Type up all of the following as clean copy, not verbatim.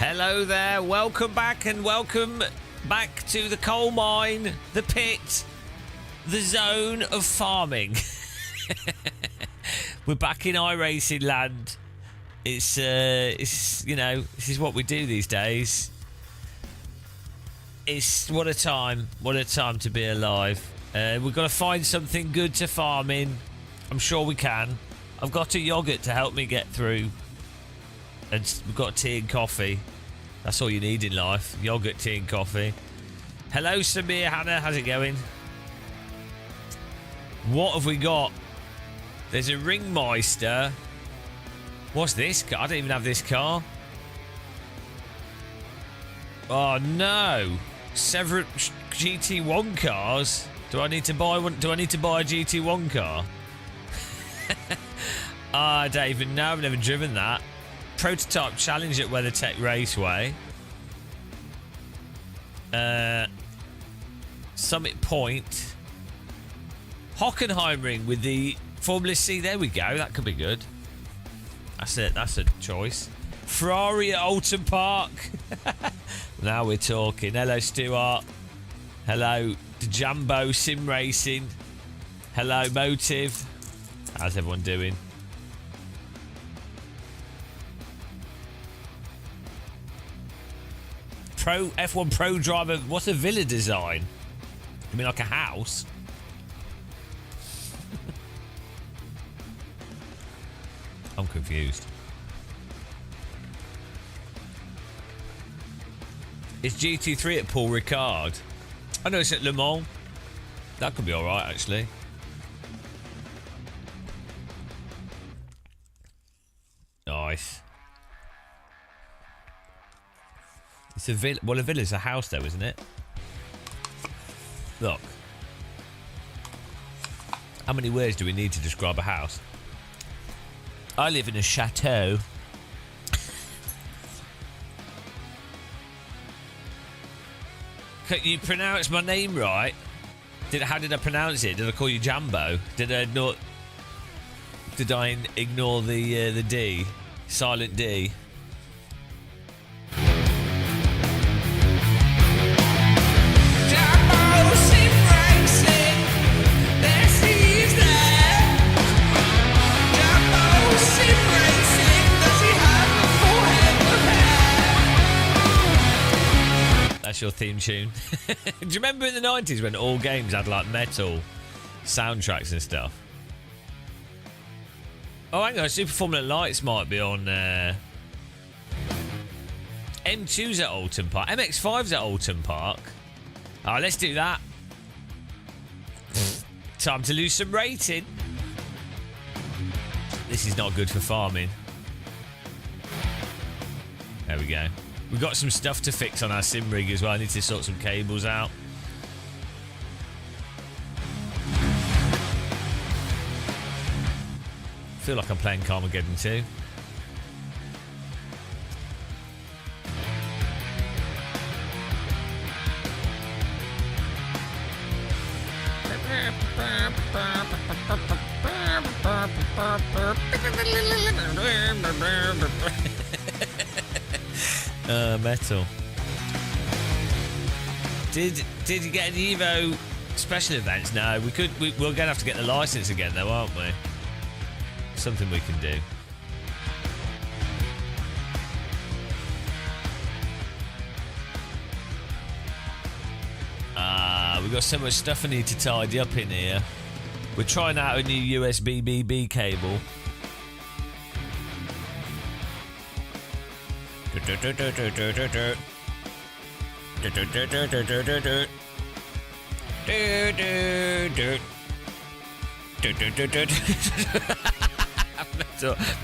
Hello there, welcome back and welcome back to the coal mine, the pit, the zone of farming. We're back in iRacing land. It's you know, this is what we do these days. What a time to be alive. We've got to find something good to farm in. I'm sure we can. I've got a yogurt to help me get through. And we've got tea and coffee. That's all you need in life. Yogurt, tea and coffee. Hello, Samir, Hannah. How's it going? What have we got? There's a Ringmeister. What's this? I don't even have this car. Oh, no. Several GT1 cars. Do I need to buy one? Do I need to buy a GT1 car? I don't even know. I've never driven that. Prototype challenge at WeatherTech Raceway. Summit Point. Hockenheimring with the Formula C. There we go. That could be good. That's it. That's a choice. Ferrari at Alton Park. Now we're talking. Hello, Stuart. Hello, Djambo Sim Racing. Hello, Motive. How's everyone doing? F1 Pro Driver. What's a villa design? You mean like a house? I'm confused. It's GT3 at Paul Ricard. I know it's at Le Mans. That could be alright, actually. Nice. It's a villa. Well, a villa's a house, though, isn't it? Look. How many words do we need to describe a house? I live in a chateau. Can you pronounce my name right? How did I pronounce it? Did I call you Jambo? Did I ignore the D? Silent D. That's your theme tune. Do you remember in the 90s when all games had like metal soundtracks and stuff? Oh, hang on, Super Formula Lights might be on M2's at Alton Park. MX5's at Alton Park. Oh, let's do that. Time to lose some rating. This is not good for farming. There we go. We've got some stuff to fix on our sim rig as well. I need to sort some cables out. I feel like I'm playing Carmageddon 2. Metal. Did you get any Evo special events? No, we're gonna have to get the license again though, aren't we? Something we can do. We've got so much stuff I need to tidy up in here. We're trying out a new USB BB cable.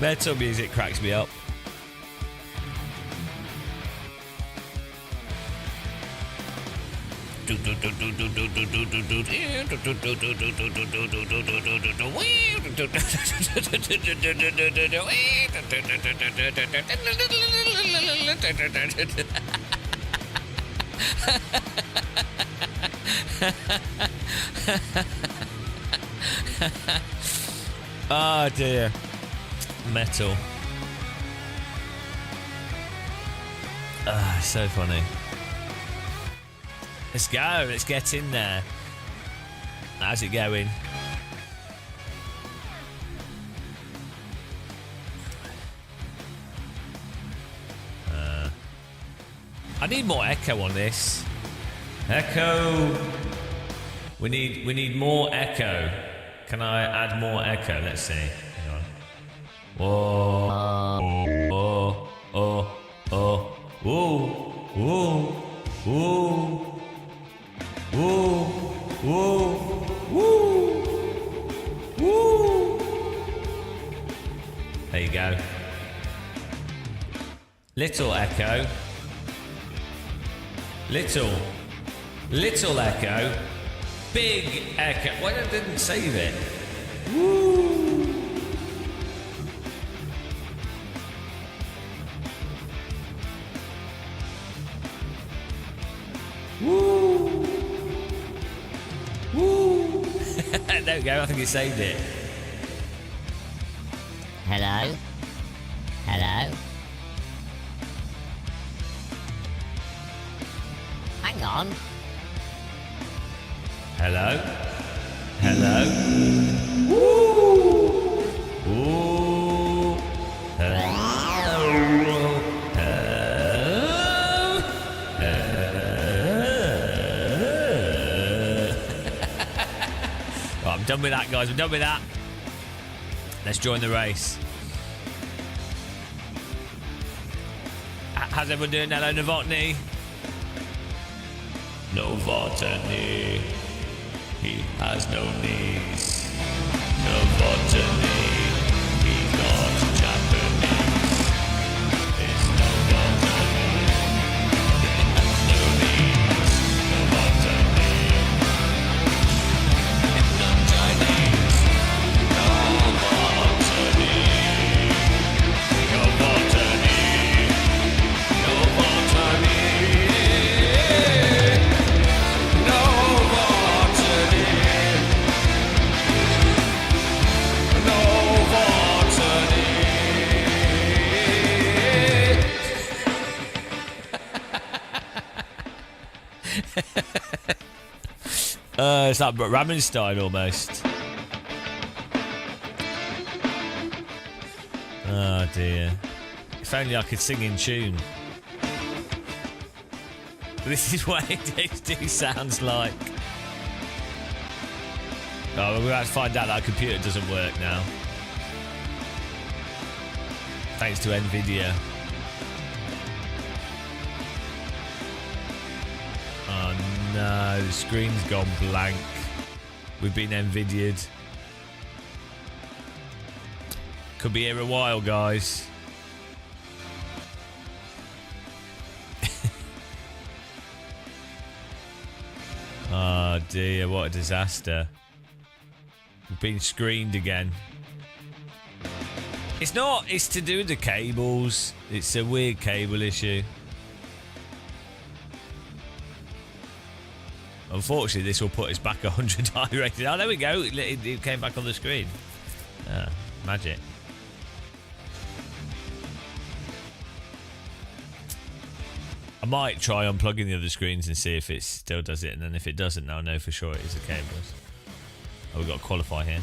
Metal music cracks me up. Oh dear. Metal. So funny. Let's go. Let's get in there. How's it going? I need more echo on this. Echo. We need more echo. Can I add more echo? Let's see. Hang on. Whoa. Oh. Oh. Oh. Whoa. Whoa. Whoa. Whoa. Whoa. Whoa. Whoa. There you go. Little echo. Little echo. Big echo. Why didn't save it? Woo. Woo. Woo. There we go. I think it saved it. Hello? Hello? Hang on. Hello? Hello? Woo! Ooh! Hello? Right, I'm done with that, guys. I'm done with that. Let's join the race. How's everyone doing? Hello, Novotny. Novotny. He has no knees. Novotny. He's not Japanese. It's Novotny. No knees. Novotny. It's not Chinese. Novotny. Novotny. Novotny. It's like Rammstein almost. Oh dear. If only I could sing in tune. This is what ADHD sounds like. Oh, we're about to find out that computer doesn't work now. Thanks to Nvidia. Oh no, the screen's gone blank. We've been Nvidia'd. Could be here a while, guys. Oh dear, what a disaster. We've been screened again. It's to do with the cables. It's a weird cable issue. Unfortunately, this will put us back 100 high rated. Oh, there we go. It came back on the screen. Magic. I might try unplugging the other screens and see if it still does it, and then if it doesn't, I'll know for sure it is the cables. Oh, we've got to qualify here.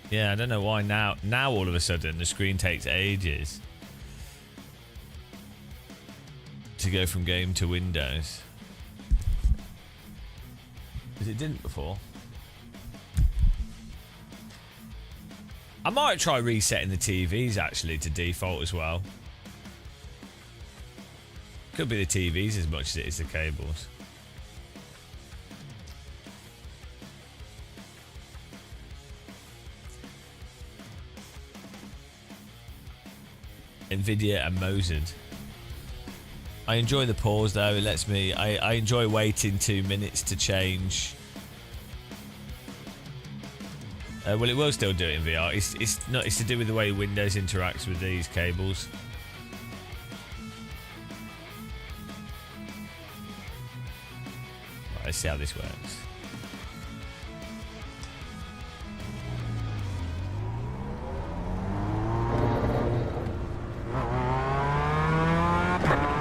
Yeah, I don't know why now all of a sudden the screen takes ages to go from game to Windows. Because it didn't before. I might try resetting the TVs actually to default as well. Could be the TVs as much as it is the cables. Nvidia and Mozart. I enjoy the pause though. It lets me. I enjoy waiting 2 minutes to change. Well, it will still do it in VR. It's not. It's to do with the way Windows interacts with these cables. let's see how this works.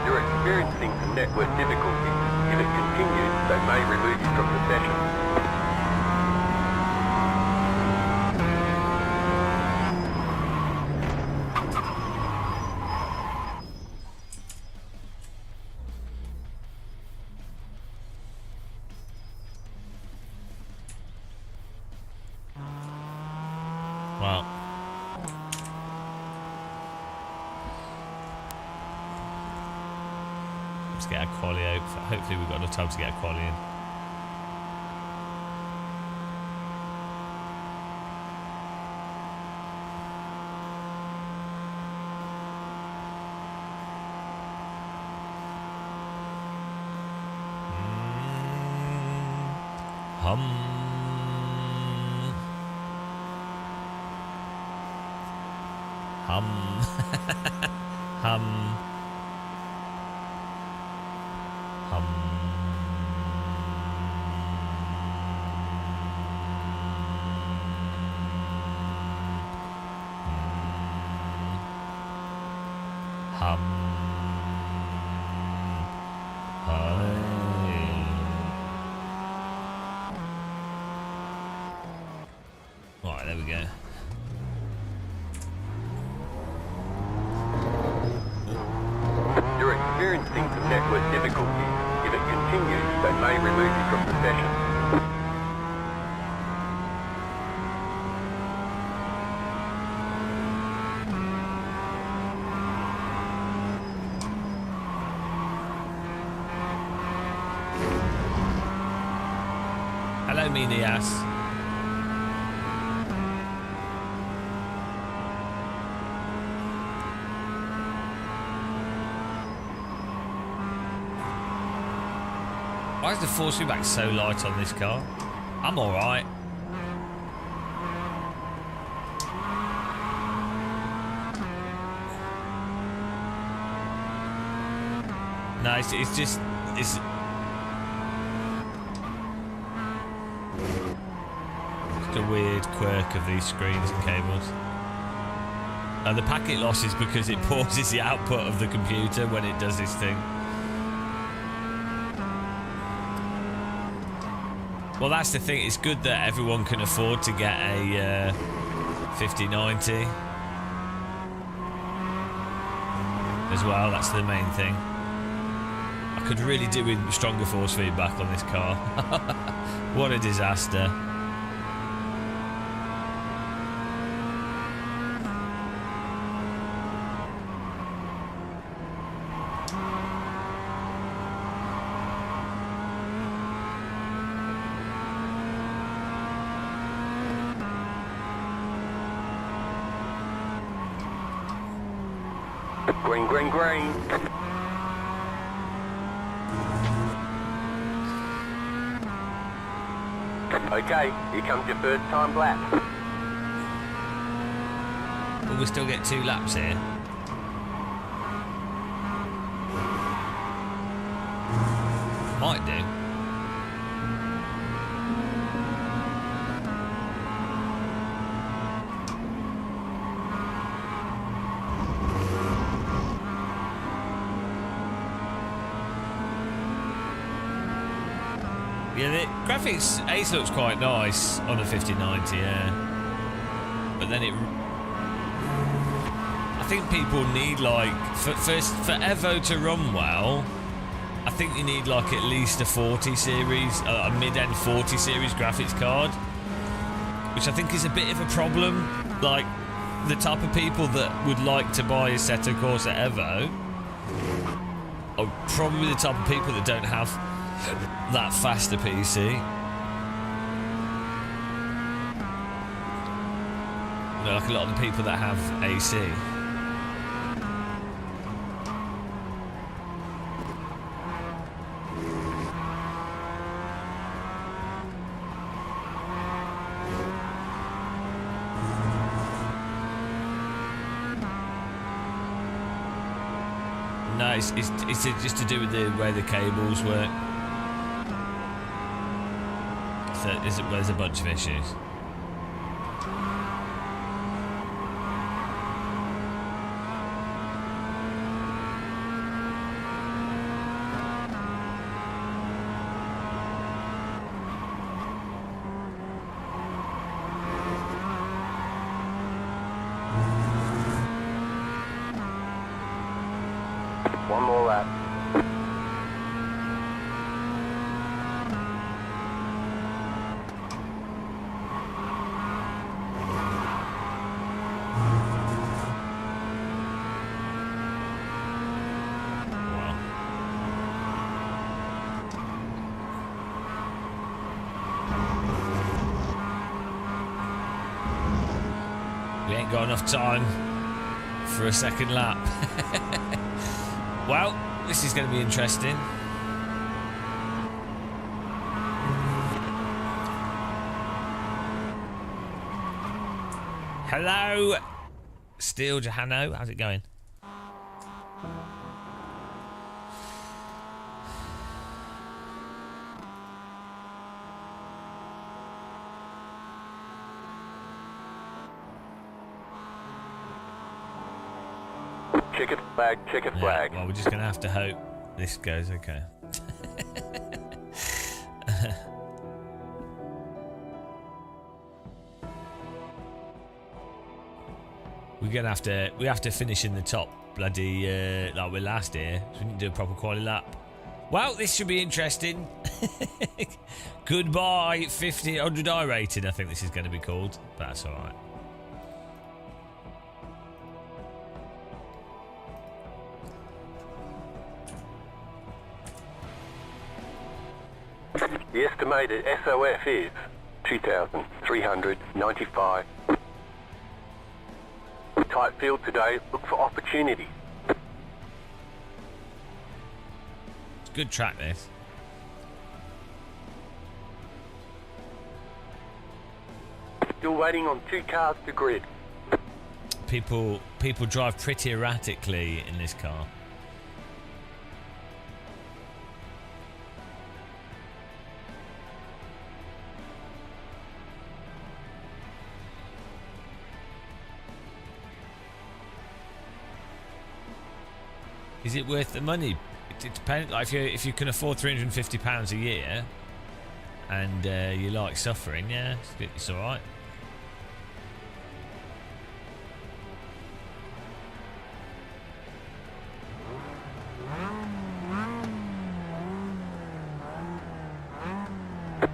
You're experiencing some network difficulties. If it continues, they may remove you from the session. Well, let's get our quali out. Hopefully we've got enough time to get a quali in. Hum. Hum. Hum. Hum. Right, there we go. You're experiencing some network difficulties. If it continues, they may remove you from the session. Hello, Minias. Why is the force feedback so light on this car? I'm alright. No, it's just... It's a weird quirk of these screens and cables. And the packet loss is because it pauses the output of the computer when it does this thing. Well, that's the thing. It's good that everyone can afford to get a 5090 as well. That's the main thing. I could really do with stronger force feedback on this car. What a disaster. Green, green, green. Okay, here comes your first time lap. Will we still get 2 laps here? Might do. Yeah, the graphics Ace looks quite nice on the 5090, yeah. But then it... I think people need, like... For Evo to run well, I think you need, like, at least a 40 series, a mid-end 40 series graphics card. Which I think is a bit of a problem. Like, the type of people that would like to buy a Assetto Corsa Evo are probably the type of people that don't have that faster PC. You know, like a lot of the people that have AC. No, it's just to do with the way the cables work. there's a bunch of issues. One more lap. We ain't got enough time for a second lap. Well, this is going to be interesting. Hello, Steel Johano. How's it going? Checkered flag, checkered flag. Well, we're just going to have to hope this goes okay. We have to finish in the top bloody like we're last year, so we didn't do a proper quality lap. Well, this should be interesting. Goodbye 50 100 I rated, I think this is going to be called, but that's all right. The estimated SOF is 2,395. Tight field today, look for opportunity. It's a good track, this. Still waiting on 2 cars to grid. People drive pretty erratically in this car. Is it worth the money? It depends. Like if you can afford £350 a year, and you like suffering, yeah, it's all right.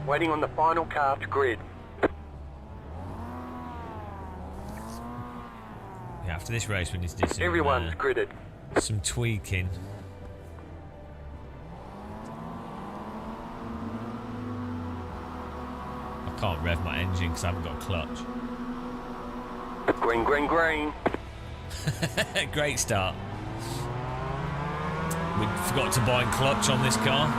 Waiting on the final car to grid. Yeah, after this race, we need to do some. Everyone's gridded. Some tweaking. I can't rev my engine because I haven't got a clutch. Green, green, green. Great start. We forgot to buy a clutch on this car.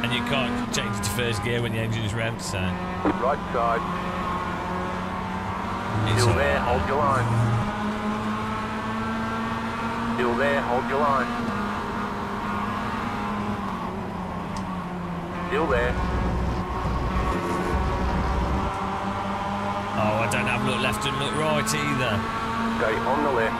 And you can't change it to first gear when the engine is revved, so. Right side. Still there, hold your line. Still there, hold your line. Still there. Oh, I don't have look left and look right either. Stay on the left.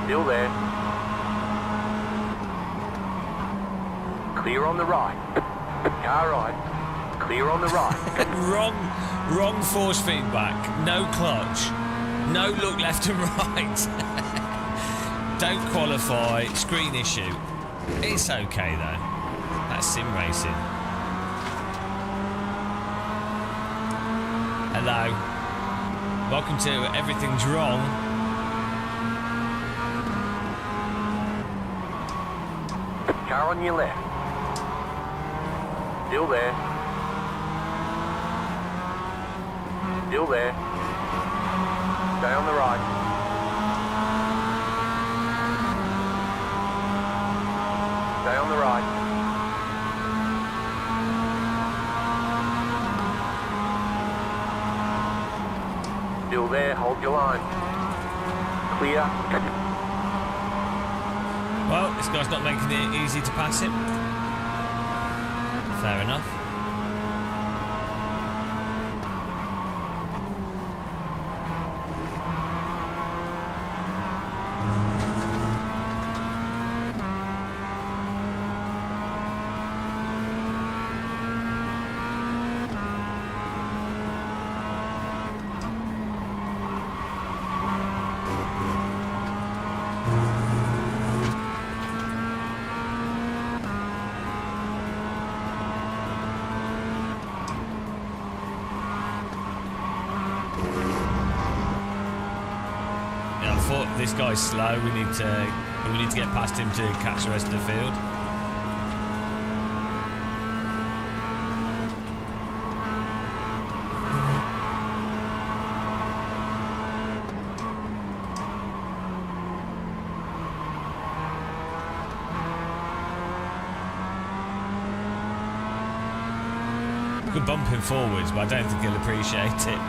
Still there. Clear on the right. Car right. Clear on the right. wrong force feedback. No clutch. No look left and right. Don't qualify. Screen issue. It's okay though. That's sim racing. Hello. Welcome to Everything's Wrong. Car on your left. Still there. Still there. Stay on the right. Stay on the right. Still there, hold your line. clear. Well, this guy's not making it easy to pass him. Fair enough. This guy's slow. We need to get past him to catch the rest of the field. Could bump him forwards, but I don't think he'll appreciate it.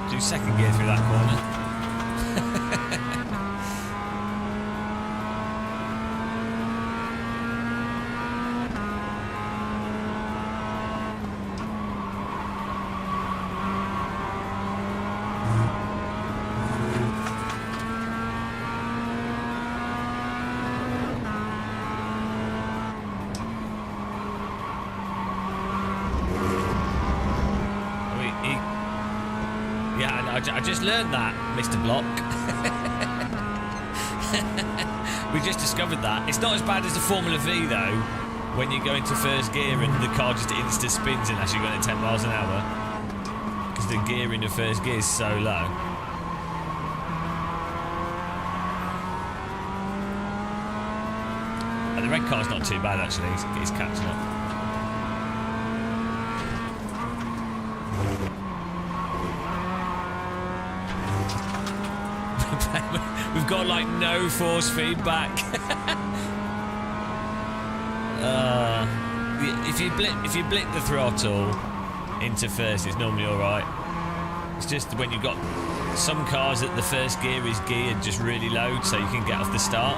Do second gear through that corner. I just learned that, Mr. Block. We just discovered that. It's not as bad as the Formula V, though, when you go into first gear and the car just insta spins unless you're going at 10 miles an hour. Because the gear in the first gear is so low. And the red car's not too bad, actually. He's catching up. We've got like no force feedback. If you blip the throttle into first, it's normally all right. It's just when you've got some cars that the first gear is geared just really low, so you can get off the start,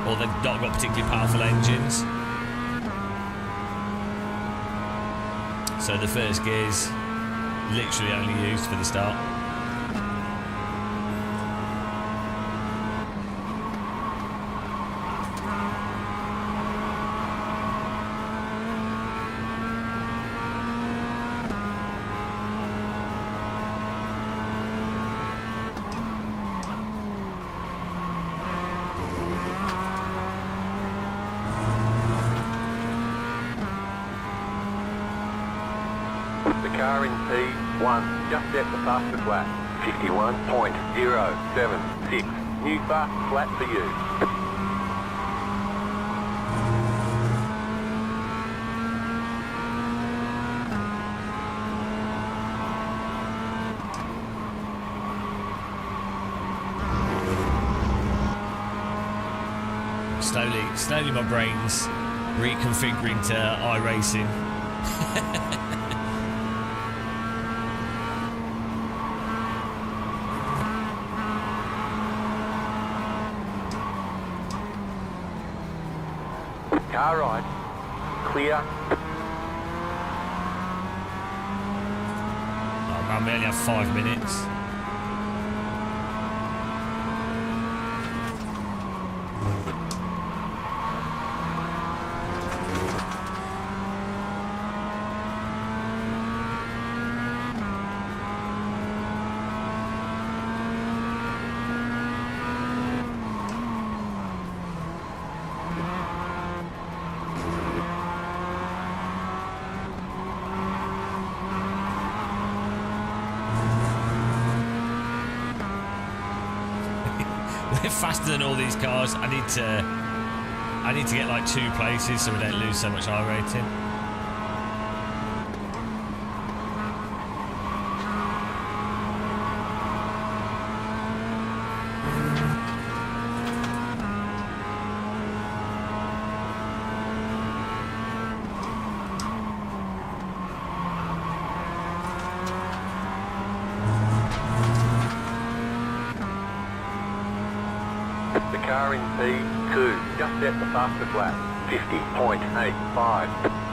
or they've not got particularly powerful engines. So the first gear is literally only used for the start. Car in P1 just set the fastest lap, 51.076. New fastest lap for you. Slowly my brain's reconfiguring to iRacing. Car right, clear. Oh man, we only have 5 minutes. We're faster than all these cars. I need to get like 2 places so we don't lose so much I rating. The car in P2 just set the fastest lap, 50.85.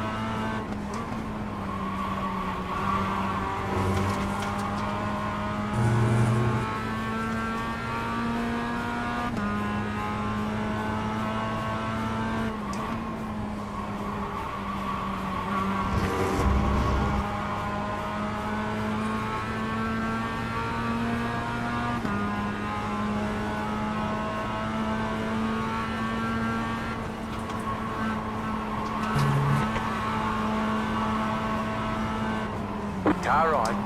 Car right.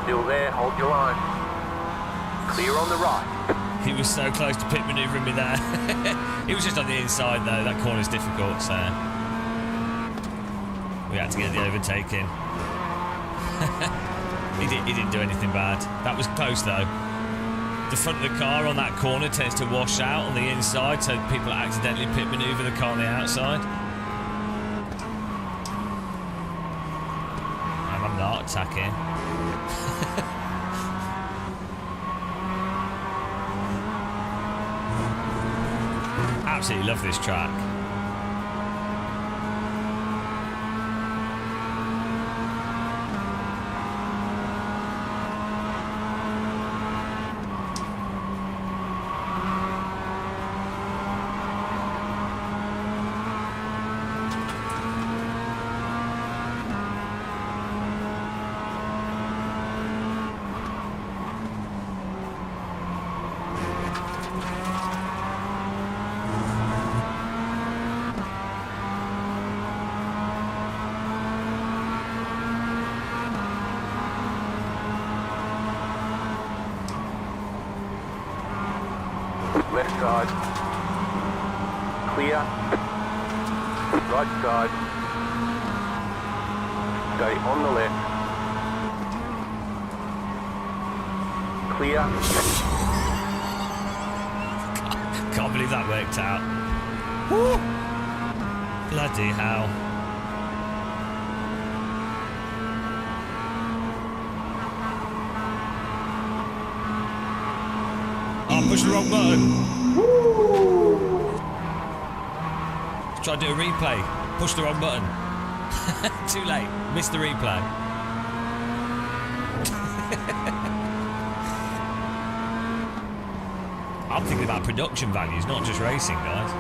Still there, hold your line. Clear on the right. He was so close to pit manoeuvring me there. He was just on the inside though. That corner's difficult, so we had to get the overtaking. He didn't do anything bad. That was close though. The front of the car on that corner tends to wash out on the inside, so people accidentally pit manoeuvre the car on the outside. I'm not attacking. Absolutely love this track. Left side. Clear. Right side. Stay on the left. Clear. Can't believe that worked out. Woo! Bloody hell. Oh, push the wrong button. Let's try to do a replay. Push the wrong button. Too late. Missed the replay. I'm thinking about production values, not just racing, guys.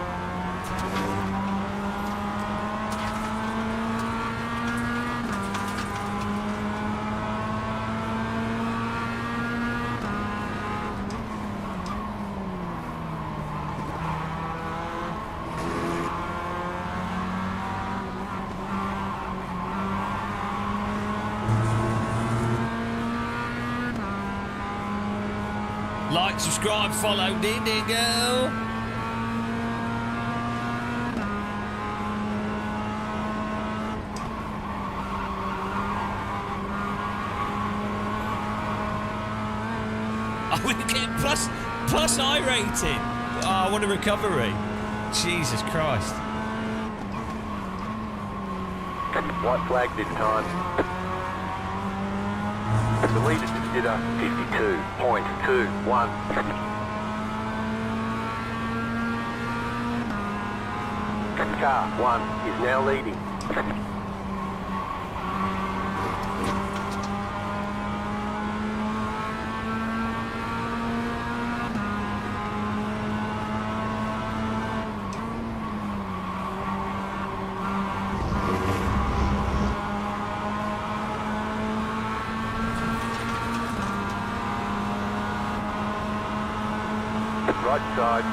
Like, subscribe, follow, Didigo. Oh, we're getting plus I rating. Oh, what a recovery. Jesus Christ. White flag this time. The leader consider 52.21. Car 1 is now leading. Right side.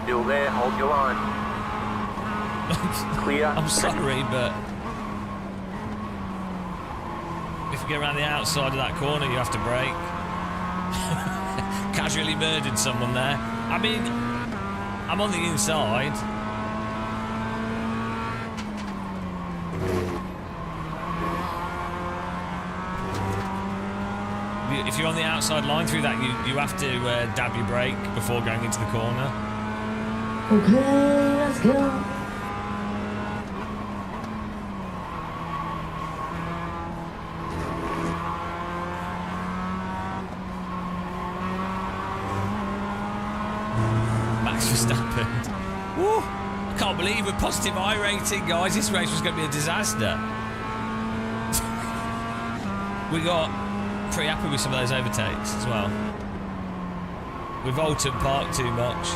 Still there, hold your line. Clear. I'm sorry, but you get around the outside of that corner, you have to brake. Casually murdered someone there. I mean, I'm on the inside. If you're on the outside line through that, you have to dab your brake before going into the corner. Okay, let's go. Max Verstappen. Woo! I can't believe a positive I rating, guys. This race was going to be a disaster. We got pretty happy with some of those overtakes as well. We've Alton Park too much.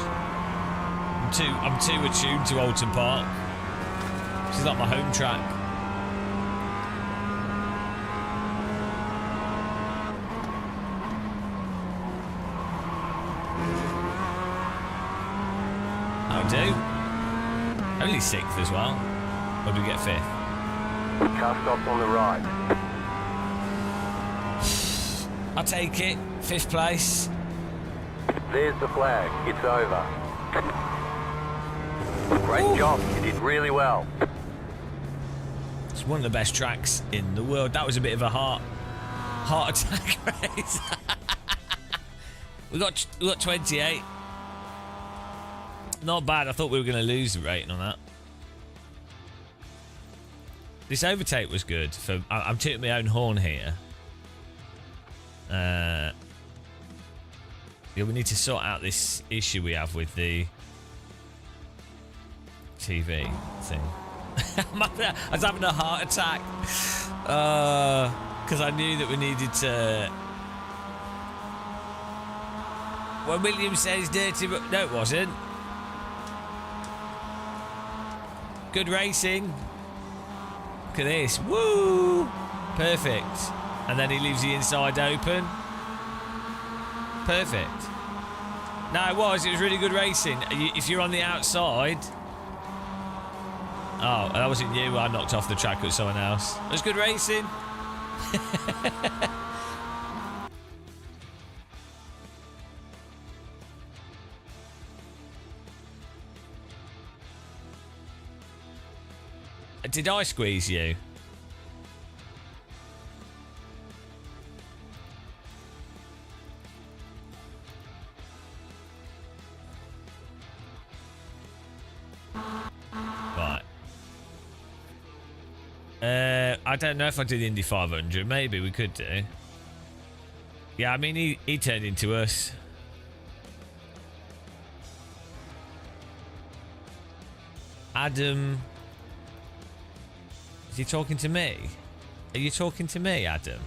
I'm too attuned to Alton Park. This is like my home track. I'll do. Only 6th as well. Or do we get 5th? Car stopped on the right. I'll take it. 5th place. There's the flag. It's over. Great job. You did really well. It's one of the best tracks in the world. That was a bit of a heart attack race. we got 28. Not bad. I thought we were going to lose the rating on that. This overtake was good. I'm tooting my own horn here. Yeah, we need to sort out this issue we have with the TV thing. I was having a heart attack because I knew that we needed to. When William says dirty, but no, it wasn't. Good racing. Look at this. Woo! Perfect. And then he leaves the inside open. Perfect. No, it was really good racing. If you're on the outside. Oh, that wasn't you. I knocked off the track. It was someone else. It was good racing. Did I squeeze you? Right. I don't know if I do the Indy 500. Maybe we could do. Yeah, I mean, he turned into us. Adam. Is he talking to me? Are you talking to me, Adam?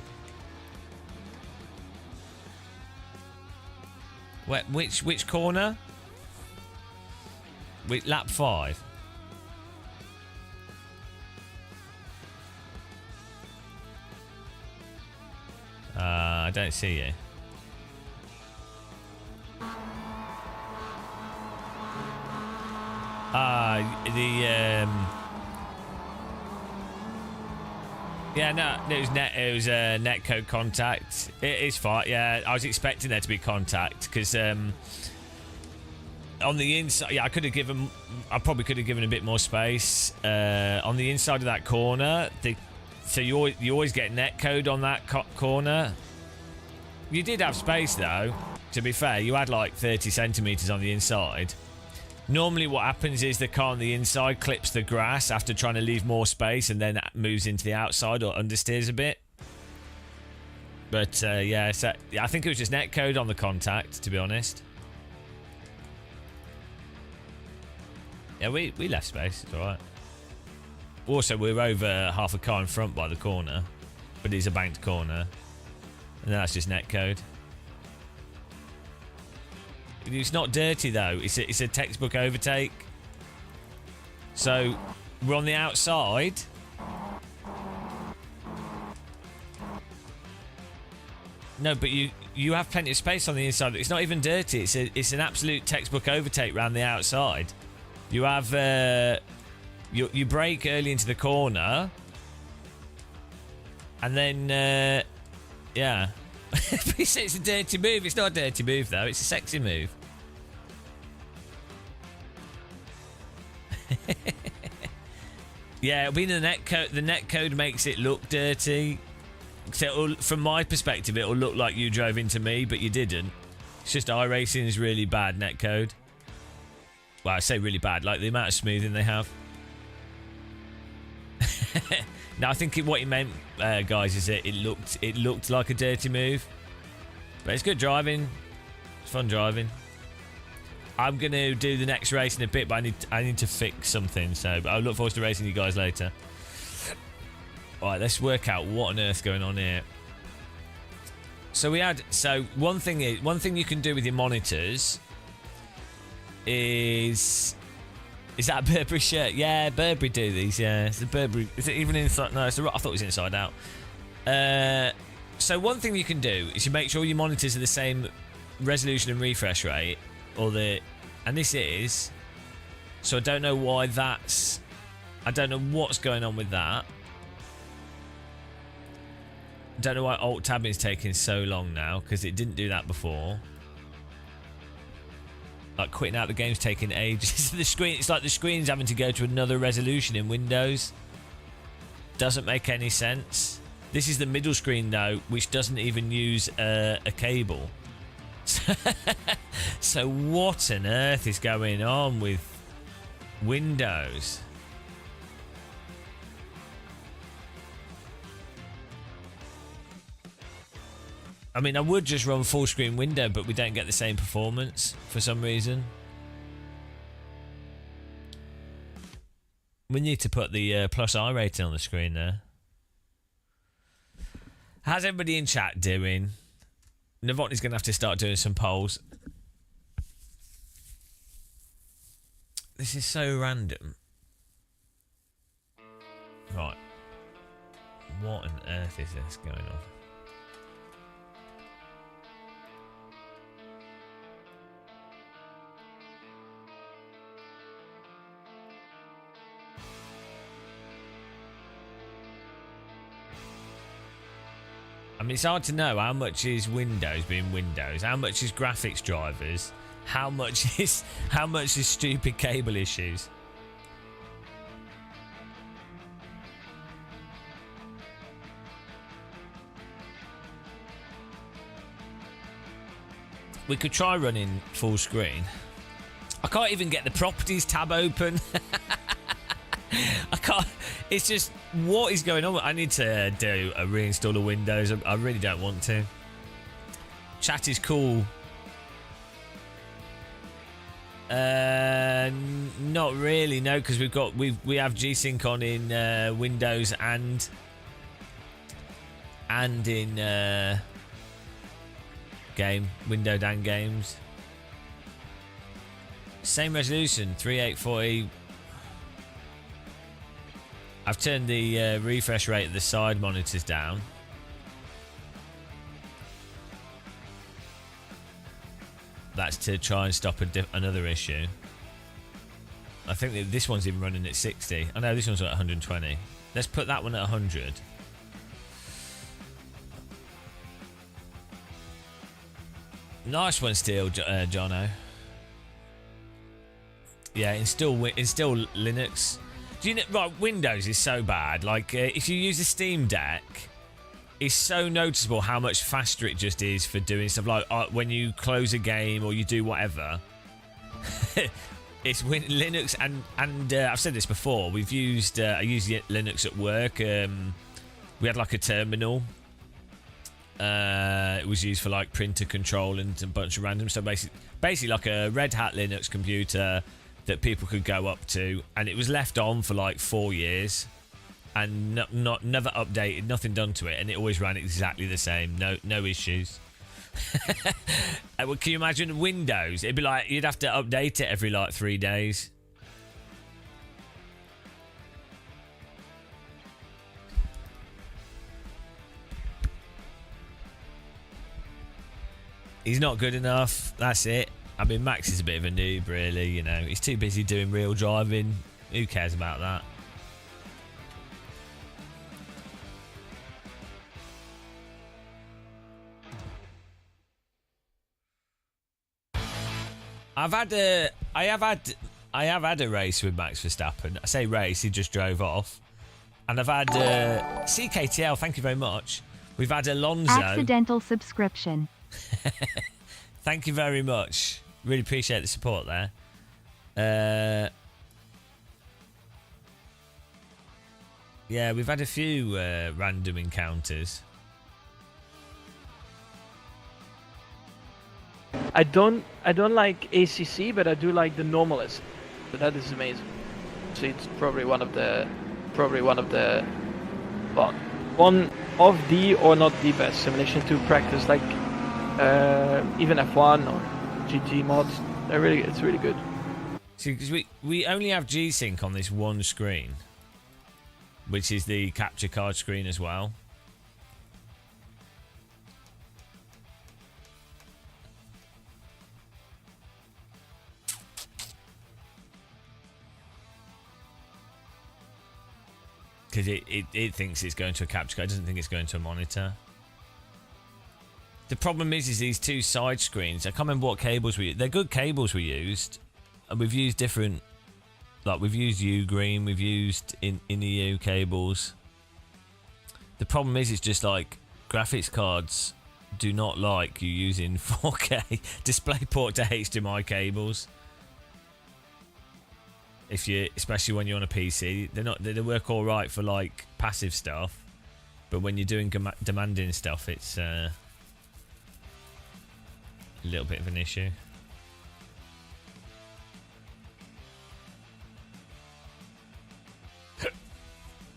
Wait, which corner? Lap 5. I don't see you. Yeah, no, it was netcode contact. It is fine. Yeah, I was expecting there to be contact because on the inside, yeah, I probably could have given a bit more space on the inside of that corner. So you always get netcode on that corner. You did have space though. To be fair, you had like 30 centimeters on the inside. Normally what happens is the car on the inside clips the grass after trying to leave more space and then moves into the outside or understeers a bit. But yeah, so I think it was just netcode on the contact, to be honest. Yeah, we left space. It's alright. Also, we're over half a car in front by the corner, but it's a banked corner. And that's just netcode. It's not dirty though. It's a textbook overtake. So we're on the outside. No, but you have plenty of space on the inside. It's not even dirty. It's an absolute textbook overtake round the outside. You have you brake early into the corner, And then, yeah. It's a dirty move. It's not a dirty move, though. It's a sexy move. Yeah, it'll be the netcode. The netcode makes it look dirty. So from my perspective, it'll look like you drove into me, but you didn't. It's just iRacing is really bad netcode. Well, I say really bad, like the amount of smoothing they have. No, I think what he meant, guys, is that it looked like a dirty move, but it's good driving. It's fun driving. I'm gonna do the next race in a bit, but I need to fix something. So, but I look forward to racing you guys later. All right, let's work out what on earth's going on here. So one thing you can do with your monitors is that a Burberry shirt? Yeah, Burberry do these. Yeah, it's a Burberry. Is it even inside? No, I thought it was inside out. So one thing you can do is you make sure your monitors are the same resolution and refresh rate, and this is. So I don't know why that's. I don't know what's going on with that. Don't know why Alt Tab is taking so long now, because it didn't do that before. Like quitting out the game's taking ages. The screen, it's like the screen's having to go to another resolution in Windows. Doesn't make any sense. This is the middle screen though, which doesn't even use a cable. So what on earth is going on with Windows? I mean, I would just run full screen window, but we don't get the same performance for some reason. We need to put the plus I rating on the screen there. How's everybody in chat doing? Novotny's going to have to start doing some polls. This is so random. Right. What on earth is this going on? I mean, it's hard to know how much is Windows being Windows, how much is graphics drivers, how much is stupid cable issues. We could try running full screen. I can't even get the properties tab open. I can't. It's just, what is going on? I need to do a reinstall of Windows. I really don't want to. Chat is cool. Not really, no, because we have G-Sync on in Windows and in Windows and games. Same resolution, 3840. I've turned the refresh rate of the side monitors down. That's to try and stop another issue. I think that this one's even running at 60. I know this one's at 120. Let's put that one at 100. Nice one, still, Jono. Yeah, install Linux. Do you know, right, Windows is so bad. Like, if you use a Steam Deck, it's so noticeable how much faster it just is for doing stuff. Like when you close a game or you do whatever. It's Linux and I've said this before. I used Linux at work. We had like a terminal. It was used for like printer control and a bunch of random stuff. Basically like a Red Hat Linux computer that people could go up to, and it was left on for like 4 years and never updated, nothing done to it, and it always ran exactly the same, no issues. Can you imagine Windows? It'd be like you'd have to update it every like 3 days. He's not good enough, that's it. I mean, Max is a bit of a noob, really, you know. He's too busy doing real driving. Who cares about that? I have had a race with Max Verstappen. I say race, he just drove off. And I've had CKTL, thank you very much. We've had Alonso. Accidental subscription. Thank you very much. Really appreciate the support there. Yeah, we've had a few random encounters. I don't like ACC, but I do like the Normalist. So that is amazing. So it's probably one of the well, one of the or not the best simulation to practice, like even F1 or GT mods. It's really good. See, because we only have G-Sync on this one screen, which is the capture card screen as well. Because it thinks it's going to a capture card. It doesn't think it's going to a monitor. The problem is these two side screens. I can't remember what cables we used. They're good cables we used. And we've used different... Like, we've used Ugreen. We've used in-EU cables. The problem is, it's just like... Graphics cards do not like you using 4K DisplayPort to HDMI cables. Especially when you're on a PC, they work all right for like passive stuff, but when you're doing demanding stuff, it's a little bit of an issue.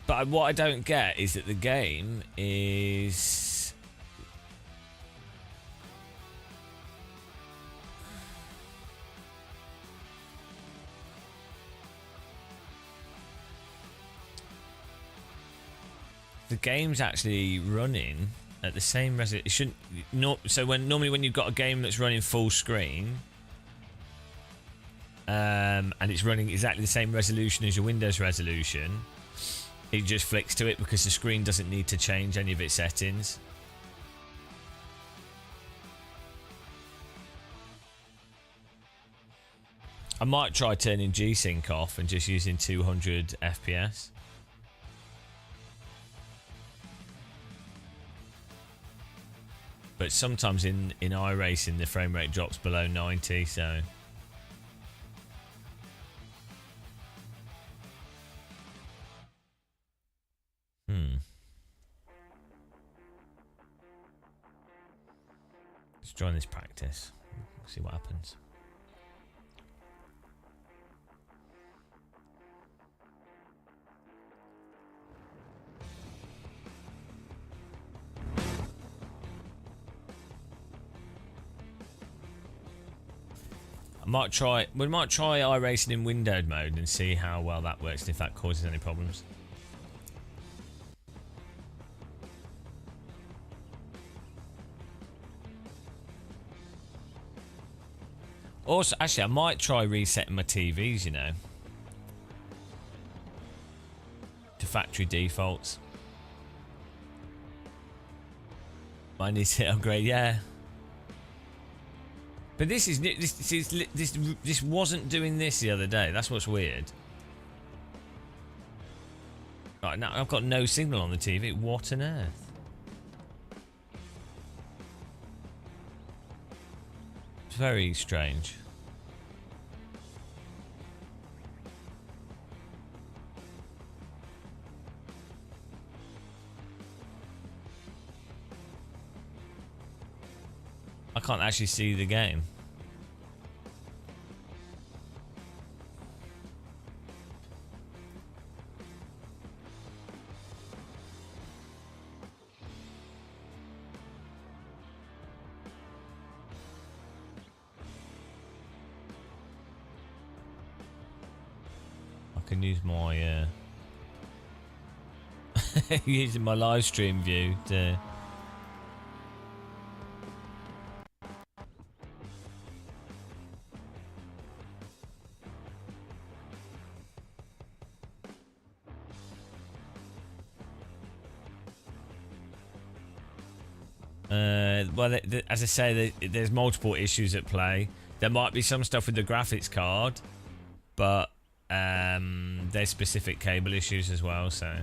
But what I don't get is that the game is... The game's actually running at the same resolution. So normally when you've got a game that's running full screen, and it's running exactly the same resolution as your Windows resolution, it just flicks to it because the screen doesn't need to change any of its settings. I might try turning G-Sync off and just using 200 FPS. But sometimes in iRacing, the frame rate drops below 90, so... Let's join this practice. See what happens. We might try iRacing in windowed mode and see how well that works and if that causes any problems. Also, actually, I might try resetting my TVs, you know, to factory defaults. Might need to upgrade, yeah. But this wasn't doing this the other day. That's what's weird. Right, now I've got no signal on the TV. What on earth? It's very strange. I can't actually see the game. I can use my using my live stream view to... Well, as I say, there's multiple issues at play. There might be some stuff with the graphics card, but there's specific cable issues as well, so...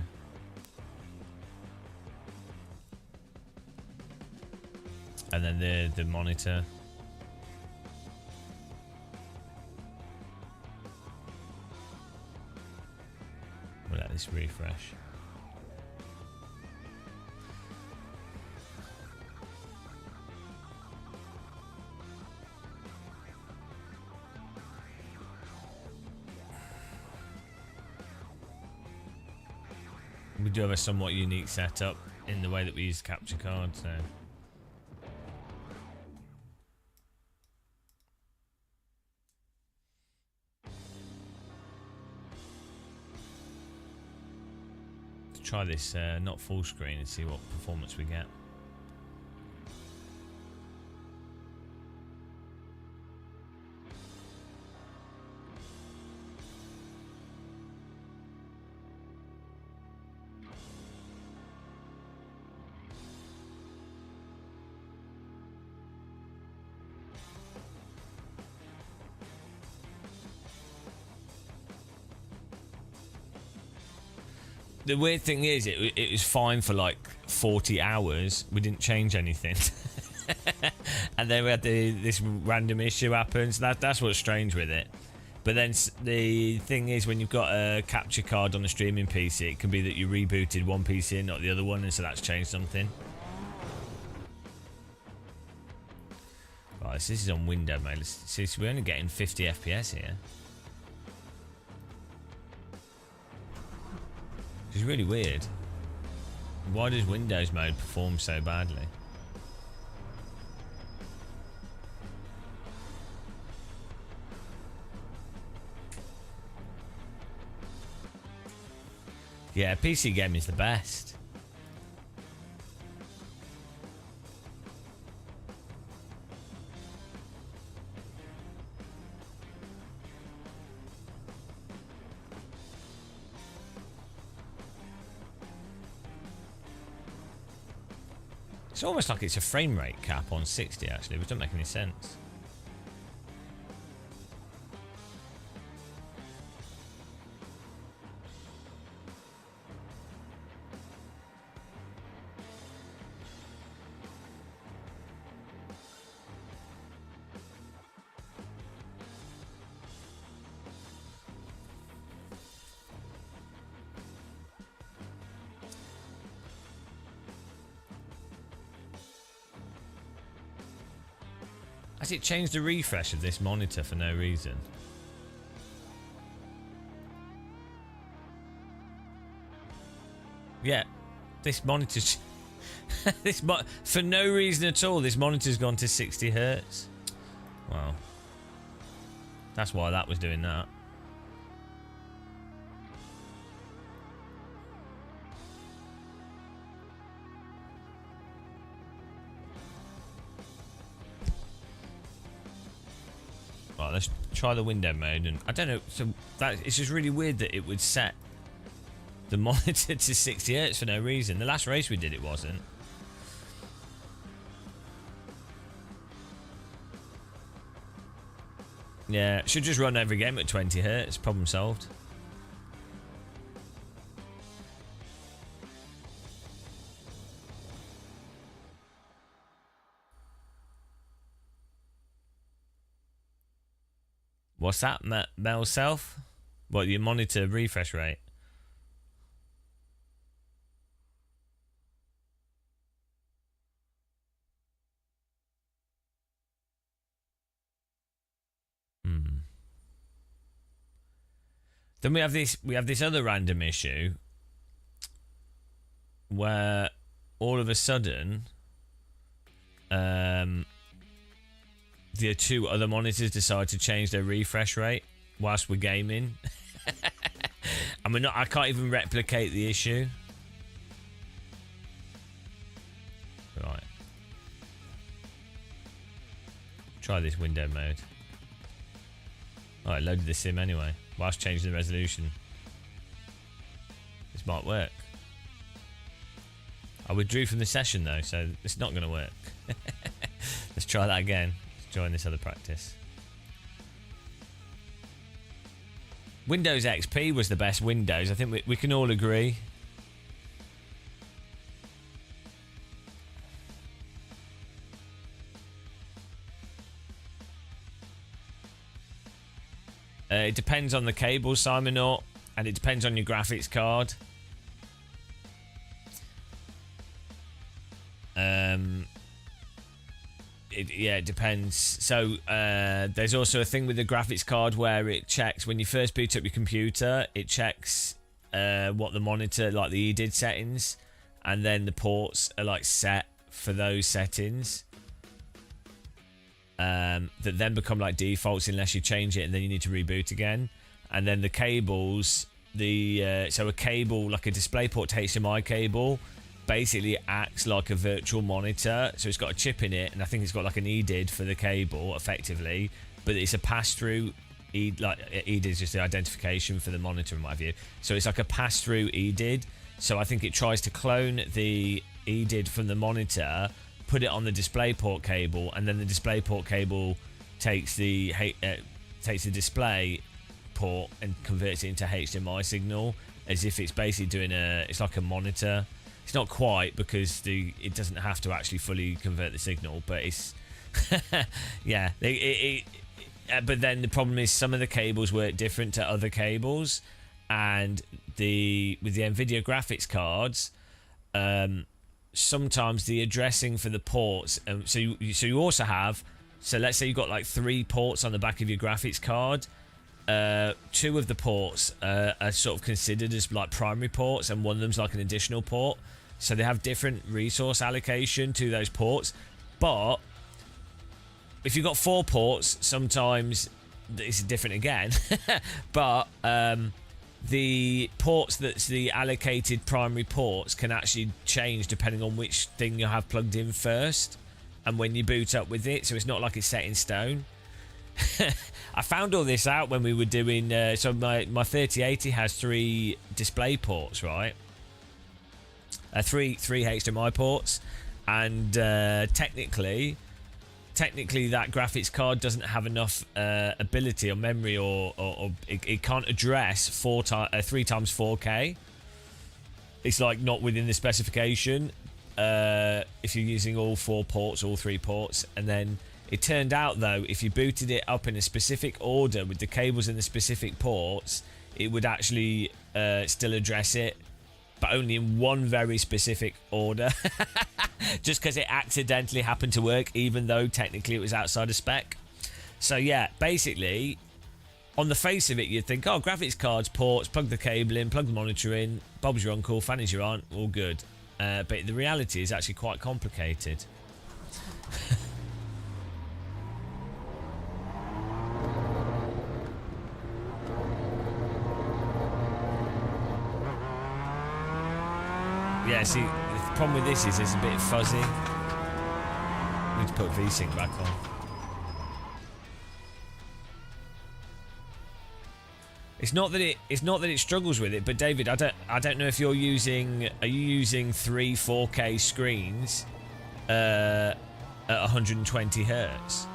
And then the monitor. We'll let this refresh. We do have a somewhat unique setup in the way that we use the capture card, so... Try this not full screen and see what performance we get. The weird thing is, it was fine for like 40 hours. We didn't change anything. And then we had this random issue happen. So that's what's strange with it. But then the thing is, when you've got a capture card on a streaming PC, it can be that you rebooted one PC and not the other one, and so that's changed something. Right, so this is on window mode. Let's see, so we're only getting 50 FPS here. Which is really weird. Why does Windows mode perform so badly? Yeah, PC game is the best. It's almost like it's a frame rate cap on 60 actually, which doesn't make any sense. Has it changed the refresh of this monitor for no reason? Yeah, this monitor's... for no reason at all, this monitor's gone to 60 Hz. Wow. That's why that was doing that. Right, let's try the window mode, and I don't know. So that it's just really weird that it would set the monitor to 60 Hz for no reason. The last race we did, it wasn't. Yeah, should just run every game at 20 Hz. Problem solved. What's that, Mel Self? What, your monitor refresh rate? Then we have this other random issue where all of a sudden the two other monitors decide to change their refresh rate whilst we're gaming. I can't even replicate the issue. Right. Try this window mode. Oh, I loaded the sim anyway, whilst changing the resolution. This might work. I withdrew from the session though, so it's not going to work. Let's try that again. Let's join this other practice. Windows XP was the best Windows. I think we can all agree. It depends on the cable, Simon, and it depends on your graphics card. It depends. So there's also a thing with the graphics card where it checks when you first boot up your computer. It checks what the monitor, like the EDID settings, and then the ports are like set for those settings. That then become like defaults unless you change it, and then you need to reboot again. And then the cables, so a cable like a DisplayPort to HDMI cable basically acts like a virtual monitor. So it's got a chip in it, and I think it's got like an EDID for the cable effectively, but it's a pass-through. EDID is just the identification for the monitor in my view. So it's like a pass-through EDID. So I think it tries to clone the EDID from the monitor, put it on the DisplayPort cable, and then the DisplayPort cable takes the display port and converts it into HDMI signal, as if it's basically doing it's like a monitor. It's not quite, because it doesn't have to actually fully convert the signal, but it's yeah. But then the problem is some of the cables work different to other cables, and with the Nvidia graphics cards, sometimes the addressing for the ports, so you also have, so let's say you've got like 3 ports on the back of your graphics card. 2 of the ports are sort of considered as like primary ports, and one of them's like an additional port, so they have different resource allocation to those ports. But if you've got 4 ports, sometimes it's different again. But the ports that's the allocated primary ports can actually change depending on which thing you have plugged in first and when you boot up with it, so it's not like it's set in stone. I found all this out when we were doing so my 3080 has 3 display ports, right? 3 HDMI ports, and technically that graphics card doesn't have enough ability or memory, or it can't address 3 times 4K. It's like not within the specification if you're using all 4 ports, all 3 ports. And then it turned out though, if you booted it up in a specific order with the cables in the specific ports, it would actually still address it, but only in one very specific order. Just because it accidentally happened to work, even though technically it was outside of spec. So yeah, basically, on the face of it, you'd think, oh, graphics cards, ports, plug the cable in, plug the monitor in, Bob's your uncle, Fanny's your aunt, all good. But the reality is actually quite complicated. Yeah, see, the problem with this is it's a bit fuzzy. Need to put VSync back on. It's not that it struggles with it, but David, I don't know if you're using. Are you using 3 4K screens at 120 hertz,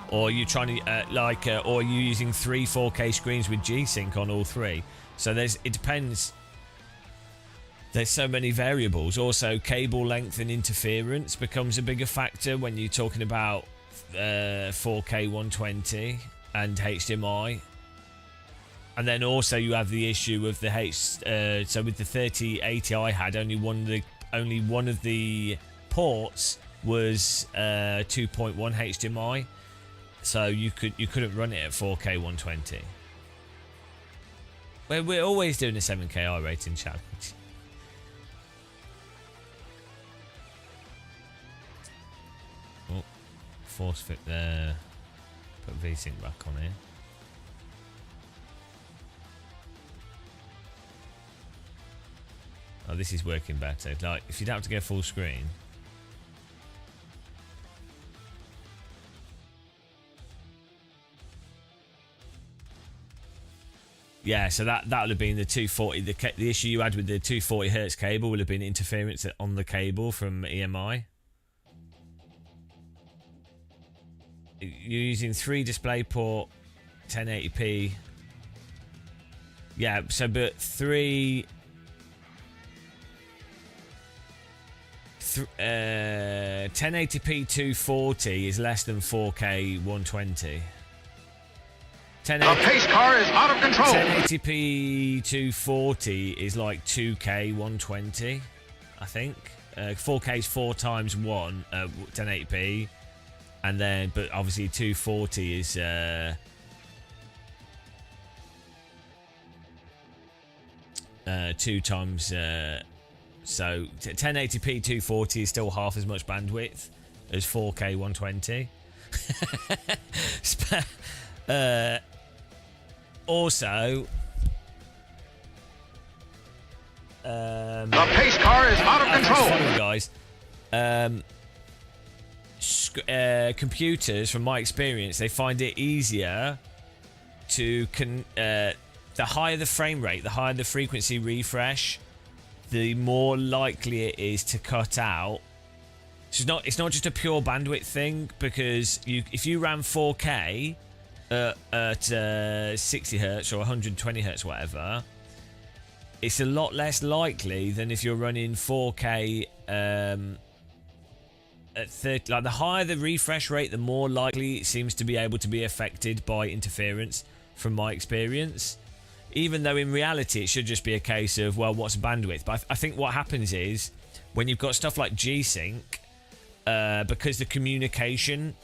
or are you trying to or are you using 3 4K screens with G-Sync on all 3? So it depends. There's so many variables. Also, cable length and interference becomes a bigger factor when you're talking about 4K 120 and HDMI. And then also you have the issue of the so with the 3080 I had, only one of the ports was 2.1 HDMI, so you couldn't run it at 4K 120. We're always doing a 7K I rating challenge. Oh, force fit there. Put VSync back on here. Oh, this is working better. Like, if you don't have to go full screen. Yeah, so that would have been the 240. The issue you had with the 240 hertz cable would have been interference on the cable from EMI. You're using 3 DisplayPort 1080p. Yeah, so but 1080p 240 is less than 4K 120. The pace car is out of control. 1080p 240 is like 2K 120, I think. 4K is 4 times 1 1080p, and then but obviously 240 is 2 times. So 1080p 240 is still half as much bandwidth as 4K 120. Also, the pace car is out of control. Guys, computers, from my experience, they find it easier to the higher the frame rate, the higher the frequency refresh, the more likely it is to cut out. So it's not just a pure bandwidth thing, because if you ran 4K at 60 hertz or 120 hertz, whatever, it's a lot less likely than if you're running 4K at 30. Like, the higher the refresh rate, the more likely it seems to be able to be affected by interference, from my experience. Even though in reality it should just be a case of, well, what's bandwidth? But I think what happens is, when you've got stuff like G-Sync, because the communication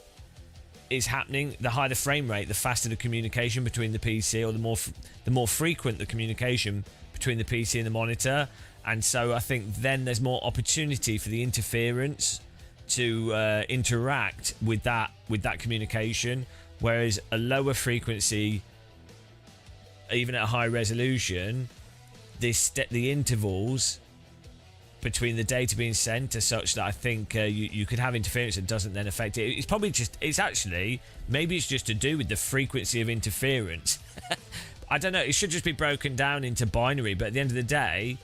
is happening, the higher the frame rate, the faster the communication between the PC, or the more frequent the communication between the PC and the monitor. And so I think then there's more opportunity for the interference to interact with that communication, whereas a lower frequency, even at a high resolution, the intervals between the data being sent are such that I think you could have interference that doesn't then affect it. It's probably just, maybe it's just to do with the frequency of interference. I don't know, it should just be broken down into binary, but at the end of the day,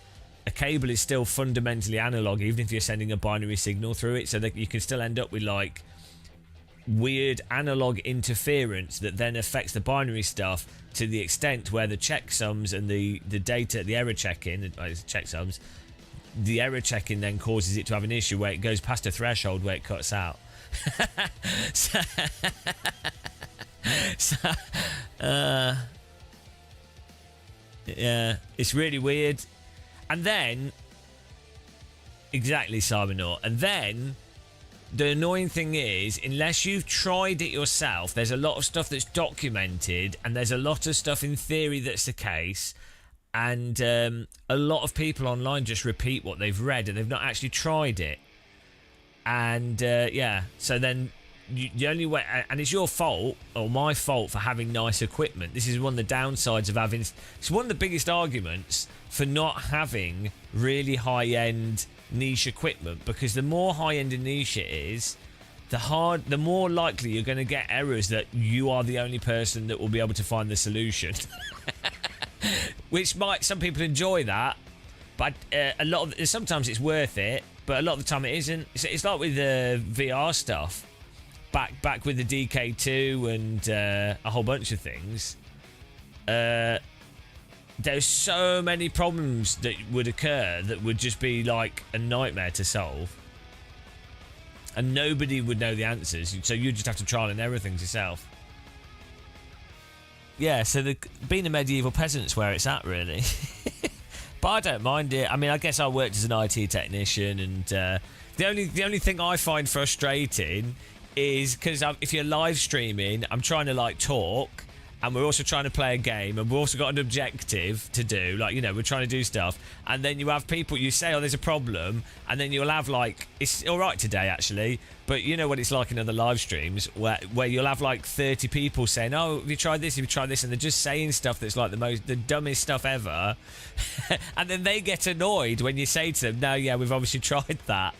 a cable is still fundamentally analog, even if you're sending a binary signal through it, so that you can still end up with like weird analog interference that then affects the binary stuff, to the extent where the checksums and the data, the error checking, checksums, the error checking then causes it to have an issue where it goes past a threshold where it cuts out. Yeah, it's really weird. And then, exactly, Simon Orr. And then, the annoying thing is, unless you've tried it yourself, there's a lot of stuff that's documented, and there's a lot of stuff in theory that's the case, and a lot of people online just repeat what they've read, and they've not actually tried it. And yeah, so then the only way, and it's your fault or my fault for having nice equipment. This is one of the downsides of having, it's one of the biggest arguments for not having really high-end niche equipment, because the more high-end and niche it is, the more likely you're going to get errors that you are the only person that will be able to find the solution. Which some people enjoy that, but sometimes it's worth it, but a lot of the time it isn't. It's like with the VR stuff, back with the DK2 and a whole bunch of things. There's so many problems that would occur that would just be like a nightmare to solve, and nobody would know the answers, so you just have to trial and error things yourself. Yeah, so being a medieval peasant's where it's at, really. But I don't mind it. I mean, I guess I worked as an IT technician, and the only thing I find frustrating is because if you're live streaming, I'm trying to like talk, and we're also trying to play a game, and we've also got an objective to do, like, you know, we're trying to do stuff, and then you have people, you say, oh, there's a problem, and then you'll have like, it's all right today actually, but you know what it's like in other live streams where you'll have like 30 people saying, oh, have you tried this, and they're just saying stuff that's like the dumbest stuff ever. And then they get annoyed when you say to them, no, yeah, we've obviously tried that.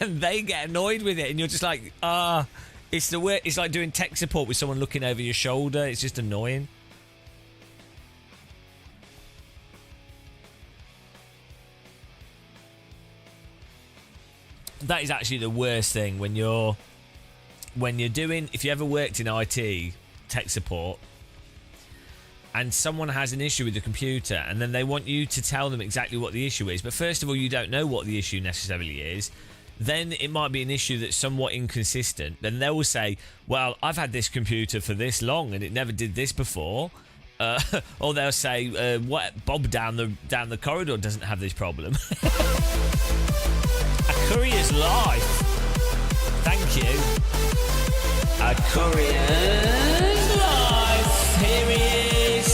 And they get annoyed with it, and you're just like, it's like doing tech support with someone looking over your shoulder. It's just annoying. That is actually the worst thing when you're doing. If you ever worked in IT, tech support, and someone has an issue with the computer, and then they want you to tell them exactly what the issue is, but first of all, you don't know what the issue necessarily is. Then it might be an issue that's somewhat inconsistent. Then they will say, well, I've had this computer for this long and it never did this before. Or they'll say, what Bob down the corridor doesn't have this problem. A courier's life. Thank you. A courier's life. Here he is.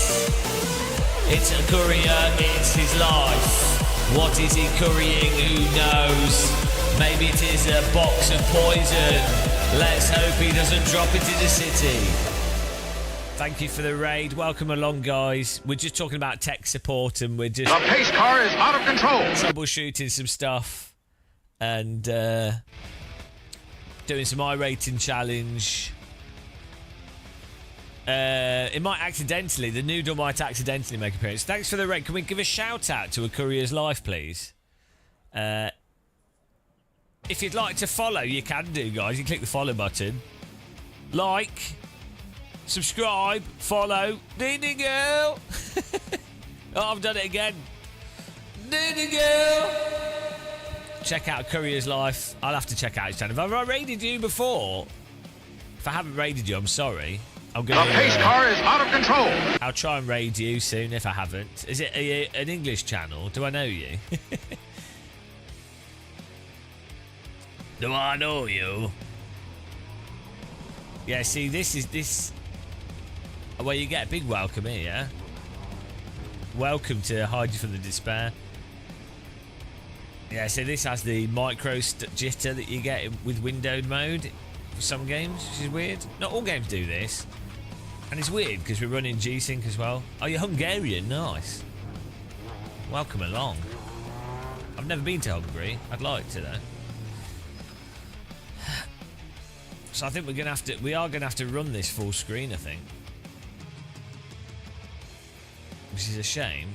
It's a courier, it's his life. What is he currying? Who knows? Maybe it is a box of poison. Let's hope he doesn't drop it in the city. Thank you for the raid. Welcome along, guys. We're just talking about tech support and we're just... The pace car is out of control. Troubleshooting some stuff and doing some iRating challenge. It might accidentally, the noodle might accidentally make an appearance. Thanks for the raid. Can we give a shout out to A Courier's Life, please? If you'd like to follow, you can do, guys. You click the follow button. Like, subscribe, follow. Needy girl. Oh, I've done it again. Needy girl. Check out Courier's Life. I'll have to check out his channel. Have I raided you before? If I haven't raided you, I'm sorry. I'm gonna, The pace car is out of control. I'll try and raid you soon if I haven't. Is it an English channel? Do I know you? Do I know you? Yeah, see, this. Well, you get a big welcome here, yeah? Welcome to Hide You from the Despair. Yeah, so this has the micro jitter that you get with windowed mode for some games, which is weird. Not all games do this. And it's weird because we're running G-Sync as well. Oh, you're Hungarian? Nice. Welcome along. I've never been to Hungary. I'd like to, though. So I think we are gonna have to run this full screen, I think. Which is a shame.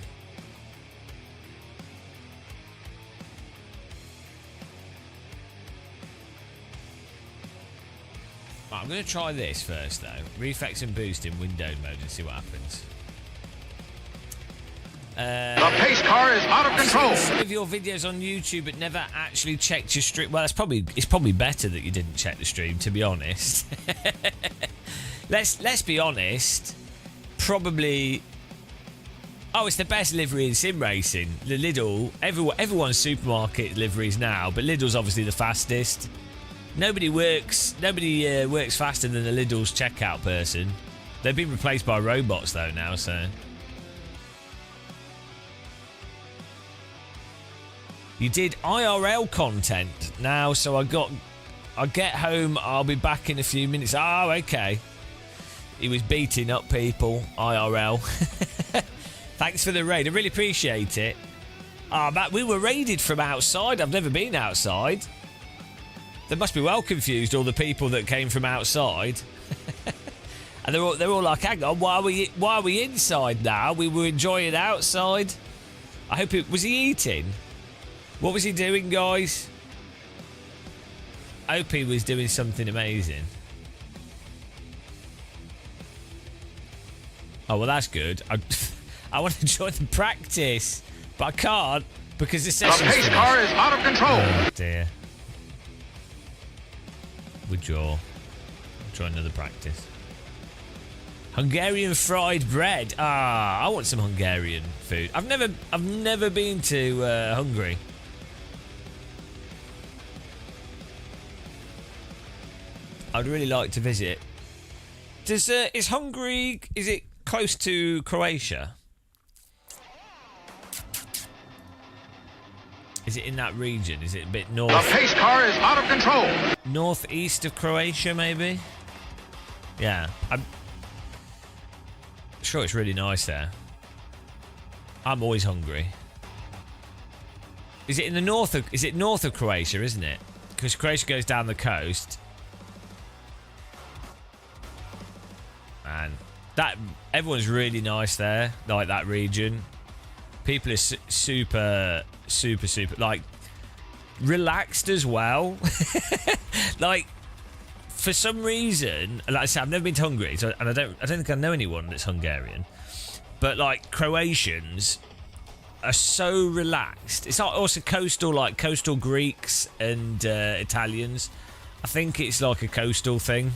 Right, I'm gonna try this first though. Reflex and boost in windowed mode and see what happens. The pace car is out of control. Some of your videos on YouTube but never actually checked your stream. Well, it's probably better that you didn't check the stream, to be honest. Let's be honest. Probably. Oh, it's the best livery in sim racing. The Lidl. Everyone's supermarket liveries now, but Lidl's obviously the fastest. Nobody works faster than the Lidl's checkout person. They've been replaced by robots though now, so. You did IRL content now, so I get home, I'll be back in a few minutes. Oh, okay. He was beating up people, IRL. Thanks for the raid, I really appreciate it. We were raided from outside, I've never been outside. They must be well confused, all the people that came from outside. And they're all like, hang on, why are we inside now? We were enjoying outside. I hope was he eating? What was he doing, guys? I hope he was doing something amazing. Oh, well, that's good. I want to join the practice, but I can't because the session's The pace finished. car is out of control. Oh, dear. Withdraw. Try another practice. Hungarian fried bread. I want some Hungarian food. I've never been to Hungary. I'd really like to visit. Is Hungary? Is it close to Croatia? Is it in that region? Is it a bit north? The pace car is out of control. Northeast of Croatia, maybe? Yeah. I'm sure it's really nice there. I'm always hungry. Is it in the north of... Is it north of Croatia, isn't it? Because Croatia goes down the coast. Man. Everyone's really nice there. Like, that region. People are super... Like... relaxed as well. Like, for some reason, like I said, I've never been to Hungary, and I don't think I know anyone that's Hungarian. But like Croatians are so relaxed. It's also coastal Greeks and Italians. I think it's like a coastal thing.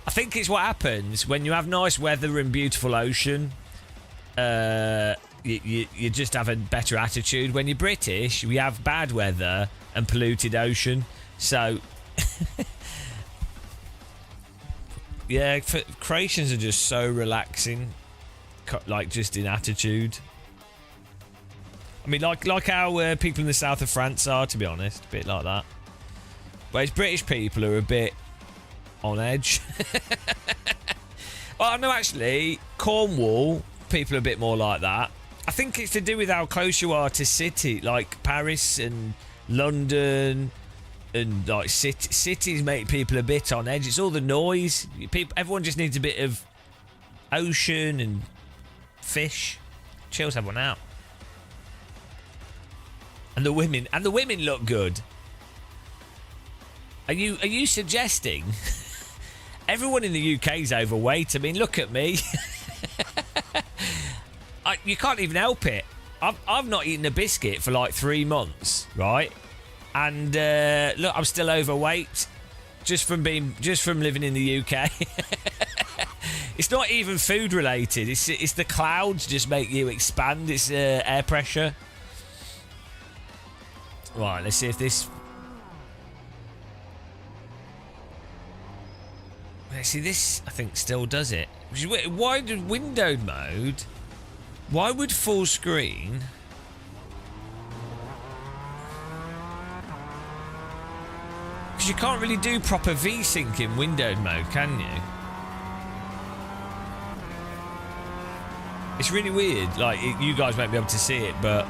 I think it's what happens when you have nice weather and beautiful ocean. You just have a better attitude. When you're British, we have bad weather and polluted ocean. So, yeah, Croatians are just so relaxing, like just in attitude. I mean, like how people in the south of France are, to be honest, a bit like that. Whereas British people are a bit on edge. Oh no, actually, Cornwall people are a bit more like that. I think it's to do with how close you are to city, like Paris and London, and like cities make people a bit on edge. It's all the noise. Everyone just needs a bit of ocean and fish. Chills everyone out. And the women look good. Are you suggesting everyone in the UK is overweight? I mean, look at me. You can't even help it. I've not eaten a biscuit for like 3 months, right? And look, I'm still overweight just from living in the UK. It's not even food related. It's the clouds just make you expand. It's air pressure. Right, let's see if this... Let's see, this, I think, still does it. Why did windowed mode... Why would full screen... Because you can't really do proper V-Sync in windowed mode, can you? It's really weird. Like, you guys won't be able to see it, but...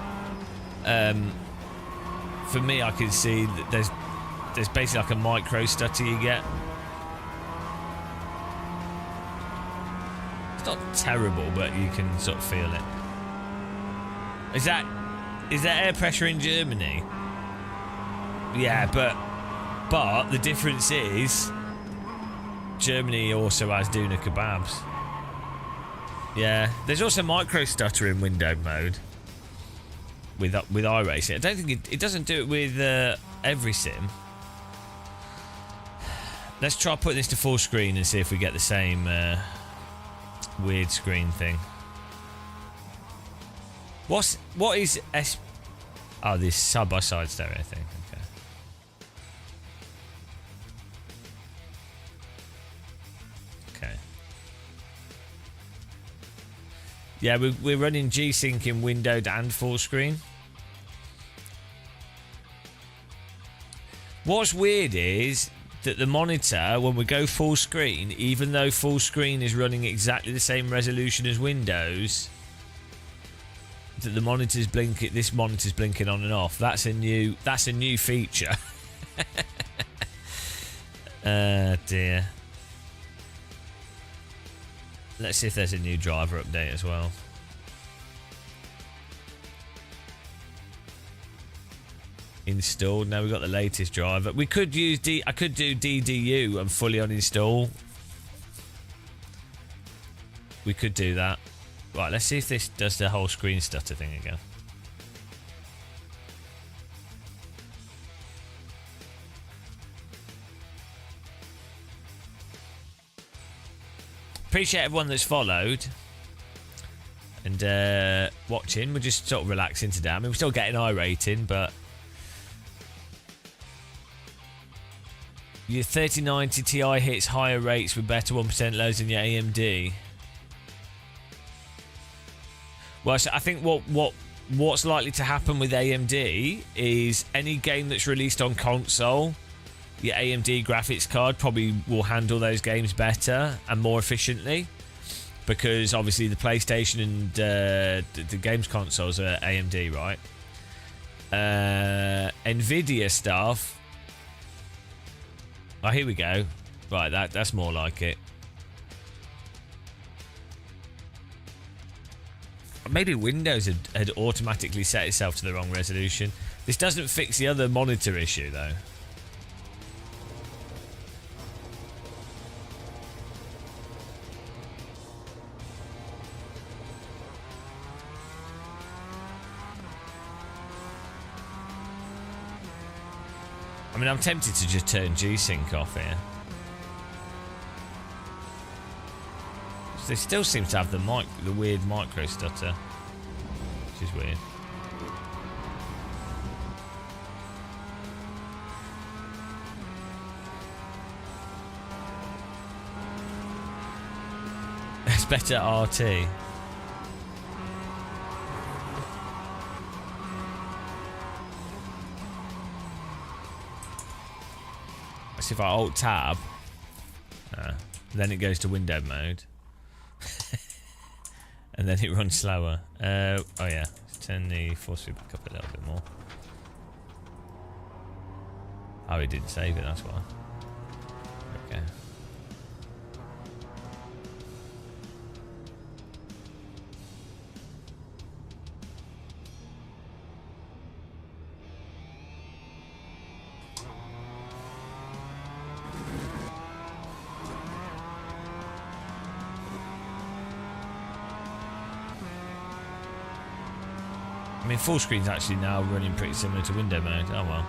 for me, I can see that there's basically like a micro stutter you get. It's not terrible, but you can sort of feel it. Is that air pressure in Germany? Yeah, but the difference is Germany also has doner kebabs. Yeah, there's also micro stutter in windowed mode. With iRacing, I don't think it doesn't do it with every sim. Let's try putting this to full screen and see if we get the same weird screen thing. What is S? Oh, this side by side stereo thing. Okay. Yeah, we're running G-Sync in windowed and full screen. What's weird is that the monitor, when we go full screen, even though full screen is running exactly the same resolution as Windows, that the monitor's blinking. This monitor's blinking on and off. That's a new feature. Dear. Let's see if there's a new driver update as well. Installed. Now we've got the latest driver. We could use I could do DDU and fully uninstall. We could do that. Right, let's see if this does the whole screen stutter thing again. Appreciate everyone that's followed and watching. We're just sort of relaxing today. I mean, we're still getting iRating, but your 3090 Ti hits higher rates with better 1% loads than your AMD. Well, so I think what's likely to happen with AMD is any game that's released on console, your AMD graphics card probably will handle those games better and more efficiently, because obviously the PlayStation and the games consoles are AMD, right? Nvidia stuff. Oh, here we go. Right, that's more like it. Maybe Windows had automatically set itself to the wrong resolution. This doesn't fix the other monitor issue, though. I mean, I'm tempted to just turn G-Sync off here. They still seem to have the weird micro stutter, which is weird. It's better RT. Let's see if I Alt Tab, then it goes to window mode, and then it runs slower. Oh yeah, let's turn the force feedback up a little bit more. Oh, it didn't save it. That's why. Okay. I mean, full screen's actually now running pretty similar to window mode. Oh well.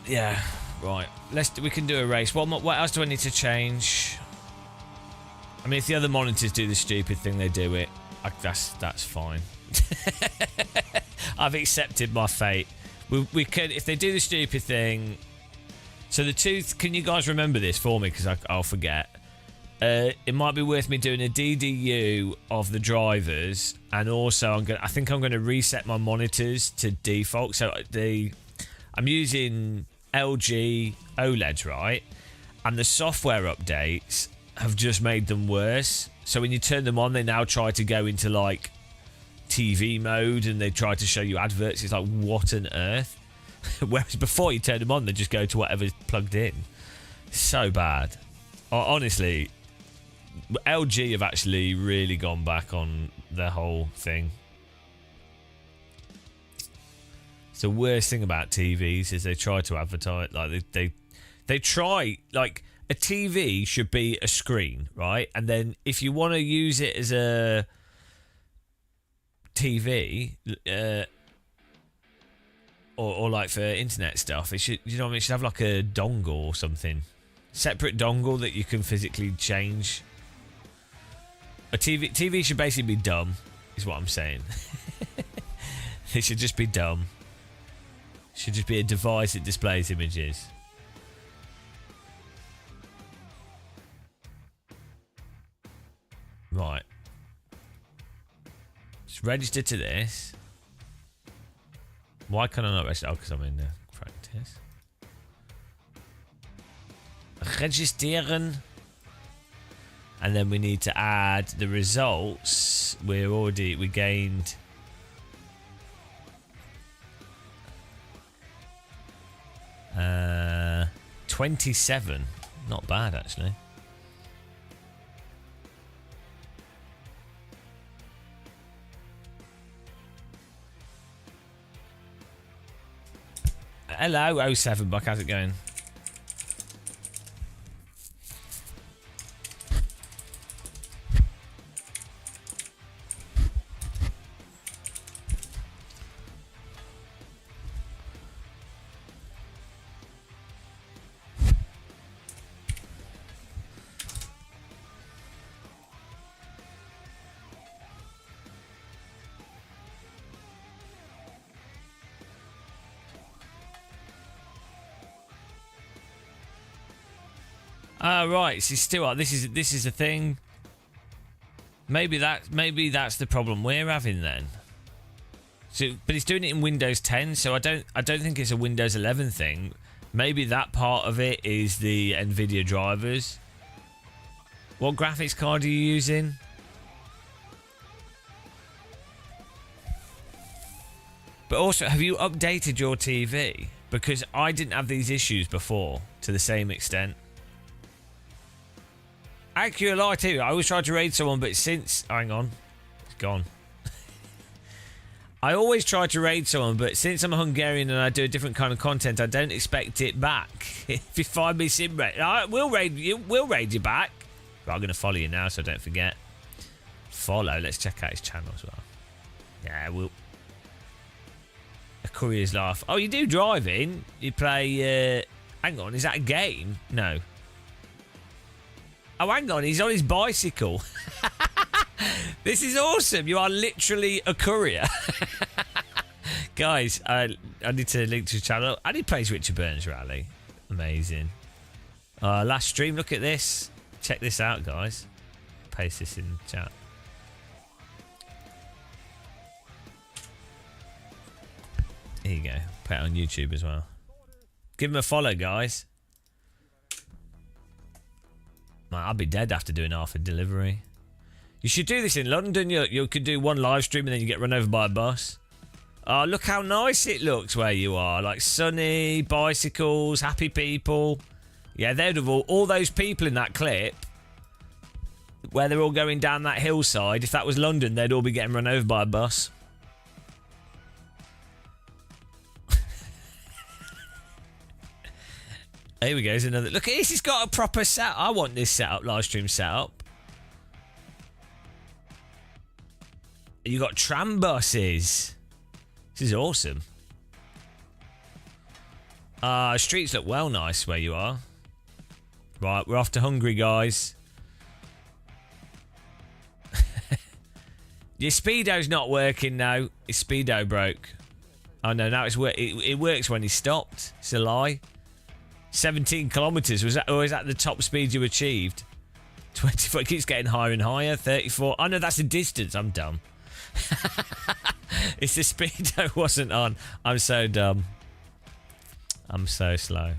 Yeah, right. We can do a race. What else do I need to change? I mean, if the other monitors do the stupid thing, they do it. That's fine. I've accepted my fate. We could, if they do the stupid thing. So the tooth. Can you guys remember this for me? Because I'll forget. It might be worth me doing a DDU of the drivers, and also I think I'm going to reset my monitors to default. So I'm using LG OLEDs, right? And the software updates have just made them worse. So when you turn them on, they now try to go into like TV mode, and they try to show you adverts. It's like, what on earth? Whereas before you turn them on, they just go to whatever's plugged in. So bad. Honestly, LG have actually really gone back on their whole thing. It's the worst thing about TVs is they try to advertise, like they try, like a TV should be a screen, right? And then if you want to use it as a TV, or like for internet stuff, it should, you know what I mean, it should have like a dongle or something, separate dongle that you can physically change. A TV should basically be dumb, is what I'm saying. It should just be dumb. It should just be a device that displays images. Right. Just register to this. Why can I not register? Oh, because I'm in the practice. Registrieren. And then we need to add the results. We gained 27. Not bad, actually. Hello, 07 Buck. How's it going? Right. See, still, this is a thing. Maybe that's the problem we're having then. So, but he's doing it in Windows 10, so I don't think it's a Windows 11 thing. Maybe that part of it is the Nvidia drivers. What graphics card are you using? But also, have you updated your TV? because I didn't have these issues before to the same extent. Accurate lie too. I always tried to raid someone, but since... Hang on. It's gone. I always try to raid someone, but since I'm a Hungarian and I do a different kind of content, I don't expect it back. If you find me sim raid, I will raid you. We'll raid you back. But I'm going to follow you now, so don't forget. Follow. Let's check out his channel as well. Yeah, we'll... A Courier's Laugh. Oh, you do driving? You play... Hang on, is that a game? No. Oh, hang on, he's on his bicycle. This is awesome. You are literally a courier. Guys, I need to link to his channel. And he plays Richard Burns Rally. Amazing. Last stream, look at this. Check this out, guys. Paste this in the chat. Here you go. Put it on YouTube as well. Give him a follow, guys. Man, I'll be dead after doing half a delivery. You should do this in London. You could do one live stream and then you get run over by a bus. Oh, look how nice it looks where you are. Like sunny, bicycles, happy people. Yeah, they'd have all those people in that clip where they're all going down that hillside. If that was London, they'd all be getting run over by a bus. Here we go. There's another. Look at this. He's got a proper set. I want this setup, live stream setup. You got tram buses. This is awesome. Streets look well nice where you are. Right, we're off to Hungary, guys. Your Speedo's not working now. His Speedo broke. Oh no, now it works when he stopped. It's a lie. 17 kilometers. Was that the top speed you achieved? 24. It keeps getting higher and higher. 34. Oh no, that's the distance. I'm dumb. It's the Speedo wasn't on. I'm so dumb. I'm so slow.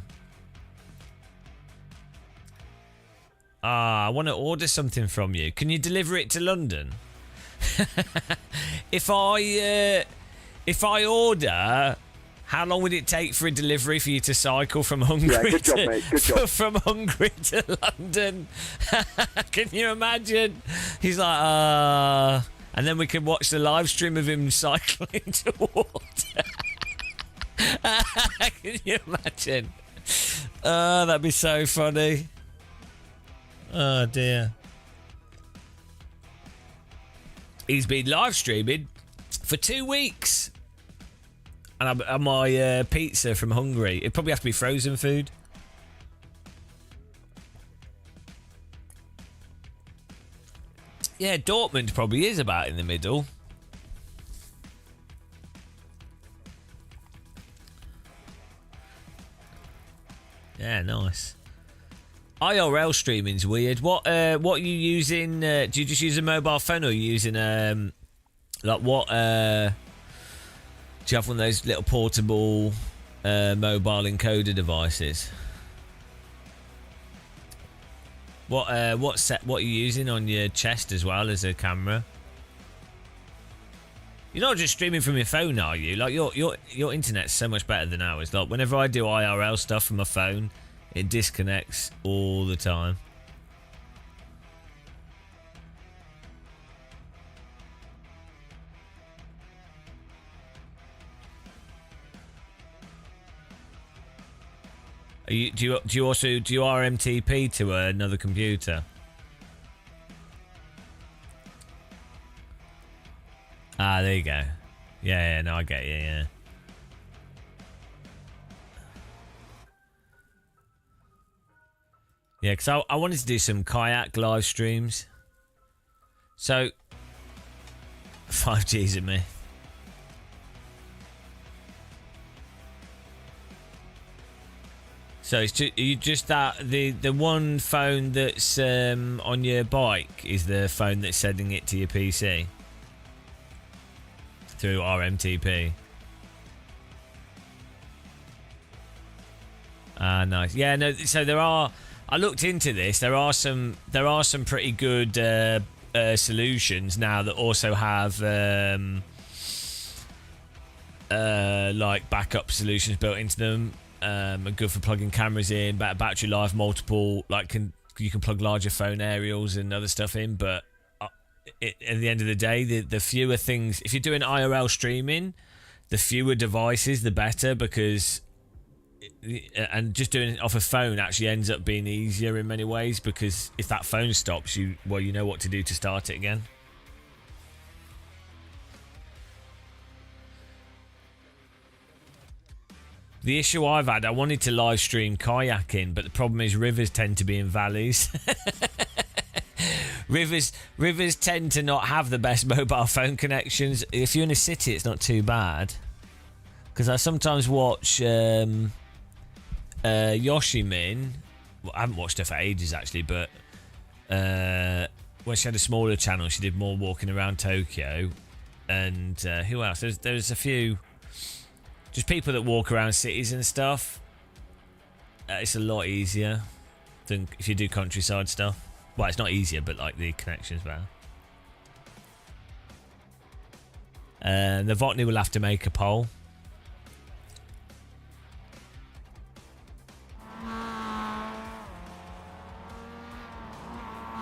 I want to order something from you. Can you deliver it to London? If I order, how long would it take for a delivery for you to cycle from Hungary? Yeah, good job, mate. Good job. From Hungary to London. Can you imagine? He's like, and then we can watch the live stream of him cycling towards. Can you imagine? That'd be so funny. Oh dear. He's been live streaming for 2 weeks. And my pizza from Hungary. It'd probably have to be frozen food. Yeah, Dortmund probably is about in the middle. Yeah, nice. IRL streaming's weird. What are you using? Do you just use a mobile phone, or are you using like what? Do you have one of those little portable mobile encoder devices? What are you using on your chest as well as a camera? You're not just streaming from your phone, are you? Like your internet's so much better than ours. Like whenever I do IRL stuff from my phone, it disconnects all the time. Do you also RMTP to another computer? Ah, there you go. Yeah, no, I get you. Yeah. Yeah, because I wanted to do some kayak live streams. So 5G's at me. So it's just that the one phone that's on your bike is the phone that's sending it to your PC through RMTP. Ah, nice. Yeah, no. So there are. I looked into this. There are some pretty good solutions now that also have like backup solutions built into them. Are good for plugging cameras in, battery life, multiple, like you can plug larger phone aerials and other stuff in. But at the end of the day, the fewer things, if you're doing IRL streaming, the fewer devices, the better, because and just doing it off a phone actually ends up being easier in many ways, because if that phone stops, you know what to do to start it again. The issue I've had, I wanted to live stream kayaking, but the problem is rivers tend to be in valleys. Rivers tend to not have the best mobile phone connections. If you're in a city, it's not too bad. Because I sometimes watch Yoshimin. Well, I haven't watched her for ages, actually, but when she had a smaller channel, she did more walking around Tokyo. And who else? There's a few... just people that walk around cities and stuff. It's a lot easier than if you do countryside stuff. Well, it's not easier, but like the connection's better. Novotny will have to make a poll.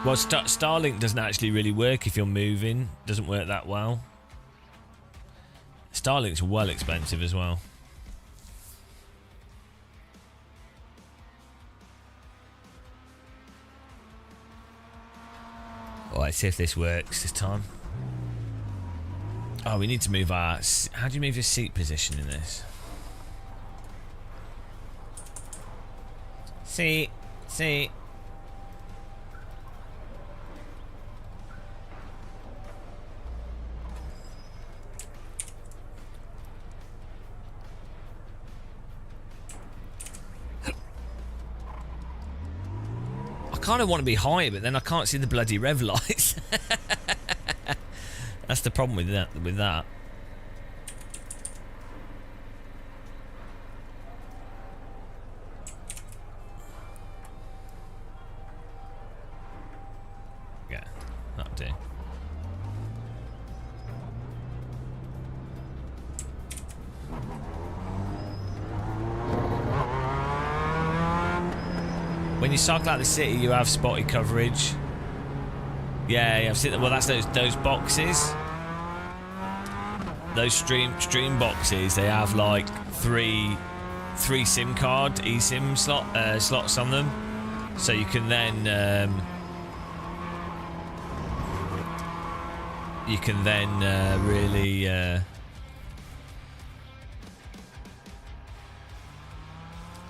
Well, Starlink doesn't actually really work if you're moving. Doesn't work that well. Starlink's well expensive as well. Alright, see if this works this time. Oh, we need to move our... How do you move your seat position in this? Seat. I kind of want to be higher, but then I can't see the bloody rev lights. That's the problem with that. Yeah, that'll do. When you cycle out the city, you have spotty coverage. Yeah, I've seen that. Well, that's those boxes. Those stream boxes. They have like three SIM card eSIM slots on them, so you can then really.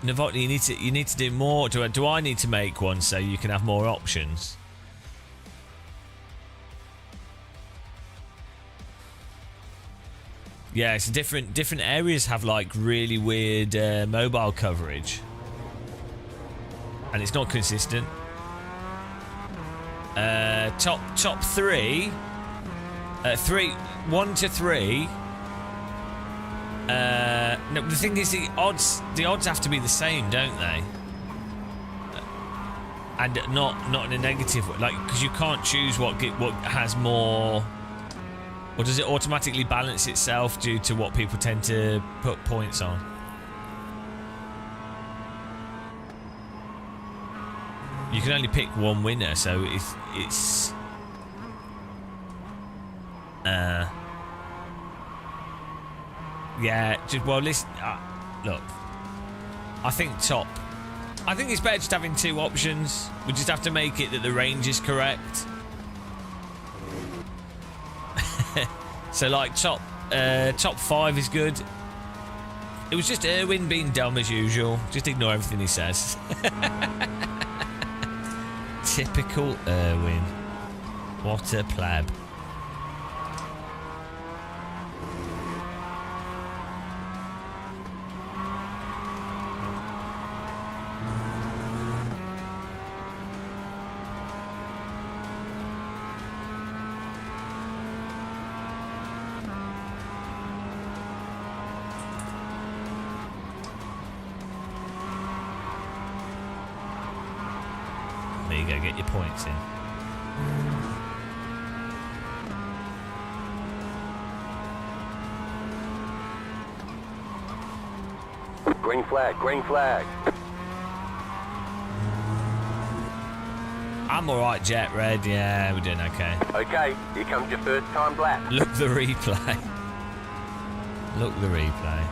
Novotny, you need to do more. Do I need to make one so you can have more options? Yeah, it's different areas have like really weird mobile coverage, and it's not consistent. Top three, 1 to 3. No, the thing is, the odds have to be the same, don't they? And not in a negative way, like, because you can't choose what has more. Or does it automatically balance itself due to what people tend to put points on? You can only pick one winner, so it's yeah, well, listen, look, I think it's better just having 2 options. We just have to make it that the range is correct. So, like, top 5 is good. It was just Erwin being dumb as usual. Just ignore everything he says. Typical Erwin. What a pleb. There you go, get your points in. Green flag, green flag. I'm alright, Jet Red. Yeah, we're doing okay. Okay, here comes your first time lap. Look the replay. Look the replay.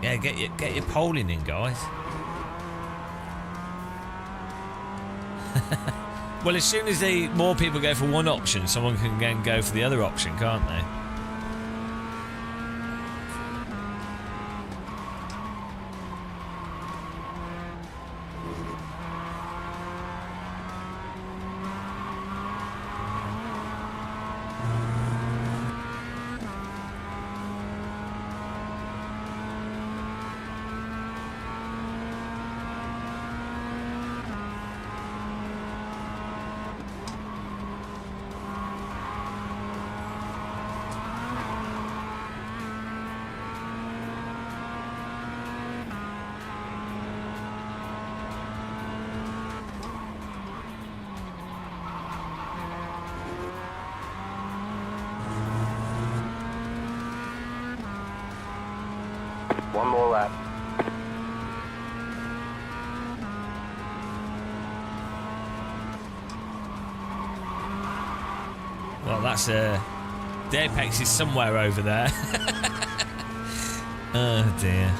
Yeah, get your polling in, guys. Well, as soon as more people go for one option, someone can then go for the other option, can't they? One more lap. Well, that's the apex is somewhere over there. Oh dear.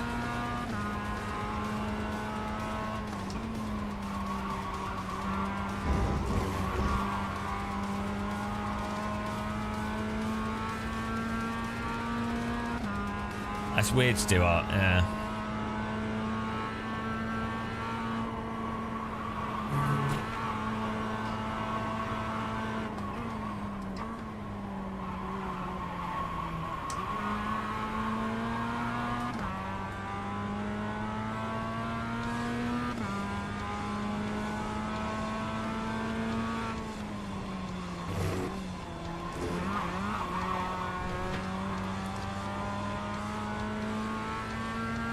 That's weird, Stuart. Yeah.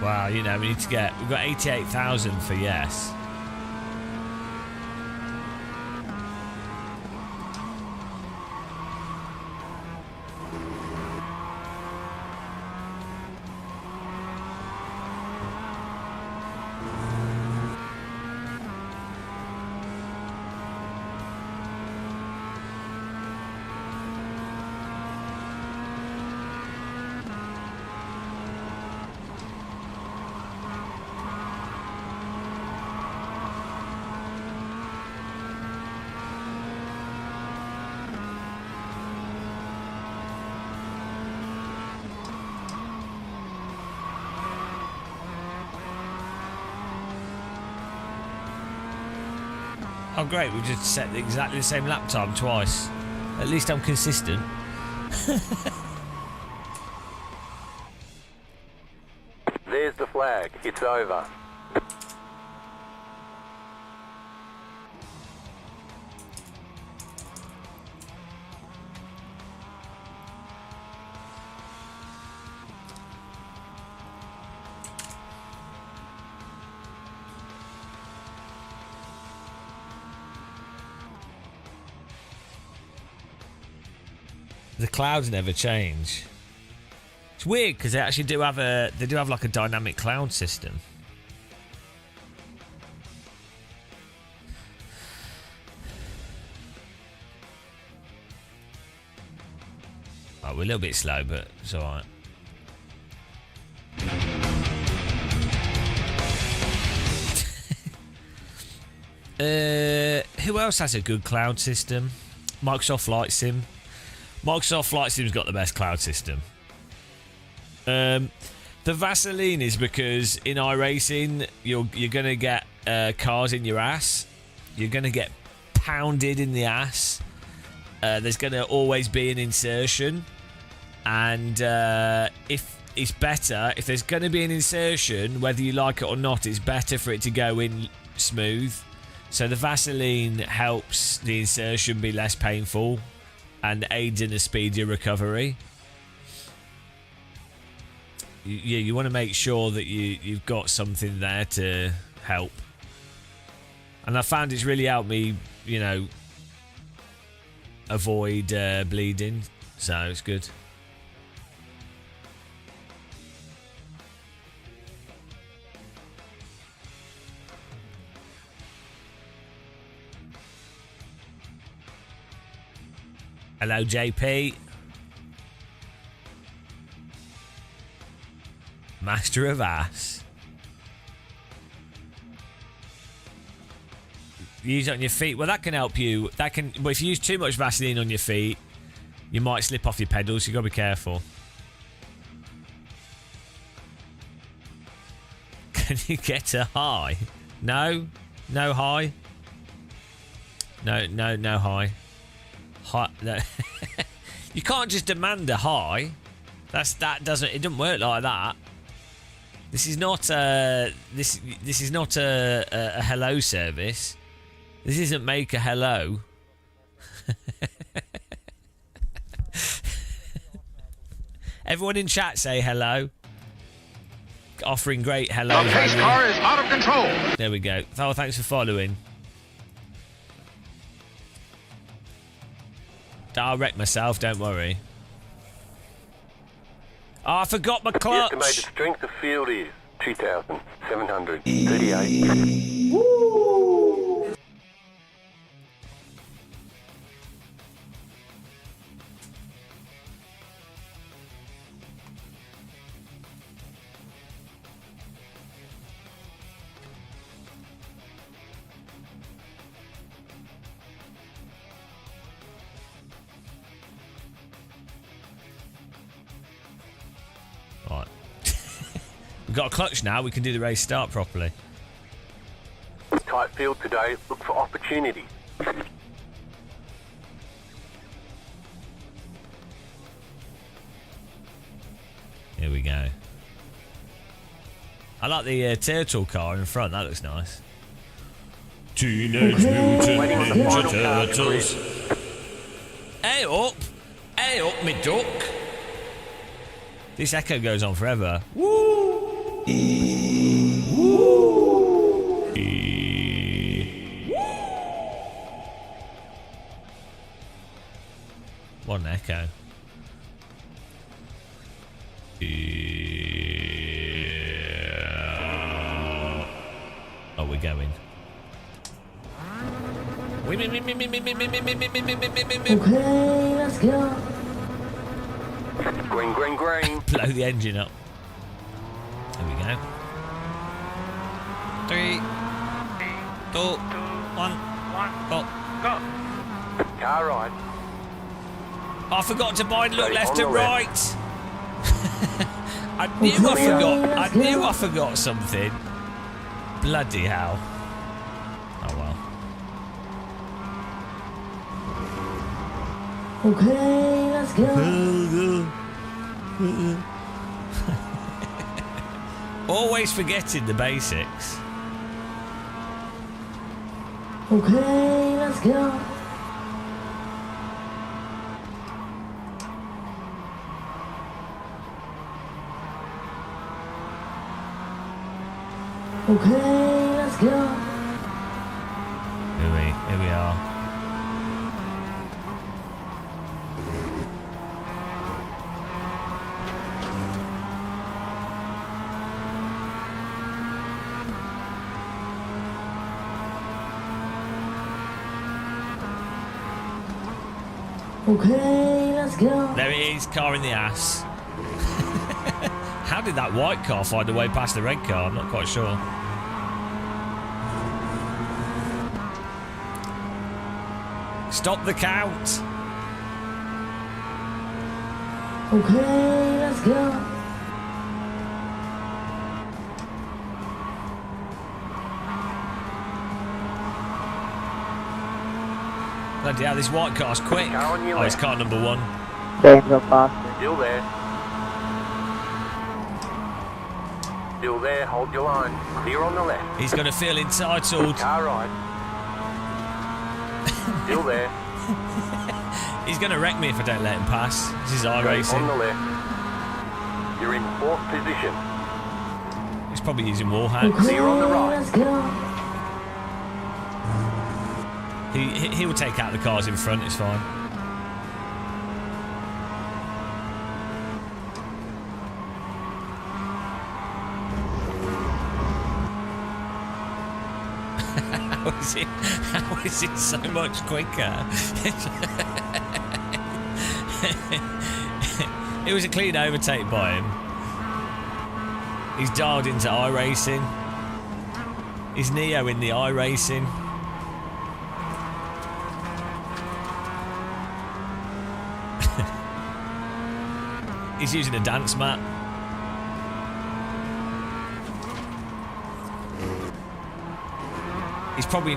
Wow, you know, we've got 88,000 for yes. Oh great, we just set exactly the same lap time twice. At least I'm consistent. There's the flag. It's over. The clouds never change. It's weird because they actually do have like a dynamic cloud system. Oh, we're a little bit slow, but it's alright. Who else has a good cloud system? Microsoft Flight Sim. Microsoft Flight Sim's got the best cloud system. The Vaseline is because in iRacing, you're going to get cars in your ass. You're going to get pounded in the ass. There's going to always be an insertion. And if it's better, if there's going to be an insertion, whether you like it or not, it's better for it to go in smooth. So the Vaseline helps the insertion be less painful and aids in a speedier recovery. You want to make sure that you've got something there to help. And I found it's really helped me, avoid bleeding. So it's good. Hello, JP. Master of ass. Use it on your feet. Well, that can help you. But if you use too much Vaseline on your feet, you might slip off your pedals. You got to be careful. Can you get a high? No high. No high. High. No. You can't just demand a high. It doesn't work like that. This is not a hello service. This isn't make a hello. Everyone in chat say hello. Offering great hello. The pace car is out of control. There we go. Oh, thanks for following. I'll wreck myself, don't worry. Oh, I forgot my clutch. The estimated strength of field is 2,738. Right. We've got a clutch now. We can do the race start properly. Tight field today. Look for opportunity. Here we go. I like the turtle car in front. That looks nice. Teenage Mutant Ninja Turtles. Hey up! Hey up, me duck! This echo goes on forever. Woo! Woo! What an echo. Oh, we're going. Okay, let's go. Green, green, green. Blow the engine up. There we go. 3, 2, 1, go. Car ride. I forgot to bind look left On and the right. I knew I forgot something. Bloody hell. Oh well. Okay, let's go. Always forgetting the basics. Okay, let's go. Okay, let's go. Here we are. Okay, let's go. There it is, car in the ass. How did that white car find a way past the red car? I'm not quite sure. Stop the count. Okay, let's go. Bloody hell, this white car's quick. Car on your Oh, it's left. car number 1. Still there. Still there, hold your line. Clear on the left. He's going to feel entitled. Car right. Still there. He's going to wreck me if I don't let him pass. This is Straight iRacing. on the left. You're in 4th position. He's probably using wall hacks. Clear on the right. Let's go. He will take out the cars in front, it's fine. How is it so much quicker? It was a clean overtake by him. He's dialed into iRacing. He's Neo in the iRacing. He's using a dance mat. He's probably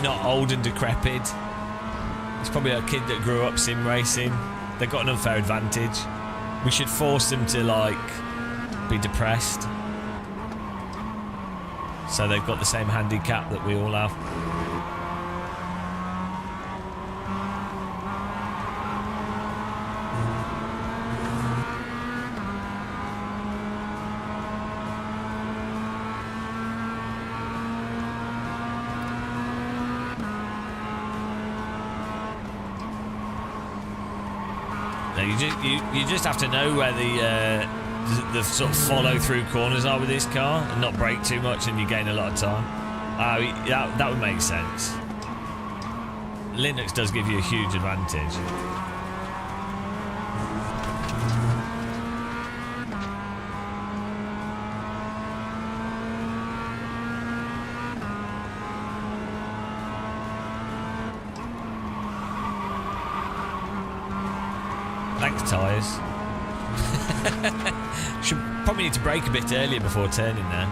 not old and decrepit. He's probably a kid that grew up sim racing. They've got an unfair advantage. We should force them to like be depressed. So they've got the same handicap that we all have. You just have to know where the sort of follow through corners are with this car and not brake too much, and you gain a lot of time. That would make sense. Linux does give you a huge advantage. Thanks, tyres. Should probably need to brake a bit earlier before turning there.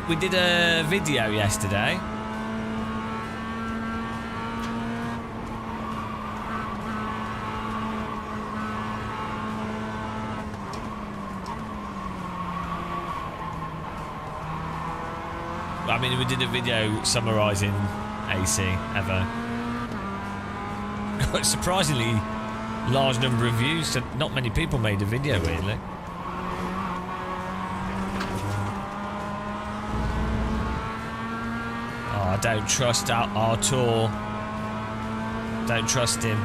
We did a video yesterday. I mean, we did a video summarising AC ever. Got a surprisingly large number of views, so not many people made a video really. Oh, I don't trust Artur. Don't trust him.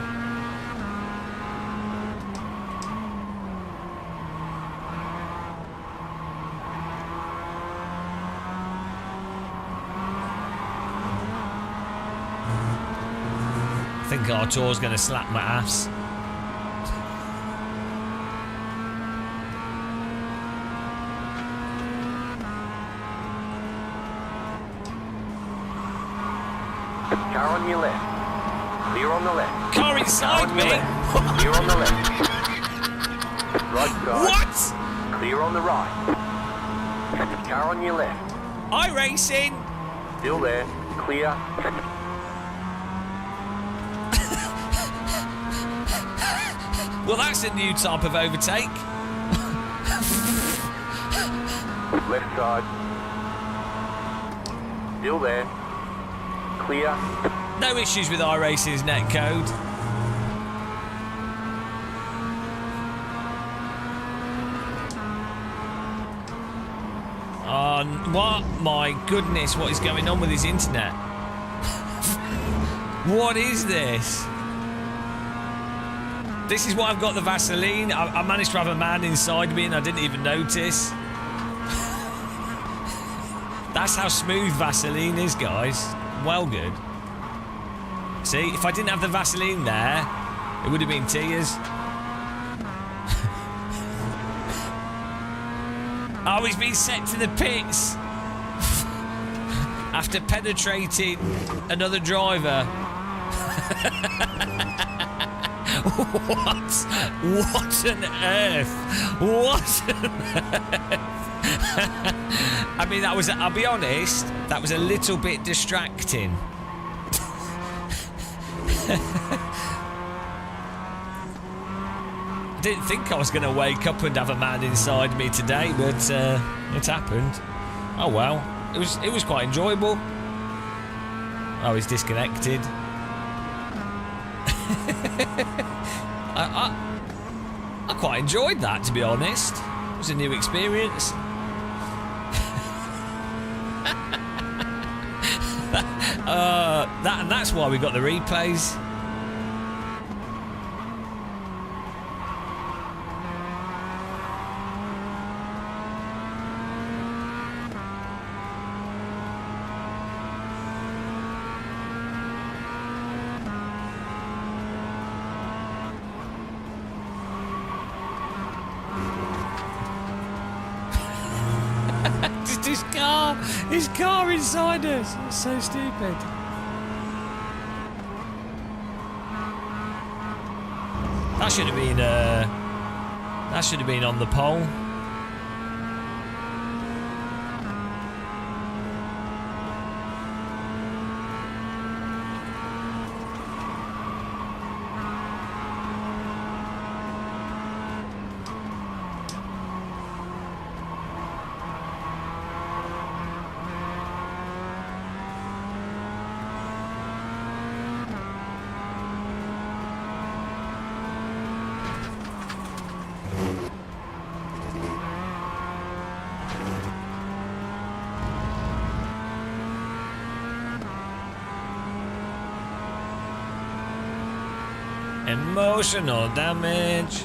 I think Artur's going to slap my ass. Car on your left. Clear on the left. Car inside on me? your left. Clear on the left. Right side. What? Clear on the right. Car on your left. iRacing! Still there. Clear. Well, that's a new type of overtake. Left side. Still there. Clear. No issues with iRacing's netcode. What? My goodness, what is going on with his internet? What is this? This is why I've got the Vaseline. I managed to have a man inside me and I didn't even notice. That's how smooth Vaseline is, guys. Well good. See, if I didn't have the Vaseline there, it would have been tears. Oh, he's been sent to the pits after penetrating another driver. What? What on earth? What on earth? I mean, that was, I'll be honest, that was a little bit distracting. I didn't think I was going to wake up and have a man inside me today, but it happened. Oh well, it was quite enjoyable. Oh, he's disconnected. I quite enjoyed that, to be honest. It was a new experience. That's why we got the replays. Just his car inside us. It's so stupid. That should have been on the pole. Emotional damage.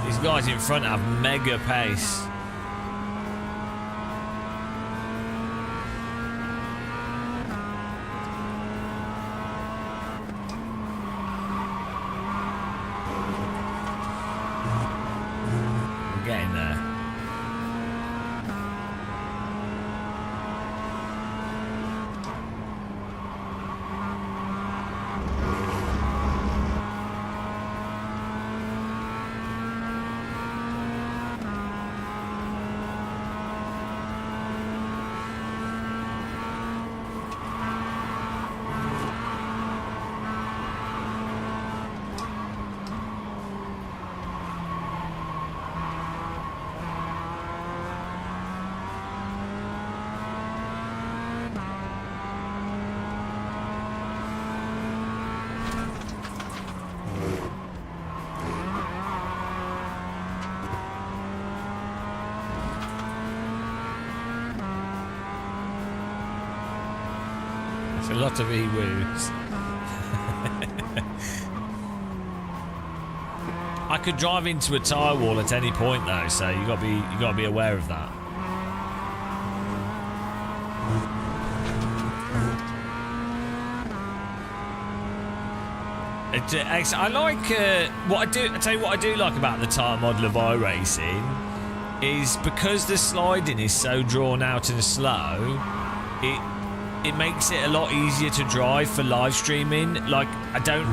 These guys in front have mega pace. We're getting there. A lot of e-woos. I could drive into a tyre wall at any point though, so you gotta be aware of that. I like what I do. I tell you what I do like about the tyre model of iRacing is because the sliding is so drawn out and slow. It makes it a lot easier to drive for live streaming. Like I don't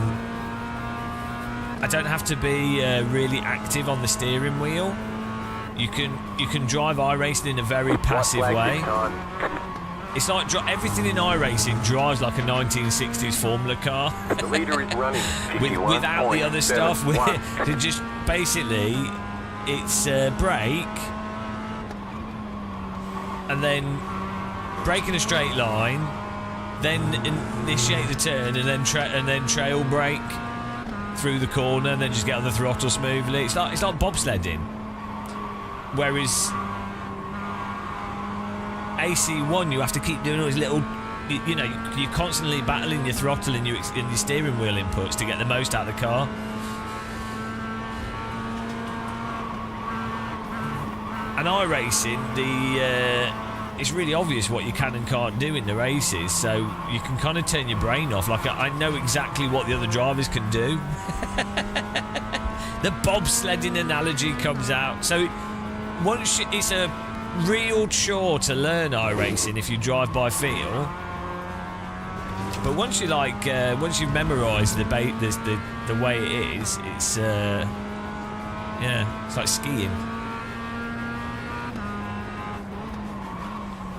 have to be really active on the steering wheel. You can drive iRacing in a very passive way. It's like everything in iRacing drives like a 1960s Formula car. The leader is running without the other stuff. They just basically it's brake and then brake in a straight line, then initiate the turn, and then trail brake through the corner, and then just get on the throttle smoothly. It's like bobsledding. Whereas AC1, you have to keep doing all these little, you know, you're constantly battling your throttle and your steering wheel inputs to get the most out of the car. And iRacing, it's really obvious what you can and can't do in the races, so you can kind of turn your brain off. Like, I know exactly what the other drivers can do. The bobsledding analogy comes out. So it's a real chore to learn iRacing if you drive by feel. But once you once you've memorised the way it is, it's it's like skiing.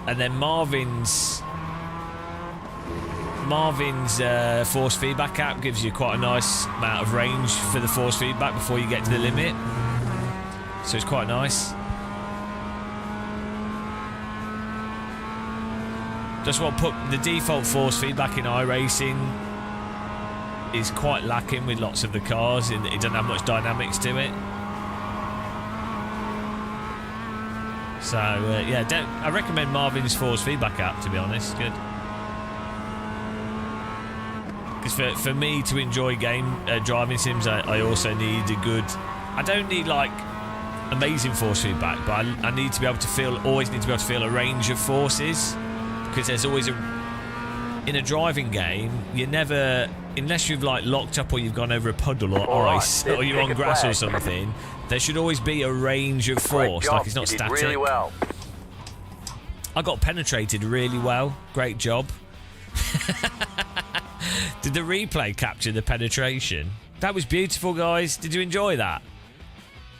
And then Marvin's force feedback app gives you quite a nice amount of range for the force feedback before you get to the limit. So it's quite nice. Just want to put the default force feedback in iRacing is quite lacking with lots of the cars. It doesn't have much dynamics to it. So I recommend Marvin's force feedback app, to be honest. Good. Because for me to enjoy driving sims, I also need a good. I don't need like amazing force feedback, but I need to be able to feel. Always need to be able to feel a range of forces, because there's always in a driving game, you never, unless you've like locked up or you've gone over a puddle or ice or you're on grass or something. There should always be a range of force, like it's not static. Really well. I got penetrated really well. Great job. Did the replay capture the penetration? That was beautiful, guys. Did you enjoy that?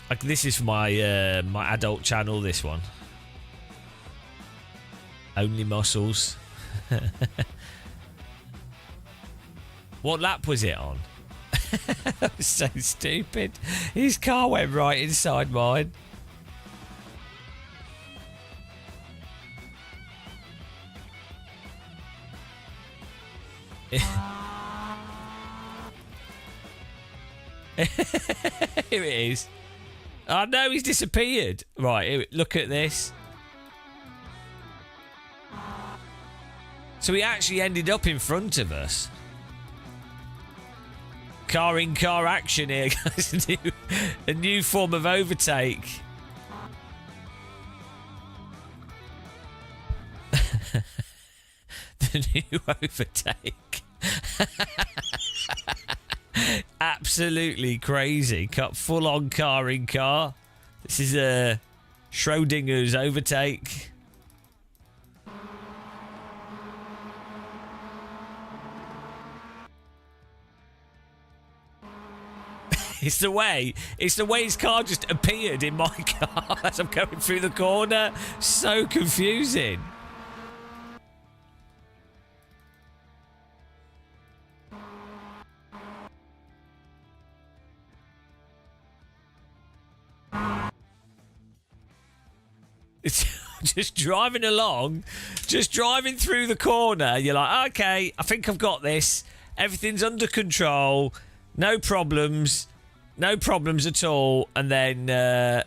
Like, this is for my my adult channel. This one. Only muscles. What lap was it on? That was so stupid. His car went right inside mine. Here it is. Oh no, he's disappeared. Right, here, look at this. So he actually ended up in front of us. Car-in-car action here, guys. A new form of overtake. The new overtake. Absolutely crazy. Cut full-on car-in-car. This is a Schrodinger's overtake. It's the way his car just appeared in my car as I'm going through the corner. So confusing. It's just driving along, just driving through the corner. You're like, okay, I think I've got this. Everything's under control. No problems. No problems at all. And then, bing!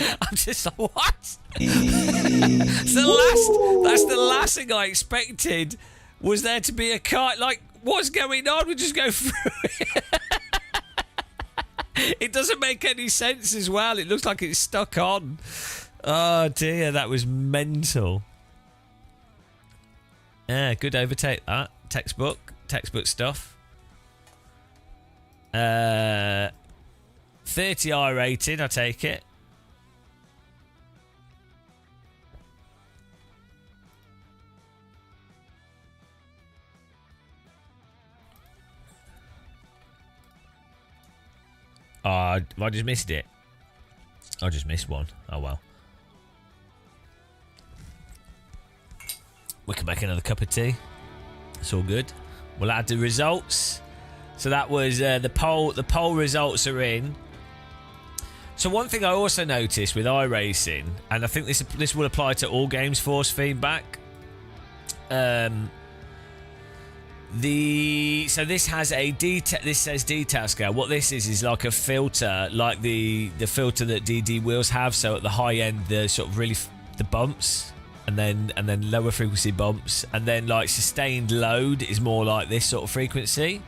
I'm just like, what? That's the last thing I expected was there to be a car. Like, what's going on? We just go through it. It doesn't make any sense as well. It looks like it's stuck on. Oh, dear. That was mental. Yeah, good overtake, that. Textbook stuff. 30 I rated, I take it. Oh, I just missed it. I just missed one. Oh well. We can make another cup of tea. It's all good. We'll add the results. So that was the poll. The poll results are in. So one thing I also noticed with iRacing, and I think this will apply to all games force feedback. So this has a detail. This says detail scale. What this is like a filter, like the filter that DD wheels have. So at the high end, the sort of really the bumps, and then lower frequency bumps, and then like sustained load is more like this sort of frequency.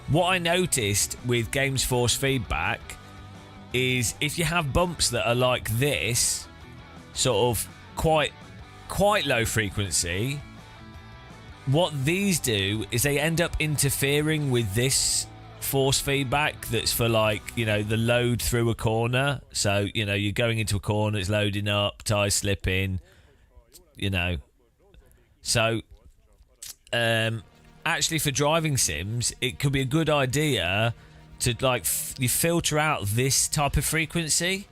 What I noticed with Games Force feedback is if you have bumps that are like this, sort of quite low frequency, what these do is they end up interfering with this force feedback that's for, like, you know, the load through a corner. So, you know, you're going into a corner, it's loading up, tyres slipping, you know. So, actually for driving sims, it could be a good idea to, like, you filter out this type of frequency.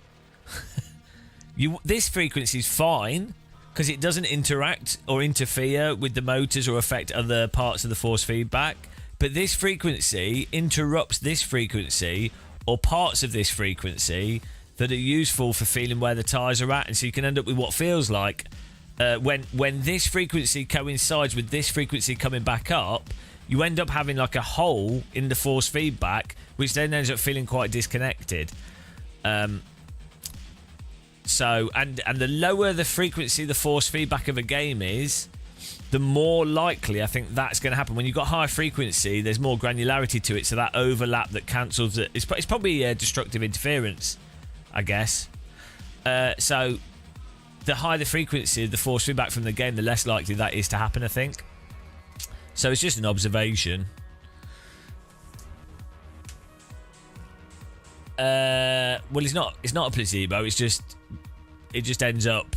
This frequency is fine because it doesn't interact or interfere with the motors or affect other parts of the force feedback. But this frequency interrupts this frequency or parts of this frequency that are useful for feeling where the tyres are at. And so you can end up with what feels like when this frequency coincides with this frequency coming back up, you end up having like a hole in the force feedback, which then ends up feeling quite disconnected. So, and the lower the frequency the force feedback of a game is, the more likely I think that's going to happen. When you've got high frequency, there's more granularity to it, so that overlap that cancels it. It's probably destructive interference, I guess. So, the higher the frequency of the force feedback from the game, the less likely that is to happen, I think. So, it's just an observation. Well, it's not a placebo. It just ends up.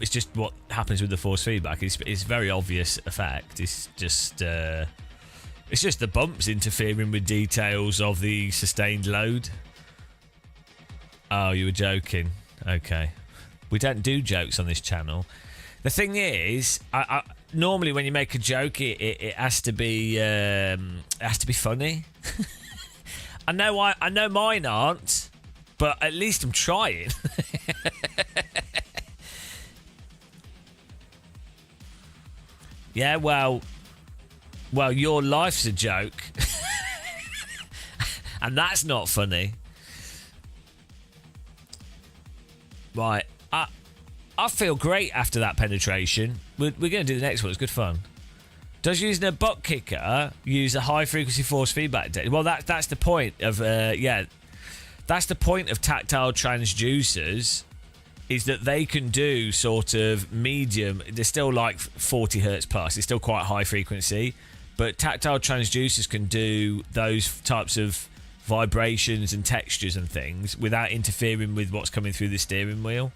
It's just what happens with the force feedback. It's very obvious effect. It's just the bumps interfering with details of the sustained load. Oh, you were joking. Okay, we don't do jokes on this channel. The thing is, I normally when you make a joke, it has to be funny. I know mine aren't, but at least I'm trying. Yeah, well, your life's a joke. And that's not funny. Right, I feel great after that penetration. We're going to do the next one. It's good fun. Does using a butt kicker use a high frequency force feedback? Well, that's the point of that's the point of tactile transducers, is that they can do sort of medium. They're still like 40 hertz plus. It's still quite high frequency, but tactile transducers can do those types of vibrations and textures and things without interfering with what's coming through the steering wheel.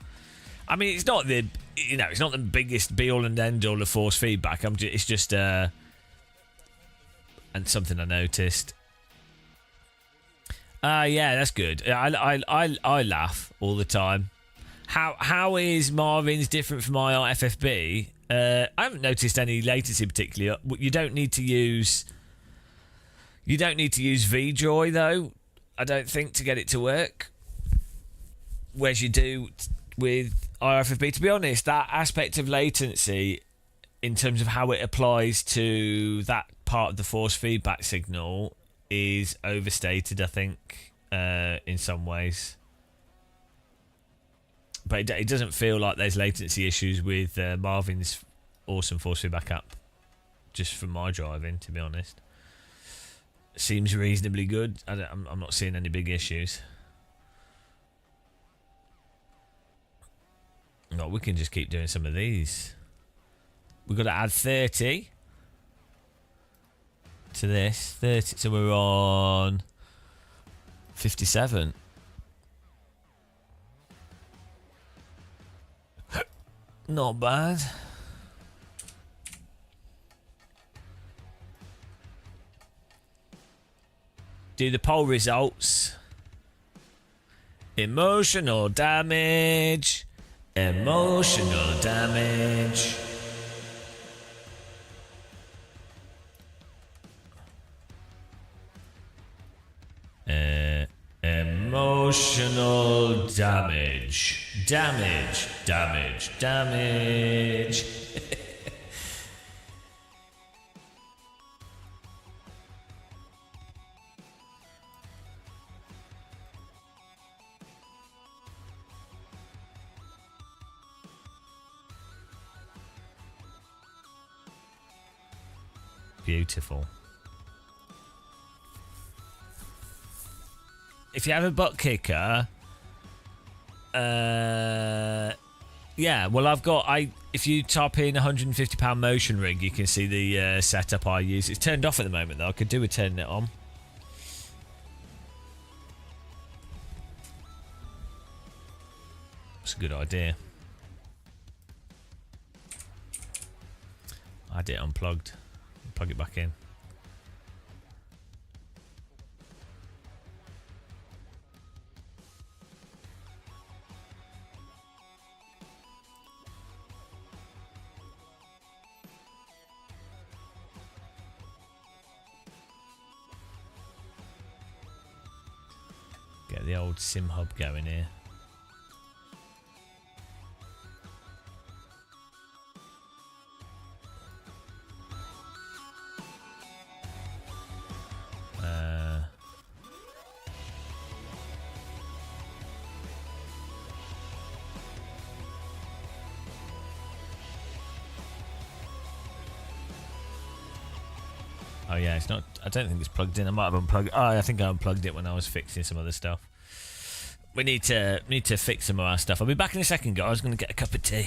I mean, it's not the biggest be all and end all of force feedback. It's just and something I noticed. Yeah, that's good. I laugh all the time. How is Marvin's different from my FFB? I haven't noticed any latency particularly. You don't need to use VJoy though, I don't think, to get it to work. Whereas you do with IRFFB. To be honest, that aspect of latency in terms of how it applies to that part of the force feedback signal is overstated, I think, in some ways. But it doesn't feel like there's latency issues with Marvin's awesome force feedback app, just from my driving, to be honest. Seems reasonably good. I'm not seeing any big issues. No, we can just keep doing some of these. We've got to add 30 to this. 30, so we're on 57. Not bad. Do the poll results. Emotional damage. Emotional damage. Emotional damage. Damage. beautiful. If you have a butt kicker, yeah, well, if you type in £150 motion rig, you can see the setup I use. It's turned off at the moment, though. I could do with turning it on. It's a good idea. I had it unplugged. Plug it back in. Get the old sim hub going here. Oh yeah, it's not. I don't think it's plugged in. I might have unplugged. Oh, I think I unplugged it when I was fixing some other stuff. We need to fix some of our stuff. I'll be back in a second, guys. I was going to get a cup of tea.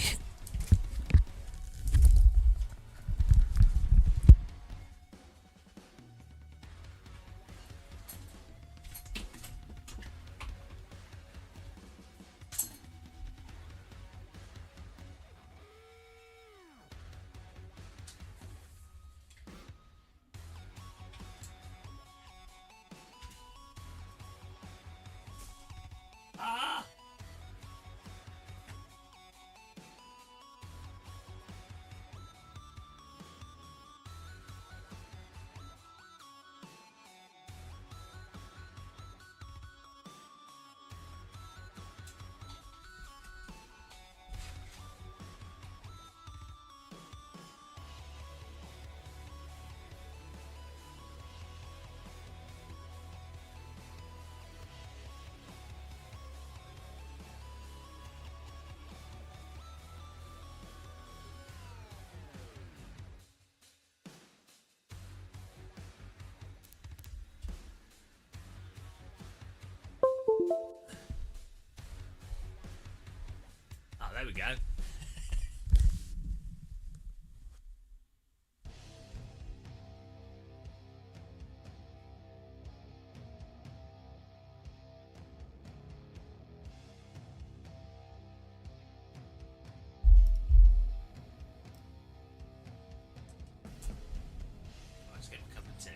Oh, there we go. Let's get a cup of tea.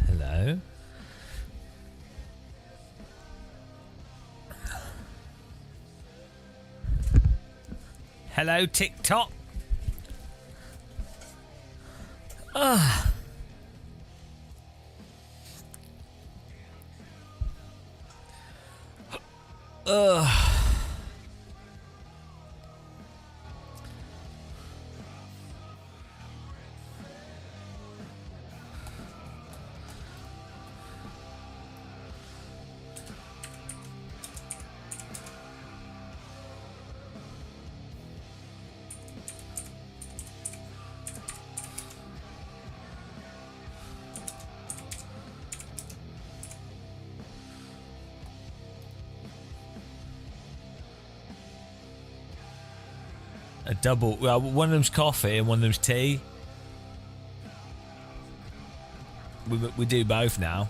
Hello. Hello, TikTok. Ugh. Ugh. A double. Well, one of them's coffee and one of them's tea. We do both now.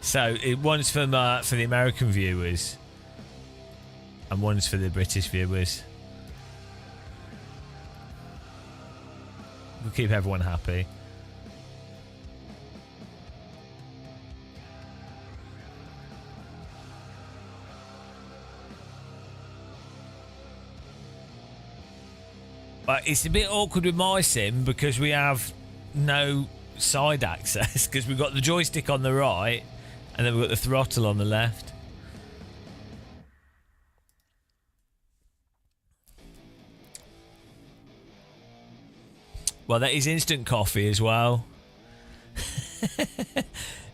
So one's for the American viewers, and one's for the British viewers. We'll keep everyone happy. But it's a bit awkward with my sim because we have no side access because we've got the joystick on the right and then we've got the throttle on the left. Well, that is instant coffee as well.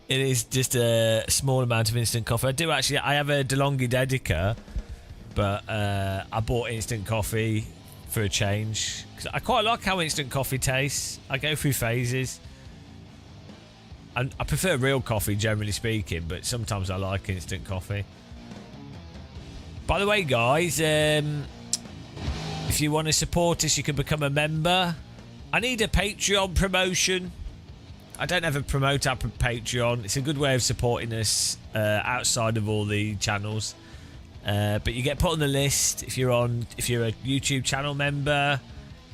It is just a small amount of instant coffee. I have a DeLonghi Dedica, but I bought instant coffee for a change because I quite like how instant coffee tastes. I go through phases, and I prefer real coffee generally speaking, but sometimes I like instant coffee. By the way, guys, if you want to support us, you can become a member. I need a Patreon promotion. I don't ever promote our Patreon. It's a good way of supporting us outside of all the channels. But you get put on the list if you're a YouTube channel member,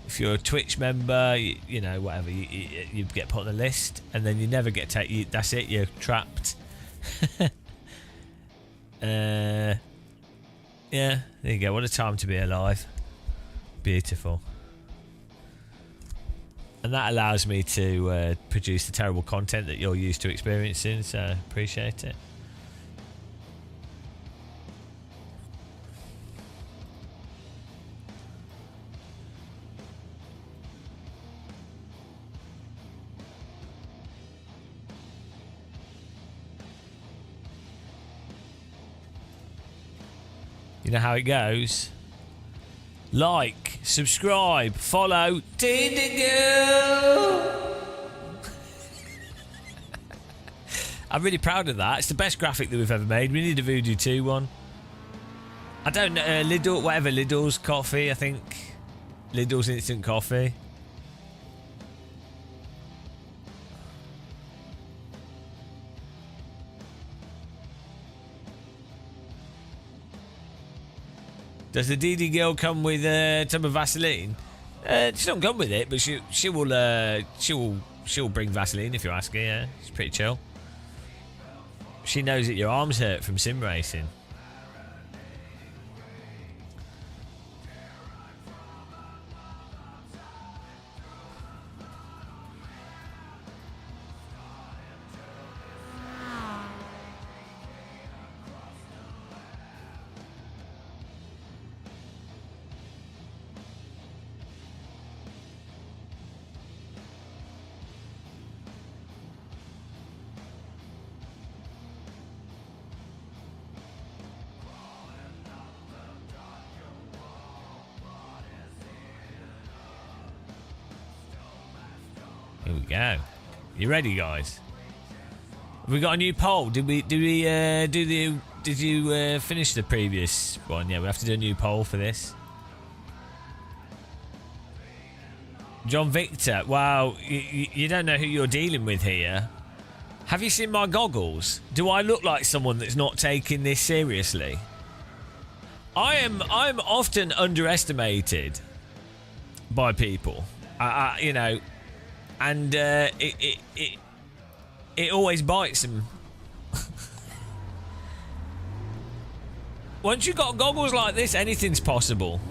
if you're a Twitch member, you know, whatever, you get put on the list, and then you never get taken. That's it, you're trapped. Yeah, there you go. What a time to be alive. Beautiful. And that allows me to produce the terrible content that you're used to experiencing, so appreciate it. You know how it goes. Like, subscribe, follow, Tindigo. I'm really proud of that. It's the best graphic that we've ever made. We need a Voodoo 2 one. I don't know, Lidl, whatever, Lidl's coffee, I think. Lidl's instant coffee. Does the DD girl come with a tub of Vaseline? She don't come with it, but she'll bring Vaseline if you ask her. Yeah, she's pretty chill. She knows that your arms hurt from sim racing. Here we go. You ready, guys? Have we got a new poll? Did you finish the previous one? Yeah, we have to do a new poll for this. John Victor. Wow, you don't know who you're dealing with here. Have you seen my goggles? Do I look like someone that's not taking this seriously? I'm often underestimated by people. You know. And it always bites them. Once you've got goggles like this, anything's possible.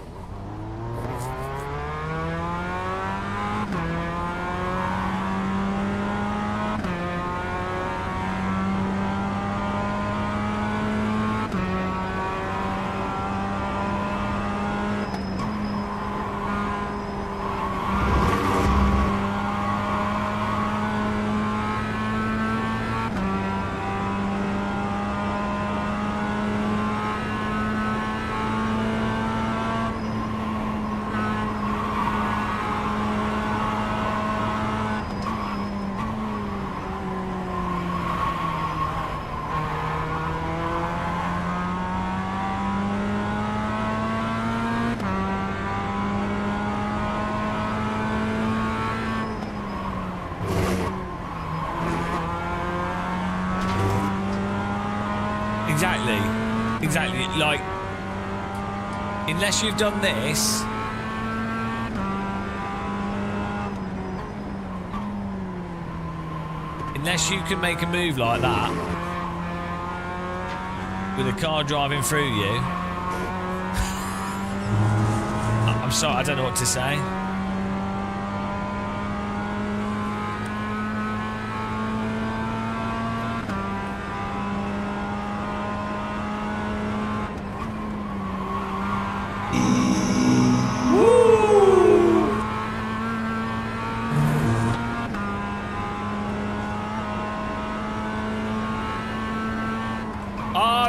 Exactly, like, unless you've done this, unless you can make a move like that with a car driving through you, I'm sorry, I don't know what to say.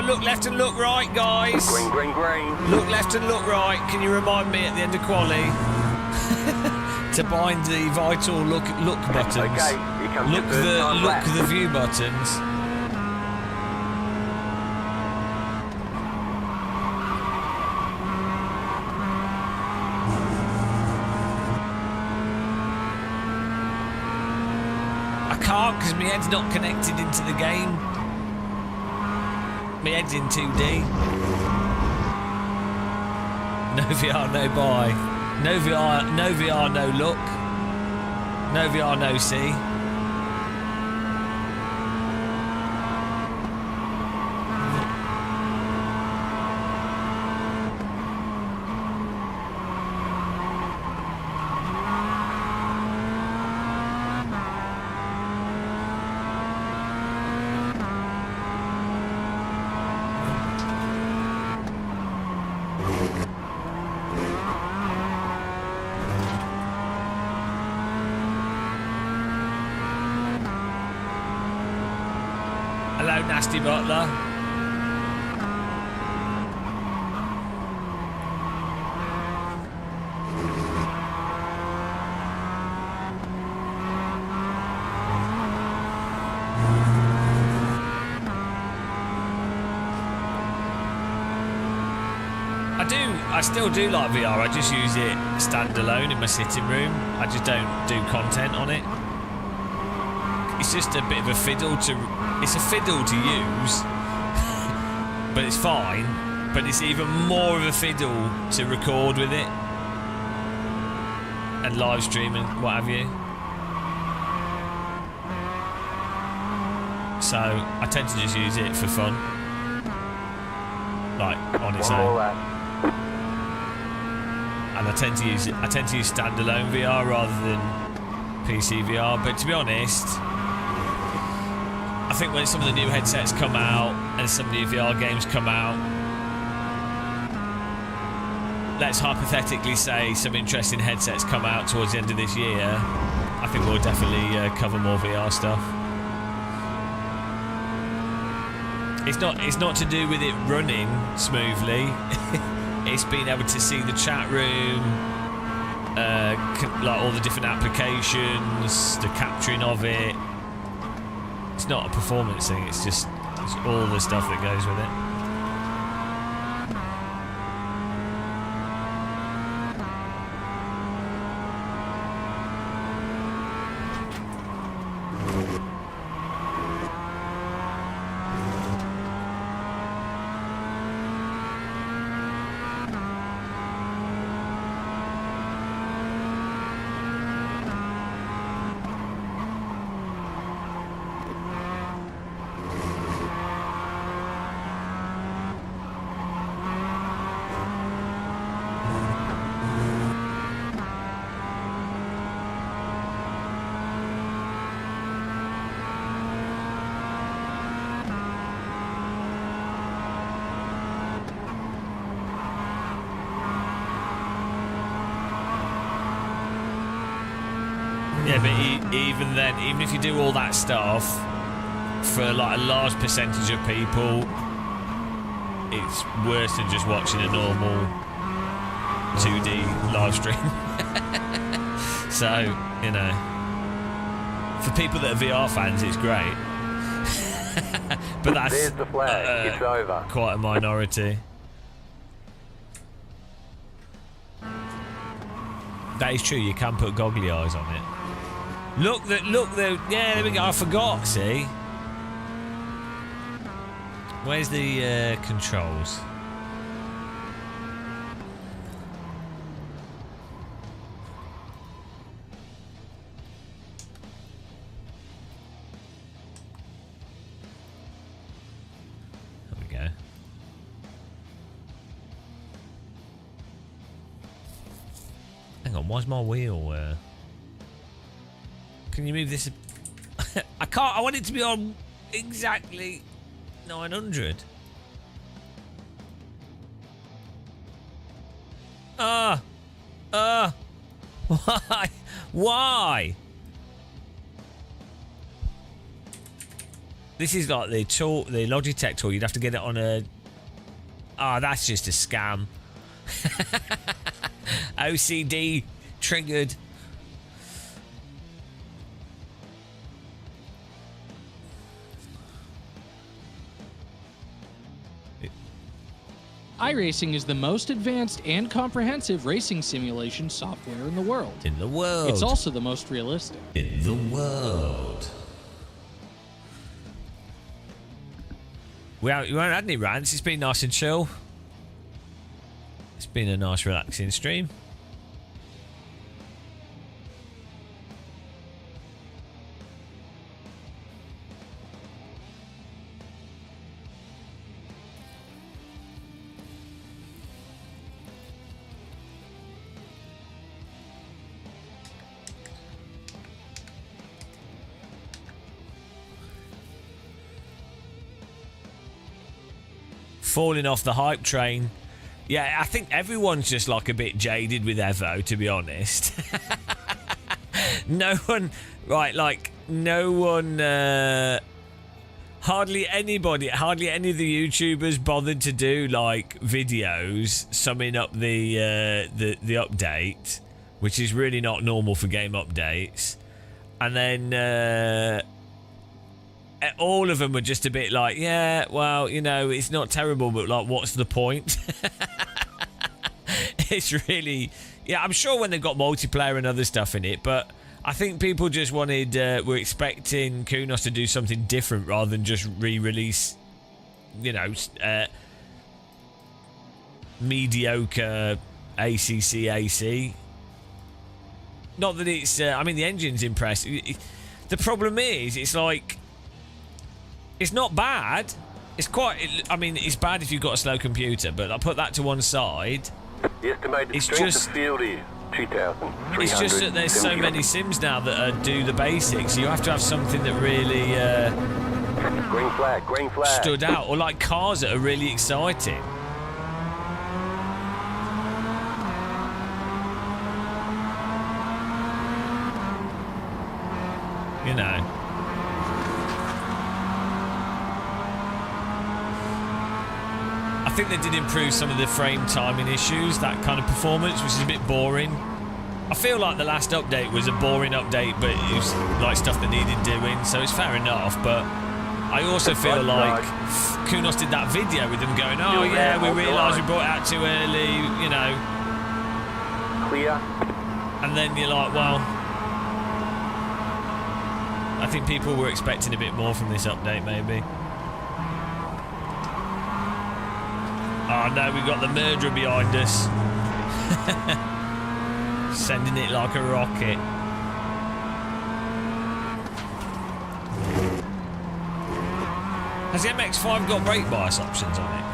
Look left and look right, guys. Green, green, green. Look left and look right. Can you remind me at the end of quali to bind the vital look buttons? Okay, here comes look the view buttons. I can't because my head's not connected into the game. My head's in 2D. No VR, no buy. No VR, no look. No VR, no see. Hello, Nasty Butler. I still do like VR. I just use it standalone in my sitting room. I just don't do content on it. It's just a bit of a fiddle to... It's a fiddle to use, but it's fine. But it's even more of a fiddle to record with it and live stream and what have you. So I tend to just use it for fun, like on its own. And I tend to use standalone VR rather than PC VR. But to be honest, I think when some of the new headsets come out and some new VR games come out, let's hypothetically say some interesting headsets come out towards the end of this year, I think we'll definitely cover more VR stuff. It's not to do with it running smoothly. It's being able to see the chat room, like all the different applications, the capturing of it. It's not a performance thing, it's all the stuff that goes with it. Yeah, but even then, even if you do all that stuff, for like a large percentage of people, it's worse than just watching a normal 2D live stream. So, you know, for people that are VR fans, it's great. But that's There's the flag. It's over. quite a minority. That is true, you can put goggly eyes on it. Look, yeah, there we go, I forgot, see? Where's the controls? There we go. Hang on, why's my wheel... Can you move this? I can't. I want it to be on exactly 900. Why? Why? This is like the tool, the Logitech tool. You'd have to get it on a... that's just a scam. OCD triggered. iRacing is the most advanced and comprehensive racing simulation software in the world. In the world. It's also the most realistic. In the world. We haven't had any rants. It's been nice and chill. It's been a nice, relaxing stream. Falling off the hype train. Yeah, I think everyone's just like a bit jaded with Evo, to be honest. No one hardly any of the YouTubers bothered to do like videos summing up the update, which is really not normal for game updates. And then all of them were just a bit like, yeah, well, you know, it's not terrible, but like, what's the point? It's really, yeah, I'm sure when they've got multiplayer and other stuff in it, but I think people just wanted, were expecting Kunos to do something different rather than just re-release, you know, mediocre ACC. Not that it's, I mean, the engine's impressive. The problem is, it's like, it's not bad. It's quite, I mean, it's bad if you've got a slow computer, but I'll put that to one side. The estimated strength of field is 2,300. It's just that there's so many sims now that do the basics. You have to have something that really green flag. stood out, or like cars that are really exciting. You know. I think they did improve some of the frame timing issues, that kind of performance, which is a bit boring. I feel like the last update was a boring update, but it was like stuff that needed doing, so it's fair enough. But I also feel like Kunos did that video with them going, oh yeah, we realised we brought it out too early, you know. Clear. And then you're like, well, I think people were expecting a bit more from this update, maybe. Oh no, we've got the murderer behind us. Sending it like a rocket. Has the MX-5 got brake bias options on it?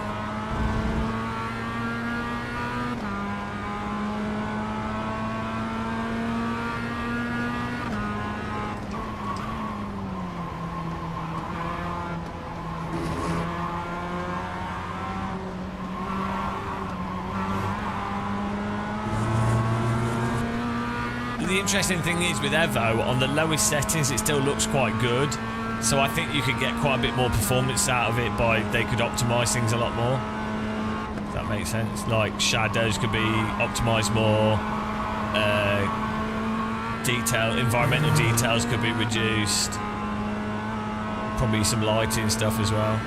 The interesting thing is with Evo, on the lowest settings it still looks quite good, so I think you could get quite a bit more performance out of it by, they could optimise things a lot more, if that makes sense. Like shadows could be optimised more, environmental details could be reduced, probably some lighting stuff as well.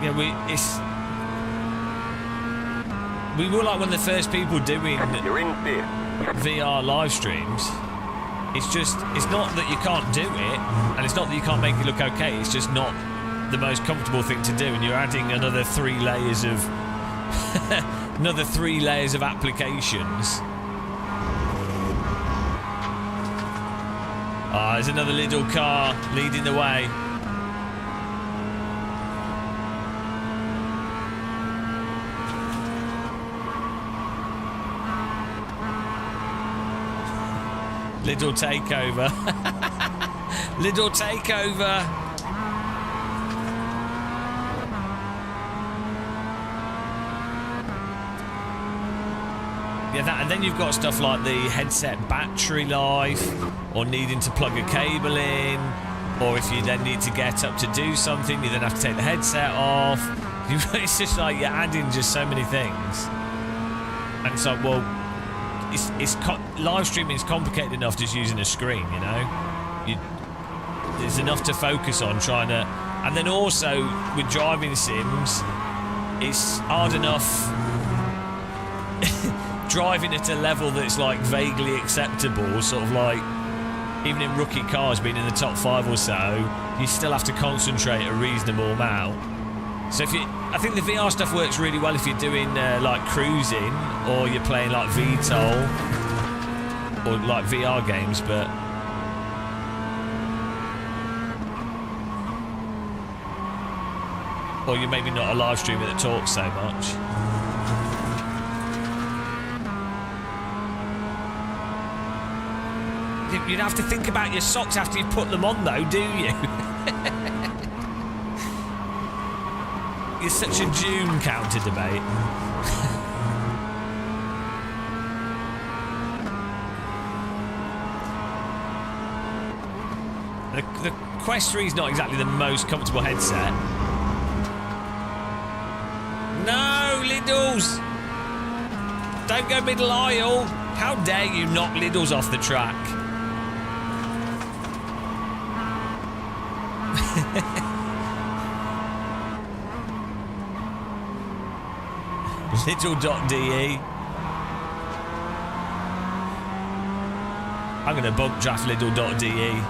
Yeah, we were like one of the first people doing VR live streams. It's not that you can't do it, and it's not that you can't make it look okay, it's just not the most comfortable thing to do, and you're adding another 3 layers of another 3 layers of applications. Ah, there's another little car leading the way. Little takeover. Little takeover. Yeah, that, and then you've got stuff like the headset battery life, or needing to plug a cable in, or if you then need to get up to do something, you then have to take the headset off. It's just like you're adding just so many things. And it's like, well, live streaming is complicated enough just using a screen, you know. There's enough to focus on trying to, and then also with driving sims, it's hard enough driving at a level that's like vaguely acceptable, sort of like even in rookie cars being in the top 5 or so, you still have to concentrate a reasonable amount. So I think the VR stuff works really well if you're doing like cruising, or you're playing like VTOL or like VR games, but or you're maybe not a live streamer that talks so much. You'd have to think about your socks after you put them on, though, do you? You're such a June counter debate. the Quest 3 is not exactly the most comfortable headset. No, Lidl's! Don't go middle aisle! How dare you knock Lidl's off the track? Lidl.de. I'm going to bump draft Lidl.de.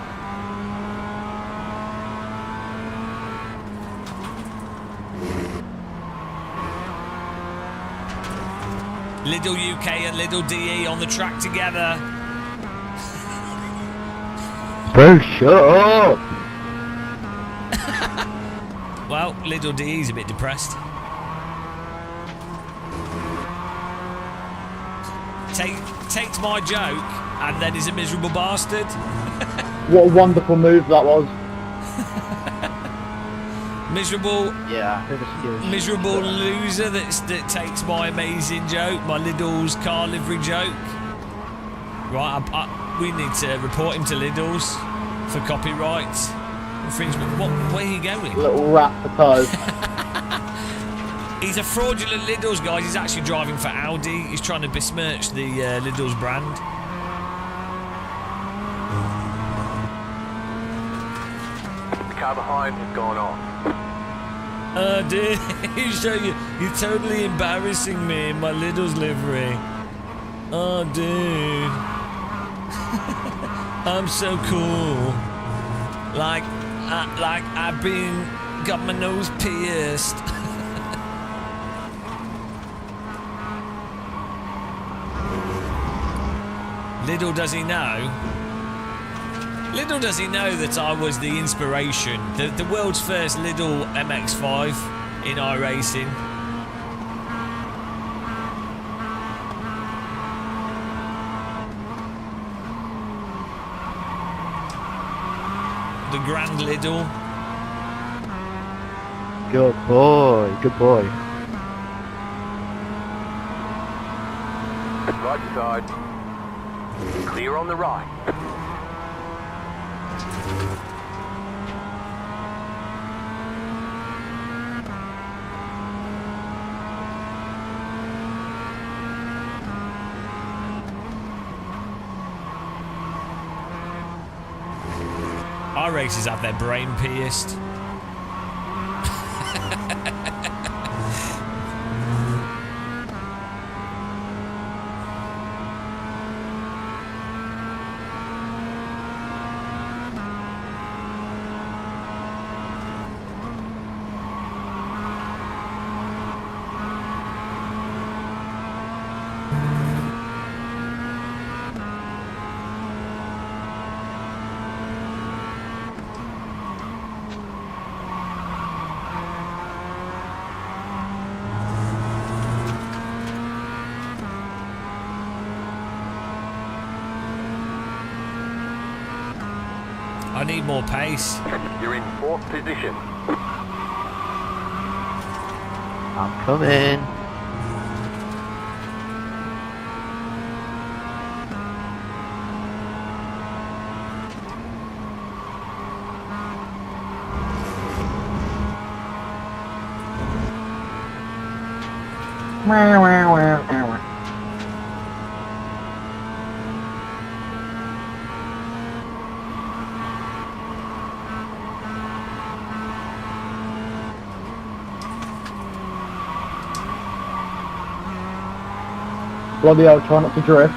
Lidl UK and Lidl DE on the track together. Bro, shut up! Well, Lidl DE's a bit depressed. Takes my joke and then is a miserable bastard. What a wonderful move that was. Miserable, Yeah, miserable loser that takes my amazing joke, my Lidl's car livery joke. Right, we need to report him to Lidl's for copyright infringement. Where are you going? Little rat for toes. He's a fraudulent Lidl's, guys. He's actually driving for Audi. He's trying to besmirch the Lidl's brand. The car behind has gone off. Oh, dude, you're totally embarrassing me in my Lidl's livery. Oh, dude. I'm so cool. Like I've got my nose pierced. Little does he know. Little does he know that I was the inspiration, the world's first Lidl MX-5 in iRacing. The Grand Lidl. Good boy, good boy. Right side. Clear on the right. Our races have their brain pierced. I need more pace. You're in 4th position. I'm coming. Bloody hell, try not to drift.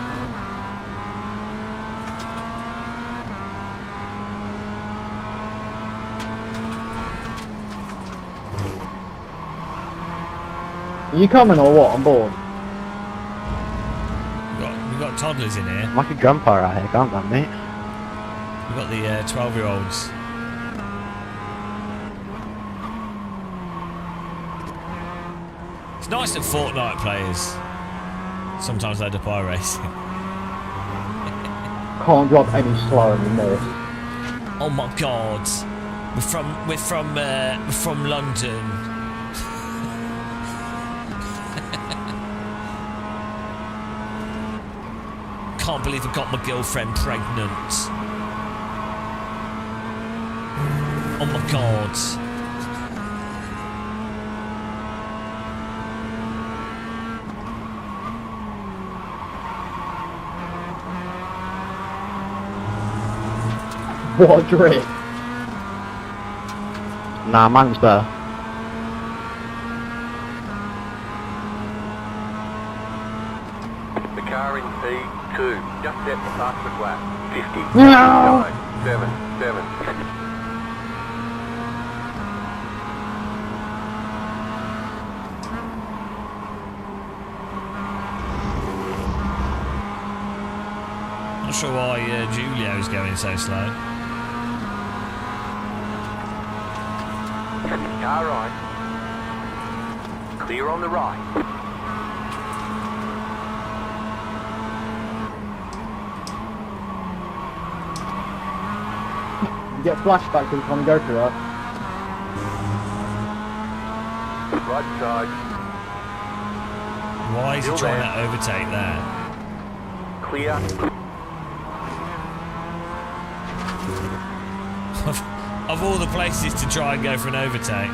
Are you coming or what? I'm bored. We've got toddlers in here. I'm like a grandpa out here, can't I, mate? We've got the 12-year-olds. It's nice that Fortnite players sometimes load up iRacing. Can't drop any slower than this. Oh my God, we're from London. Can't believe I got my girlfriend pregnant. Oh my god. What a drift. Nah, mine's better. The car in P2 just set the fastest lap. 50, No. 9, 7, 7. Not sure why Julio's going so slow. Car right. Clear on the right. You get flashbacks every time you go through that. Right side. Why is he Still trying there. to overtake there? Clear. Of all the places to try and go for an overtake.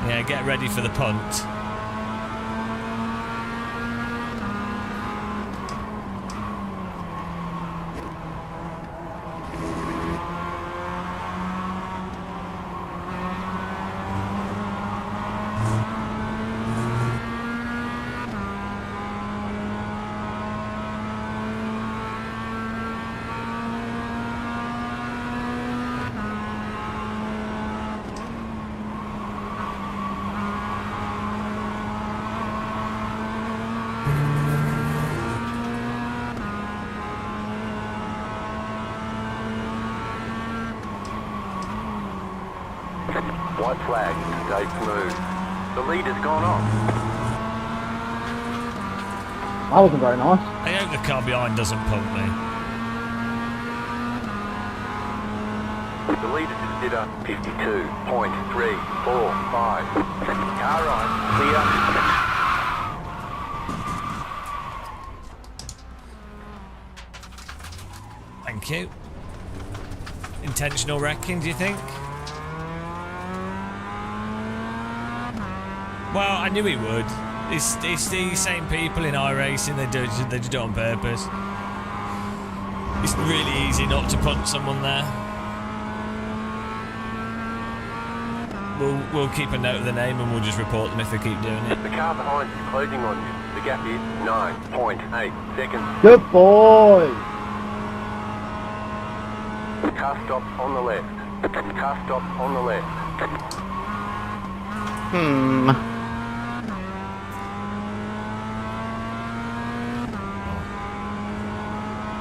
Yeah, get ready for the punt. White flag. Stay smooth. The leader's gone off. That wasn't very nice. I hope the car behind doesn't pump me. The leader just did a 52.345. Car right. Clear. Thank you. Intentional wrecking, do you think? Well, I knew he would. It's the same people in iRacing. They do it on purpose. It's really easy not to punt someone there. We'll keep a note of the name and we'll just report them if they keep doing it. The car behind is closing on you. The gap is 9.8 seconds. Good boy. Car stop on the left. Car stop on the left.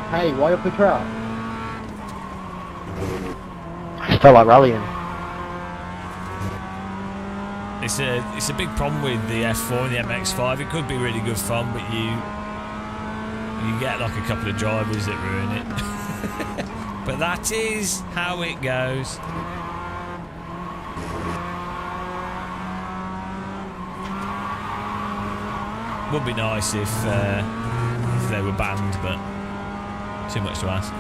Hey, why up the track? I felt like rallying. It's a big problem with the F4 and the MX-5. It could be really good fun, but you get like a couple of drivers that ruin it. But that is how it goes. Would be nice if they were banned, but too much to ask.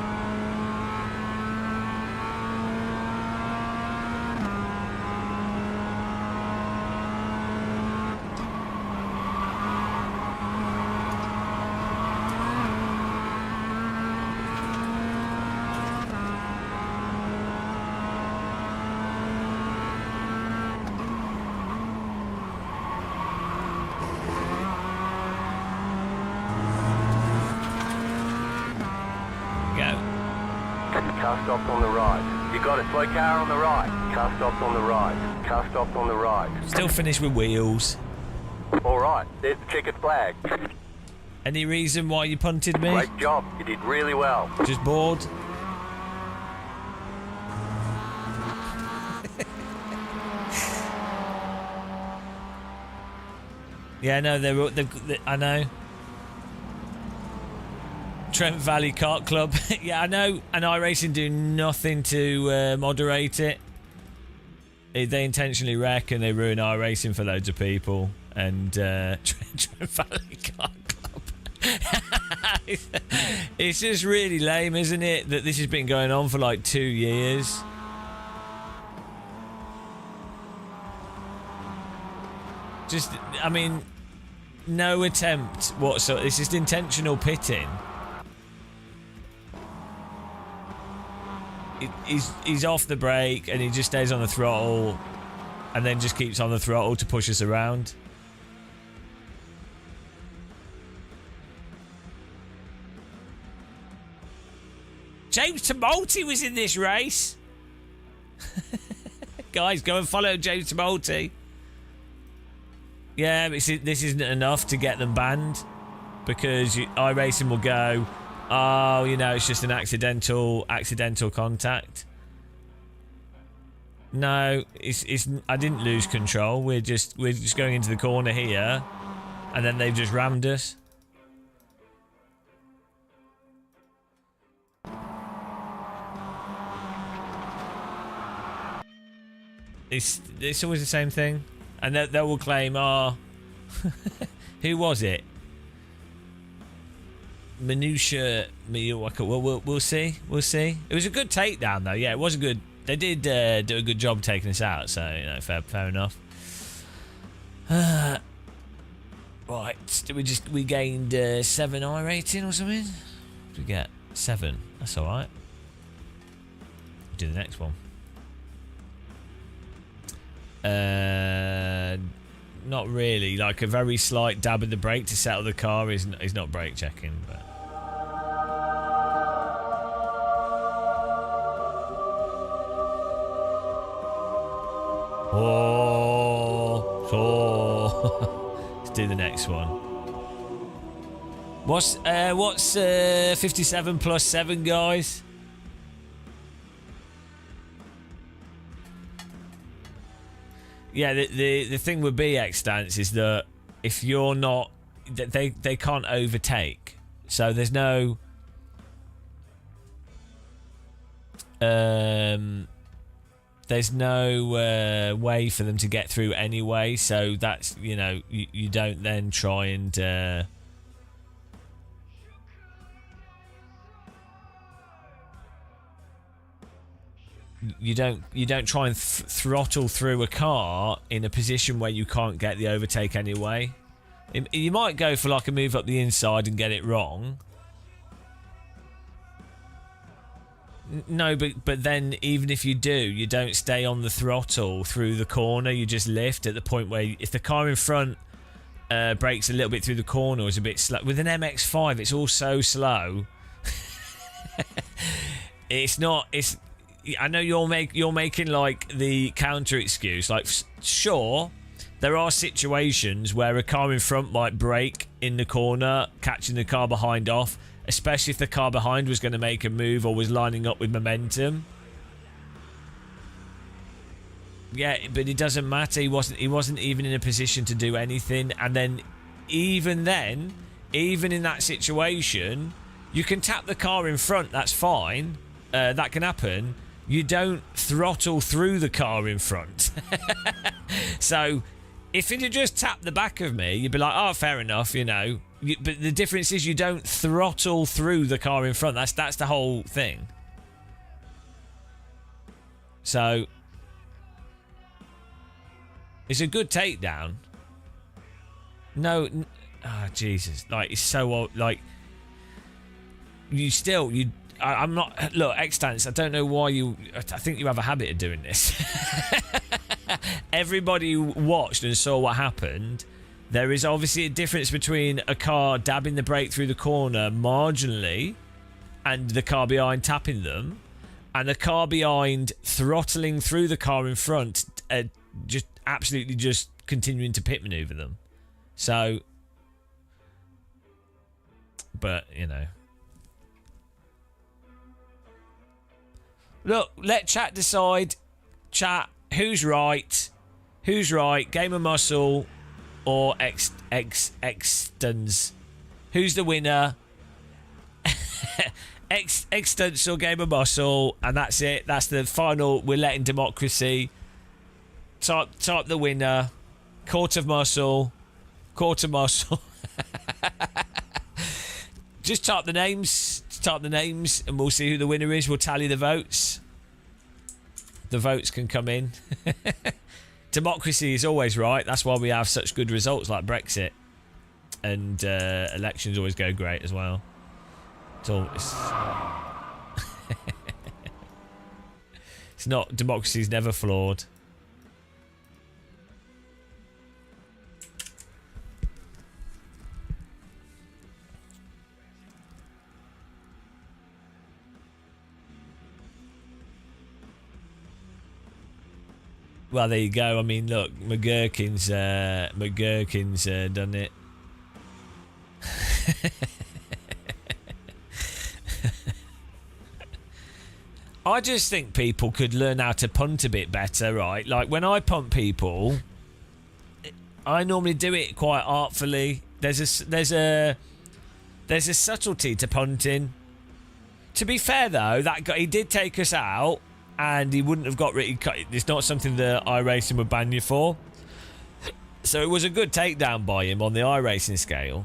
Car stop on the right. You got it. Slow car on the right. Car stop on the right. Car stop on the right. Still finished with wheels. All right. There's the checkered flag. Any reason why you punted me? Great job. You did really well. Just bored? Yeah, no, I know. Trent Valley Kart Club. Yeah, I know. And iRacing do nothing to moderate it. They intentionally wreck and they ruin iRacing for loads of people. And Trent Valley Kart Club. It's just really lame, isn't it? That this has been going on for like 2 years. Just, I mean, no attempt whatsoever. It's just intentional pitting. He's off the brake and he just stays on the throttle and then just keeps on the throttle to push us around. James Tumulty was in this race. Guys, go and follow James Tumulty. Yeah, this isn't enough to get them banned, because iRacing will go, oh, you know, it's just an accidental contact. No, it's I didn't lose control. We're just going into the corner here, and then they've just rammed us. It's always the same thing. And they will claim, who was it? Minutia Miyawaka. Well, we'll see. We'll see. It was a good takedown, though. Yeah, it was a good. They did do a good job taking us out. So, you know, fair enough. Right. We gained 7 I rating or something? What did we get? 7. That's all right. Do the next one. Not really. Like a very slight dab of the brake to settle the car is not brake checking, but. Let's do the next one. What's 57 plus 7, guys? Yeah, the thing with BX stance is that if you're not, they can't overtake. So there's no way for them to get through anyway. So that's, you know, you don't then try and you don't try and throttle through a car in a position where you can't get the overtake anyway. You might go for like a move up the inside and get it wrong. No, but then even if you do, you don't stay on the throttle through the corner. You just lift at the point where if the car in front brakes a little bit through the corner, or is a bit slow. With an MX-5, it's all so slow. It's not. I know you're making like the counter excuse. Like, sure, there are situations where a car in front might brake in the corner, catching the car behind off, especially if the car behind was going to make a move or was lining up with momentum. Yeah, but it doesn't matter. He wasn't even in a position to do anything. And then, even in that situation, you can tap the car in front. That's fine. That can happen. You don't throttle through the car in front. So, if it had just tapped the back of me, you'd be like, oh, fair enough, you know. But the difference is you don't throttle through the car in front. That's the whole thing. So, it's a good takedown. No, Jesus. Like, it's so, like, I'm not. Look, X-Stance, I don't know why I think you have a habit of doing this. Everybody watched and saw what happened. There is obviously a difference between a car dabbing the brake through the corner marginally and the car behind tapping them, and a car behind throttling through the car in front, just absolutely just continuing to pit maneuver them. So, but, you know. Look, let chat decide. Chat, who's right? Who's right? Game of Muscle or X-Stunts? Who's the winner? X-Stunts or Game of Muscle? And that's it. That's the final. We're letting democracy. Type the winner. Court of Muscle. Court of Muscle. Just type the names. Type the names and we'll see who the winner is. We'll tally the votes. The votes can come in. democracy is always right. That's why we have such good results like Brexit. And elections always go great as well. It's not, democracy's never flawed. Well, there you go. I mean, look, McGurkin's done it. I just think people could learn how to punt a bit better, right? Like when I punt people, I normally do it quite artfully. There's a subtlety to punting. To be fair though, that guy, he did take us out, and he wouldn't have got rid. It's not something that iRacing would ban you for. So it was a good takedown by him on the iRacing scale.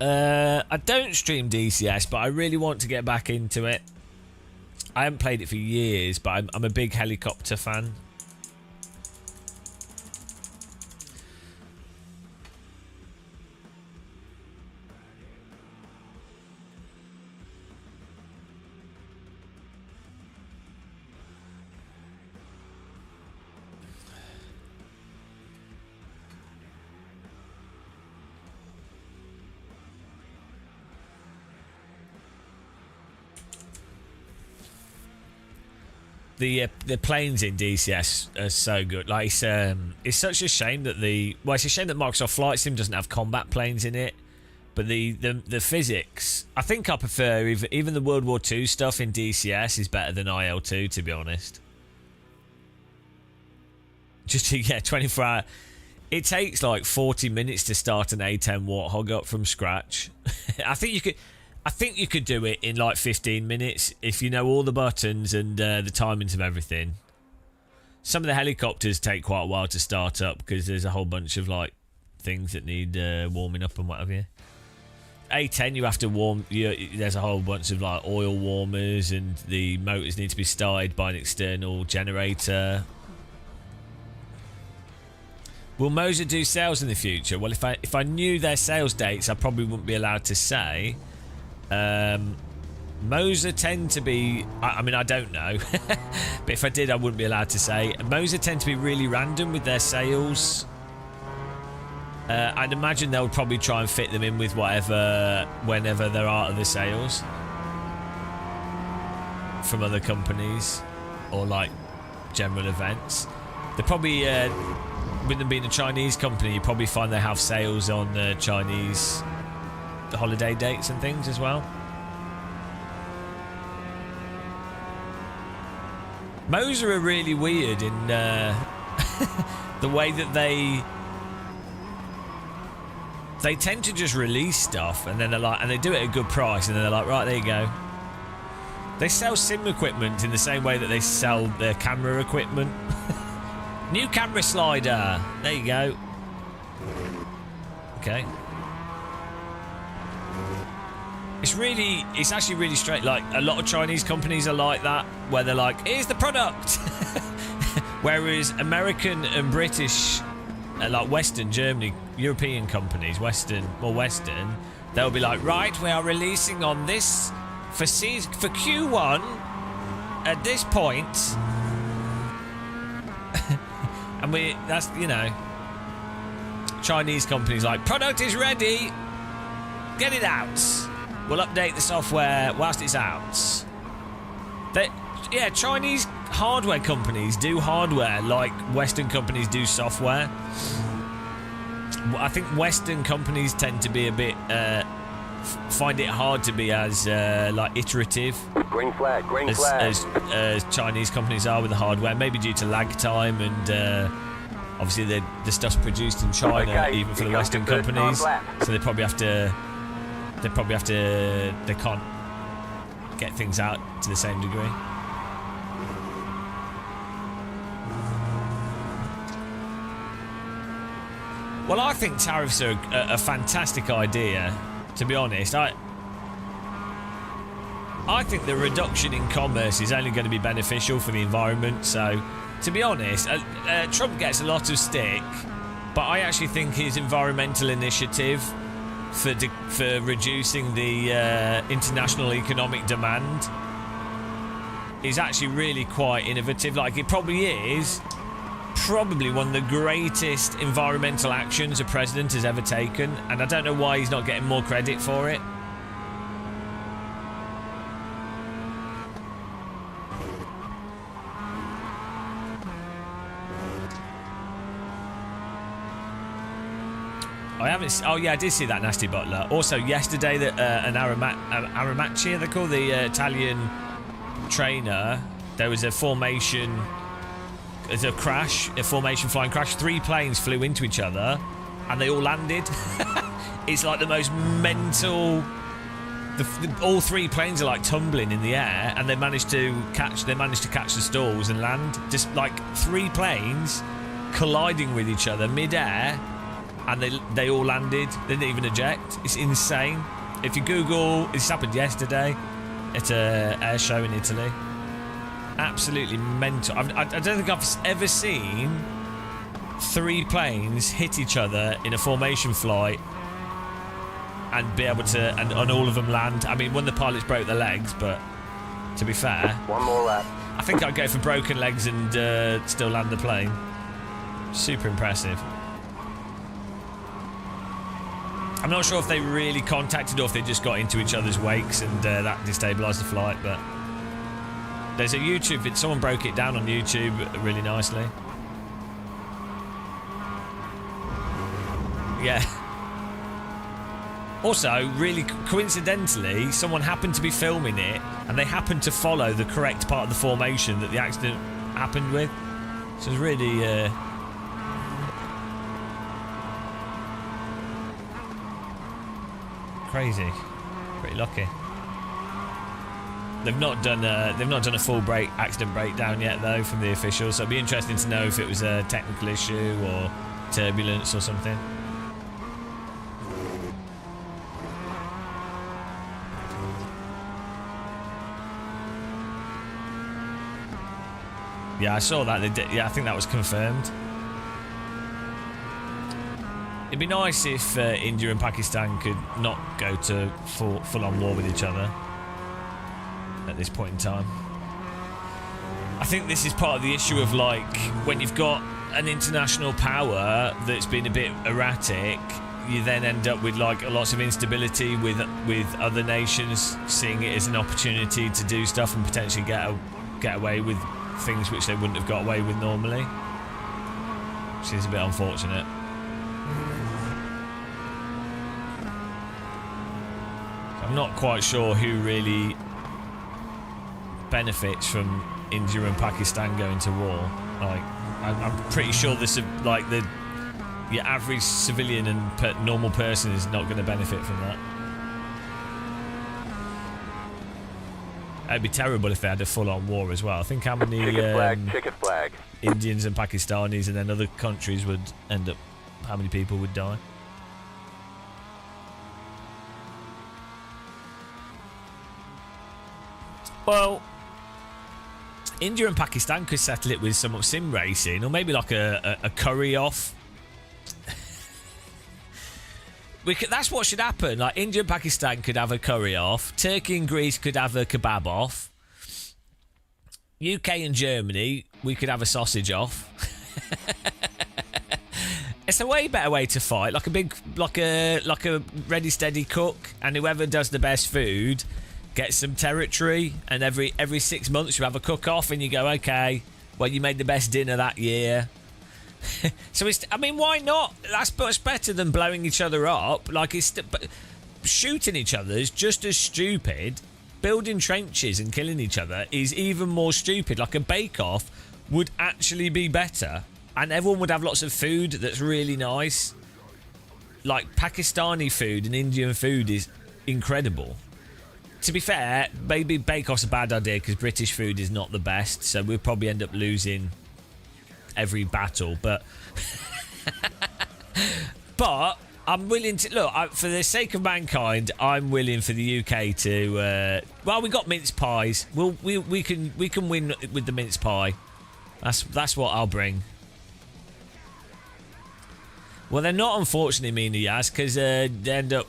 I don't stream DCS, but I really want to get back into it. I haven't played it for years, but I'm a big helicopter fan. The planes in DCS are so good. Like it's such a shame that it's a shame that Microsoft Flight Sim doesn't have combat planes in it. But the physics, I think I prefer even the World War II stuff in DCS is better than IL2, to be honest. Just to get 24 hour. It takes like 40 minutes to start an A10 Warthog up from scratch. I think you could do it in like 15 minutes if you know all the buttons and the timings of everything. Some of the helicopters take quite a while to start up because there's a whole bunch of like things that need warming up and whatever. A10 you have to warm. There's a whole bunch of like oil warmers, and the motors need to be started by an external generator. Will Moser do sales in the future? Well, if I knew their sales dates, I probably wouldn't be allowed to say. Moser tend to be, I mean, I don't know, but if I did, I wouldn't be allowed to say. Moser tend to be really random with their sales. I'd imagine they'll probably try and fit them in with whenever there are other sales from other companies or like general events. They probably, with them being a Chinese company, you probably find they have sales on Chinese holiday dates and things as well. Moser are really weird in the way that they tend to just release stuff and then they're like, and they do it at a good price, and then they're like, right, there you go. They sell sim equipment in the same way that they sell their camera equipment. New camera slider. There you go. Okay. It's actually really straight. Like a lot of Chinese companies are like that, where they're like, here's the product. Whereas American and British, like Western, Germany, European companies, Western, they'll be like, right, we are releasing on this for Q1 at this point. And that's, you know, Chinese companies like, product is ready, get it out. We'll update the software whilst it's out. Chinese hardware companies do hardware like Western companies do software. I think Western companies tend to be a bit find it hard to be as like iterative. Green flag, green flag. As Chinese companies are with the hardware, maybe due to lag time and obviously the stuff's produced in China, even for the Western companies, so they can't get things out to the same degree. Well, I think tariffs are a fantastic idea, to be honest. I I think the reduction in commerce is only going to be beneficial for the environment. So, to be honest, Trump gets a lot of stick, but I actually think his environmental initiative for reducing the international economic demand is actually really quite innovative. Like, it probably is one of the greatest environmental actions a president has ever taken, and I don't know why he's not getting more credit for it. I haven't. Oh yeah, I did see that Nasty Butler. Also, yesterday, that an Aramacci, they call the Italian trainer. There was a formation. There's a crash, a formation flying crash. 3 planes flew into each other, and they all landed. It's like the most mental. All 3 planes are like tumbling in the air, and they managed to catch the stalls and land. Just like 3 planes colliding with each other mid-air. And they all landed. They didn't even eject. It's insane. If you Google, this happened yesterday at an air show in Italy. Absolutely mental. I don't think I've ever seen 3 planes hit each other in a formation flight and be able to, and all of them land. I mean, one of the pilots broke their legs, but to be fair, One more lap. I think I'd go for broken legs and still land the plane. Super impressive. I'm not sure if they really contacted or if they just got into each other's wakes and that destabilised the flight, but there's a YouTube vid. Someone broke it down on YouTube really nicely. Yeah. Also, really coincidentally, someone happened to be filming it and they happened to follow the correct part of the formation that the accident happened with. So it's really... crazy. Pretty lucky. They've not done a full accident breakdown yet though from the officials, so it'd be interesting to know if it was a technical issue or turbulence or something. Yeah, I saw that. Yeah, I think that was confirmed. It'd be nice if India and Pakistan could not go to full-on war with each other at this point in time. I think this is part of the issue of, like, when you've got an international power that's been a bit erratic, you then end up with, like, lots of instability with other nations seeing it as an opportunity to do stuff and potentially get away with things which they wouldn't have got away with normally, which is a bit unfortunate. I'm not quite sure who really benefits from India and Pakistan going to war. Like, I'm pretty sure your average civilian and normal person is not going to benefit from that. It'd be terrible if they had a full-on war as well. I think how many Ticket flag. Indians and Pakistanis and then other countries would end up, how many people would die? Well, India and Pakistan could settle it with some sim racing, or maybe like a curry off. That's what should happen. Like, India and Pakistan could have a curry off. Turkey and Greece could have a kebab off. UK and Germany, we could have a sausage off. It's a way better way to fight. Like a ready steady cook, and whoever does the best food gets some territory, and every 6 months you have a cook-off and you go, okay, well, you made the best dinner that year. So I mean, why not? That's much better than blowing each other up. Like, shooting each other is just as stupid. Building trenches and killing each other is even more stupid. Like, a bake-off would actually be better, and everyone would have lots of food that's really nice. Like, Pakistani food and Indian food is incredible. To be fair, maybe bake-off's a bad idea because British food is not the best, so we'll probably end up losing every battle. But I'm willing to look for the sake of mankind. I'm willing for the UK to. Well, we got mince pies. We can win with the mince pie. That's what I'll bring. Well, they're not, unfortunately, Mina Yaz, because they end up.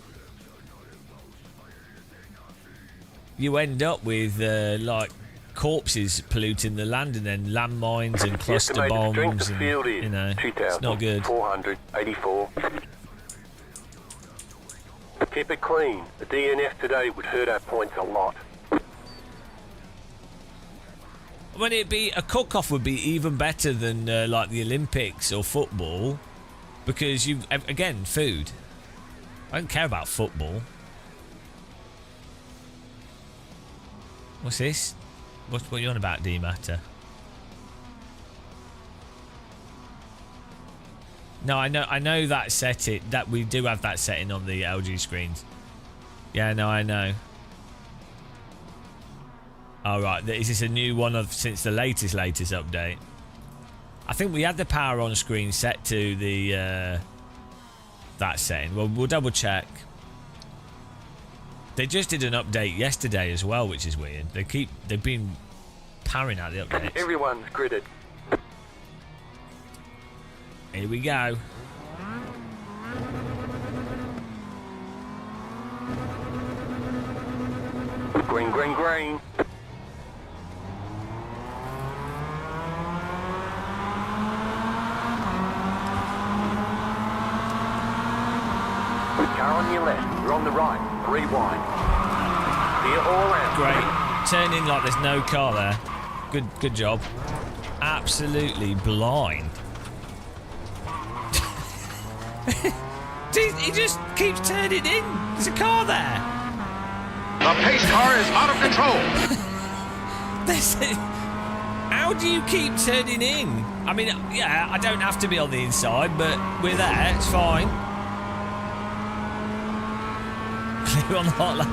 You end up with like corpses polluting the land, and then landmines and cluster bombs. And, you know, it's not good. 484. Keep it clean. The DNF today would hurt our points a lot. When it be a cook-off would be even better than like the Olympics or football, because you again food. I don't care about football. What's this? What are you on about, D-Matter? No, I know that that we do have that setting on the LG screens. Yeah, no, I know. All right, is this a new one since the latest update? I think we had the power on screen set to the that setting. Well, we'll double check. They just did an update yesterday as well, which is weird. They've been powering out the updates. Everyone's gridded. Here we go. Green, green, green. Car on your left. You're on the right. 3 wide. Clear all around. Great. Turn in like there's no car there. Good job. Absolutely blind. He just keeps turning in. There's a car there. The pace car is out of control. How do you keep turning in? I mean, yeah, I don't have to be on the inside, but we're there. It's fine. Clear on the hot lap.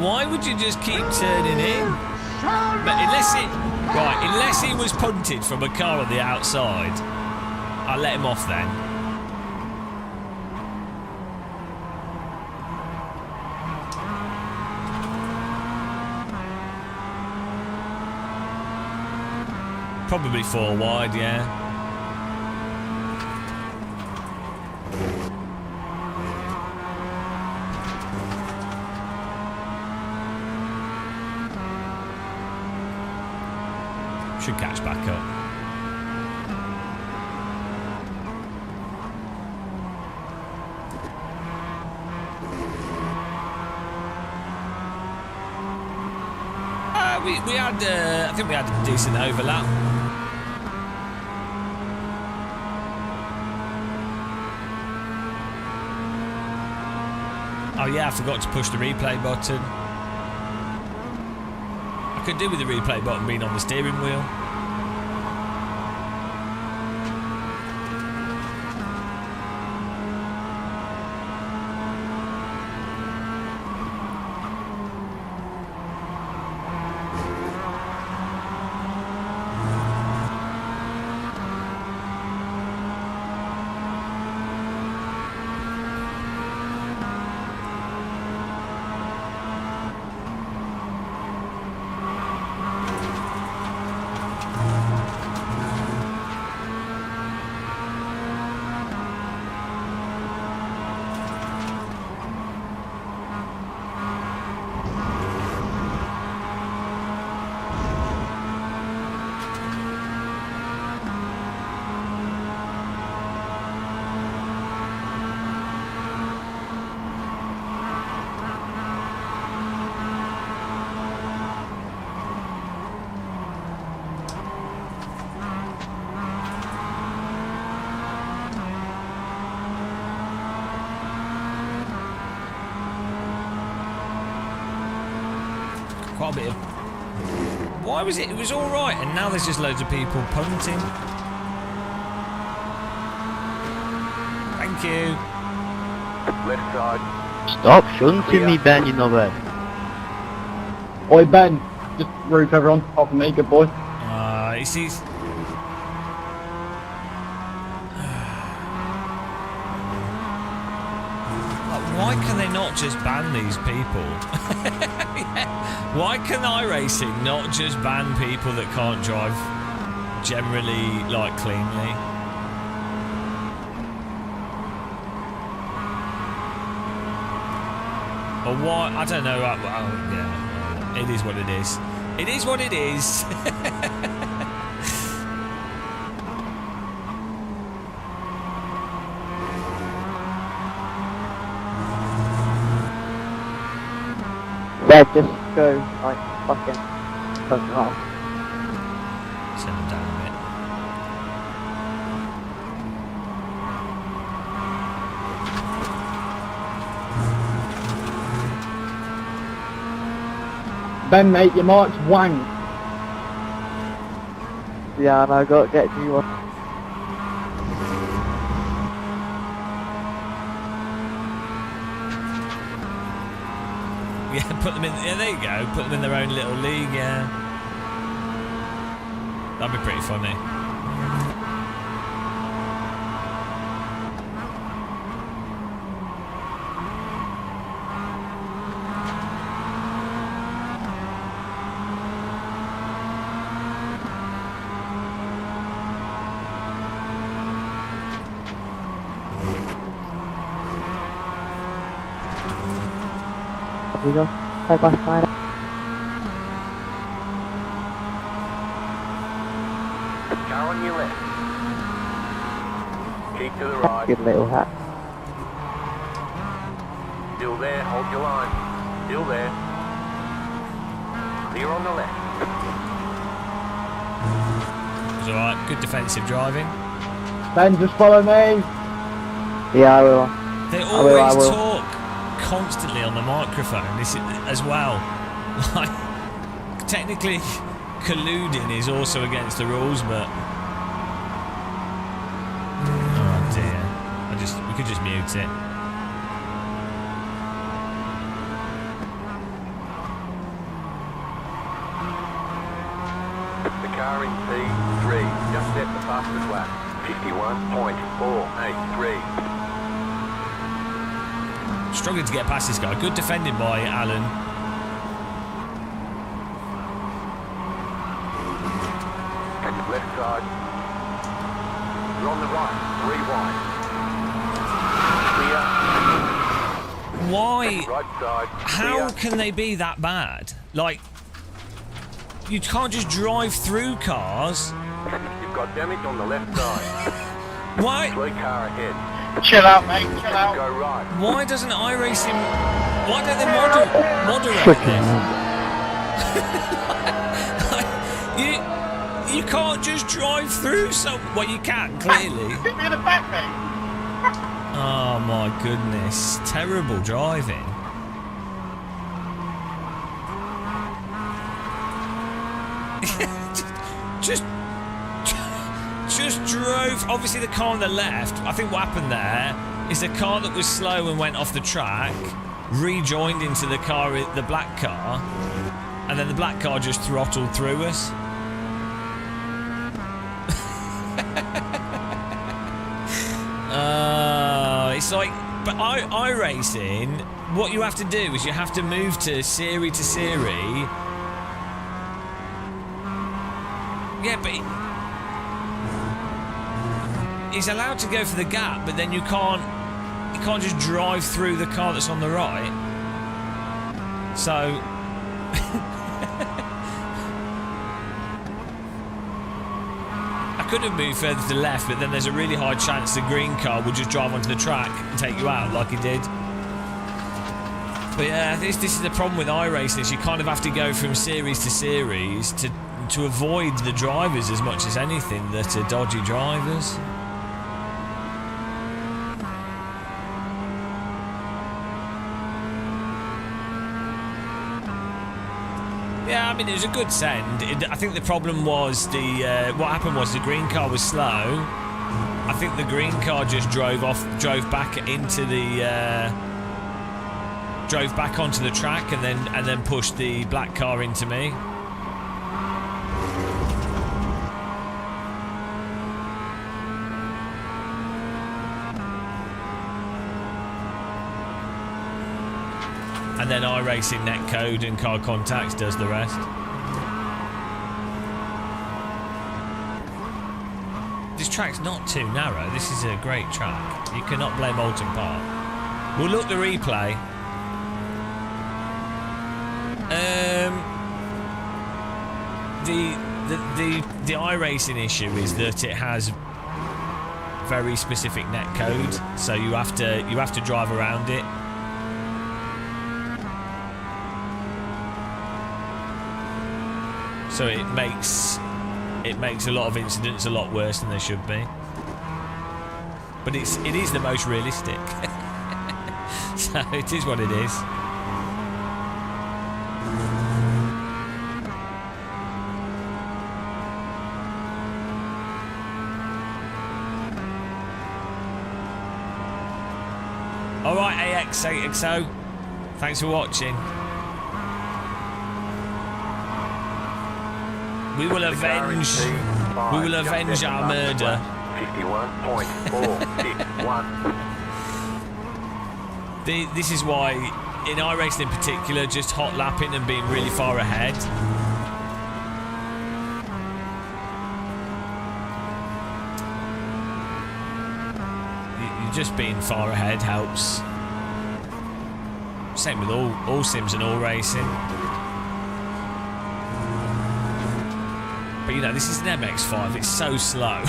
Why would you just keep turning in? But unless he was punted from a car on the outside, I'll let him off then. Probably 4 wide, yeah. Should catch back up. We had, I think we had a decent overlap. Oh yeah, I forgot to push the replay button. I could do with the replay button being on the steering wheel. Quite a bit of... Why was it? It was all right, and now there's just loads of people punting. Thank you. Left side. Stop shunting me, Ben, you know that. Oi, Ben. Just roof everyone. Off of me, good boy. He sees... not just ban these people? Yeah. Why can iRacing not just ban people that can't drive generally, like, cleanly? Or what? I don't know. Well, yeah. It is what it is. It is what it is. Yeah, just go, like, fucking turn it off. Turn them down a bit. Ben, mate, your mark's wang. Yeah, and I got to get you one. Yeah, put them in. Yeah, there you go. Put them in their own little league. Yeah, that'd be pretty funny. We go. Side by side. Car on your left. Keep to the right. Good little hat. Still there, hold your line. Still there. Clear on the left. It's alright. Good defensive driving. Ben, just follow me. Yeah, I will. They I will. always talk constantly on the microphone. This is, as well. Like, technically, colluding is also against the rules, but oh dear. We could just mute it. The car in P3 just set the fastest lap. 51.483. Struggling to get past this guy. Good defending by Alan. And left side. You're on the right. 3 wide. Clear. Why? Right side. How Clear. can they be that bad? Like, you can't just drive through cars. You've got damage on the left side. Why? Slow car ahead. Chill out, mate. Chill out. Go right. Why doesn't iRacing? Why don't they moderate this? You can't just drive through some. Well, you can clearly. Hit me in the back, mate. Oh my goodness! Terrible driving. just drove. Obviously, the car on the left. I think what happened there is the car that was slow and went off the track rejoined into the car, the black car, and then the black car just throttled through us. It's like, but iRacing, what you have to do is you have to move to series to series. Yeah, but he's allowed to go for the gap, but then you can't just drive through the car that's on the right. So I could have moved further to the left, but then there's a really high chance the green car will just drive onto the track and take you out like he did. But yeah, this is the problem with iRacing, is you kind of have to go from series to series to avoid the drivers as much as anything that are dodgy drivers. Yeah, I mean, it was a good send. I think the problem was what happened was the green car was slow. I think the green car just drove back onto the track and then pushed the black car into me. And then iRacing netcode and car contacts does the rest. This track's not too narrow. This is a great track. You cannot blame Alton Park. We'll look the replay. The iRacing issue is that it has very specific netcode, so you have to drive around it. So it makes a lot of incidents a lot worse than they should be. But it is the most realistic. So it is what it is. Alright, AX8XO. Thanks for watching. We will avenge our murder. 51.461. This is why, in iRacing in particular, just hot lapping and being really far ahead. Just being far ahead helps. Same with all sims and all racing. But you know, this is an MX-5. It's so slow.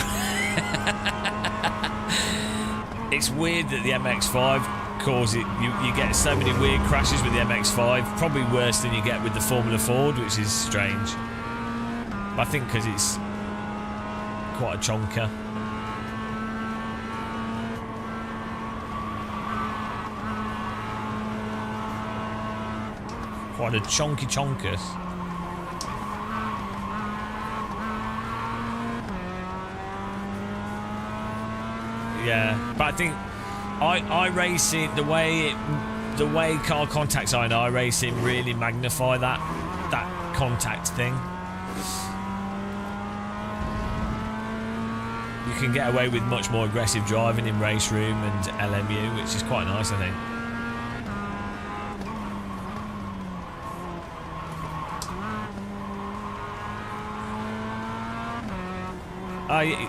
It's weird that the MX-5 causes you get so many weird crashes with the MX-5. Probably worse than you get with the Formula Ford, which is strange. I think because it's quite a chonker. Quite a chonky chonkus. Yeah, but I think iRacing, the way car contacts are in iRacing really magnify that contact thing. You can get away with much more aggressive driving in Race Room and LMU, which is quite nice, I think.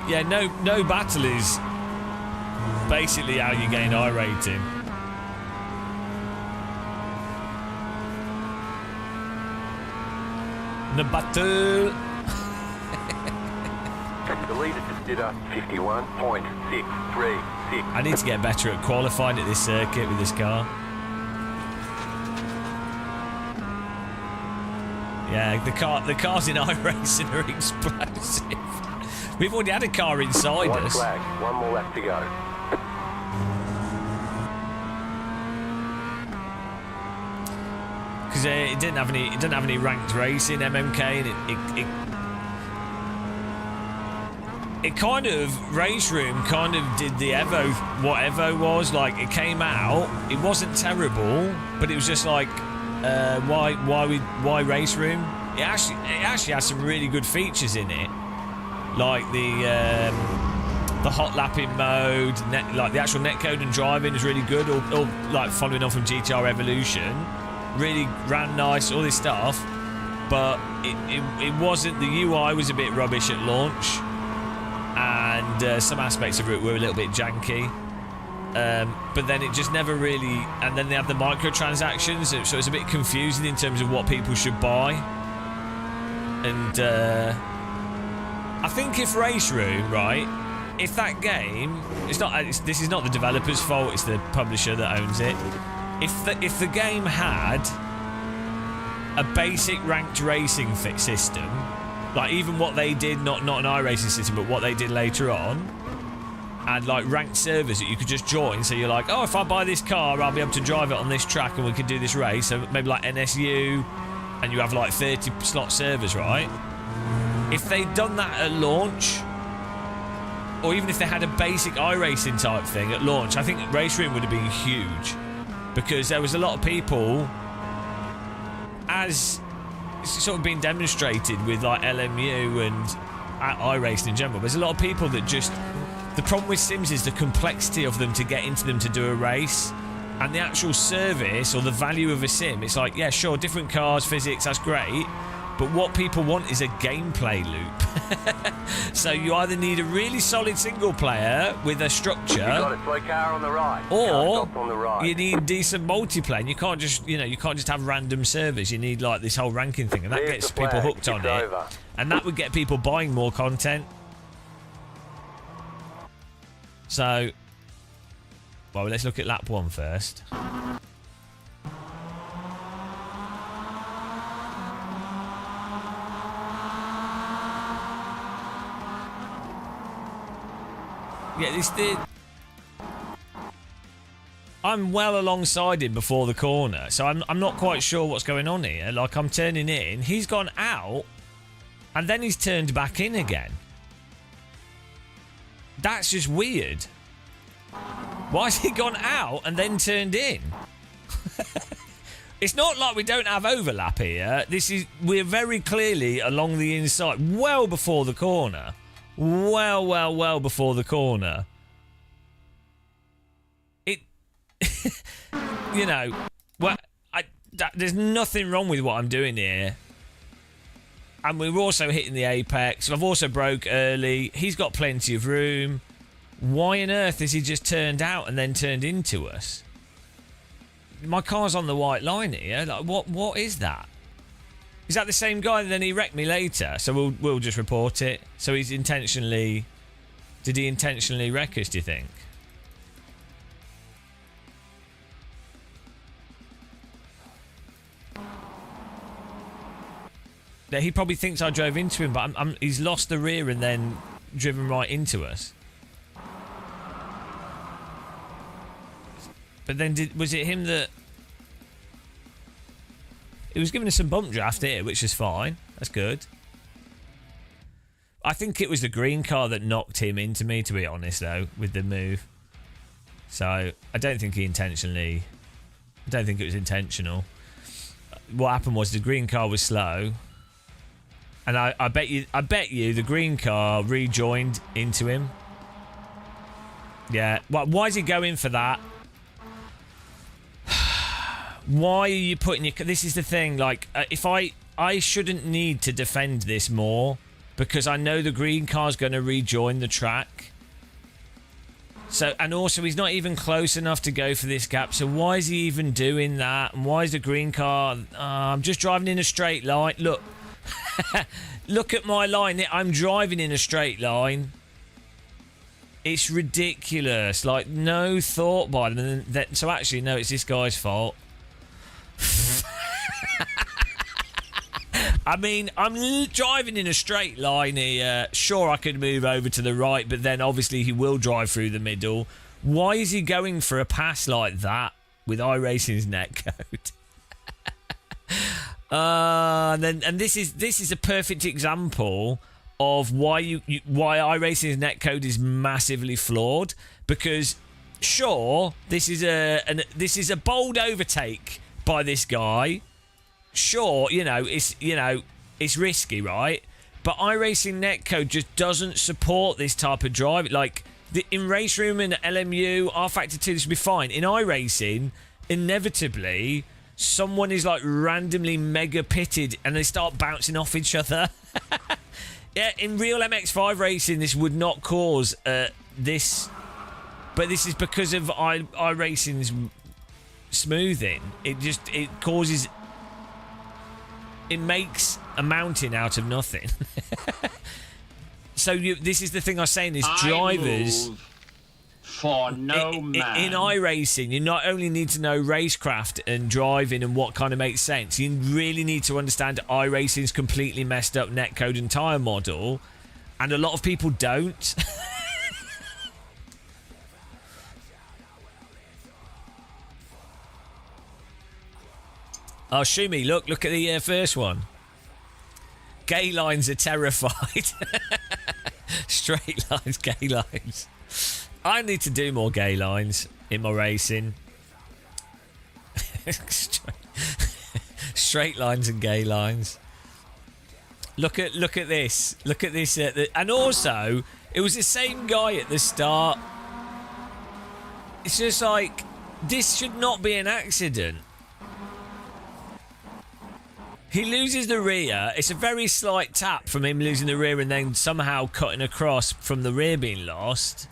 Yeah, no battle is basically how you gain I rating. The battle. The leader just did a 51.636. I need to get better at qualifying at this circuit with this car. Yeah, the cars in iRacing are explosive. We've already had a car inside White us. flag. One more lap to go. Because it didn't have any ranked racing MMK, and it kind of Race Room kind of did the Evo, what Evo was like. It came out, it wasn't terrible, but it was just like why Race Room? It actually has some really good features in it. Like the hot lapping mode, like the actual netcode and driving is really good. All like following on from GTR Evolution, really ran nice. All this stuff, but it wasn't. The UI was a bit rubbish at launch, and some aspects of it were a little bit janky. But then it just never really. And then they have the microtransactions, so it's a bit confusing in terms of what people should buy. And I think if Race Room, right, if that game, this is not the developer's fault, it's the publisher that owns it. If the game had a basic ranked racing system, like even what they did, not an iRacing system, but what they did later on, and like ranked servers that you could just join, so you're like, oh, if I buy this car, I'll be able to drive it on this track and we can do this race. So maybe like NSU, and you have like 30 slot servers, right? If they'd done that at launch, or even if they had a basic iRacing type thing at launch, I think Race Room would have been huge, because there was a lot of people, as it's sort of been demonstrated with like LMU and iRacing in general, there's a lot of people that just, the problem with Sims is the complexity of them to get into them to do a race. And the actual service or the value of a sim, it's like, yeah, sure, different cars, physics, that's great. But what people want is a gameplay loop. So you either need a really solid single player with a structure, You got a slow car on the right. or Car stop on the right. you need decent multiplayer. And you can't just, you can't just have random servers. You need like this whole ranking thing, and that There's gets the people flag. hooked on It's it, over. and that would get people buying more content. So, well, let's look at lap 1 first. Yeah, this did. I'm well alongside him before the corner, so I'm not quite sure what's going on here. Like, I'm turning in, he's gone out, and then he's turned back in again. That's just weird. Why has he gone out and then turned in? It's not like we don't have overlap here. We're very clearly along the inside, well before the corner. Well before the corner. It, there's nothing wrong with what I'm doing here. And we're also hitting the apex. I've also broke early. He's got plenty of room. Why on earth has he just turned out and then turned into us? My car's on the white line here. Like, what is that? Is that the same guy and then he wrecked me later? So we'll just report it. So he's intentionally... Did he intentionally wreck us, do you think? Yeah, he probably thinks I drove into him, but he's lost the rear and then driven right into us. But then was it him that... He was giving us some bump draft here, which is fine. That's good. I think it was the green car that knocked him into me, to be honest, though, with the move. So, I don't think he intentionally... I don't think it was intentional. What happened was the green car was slow. And I bet you the green car rejoined into him. Yeah. Why is he going for that? Why are you putting your... This is the thing, like, if I shouldn't need to defend this more because I know the green car's going to rejoin the track. So, and also he's not even close enough to go for this gap, so why is he even doing that? And why is the green car... I'm just driving in a straight line. Look. Look at my line. I'm driving in a straight line. It's ridiculous. Like, no thought by them. So actually, no, it's this guy's fault. I mean, I'm driving in a straight line here. Sure, I could move over to the right, but then obviously he will drive through the middle. Why is he going for a pass like that with iRacing's netcode? And this is a perfect example of why why iRacing's netcode is massively flawed. Because sure, this is a bold overtake by this guy. Sure, it's risky, right? But iRacing netcode just doesn't support this type of drive. Like in Race Room and LMU, R-Factor 2, this would be fine. In iRacing, inevitably, someone is like randomly mega pitted and they start bouncing off each other. Yeah, in real MX-5 racing, this would not cause this, but this is because of iRacing's smoothing. It causes... It makes a mountain out of nothing. So this is the thing I was saying is drivers... For no man. In iRacing, you not only need to know racecraft and driving and what kind of makes sense, you really need to understand iRacing's completely messed up netcode and tyre model, and a lot of people don't. Oh, Shumi, look at the first one. Gay lines are terrified. Straight lines, gay lines. I need to do more gay lines in my racing. Straight lines and gay lines. Look at this. Look at this. And also, it was the same guy at the start. It's just like, This should not be an accident. He loses the rear. It's a very slight tap from him losing the rear and then somehow cutting across from the rear being lost.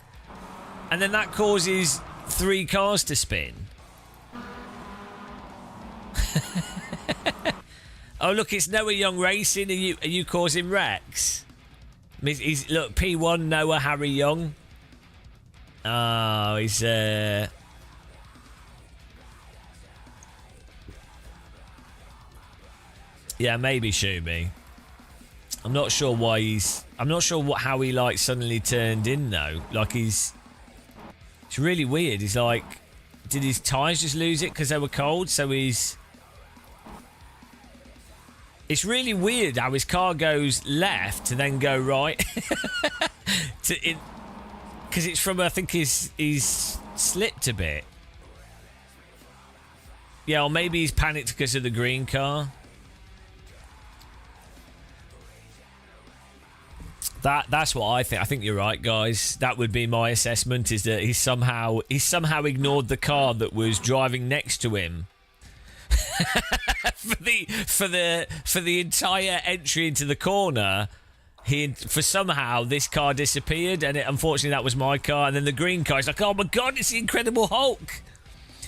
And then that causes 3 cars to spin. Oh, look, it's Noah Young Racing. Are you causing wrecks? Look, P1 Noah Harry Young. Oh, he's yeah, maybe Shumi. I'm not sure why I'm not sure how he like suddenly turned in though. Like it's really weird. He's like, did his tyres just lose it because they were cold? So it's really weird how his car goes left to then go right. Because it's from, I think he's slipped a bit. Yeah, or maybe he's panicked because of the green car. That's what I think. I think you're right, guys. That would be my assessment, is that he's somehow ignored the car that was driving next to him for the entire entry into the corner. For somehow this car disappeared, and unfortunately that was my car. And then the green car is like, oh my god, it's the Incredible Hulk.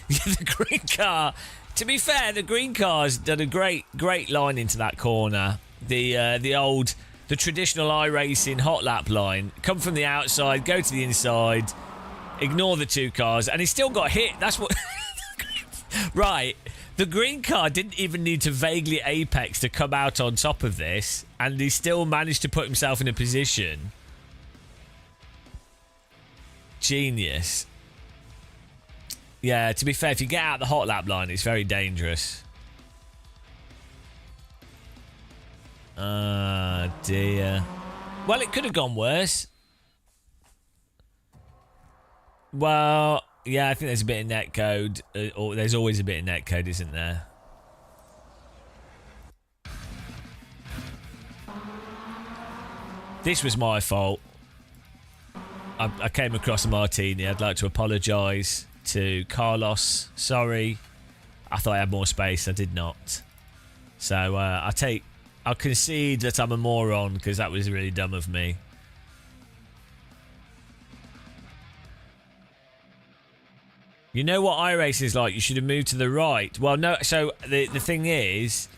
The green car. To be fair, the green car's done a great line into that corner. The traditional iRacing hot lap line. Come from the outside, go to the inside, ignore the 2 cars, and he still got hit. That's what... Right. The green car didn't even need to vaguely apex to come out on top of this, and he still managed to put himself in a position. Genius. Yeah, to be fair, if you get out the hot lap line, it's very dangerous. Ah, dear. Well, it could have gone worse. Well, yeah, I think there's a bit of netcode. Or there's always a bit of netcode, isn't there? This was my fault. I came across a martini. I'd like to apologise to Carlos. Sorry. I thought I had more space. I did not. So I'll concede that I'm a moron, because that was really dumb of me. You know what iRacing is like? You should have moved to the right. Well, no. So the thing is,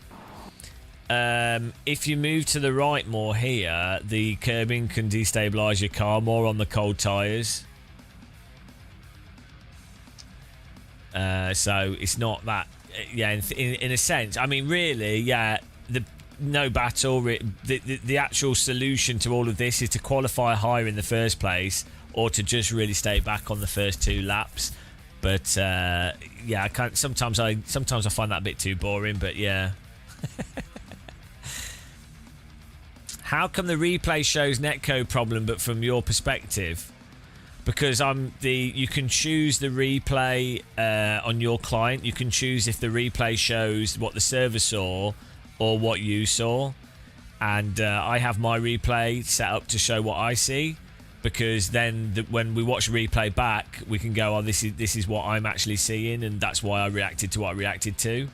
if you move to the right more here, the curbing can destabilise your car more on the cold tyres. So it's not that. Yeah, in a sense. I mean, really, yeah. No battle. The actual solution to all of this is to qualify higher in the first place, or to just really stay back on the first 2 laps. But yeah, I can't. Sometimes I find that a bit too boring. But yeah. How come the replay shows netcode problem, but from your perspective? Because you can choose the replay on your client. You can choose if the replay shows what the server saw or what you saw, and I have my replay set up to show what I see, because then when we watch replay back, we can go, oh, this is what I'm actually seeing, and that's why I reacted to what I reacted to.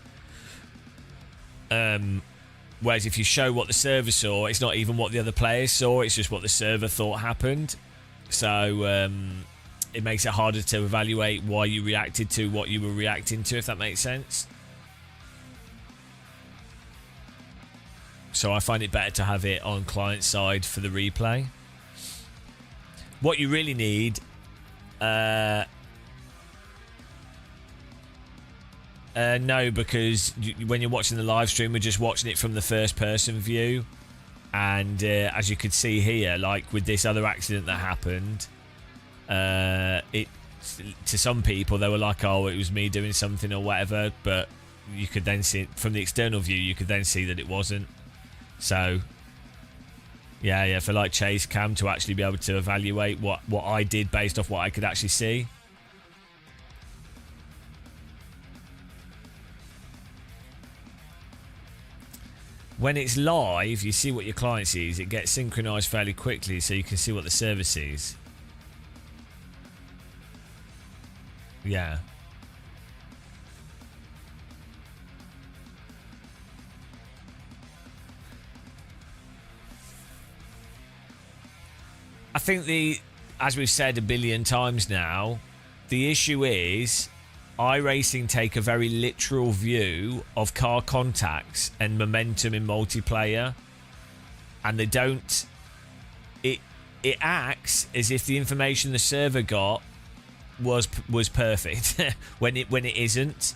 Whereas if you show what the server saw, it's not even what the other players saw, it's just what the server thought happened. So it makes it harder to evaluate why you reacted to what you were reacting to, if that makes sense. So I find it better to have it on client side for the replay. What you really need... no, because when you're watching the live stream, we're just watching it from the first person view. And as you could see here, like with this other accident that happened, to some people, they were like, oh, it was me doing something or whatever. But you could then see, from the external view, you could then see that it wasn't. So, yeah, for like Chase Cam to actually be able to evaluate what I did based off what I could actually see. When it's live, you see what your client sees. It gets synchronized fairly quickly, so you can see what the server sees. Yeah. think as we've said a billion times now, the issue is iRacing take a very literal view of car contacts and momentum in multiplayer, and they don't. It acts as if the information the server got was perfect when it isn't.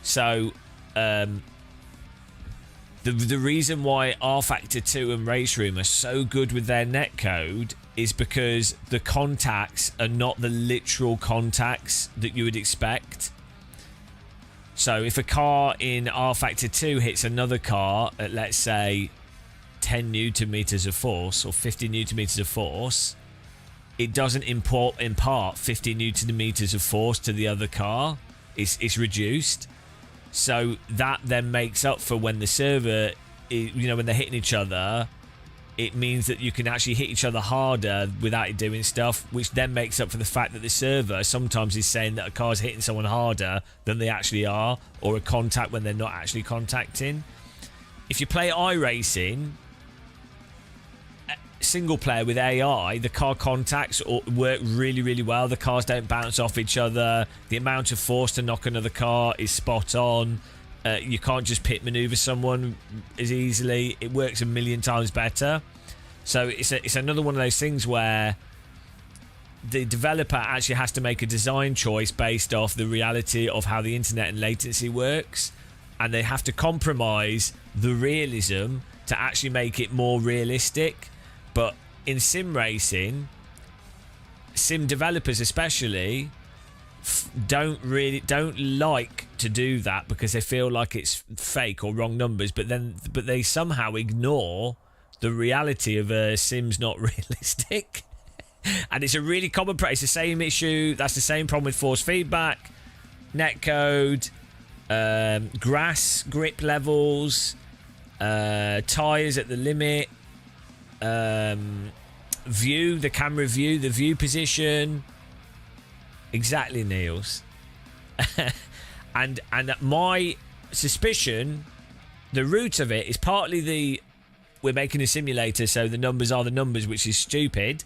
So the reason why rFactor 2 and Race Room are so good with their netcode is because the contacts are not the literal contacts that you would expect. So if a car in rFactor 2 hits another car at, let's say, 10 newton meters of force or 50 newton meters of force, it doesn't impart 50 newton meters of force to the other car. It's reduced. So that then makes up for when the server, when they're hitting each other, it means that you can actually hit each other harder without it doing stuff, which then makes up for the fact that the server sometimes is saying that a car's hitting someone harder than they actually are, or a contact when they're not actually contacting. If you play iRacing single player with AI, the car contacts work really, really well. The cars don't bounce off each other. The amount of force to knock another car is spot on. You can't just pit maneuver someone as easily. It works a million times better. So it's another one of those things where the developer actually has to make a design choice based off the reality of how the internet and latency works, and they have to compromise the realism to actually make it more realistic. But in sim racing, sim developers especially don't like to do that because they feel like it's fake or wrong numbers, but they somehow ignore the reality of a sim's not realistic. And it's a really common it's the same issue. That's the same problem with force feedback, netcode, grass grip levels, tires at the limit, view, the camera view, the view position. Exactly, Niels. and my suspicion, the root of it is partly we're making a simulator, so the numbers are the numbers, which is stupid.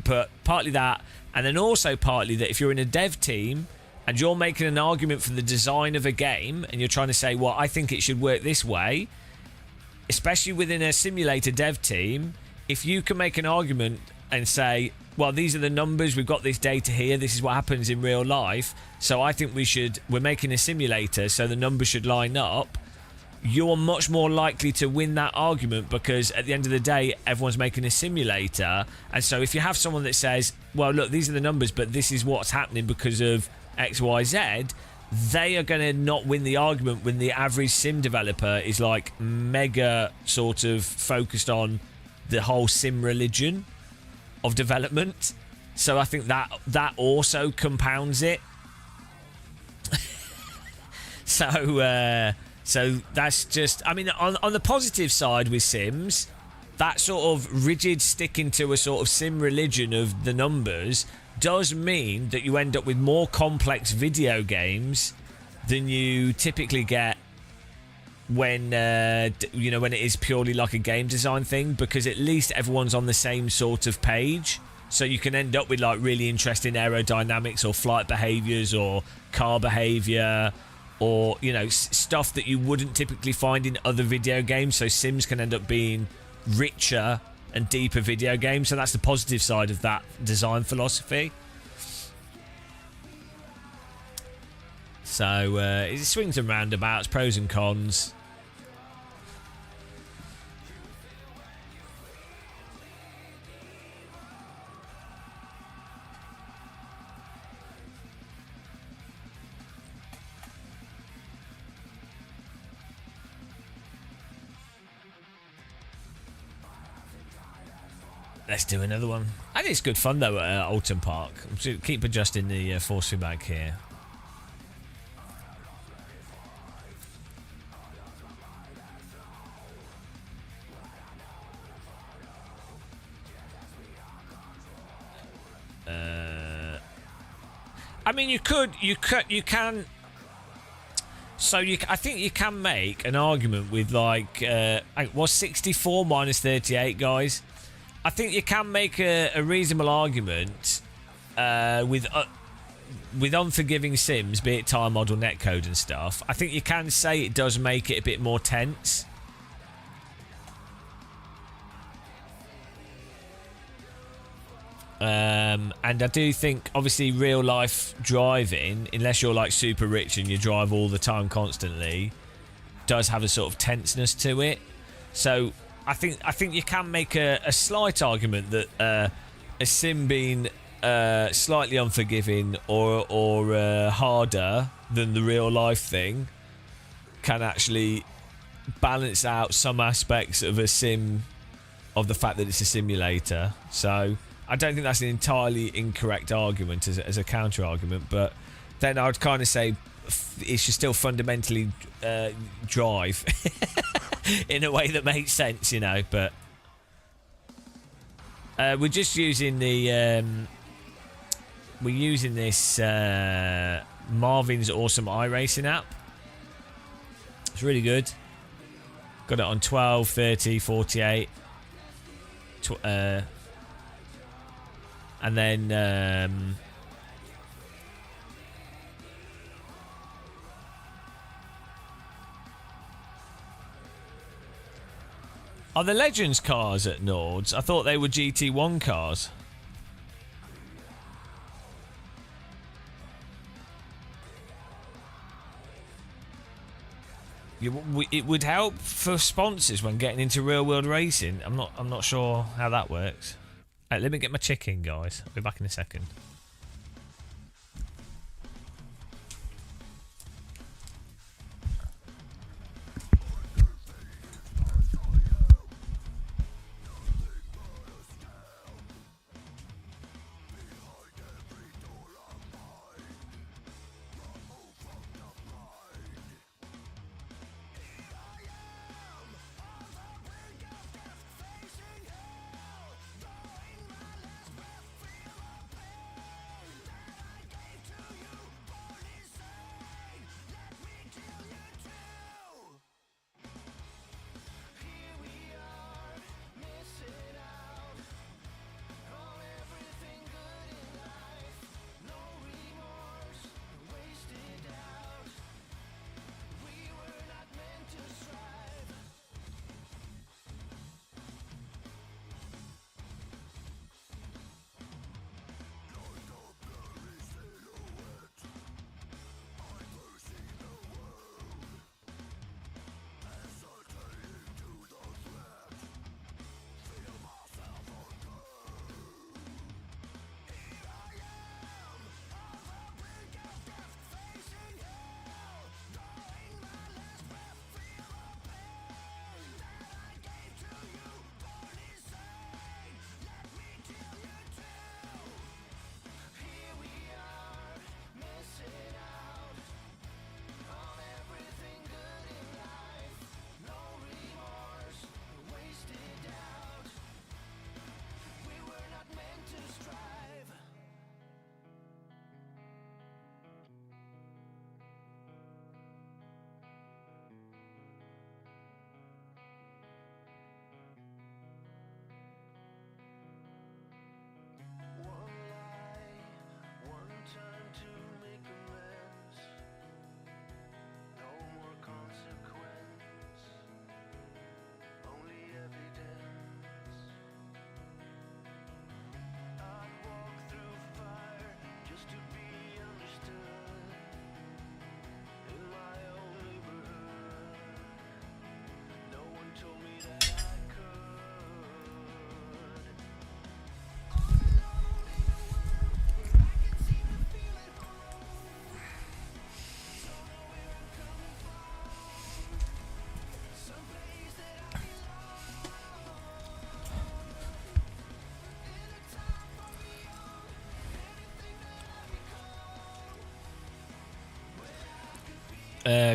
But partly that, and then also partly that if you're in a dev team and you're making an argument for the design of a game and you're trying to say, well, I think it should work this way, especially within a simulator dev team, if you can make an argument and say, well, these are the numbers, we've got this data here, this is what happens in real life, so I think we're making a simulator, so the numbers should line up, you're much more likely to win that argument, because at the end of the day, everyone's making a simulator. And so if you have someone that says, well, look, these are the numbers, but this is what's happening because of X, Y, Z, they are going to not win the argument when the average sim developer is like mega sort of focused on the whole sim religion of development. So I think that also compounds it. So that's just, I mean, on the positive side with Sims, that sort of rigid sticking to a sort of sim religion of the numbers does mean that you end up with more complex video games than you typically get when when it is purely like a game design thing, because at least everyone's on the same sort of page. So you can end up with like really interesting aerodynamics or flight behaviors or car behavior, or, stuff that you wouldn't typically find in other video games. So Sims can end up being richer and deeper video games. So that's the positive side of that design philosophy. So it swings and roundabouts, pros and cons. Let's do another one. I think it's good fun though at Alton Park. Keep adjusting the force feedback here. I mean, you can. So I think you can make an argument with like, what's 64 minus 38, guys? I think you can make a reasonable argument with unforgiving sims, be it time model, netcode and stuff. I think you can say it does make it a bit more tense. And I do think, obviously, real life driving, unless you're like super rich and you drive all the time constantly, does have a sort of tenseness to it. So I think you can make a slight argument that a sim being slightly unforgiving or harder than the real life thing can actually balance out some aspects of a sim, of the fact that it's a simulator. So I don't think that's an entirely incorrect argument as a counter argument, but then I would kind of say it should still fundamentally drive in a way that makes sense, you know. But we're just using the we're using this Marvin's awesome iRacing app. It's really good. Got it on 12, 30, 48. And then are the Legends cars at Nords? I thought they were GT1 cars. It would help for sponsors when getting into real world racing. I'm not sure how that works. Right, let me get my chicken, guys. I'll be back in a second.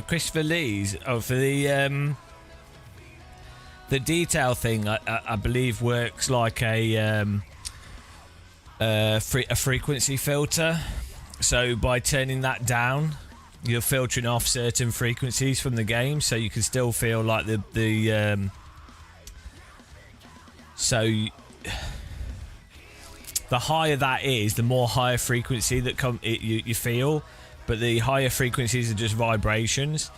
Christopher Lee's. Oh, for the detail thing, I believe works like a frequency filter. So by turning that down, you're filtering off certain frequencies from the game, so you can still feel like the so the higher that is, the more higher frequency that you feel, but the higher frequencies are just vibrations.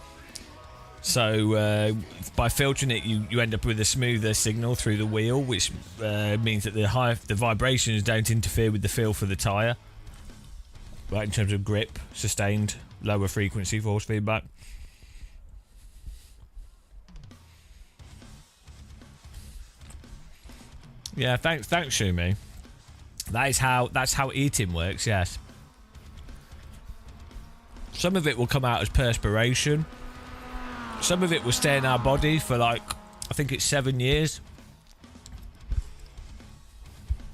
So by filtering it, you end up with a smoother signal through the wheel, which means that the vibrations don't interfere with the feel for the tyre. Right, in terms of grip, sustained, lower frequency force feedback. Yeah, thanks, Shumi. That's how eating works. Yes. Some of it will come out as perspiration. Some of it will stay in our body for like, I think it's 7 years.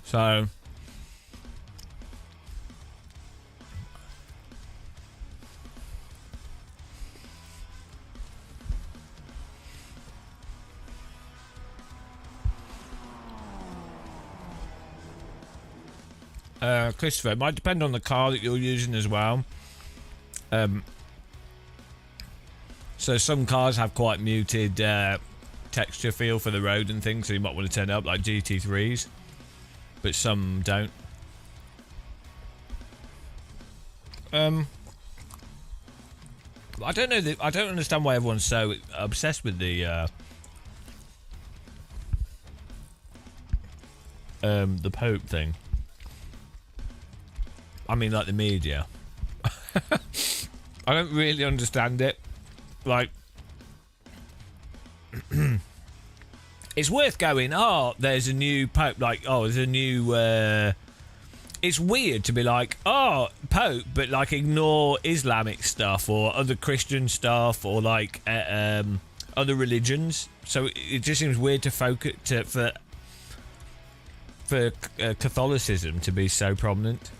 So. Christopher, it might depend on the car that you're using as well. So some cars have quite muted texture feel for the road and things, so you might want to turn it up, like GT3s, but some don't. I don't know. I don't understand why everyone's so obsessed with the Pope thing. I mean, like the media. I don't really understand it. Like, it's worth going, oh, there's a new Pope. Like, oh, there's a new... it's weird to be like, oh, Pope, but like ignore Islamic stuff or other Christian stuff or like other religions. So it just seems weird to focus for Catholicism to be so prominent.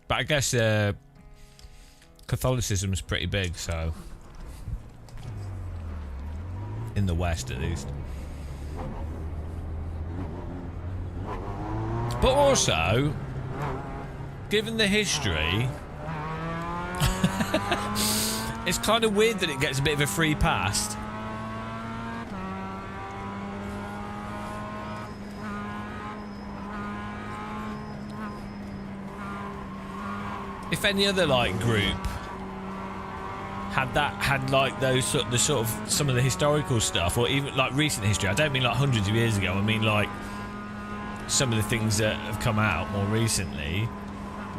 But I guess Catholicism is pretty big, so in the West at least. But also, given the history, it's kind of weird that it gets a bit of a free pass. If any other like group had like those some of the historical stuff, or even like recent history, I don't mean like hundreds of years ago, I mean like some of the things that have come out more recently,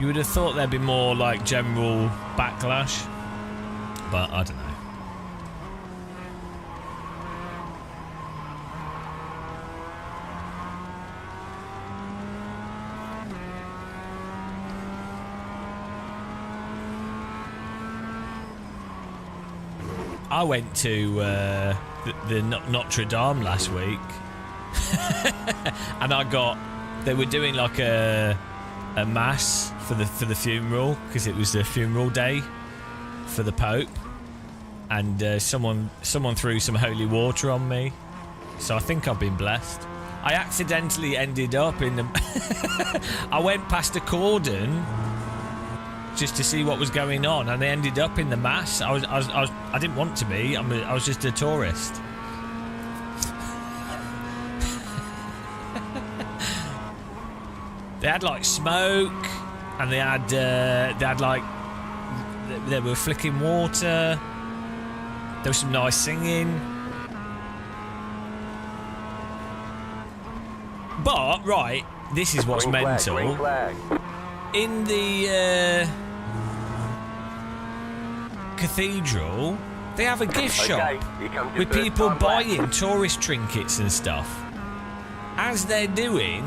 you would have thought there'd be more like general backlash, but I don't know. I went to the Notre Dame last week, and they were doing like a mass for the funeral, because it was the funeral day for the Pope, and someone threw some holy water on me, so I think I've been blessed. I accidentally ended up in the I went past a cordon just to see what was going on, and I ended up in the mass. I didn't want to be. I was just a tourist. They had like smoke, and they had like they were flicking water. There was some nice singing. But right, this is what's mental. Green flag. In the cathedral, they have a gift shop with people buying tourist trinkets and stuff as they're doing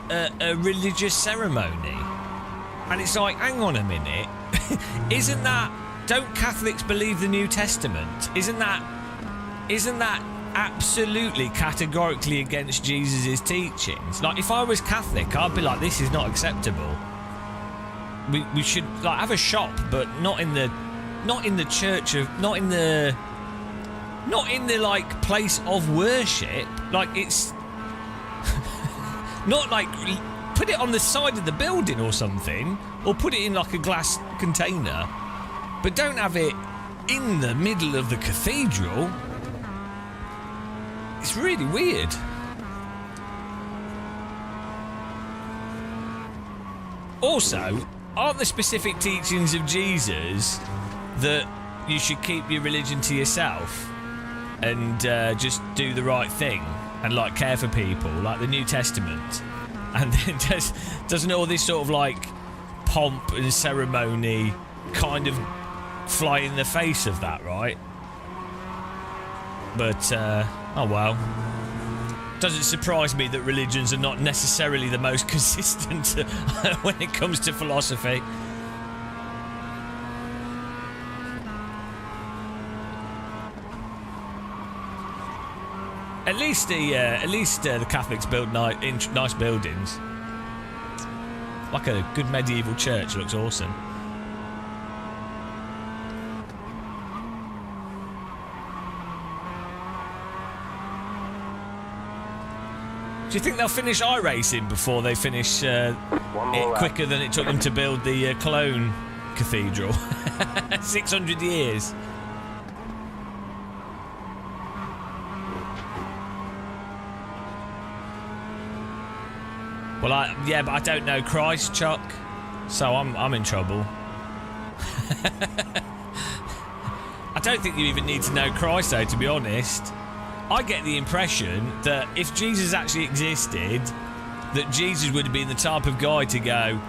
a religious ceremony. And it's like, hang on a minute, don't Catholics believe the New Testament? Isn't that absolutely categorically against Jesus' teachings? Like, if I was Catholic, I'd be like, this is not acceptable. We should like have a shop, but not in the church of not in the like place of worship. Like, it's not like put it on the side of the building or something, or put it in like a glass container. but don't have it in the middle of the cathedral. It's really weird. Also, aren't the specific teachings of Jesus that you should keep your religion to yourself and just do the right thing and like care for people, like the New Testament? And then doesn't all this sort of like pomp and ceremony kind of fly in the face of that, right? But oh well. Doesn't surprise me that religions are not necessarily the most consistent when it comes to philosophy. At least the Catholics build nice buildings. Like a good medieval church, looks awesome. Do you think they'll finish iRacing before they finish it quicker than it took them to build the Cologne Cathedral? 600 years. Well, yeah, but I don't know Christ, Chuck, so I'm in trouble. I don't think you even need to know Christ, though, to be honest. I get the impression that if Jesus actually existed, that Jesus would have been the type of guy to go,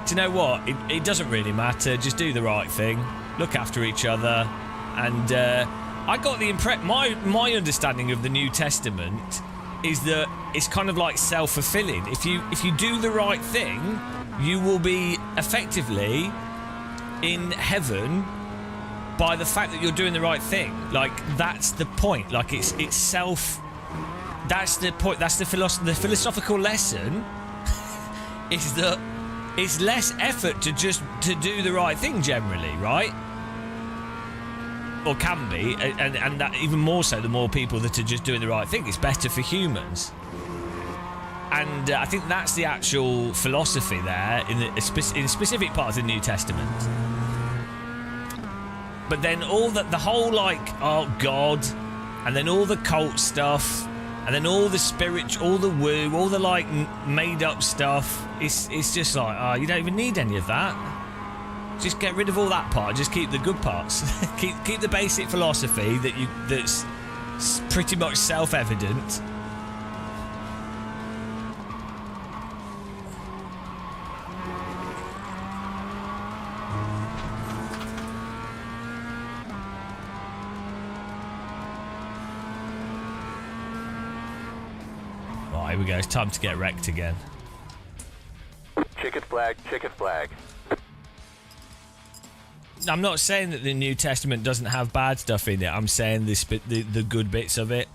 do you know what? It doesn't really matter. Just do the right thing. Look after each other. And I got the impression... My understanding of the New Testament is that it's kind of like self-fulfilling. If you do the right thing, you will be effectively in heaven by the fact that you're doing the right thing. Like, that's the point. Like, it's self... That's the point. That's the philosophical lesson is that it's less effort to do the right thing generally, right? Or can be, and that even more so the more people that are just doing the right thing. It's better for humans. And I think that's the actual philosophy there in specific parts of the New Testament. But then all the whole like, oh God, and then all the cult stuff, and then all the spiritual, all the woo, all the like made up stuff. It's just like, oh, you don't even need any of that. Just get rid of all that part. Just keep the good parts. keep the basic philosophy that's pretty much self-evident. Here we go, it's time to get wrecked again. Chicken flag, chicken flag. I'm not saying that the New Testament doesn't have bad stuff in it. I'm saying the good bits of it.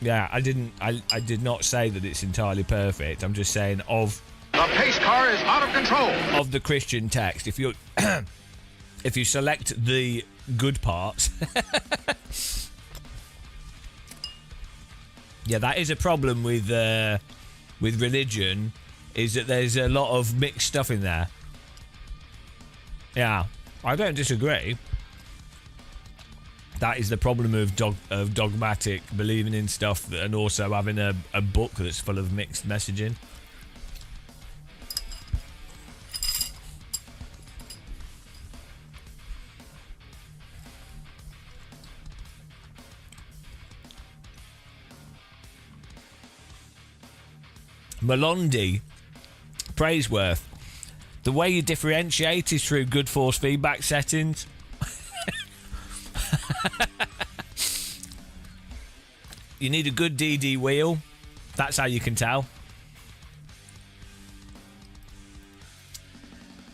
Yeah, I did not say that it's entirely perfect. I'm just saying of... The pace car is out of control! Of the Christian text. If you if you select the good parts... Yeah, that is a problem with religion, is that there's a lot of mixed stuff in there. Yeah, I don't disagree. That is the problem of dogmatic believing in stuff and also having a book that's full of mixed messaging. Melondi, Praiseworth. The way you differentiate is through good force feedback settings. You need a good DD wheel. That's how you can tell.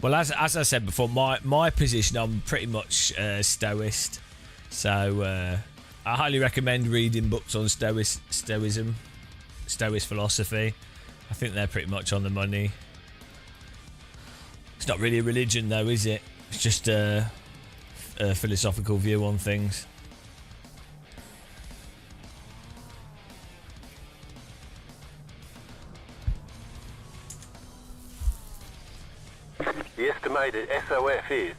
Well, as I said before, my position, I'm pretty much Stoist. So I highly recommend reading books on Stoicism, Stoic philosophy. I think they're pretty much on the money. It's not really a religion, though, is it? It's just a philosophical view on things. The estimated SOF is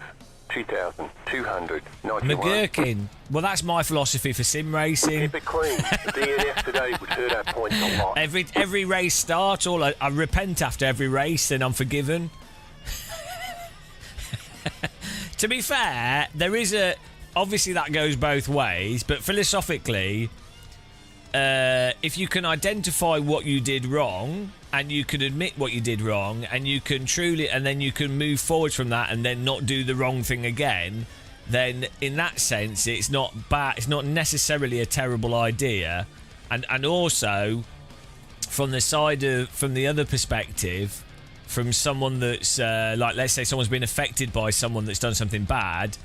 2,291. McGurkin. Well, that's my philosophy for sim racing. Keep it clean. The DNF today would hurt our points a lot. Every race starts, I repent after every race, and I'm forgiven. To be fair, there is obviously that goes both ways, but philosophically, if you can identify what you did wrong and you can admit what you did wrong and you can then you can move forward from that and then not do the wrong thing again, then in that sense it's not bad. It's not necessarily a terrible idea. And also from the other perspective, from someone that's like, let's say someone's been affected by someone that's done something bad,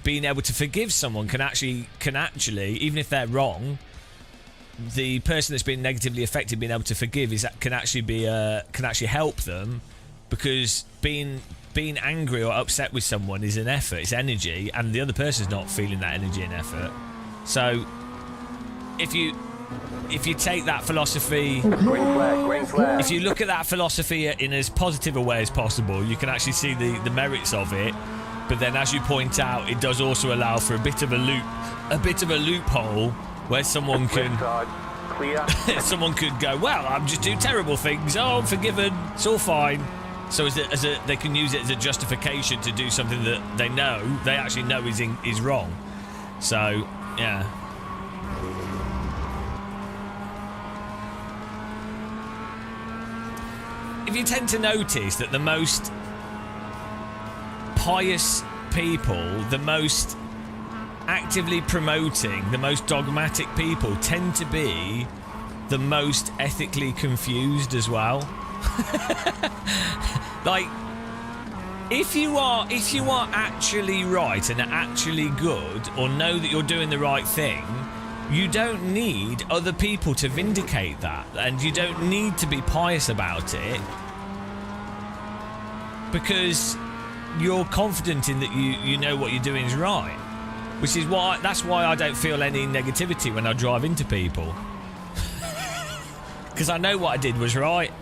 being able to forgive someone can actually, even if they're wrong, the person that's been negatively affected being able to forgive can actually help them, because being angry or upset with someone is an effort, it's energy, and the other person's not feeling that energy and effort. So if you take that philosophy, Green flag. if you look at that philosophy in as positive a way as possible, you can actually see the merits of it. But then, as you point out, it does also allow for a bit of a loophole where someone can Clear. someone could go, well, I'm just doing terrible things. Oh, I'm forgiven. It's all fine. So they can use it as a justification to do something that they actually know is wrong. So yeah. If you tend to notice that the most pious people, the most actively promoting, the most dogmatic people tend to be the most ethically confused as well. Like, if you are actually right and actually good, or know that you're doing the right thing, you don't need other people to vindicate that, and you don't need to be pious about it, because you're confident in that you know what you're doing is right. Which is that's why I don't feel any negativity when I drive into people. Because I know what I did was right.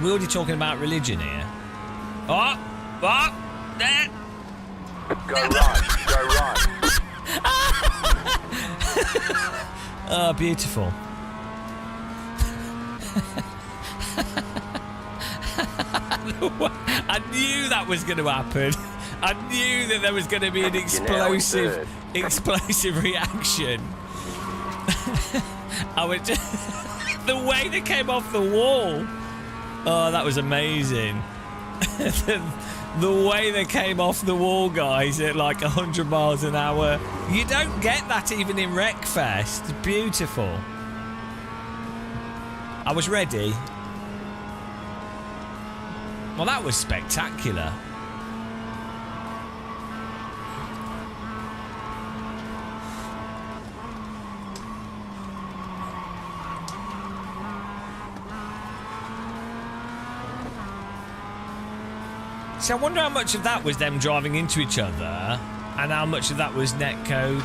We're already talking about religion here. Oh, there. Go right. Oh, beautiful. I knew that was going to happen. I knew that there was going to be an explosive reaction. I would just the way they came off the wall. Oh, that was amazing. The way they came off the wall, guys, at like 100 miles an hour. You don't get that even in Wreckfest. It's beautiful. I was ready. Well, that was spectacular. So I wonder how much of that was them driving into each other and how much of that was netcode.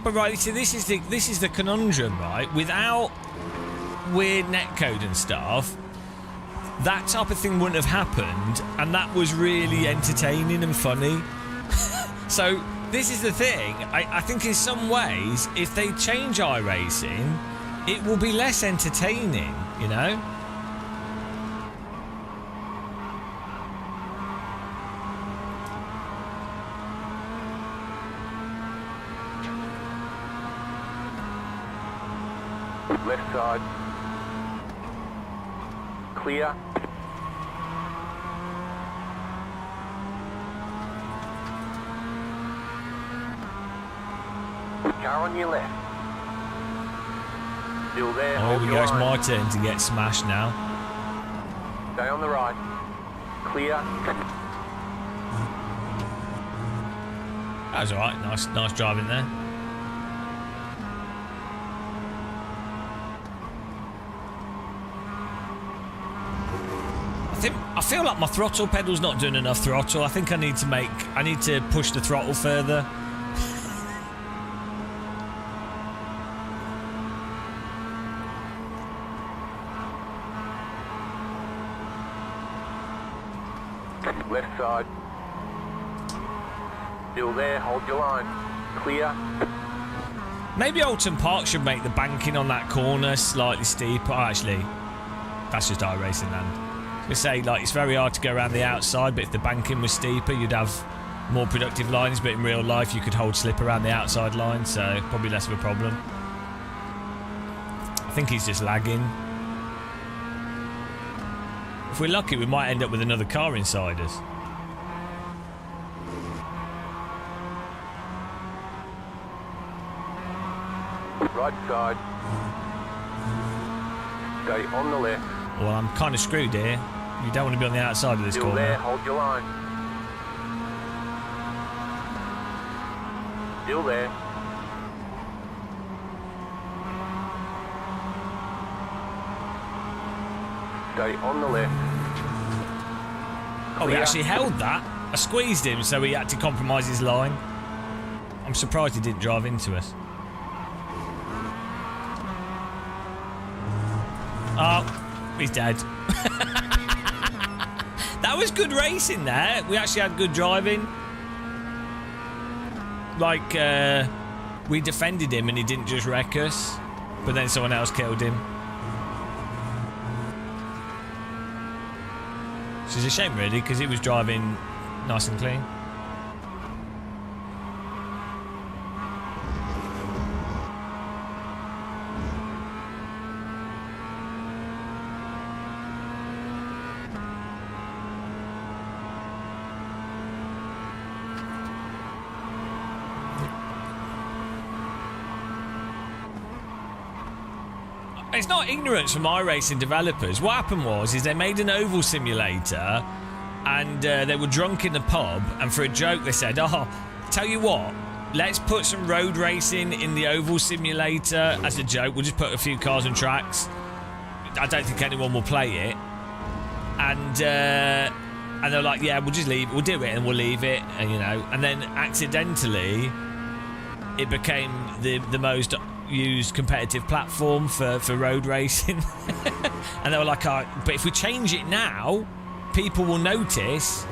But right, so this is the conundrum, right? Without weird netcode and stuff, that type of thing wouldn't have happened, and that was really entertaining and funny. So this is the thing. I think in some ways, if they change iRacing, it will be less entertaining, you know? Left side. Clear. car on your left. Still there, Oh, hold here we your go. It's line. my turn to get smashed now. Stay on the right. Clear. That was alright. Nice driving there. I feel like my throttle pedal's not doing enough throttle. I think I need to push the throttle further. Left side. Still there, hold your line. Clear. Maybe Alton Park should make the banking on that corner slightly steeper. Oh, actually, that's just iRacing land. I was gonna say, like, it's very hard to go around the outside, but if the banking was steeper, you'd have more productive lines. But in real life, you could hold slip around the outside line, so probably less of a problem. I think he's just lagging. If we're lucky, we might end up with another car inside us. Right side. Stay on the left. Well, I'm kind of screwed here. You don't want to be on the outside of this Still there, corner. hold your line. Still there. Stay on the left. Oh, he Clear. actually held that. I squeezed him, so he had to compromise his line. I'm surprised he didn't drive into us. Oh, he's dead. That was good racing there. We actually had good driving. Like, we defended him and he didn't just wreck us, but then someone else killed him. Which is a shame, really, because he was driving nice and clean. It's not ignorance from iRacing developers. What happened was they made an oval simulator and they were drunk in the pub, and for a joke they said, oh, tell you what, let's put some road racing in the oval simulator as a joke. We'll just put a few cars and tracks. I don't think anyone will play it. And they're like, yeah, we'll just leave it. We'll do it and we'll leave it, and, you know. And then accidentally it became the most used competitive platform for road racing. And they were like, oh, but if we change it now, people will notice.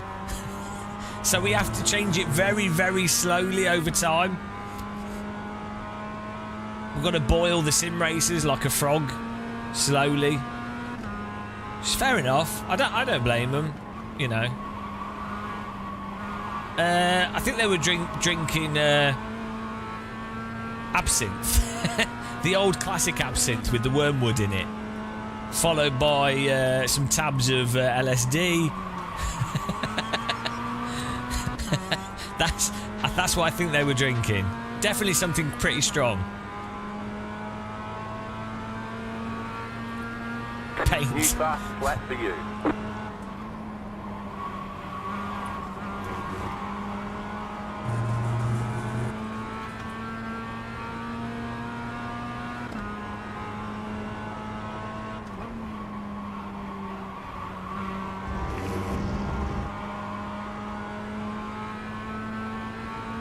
So we have to change it very, very slowly over time. We've got to boil the sim racers like a frog, slowly. It's fair enough. I don't blame them, you know. I think they were drinking absinthe. The old classic absinthe with the wormwood in it, followed by some tabs of LSD. That's what I think they were drinking. Definitely something pretty strong. Paint. New fast flat for you.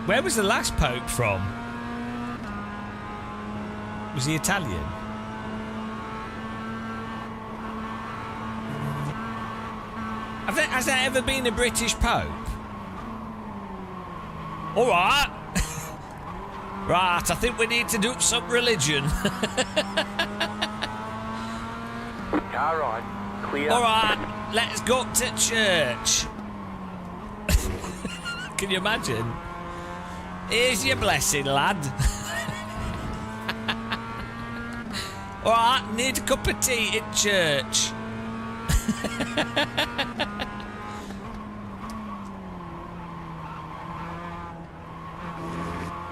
Where was the last Pope from? Was he Italian? Has there ever been a British Pope? Alright. Right, I think we need to do some religion. Car right. Clear. Alright, let's go to church. Can you imagine? Here's your blessing, lad. Alright, need a cup of tea in church.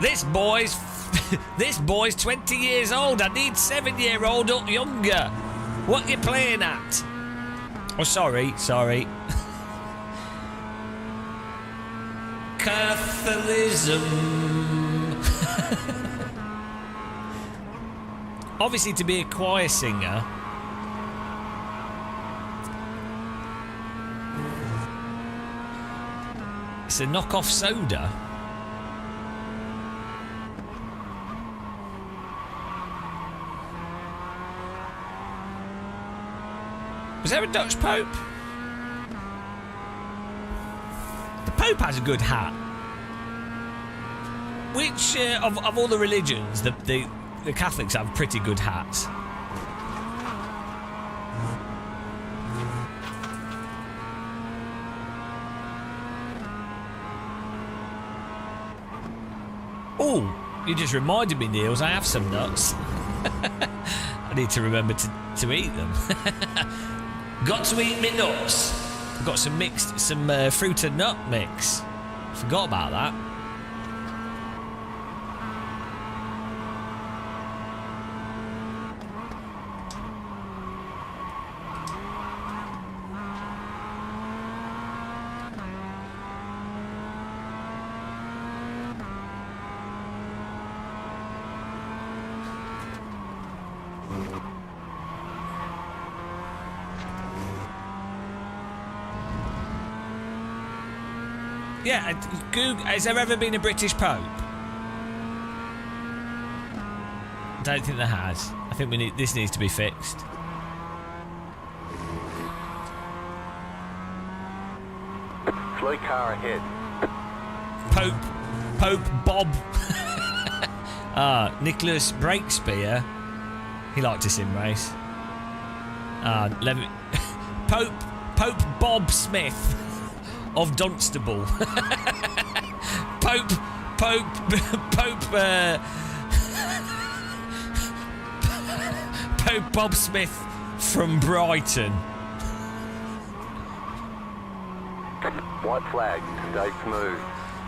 This boy's this boy's 20 years old. I need 7-year-old up younger. What you playing at? Oh, sorry. Catholicism. Obviously, to be a choir singer. It's a knockoff soda. Was there a Dutch Pope? The Pope has a good hat. Which of all the religions, the Catholics have pretty good hats. Oh, you just reminded me, Niels, I have some nuts. I need to remember to eat them. Got to eat me nuts. I've got some fruit and nut mix. Forgot about that. Yeah, Google, has there ever been a British Pope? I don't think there has. I think this needs to be fixed. Slow car ahead. Pope Bob. Nicholas Breakspear. He liked to sim race. Pope Bob Smith of Dunstable. Pope Bob Smith from Brighton. White flag, stay smooth.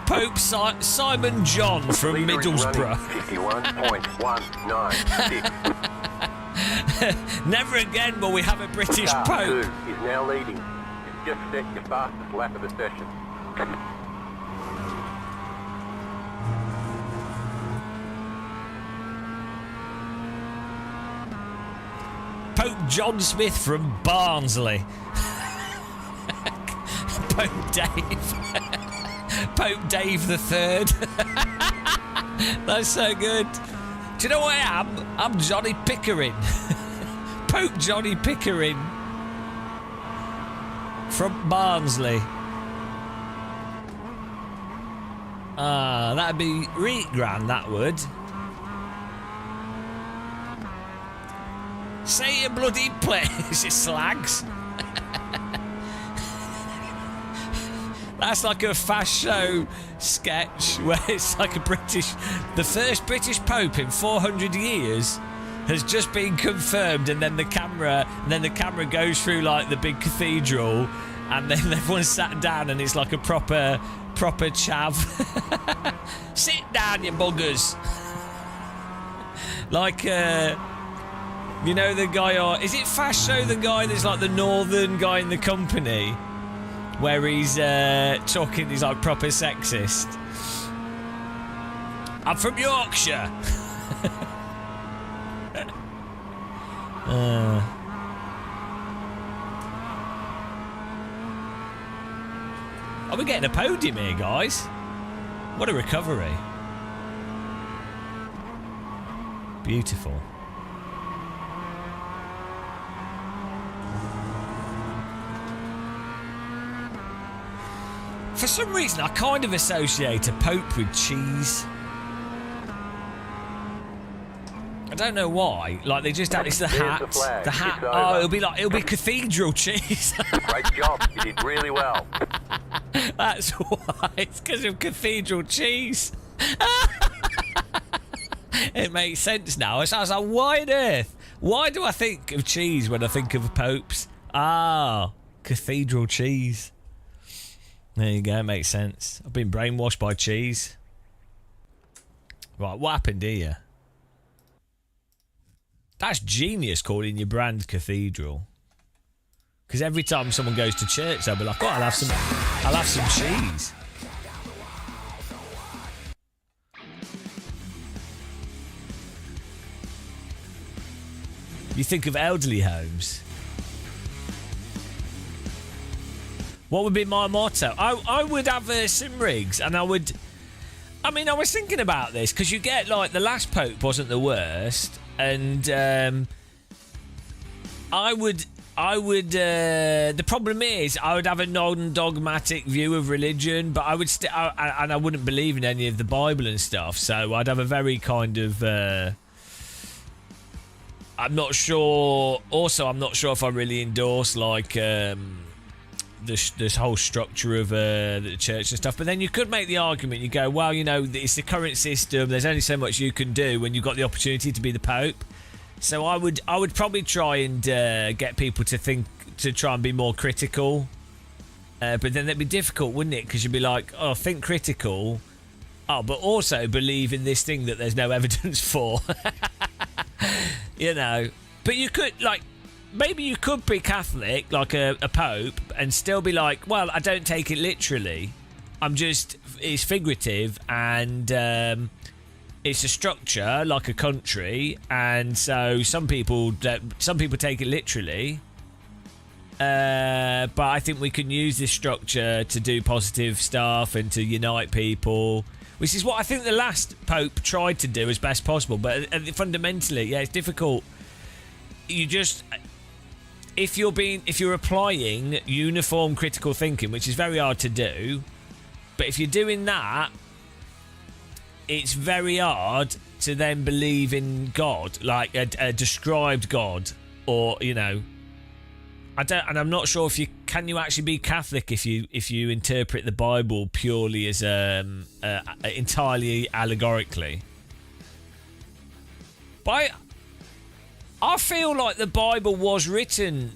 Pope Simon John from Middlesbrough. 51.196. Never again will we have a British Car Pope. 2 is now leading. Just set your fastest lap of the session. Pope John Smith from Barnsley. Pope Dave. Pope Dave the Third. That's so good. Do you know what I am? I'm Johnny Pickering. Pope Johnny Pickering from Barnsley. That'd be really grand, that would. Say your bloody place, you slags. That's like a fast show sketch where it's like the first British Pope in 400 years has just been confirmed, and then the camera goes through like the big cathedral, and then everyone's sat down and it's like a proper chav. Sit down, you buggers. Like you know the guy, or is it Fast Show, the guy that's like the northern guy in the company, where he's talking, he's like proper sexist. I'm from Yorkshire. Are we getting a podium here, guys? What a recovery. Beautiful. For some reason, I kind of associate a pope with cheese. I don't know why. Like, they just have, it's the hat. The hat. Oh, it'll be cathedral cheese. Great job. You did really well. That's why. It's because of cathedral cheese. It makes sense now. So I was like, why on earth? Why do I think of cheese when I think of popes? Cathedral cheese. There you go, makes sense. I've been brainwashed by cheese. Right, what happened here? That's genius calling your brand Cathedral. Because every time someone goes to church, they'll be like, "Oh, I'll have some cheese." You think of elderly homes. What would be my motto? I would have sim rigs, and I was thinking about this because you get like the last Pope wasn't the worst, and I would. The problem is, I would have a non-dogmatic view of religion, but I would and I wouldn't believe in any of the Bible and stuff. So I'd have a very kind of. I'm not sure. Also, I'm not sure if I really endorse like this whole structure of the church and stuff. But then you could make the argument. You go, well, you know, it's the current system. There's only so much you can do when you've got the opportunity to be the Pope. So I would probably try and get people to try and be more critical. But then that'd be difficult, wouldn't it? Because you'd be like, oh, think critical. Oh, but also believe in this thing that there's no evidence for. You know. But you could, like, maybe you could be Catholic, like a Pope, and still be like, well, I don't take it literally. It's figurative, and it's a structure like a country, and so some people take it literally. But I think we can use this structure to do positive stuff and to unite people, which is what I think the last Pope tried to do as best possible. But fundamentally, yeah, it's difficult. If you're applying uniform critical thinking, which is very hard to do, but if you're doing that, it's very hard to then believe in God, like a described God, or, you know, I'm not sure if you can actually be Catholic if you interpret the Bible purely as entirely allegorically. But I feel like the Bible was written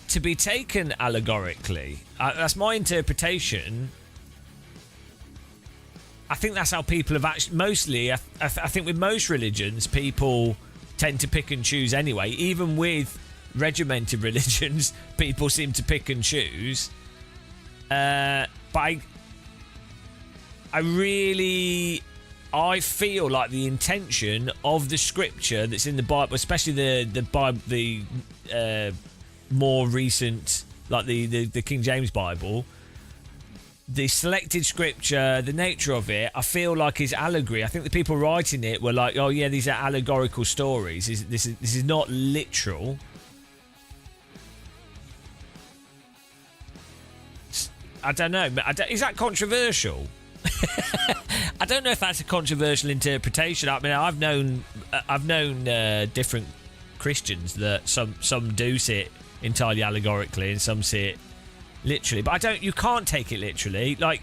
to be taken allegorically. That's my interpretation. I think that's how people have actually... Mostly, I think with most religions, people tend to pick and choose anyway. Even with regimented religions, people seem to pick and choose. But I feel like the intention of the scripture that's in the Bible, especially the Bible, the more recent, like the King James Bible, the selected scripture, the nature of it, I feel like is allegory. I think the people writing it were like, oh yeah, these are allegorical stories. This is not literal. I don't know. Is that controversial? I don't know if that's a controversial interpretation. I mean, I've known different Christians that some do see it entirely allegorically and some see it literally. But you can't take it literally. Like,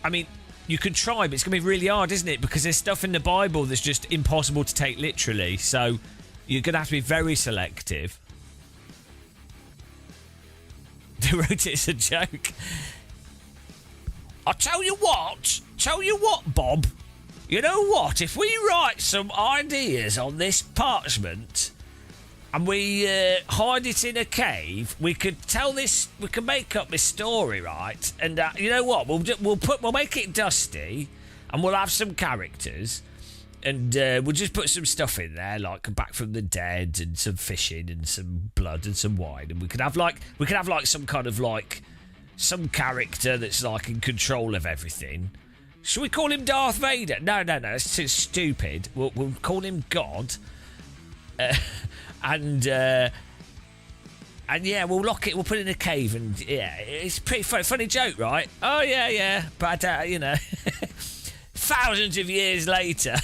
I mean, you can try, but it's going to be really hard, isn't it? Because there's stuff in the Bible that's just impossible to take literally. So you're going to have to be very selective. They wrote it as a joke. I'll tell you what, Bob. You know what? If we write some ideas on this parchment and we hide it in a cave, we could make up this story, right? And you know what? We'll make it dusty, and we'll have some characters, and we'll just put some stuff in there, like Back from the Dead, and some fishing, and some blood, and some wine, and we could have some kind of like some character that's like in control of everything. Should we call him Darth Vader? No, that's too stupid. We'll call him God. And yeah, we'll lock it. We'll put it in a cave, and yeah, it's a pretty funny joke, right? Oh yeah. But you know, thousands of years later,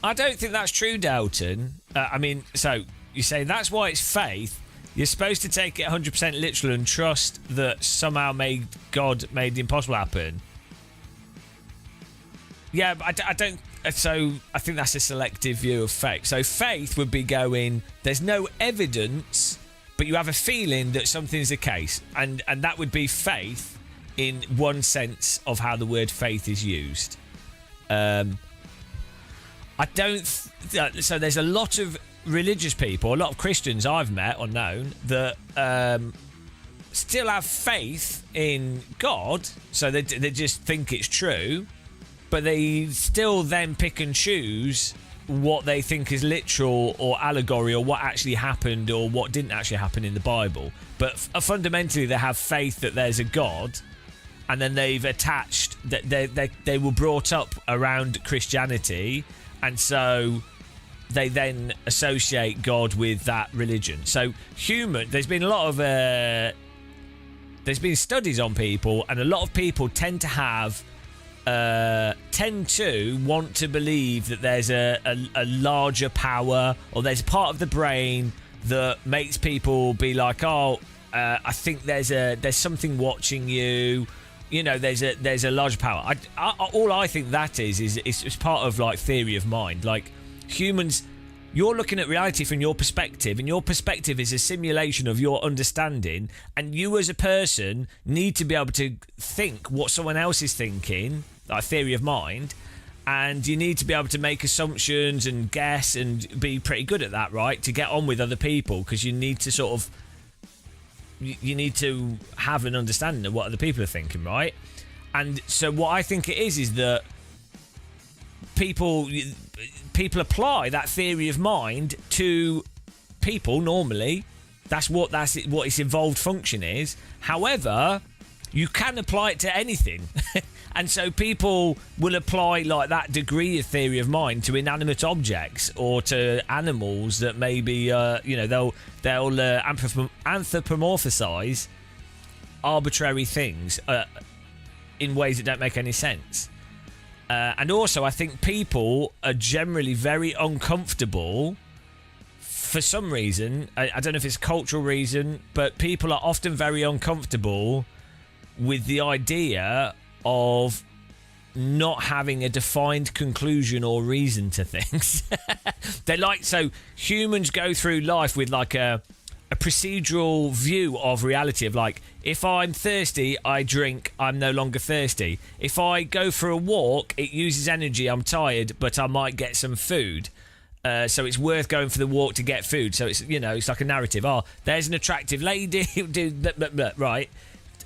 I don't think that's true, Dalton. I mean, so you say that's why it's faith. You're supposed to take it 100% literal and trust that somehow God made the impossible happen. Yeah, but I don't. So I think that's a selective view of faith. So faith would be going, there's no evidence, but you have a feeling that something's the case, and that would be faith. in one sense of how the word faith is used. I don't. So there's a lot of religious people, a lot of Christians I've met or known that still have faith in God. So they just think it's true, but they still then pick and choose what they think is literal or allegory or what actually happened or what didn't actually happen in the Bible. But fundamentally, they have faith that there's a God. And then they've attached that they were brought up around Christianity, and so they then associate God with that religion. So there's been a lot of there's been studies on people, and a lot of people tend to want to believe that there's a larger power, or there's a part of the brain that makes people be like, I think there's something watching you. You know, there's a large power. All I think that is it's part of like theory of mind. Like humans, you're looking at reality from your perspective, and your perspective is a simulation of your understanding. And you as a person need to be able to think what someone else is thinking, like theory of mind. And you need to be able to make assumptions and guess and be pretty good at that, right? To get on with other people, because you need to sort of. You need to have an understanding of what other people are thinking, right? And so what I think it is that people apply that theory of mind to people normally. That's what its evolved function is. However, you can apply it to anything. And so people will apply like that degree of theory of mind to inanimate objects or to animals that maybe they'll anthropomorphize arbitrary things in ways that don't make any sense. And also, I think people are generally very uncomfortable for some reason. I don't know if it's a cultural reason, but people are often very uncomfortable with the idea of not having a defined conclusion or reason to things. So humans go through life with like a procedural view of reality of like, if I'm thirsty, I drink, I'm no longer thirsty. If I go for a walk, it uses energy, I'm tired, but I might get some food. So it's worth going for the walk to get food. So it's, it's like a narrative. There's an attractive lady, right?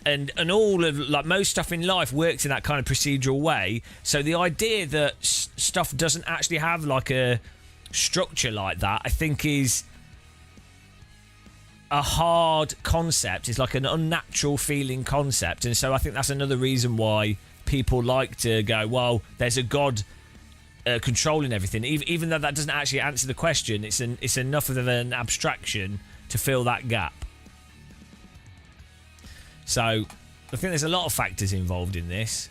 And all of like most stuff in life works in that kind of procedural way. So the idea that stuff doesn't actually have like a structure like that, I think is a hard concept. It's like an unnatural feeling concept. And so I think that's another reason why people like to go, well, there's a God controlling everything. Even though that doesn't actually answer the question, it's enough of an abstraction to fill that gap. So, I think there's a lot of factors involved in this.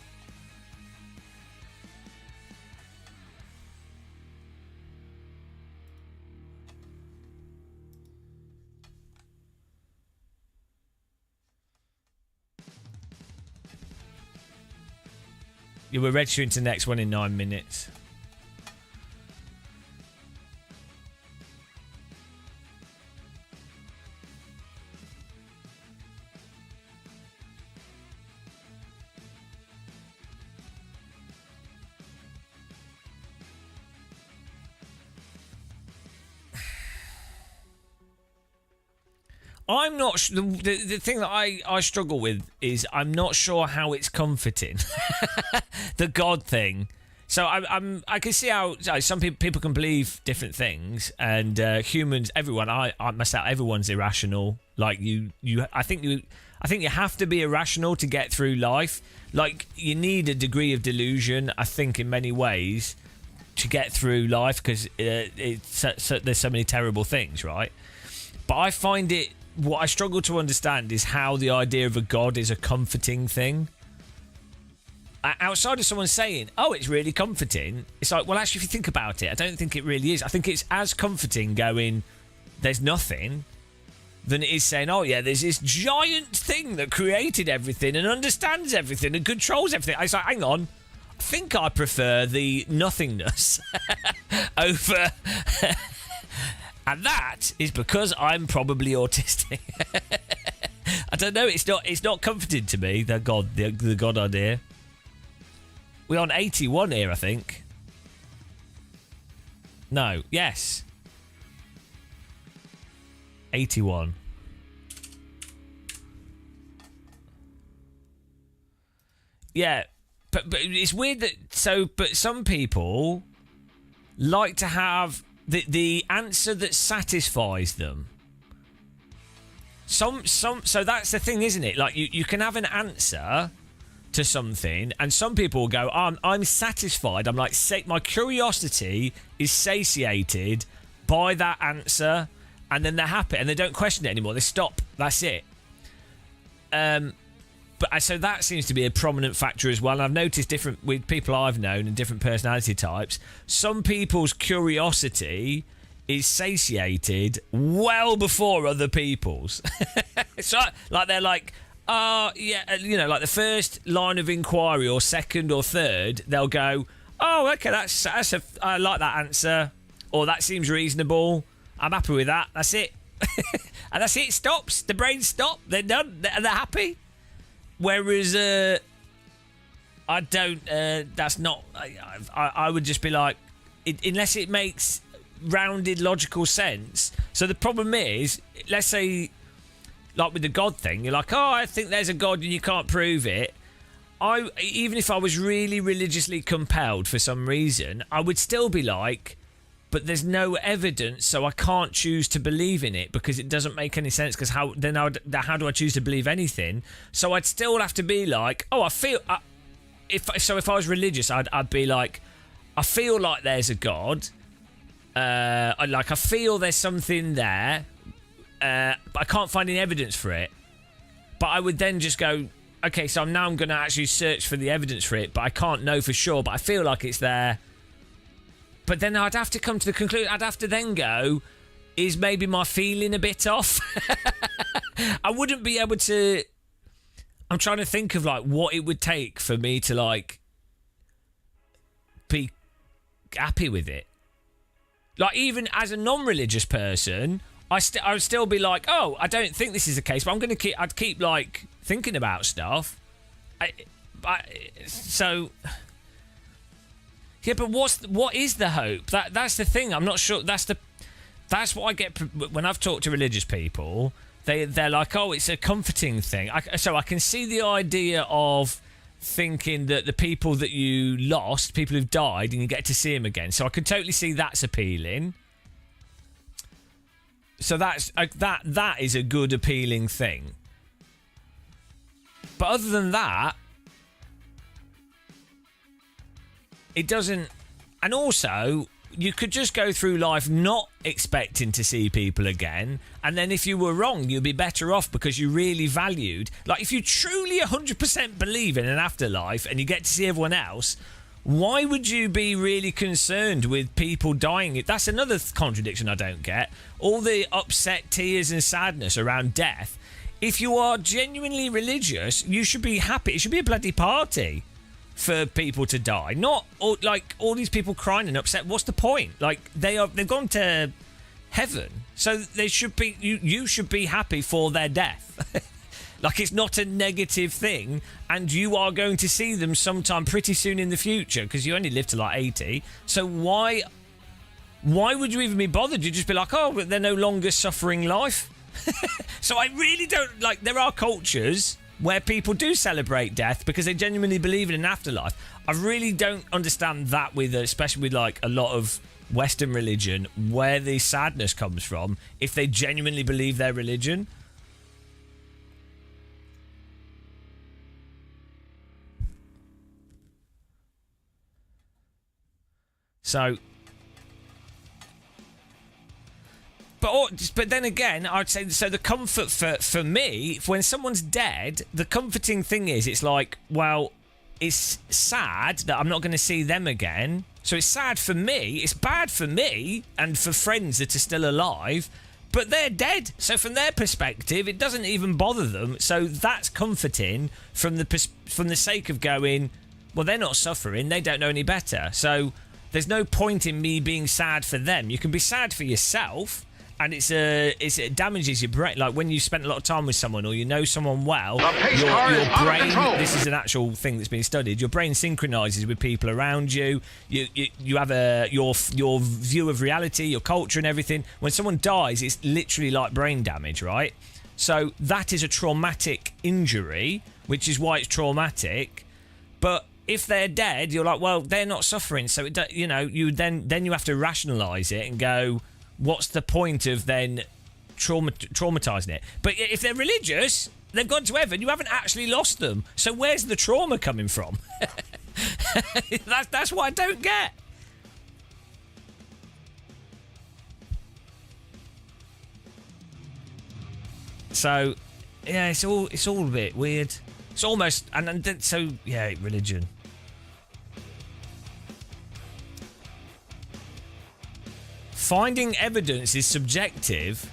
Yeah, we're registering to the next one in 9 minutes. I'm not the thing that I struggle with is I'm not sure how it's comforting. The God thing. So I can see how some people can believe different things, and humans, everyone, I myself, everyone's irrational. Like I think you have to be irrational to get through life. Like you need a degree of delusion, I think, in many ways, to get through life, because there's so many terrible things, right? But I find what I struggle to understand is how the idea of a God is a comforting thing. Outside of someone saying, it's really comforting, it's like, well, actually, if you think about it, I don't think it really is. I think it's as comforting going, there's nothing, than it is saying, there's this giant thing that created everything and understands everything and controls everything. It's like, hang on, I think I prefer the nothingness over... And that is because I'm probably autistic. I don't know. It's not comforting to me. The God idea. We're on 81 here, I think. No. Yes. 81. Yeah, but it's weird that but some people like to have the answer that satisfies them. So that's the thing, isn't it? Like you can have an answer to something, and some people will go, I'm satisfied. I'm like, my curiosity is satiated by that answer, and then they're happy and they don't question it anymore. They stop. That's it. But so that seems to be a prominent factor as well. And I've noticed different with people I've known and different personality types. Some people's curiosity is satiated well before other people's. So, like they're like, yeah, you know, like the first line of inquiry or second or third, they'll go, oh, okay, I like that answer, or that seems reasonable. I'm happy with that. That's it, and that's it. It stops. The brain stop. They're done. They're happy. Whereas I don't. That's not. I would just be like, unless it makes rounded logical sense. So the problem is, let's say, like with the God thing, you're like, oh, I think there's a God and you can't prove it. Even if I was really religiously compelled for some reason, I would still be like, but there's no evidence, so I can't choose to believe in it because it doesn't make any sense. Because how do I choose to believe anything? So I'd still have to be like, oh, I feel. If I was religious, I'd be like, I feel like there's a God. I feel there's something there, but I can't find any evidence for it. But I would then just go, okay, so I'm going to actually search for the evidence for it, but I can't know for sure, but I feel like it's there. But then I'd have to come to the conclusion, I'd have to then go, is maybe my feeling a bit off? I wouldn't be able to... I'm trying to think of like what it would take for me to like be happy with it. Like even as a non-religious person, I would still be like, oh, I don't think this is the case, but I'd keep like thinking about stuff. Yeah, but what is the hope? That's the thing. I'm not sure. That's what I get when I've talked to religious people. They're like, oh, it's a comforting thing. So I can see the idea of thinking that the people that you lost, people who've died, and you get to see them again. So I could totally see that's appealing. So that is a good appealing thing. But other than that, it doesn't. And also, you could just go through life not expecting to see people again, and then if you were wrong, you'd be better off because you really valued. Like, if you truly 100% believe in an afterlife and you get to see everyone else, why would you be really concerned with people dying? That's another contradiction I don't get. All the upset tears and sadness around death. If you are genuinely religious, you should be happy. It should be a bloody party for people to die, not all these people crying and upset. What's the point? Like, they've gone to heaven, so they should be. You should be happy for their death. Like, it's not a negative thing, and you are going to see them sometime pretty soon in the future because you only live to like 80. So why would you even be bothered? You'd just be like, oh, but they're no longer suffering life. So I really don't like. There are cultures where people do celebrate death because they genuinely believe in an afterlife. I really don't understand that especially with like a lot of Western religion, where the sadness comes from if they genuinely believe their religion. So, but then again, I'd say, so the comfort for me, when someone's dead, the comforting thing is, it's like, well, it's sad that I'm not going to see them again. So it's sad for me, it's bad for me and for friends that are still alive, but they're dead. So from their perspective, it doesn't even bother them. So that's comforting from the sake of going, well, they're not suffering, they don't know any better. So there's no point in me being sad for them. You can be sad for yourself, and it damages your brain. Like when you spent a lot of time with someone or you know someone well, The pace your car is out of brain. control. This is an actual thing that's been studied. Your brain synchronizes with people around you. You have your view of reality, your culture, and everything. When someone dies, it's literally like brain damage, right? So that is a traumatic injury, which is why it's traumatic. But if they're dead, you're like, well, they're not suffering. So you then you have to rationalize it and go, what's the point of then traumatizing it? But if they're religious, they've gone to heaven. You haven't actually lost them. So where's the trauma coming from? That's what I don't get. So yeah, it's all a bit weird. It's almost religion. Finding evidence is subjective.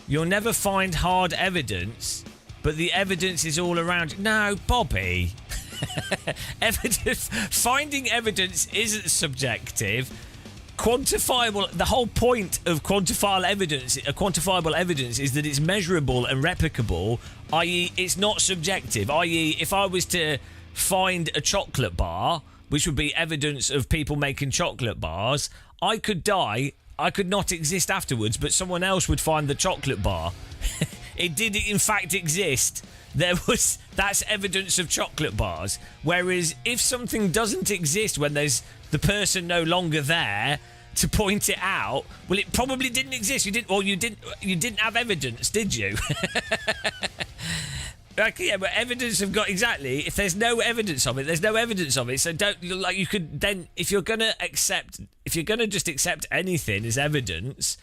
You'll never find hard evidence, but the evidence is all around you. No, Bobby. Finding evidence isn't subjective. Quantifiable. The whole point of quantifiable evidence is that it's measurable and replicable, i.e. it's not subjective, i.e. if I was to find a chocolate bar, which would be evidence of people making chocolate bars, I could die, I could not exist afterwards, but someone else would find the chocolate bar. It did in fact exist. That's evidence of chocolate bars. Whereas if something doesn't exist when there's the person no longer there to point it out, well, it probably didn't exist. You didn't have evidence, did you? Yeah, but evidence have got exactly. If there's no evidence of it, there's no evidence of it. So you could then, if you're gonna just accept anything as evidence,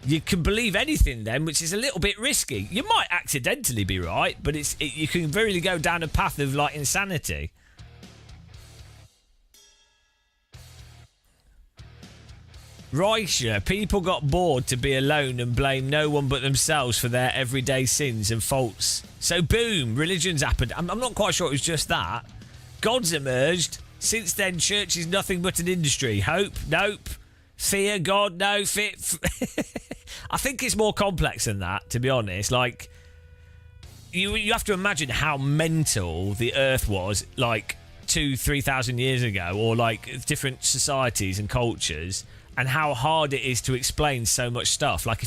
you can believe anything then, which is a little bit risky. You might accidentally be right, but you can really go down a path of like insanity. Reicher, people got bored to be alone and blame no one but themselves for their everyday sins and faults. So boom, religion's happened. I'm not quite sure it was just that. God's emerged. Since then, church is nothing but an industry. Hope? Nope. Fear? God? No. I think it's more complex than that, to be honest. Like, you have to imagine how mental the earth was, like, 2,000-3,000 years ago, or, like, different societies and cultures, and how hard it is to explain so much stuff. Like,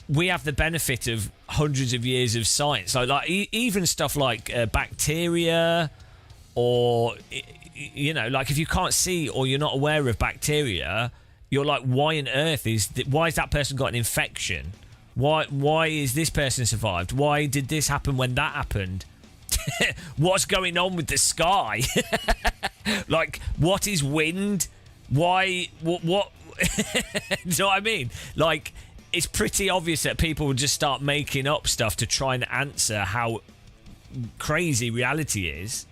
we have the benefit of hundreds of years of science. Like even stuff like bacteria, or, like if you can't see or you're not aware of bacteria, you're like, why on earth why has that person got an infection? Why is this person survived? Why did this happen when that happened? What's going on with the sky? Like, what is wind? Why? What? Do you know what I mean? Like, it's pretty obvious that people would just start making up stuff to try and answer how crazy reality is.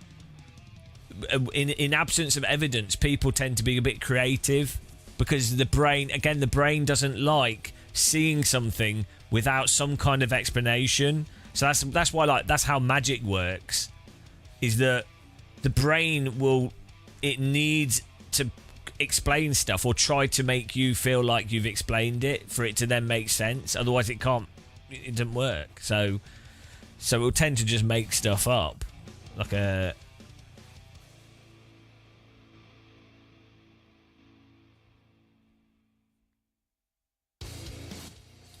In absence of evidence, people tend to be a bit creative because the brain doesn't like seeing something without some kind of explanation. So that's why, that's how magic works. Is that the brain needs to explain stuff or try to make you feel like you've explained it for it to then make sense. Otherwise it doesn't work. So we'll tend to just make stuff up. Like a...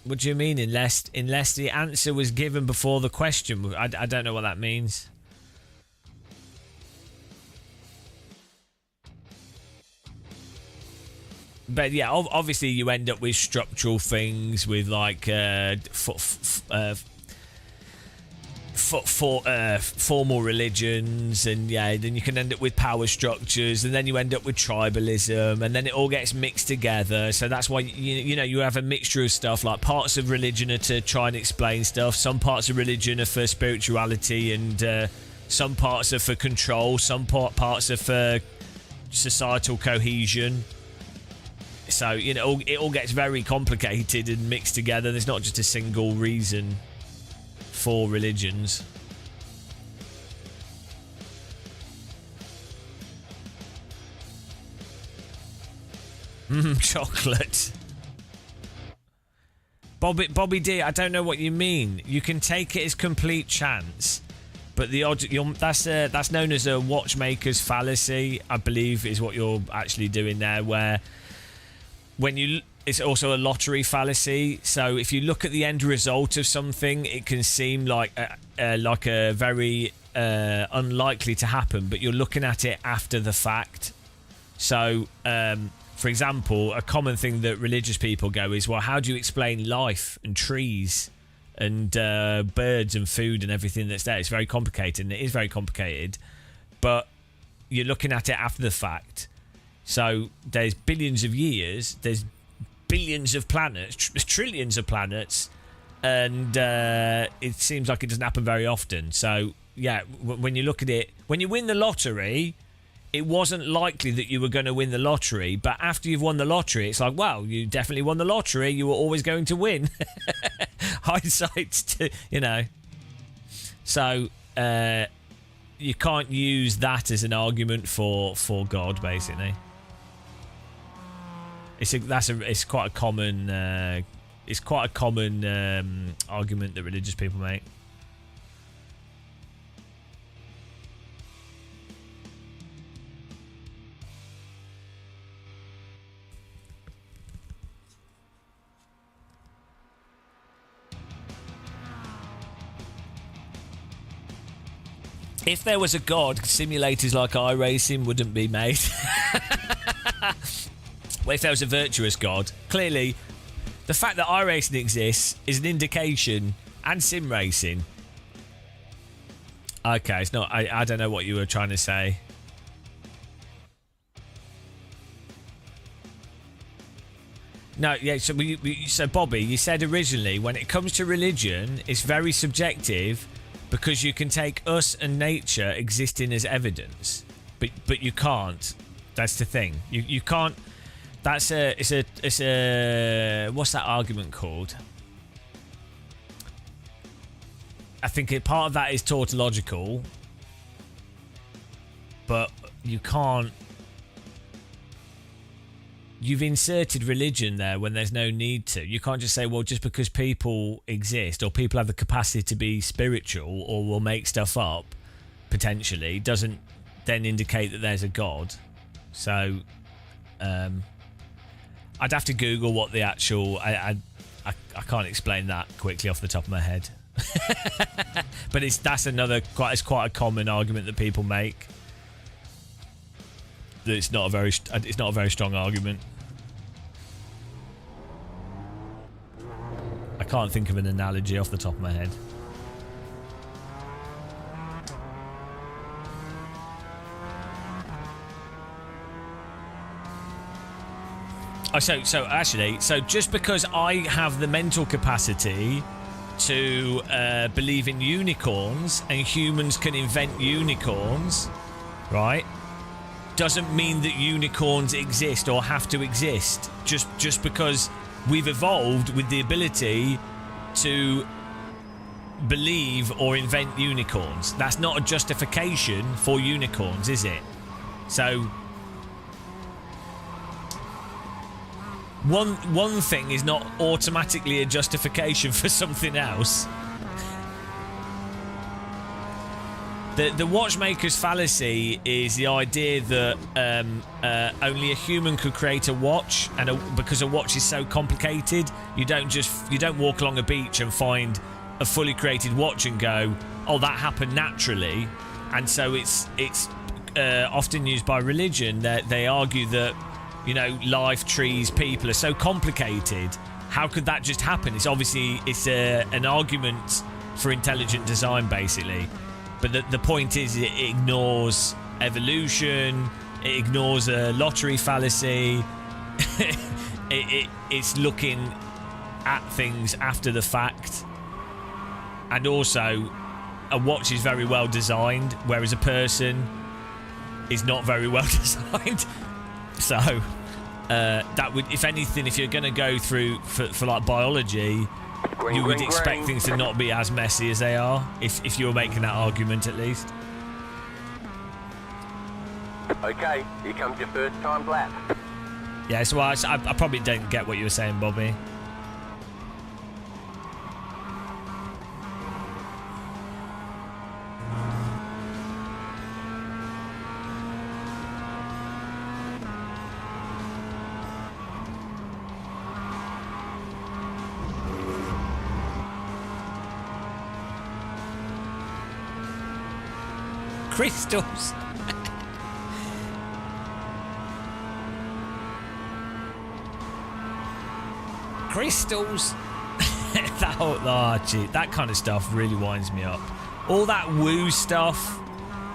What do you mean, unless the answer was given before the question? I don't know what that means. But yeah, obviously you end up with structural things, with like formal religions, and yeah, then you can end up with power structures, and then you end up with tribalism, and then it all gets mixed together. So that's why you have a mixture of stuff. Like, parts of religion are to try and explain stuff, some parts of religion are for spirituality, and some parts are for control, some parts are for societal cohesion. So, it all gets very complicated and mixed together. There's not just a single reason for religions. Chocolate. Bobby D, I don't know what you mean. You can take it as complete chance, but that's known as a watchmaker's fallacy, I believe, is what you're actually doing there. Where it's also a lottery fallacy. So if you look at the end result of something, it can seem like a very unlikely to happen, but you're looking at it after the fact. So, for example, a common thing that religious people go is, well, how do you explain life and trees and birds and food and everything that's there? It's very complicated, and it is very complicated, but you're looking at it after the fact. So there's billions of years, there's billions of planets, trillions of planets, and it seems like it doesn't happen very often. So yeah, when you look at it, when you win the lottery, it wasn't likely that you were going to win the lottery, but after you've won the lottery, it's like, well, you definitely won the lottery, you were always going to win. Hindsight, so you can't use that as an argument for God, basically. It's quite a common argument that religious people make. If there was a god, simulators like iRacing wouldn't be made. Well, if there was a virtuous god, clearly the fact that iRacing exists is an indication, and sim racing. Okay, it's not. I don't know what you were trying to say. No, yeah. So Bobby, you said originally when it comes to religion, it's very subjective because you can take us and nature existing as evidence, but you can't. That's the thing. You can't. It's a what's that argument called? I think part of that is tautological, but you can't. You've inserted religion there when there's no need to. You can't just say, well, just because people exist or people have the capacity to be spiritual or will make stuff up, potentially, doesn't then indicate that there's a God. So, I'd have to Google what the actual... I can't explain that quickly off the top of my head. But it's quite a common argument that people make. That it's not a very strong argument. I can't think of an analogy off the top of my head. So just because I have the mental capacity to believe in unicorns and humans can invent unicorns, right, doesn't mean that unicorns exist or have to exist. Just because we've evolved with the ability to believe or invent unicorns, that's not a justification for unicorns, is it? So one thing is not automatically a justification for something else. The watchmaker's fallacy is the idea that only a human could create a watch, and because a watch is so complicated, you don't walk along a beach and find a fully created watch and go, oh, that happened naturally. And so it's often used by religion that they argue that, you know, life, trees, people are so complicated. How could that just happen? It's an argument for intelligent design, basically. But the point is, it ignores evolution, it ignores a lottery fallacy, it's looking at things after the fact. And also, a watch is very well designed, whereas a person is not very well designed. So, that would, if anything, if you're going to go through for like biology, you would expect things to not be as messy as they are, if you were making that argument at least. Okay, here comes your first time lap. Yeah, so I probably didn't get what you were saying, Bobby. crystals. Crystals. That kind of stuff really winds me up. All that woo stuff,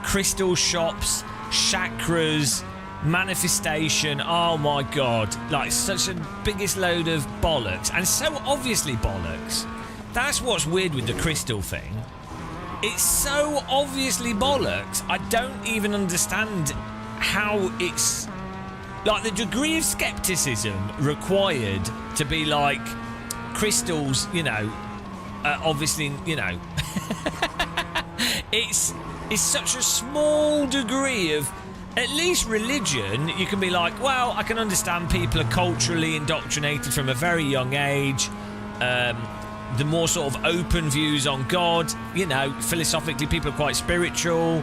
crystal shops, chakras, manifestation. Oh my god, like such a biggest load of bollocks, and so obviously bollocks. That's what's weird with the crystal thing. It's so obviously bollocks. I don't even understand how it's like the degree of skepticism required to be like crystals, you know, obviously, you know. it's such a small degree of at least religion. You can be like, well, I can understand people are culturally indoctrinated from a very young age. The more sort of open views on God, you know, philosophically people are quite spiritual,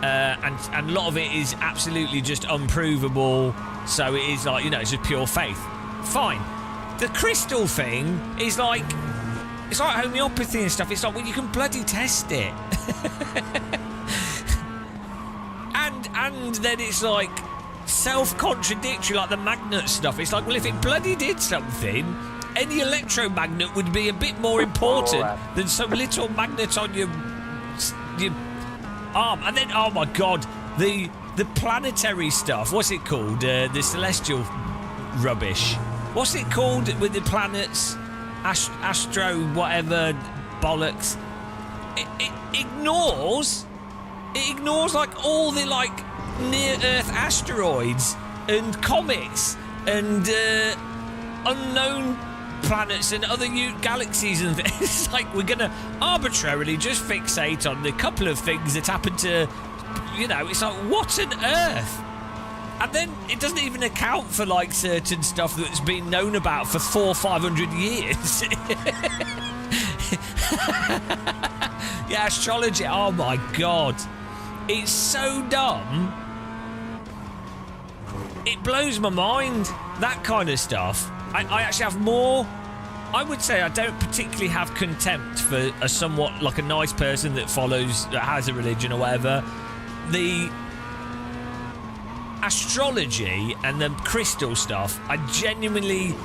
and a lot of it is absolutely just unprovable. So it is like, you know, it's just pure faith. Fine. The crystal thing is like, it's like homeopathy and stuff. It's like, well, you can bloody test it. and then it's like self-contradictory, like the magnet stuff. It's like, well, if it bloody did something, any electromagnet would be a bit more important than some little magnet on your arm. And then, oh my god, the planetary stuff. What's it called? The celestial rubbish. What's it called with the planets? Astro whatever bollocks. It ignores like all the like near Earth asteroids and comets and unknown planets and other galaxies and things. It's like we're gonna arbitrarily just fixate on the couple of things that happen to, you know, it's like, what on earth? And then it doesn't even account for like certain stuff that's been known about for 400 or 500 years. Yeah, astrology, oh my god, it's so dumb. It blows my mind, that kind of stuff. I actually have more. I would say I don't particularly have contempt for a somewhat like a nice person that has a religion or whatever. The astrology and the crystal stuff, I genuinely,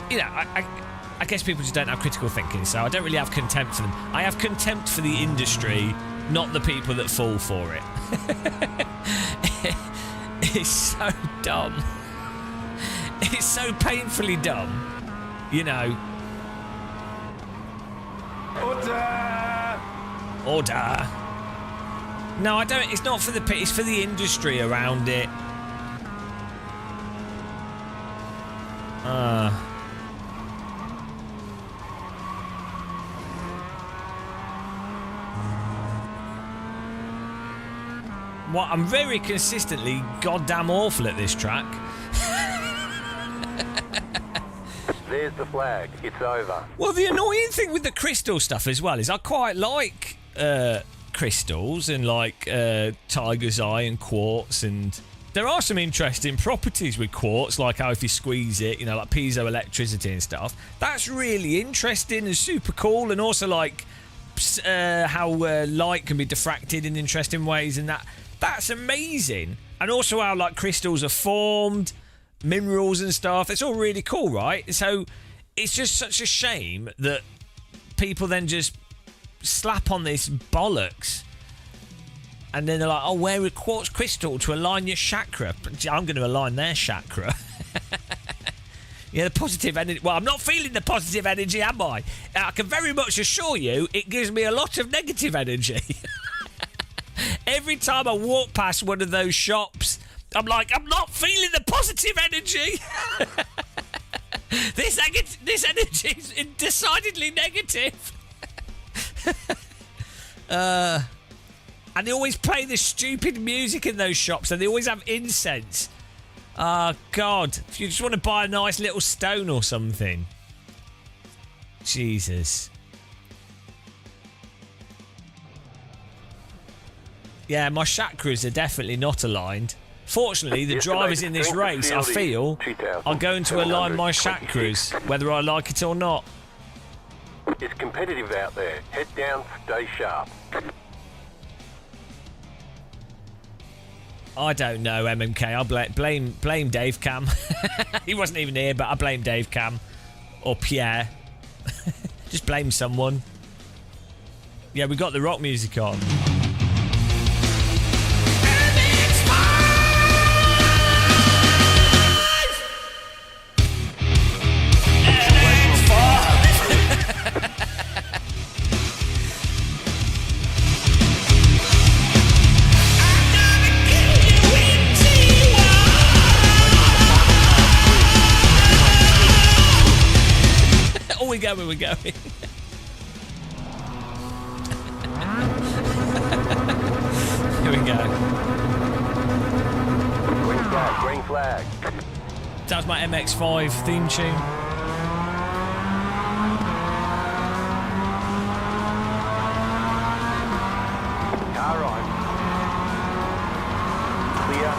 you know, I guess people just don't have critical thinking, so I don't really have contempt for them. I have contempt for the industry, not the people that fall for it. It's so dumb. It's so painfully dumb, you know. Order. No, I don't. It's not for the pit. It's for the industry around it. What? I'm very consistently goddamn awful at this track. There's the flag. It's over. Well, the annoying thing with the crystal stuff as well is I quite like crystals and like tiger's eye and quartz, and there are some interesting properties with quartz, like how if you squeeze it, you know, like piezoelectricity and stuff. That's really interesting and super cool, and also like how light can be diffracted in interesting ways, and that's amazing. And also how like crystals are formed, minerals and stuff. It's all really cool, right? So it's just such a shame that people then just slap on this bollocks, and then they're like, oh, wear a quartz crystal to align your chakra. I'm going to align their chakra. Yeah, the positive energy. Well, I'm not feeling the positive energy, am I? I can very much assure you it gives me a lot of negative energy. Every time I walk past one of those shops, I'm like, I'm not feeling the positive energy. This energy is decidedly negative. And they always play this stupid music in those shops, and they always have incense. Oh, God. If you just want to buy a nice little stone or something. Jesus. Yeah, my chakras are definitely not aligned. Fortunately, the drivers in this race, I feel, are going to align my chakras, whether I like it or not. It's competitive out there. Head down, stay sharp. I don't know, MMK. I blame Dave Cam. He wasn't even here, but I blame Dave Cam. Or Pierre. Just blame someone. Yeah, we got the rock music on. We're going. Here we go. Green flag, green flag. That was my MX-5 theme tune. Car on. Clear.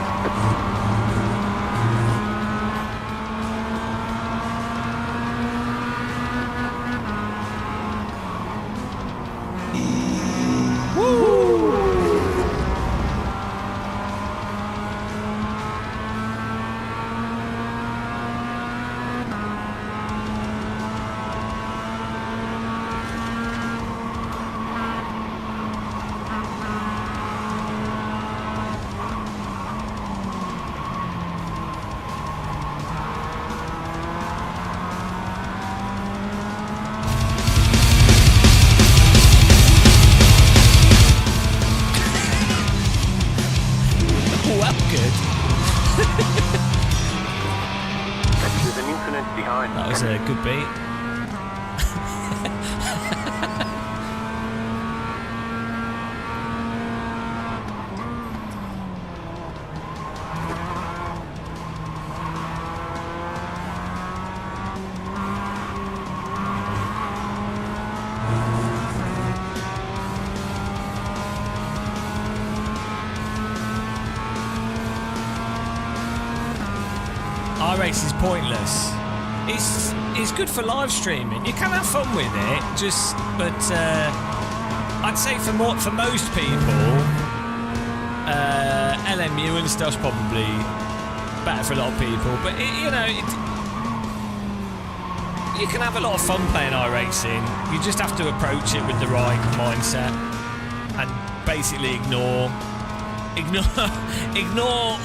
There's an incident behind. That was a good beat. iRace is pointless. It's good for live streaming. You can have fun with it, but I'd say for most people, LMU and stuff's probably better for a lot of people. But you can have a lot of fun playing iRacing. You just have to approach it with the right mindset and basically ignore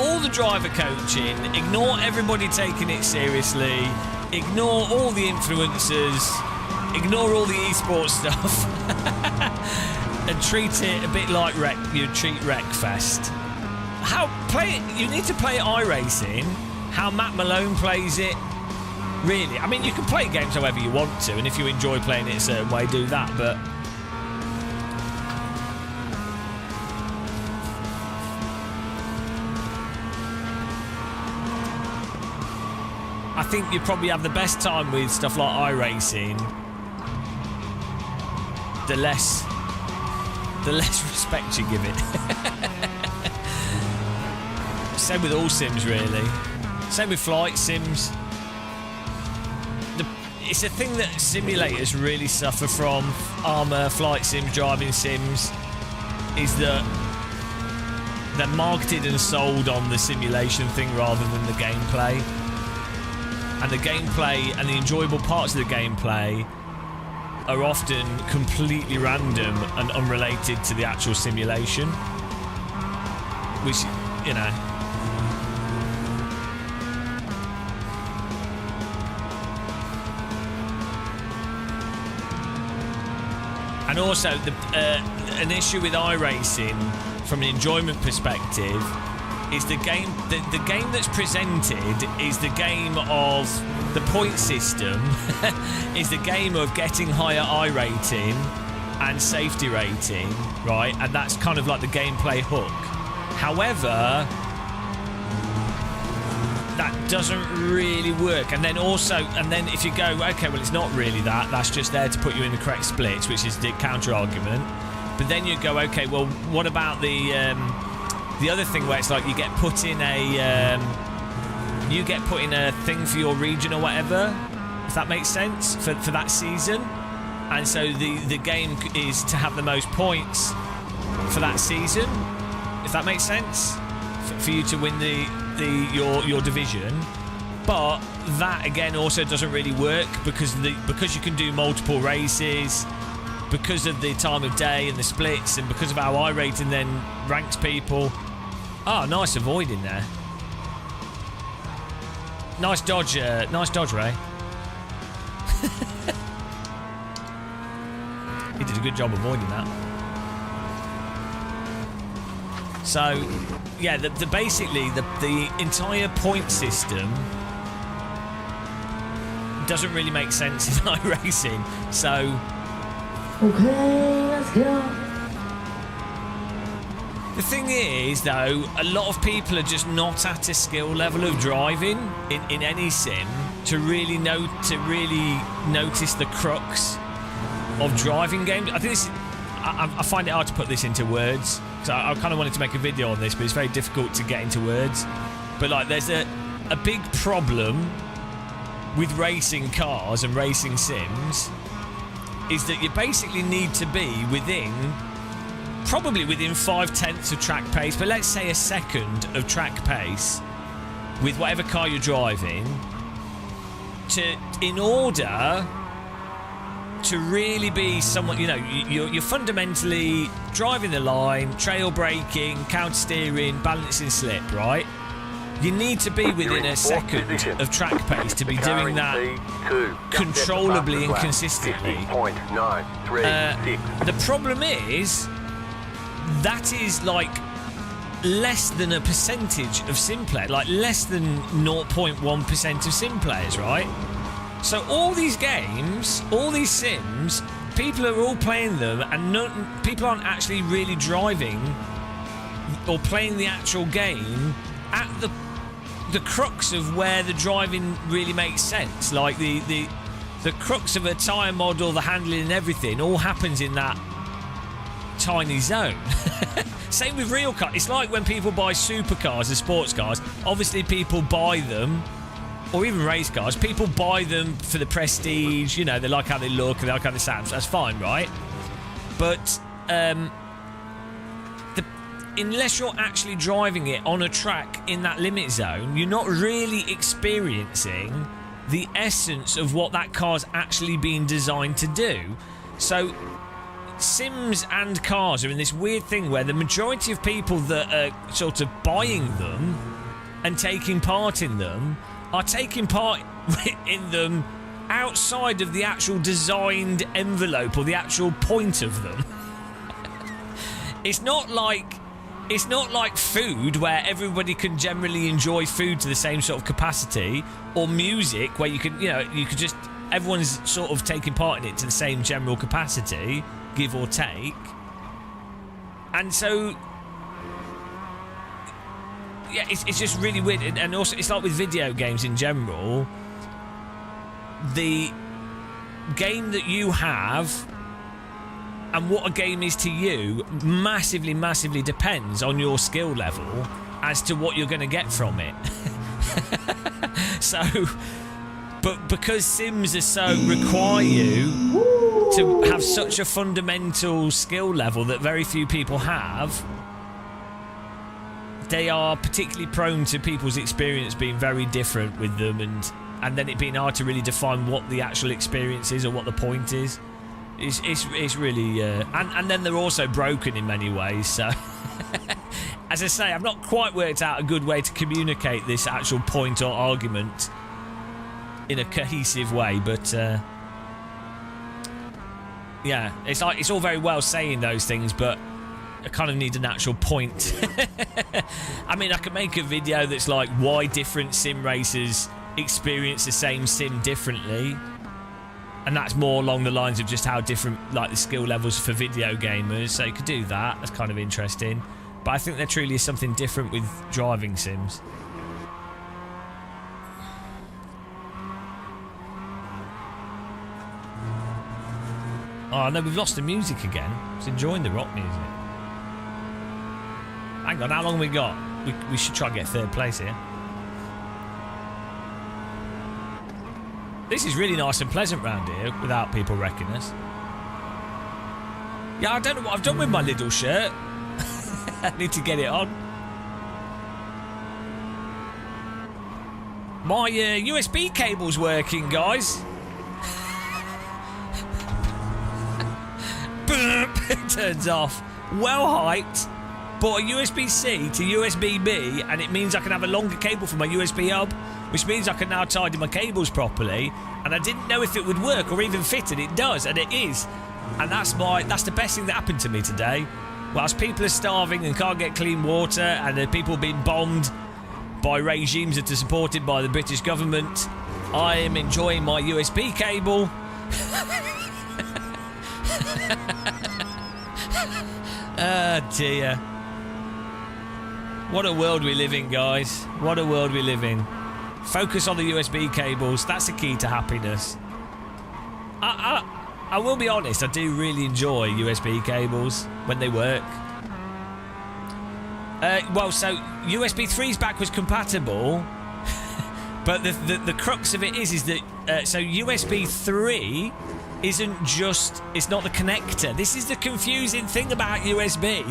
all the driver coaching, ignore everybody taking it seriously, ignore all the influencers, ignore all the esports stuff, and treat it a bit like you treat Wreckfest. You need to play iRacing how Matt Malone plays it. Really, I mean, you can play games however you want to, and if you enjoy playing it a certain way, do that. But I think you probably have the best time with stuff like iRacing. The less respect you give it. Same with all sims, really. Same with flight sims. It's a thing that simulators really suffer from. Armour, flight sims, driving sims, is that they're marketed and sold on the simulation thing rather than the gameplay. And the gameplay and the enjoyable parts of the gameplay are often completely random and unrelated to the actual simulation. Which, you know. And also, an issue with iRacing from an enjoyment perspective is the game that's presented is the game of the point system, is the game of getting higher I rating and safety rating, right? And that's kind of like the gameplay hook. However, that doesn't really work. And then if you go, okay, well, it's not really that, that's just there to put you in the correct splits, which is the counter argument. But then you go, okay, well, what about the other thing where it's like you get put in a thing for your region or whatever, if that makes sense, for that season. And so the game is to have the most points for that season, if that makes sense. for you to win your division. But that again also doesn't really work because you can do multiple races, because of the time of day and the splits, and because of how iRating then ranks people. Oh, nice avoiding there. Nice dodge, Ray. He did a good job avoiding that. So, yeah, basically the entire point system doesn't really make sense in iRacing. So, Okay, let's go. the thing is, though, a lot of people are just not at a skill level of driving in any sim to really notice the crux of driving games. I think I find it hard to put this into words. So I kind of wanted to make a video on this, but it's very difficult to get into words. But like, there's a big problem with racing cars and racing sims is that you basically need to be probably within 5/10 of track pace, but let's say a second of track pace with whatever car you're driving in order to really be someone, you're fundamentally driving the line, trail braking, counter steering, balancing slip, right? You need to be within a second of track pace to be doing that controllably and consistently. The problem is, that is like less than a percentage of sim players, like less than 0.1% of sim players, right? So all these games, all these sims, people are all playing them, and people aren't actually really driving or playing the actual game at the crux of where the driving really makes sense. Like the crux of a tyre model, the handling and everything all happens in that tiny zone. Same with real cars. It's like when people buy supercars and sports cars, obviously people buy them, or even race cars, people buy them for the prestige, they like how they look and they like how they sound, so that's fine, right? But unless you're actually driving it on a track in that limit zone, you're not really experiencing the essence of what that car's actually being designed to do. So sims and cars are in this weird thing where the majority of people that are sort of buying them and taking part in them are taking part in them outside of the actual designed envelope or the actual point of them. It's not like food where everybody can generally enjoy food to the same sort of capacity, or music where you could just, everyone's sort of taking part in it to the same general capacity, give or take. And so, yeah, it's just really weird. And also, it's like with video games in general, the game that you have and what a game is to you massively, massively depends on your skill level as to what you're going to get from it. So, but because sims require you to have such a fundamental skill level that very few people have, they are particularly prone to people's experience being very different with them, and then it being hard to really define what the actual experience is or what the point is. It's really and then they're also broken in many ways. So as I say, I've not quite worked out a good way to communicate this actual point or argument in a cohesive way, but yeah, it's all very well saying those things, but I kind of need an actual point. I mean, I could make a video that's like why different sim racers experience the same sim differently, and that's more along the lines of just how different, like, the skill levels for video gamers. So you could do that. That's kind of interesting. But I think there truly is something different with driving sims. Oh no, we've lost the music again. I was enjoying the rock music. Hang on, how long have we got? We should try and get third place here. This is really nice and pleasant round here without people wrecking us. Yeah, I don't know what I've done with my little shirt. I need to get it on. My USB cable's working, guys. It turns off. Well hyped. Bought a USB-C to USB-B, and it means I can have a longer cable for my USB hub, which means I can now tidy my cables properly. And I didn't know if it would work or even fit, and it does, and it is. And that's the best thing that happened to me today. Whilst people are starving and can't get clean water, and people being bombed by regimes that are supported by the British government, I am enjoying my USB cable. Ah, dear. What a world we live in, guys. What a world we live in. Focus on the USB cables. That's the key to happiness. I will be honest, I do really enjoy USB cables when they work. So USB 3 is backwards compatible, but the crux of it is that so USB 3 isn't just, it's not the connector. This is the confusing thing about USB.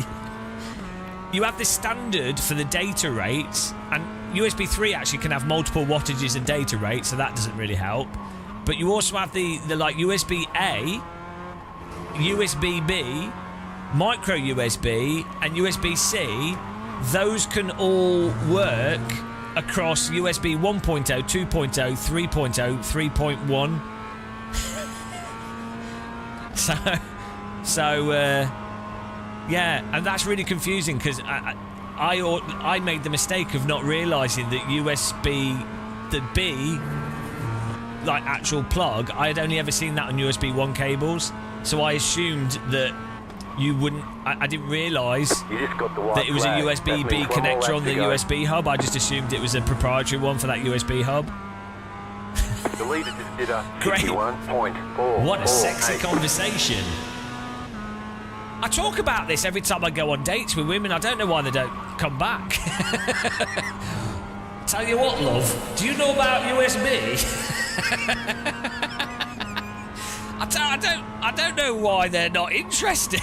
You have the standard for the data rates, and USB 3 actually can have multiple wattages and data rates, so that doesn't really help. But you also have the like USB A, USB B, micro USB, and USB C. Those can all work across USB 1.0, 2.0, 3.0, 3.1. Yeah, and that's really confusing because I made the mistake of not realising that USB, the B, like actual plug, I had only ever seen that on USB 1 cables, so I assumed that you wouldn't. I didn't realise that it was a USB B connector on the USB hub. I just assumed it was a proprietary one for that USB hub. The leader just did a Great. 51.4. What a sexy conversation. I talk about this every time I go on dates with women. I don't know why they don't come back. Tell you what, love, do you know about USB? I don't know why they're not interested.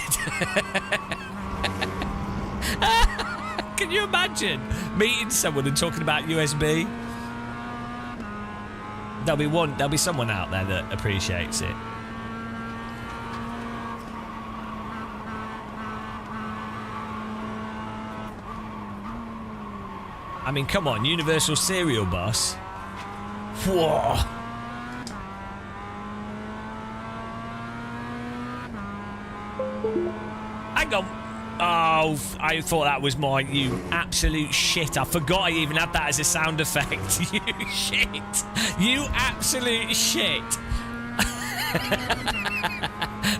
Can you imagine meeting someone and talking about USB? There'll be someone out there that appreciates it. I mean, come on, Universal Serial Bus. Whoa. Hang on. Oh, I thought that was mine. You absolute shit. I forgot I even had that as a sound effect. You shit. You absolute shit.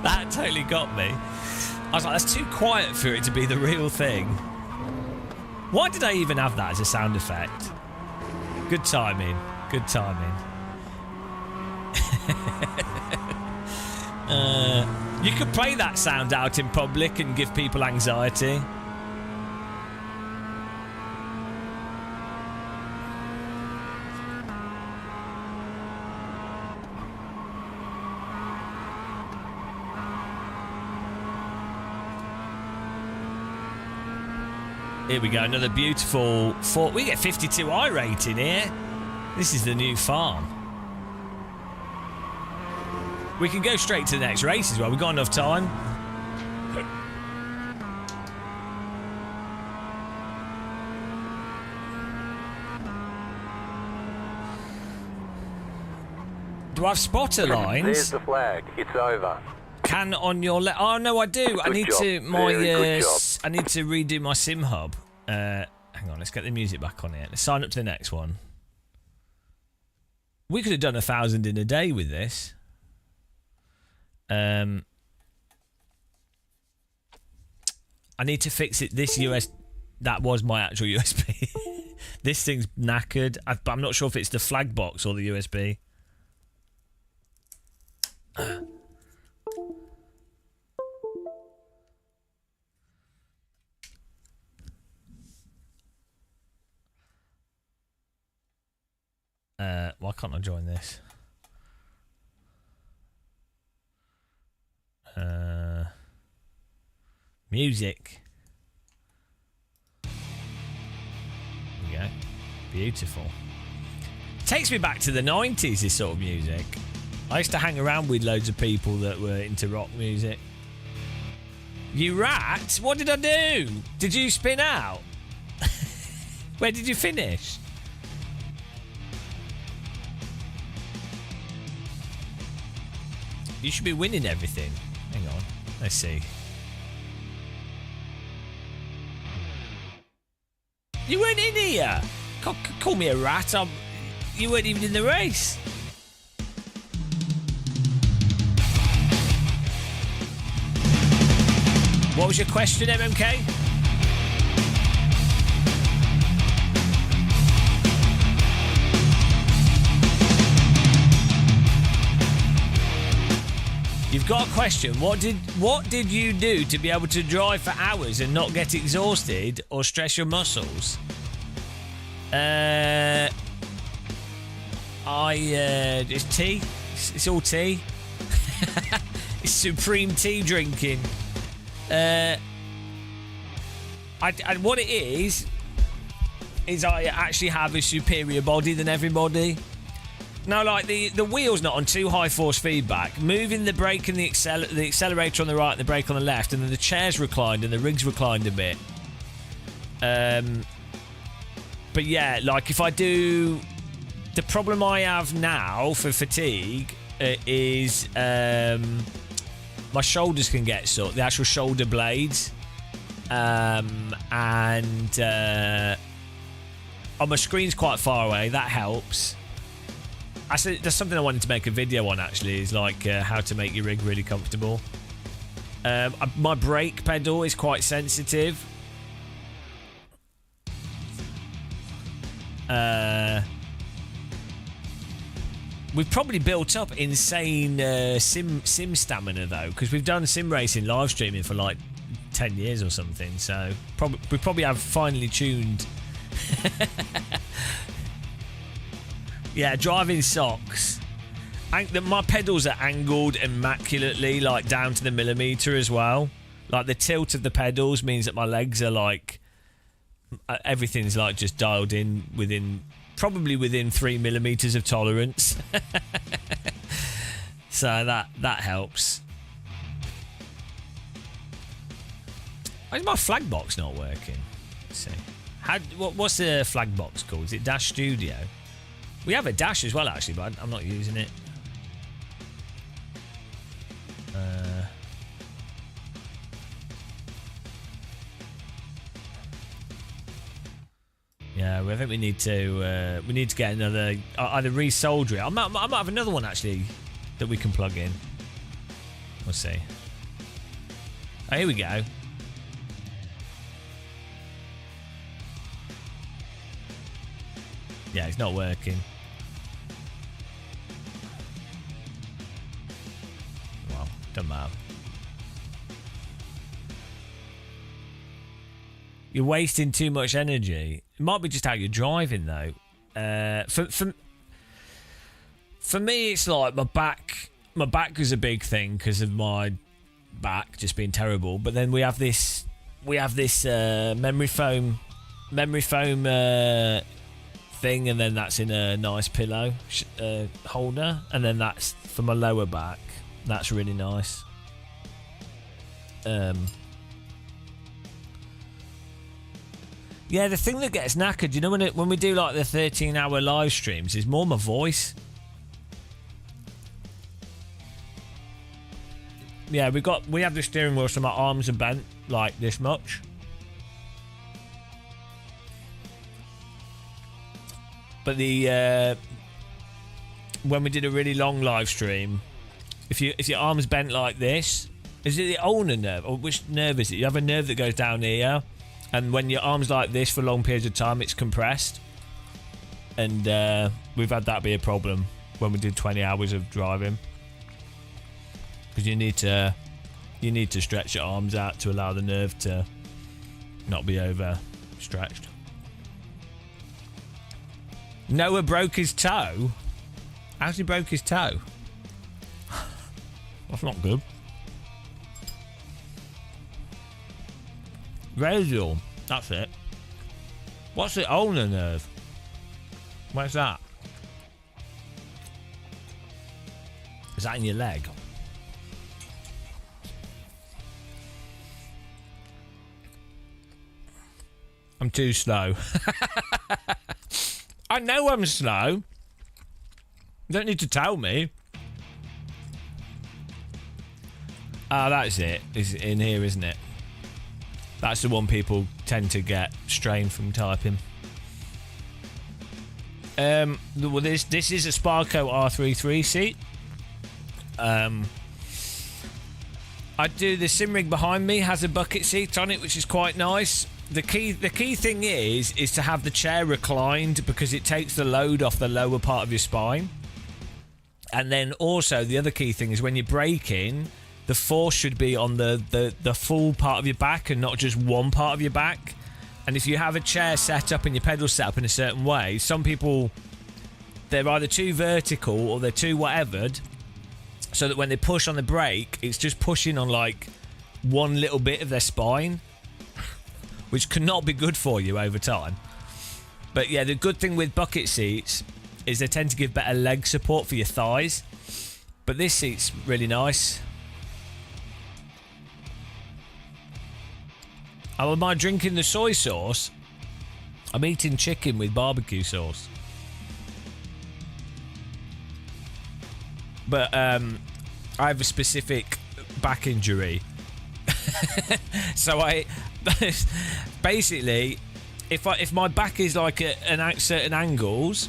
That totally got me. I was like, that's too quiet for it to be the real thing. Why did I even have that as a sound effect? Good timing. Good timing. You could play that sound out in public and give people anxiety. Here we go, another beautiful fort. We get 52i rating here. This is the new farm. We can go straight to the next race as well. We've got enough time. Do I have spotter lines? There's the flag. It's over. Can on your left. Oh no, I do. I need to I need to redo my sim hub. Hang on, let's get the music back on here. Let's sign up to the next one. We could have done 1,000 in a day with this. I need to fix it. This that was my actual USB. This thing's knackered, but I'm not sure if it's the flag box or the USB. Why can't I join this? Music. There we go. Beautiful. Takes me back to the 90s, this sort of music. I used to hang around with loads of people that were into rock music. You rat? What did I do? Did you spin out? Where did you finish? You should be winning everything. Hang on. Let's see. You weren't in here. Call me a rat. You weren't even in the race. What was your question, MMK? You've got a question. What did you do to be able to drive for hours and not get exhausted or stress your muscles? It's tea. It's all tea. It's supreme tea drinking. What it is I actually have a superior body than everybody. No, like the wheel's not on too high force feedback. Moving the brake and the accelerator on the right and the brake on the left, and then the chair's reclined and the rig's reclined a bit. But yeah, like if I do, the problem I have now for fatigue is my shoulders can get sore, the actual shoulder blades, and on my screen's quite far away. That helps. Actually, there's something I wanted to make a video on. Actually, is like how to make your rig really comfortable. My brake pedal is quite sensitive. We've probably built up insane sim stamina though, because we've done sim racing live streaming for like 10 years or something. So we probably have finely tuned. Yeah, driving socks. My pedals are angled immaculately, like down to the millimeter as well. Like the tilt of the pedals means that my legs are like everything's like just dialed in probably within 3 millimeters of tolerance. So that helps. Why is my flag box not working? Let's see. What's the flag box called? Is it Dash Studio? We have a dash as well, actually, but I'm not using it. Yeah, I think we need to get another, either resolder it. I might have another one actually that we can plug in. We'll see. Oh, here we go. Yeah, it's not working. Well, doesn't matter. You're wasting too much energy. It might be just how you're driving, though. For me, it's like my back. My back is a big thing because of my back just being terrible. But then we have this memory foam thing, and then that's in a nice pillow holder, and then that's for my lower back. That's really nice. Yeah, the thing that gets knackered, you know, when we do like the 13-hour live streams, is more my voice. Yeah, we have the steering wheel, so my arms are bent like this much. But when we did a really long live stream, if your arm's bent like this, is it the ulnar nerve, or which nerve is it? You have a nerve that goes down here, and when your arm's like this for long periods of time, it's compressed. And we've had that be a problem when we did 20 hours of driving, because you need to stretch your arms out to allow the nerve to not be overstretched. Noah broke his toe. How's he broke his toe? That's not good. Radial. That's it. What's the ulnar nerve? Where's that? Is that in your leg? I'm too slow. I know I'm slow. You don't need to tell me. Ah, that's it. It's in here, isn't it? That's the one people tend to get strained from typing. Well, this is a Sparco R33 seat. I do the sim rig behind me has a bucket seat on it, which is quite nice. The key thing is to have the chair reclined because it takes the load off the lower part of your spine. And then also the other key thing is when you're braking, the force should be on the full part of your back and not just one part of your back. And if you have a chair set up and your pedals set up in a certain way, some people, they're either too vertical or they're too whatevered, so that when they push on the brake, it's just pushing on like one little bit of their spine, which cannot be good for you over time. But yeah, the good thing with bucket seats is they tend to give better leg support for your thighs. But this seat's really nice. Oh, am I drinking the soy sauce? I'm eating chicken with barbecue sauce. But I have a specific back injury. So I basically, if my back is like at certain angles,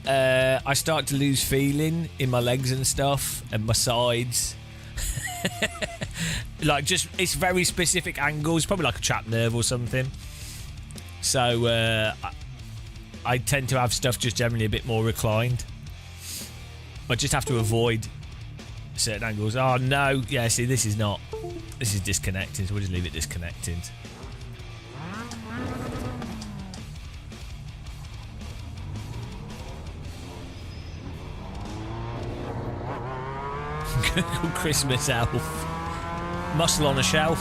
I start to lose feeling in my legs and stuff and my sides. Like, just, it's very specific angles, probably like a trapped nerve or something. So I tend to have stuff just generally a bit more reclined. I just have to avoid certain angles. Oh no, yeah, see, this is disconnected, so we'll just leave it disconnected. Google Christmas elf. Muscle on a shelf.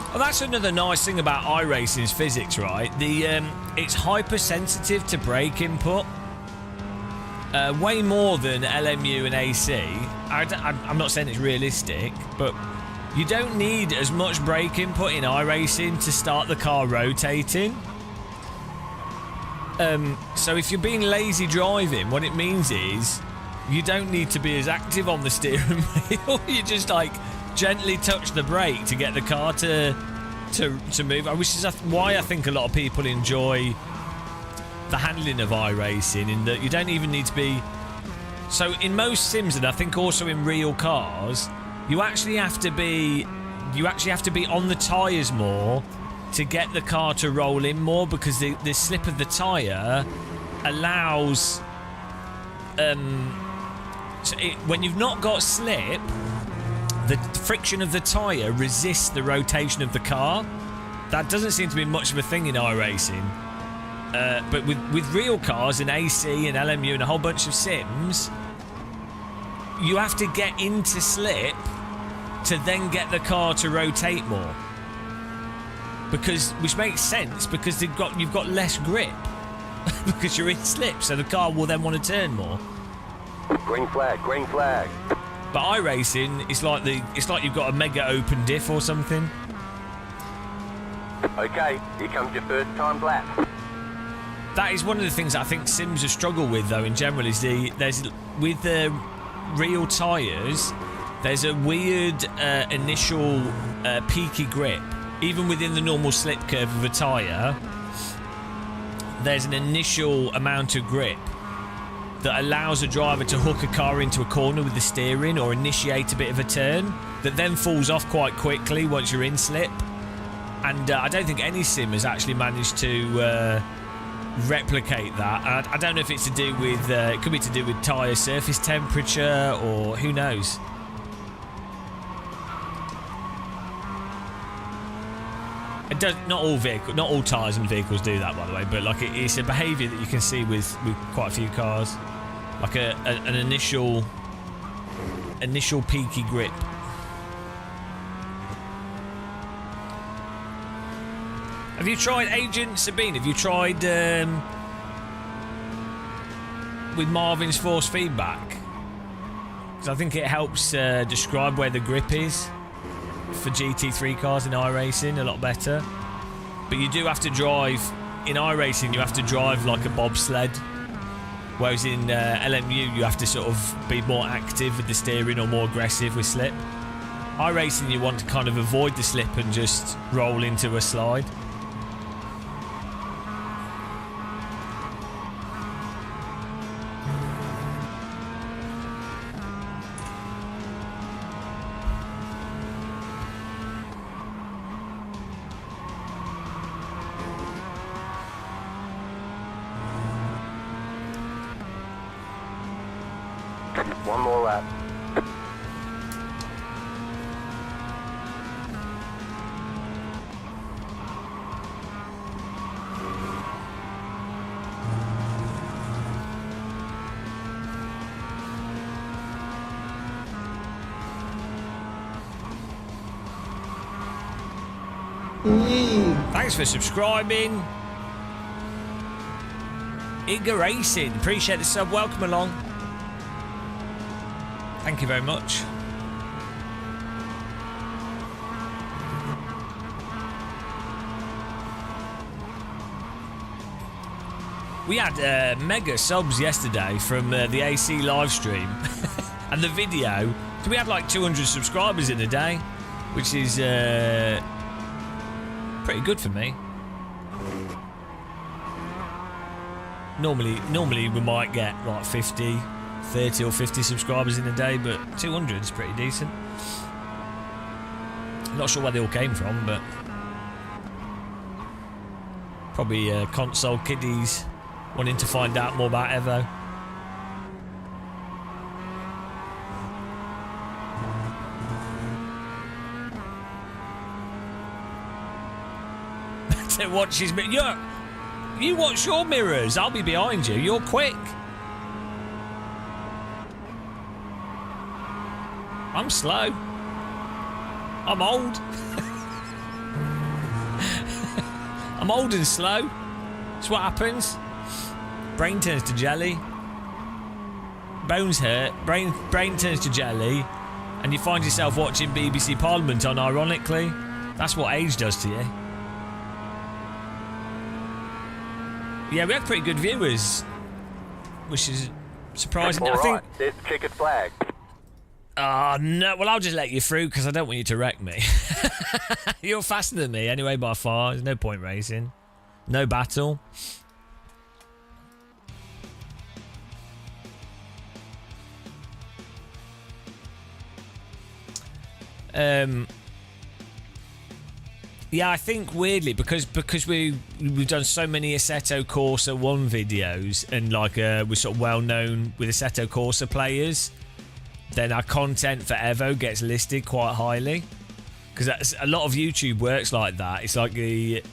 Well, that's another nice thing about iRacing's physics, right? It's hypersensitive to brake input. Way more than LMU and AC. I'm not saying it's realistic, but you don't need as much brake input in iRacing to start the car rotating. So if you're being lazy driving, what it means is you don't need to be as active on the steering wheel. You just like gently touch the brake to get the car to move. Which is why I think a lot of people enjoy the handling of iRacing, in that you don't even need to be. So in most sims, and I think also in real cars, you actually have to be on the tyres more to get the car to roll in more, because the slip of the tyre allows when you've not got slip, the friction of the tyre resists the rotation of the car. That doesn't seem to be much of a thing in iRacing, but with real cars and AC and LMU and a whole bunch of sims, you have to get into slip to then get the car to rotate more, which makes sense, because you've got less grip because you're in slip, so the car will then want to turn more. Green flag, green flag. But iRacing, it's like you've got a mega open diff or something. Okay, here comes your first time lap. That is one of the things I think sims have struggled with, though, in general, is with the real tyres, there's a weird initial peaky grip. Even within the normal slip curve of a tyre, there's an initial amount of grip that allows a driver to hook a car into a corner with the steering or initiate a bit of a turn that then falls off quite quickly once you're in slip. And I don't think any sim has actually managed to replicate that. And I don't know if it's to do with it could be to do with tyre surface temperature, or who knows. It does, not all tyres and vehicles do that, by the way, but like it's a behaviour that you can see with quite a few cars, like an initial peaky grip. Have you tried Agent Sabine? Have you tried with Marvin's force feedback? Because I think it helps describe where the grip is for GT3 cars in iRacing a lot better. But you do have to drive in iRacing. You have to drive like a bobsled, whereas in LMU you have to sort of be more active with the steering or more aggressive with slip. iRacing you want to kind of avoid the slip and just roll into a slide. One more lap. Thanks for subscribing. Iga Racing, appreciate the sub. Welcome along. Thank you very much. We had mega subs yesterday from the AC live stream and the video. So we had like 200 subscribers in a day, which is pretty good for me. Normally we might get like 30 or 50 subscribers in a day, but 200 is pretty decent. Not sure where they all came from, but probably console kiddies wanting to find out more about Evo. To watch his mirror. You watch your mirrors. I'll be behind you. You're quick. I'm slow. I'm old. I'm old and slow. That's what happens. Brain turns to jelly. Bones hurt. Brain turns to jelly. And you find yourself watching BBC Parliament unironically. That's what age does to you. Yeah, we had pretty good viewers, which is surprising. All I think. Right. There's the checkered flag. No. Well, I'll just let you through because I don't want you to wreck me. You're faster than me anyway by far. There's no point racing. No battle. Yeah, I think weirdly because we've done so many Assetto Corsa 1 videos and like we're sort of well known with Assetto Corsa players, then our content for Evo gets listed quite highly because a lot of YouTube works like that. It's like it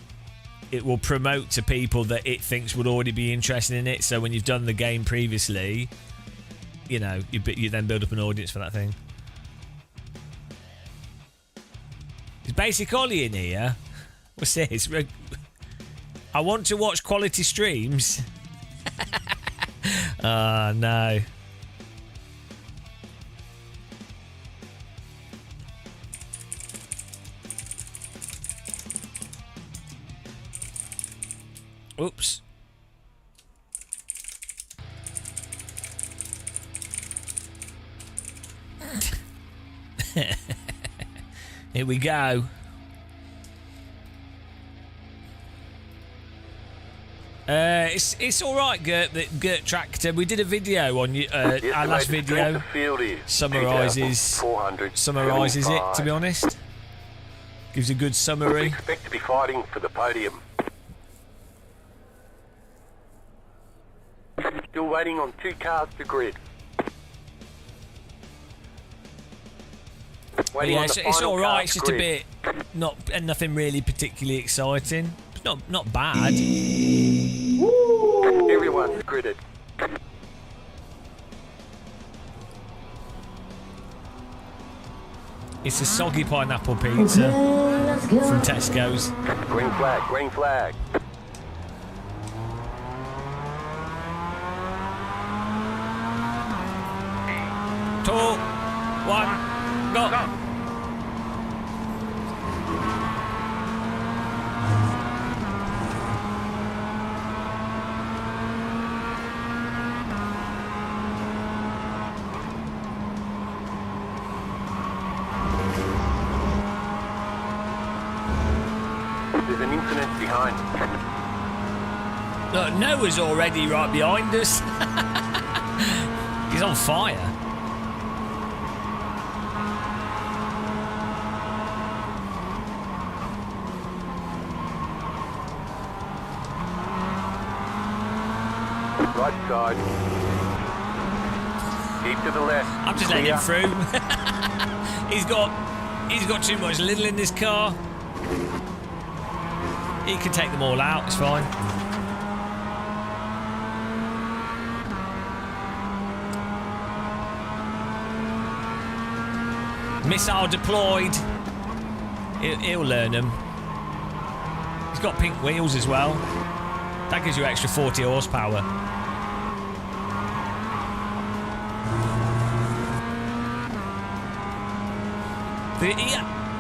will promote to people that it thinks would already be interested in it. So when you've done the game previously, you know, you then build up an audience for that thing. Is Basic Ollie in here? What's this? I want to watch quality streams. Oh, no. Oops. Here we go. It's all right, Gert Tractor. We did a video on our last video. Summarizes it. To be honest, gives a good summary. Expect to be fighting for the podium. Still waiting on 2 cars to grid. Yeah, it's all right. It's just a bit nothing really particularly exciting. It's not bad. Everyone's gridded. It's a soggy pineapple pizza Okay, let's go. from Tesco's. Green flag, green flag. Two, one, go. There's an incident behind. Look, Noah's already right behind us. He's on fire. Right side. Keep to the left. I'm just letting him through. he's got too much little in this car. He can take them all out, it's fine. Missile deployed. He'll learn them. He's got pink wheels as well. That gives you extra 40 horsepower.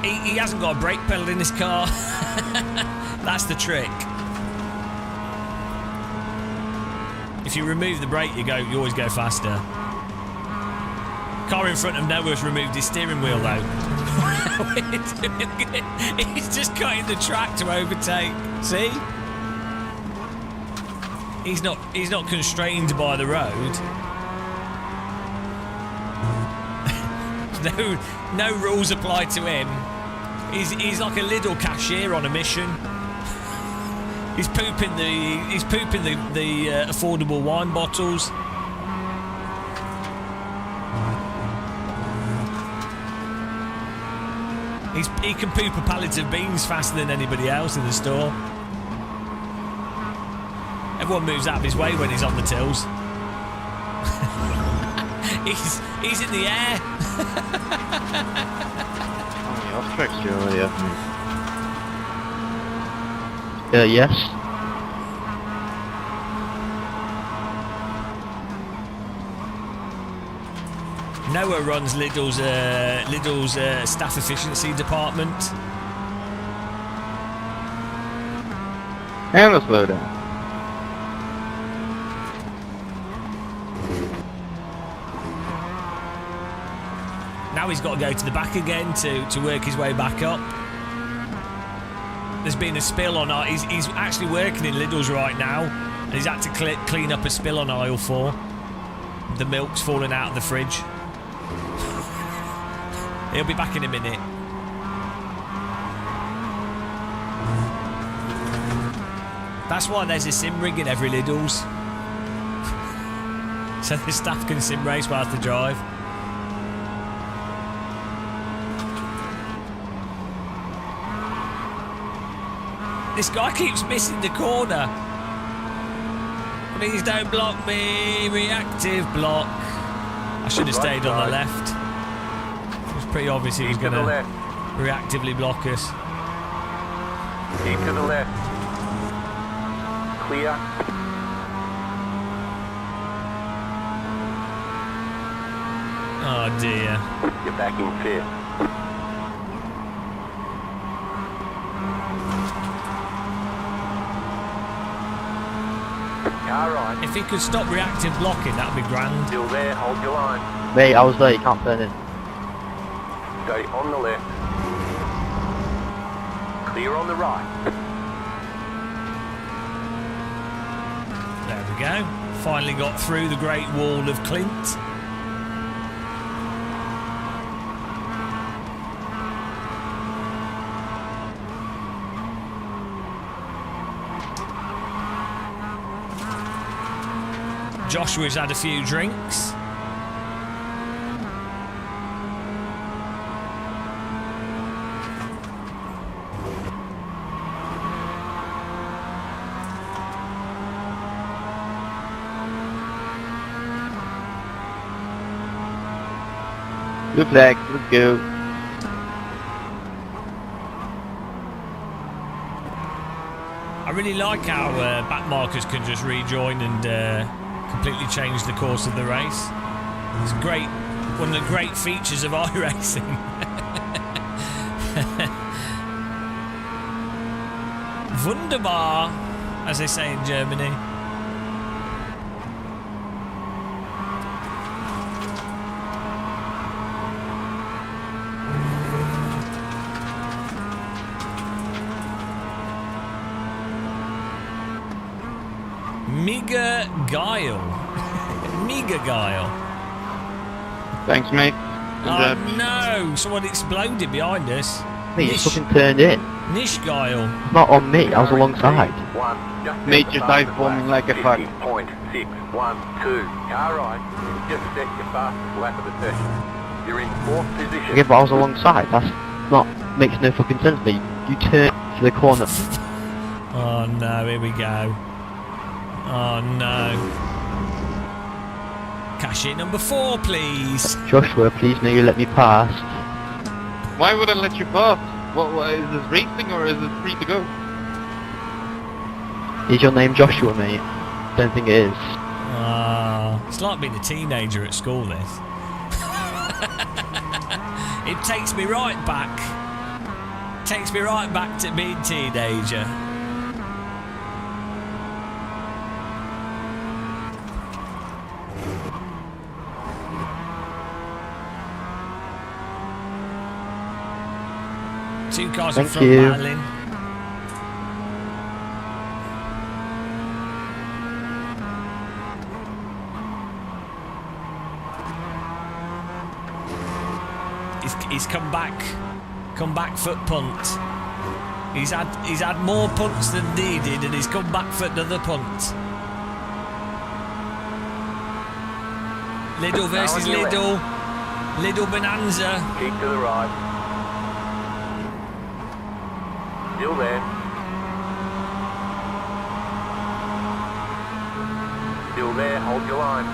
He hasn't got a brake pedal in his car. That's the trick. If you remove the brake, you always go faster. Car in front of Noah's removed his steering wheel though. He's just cutting the track to overtake. See? He's not constrained by the road. No rules apply to him. He's like a little cashier on a mission. He's pooping the affordable wine bottles. He can poop a pallet of beans faster than anybody else in the store. Everyone moves out of his way when he's on the tills. He's in the air. Off track still earlier. Yes. Noah runs Lidl's staff efficiency department. And let's slow down. Now he's got to go to the back again to work his way back up. There's been a spill on our... He's actually working in Lidl's right now, and he's had to clean up a spill on aisle 4. The milk's falling out of the fridge. He'll be back in a minute. That's why there's a sim rig in every Lidl's. So the staff can sim race whilst they drive. This guy keeps missing the corner. Please don't block me. Reactive block. I should have stayed on the left. It was pretty obvious he was going to reactively block us. Keep to the left. Clear. Oh dear. You're back in fifth. Car right. If he could stop reactive blocking, that'd be grand. Still there, hold your line. Mate, I was there, you can't turn in. Stay on the left. Clear on the right. There we go. Finally got through the Great Wall of Clint. Joshua's had a few drinks. Good flag, let's go. really like how back markers can just rejoin and completely change the course of the race. It's great. One of the great features of iRacing. Wunderbar, as they say in Germany. Mega Guile. Mega Guile. Thanks, mate. Oh no! Someone exploded behind us. Me, you fucking turned in. Nish Guile. Not on me, I was alongside. Mate, just dive-bombing like a fuck. 50.612. Car right. Just set your fastest lap of the session. You're in 4th position. Okay, but I was alongside. That's not makes no fucking sense to me. You turned to the corner. Oh no, here we go. Oh no. Cash in number 4, please. Joshua, please may you let me pass. Why would I let you pass? What is this racing or is it free to go? Is your name Joshua, mate? Don't think it is. It's like being a teenager at school, this. It takes me right back. Takes me right back to being teenager. Two cars in front, Madeline. He's come back foot punt. He's had more punts than needed, and he's come back for another punt. Lidl versus Lidl. Lidl Bonanza. Keep to the right. Still there. Still there, hold your line.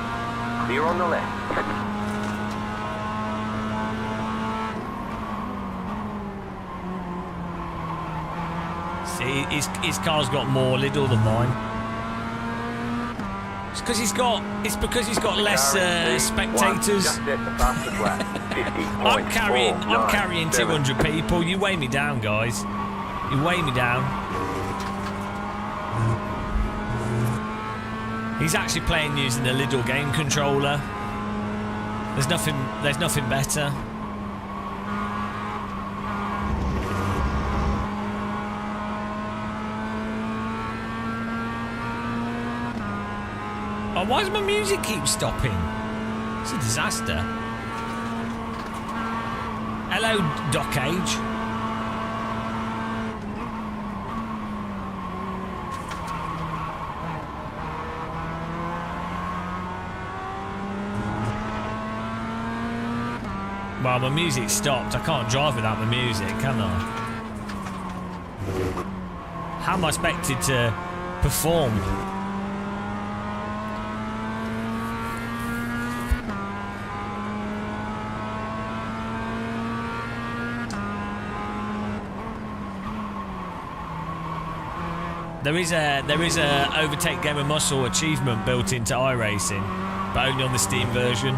Clear on the left. See, his car's got more Lidl than mine. It's because he's got less spectators. I'm carrying 200 people. You weigh me down, guys. You weigh me down. He's actually playing using the Lidl game controller. There's nothing better. Oh, why does my music keep stopping? It's a disaster. Hello, Doc Age. Well, my music stopped. I can't drive without my music, can I? How am I expected to perform? There is a Overtake Game of Muscle achievement built into iRacing, but only on the Steam version.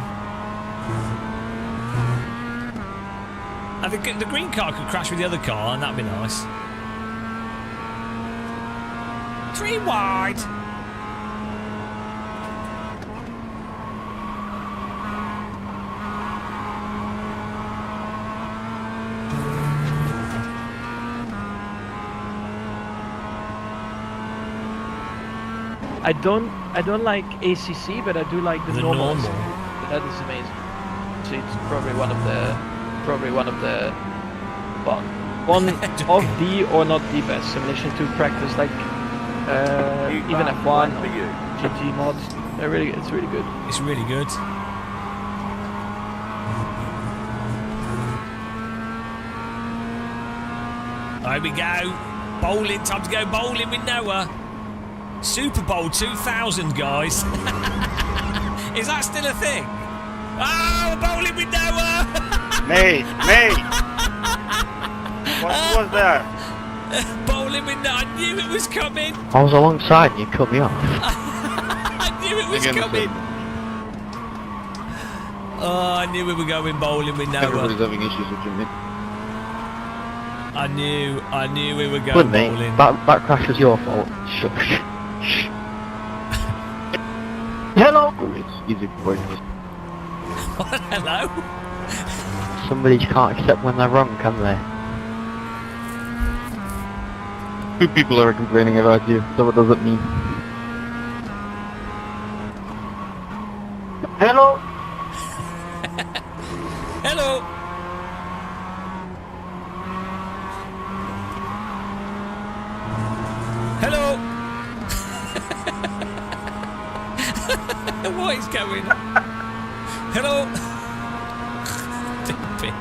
I think the green car could crash with the other car, and that'd be nice. 3 wide. I don't like ACC, but I do like the normal. That is amazing. So it's probably one of the well, one of the or not the best simulation to practice, like even F1 or GT mods. It's really good. It's really good. Here we go. Bowling, time to go bowling with Noah. Super Bowl 2000, guys. Is that still a thing? Oh, bowling with Noah. Mate. What was that? Bowling bowling with I knew it was coming. I was alongside and you cut me off. I knew it was coming. Oh, I knew we were going bowling with Everybody's Noah. having issues with Jimmy. I knew we were going With me, bowling. that crash was your fault. Shush. Hello! It's easy for you. What? Hello? Somebody can't accept when they're wrong, can they? 2 people are complaining about you, so what does it mean? Hello! Hello. Hello. What is going on? Hello. Stupid.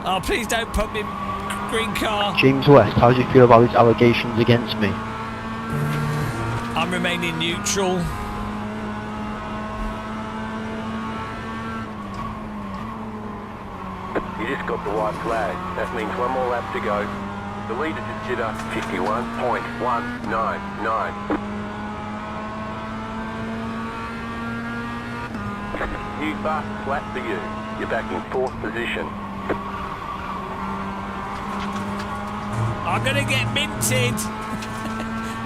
Oh, please don't put me green car. James West, how do you feel about these allegations against me? I'm remaining neutral. You just got the white flag. That means one more lap to go. The leader just hit us 51.199. New fast lap for you. You're back in 4th position. I'm gonna get minted.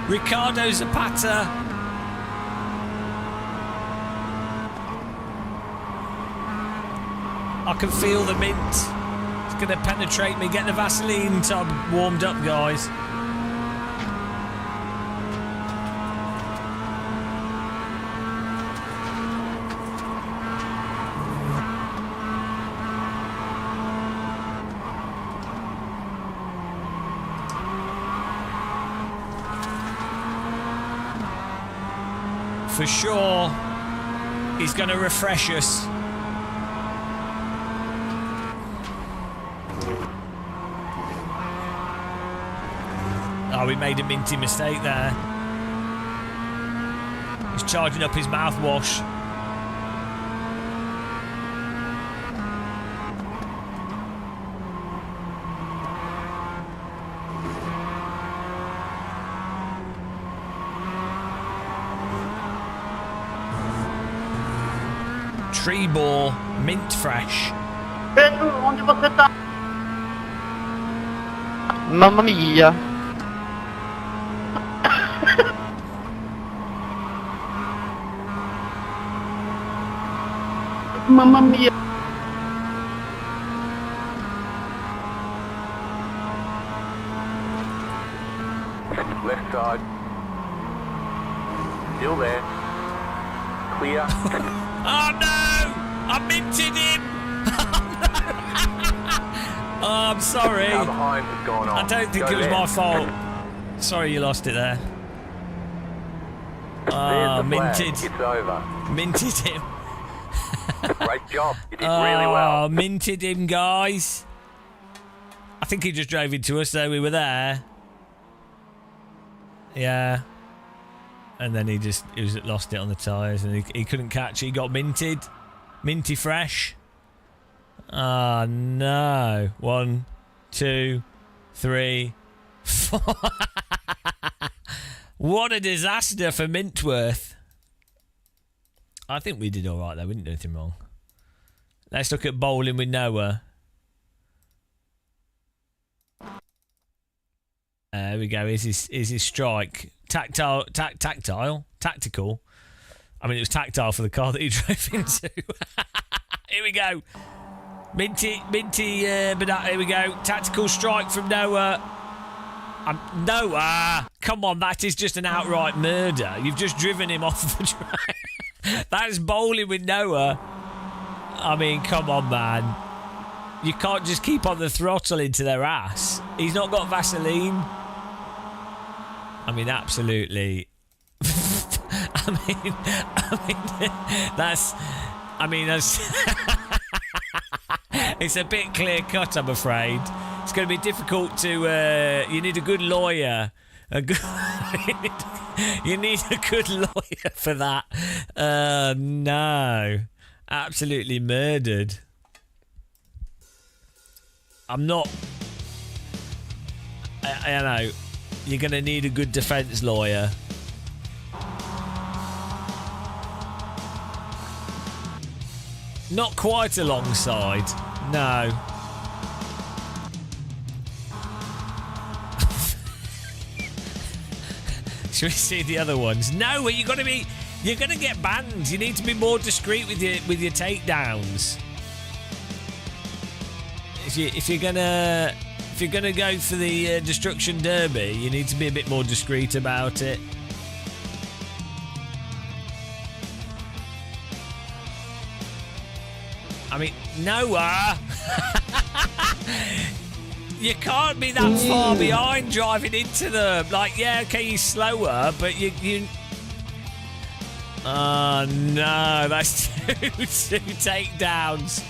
Ricardo Zapata. I can feel the mint. It's going to penetrate me. Get the Vaseline tub warmed up, guys. For sure, he's going to refresh us. Oh, we made a minty mistake there. He's charging up his mouthwash. Tree ball, mint fresh. Mamma mia! Mamma mia! Left side. Still there. Clear. Oh no! I minted him! Oh, I'm sorry. Car behind has gone on. I don't think Go it was there. my fault. Sorry you lost it there. There's the flag. Minted. It's over. Minted him. Great job. You did really well. Minted him, guys. I think he just drove into us, though. We were there. Yeah. And then he lost it on the tyres and he couldn't catch it. He got minted. Minty fresh. Oh, no. 1, 2, 3, 4. What a disaster for Mintworth. I think we did all right, though. We didn't do anything wrong. Let's look at bowling with Noah. There we go. Is his strike tactical? I mean, it was tactile for the car that he drove into. Here we go. Minty, but here we go. Tactical strike from Noah. Noah, come on, that is just an outright murder. You've just driven him off the track. That is bowling with Noah. I mean, come on, man. You can't just keep on the throttle into their ass. He's not got Vaseline. I mean, absolutely. That's. It's a bit clear cut, I'm afraid. It's going to be difficult to. You need a good lawyer. You need a good lawyer for that. No. Absolutely murdered. I'm not I know. You're going to need a good defence lawyer. Not quite alongside. No. Should we see the other ones? No, you're going to get banned. You need to be more discreet with your takedowns. If you're gonna go for the destruction derby, you need to be a bit more discreet about it. I mean, Noah, you can't be that far behind driving into them. Like, yeah, okay, you're slower, but you. Oh no, that's two takedowns.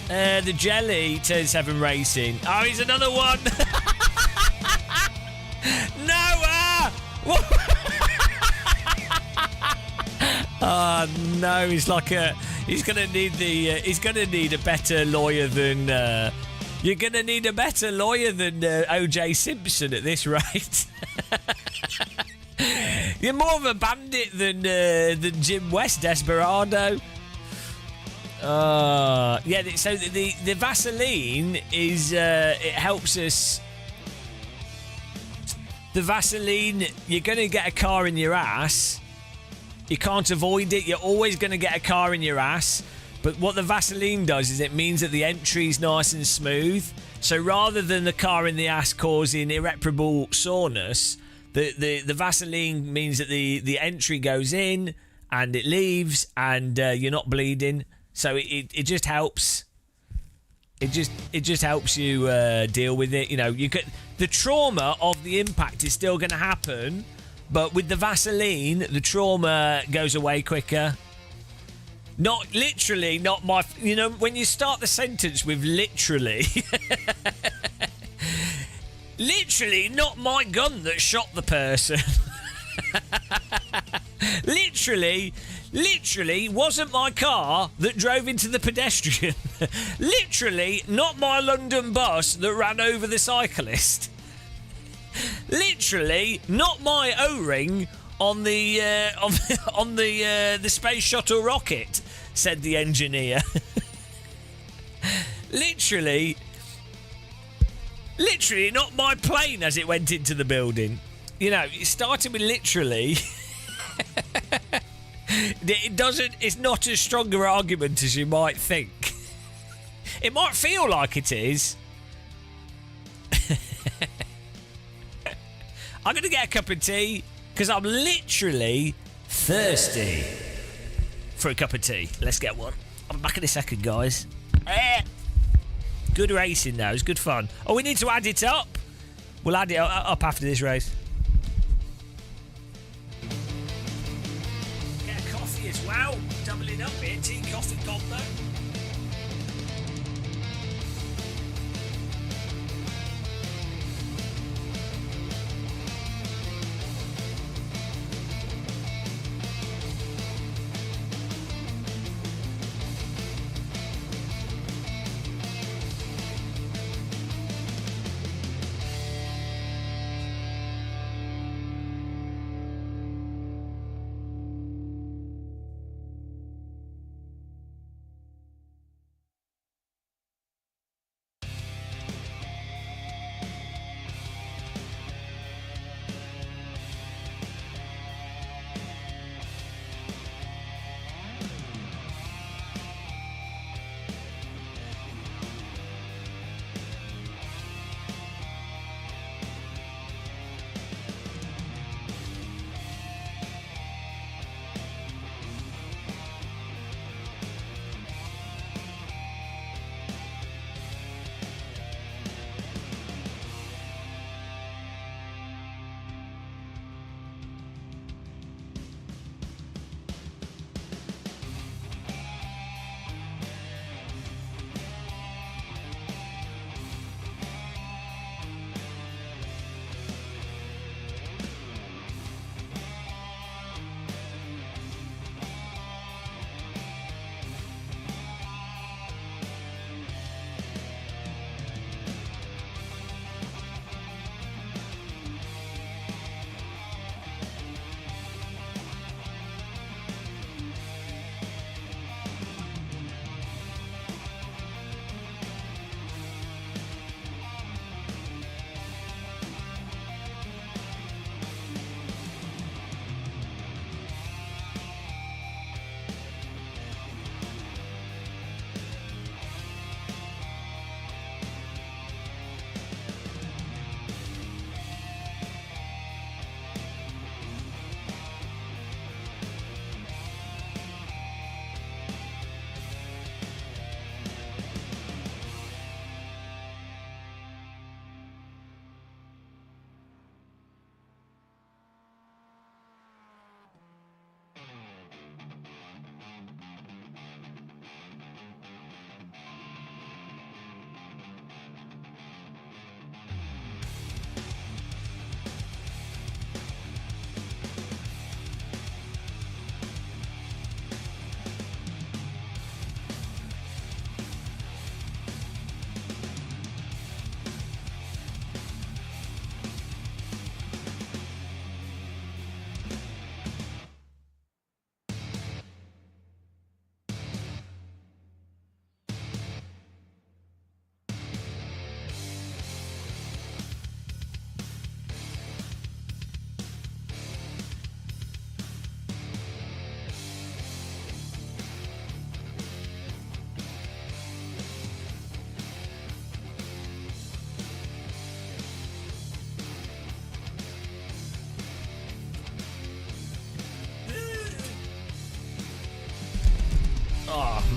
The Jelly Turn 7 Racing. Oh, he's another one. Noah! Oh no, he's gonna need a better lawyer than you're gonna need a better lawyer than OJ Simpson at this rate. You're more of a bandit than Jim West Desperado. Yeah, so the Vaseline is it helps us. The Vaseline, you're going to get a car in your ass. You can't avoid it. You're always going to get a car in your ass. But what the Vaseline does is it means that the entry's nice and smooth. So rather than the car in the ass causing irreparable soreness, the Vaseline means that the entry goes in and it leaves and you're not bleeding. So it just helps. It just helps you deal with it. You know, the trauma of the impact is still going to happen, but with the Vaseline, the trauma goes away quicker. Not literally, not my. You know, when you start the sentence with literally, literally, not my gun that shot the person. Literally wasn't my car that drove into the pedestrian. Literally not my London bus that ran over the cyclist. Literally not my O-ring on the the space shuttle rocket, said the engineer. Literally not my plane as it went into the building. You know, starting with literally. It's not as strong an argument as you might think. It might feel like it is. I'm going to get a cup of tea because I'm literally thirsty for a cup of tea. Let's get one. I'm back in a second, guys. Good racing, though. It's good fun. Oh, we need to add it up. We'll add it up after this race. As well, doubling up here, tea, coffee combo.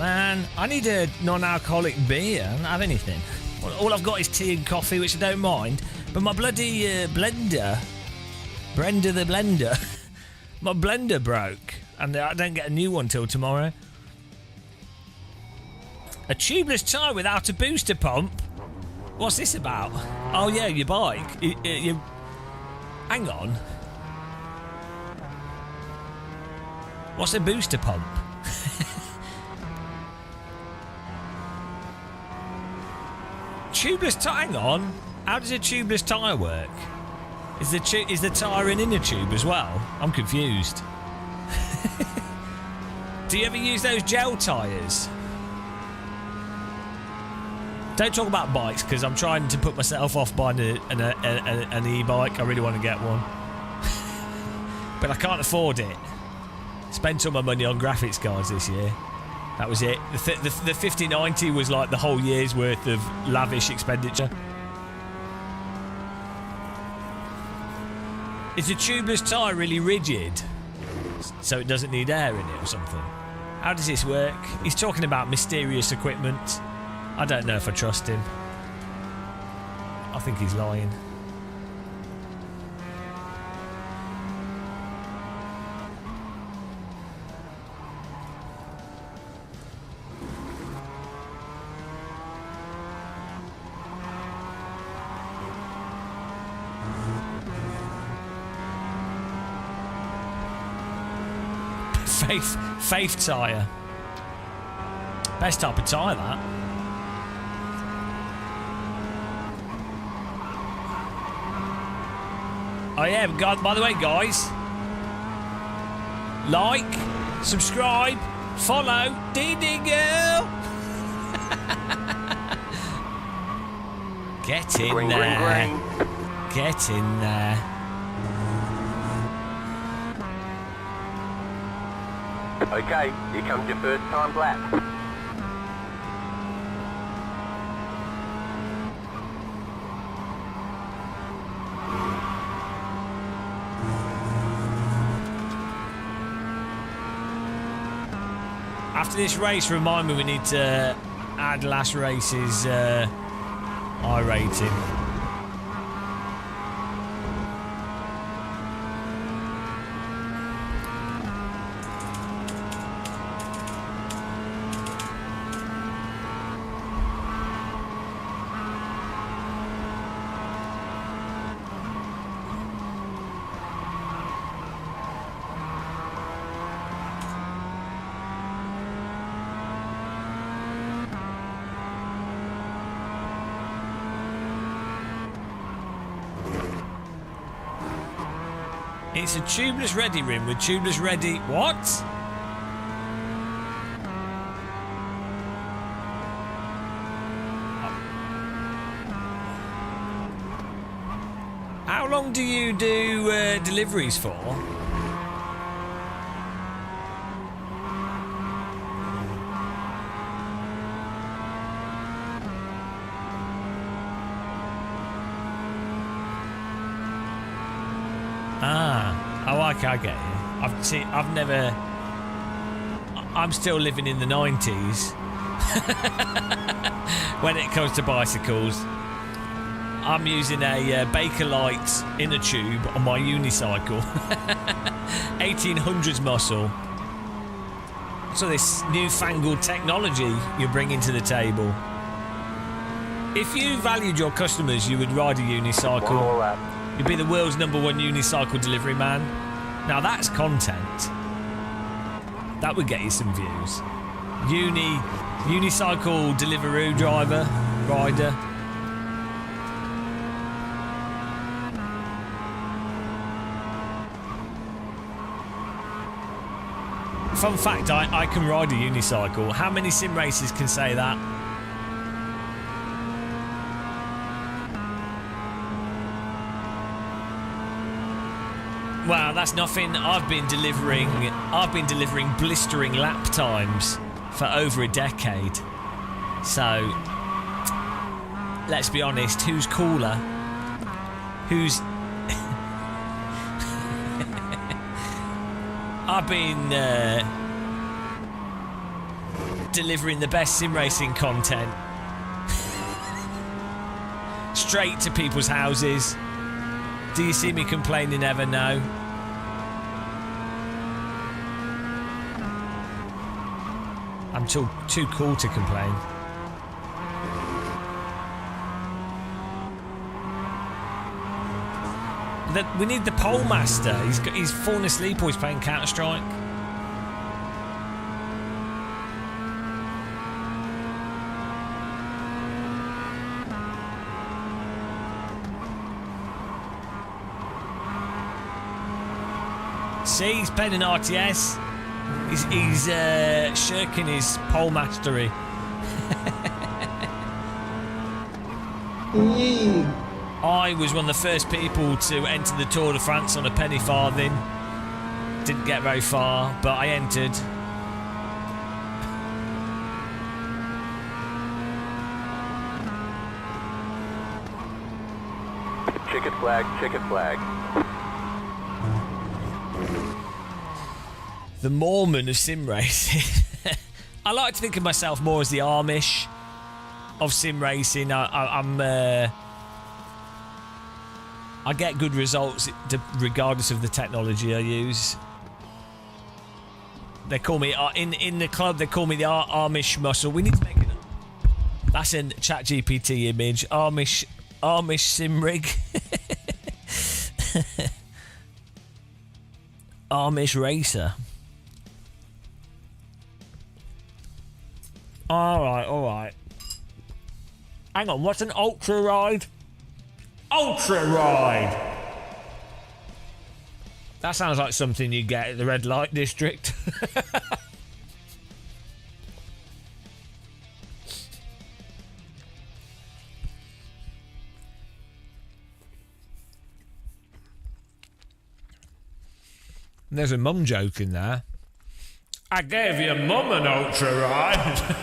man. I need a non-alcoholic beer. I don't have anything. All I've got is tea and coffee, which I don't mind. But my bloody blender, Brenda the blender, my blender broke. And I don't get a new one till tomorrow. A tubeless tyre without a booster pump? What's this about? Oh yeah, your bike. You hang on. What's a booster pump? Tubeless tyre. Hang on. How does a tubeless tyre work? Is the tyre in a tube as well? I'm confused. Do you ever use those gel tyres? Don't talk about bikes because I'm trying to put myself off buying an e-bike. I really want to get one. But I can't afford it. Spent all my money on graphics cards this year. That was it. The 5090 was like the whole year's worth of lavish expenditure. Is a tubeless tyre really rigid? So it doesn't need air in it or something? How does this work? He's talking about mysterious equipment. I don't know if I trust him. I think he's lying. Faith tyre. Best type of tyre, that. Oh yeah, by the way, guys, like, subscribe, follow, Dee girl. Get in there. Get in there. Okay, here comes your first time lap. After this race, remind me we need to add last race's I rating. It's a tubeless ready rim with tubeless ready... What? How long do you do deliveries for? Okay, I get you. I'm still living in the 90s when it comes to bicycles. I'm using a Bakelite inner tube on my unicycle. 1800s muscle. So this newfangled technology you're bringing to the table. If you valued your customers, you would ride a unicycle. One more lap. You'd be the world's #1 unicycle delivery man. Now that's content. That would get you some views. Unicycle Deliveroo driver, rider. Fun fact, I can ride a unicycle. How many sim racers can say that? Wow, that's nothing. I've been delivering blistering lap times for over a decade. So let's be honest, who's cooler? Who's delivering the best sim racing content straight to people's houses. Do you see me complaining ever? No. I'm too cool to complain. We need the pole master. He's fallen asleep or he's playing Counter-Strike. See, he's playing an RTS. He's shirking his pole mastery. I was one of the first people to enter the Tour de France on a penny farthing. Didn't get very far, but I entered. Checkered flag, checkered flag. The Mormon of sim racing. I like to think of myself more as the Amish of sim racing. I get good results regardless of the technology I use. They call me in the club. They call me the Amish muscle. We need to make it. That's a ChatGPT image. Amish sim rig. Amish racer. All right. Hang on, what's an ultra ride? Ultra ride! That sounds like something you get at the red light district. There's a mum joke in there. I gave your mum an ultra ride.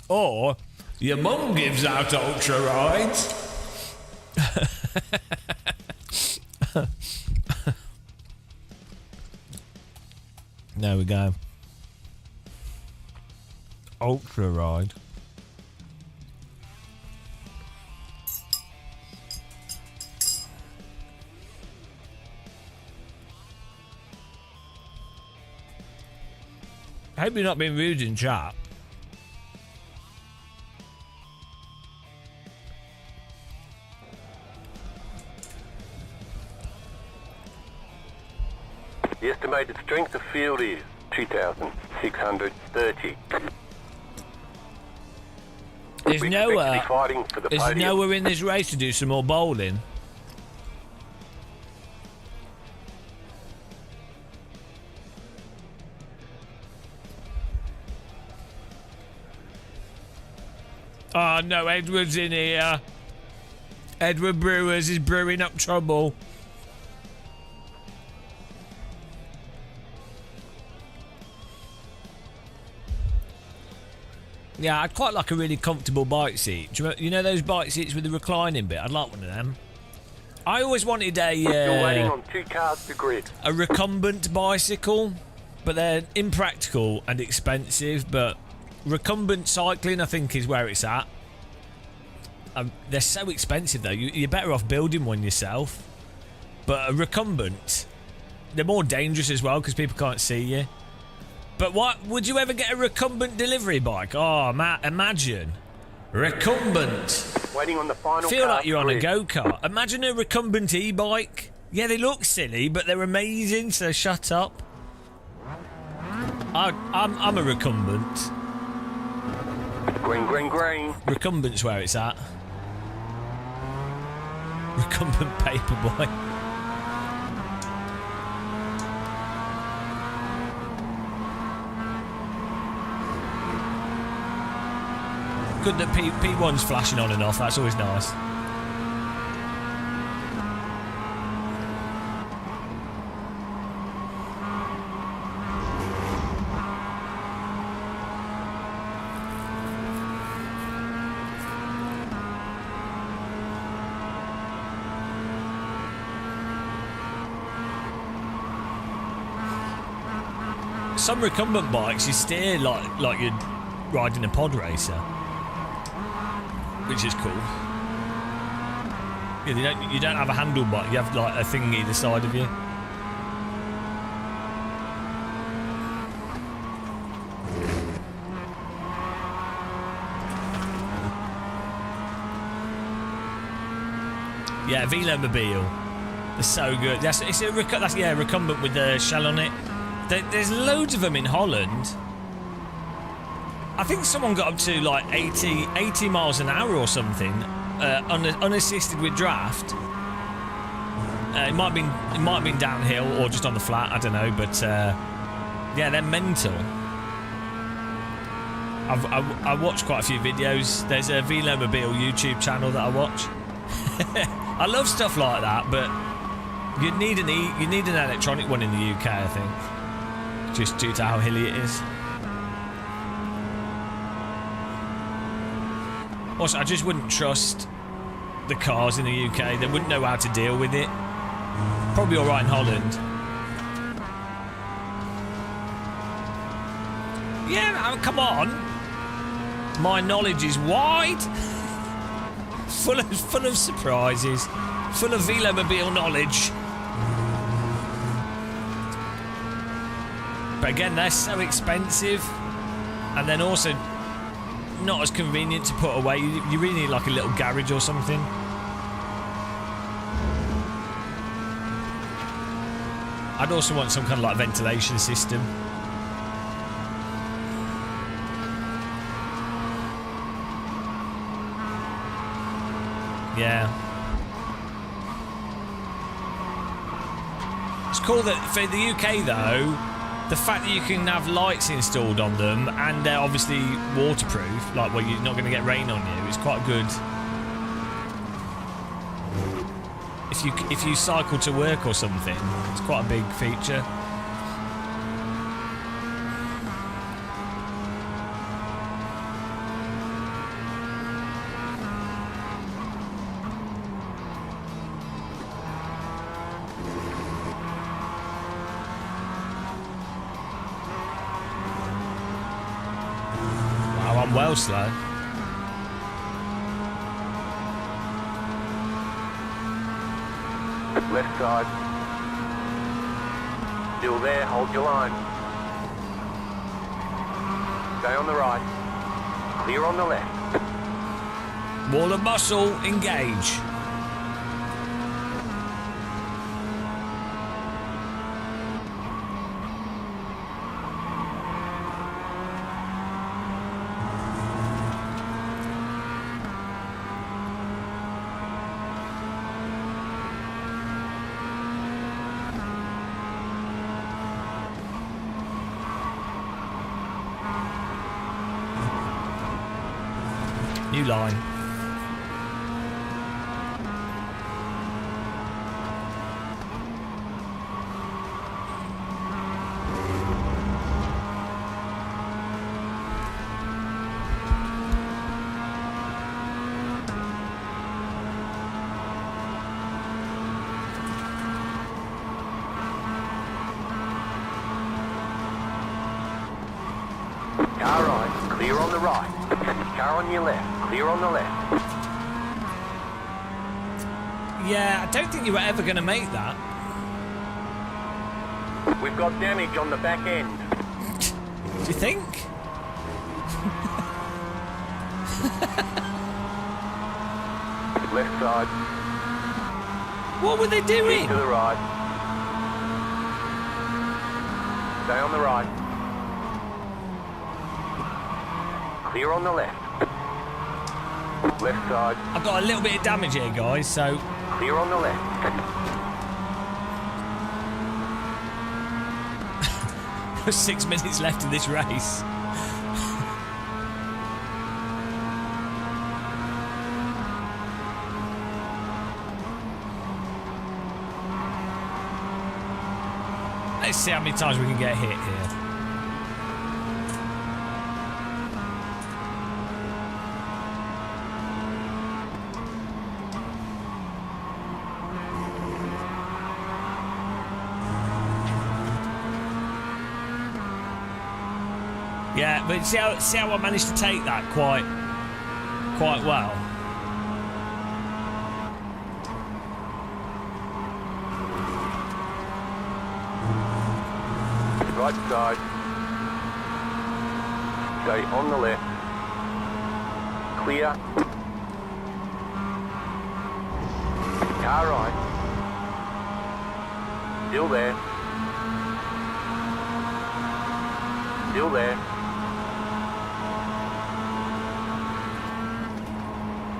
Or, your mum gives out ultra rides. There we go. Ultra ride. I hope you're not being rude in chat. The estimated strength of field is 2,630. There's nowhere in this race to do some more bowling. Oh no, Edward's in here. Edward Brewers is brewing up trouble. Yeah, I'd quite like a really comfortable bike seat. Do you know those bike seats with the reclining bit? I'd like one of them. I always wanted You're waiting on 2 cars to grid. a recumbent bicycle, but they're impractical and expensive. But recumbent cycling, I think, is where it's at. They're so expensive, though. You're better off building one yourself. But a recumbent, they're more dangerous as well because people can't see you. But what would you ever get a recumbent delivery bike? Oh, imagine recumbent. Waiting on the final. Feel car like you're to on a grid. go-kart. Imagine a recumbent e-bike. Yeah, they look silly, but they're amazing. So shut up. I'm a recumbent. Green, green, green. Recumbent's where it's at. Recumbent paperboy. Good that P1's flashing on and off. That's always nice. some recumbent bikes you steer like you're riding a pod racer, which is cool. Yeah, you don't have a handlebar. You have like a thing either side of you. Yeah, Velomobile. They're so good. That's recumbent with the shell on it. There's loads of them in Holland. I think someone got up to like 80 miles an hour or something, unassisted with draft. It might have been downhill or just on the flat. I don't know, but yeah, they're mental. I watched quite a few videos. There's a Velomobile YouTube channel that I watch. I love stuff like that, but you need an electronic one in the UK, I think, just due to how hilly it is. Also, I just wouldn't trust the cars in the UK. They wouldn't know how to deal with it. Probably all right in Holland. Yeah, I mean, come on. My knowledge is wide. Full of surprises, full of Velomobile knowledge. But again, they're so expensive, and then also not as convenient to put away. You really need like a little garage or something. I'd also want some kind of like ventilation system. Yeah. It's cool that for the UK though, the fact that you can have lights installed on them and they're obviously waterproof, like where you're not going to get rain on you, is quite good. If you cycle to work or something, it's quite a big feature. Well slow. Left side. Still there, hold your line. Stay on the right. Clear on the left. Wall of muscle, engage. New line. Car right, clear on the right. Car on your left. Clear on the left. Yeah, I don't think you were ever going to make that. We've got damage on the back end. Do you think? Left side. What were they doing? To the right. Stay on the right. Clear on the left. Left side. I've got a little bit of damage here, guys, so... Clear on the left. There's 6 minutes left in this race. Let's see how many times we can get hit here. Yeah, but see how I managed to take that quite well. Right side. Stay on the left. Clear. Car right. Still there. Still there.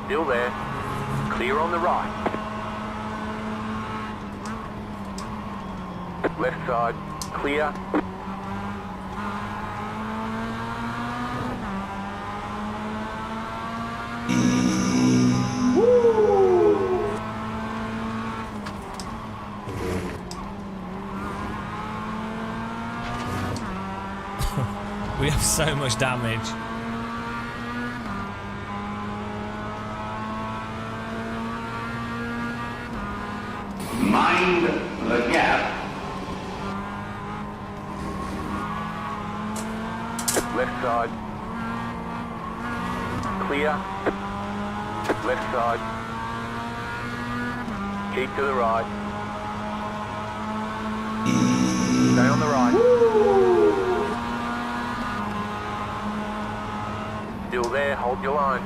Still there. Clear on the right. Left side. Clear. We have so much damage. Mind the gap. Left side. Clear. Left side. Keep to the right. Stay on the right. Still there, hold your line.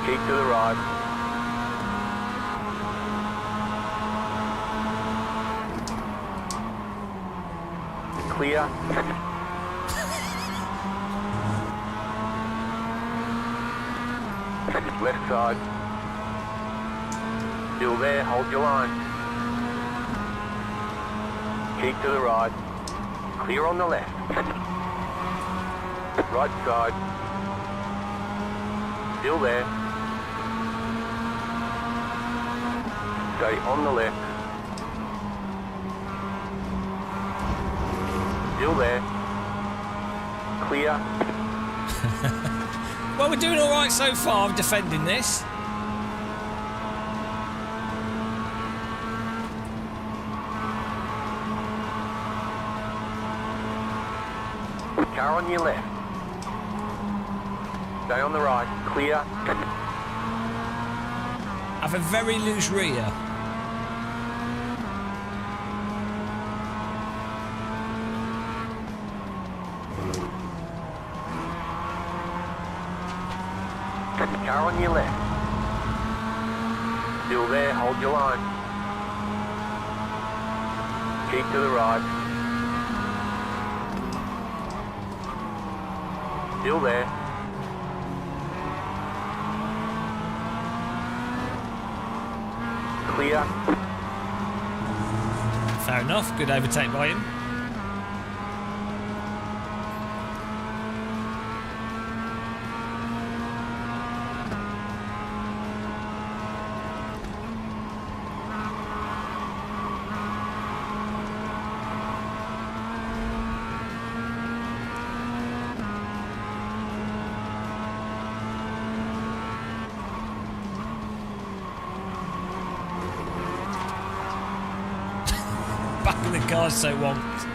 Keep to the right. Clear. Left side. Still there, hold your line. Keep to the right. Clear on the left. Right side. Still there. Stay on the left. Still there. Clear. Well, we're doing all right so far. I'm defending this. Car on your left. Stay on the right. Clear. Have a very loose rear. Car on your left. Still there, hold your line. Keep to the right. Still there. Clear. Fair enough. Good overtake by him. Back of the car's so wonked.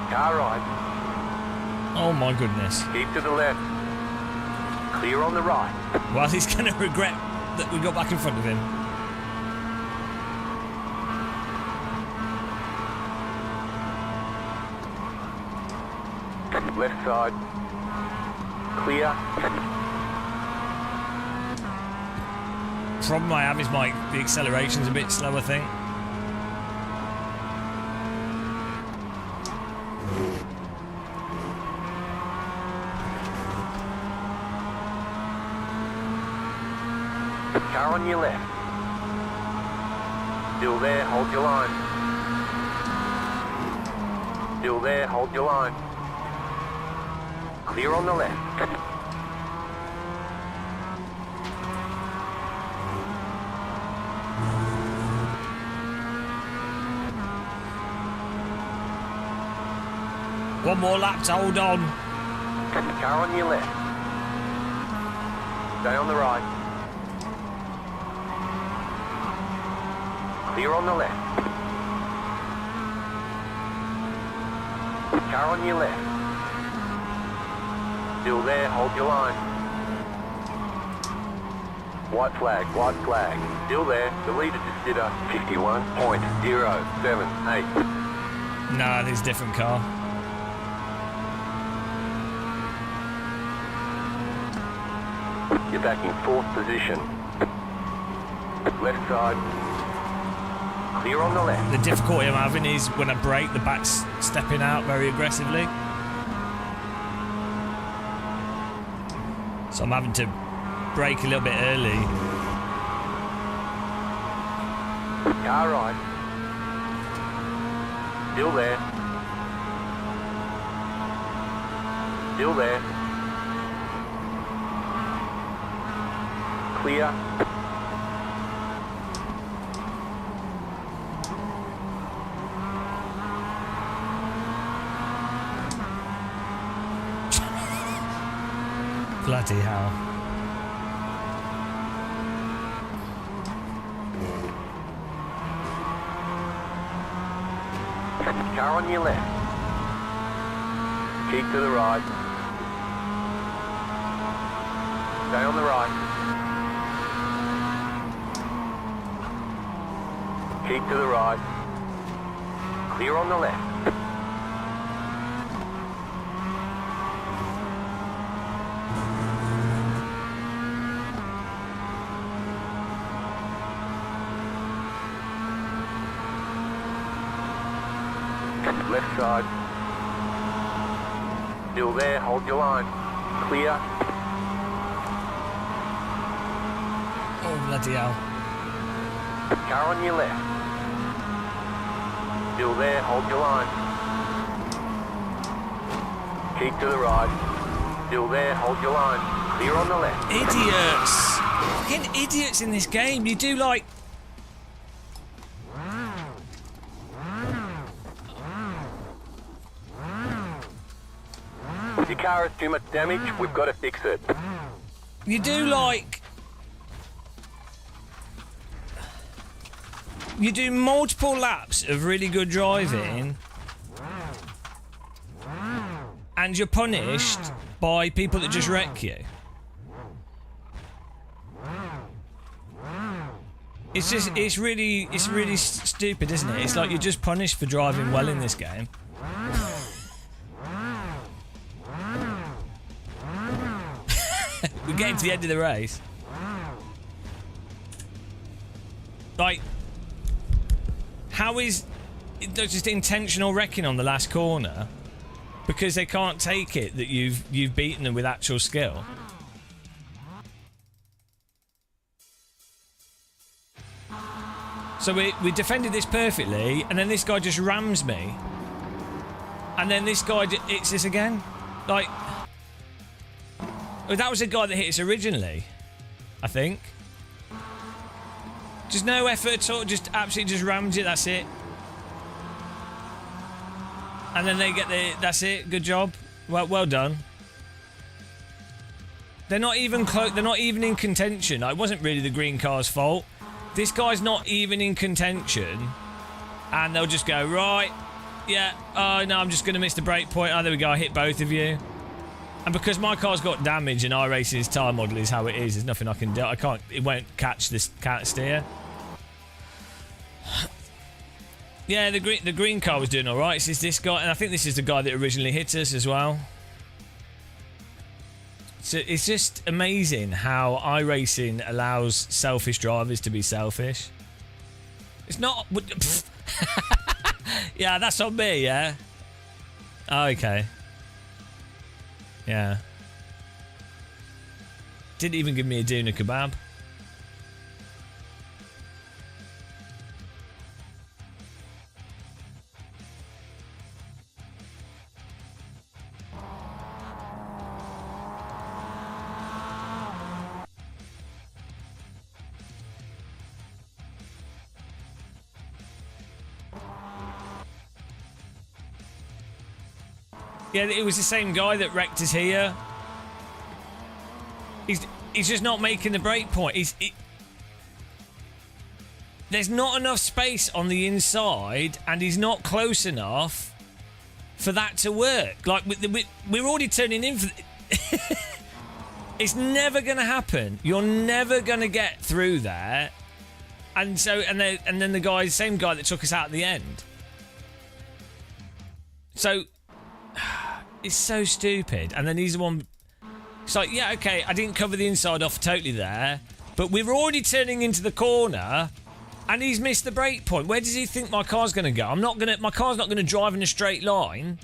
Car right. Oh my goodness. Keep to the left. Clear on the right. Well, he's going to regret that we got back in front of him. Left side. Clear. Problem I have is the acceleration's a bit slow, I think. Car on your left. Still there, hold your line. Still there, hold your line. Clear on the left. One more lap to hold on. Car on your left. Stay on the right. Clear on the left. Car on your left. Still there, hold your line. White flag, white flag. Still there, the leader just did a 51.078. Nah, this is a different car. You're back in 4th position. Left side. Clear on the left. The difficulty I'm having is when I brake, the back's stepping out very aggressively. So I'm having to brake a little bit early. Car right. Still there. Still there. Clear. Bloody hell. Car on your left. Keep to the right. Stay on the right. Keep to the right. Clear on the left. Left side. Still there, hold your line. Clear. Oh, bloody hell. Car on your left. Still there, hold your line. Keep to the right. Still there, hold your line. Clear on the left. Idiots! Fucking idiots in this game. You do like... Your car has too much damage, we've got to fix it. You do like... You do multiple laps of really good driving and you're punished by people that just wreck you. It's really stupid, isn't it? It's like you're just punished for driving well in this game. We're getting to the end of the race. Like, how is it just intentional wrecking on the last corner because they can't take it that you've beaten them with actual skill? So we defended this perfectly, and then this guy just rams me, and then this guy hits us again. Like, well, that was the guy that hit us originally, I think. Just no effort at all, just absolutely just rams it, that's it. And then they get that's it, good job. Well done. They're not even close, they're not even in contention. It wasn't really the green car's fault. This guy's not even in contention. And they'll just go, right, yeah, oh no, I'm just going to miss the break point. Oh, there we go, I hit both of you. And because my car's got damage and iRacing's tyre model is how it is, there's nothing I can do. It won't catch this counter steer. Yeah, the green car was doing all right. It's this guy, and I think this is the guy that originally hit us as well. So it's just amazing how iRacing allows selfish drivers to be selfish. It's not. Yeah, that's on me. Yeah. Oh, okay. Yeah. Didn't even give me a doona kebab. Yeah, it was the same guy that wrecked us here. He's just not making the break point. There's not enough space on the inside, and he's not close enough for that to work. Like, we're already turning in for... It's never going to happen. You're never going to get through there. And then the same guy that took us out at the end. So, it's so stupid. And then he's the one... It's like, yeah, okay, I didn't cover the inside off totally there, but we were already turning into the corner, and he's missed the break point. Where does he think my car's going to go? My car's not going to drive in a straight line.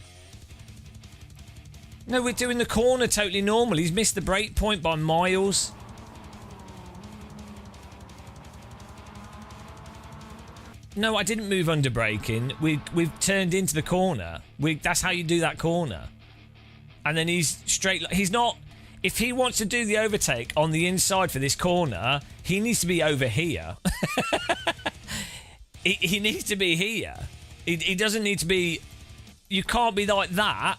No, we're doing the corner totally normal. He's missed the break point by miles. No, I didn't move under braking. We've turned into the corner. That's how you do that corner. And then he's straight. He's not. If he wants to do the overtake on the inside for this corner, he needs to be over here. he needs to be here. He doesn't need to be... You can't be like that.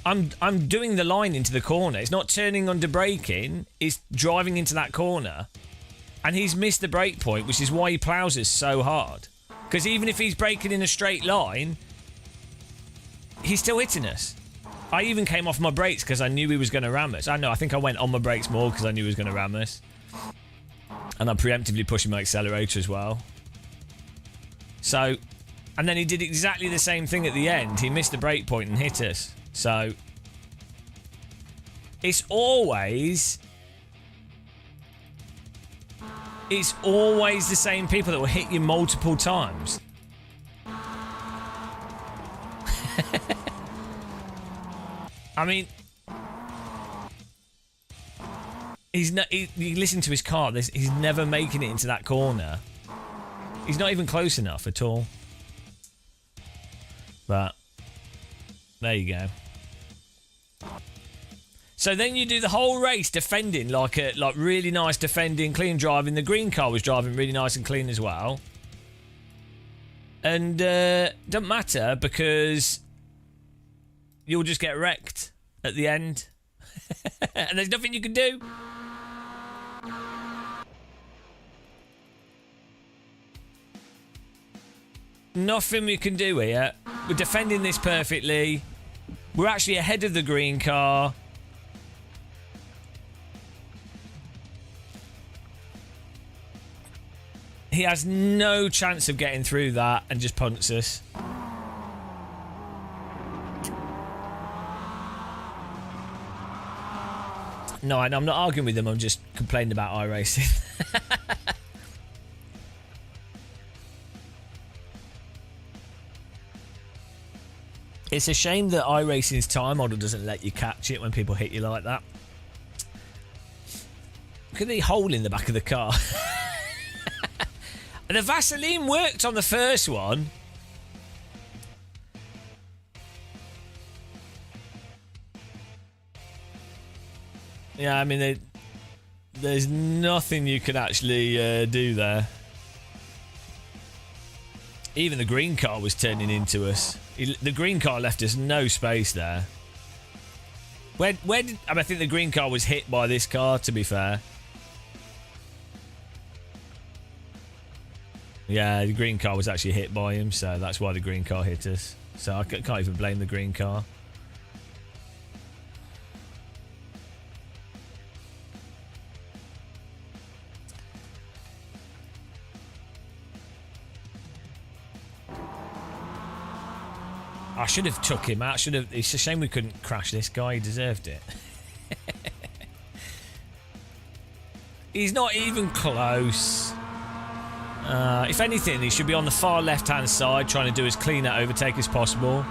I'm doing the line into the corner. It's not turning under braking. It's driving into that corner. And he's missed the break point, which is why he plows us so hard. Because even if he's braking in a straight line, he's still hitting us. I even came off my brakes because I knew he was going to ram us. I know, I think I went on my brakes more because I knew he was going to ram us. And I'm preemptively pushing my accelerator as well. So, and then he did exactly the same thing at the end. He missed the break point and hit us. So, it's always the same people that will hit you multiple times. I mean, you listen to his car, he's never making it into that corner. He's not even close enough at all. But, there you go. So then you do the whole race defending, like really nice defending, clean driving. The green car was driving really nice and clean as well. And doesn't matter because you'll just get wrecked at the end. And there's nothing you can do. Nothing we can do here. We're defending this perfectly. We're actually ahead of the green car. He has no chance of getting through that and just punts us. No, I'm not arguing with him. I'm just complaining about iRacing. It's a shame that iRacing's time model doesn't let you catch it when people hit you like that. Look at the hole in the back of the car. The Vaseline worked on the first one. Yeah, I mean, there's nothing you can actually do there. Even the green car was turning into us. The green car left us no space there. I think the green car was hit by this car, to be fair. Yeah, the green car was actually hit by him, so that's why the green car hit us. So I can't even blame the green car. I should have took him out. It's a shame we couldn't crash this guy. He deserved it. He's not even close. If anything, he should be on the far left-hand side, trying to do as clean that overtake as possible.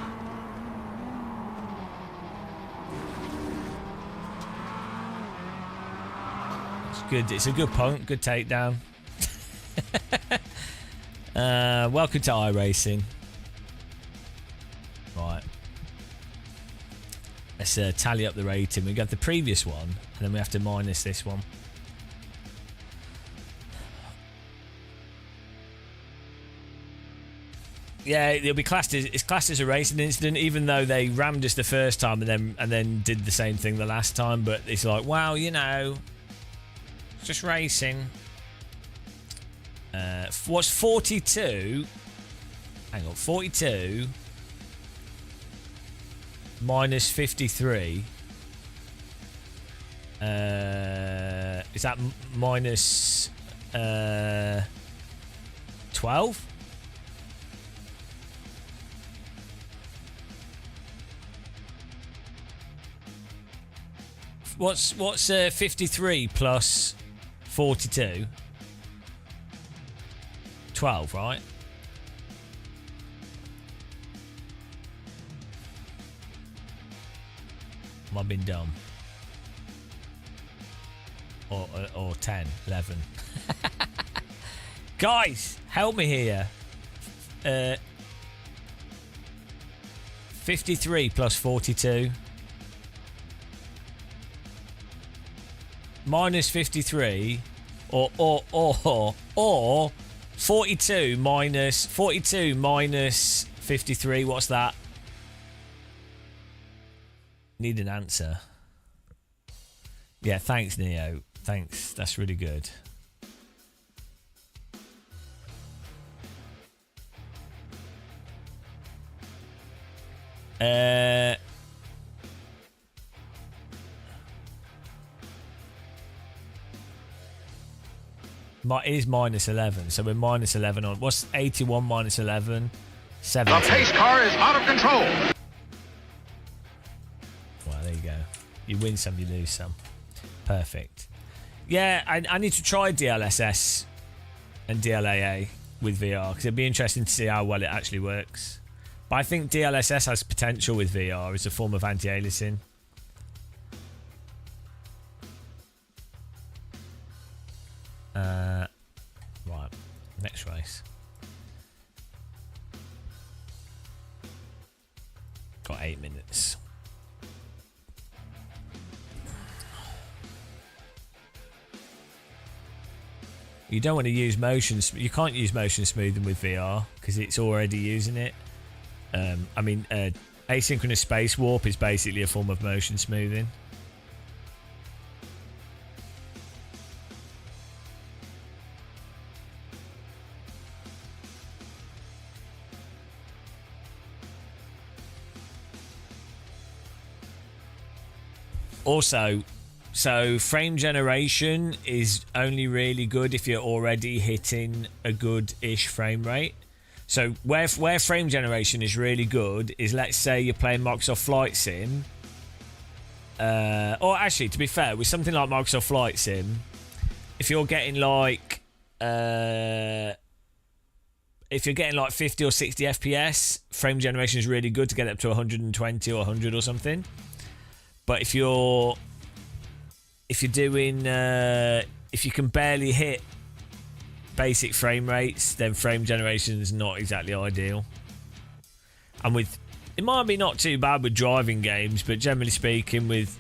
It's good. It's a good punt. Good takedown. Welcome to iRacing. Right. Let's tally up the rating. We got the previous one, and then we have to minus this one. Yeah, it'll be classed as it's classed as a racing incident, even though they rammed us the first time and then did the same thing the last time. But it's like, well, you know, it's just racing. What's 42? Hang on, 42 minus 53. Is that minus 12? What's 53 plus 42? 12, right? Am I being dumb? Or 10, 11. Guys, help me here. 53 plus 42. Minus 53 or 42 minus 53. What's that? Need an answer. Yeah, thanks, Neo. Thanks. That's really good. It is minus 11, so we're minus 11 on. What's 81 minus 11? 70. The pace car is out of control. Well, there you go. You win some, you lose some. Perfect. Yeah, I need to try DLSS and DLAA with VR because it'd be interesting to see how well it actually works. But I think DLSS has potential with VR as a form of anti-aliasing. Right, next race. Got 8 minutes. You don't want to use motion. You can't use motion smoothing with VR because it's already using it. I mean, asynchronous space warp is basically a form of motion smoothing. Also, so frame generation is only really good if you're already hitting a good-ish frame rate. So where frame generation is really good is, let's say you're playing Microsoft Flight Sim. Or actually, to be fair, with something like Microsoft Flight Sim, if you're getting like 50 or 60 FPS, frame generation is really good to get up to 120 or 100 or something. But if you can barely hit basic frame rates, then frame generation is not exactly ideal. And it might be not too bad with driving games, but generally speaking, with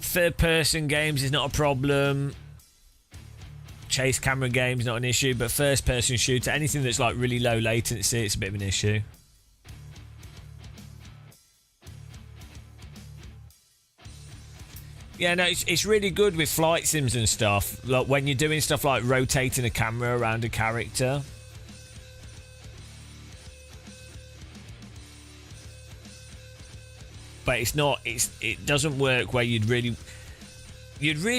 third-person games is not a problem. Chase camera games not an issue, but first-person shooter, anything that's like really low latency, it's a bit of an issue. Yeah, no, it's really good with flight sims and stuff. Like when you're doing stuff like rotating a camera around a character. But it doesn't work where you'd really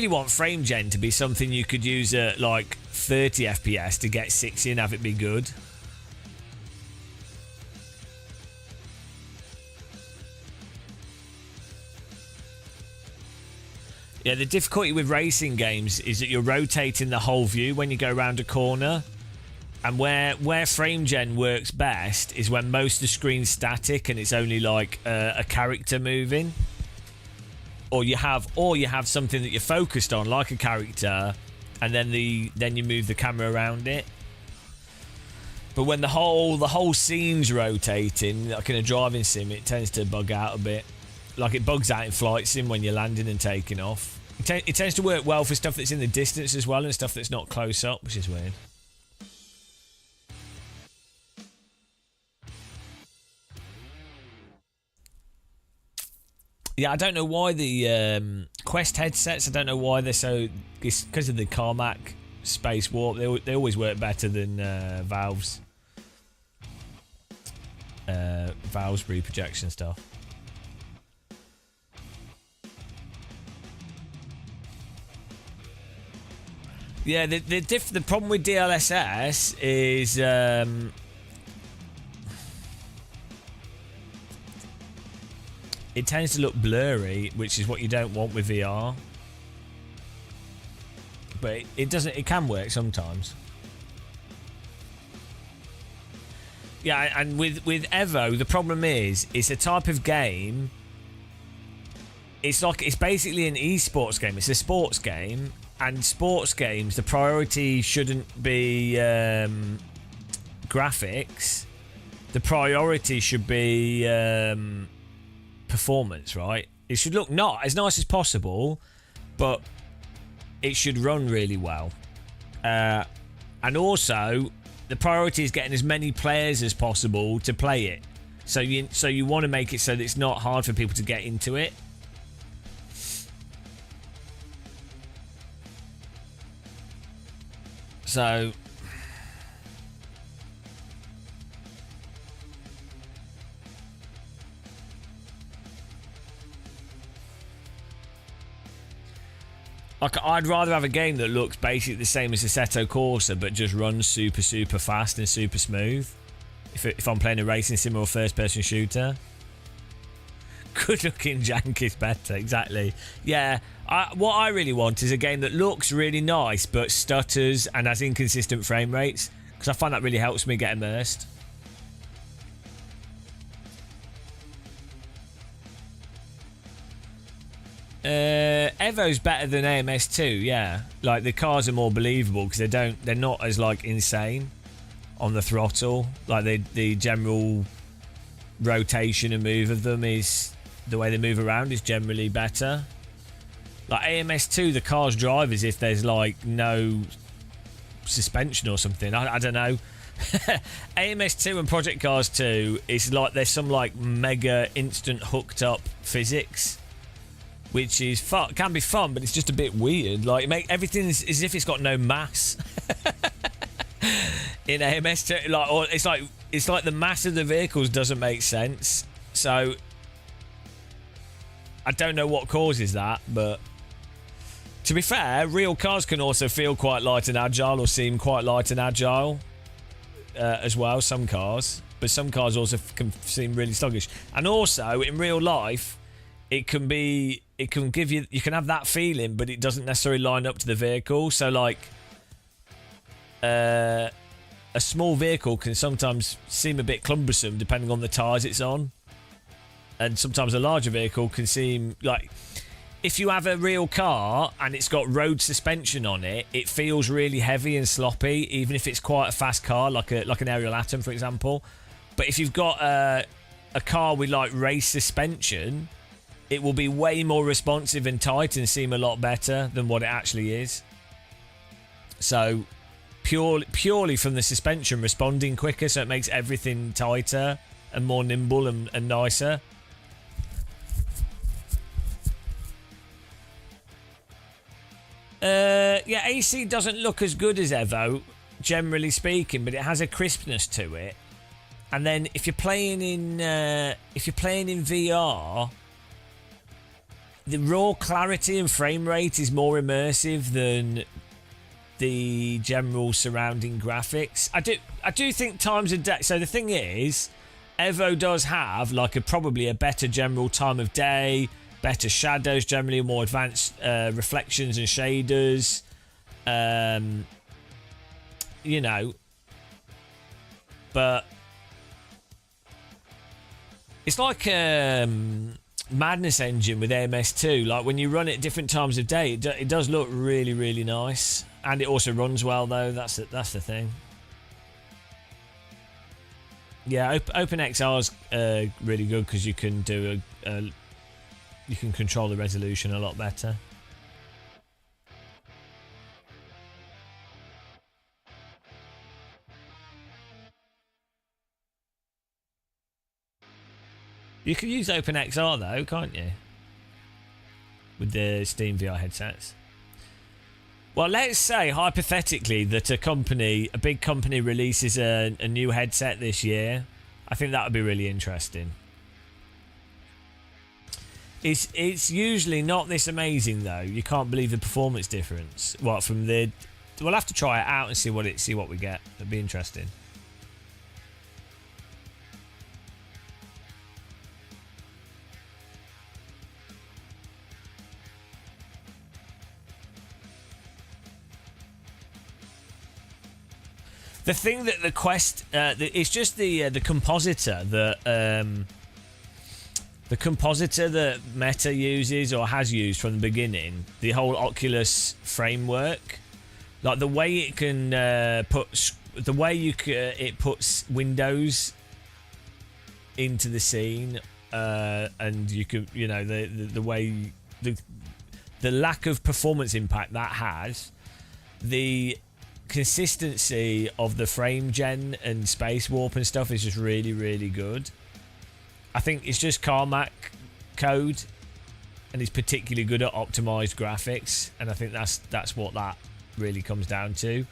want frame gen to be something you could use at like 30 FPS to get 60 and have it be good. Yeah, the difficulty with racing games is that you're rotating the whole view when you go around a corner. And where frame gen works best is when most of the screen's static and it's only like a character moving. Or you have something that you're focused on, like a character, and then you move the camera around it. But when the whole scene's rotating, like in a driving sim, it tends to bug out a bit. Like it bugs out in flight sim when you're landing and taking off. It tends to work well for stuff that's in the distance as well and stuff that's not close up, which is weird. Yeah, I don't know why the Quest headsets, I don't know why they're so... It's because of the Carmack Space Warp. They always work better than Valve's reprojection stuff. Yeah, the problem with DLSS is it tends to look blurry, which is what you don't want with VR. But it doesn't. It can work sometimes. Yeah, and with Evo, the problem is it's a type of game. It's basically an esports game. It's a sports game. And sports games, the priority shouldn't be graphics. The priority should be performance, right? It should look not as nice as possible, but it should run really well. And also, the priority is getting as many players as possible to play it. So you want to make it so that it's not hard for people to get into it. So like, I'd rather have a game that looks basically the same as Assetto Corsa but just runs super fast and super smooth if I'm playing a racing sim or a first person shooter. Good looking jank is better, exactly. Yeah, what I really want is a game that looks really nice but stutters and has inconsistent frame rates, because I find that really helps me get immersed. Evo's better than AMS2, yeah. Like, the cars are more believable because they're not as like insane on the throttle. Like, the general rotation and move of them is, the way they move around is generally better. Like AMS2, the cars drive as if there's like no suspension or something. I don't know. AMS2 and Project Cars 2 is like there's some like mega instant hooked up physics, which is fun, can be fun, but it's just a bit weird. Like, make everything as if it's got no mass. In AMS2, like, or it's like the mass of the vehicles doesn't make sense. So I don't know what causes that, but to be fair, real cars can also feel quite light and agile, or seem quite light and agile as well, some cars. But some cars also can seem really sluggish. And also, in real life, it can give you, you can have that feeling, but it doesn't necessarily line up to the vehicle. So, like, a small vehicle can sometimes seem a bit cumbersome depending on the tyres it's on. And sometimes a larger vehicle can seem like, if you have a real car and it's got road suspension on it, it feels really heavy and sloppy, even if it's quite a fast car, like an Ariel Atom, for example. But if you've got a car with like race suspension, it will be way more responsive and tight and seem a lot better than what it actually is. So purely from the suspension responding quicker, so it makes everything tighter and more nimble and nicer. Yeah, AC doesn't look as good as Evo, generally speaking, but it has a crispness to it. And then if you're playing in VR, the raw clarity and frame rate is more immersive than the general surrounding graphics. I do think times of day. So the thing is, Evo does have like probably a better general time of day, better shadows, generally more advanced reflections and shaders. You know, but it's like Madness Engine with AMS2. Like, when you run it at different times of day, it does look really, really nice, and it also runs well though. That's the thing. Yeah, OpenXR is really good because you can do you can control the resolution a lot better. You can use OpenXR though, can't you? with the Steam VR headsets. Well, let's say hypothetically that a big company releases a new headset this year. I think that would be really interesting. It's usually not this amazing though. You can't believe the performance difference. We'll have to try it out and see what we get. It'd be interesting. The thing that the Quest, it's just the compositor that Meta uses or has used from the beginning. The whole Oculus framework, like the way it can it puts windows into the scene, and you can, you know, the way the lack of performance impact that has, the consistency of the frame gen and space warp and stuff is just really, really good. I think it's just Carmack code, and it's particularly good at optimized graphics, and I think that's what that really comes down to.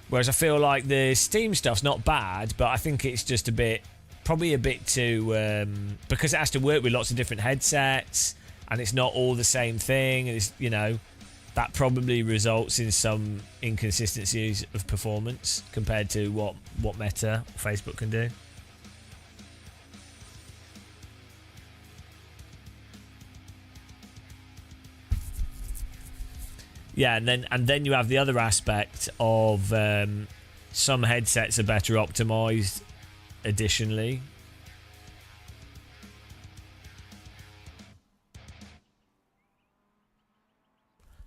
Whereas I feel like the Steam stuff's not bad, but I think it's just probably a bit too, because it has to work with lots of different headsets, and it's not all the same thing, and it's, you know, that probably results in some inconsistencies of performance compared to what Meta or Facebook can do. Yeah, and then you have the other aspect of some headsets are better optimized additionally.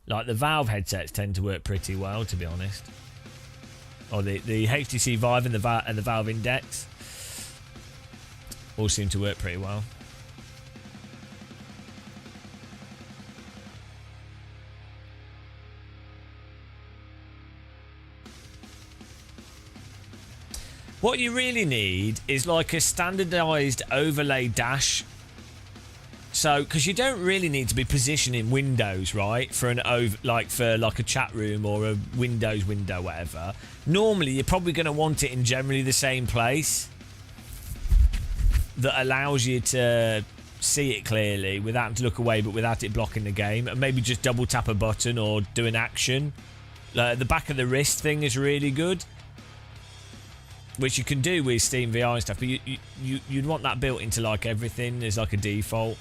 Like the Valve headsets tend to work pretty well, to be honest. Or the HTC Vive and the Valve Index all seem to work pretty well. What you really need is like a standardized overlay dash. So, because you don't really need to be positioning windows, right, for a chat room or a Windows window, whatever. Normally, you're probably going to want it in generally the same place that allows you to see it clearly without having to look away, but without it blocking the game. And maybe just double tap a button or do an action. The back of the wrist thing is really good, which you can do with Steam VR and stuff. But you'd want that built into like everything as like a default.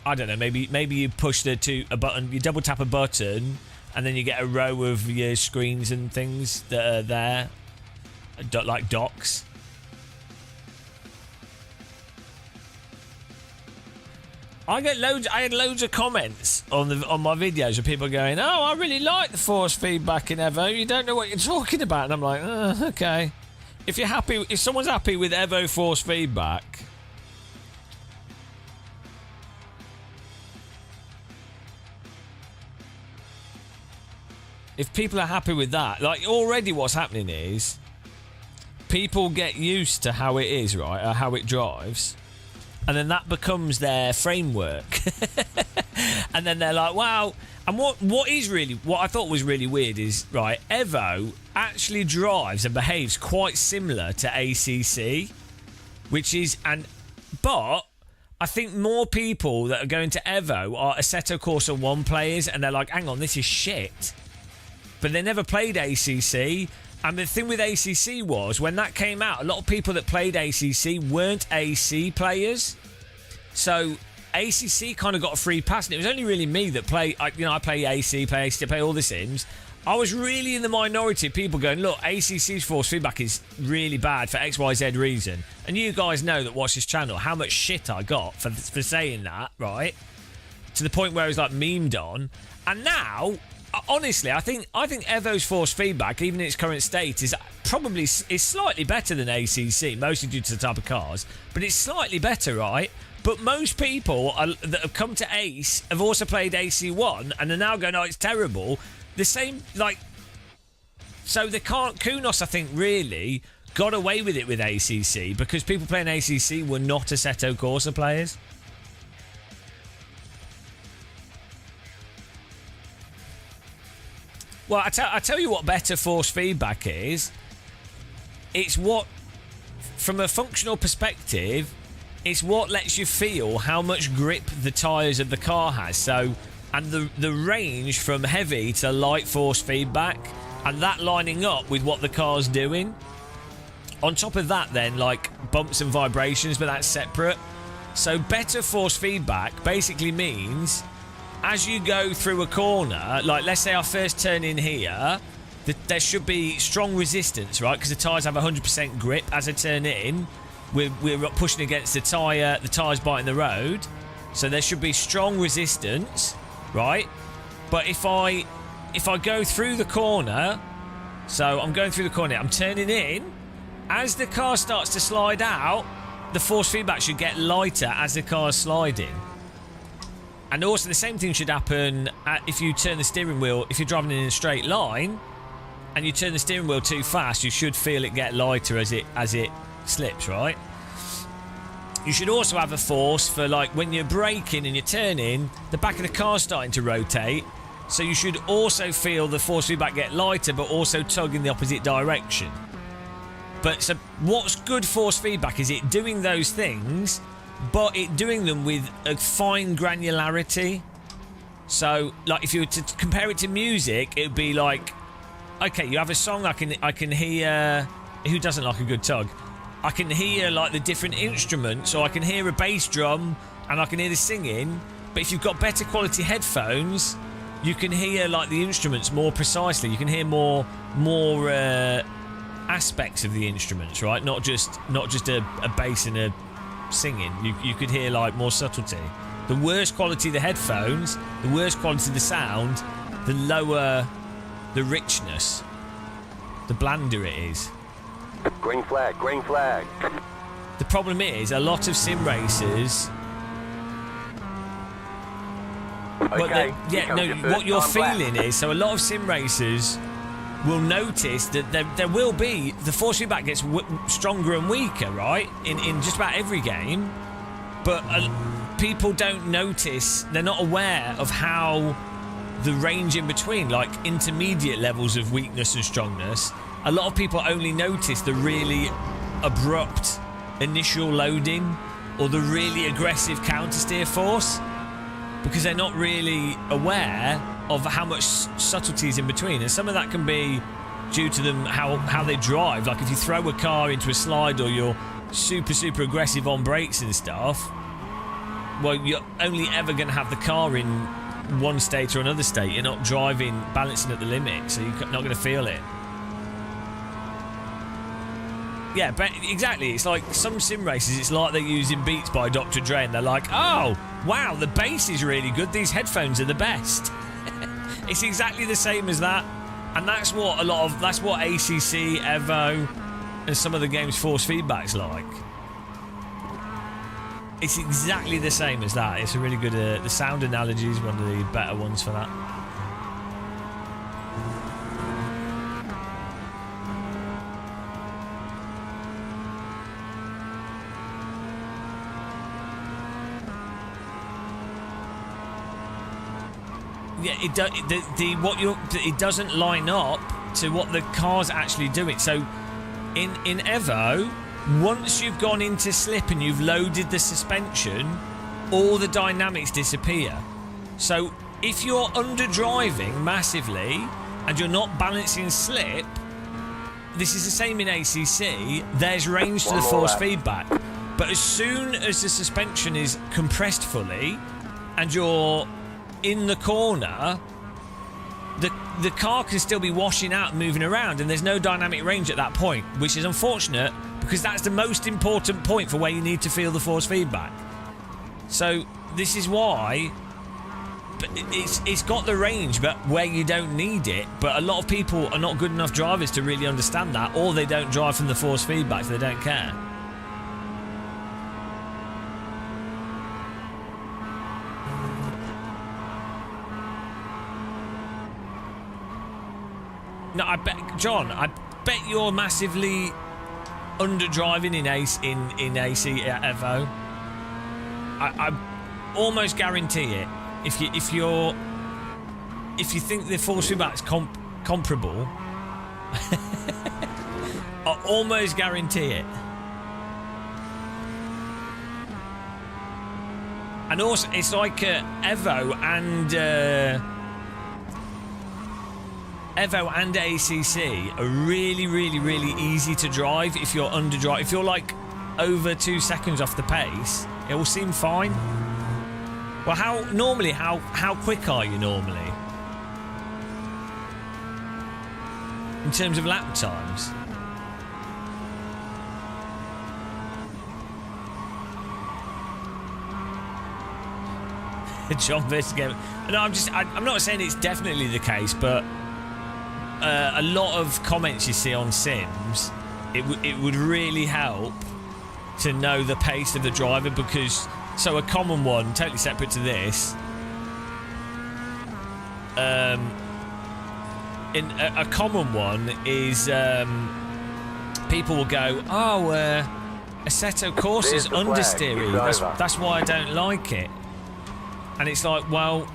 I don't know, maybe you push a button, you double tap a button, and then you get a row of your screens and things that are there, like docks. I had loads of comments on my videos of people going, "Oh, I really like the force feedback in Evo. You don't know what you're talking about." And I'm like, okay. If someone's happy with Evo force feedback, if people are happy with that, like already what's happening is people get used to how it is, right, or how it drives, and then that becomes their framework. And then they're like, wow. And what I thought was really weird is, right, Evo actually drives and behaves quite similar to ACC, but I think more people that are going to Evo are Assetto Corsa 1 players, and they're like, hang on, this is shit. But they never played ACC. And the thing with ACC was, when that came out, a lot of people that played ACC weren't AC players. So ACC kind of got a free pass. And it was only really me that I play AC, play all the sims. I was really in the minority of people going, look, ACC's force feedback is really bad for XYZ reason. And you guys know that watch this channel, how much shit I got for saying that, right? To the point where it was like memed on. And now, honestly, I think Evo's force feedback, even in its current state, is slightly better than ACC, mostly due to the type of cars. But it's slightly better, right? But most people that have come to Ace have also played AC1 and are now going, oh, it's terrible. The same, like... So they can't... Kunos, I think, really got away with it with ACC because people playing ACC were not Assetto Corsa players. Well, I tell you what better force feedback is. It's what, from a functional perspective, it's what lets you feel how much grip the tyres of the car has. So, and the range from heavy to light force feedback, and that lining up with what the car's doing. On top of that, then, like bumps and vibrations, but that's separate. So better force feedback basically means as you go through a corner, like let's say I first turn in here, there should be strong resistance, right? Because the tyres have 100% grip. As I turn in, we're pushing against the tyre's biting the road. So there should be strong resistance, right? But if I go through the corner, so I'm going through the corner, I'm turning in, as the car starts to slide out, the force feedback should get lighter as the car's sliding. And also the same thing should happen if you turn the steering wheel. If you're driving in a straight line and you turn the steering wheel too fast, you should feel it get lighter as it slips, right? You should also have a force for, like, when you're braking and you're turning, the back of the car's starting to rotate. So you should also feel the force feedback get lighter, but also tug in the opposite direction. But so what's good force feedback is it doing those things, but it doing them with a fine granularity. So, like, if you were to compare it to music, it would be like, okay, you have a song, I can hear... Who doesn't like a good tug? I can hear, like, the different instruments, or I can hear a bass drum, and I can hear the singing. But if you've got better quality headphones, you can hear, like, the instruments more precisely. You can hear more aspects of the instruments, right? Not just a bass and a singing. You could hear, like, more subtlety. The worse quality the headphones, the worse quality the sound, the lower the richness, the blander it is. Green flag, green flag. The problem is a lot of sim racers. Okay, what you're feeling is, so a lot of sim racers will notice that there will be, the force feedback gets stronger and weaker, right? In just about every game. But people don't notice, they're not aware of how the range in between, like intermediate levels of weakness and strongness. A lot of people only notice the really abrupt initial loading or the really aggressive countersteer force, because they're not really aware of how much subtlety is in between. And some of that can be due to them how they drive. Like if you throw a car into a slide, or you're super aggressive on brakes and stuff, well, you're only ever going to have the car in one state or another state. You're not driving, balancing at the limit, so you're not going to feel it. Yeah, but exactly. It's like some sim races, it's like they're using Beats by Dr. Dre, and they're like, oh, wow, the bass is really good. These headphones are the best. It's exactly the same as that. And that's what that's what ACC, Evo, and some of the game's force feedback's like. It's exactly the same as that. It's a really good, the sound analogy is one of the better ones for that. Yeah, it doesn't line up to what the car's actually doing. So in Evo, once you've gone into slip and you've loaded the suspension, all the dynamics disappear. So if you're underdriving massively and you're not balancing slip, this is the same in ACC, there's range to the force feedback. But as soon as the suspension is compressed fully and you're in the corner, the car can still be washing out and moving around, and there's no dynamic range at that point, which is unfortunate because that's the most important point for where you need to feel the force feedback. So this is why it's got the range, but where you don't need it. But a lot of people are not good enough drivers to really understand that, or they don't drive from the force feedback, so they don't care. No, I bet, John, I bet you're massively underdriving in AC Evo. I almost guarantee it. If you think the force feedback's comparable. I almost guarantee it. And also, it's like Evo and ACC are really, really, really easy to drive if you're under drive. If you're like over 2 seconds off the pace, it will seem fine. Well, how quick are you normally in terms of lap times? John versus game. No, I'm not saying it's definitely the case, but a lot of comments you see on Sims, it would really help to know the pace of the driver, because so a common one, totally separate to this, in a common one is people will go, oh, Assetto Corsa's understeery. That's why I don't like it. And it's like, well,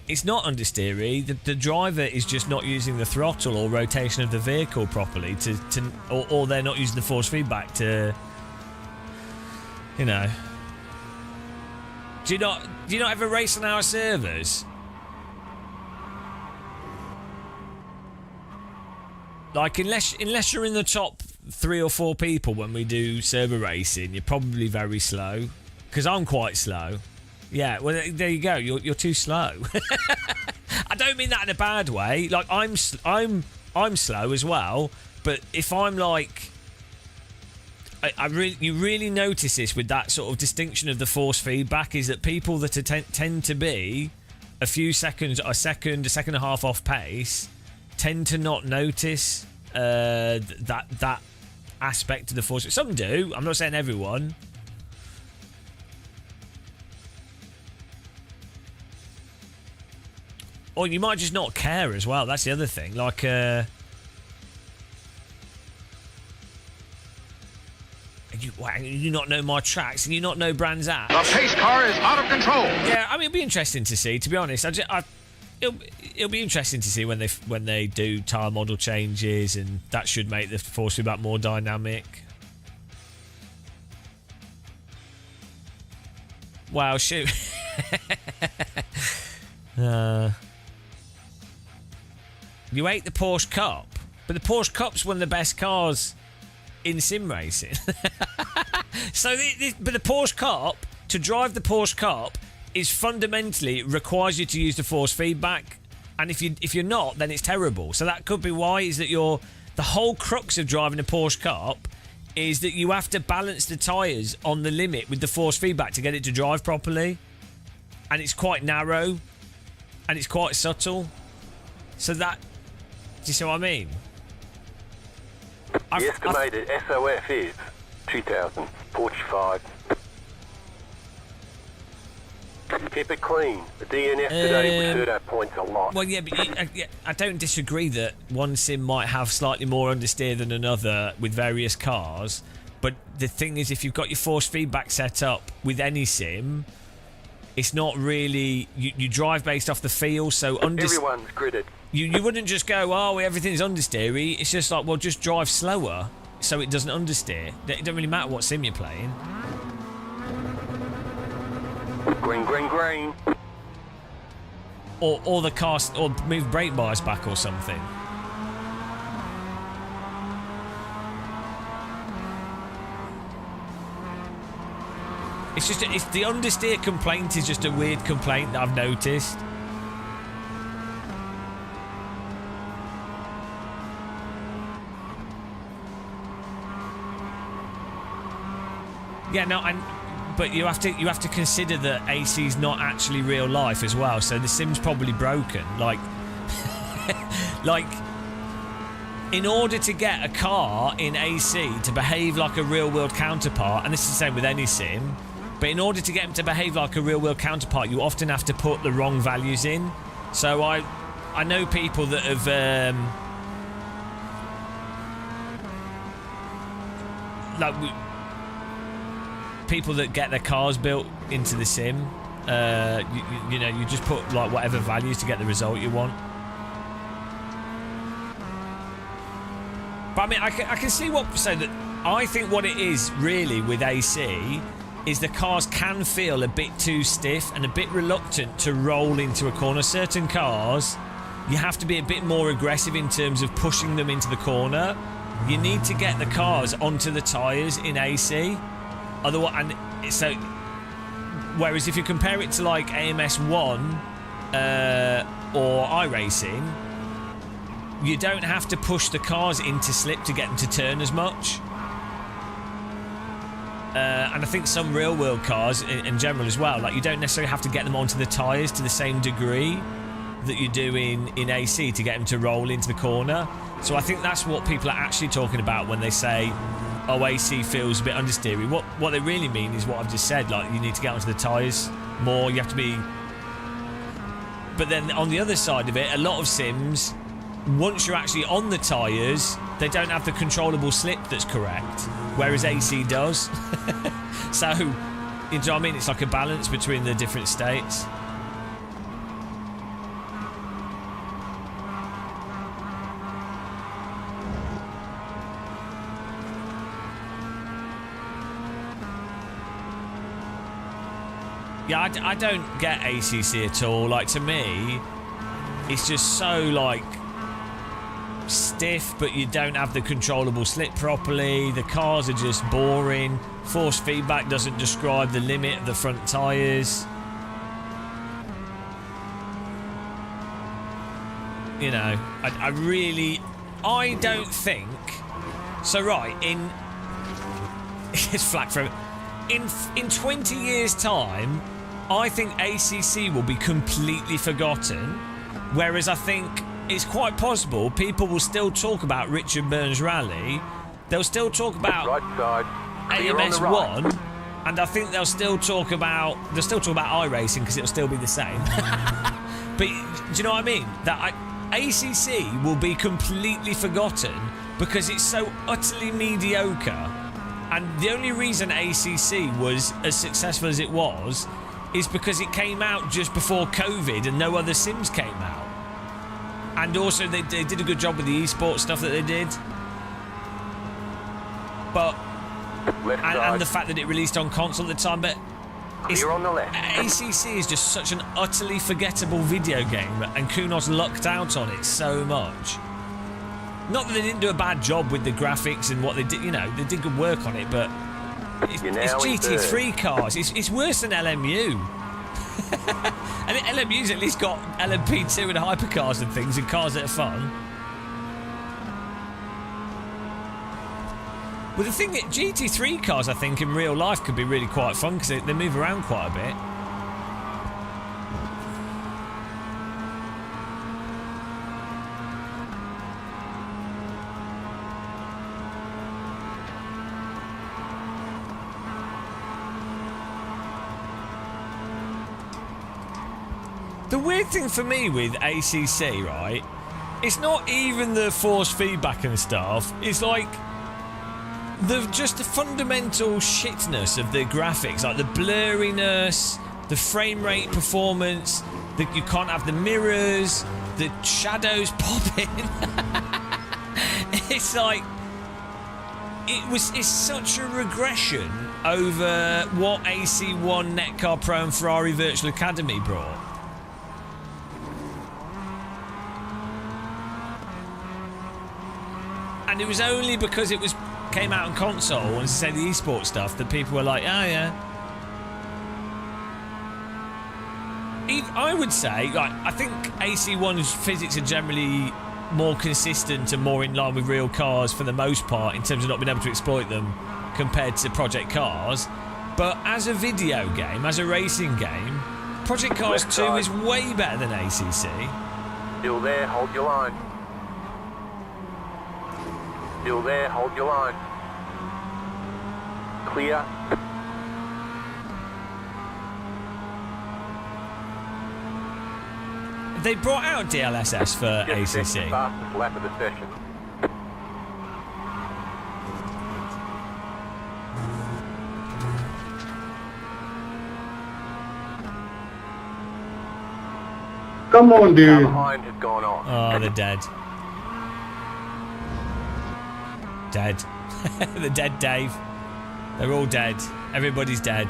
it's not understeery. The driver is just not using the throttle or rotation of the vehicle properly or they're not using the force feedback to, you know. Do you not ever race on our servers? Like, unless you're in the top 3 or 4 people when we do server racing, you're probably very slow. Because I'm quite slow. Yeah, well, there you go. You're too slow. I don't mean that in a bad way. Like, I'm slow as well. But if I'm like, you really notice this with that sort of distinction of the force feedback, is that people that tend to be a few seconds, a second and a half off pace, tend to not notice that aspect of the force. Some do. I'm not saying everyone. Or you might just not care as well. That's the other thing. Like, you not know my tracks and you not know Brand's app. The pace car is out of control. Yeah, I mean, it'll be interesting to see. To be honest, it'll be interesting to see when they do tire model changes, and that should make the force feedback more dynamic. Wow, shoot. You ate the Porsche Cup, but the Porsche Cup's one of the best cars in sim racing. So, but the Porsche Cup, to drive the Porsche Cup, is fundamentally requires you to use the force feedback, and if you're not, then it's terrible. So that could be why, is that the whole crux of driving a Porsche Cup is that you have to balance the tyres on the limit with the force feedback to get it to drive properly, and it's quite narrow, and it's quite subtle. So that. Do you see what I mean? The estimated SOF is 2,045. Keep it clean. The DNF today would hurt our points a lot. Well, yeah, but I don't disagree that one sim might have slightly more understeer than another with various cars. But the thing is, if you've got your force feedback set up with any sim, it's not really... You drive based off the feel, so... Everyone's gridded. You wouldn't just go, oh, everything's understeery. It's just like, well, just drive slower so it doesn't understeer. It don't really matter what sim you're playing. Green, green, green. Or the car... Or move brake bias back or something. It's the understeer complaint is just a weird complaint that I've noticed. Yeah, no, but you have to consider that AC's not actually real life as well, so the sim's probably broken. Like, in order to get a car in AC to behave like a real-world counterpart, and this is the same with any sim, but in order to get them to behave like a real-world counterpart, you often have to put the wrong values in. So I know people that have people that get their cars built into the sim. You just put like whatever values to get the result you want. But I mean, I can see what... So that I think what it is really with AC is the cars can feel a bit too stiff and a bit reluctant to roll into a corner. Certain cars, you have to be a bit more aggressive in terms of pushing them into the corner. You need to get the cars onto the tyres in AC. Otherwise, and so, whereas if you compare it to like AMS1 or iRacing, you don't have to push the cars into slip to get them to turn as much. And I think some real-world cars in general as well, like you don't necessarily have to get them onto the tyres to the same degree that you do in AC to get them to roll into the corner. So I think that's what people are actually talking about when they say, oh, AC feels a bit understeery. What they really mean is what I've just said, like you need to get onto the tyres more, you have to be... But then on the other side of it, a lot of sims, once you're actually on the tyres, they don't have the controllable slip that's correct, whereas AC does. So, you know what I mean? It's like a balance between the different states. Yeah, I don't get ACC at all. Like, to me, it's just so, like, stiff, but you don't have the controllable slip properly. The cars are just boring. Force feedback doesn't describe the limit of the front tyres. You know, I don't think... So, right, it's flack for... In 20 years' time, I think ACC will be completely forgotten, whereas I think it's quite possible people will still talk about Richard Burns Rally, they'll still talk about AMS1, and I think they'll still talk about iRacing because it'll still be the same. But do you know what I mean? That ACC will be completely forgotten because it's so utterly mediocre. And the only reason ACC was as successful as it was is because it came out just before COVID and no other sims came out. And also they did a good job with the esports stuff that they did. But and the fact that it released on console at the time, but You're on the left. ACC is just such an utterly forgettable video game, and Kunos lucked out on it so much. Not that they didn't do a bad job with the graphics and what they did, you know, they did good work on it, but it's GT3 cars. It's worse than LMU. And LMU's at least got LMP2 and hypercars and things, and cars that are fun. Well, the thing, GT3 cars, I think, in real life could be really quite fun because they move around quite a bit. The weird thing for me with ACC, right, it's not even the force feedback and stuff. It's like just the fundamental shitness of the graphics, like the blurriness, the frame rate performance, that you can't have the mirrors, the shadows popping. It's like it's such a regression over what AC1, Netcar Pro, and Ferrari Virtual Academy brought. And it was only because it came out on console and said the esports stuff that people were like, oh yeah. I would say, like, I think AC1's physics are generally more consistent and more in line with real cars for the most part in terms of not being able to exploit them compared to Project Cars. But as a video game, as a racing game, Project Cars 2 is way better than ACC. Still there, hold your line. Still there, hold your line. Clear. They brought out DLSS for ACC. Fastest lap of the session. Come on, dude. Behind has gone off. Oh, they're dead. Dead. The dead Dave. They're all dead. Everybody's dead.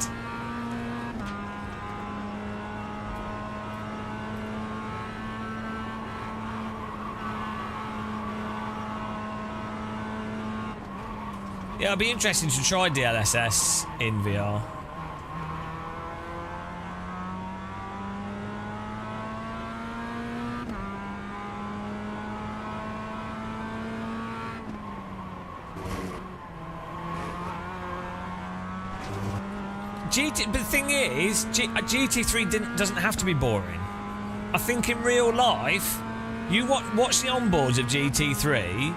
Yeah, it'll be interesting to try DLSS in VR. But the thing is, GT3 doesn't have to be boring. I think in real life, you watch the onboards of GT3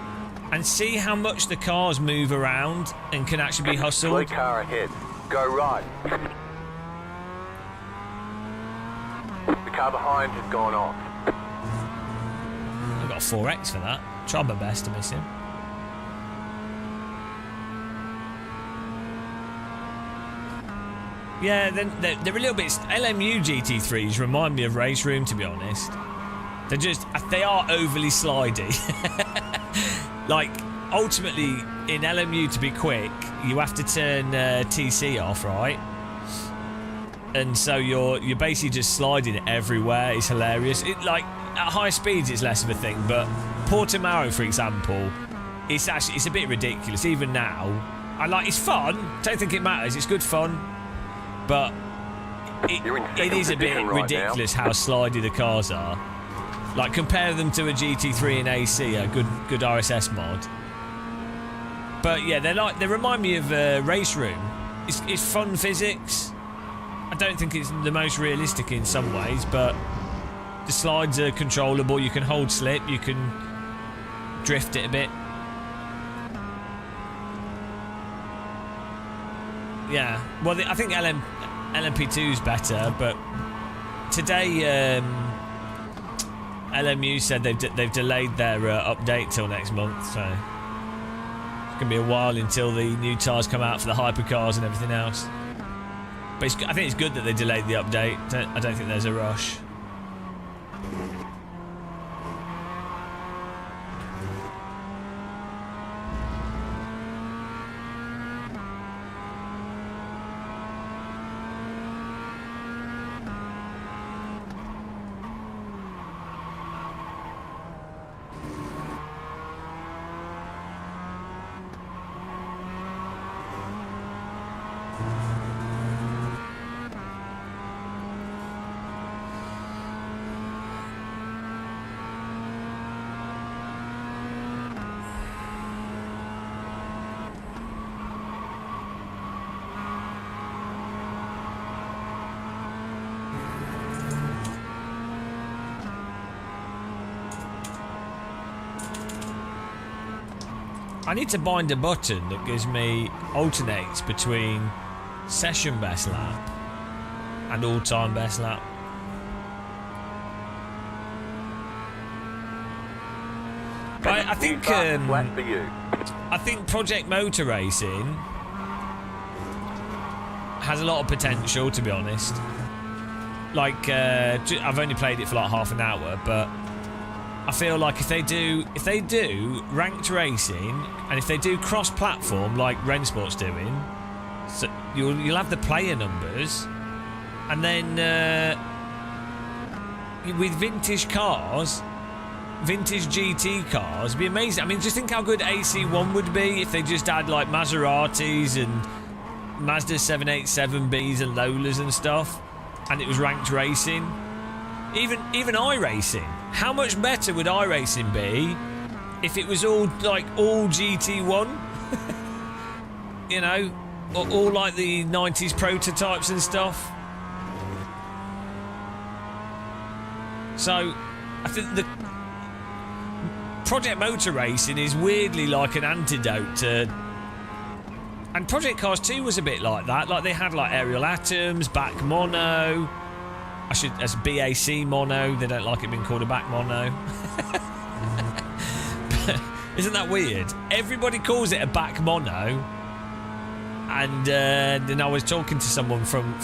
and see how much the cars move around and can actually be hustled. Slow car ahead. Go right. The car behind has gone off. I've got a 4X for that. Try my best to miss him. Yeah, they're a little bit... LMU GT3s remind me of Race Room, to be honest. They are overly slidey. Like, ultimately, in LMU to be quick, you have to turn TC off, right? And so you're basically just sliding it everywhere. It's hilarious. Like, at high speeds, it's less of a thing, but Portimao, for example, it's a bit ridiculous, even now. It's fun. Don't think it matters. It's good fun. But it is a bit ridiculous how slidey the cars are. Like, compare them to a GT3 in AC, a good RSS mod. But yeah, they remind me of Race Room. It's fun physics. I don't think it's the most realistic in some ways, but the slides are controllable. You can hold slip, you can drift it a bit. Yeah, well, I think LMP2 is better, but today LMU said they've delayed their update till next month, so it's gonna be a while until the new tyres come out for the hypercars and everything else. But I think it's good that they delayed the update. I don't think there's a rush. I need to bind a button that gives me alternates between session best lap and all-time best lap. But I think Project Motor Racing has a lot of potential, to be honest. Like, I've only played it for like half an hour, but I feel like if they do ranked racing and if they do cross-platform like Rennsport's doing, so you'll have the player numbers, and then with vintage cars, vintage GT cars, it'd be amazing. I mean, just think how good AC1 would be if they just had like Maseratis and Mazda 787Bs and Lolas and stuff, and it was ranked racing. Even iRacing. How much better would iRacing be if it was all GT1? You know, all like the 90s prototypes and stuff. So, I think the Project Motor Racing is weirdly like an antidote to... And Project Cars 2 was a bit like that. Like, they had like aerial atoms, back mono... as BAC mono. They don't like it being called a back mono. Isn't that weird? Everybody calls it a back mono. And then I was talking to someone from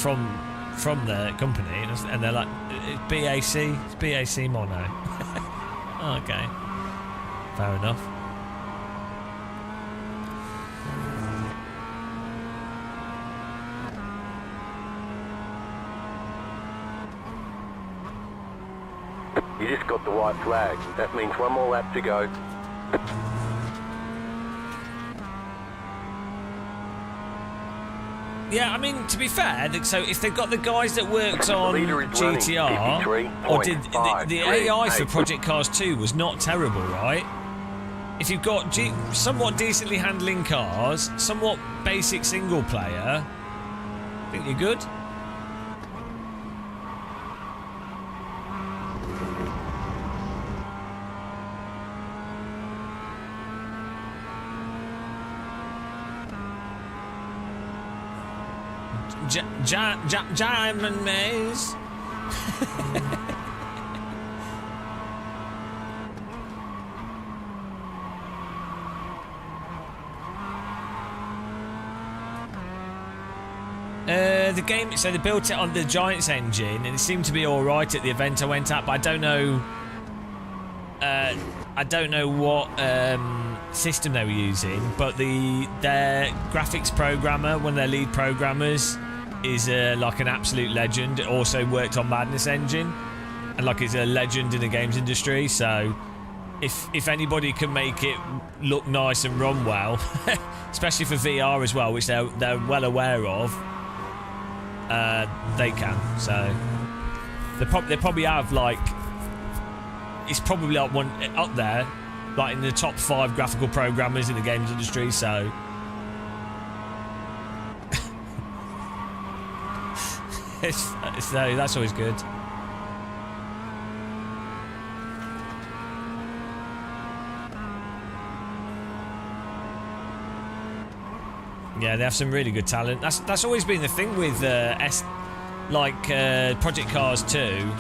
the company, and they're like, it's BAC mono. Okay, fair enough. You just got the white flag. That means one more lap to go. Yeah, I mean, to be fair, so if they've got the guys that worked on leader is running GTR, or did the AI for 53.8. Project Cars 2 was not terrible, right? If you've got somewhat decently handling cars, somewhat basic single player, I think you're good. Diamond Maze. The game, so they built it on the Giants engine, and it seemed to be all right at the event I went at, but I don't know. I don't know what system they were using, but their graphics programmer, one of their lead programmers, is like an absolute legend. Also worked on Madness Engine, and like is a legend in the games industry. So if anybody can make it look nice and run well, especially for VR as well, which they're well aware of, they can. So they probably have like. It's probably like one up there, like in the top 5 graphical programmers in the games industry. So, so that's always good. Yeah, they have some really good talent. That's always been the thing with Project Cars 2.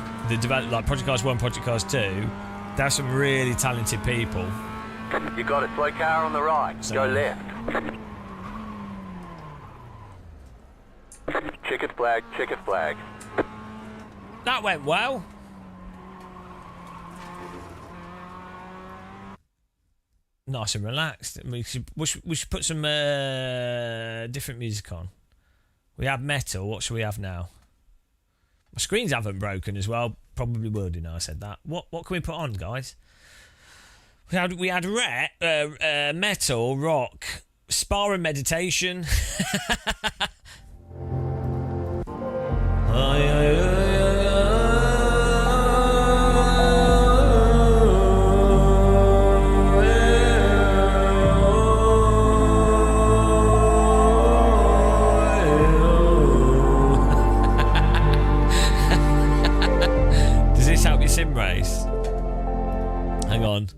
Like Project Cars 1, Project Cars 2, they have some really talented people. You got it. Slow car on the right. So, go left. Checkered flag, checkered flag. That went well. Nice and relaxed. We should put some different music on. We have metal. What should we have now? My screens haven't broken as well. Probably will do now I said that. What can we put on, guys? We had metal, rock, spa and meditation. Sim race. Hang on.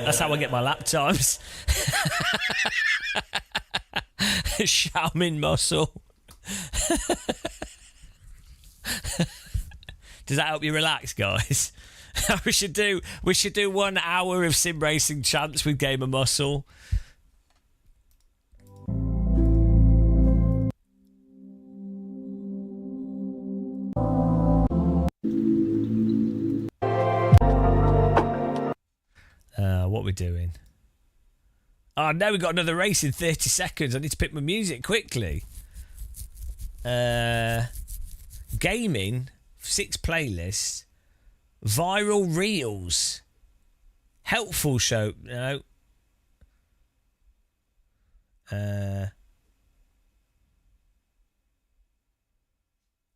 That's how I get my lap times. Xiaomin muscle. Does that help you relax, guys? we should do 1 hour of sim racing champs with Gamer Muscle. What are we doing? Oh, now we've got another race in 30 seconds. I need to pick my music quickly. Gaming, 6 playlists, viral reels, helpful show. No.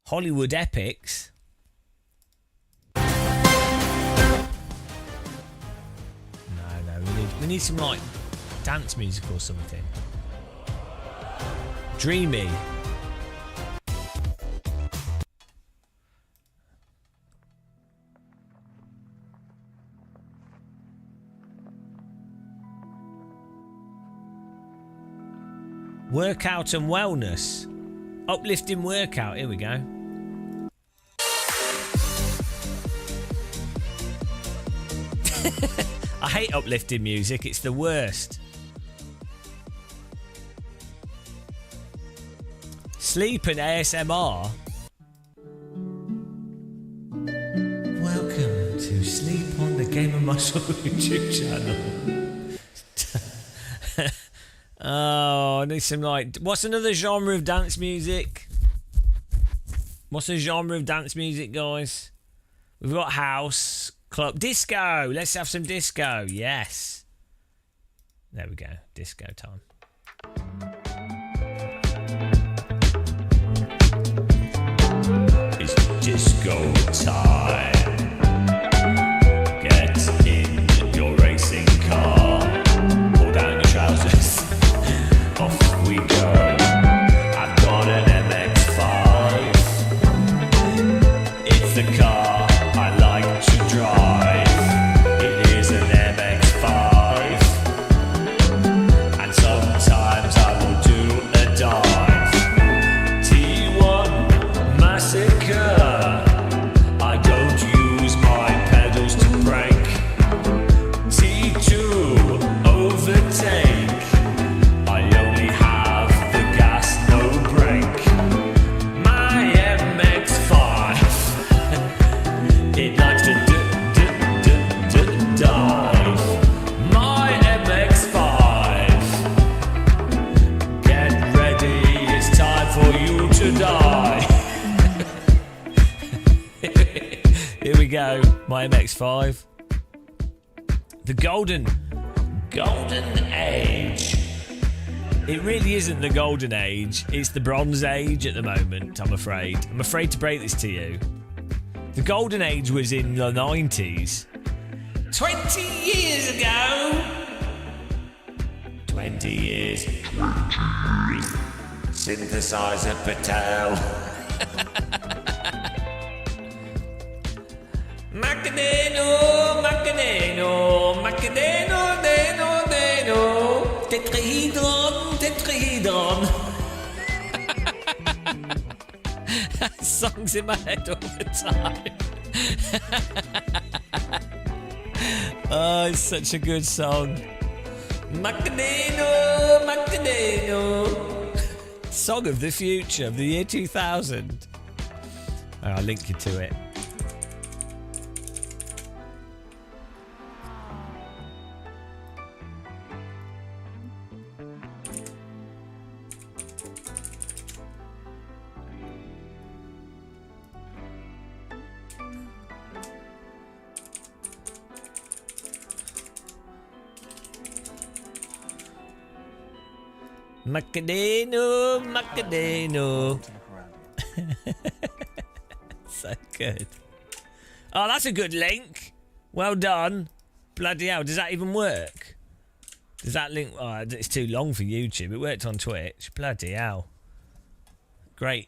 Hollywood epics. We need some like dance music or something. Dreamy. Workout and wellness. Uplifting workout. Here we go. I hate uplifting music. It's the worst. Sleep and ASMR. Welcome to Sleep on the Game of Muscle YouTube channel. Oh, I need some like... What's another genre of dance music? What's a genre of dance music, guys? We've got house, club, disco. Let's have some disco. Yes. There we go. Disco time. It's disco time. Get in your racing car. Pull down your trousers. Off we go. I've got an MX-5. It's the car I like to drive. It is an MX-5. And sometimes I will do a dive. T1 Massacre. I don't use my pedals to brake. T2 Overtake. I only have the gas, no brake. My MX-5, it likes to dive. My MX-5, get ready, it's time for you to die. Here we go, my MX-5. The golden age. It really isn't the golden age. It's the bronze age at the moment, I'm afraid. I'm afraid to break this to you. The golden age was in the 90s. 20 years ago! 20 years. Synthesizer Patel. Macadeno, Macadeno, Macadeno, Deno, Deno. Tetrahedron, tetrahedron. Songs in my head all the time. Oh, it's such a good song. Macadeno, Macadeno. Song of the future, of the year 2000. I'll link you to it. Macadeno, Macadeno. So good. Oh, that's a good link. Well done. Bloody hell, does that even work? Does that link... Oh, it's too long for YouTube. It worked on Twitch. Bloody hell. Great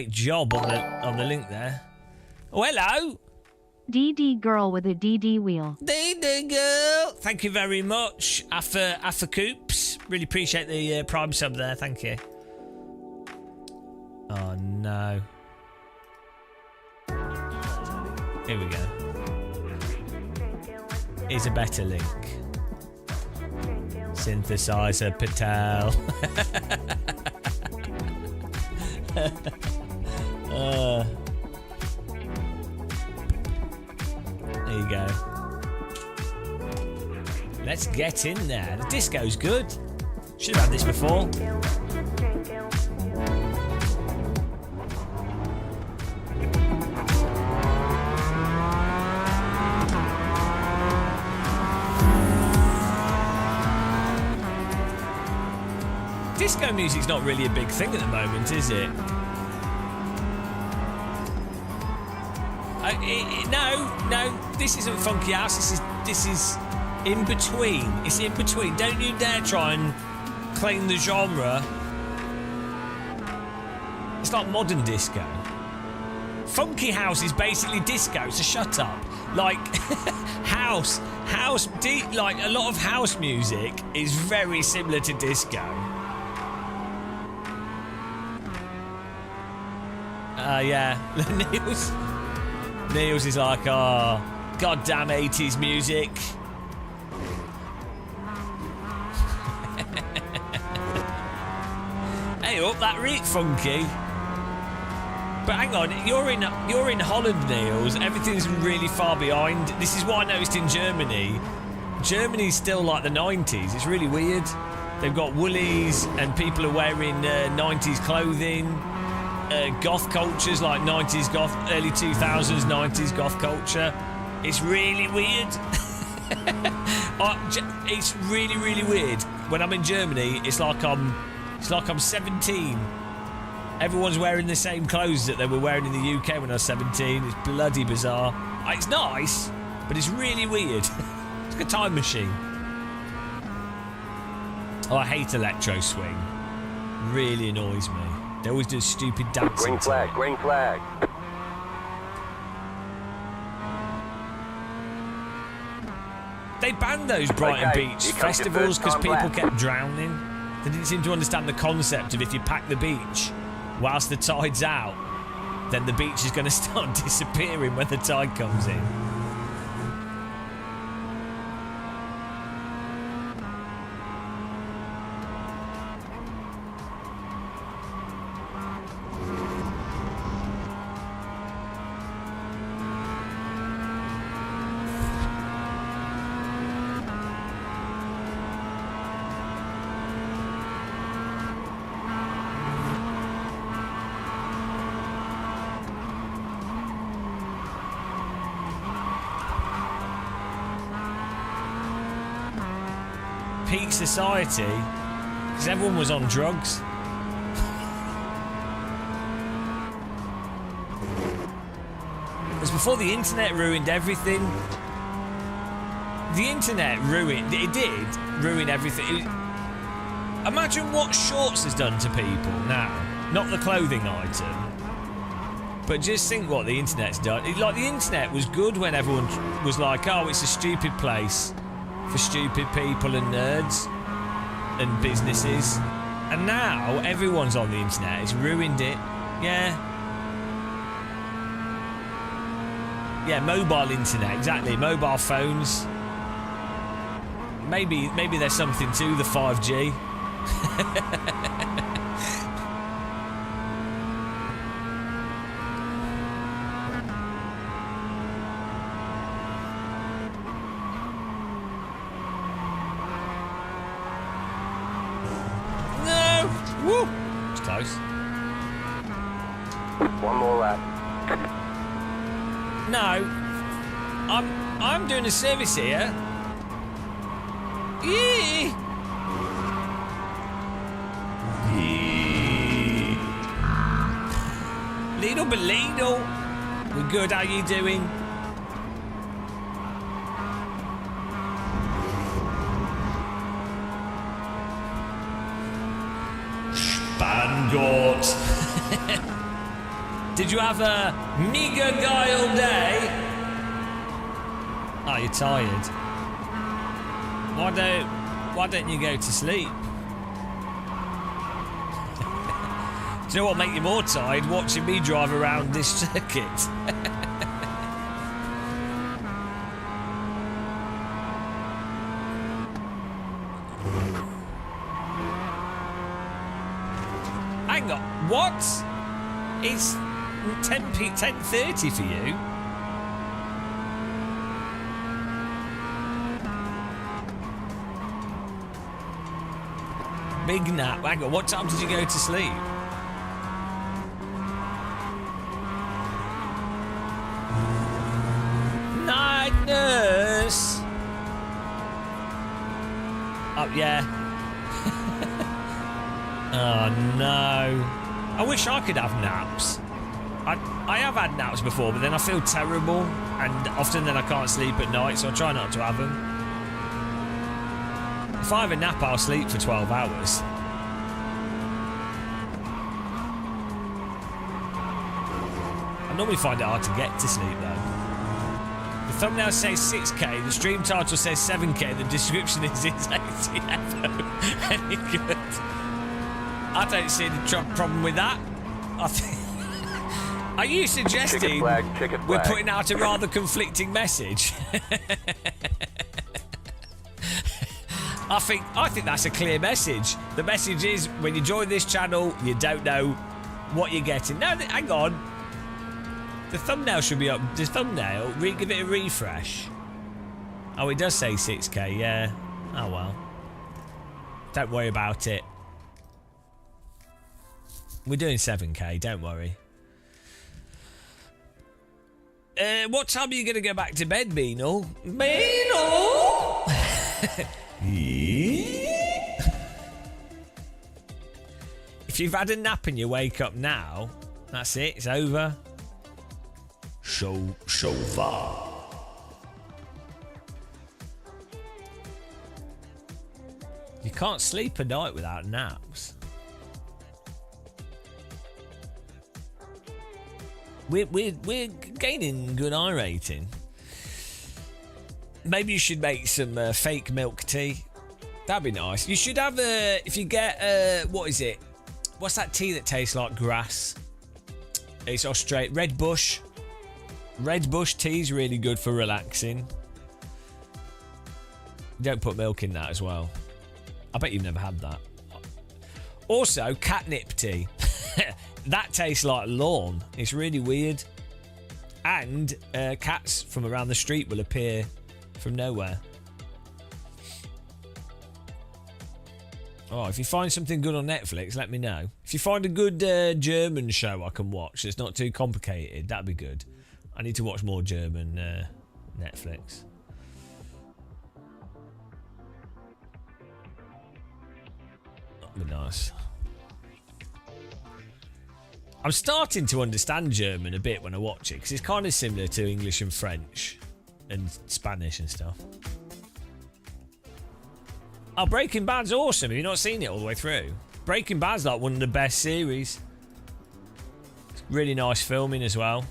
job on the link there. Oh, hello. DD girl with a DD wheel. DD girl. Thank you very much. After Coops. Really appreciate the Prime sub there. Thank you. Oh, no. Here we go. Here's a better link. Synthesizer Patel. There you go. Let's get in there. The disco's good. Should have had this before. Disco music's not really a big thing at the moment, is it? No, this isn't funky house. This is in between. It's in between. Don't you dare try and claim the genre. It's like modern disco. Funky house is basically disco, so shut up. Like like a lot of house music is very similar to disco. Yeah. Niels is like, oh, goddamn 80s music. Hey up, that reek funky. But hang on, you're in Holland, Niels. Everything's really far behind. This is what I noticed in Germany. Germany's still like the 90s. It's really weird. They've got woolies and people are wearing 90s clothing. Goth cultures like 90s goth, early 2000s 90s goth culture. It's really weird. It's really, really weird. When I'm in Germany, it's like I'm 17. Everyone's wearing the same clothes that they were wearing in the UK when I was 17. It's bloody bizarre. It's nice, but it's really weird. It's like a time machine. Oh, I hate electro swing. Really annoys me. They always do stupid dancing. Green flag, green flag. They banned those Brighton Beach festivals because people kept drowning. They didn't seem to understand the concept of if you pack the beach whilst the tide's out, then the beach is going to start disappearing when the tide comes in. Peak society, because everyone was on drugs. It was before the internet ruined everything. The internet it did ruin everything. Imagine what shorts has done to people now. Not the clothing item, but just think what the internet's done. Like, the internet was good when everyone was like, oh, it's a stupid place for stupid people and nerds and businesses, and now everyone's on the internet. It's ruined it. Yeah, mobile internet, exactly. Mobile phones. Maybe there's something to the 5G. Woo! It's close. One more lap. No, I'm doing a service here. Yeah. Little but little. We're good. How you doing? Spangort. Did you have a mega guile day? Oh, you're tired. Why don't you go to sleep? Do you know what make you more tired? Watching me drive around this circuit. Hang on, what? It's 10:30 for you. Big nap. Hang on, what time did you go to sleep? Night nurse. Oh yeah. Oh no. I wish I could have naps. I have had naps before, but then I feel terrible, and often then I can't sleep at night, so I try not to have them. If I have a nap, I'll sleep for 12 hours. I normally find it hard to get to sleep though. The thumbnail says 6K, the stream title says 7K, the description is it's 80F. Any good? I don't see any problem with that. Are you suggesting we're putting out a rather conflicting message? I think that's a clear message. The message is when you join this channel, you don't know what you're getting. No, hang on. The thumbnail should be up. The thumbnail, give it a refresh. Oh, it does say 6K, yeah. Oh well. Don't worry about it. We're doing 7K, don't worry. What time are you going to go back to bed, Beanle? Beanle! If you've had a nap and you wake up now, that's it, it's over. So far. You can't sleep a night without naps. We're gaining good eye rating. Maybe you should make some fake milk tea. That'd be nice. You should have if you get what is it? What's that tea that tastes like grass? It's Australian Red Bush. Red Bush tea's really good for relaxing. Don't put milk in that as well. I bet you've never had that. Also, catnip tea. That tastes like lawn. It's really weird. And cats from around the street will appear from nowhere. Oh, if you find something good on Netflix, let me know. If you find a good German show I can watch that's not too complicated, that'd be good. I need to watch more German Netflix. That'd be nice. I'm starting to understand German a bit when I watch it because it's kind of similar to English and French and Spanish and stuff. Oh, Breaking Bad's awesome. Have you not seen it all the way through? Breaking Bad's like one of the best series. It's really nice filming as well.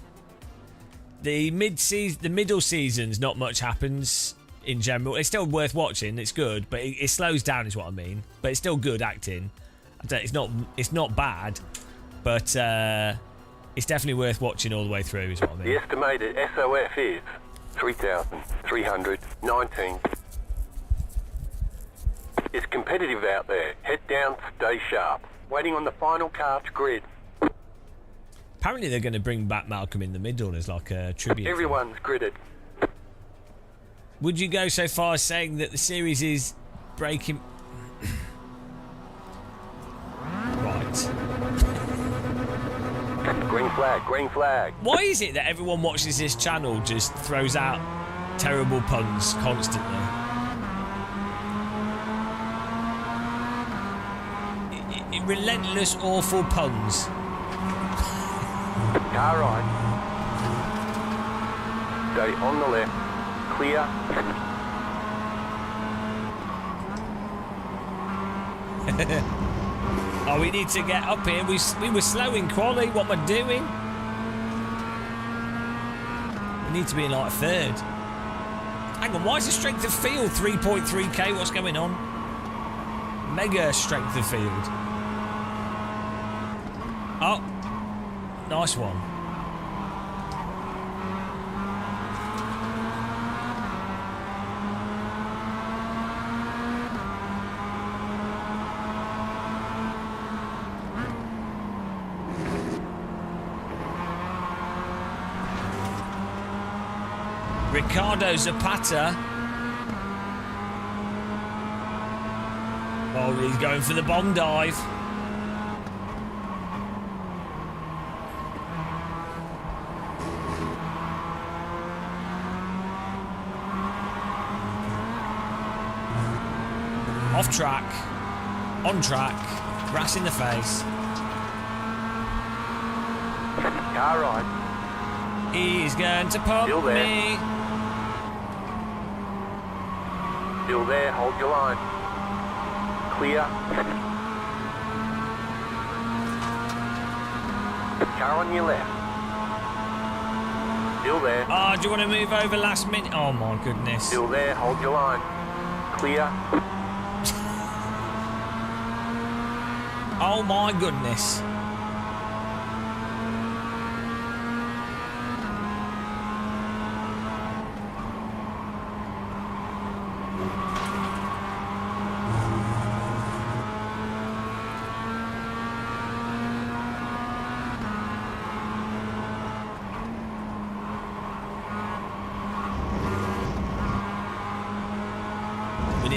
The middle seasons, not much happens in general. It's still worth watching. It's good, but it slows down, is what I mean. But it's still good acting. It's not bad, but it's definitely worth watching all the way through, is what I mean. The estimated SOF is 3,319. It's competitive out there. Head down, stay sharp. Waiting on the final car to grid. Apparently they're going to bring back Malcolm in the Middle as like a tribute. Everyone's gridded. Would you go so far as saying that the series is breaking... Right. Green flag, green flag. Why is it that everyone watches this channel just throws out terrible puns constantly? Relentless, awful puns. Car right. Stay on the left. Clear. Oh, we need to get up here. We were slow in quali. What am I doing? We need to be in like third. Hang on, why is the strength of field 3.3k? What's going on? Mega strength of field. Oh, nice one. Ricardo Zapata. Oh, he's going for the bomb dive. Off track, on track, grass in the face. Car right. He's going to pump me. Still there, hold your line. Clear. Car on your left. Still there. Oh, do you want to move over last minute? Oh my goodness. Still there, hold your line. Clear. Oh my goodness.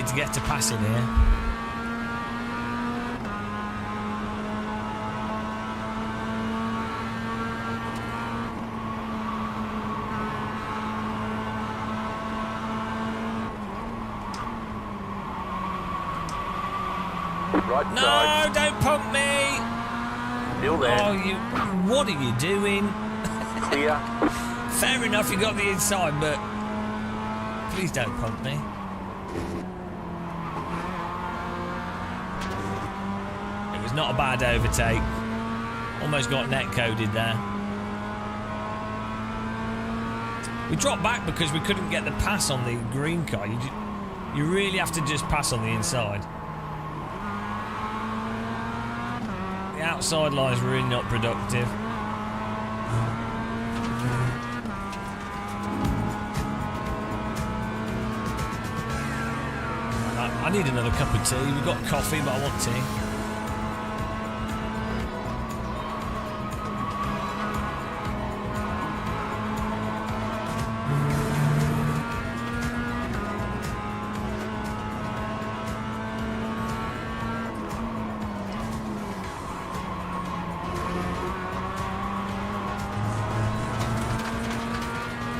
to get to pass in here. Right No, side. don't pump me! Still there. Oh, what are you doing? Clear. Fair enough, you got the inside, but please don't pump me. It was not a bad overtake. Almost got net coded there. We dropped back because we couldn't get the pass on the green car. You really have to just pass on the inside. The outside line is really not productive. I need another cup of tea. We've got coffee, but I want tea.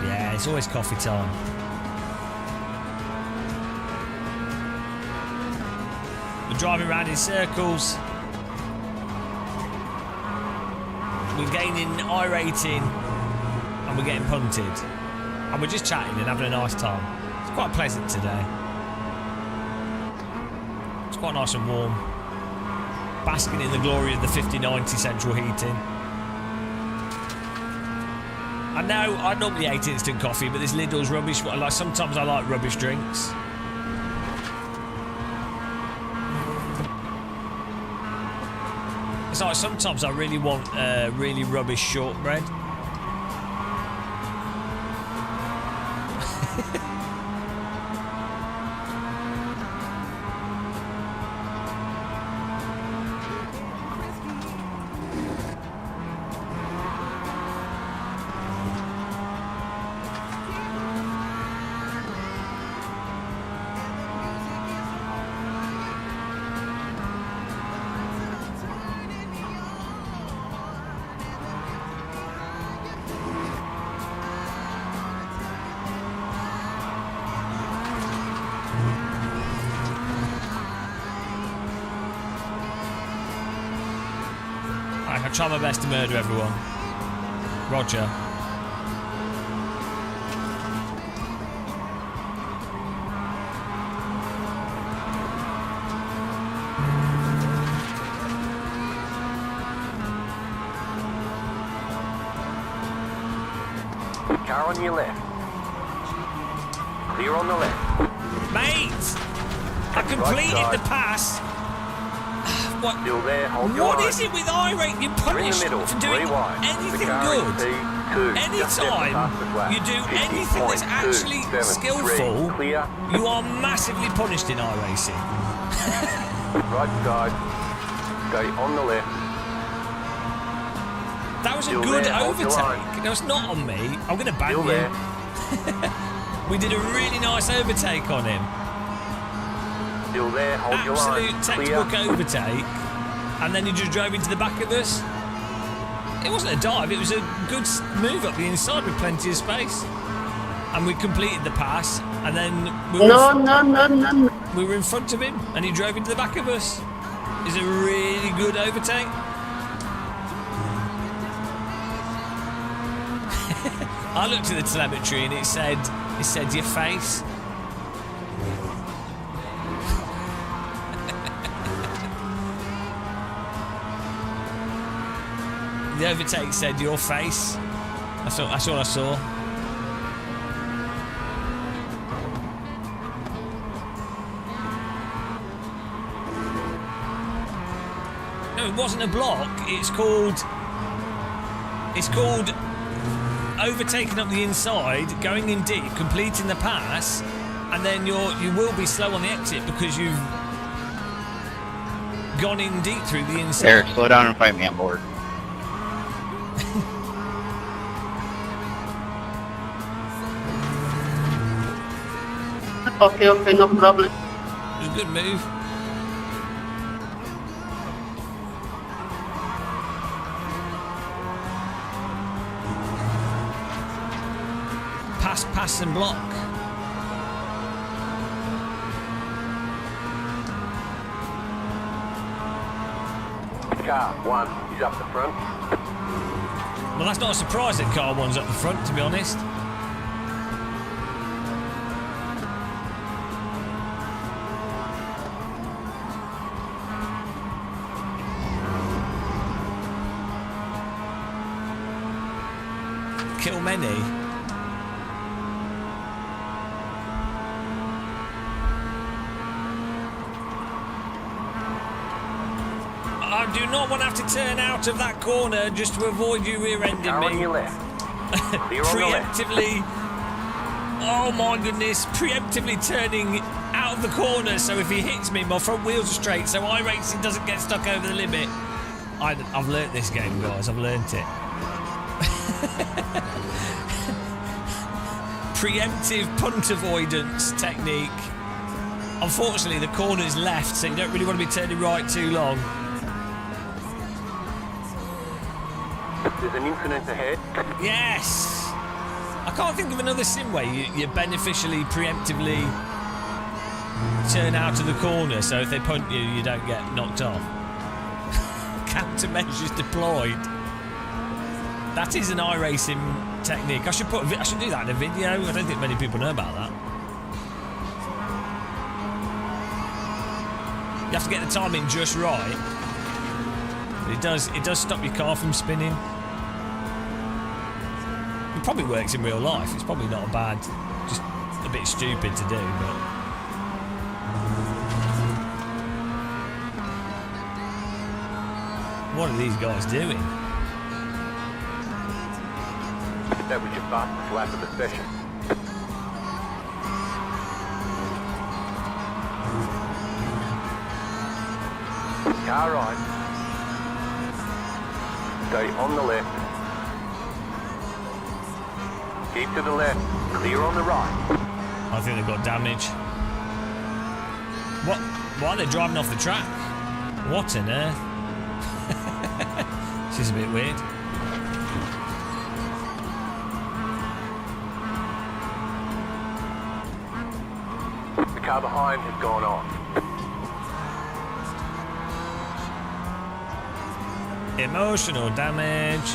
Yeah, it's always coffee time. We're driving around in circles. We're gaining I-rating and we're getting punted. And we're just chatting and having a nice time. It's quite pleasant today. It's quite nice and warm. Basking in the glory of the 5090 central heating. I know I normally hate instant coffee, but this Lidl's rubbish. Sometimes I like rubbish drinks. It's like sometimes I really want really rubbish shortbread. I try my best to murder everyone. Roger. Car on your left. Clear on the left. Mate! I completed the pass. What? Still there, hold your What line. is it with iRate? You're You're in the punished middle, for doing rewind. anything The car good. is P2, just left the Anytime fastest lap. you do anything that's actually 50.273. skillful, Clear. you are massively punished in iRacing. Right side. Stay on the left. That was a Still good there, hold your overtake. line. That was not on me. I'm going to ban Still you. there. We did a really nice overtake on him. Still there, hold your line. Absolute Clear. textbook overtake. And then he just drove into the back of us. It wasn't a dive, it was a good move up the inside with plenty of space. And we completed the pass, and then we were in front of him, and he drove into the back of us. It's a really good overtake. I looked at the telemetry and it said your face. The overtake said your face. That's all I saw. No, it wasn't a block. It's called overtaking up the inside, going in deep, completing the pass, and then you will be slow on the exit because you've gone in deep through the inside. Eric, slow down and fight me on board. Okay, no problem. was a good move. Pass and block. Car 1 is up the front. Well, that's not a surprise that car 1's up the front, to be honest. Kill many. I do not want to have to turn out of that corner just to avoid you rear-ending Car on me. your left. Clear on the left. Preemptively. Oh my goodness! Preemptively turning out of the corner, so if he hits me, my front wheels are straight, so iRacing doesn't get stuck over the limit. I've learnt this game, guys. I've learnt it. Preemptive punt avoidance technique. Unfortunately, the corner's left, so you don't really want to be turning right too long. There's an incident ahead. Yes! I can't think of another sim way you beneficially, preemptively turn out of the corner, so if they punt you, you don't get knocked off. Countermeasures deployed. That is an iRacing technique. I should do that in a video. I don't think many people know about that. You have to get the timing just right. But it does stop your car from spinning. It probably works in real life. It's probably not a bad, just a bit stupid to do, but. What are these guys doing? That was your fastest lap of the session. Car right. Stay on the left. Keep to the left. Clear on the right. I think they've got damage. What? Why are they driving off the track? What on earth? This is a bit weird. The car behind has gone off. Emotional damage.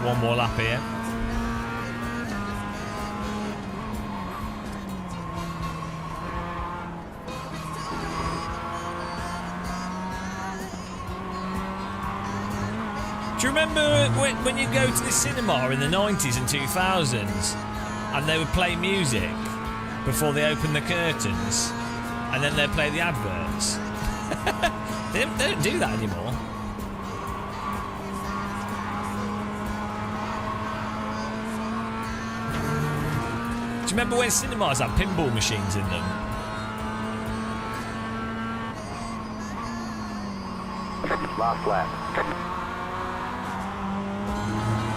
One more lap here. Do you remember when you go to the cinema in the 90s and 2000s and they would play music before they opened the curtains and then they'd play the adverts? They don't do that anymore. Do you remember when cinemas had pinball machines in them? Last lap.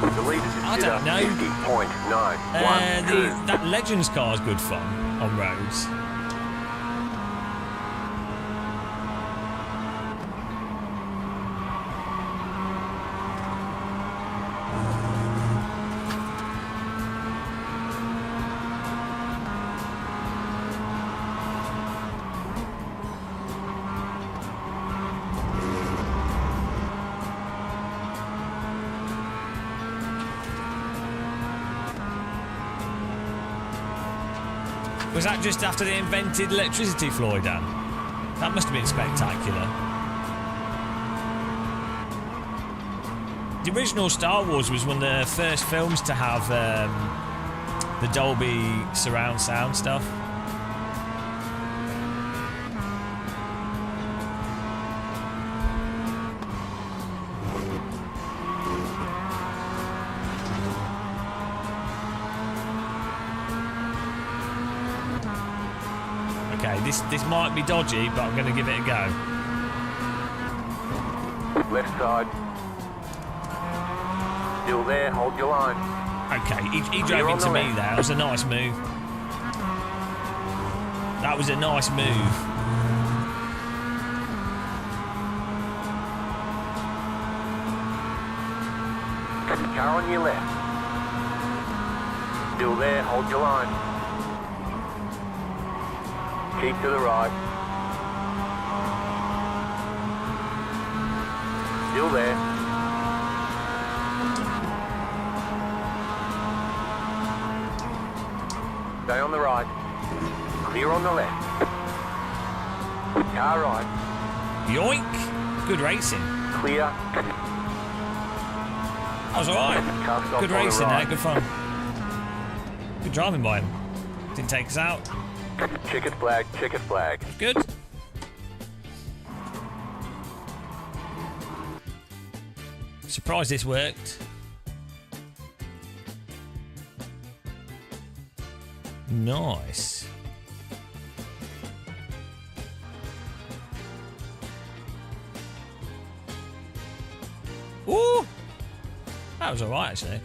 The leader is I don't know. 50.912. That Legends car is good fun on roads. Was that just after they invented electricity, Floyd, Dan? That must have been spectacular. The original Star Wars was one of the first films to have the Dolby surround sound stuff. This might be dodgy, but I'm going to give it a go. Left side. Still there, hold your line. Okay, he drove into me there. That was a nice move. That was a nice move. Car on your left. Still there, hold your line. Keep to the right. Still there. Stay on the right. Clear on the left. Car right. Yoink! Good racing. Clear. That was alright. Good racing there, good fun. Good driving by him. Didn't take us out. Checkered flag, checkered flag. Good. Surprised this worked. Nice. Ooh! That was alright, actually.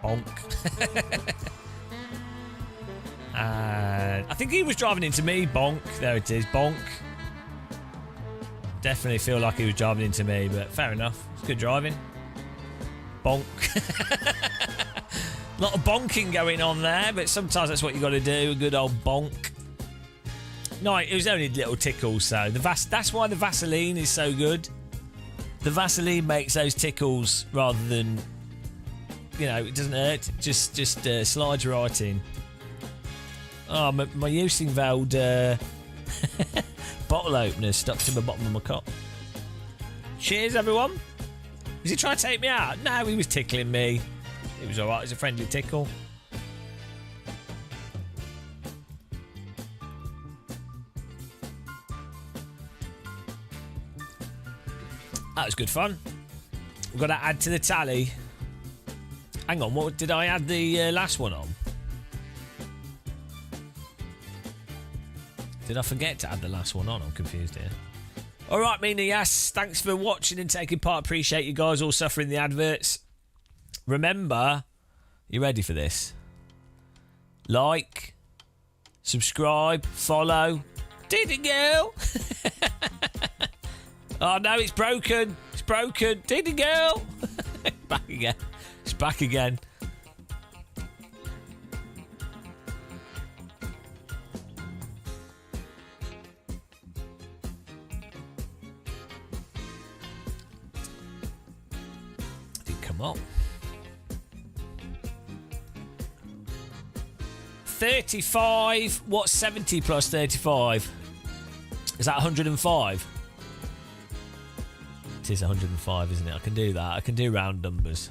Bonk. I think he was driving into me. Bonk. There it is. Bonk. Definitely feel like he was driving into me, but fair enough. It's good driving. Bonk. A lot of bonking going on there, but sometimes that's what you got to do. A good old bonk. No, it was only little tickles, so that's why the Vaseline is so good. The Vaseline makes those tickles rather than, you know, it doesn't hurt. Just slides right in. Oh, my Usingveld bottle opener stuck to the bottom of my cup. Cheers, everyone. Was he trying to take me out? No, he was tickling me. It was alright. It was a friendly tickle. That was good fun. We've got to add to the tally. Hang on, what did I add the last one on? Did I forget to add the last one on? I'm confused here. All right, Mina, yes. Thanks for watching and taking part. Appreciate you guys all suffering the adverts. Remember, you ready for this? Like, subscribe, follow. Did it, girl? Oh no, it's broken. It's broken. Did it, girl? Back again. It's back again. Didn't come up. 35. What's 70 plus 35? Is that 105? It is 105, isn't it? I can do that. I can do round numbers.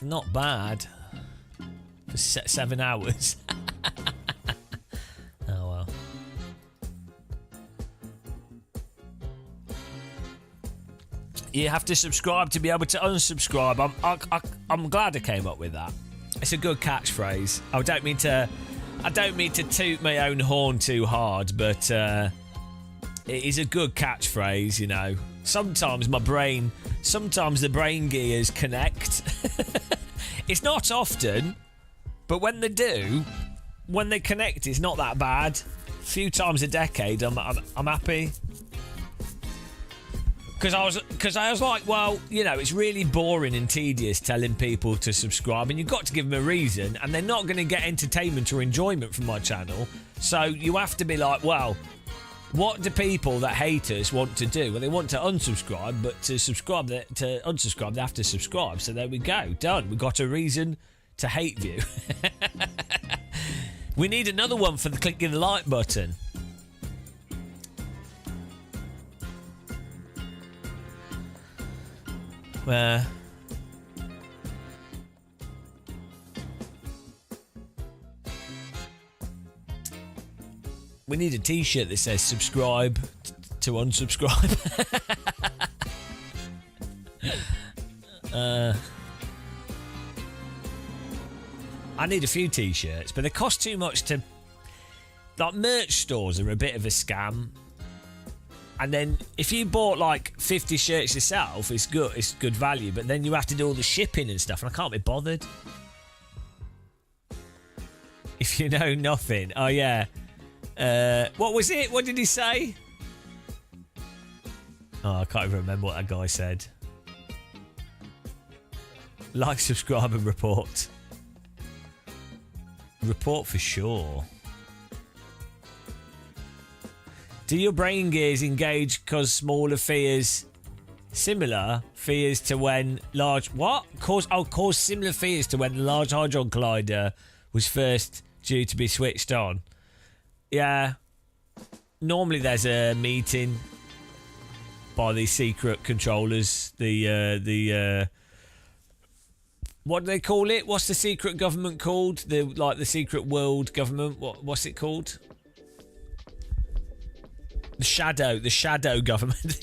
Not bad. For 7 hours. Oh, well. You have to subscribe to be able to unsubscribe. I'm glad I came up with that. It's a good catchphrase. I don't mean to toot my own horn too hard, but it is a good catchphrase, you know. Sometimes the brain gears connect. It's not often, but when they do, when they connect, it's not that bad. A few times a decade, I'm happy. Because I was like, well, you know, it's really boring and tedious telling people to subscribe, and you've got to give them a reason, and they're not going to get entertainment or enjoyment from my channel. So you have to be like, well, what do people that hate us want to do? Well, they want to unsubscribe, but to unsubscribe, they have to subscribe. So there we go. Done. We got a reason to hate you. We need another one for the clicking the like button. We need a t-shirt that says subscribe to unsubscribe. I need a few t-shirts, but they cost too much to... Like, merch stores are a bit of a scam. And then if you bought like 50 shirts yourself, it's good value, but then you have to do all the shipping and stuff, and I can't be bothered. If you know nothing. Oh, yeah. What was it? What did he say? Oh, I can't even remember what that guy said. Like, subscribe, and report. Report for sure. Do your brain gears engage cause smaller fears? Similar fears to when large... What? Cause similar fears to when the Large Hadron Collider was first due to be switched on. Yeah. Normally there's a meeting by the secret controllers. What do they call it? What's the secret government called? The secret world government. What's it called? The shadow government.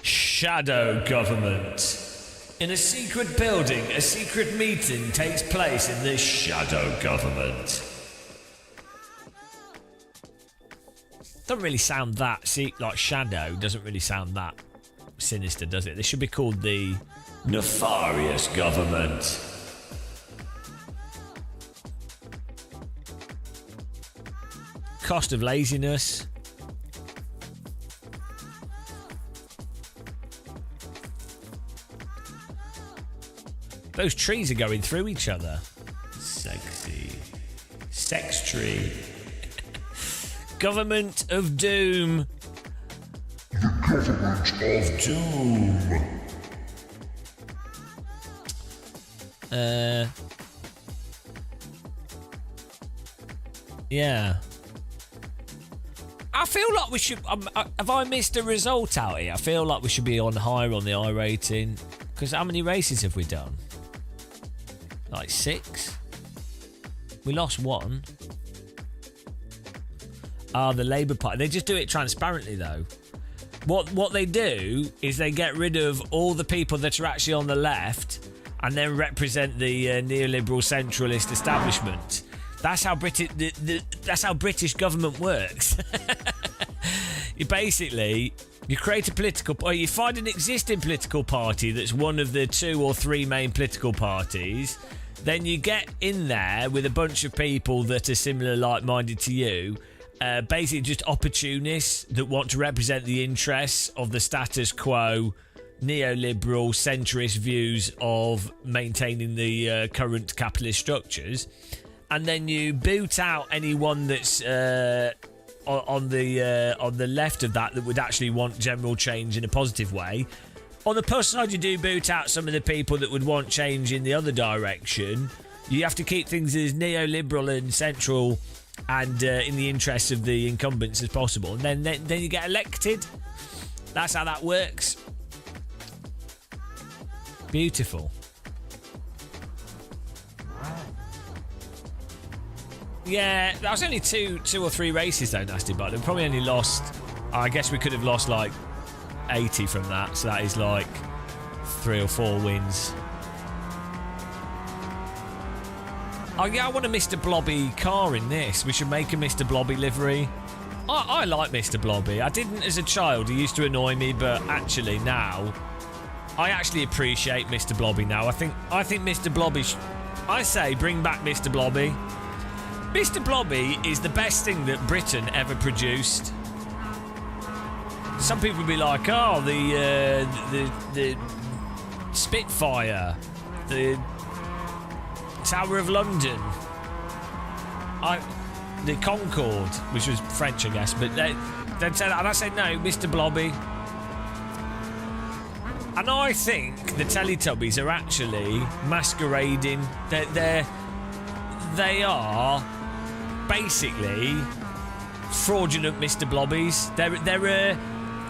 Shadow government. In a secret building, a secret meeting takes place in the shadow government. Doesn't really sound that like shadow. Doesn't really sound that sinister, does it? They should be called the nefarious government. Cost of laziness. Those trees are going through each other. Sexy. Sex tree. Government of Doom. The Government of Doom. Yeah. I feel like we should... have I missed a result out here? I feel like we should be on higher on the I rating. Because how many races have we done? Like 6? We lost 1. The Labour Party. They just do it transparently, though. What they do is they get rid of all the people that are actually on the left and then represent the neoliberal centralist establishment. That's how that's how British government works. You create a political... Or you find an existing political party that's one of the 2 or 3 main political parties. Then you get in there with a bunch of people that are similar, like-minded to you. Basically just opportunists that want to represent the interests of the status quo, neoliberal, centrist views of maintaining the current capitalist structures. And then you boot out anyone that's on the left of that would actually want general change in a positive way. On the plus side, you do boot out some of the people that would want change in the other direction. You have to keep things as neoliberal and central and in the interests of the incumbents as possible. And then you get elected. That's how that works. Beautiful. Yeah, that was only two or 3 races though, Nasty Bud. We probably only lost... I guess we could have lost like 80 from that. So that is like 3 or 4 wins. Oh yeah, I want a Mr. Blobby car in this. We should make a Mr. Blobby livery. I like Mr. Blobby. I didn't as a child. He used to annoy me, but actually now... I actually appreciate Mr. Blobby now. I think Mr. Blobby... I say bring back Mr. Blobby. Mr. Blobby is the best thing that Britain ever produced. Some people will be like, oh, the Spitfire, the Tower of London, the Concorde, which was French, I guess, but they'd say that, and I said, no, Mr. Blobby. And I think the Teletubbies are actually masquerading. They are basically fraudulent Mr. Blobbies.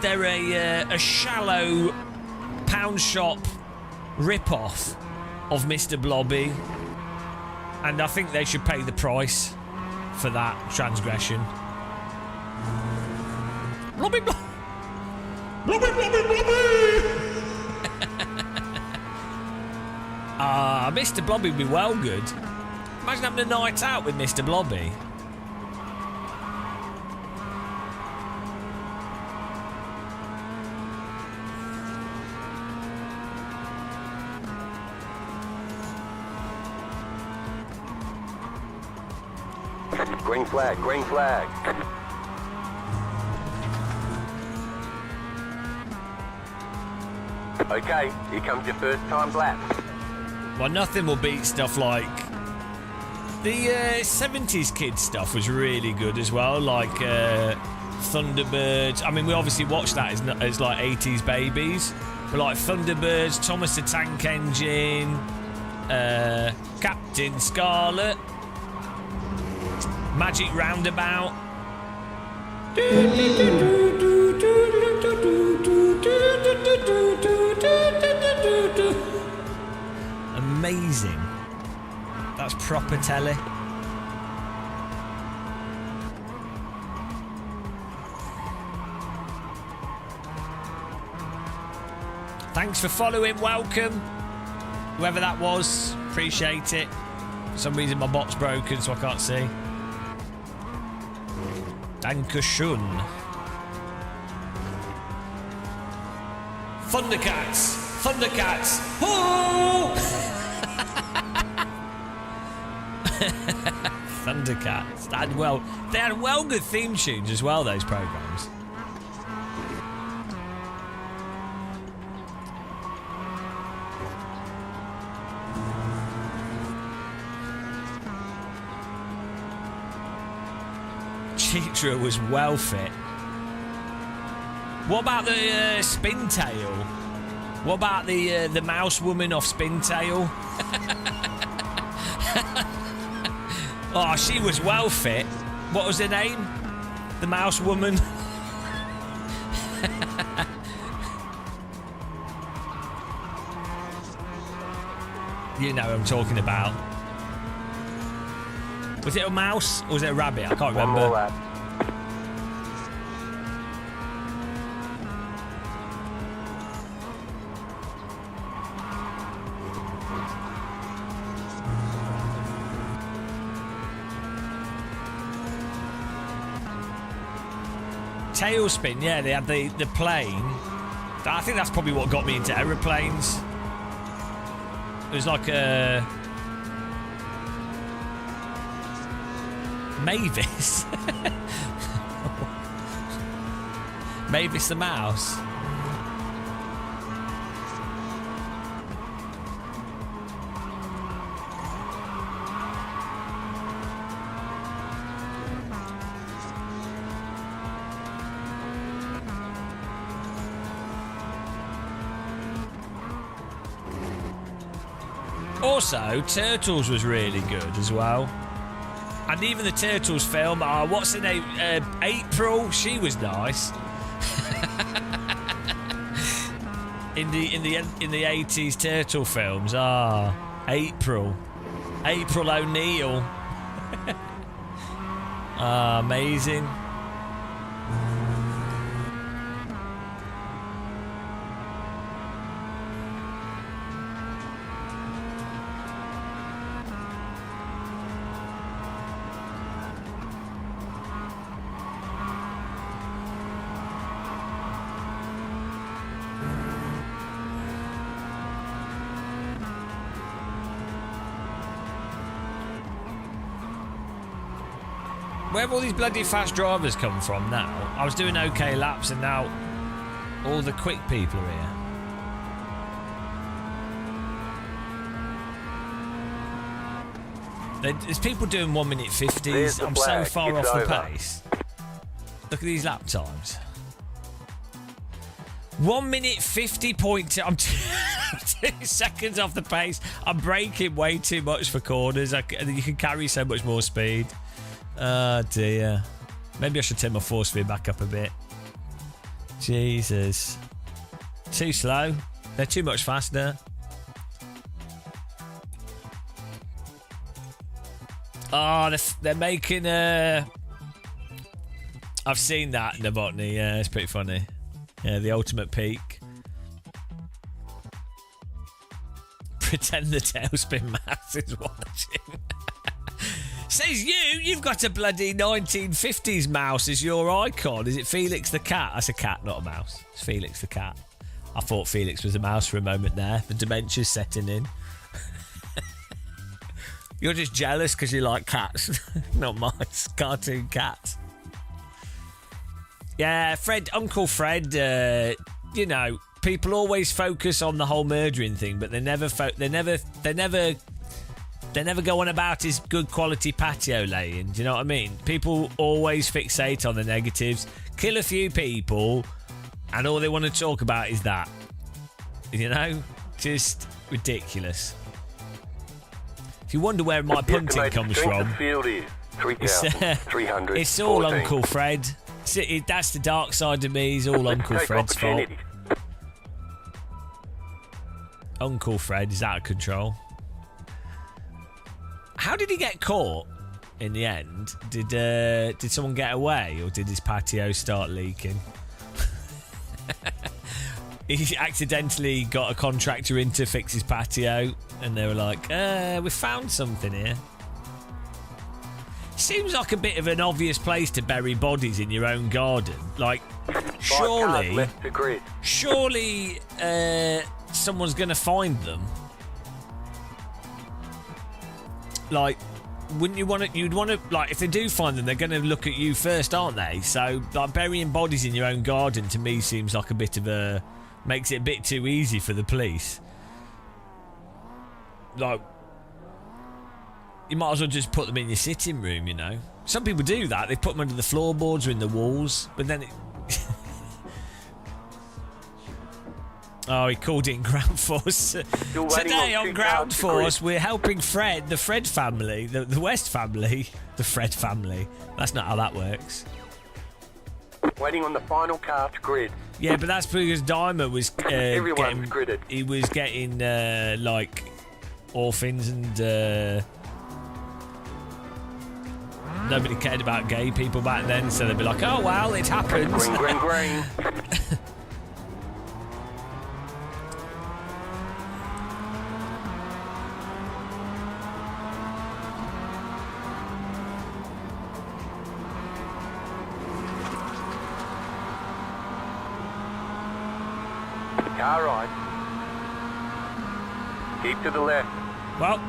They're a shallow pound shop rip-off of Mr. Blobby, and I think they should pay the price for that transgression. Blobby, Blobby, Blobby, Blobby, Blobby. Ah, Mr. Blobby would be well good. Imagine having a night out with Mr. Blobby. Green flag, green flag. Okay, here comes your first time lap. Well, nothing will beat stuff like the 70s kids stuff was really good as well, like Thunderbirds. I mean, we obviously watched that as like 80s babies, but like Thunderbirds, Thomas the Tank Engine, Captain Scarlet, Magic Roundabout. Amazing. That's proper telly. Thanks for following. Welcome. Whoever that was. Appreciate it. For some reason my bot's broken so I can't see. Dankeschön. Thundercats! Thundercats! Oh! Thundercats. They had well good theme tunes as well, those programs. Chitra was well fit. What about the Spintail? What about the mouse woman off Spintail? Oh, she was well fit. What was her name? The mouse woman. You know who I'm talking about. Was it a mouse or was it a rabbit? I can't remember. One more lap. Tailspin, yeah, they had the plane. I think that's probably what got me into aeroplanes. It was like a Mavis. Mavis the mouse. Also, Turtles was really good as well. And even the Turtles film, what's her name? April, she was nice. in the 80s Turtle films, April O'Neil. Amazing. Where have all these bloody fast drivers come from now? I was doing okay laps and now all the quick people are here. There's people doing 1 minute 50s. I'm so far off the pace. Look at these lap times. 1 minute 50.2. I'm 2 seconds off the pace. I'm braking way too much for corners. You can carry so much more speed. Oh dear. Maybe I should turn my force feed back up a bit. Jesus. Too slow. They're too much faster. Oh, they're making I've seen that, Novotny. Yeah, it's pretty funny. Yeah, the ultimate peak. Pretend the Tailspin Mouse is watching. Says you've got a bloody 1950s mouse as your icon. Is it Felix the cat? That's a cat, not a mouse. It's Felix the cat. I thought Felix was a mouse for a moment there. The dementia's setting in. You're just jealous because you like cats, not mice. Cartoon cats. Yeah, Uncle Fred, you know, people always focus on the whole murdering thing, but they never go on about his good quality patio laying. Do you know what I mean? People always fixate on the negatives, kill a few people, and all they want to talk about is that. You know? Just ridiculous. If you wonder where my punting comes from, it's all Uncle Fred. That's the dark side of me. It's all Uncle Fred's fault. Uncle Fred is out of control. How did he get caught in the end? Did someone get away, or did his patio start leaking? He accidentally got a contractor in to fix his patio, and they were like, we found something here. Seems like a bit of an obvious place to bury bodies in your own garden. Like, surely someone's going to find them. Like, wouldn't you want to? You'd want to, like, if they do find them, they're going to look at you first, aren't they? So, like, burying bodies in your own garden to me seems like a bit of a, makes it a bit too easy for the police. Like, you might as well just put them in your sitting room, you know. Some people do that. They put them under the floorboards or in the walls, but then it. Oh, he called it in Ground Force. Today on Ground Force, we're helping Fred, the Fred family, the West family, the Fred family. That's not how that works. Waiting on the final car to grid. Yeah, but that's because Dimer was Everyone's gridded. He was getting like orphans and nobody cared about gay people back then, so they'd be like, "Oh well, it happens." Green. Car right. Keep to the left. Well,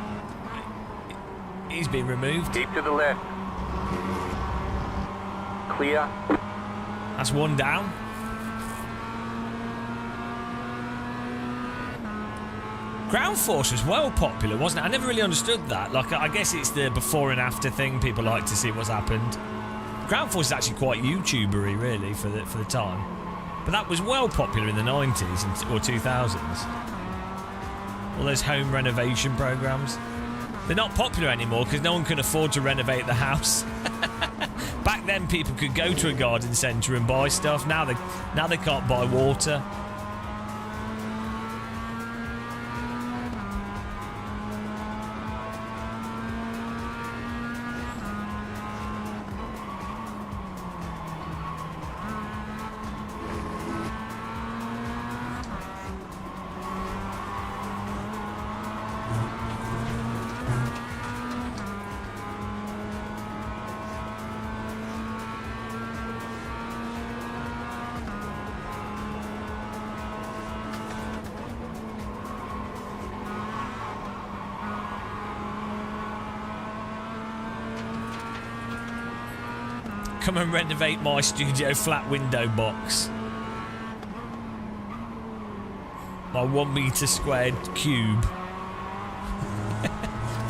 he's been removed. Keep to the left. Clear. That's one down. Ground Force was well popular, wasn't it? I never really understood that. Like, I guess it's the before and after thing. People like to see what's happened. Ground Force is actually quite YouTubery, really, for the time. But that was well popular in the 90s or 2000s. All those home renovation programs. They're not popular anymore because no one can afford to renovate the house. Back then, people could go to a garden centre and buy stuff. Now they can't buy water. Come and renovate my studio flat window box. My 1 metre squared cube.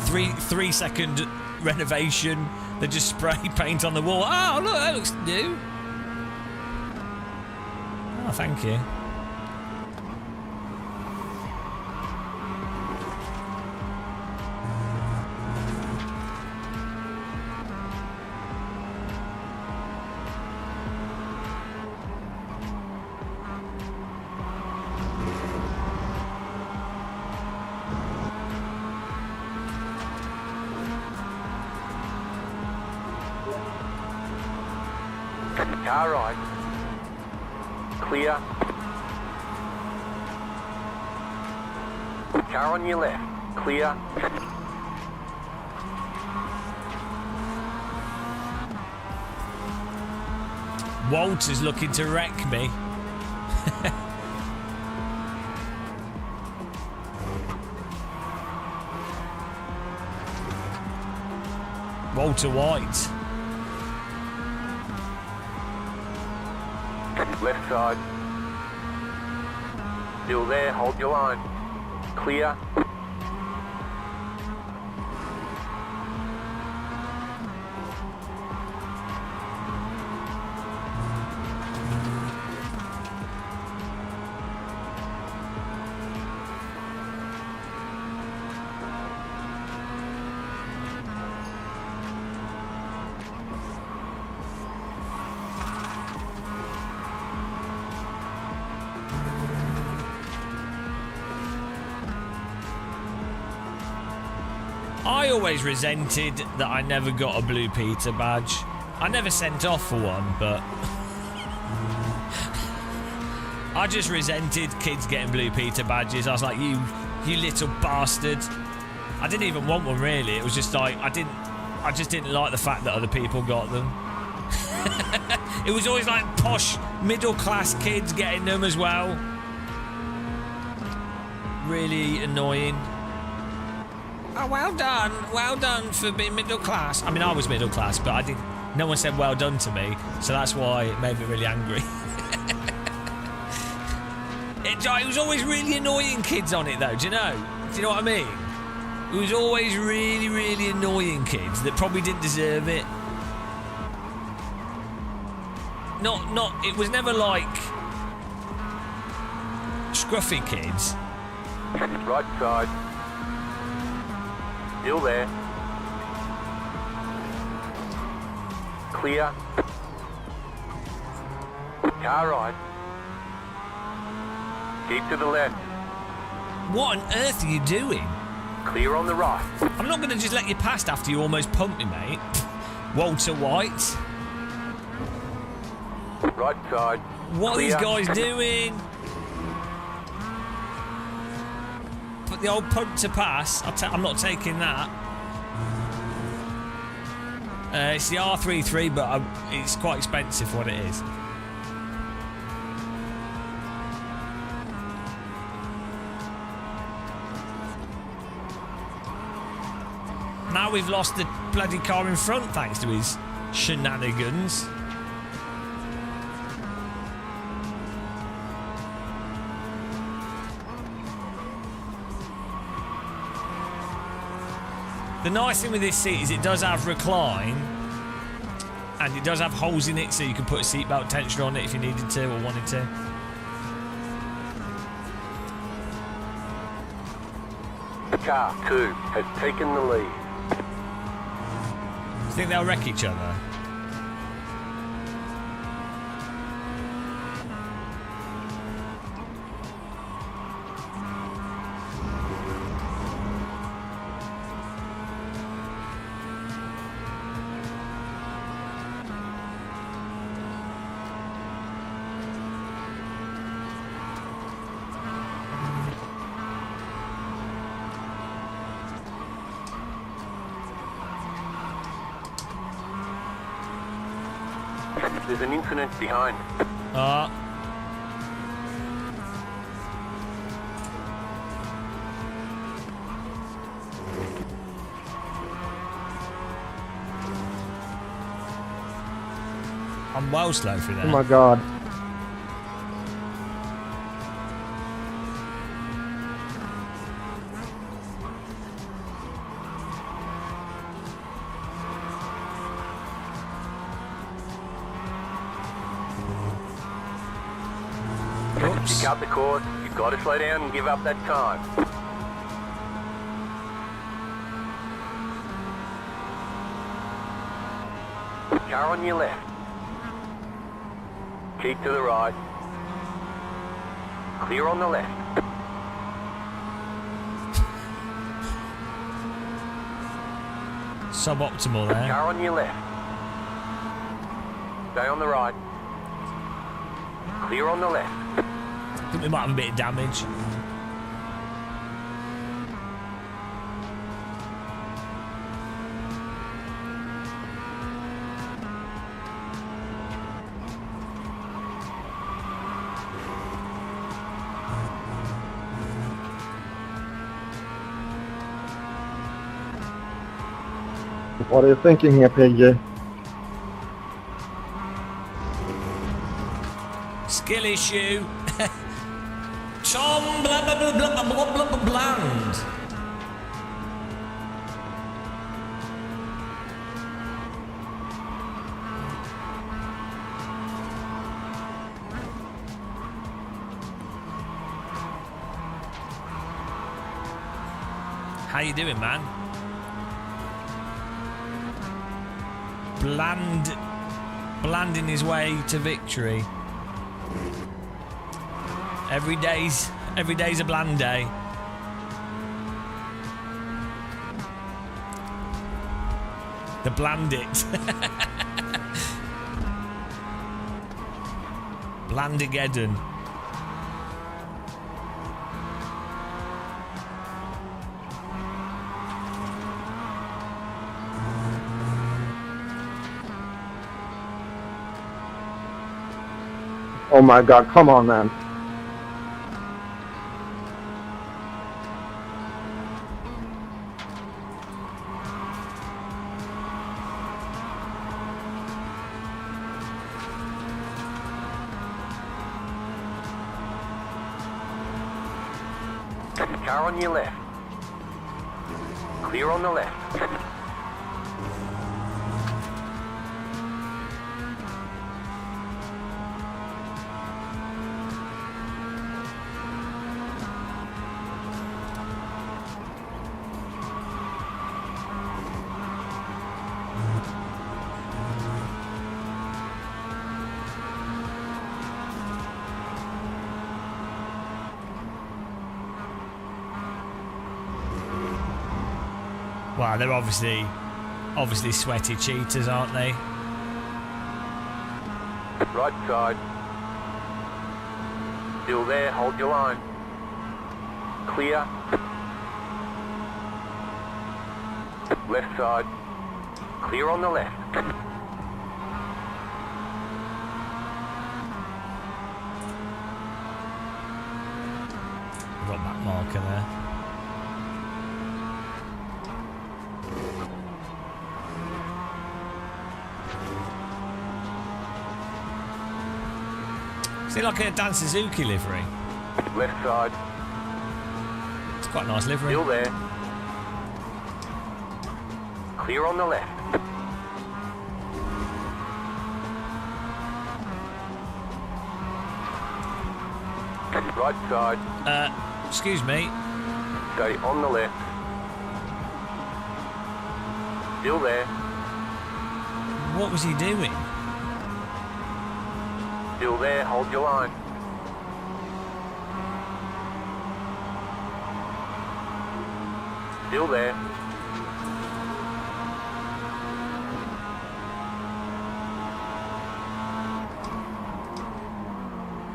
3 second renovation. They just spray paint on the wall. Oh, look, that looks new. Oh, thank you. Car right. Clear. Car on your left. Clear. Walter's looking to wreck me. Walter White. Left side. Still there, hold your line. Clear. I always resented that I never got a Blue Peter badge. I never sent off for one, but I just resented kids getting Blue Peter badges. I was like, you little bastard. I didn't even want one really. It was just like I just didn't like the fact that other people got them. It was always like posh middle class kids getting them as well. Really annoying. Oh, well done for being middle class. I mean, I was middle class, but no one said well done to me, so that's why it made me really angry. It was always really annoying kids on it though, do you know what I mean? It was always really, really annoying kids that probably didn't deserve it. It was never like scruffy kids. Right side. Still there. Clear. Car right. Keep to the left. What on earth are you doing? Clear on the right. I'm not going to just let you past after you almost pumped me, mate. Walter White. Right side. What Clear. are these guys doing? Put the old punt to pass. I'm not taking that. It's the R33, but it's quite expensive for what it is. Now we've lost the bloody car in front thanks to his shenanigans. The nice thing with this seat is it does have recline and it does have holes in it so you can put a seatbelt tensioner on it if you needed to or wanted to. Car 2 has taken the lead. Do you think they'll wreck each other? There's an incident behind. I'm well slow through there. Oh my god. Pick up the course. You've got to slow down and give up that time. Car on your left. Keep to the right. Clear on the left. Suboptimal there. Car on your left. Stay on the right. Clear on the left. I think we might have a bit of damage. What are you thinking here, PJ? Skill issue. Tom Bland. How you doing, man? Blanding his way to victory. Every day's a bland day. The Blandit. Blandigeddon. Oh my god, come on, man. Car on your left. Clear on the left. Wow, they're obviously sweaty cheaters, aren't they? Right side. Still there, hold your line. Clear. Left side. Clear on the left. Got that marker there. Is it like a Dan Suzuki livery? Left side. It's quite a nice livery. Still there. Clear on the left. Right side. Excuse me. Stay on the left. Still there. What was he doing? Still there, hold your line. Still there.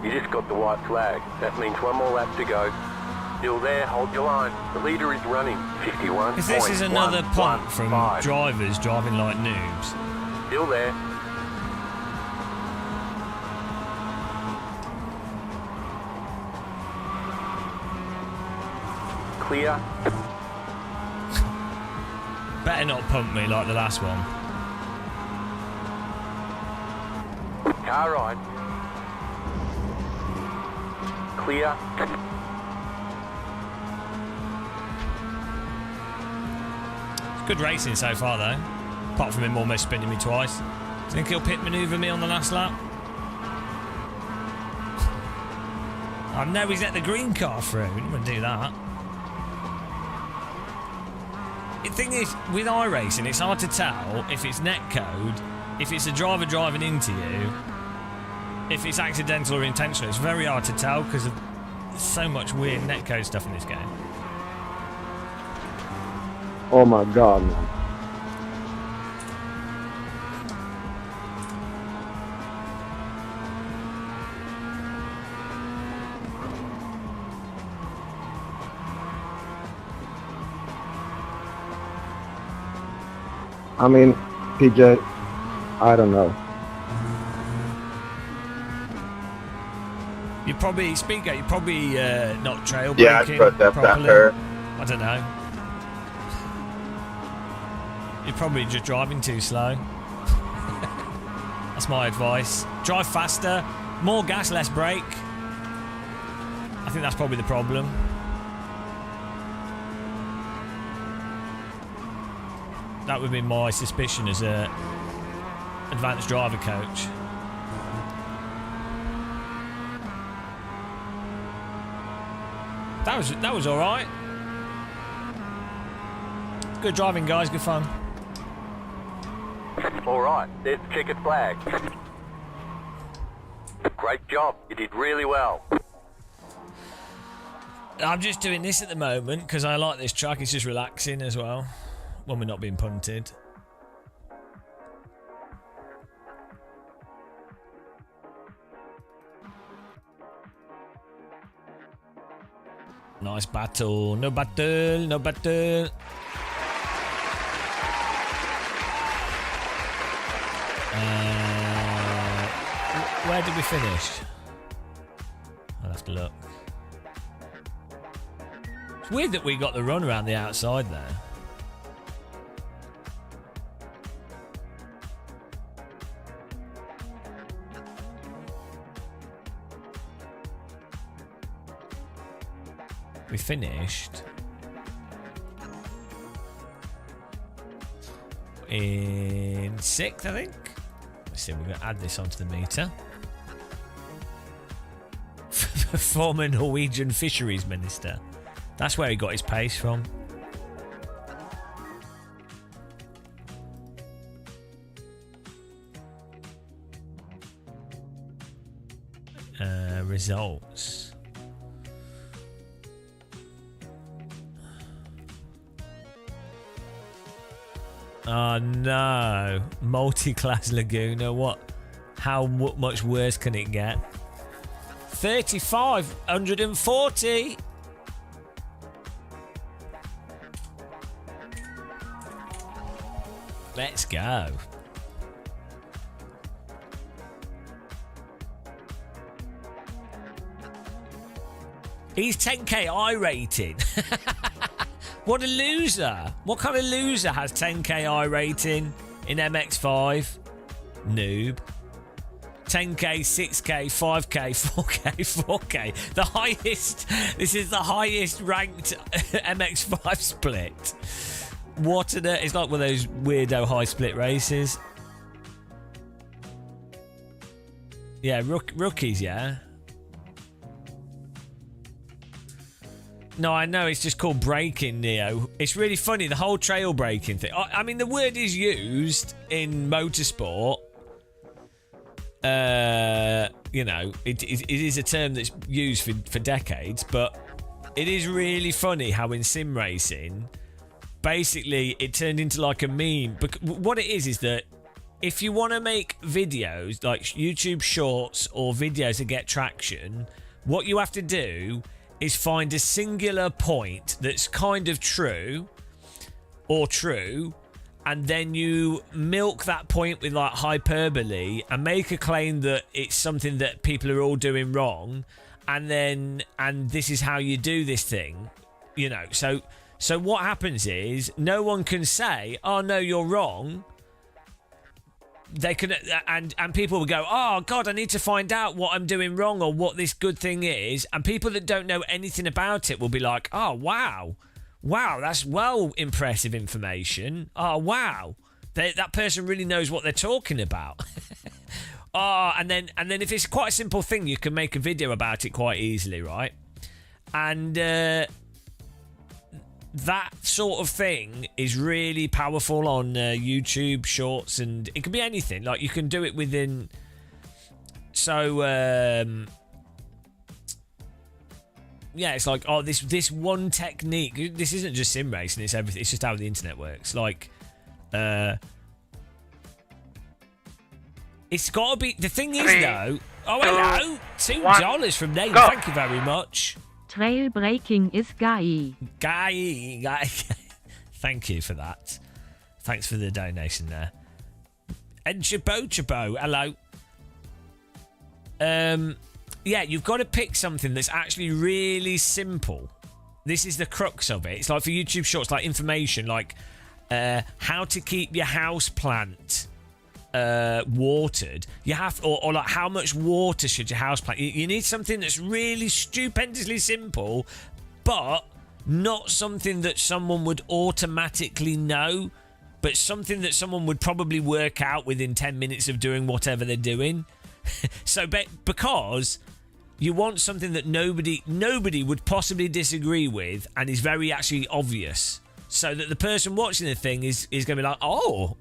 You just got the white flag. That means one more lap to go. Still there, hold your line. The leader is running 51. Because this is another punt from drivers driving like noobs. Still there. Clear. Better not pump me like the last one. Car right. Clear. It's good racing so far, though. Apart from him almost spinning me twice. Do you think he'll pit manoeuvre me on the last lap? I know he's let the green car through. He wouldn't do that. The thing is, with iRacing, it's hard to tell if it's netcode, if it's a driver driving into you, if it's accidental or intentional. It's very hard to tell because of so much weird netcode stuff in this game. Oh my god, man. I mean, PJ, I don't know. You probably, Speedgate, you're probably not trail Yeah, braking I protest properly. after. I don't know. You're probably just driving too slow. That's my advice. Drive faster, more gas, less brake. I think that's probably the problem. That would be my suspicion as a advanced driver coach. That was all right. Good driving, guys. Good fun. All right, there's the checkered flag. Great job. You did really well. I'm just doing this at the moment because I like this track. It's just relaxing as well when we're not being punted. Nice battle. No battle. No battle. Where did we finish? I'll have to look. It's weird that we got the run around the outside there. We finished in 6th, I think. Let's see, we're going to add this onto the meter. Former Norwegian fisheries minister. That's where he got his pace from. Results. Oh no, multi-class Laguna. What? How much worse can it get? 3,540. Let's go. He's 10k I rating. What a loser. What kind of loser has 10k I rating in MX5? Noob. 10k, 6k, 5k, 4k, 4k. The highest. This is the highest ranked MX5 split. What an... It's like one of those weirdo high split races. Yeah, rookies, yeah. No, I know, it's just called braking, Neo. It's really funny, the whole trail braking thing. I mean, the word is used in motorsport. You know, it is a term that's used for decades, but it is really funny how in sim racing, basically, it turned into like a meme. But what it is that if you want to make videos, like YouTube shorts or videos that get traction, what you have to do is find a singular point that's kind of true, and then you milk that point with like hyperbole and make a claim that it's something that people are all doing wrong, and this is how you do this thing, you know. So what happens is no one can say, "Oh no, you're wrong." They can, and people will go, "Oh God, I need to find out what I'm doing wrong or what this good thing is." And people that don't know anything about it will be like, "Oh wow, that's well impressive information. Oh wow, that person really knows what they're talking about." And then if it's quite a simple thing, you can make a video about it quite easily, right? And that sort of thing is really powerful on YouTube shorts, and it can be anything. Like you can do it within. So yeah, it's like, oh, this one technique. This isn't just sim racing; it's everything. It's just how the internet works. Like, it's got to be. The thing is, though. Oh, hello, $2 from Nate. Thank you very much. Trail braking is guy. Thank you for that. Thanks for the donation there. And Chabo, hello. Yeah, you've got to pick something that's actually really simple. This is the crux of it. It's like for YouTube shorts, like information, like how to keep your house plant watered. You have, or like how much water should your house plant. You need something that's really stupendously simple, but not something that someone would automatically know, but something that someone would probably work out within 10 minutes of doing whatever they're doing. So because you want something that nobody would possibly disagree with and is very actually obvious, so that the person watching the thing is going to be like, oh.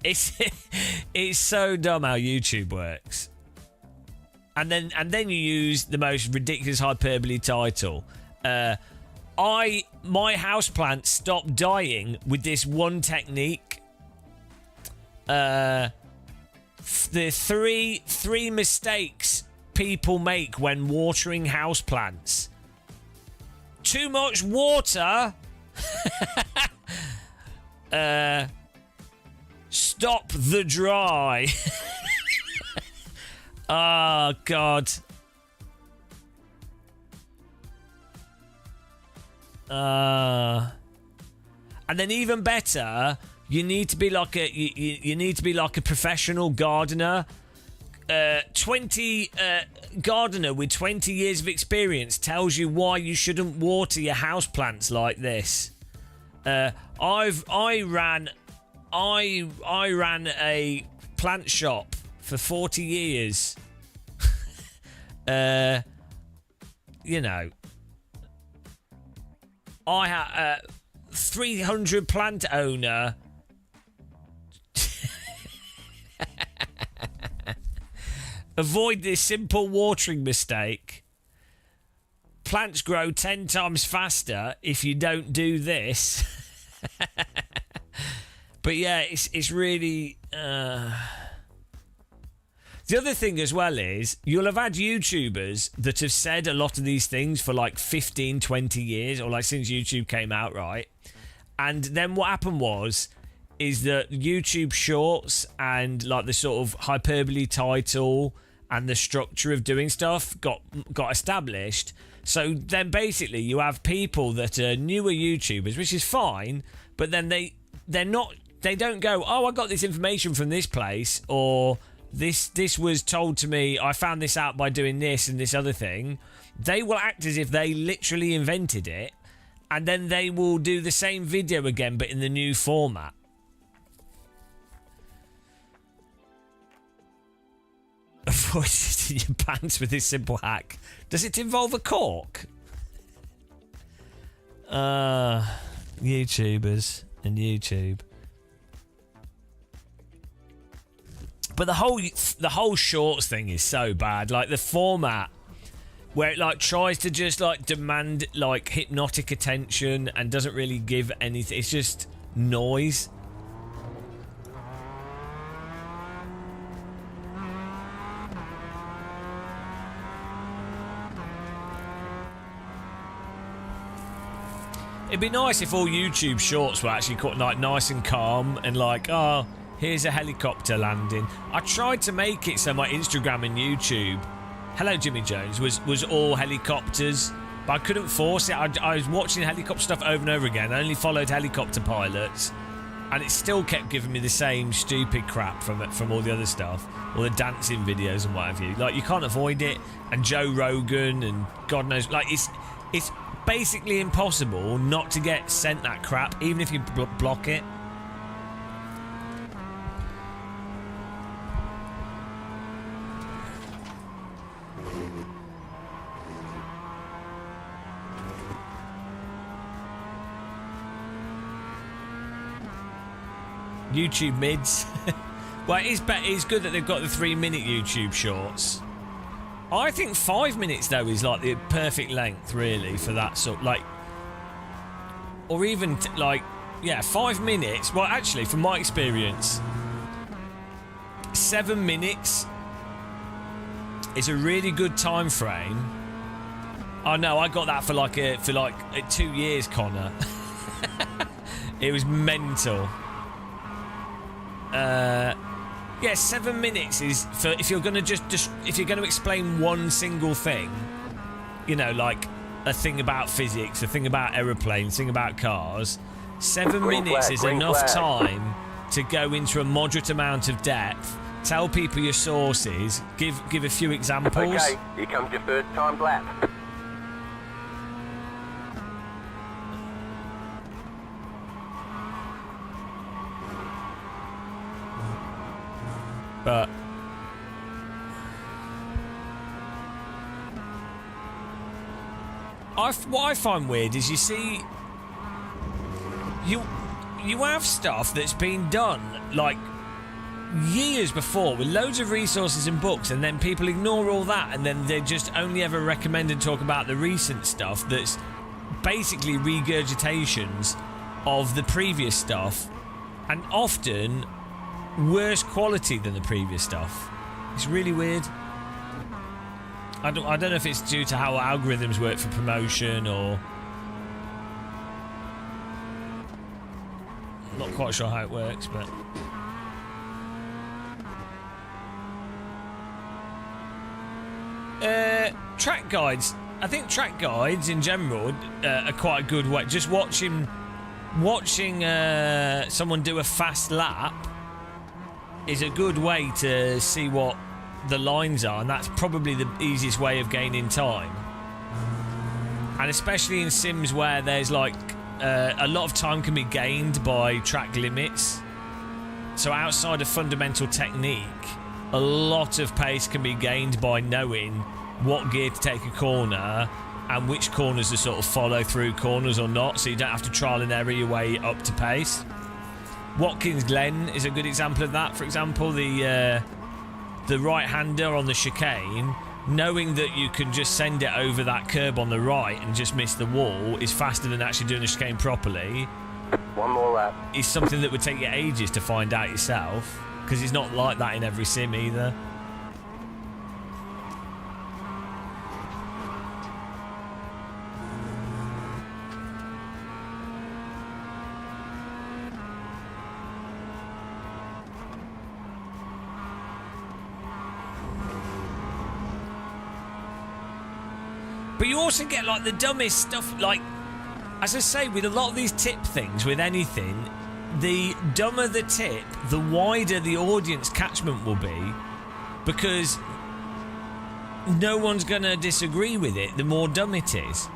It's so dumb how YouTube works. And then you use the most ridiculous hyperbole title. My houseplant stopped dying with this one technique. The three mistakes people make when watering houseplants. Too much water. Stop the dry. Oh, God. And then even better, you need to be like a you need to be like a professional gardener. 20 gardener with 20 years of experience tells you why you shouldn't water your houseplants like this. I ran a plant shop for 40 years. You know, I had 300 plant owner. Avoid this simple watering mistake. Plants grow 10 times faster if you don't do this. But yeah, it's really... The other thing as well is, you'll have had YouTubers that have said a lot of these things for like 15, 20 years, or like since YouTube came out, right? And then what happened is that YouTube Shorts and like the sort of hyperbole title and the structure of doing stuff got established. So then basically you have people that are newer YouTubers, which is fine, but then they don't go, oh, I got this information from this place, or this was told to me, I found this out by doing this and this other thing. They will act as if they literally invented it, and then they will do the same video again but in the new format. Avoid it in your pants with this simple hack. Does it involve a cork? YouTubers and YouTube. But the whole shorts thing is so bad. Like the format where it like tries to just like demand like hypnotic attention and doesn't really give anything. It's just noise. It'd be nice if all YouTube shorts were actually quite like nice and calm and like, oh, here's a helicopter landing. I tried to make it so my Instagram and YouTube, Hello Jimmy Jones, was all helicopters, but I couldn't force it. I was watching helicopter stuff over and over again. I only followed helicopter pilots, and it still kept giving me the same stupid crap from all the other stuff, all the dancing videos and what have you. Like, you can't avoid it. And Joe Rogan and God knows, like it's basically impossible not to get sent that crap, even if you block it. YouTube mids. Well, it's good that they've got the 3-minute YouTube shorts. I think 5 minutes though is like the perfect length, really, for that sort, like, or even like, yeah, 5 minutes. Well, actually, from my experience, 7 minutes is a really good time frame. Oh no, I got that for like 2 years, Connor. It was mental. Yeah, 7 minutes is for if you're gonna if you're gonna explain one single thing, you know, like a thing about physics, a thing about aeroplanes, a thing about cars, 7 Green minutes flag, is green enough flag. time to go into a moderate amount of depth, tell people your sources, give a few examples. Okay, here comes your first time lap. But what I find weird is you see you have stuff that's been done like years before with loads of resources and books, and then people ignore all that, and then they just only ever recommend and talk about the recent stuff that's basically regurgitations of the previous stuff, and often worse quality than the previous stuff. It's really weird. I don't know if it's due to how algorithms work for promotion, or I'm not quite sure how it works, but track guides. I think track guides in general are quite a good way. Just watching someone do a fast lap is a good way to see what the lines are, and that's probably the easiest way of gaining time. And especially in sims where there's like a lot of time can be gained by track limits. So outside of fundamental technique, a lot of pace can be gained by knowing what gear to take a corner and which corners to sort of follow through corners or not, so you don't have to trial and error your way up to pace. Watkins Glen is a good example of that. For example, the right-hander on the chicane, knowing that you can just send it over that curb on the right and just miss the wall is faster than actually doing the chicane properly. One more lap. Is something that would take you ages to find out yourself, because it's not like that in every sim either. But you also get like the dumbest stuff, like, as I say, with a lot of these tip things, with anything, the dumber the tip, the wider the audience catchment will be, because no one's going to disagree with it the more dumb it is.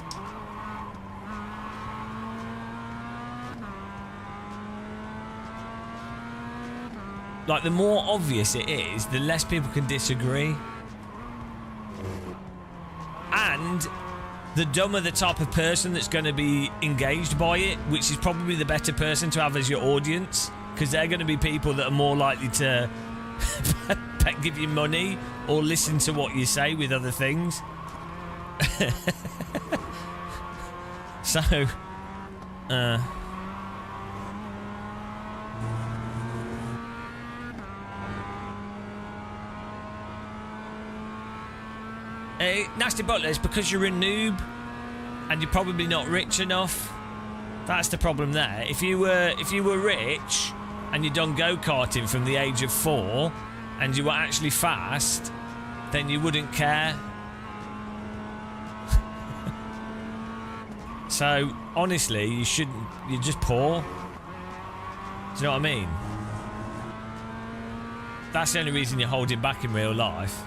Like, the more obvious it is, the less people can disagree. And the dumber the type of person that's going to be engaged by it, which is probably the better person to have as your audience, because they're going to be people that are more likely to give you money or listen to what you say with other things. So, Nasty Butlers, because you're a noob and you're probably not rich enough. That's the problem there. If you were rich and you'd done go-karting from the age of 4 and you were actually fast, then you wouldn't care. So honestly, you shouldn't. You're just poor. Do you know what I mean? That's the only reason you're holding back in real life.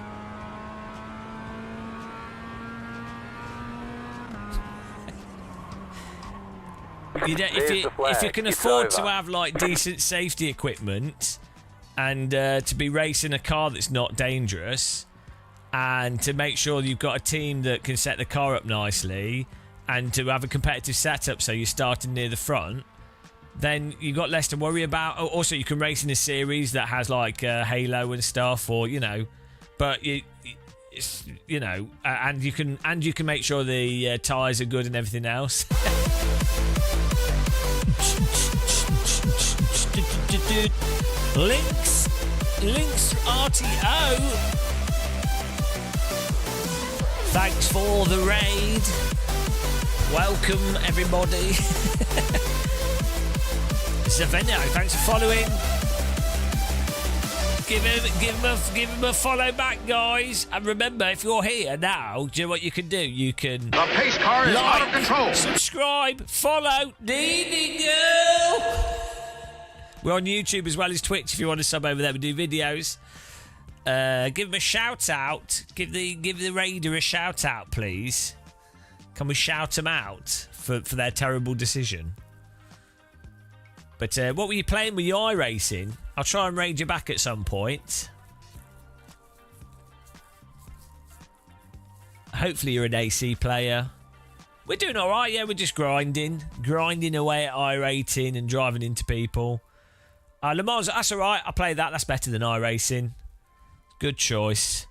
If you can afford to have like decent safety equipment and to be racing a car that's not dangerous, and to make sure you've got a team that can set the car up nicely, and to have a competitive setup so you're starting near the front, then you've got less to worry about. Also, you can race in a series that has like Halo and stuff, or but and you can make sure the tyres are good and everything else. Links RTO. Thanks for the raid. Welcome everybody. Zaveno, thanks for following. Give him a follow back, guys. And remember, if you're here now, do you know what you can do? You can The pace car is out of control. subscribe, follow, go. We're on YouTube as well as Twitch. If you want to sub over there, we do videos. Give him a shout out. Give the Raider a shout out, please. Can we shout them out for their terrible decision? But what were you playing with your iRacing? I'll try and raid you back at some point. Hopefully you're an AC player. We're doing all right, yeah. We're just grinding away at iRating and driving into people. Le Mans, that's all right. I play that. That's better than iRacing. Good choice.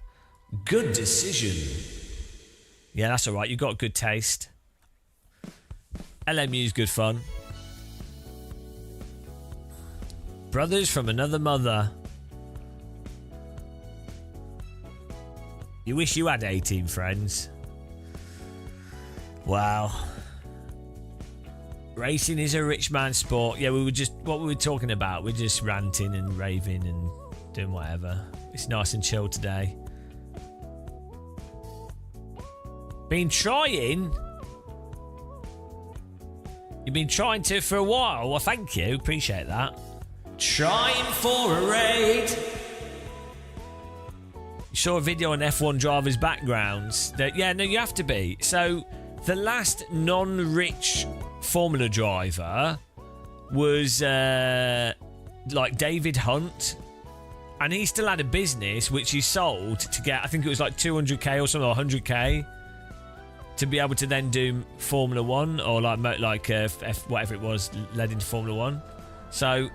Good decision. Yeah, that's all right. You've got good taste. LMU's good fun. Brothers from another mother. You wish you had 18 friends. Wow. Racing is a rich man's sport. Yeah, what we were talking about. We're just ranting and raving and doing whatever. It's nice and chill today. Been trying? You've been trying to for a while. Well, thank you. Appreciate that. Trying for a raid. You saw a video on F1 drivers' backgrounds. Yeah, no, you have to be. So, the last non-rich Formula driver was like David Hunt, and he still had a business which he sold to get, I think it was like 200k or something, or 100k, to be able to then do Formula 1 or like whatever it was, led into Formula 1. So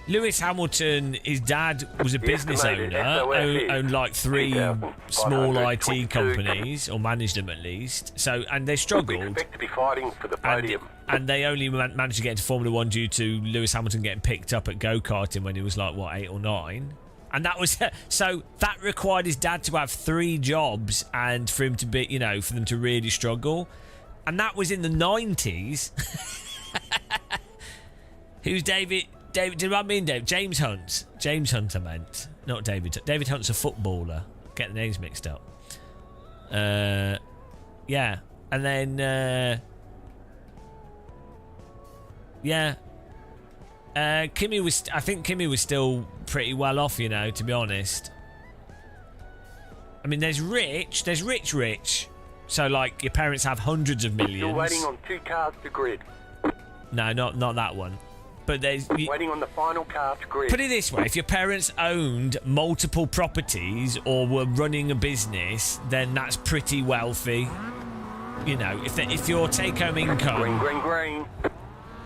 Lewis Hamilton, his dad was a business owner, owned like 3 small IT companies, or managed them at least. So, and they struggled. Expect to be fighting for the podium. And they only managed to get into Formula 1 due to Lewis Hamilton getting picked up at go-karting when he was like, what, 8 or 9? And that was, so that required his dad to have 3 jobs and for him to be, you know, for them to really struggle. And that was in the 90s. Who's David? Did I mean Dave? James Hunt. James Hunt, I meant. Not David. David Hunt's a footballer. Get the names mixed up. Yeah. And then, yeah. Kimmy was, I think Kimmy was still pretty well off, you know, to be honest. I mean, there's rich. So, like, your parents have hundreds of millions. You're waiting on 2 cars to grid. No, not that one. But there's waiting on the final car to grid. Put it this way, if your parents owned multiple properties or were running a business, then that's pretty wealthy. You know, if your take-home income green.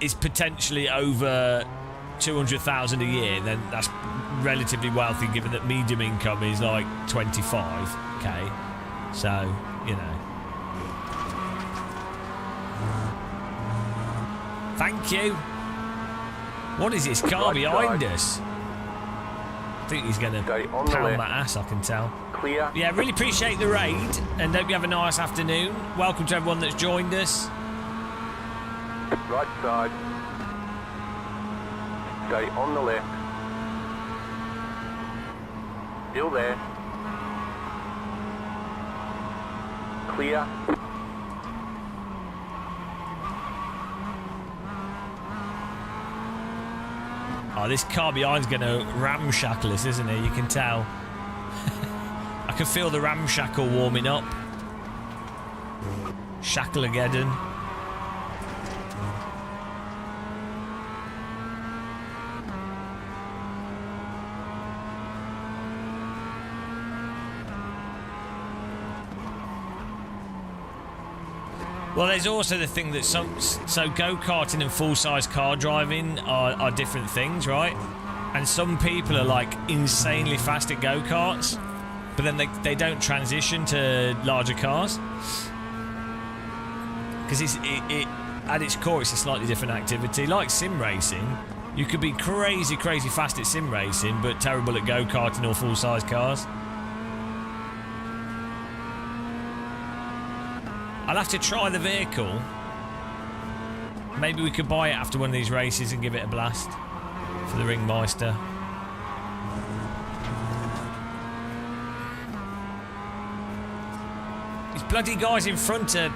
is potentially over 200,000 a year, then that's relatively wealthy, given that medium income is like 25k. So, you know. Thank you. What is this car behind us? I think he's going to pound that ass, I can tell. Clear. Yeah, really appreciate the raid, and hope you have a nice afternoon. Welcome to everyone that's joined us. Right side. Stay on the left. Still there. Clear. Oh, this car behind's going to ramshackle us, isn't it? You can tell. I can feel the ramshackle warming up. Shackle-ageddon. Well, there's also the thing that so go-karting and full-size car driving are different things, right? And some people are like insanely fast at go-karts, but then they don't transition to larger cars. Because it at its core, it's a slightly different activity. Like sim racing, you could be crazy fast at sim racing, but terrible at go-karting or full-size cars. I'll have to try the vehicle. Maybe we could buy it after one of these races and give it a blast for the Ringmeister. bloody guys in front are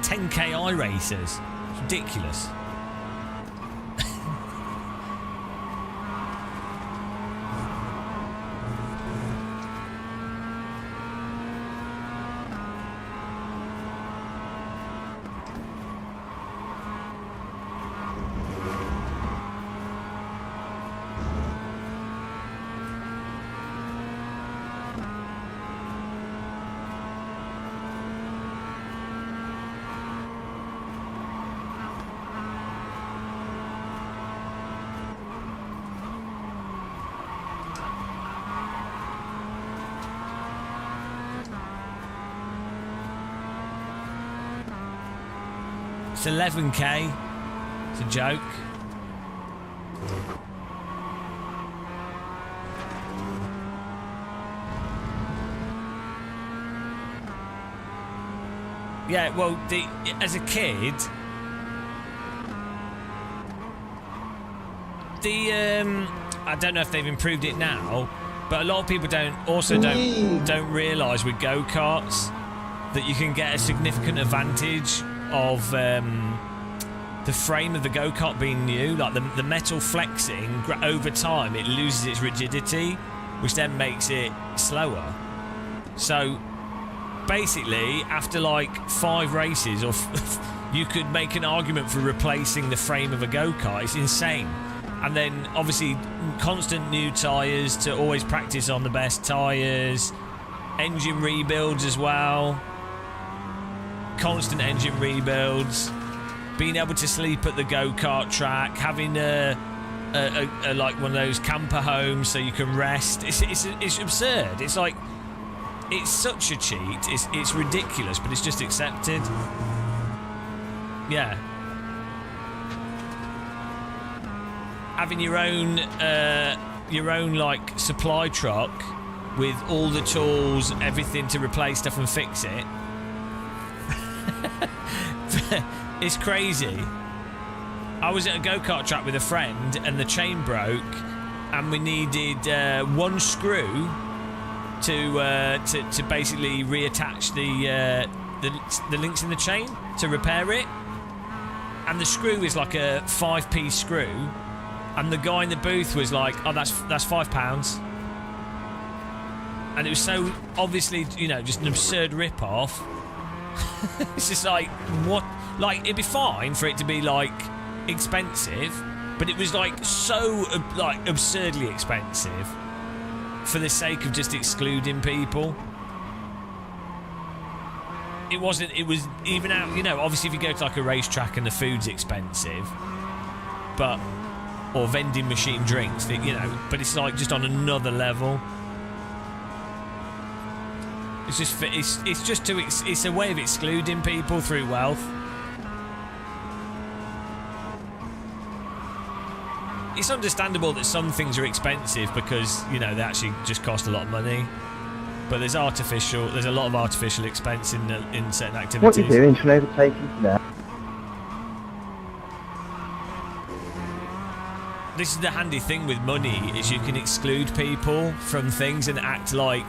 10k iRacers. It's ridiculous. It's 11k. It's a joke. Yeah, well, as a kid, I don't know if they've improved it now, but a lot of people don't realise with go-karts that you can get a significant advantage of the frame of the go-kart being new. Like the metal flexing, over time it loses its rigidity, which then makes it slower. So basically, after like 5 races, or you could make an argument for replacing the frame of a go-kart. It's insane. And then obviously constant new tyres to always practice on the best tyres, engine rebuilds as well, constant engine rebuilds, being able to sleep at the go-kart track, having a like one of those camper homes so you can rest. It's absurd. It's like, it's such a cheat. It's ridiculous, but it's just accepted. Yeah. Having your own like supply truck with all the tools, everything to replace stuff and fix it. It's crazy. I was at a go-kart track with a friend and the chain broke, and we needed one screw to basically reattach the links in the chain to repair it. And the screw is like a 5p screw. And the guy in the booth was like, "Oh, that's £5." And it was so obviously, you know, just an absurd rip-off. It's just like, what? Like, it'd be fine for it to be like expensive, but it was like so like absurdly expensive for the sake of just excluding people. It wasn't. It was even out. You know, obviously, if you go to like a racetrack and the food's expensive, but. Or vending machine drinks, you know, but it's like just on another level. It's just it's a way of excluding people through wealth. It's understandable that some things are expensive because, you know, they actually just cost a lot of money. But there's a lot of artificial expense in certain activities. What are you doing? Should I overtake you for that? This is the handy thing with money, is you can exclude people from things and act like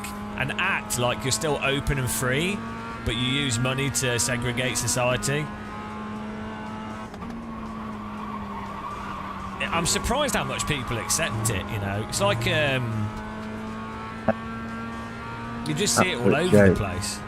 you're still open and free, but you use money to segregate society. I'm surprised how much people accept it, you know. It's like you just see it all over the place.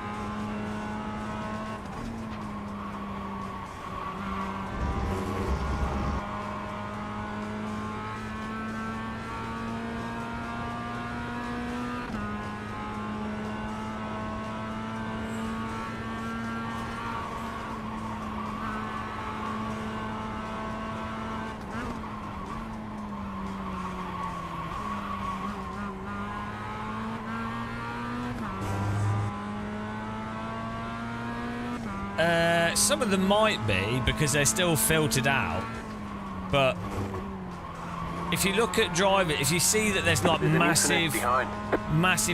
Some of them might be, because they're still filtered out. But if you look at if you see that there's like massive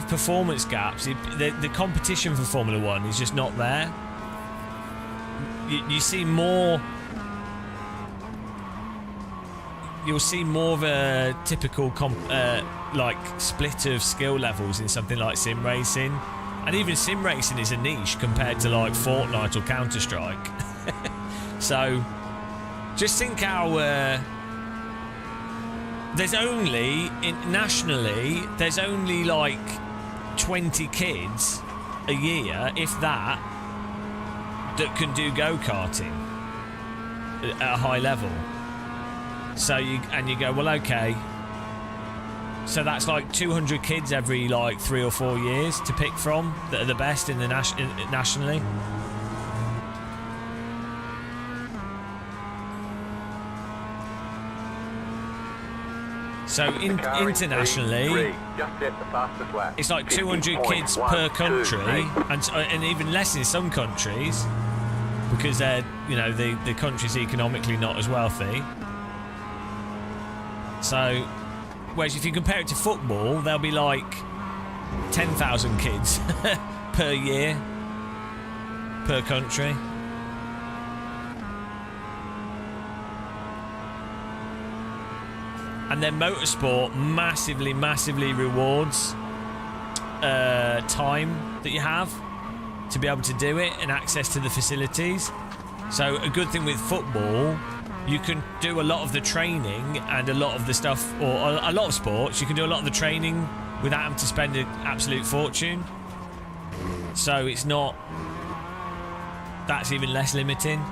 performance gaps, the competition for Formula 1 is just not there. You see more. You'll see more of a typical like split of skill levels in something like sim racing. And even sim racing is a niche compared to like Fortnite or Counter-Strike. So just think how nationally there's only like 20 kids a year, if that can do go-karting at a high level. So you go, well, okay, so that's like 200 kids every like 3 or 4 years to pick from that are the best in the nationally. So internationally, it's like 200 kids per country, and even less in some countries, because they're, you know, the country's economically not as wealthy. So, whereas if you compare it to football, there'll be like 10,000 kids per year, per country. And then motorsport massively rewards time that you have to be able to do it and access to the facilities. So a good thing with football, you can do a lot of the training and a lot of the stuff, or a lot of sports, you can do a lot of the training without having to spend an absolute fortune. So it's not, that's even less limiting.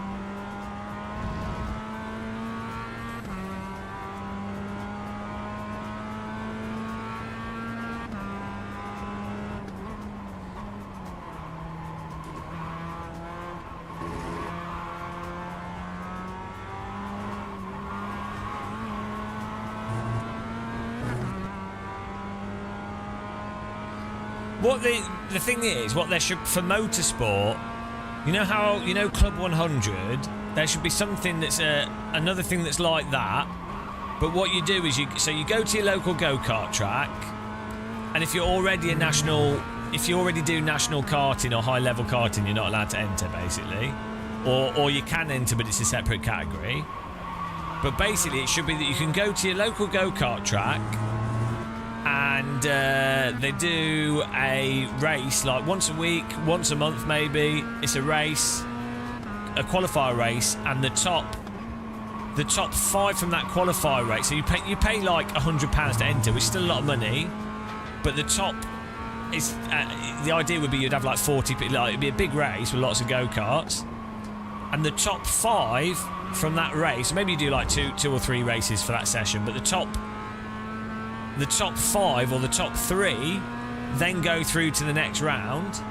What the thing is, what there should, for motorsport, you know how, you know, Club 100, there should be something that's another thing that's like that. But what you do is you go to your local go-kart track, and if you're already if you already do national karting or high-level karting, you're not allowed to enter, basically, or you can enter, but it's a separate category. But basically, it should be that you can go to your local go-kart track, and they do a race like once a week, once a month maybe. It's a race, a qualifier race, and the top 5 from that qualifier race. So you pay like £100 to enter, which is still a lot of money. But the top is the idea would be you'd have like 40 people. Like, it'd be a big race with lots of go-karts, and the top 5 from that race. Maybe you do like two or three races for that session, but the top 5 or the top 3 then go through to the next round,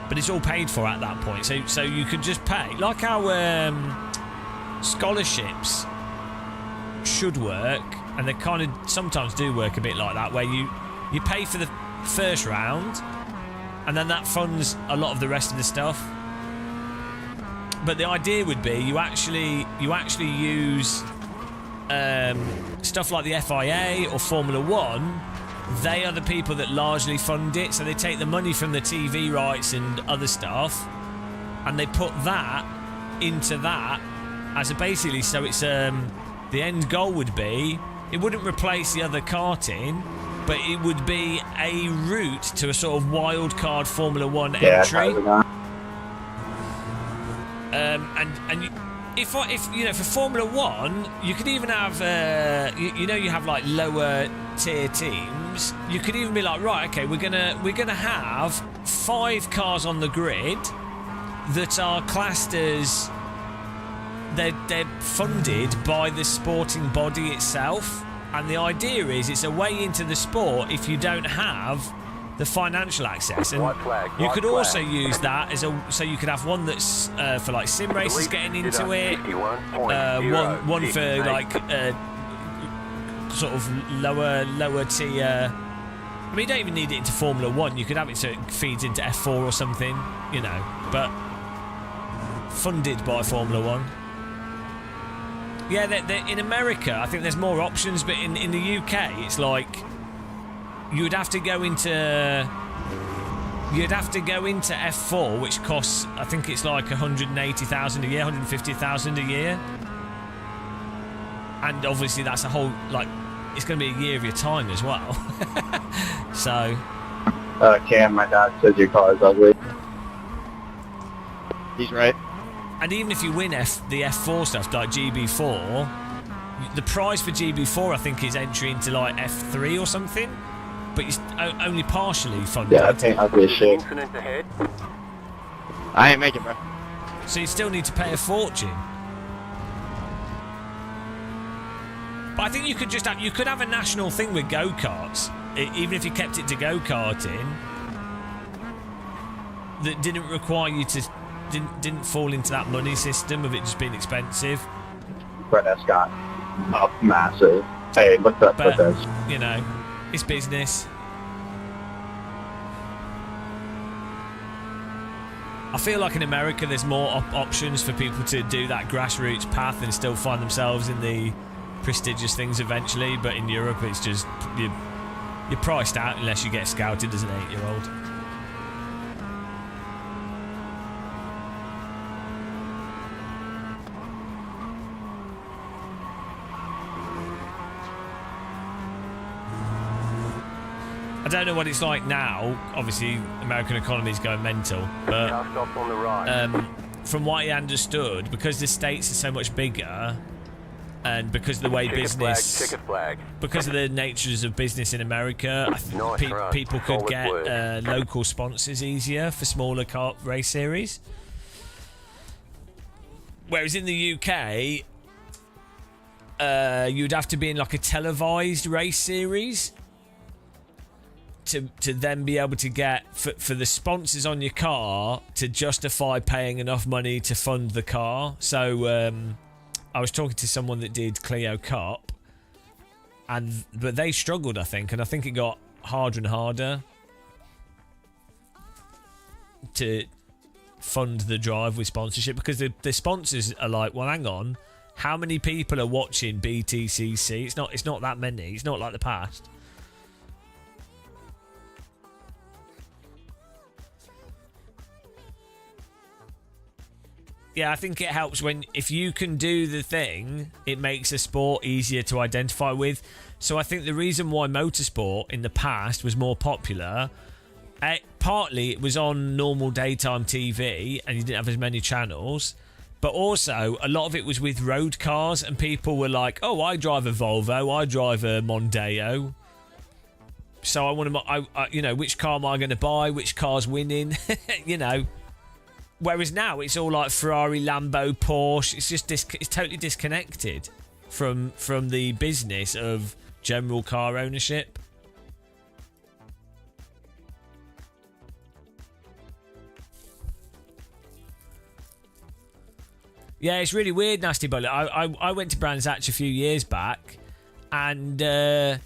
but it's all paid for at that point. So you could just pay, like our scholarships should work, and they kind of sometimes do work a bit like that, where you pay for the first round, and then that funds a lot of the rest of the stuff. But the idea would be you actually use stuff like the FIA or Formula 1. They are the people that largely fund it, so they take the money from the TV rights and other stuff, and they put that into that as a basically, so it's the end goal would be, it wouldn't replace the other karting, but it would be a route to a sort of wild card Formula 1 entry. And if you know, for Formula 1, you could even have you have like lower tier teams. You could even be like, right, okay, we're gonna have 5 cars on the grid that are classed as they're funded by the sporting body itself, and the idea is it's a way into the sport if you don't have the financial access. And you could also use that as so you could have one that's for like sim races getting into it, one for like sort of lower tier. I mean, you don't even need it into Formula 1. You could have it so it feeds into F4 or something, you know, but funded by Formula 1. Yeah, they're in America, I think there's more options, but in the UK, it's like you'd have to go into F4, which costs, I think it's like 180,000 a year, 150,000 a year, and obviously that's a whole, like, it's going to be a year of your time as well. So Cam, my dad says your car is ugly. He's right. And even if you win the F4 stuff, like GB4, the prize for GB4, I think, is entry into like F3 or something, but it's only partially funded. Yeah, I think ugly as shit. Incident ahead. I ain't making, bro. So you still need to pay a fortune. But I think you could have a national thing with go-karts, even if you kept it to go-karting, that didn't require you to didn't fall into that money system of it just being expensive. Brett Scott, up massive. Hey, look at But this. you know, it's business. I feel like in America there's more options for people to do that grassroots path and still find themselves in the prestigious things eventually, but in Europe it's just you're priced out unless you get scouted as an 8-year-old. I don't know what it's like now. Obviously, American economy's going mental, but Car stop on the right. from what I understood, because the States are so much bigger, and because of the way Checker flag. because of the natures of business in America, I think Nice run. people could Solid get work. local sponsors easier for smaller car race series. Whereas in the UK, you'd have to be in like a televised race series to then be able to get for the sponsors on your car to justify paying enough money to fund the car. So I was talking to someone that did Clio Cup, but they struggled, I think, and I think it got harder and harder to fund the drive with sponsorship, because the sponsors are like, well, hang on, how many people are watching BTCC? It's not that many. It's not like the past. Yeah, I think it helps if you can do the thing, it makes a sport easier to identify with. So I think the reason why motorsport in the past was more popular, partly it was on normal daytime TV and you didn't have as many channels, but also a lot of it was with road cars, and people were like, oh, I drive a Volvo, I drive a Mondeo, so I want to, which car am I going to buy, which car's winning, Whereas now it's all like Ferrari, Lambo, Porsche. It's just it's totally disconnected from the business of general car ownership. Yeah, it's really weird, Nasty Bullet. I went to Brands Hatch a few years back, and it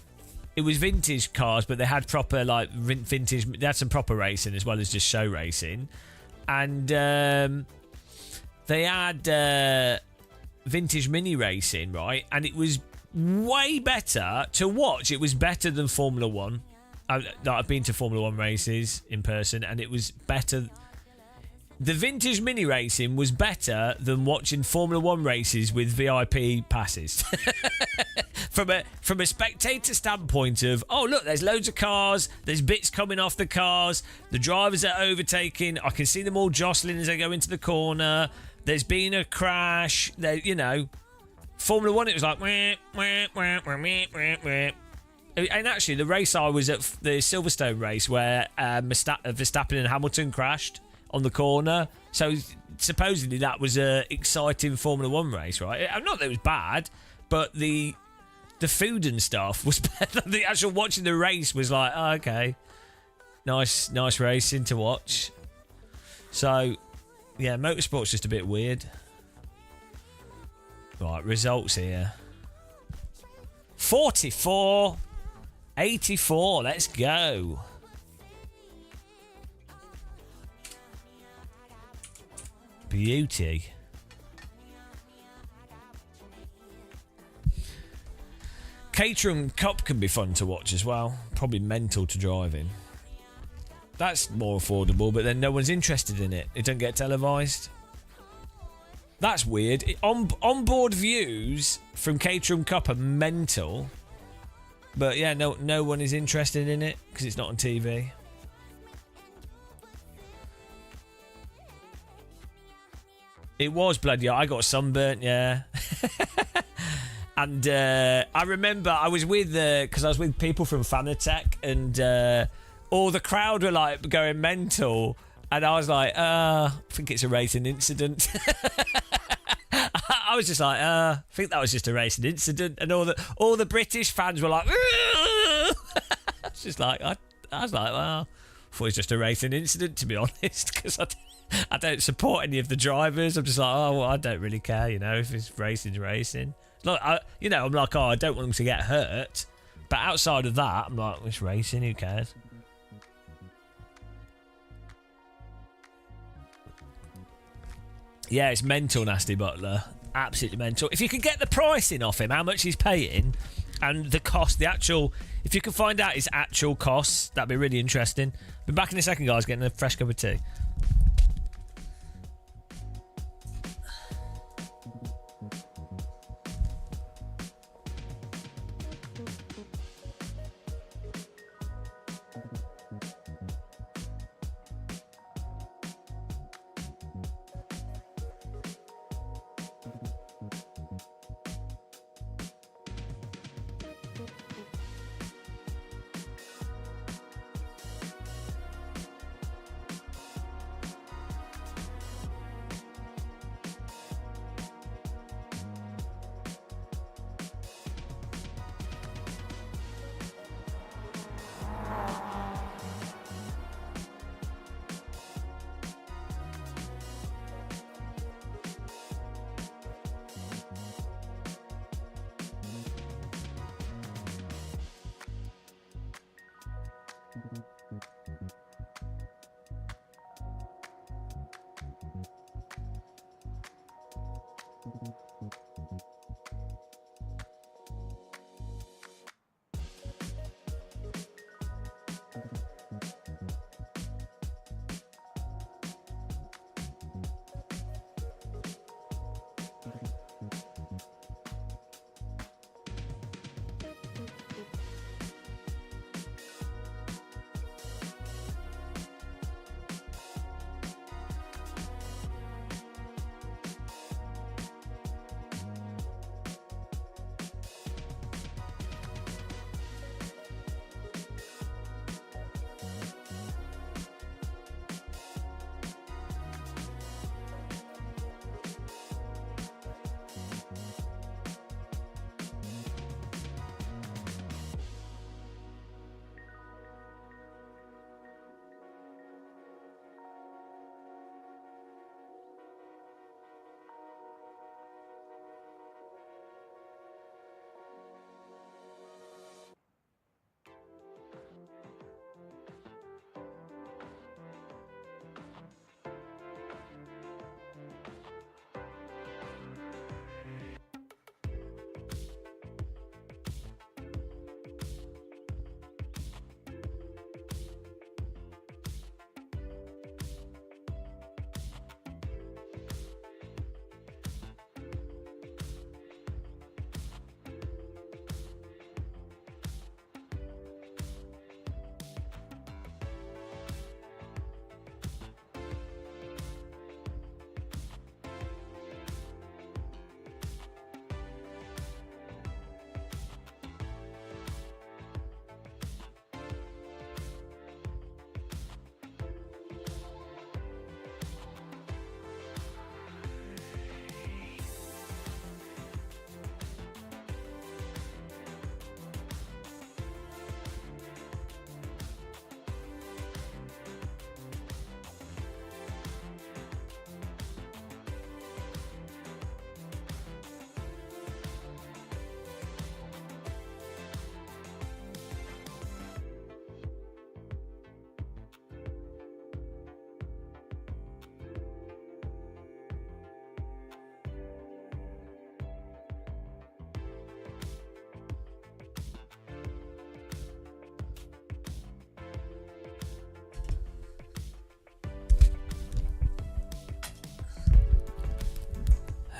was vintage cars, but they had proper like vintage. They had some proper racing as well as just show racing. And they had vintage mini racing, right? And it was way better to watch. It was better than Formula One. I've been to Formula One races in person, and it was better. The vintage mini racing was better than watching Formula One races with VIP passes. From a spectator standpoint of, oh, look, there's loads of cars, there's bits coming off the cars, the drivers are overtaking, I can see them all jostling as they go into the corner, there's been a crash, Formula One, it was like, wah, wah, wah, wah, wah, wah, wah. And actually, the race I was at, the Silverstone race, where Verstappen and Hamilton crashed on the corner, so supposedly that was a exciting Formula One race, right? Not that it was bad, but the food and stuff was better. The actual watching the race was like, oh, okay, nice racing to watch. So, yeah, motorsport's just a bit weird. Right, results here. 44, 84. Let's go. Beauty. Caterham Cup can be fun to watch as well. Probably mental to drive in. That's more affordable, but then no one's interested in it. It don't get televised. That's weird. Onboard views from Caterham Cup are mental, but yeah, no one is interested in it because it's not on TV. It was bloody. I got sunburnt, yeah. And I remember I was with because I was with people from Fanatec, and all the crowd were like going mental, and I was like, I think it's a racing incident. I was just like, I think that was just a racing incident, and all the British fans were like, it's just like I was like, well, I thought it was just a racing incident, to be honest, because I don't support any of the drivers. I'm just like, oh, well, I don't really care, if it's racing's racing. Look, I'm like, oh, I don't want them to get hurt. But outside of that, I'm like, it's racing, who cares? Yeah, it's mental, Nasty Butler. Absolutely mental. If you can get the pricing off him, how much he's paying, and the cost, if you can find out his actual costs, that'd be really interesting. Be back in a second, guys, getting a fresh cup of tea.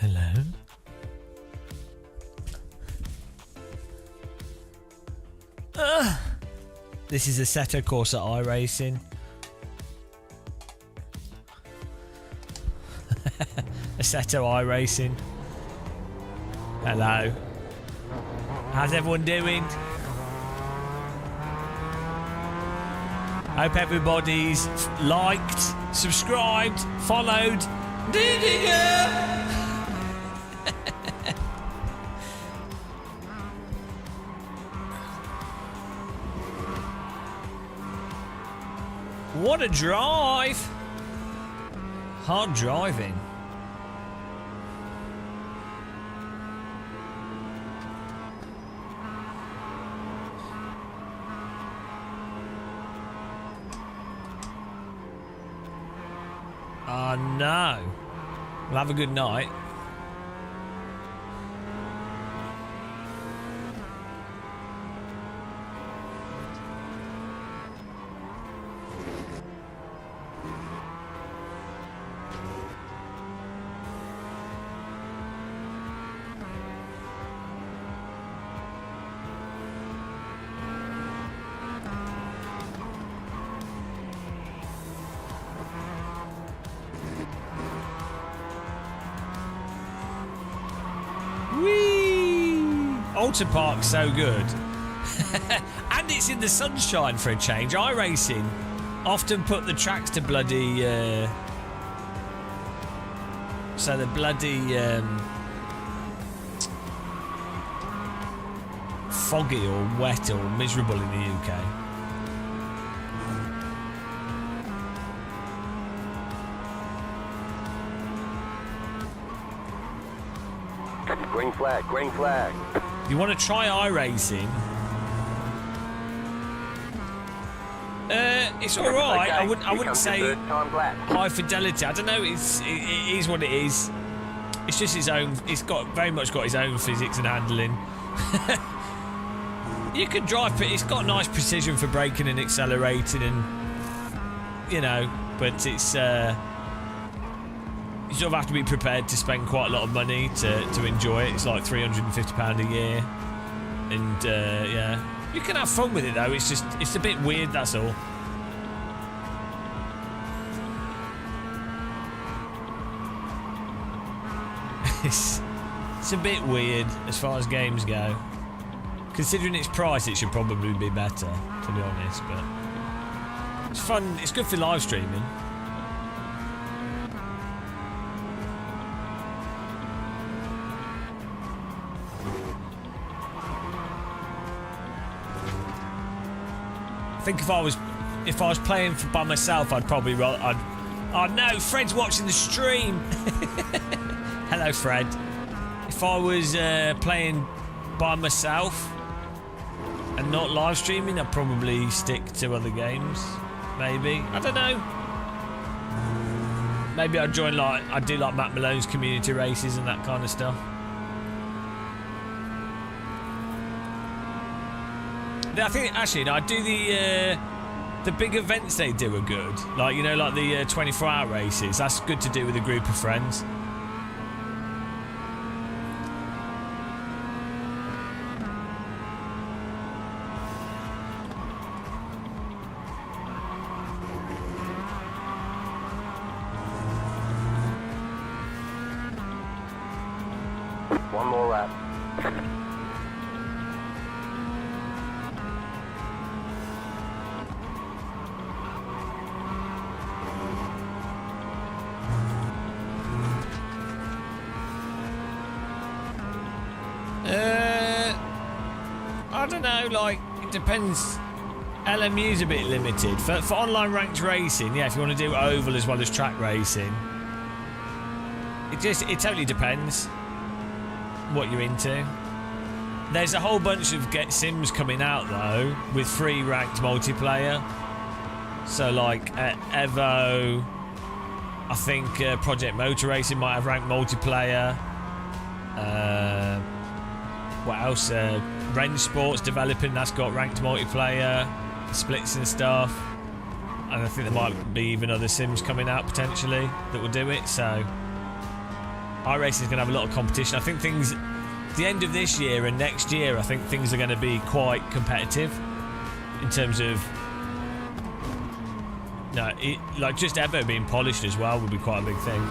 Hello? This is Assetto Corsa iRacing. Seto iRacing. Hello. How's everyone doing? Hope everybody's liked, subscribed, followed. What a drive! Hard driving. Oh no. Well, have a good night. Alta Park's so good. And it's in the sunshine for a change. iRacing often put the tracks to bloody... so the bloody... foggy or wet or miserable in the UK. Green flag, green flag. You want to try iRacing? It's all right. Okay, I wouldn't say third time lap. high fidelity. I don't know. It is what it is. It's just its own. It's got very much got its own physics and handling. You can drive, but it's got nice precision for braking and accelerating, and you know. But it's you sort of have to be prepared to spend quite a lot of money to enjoy it. It's like £350 a year, and yeah, you can have fun with it though. It's just it's a bit weird. That's all. It's a bit weird as far as games go. Considering its price, it should probably be better, to be honest. But it's fun. It's good for live streaming. I think if I was playing by myself, I'd probably oh no, Fred's watching the stream. Hello, Fred. If I was playing by myself and not live streaming, I'd probably stick to other games. Maybe, I don't know. Maybe I'd join I'd do like Matt Malone's community races and that kind of stuff. I think actually, no, I do the big events they do are good. Like, you know, like the 24-hour races. That's good to do with a group of friends. One more lap. I don't know, like, it depends. LMU's a bit limited. For online ranked racing, yeah, if you want to do oval as well as track racing, it totally depends what you're into. There's a whole bunch of Get Sims coming out, though, with free ranked multiplayer. So, like, Evo, I think Project Motor Racing might have ranked multiplayer. What else? Ren Sports developing, that's got ranked multiplayer, splits and stuff. And I think there might be even other sims coming out potentially that will do it. So iRacing is going to have a lot of competition. I think things, the end of this year and next year, I think things are going to be quite competitive in terms of, like just Evo being polished as well would be quite a big thing.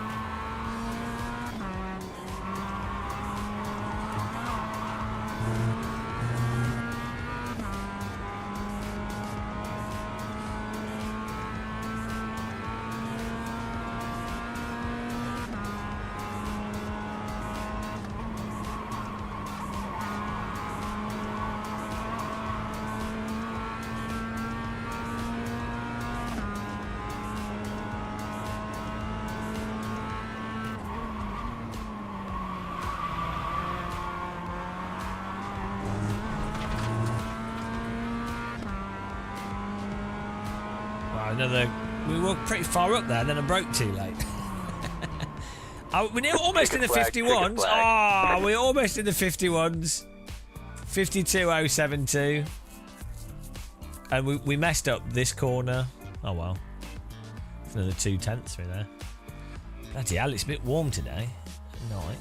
another. We were pretty far up there, then I broke too late. We're almost in the 51s. We're almost in the 51s. 52.072. And we messed up this corner. Oh well. It's another 0.2 through there. Bloody hell, it's a bit warm today. At night.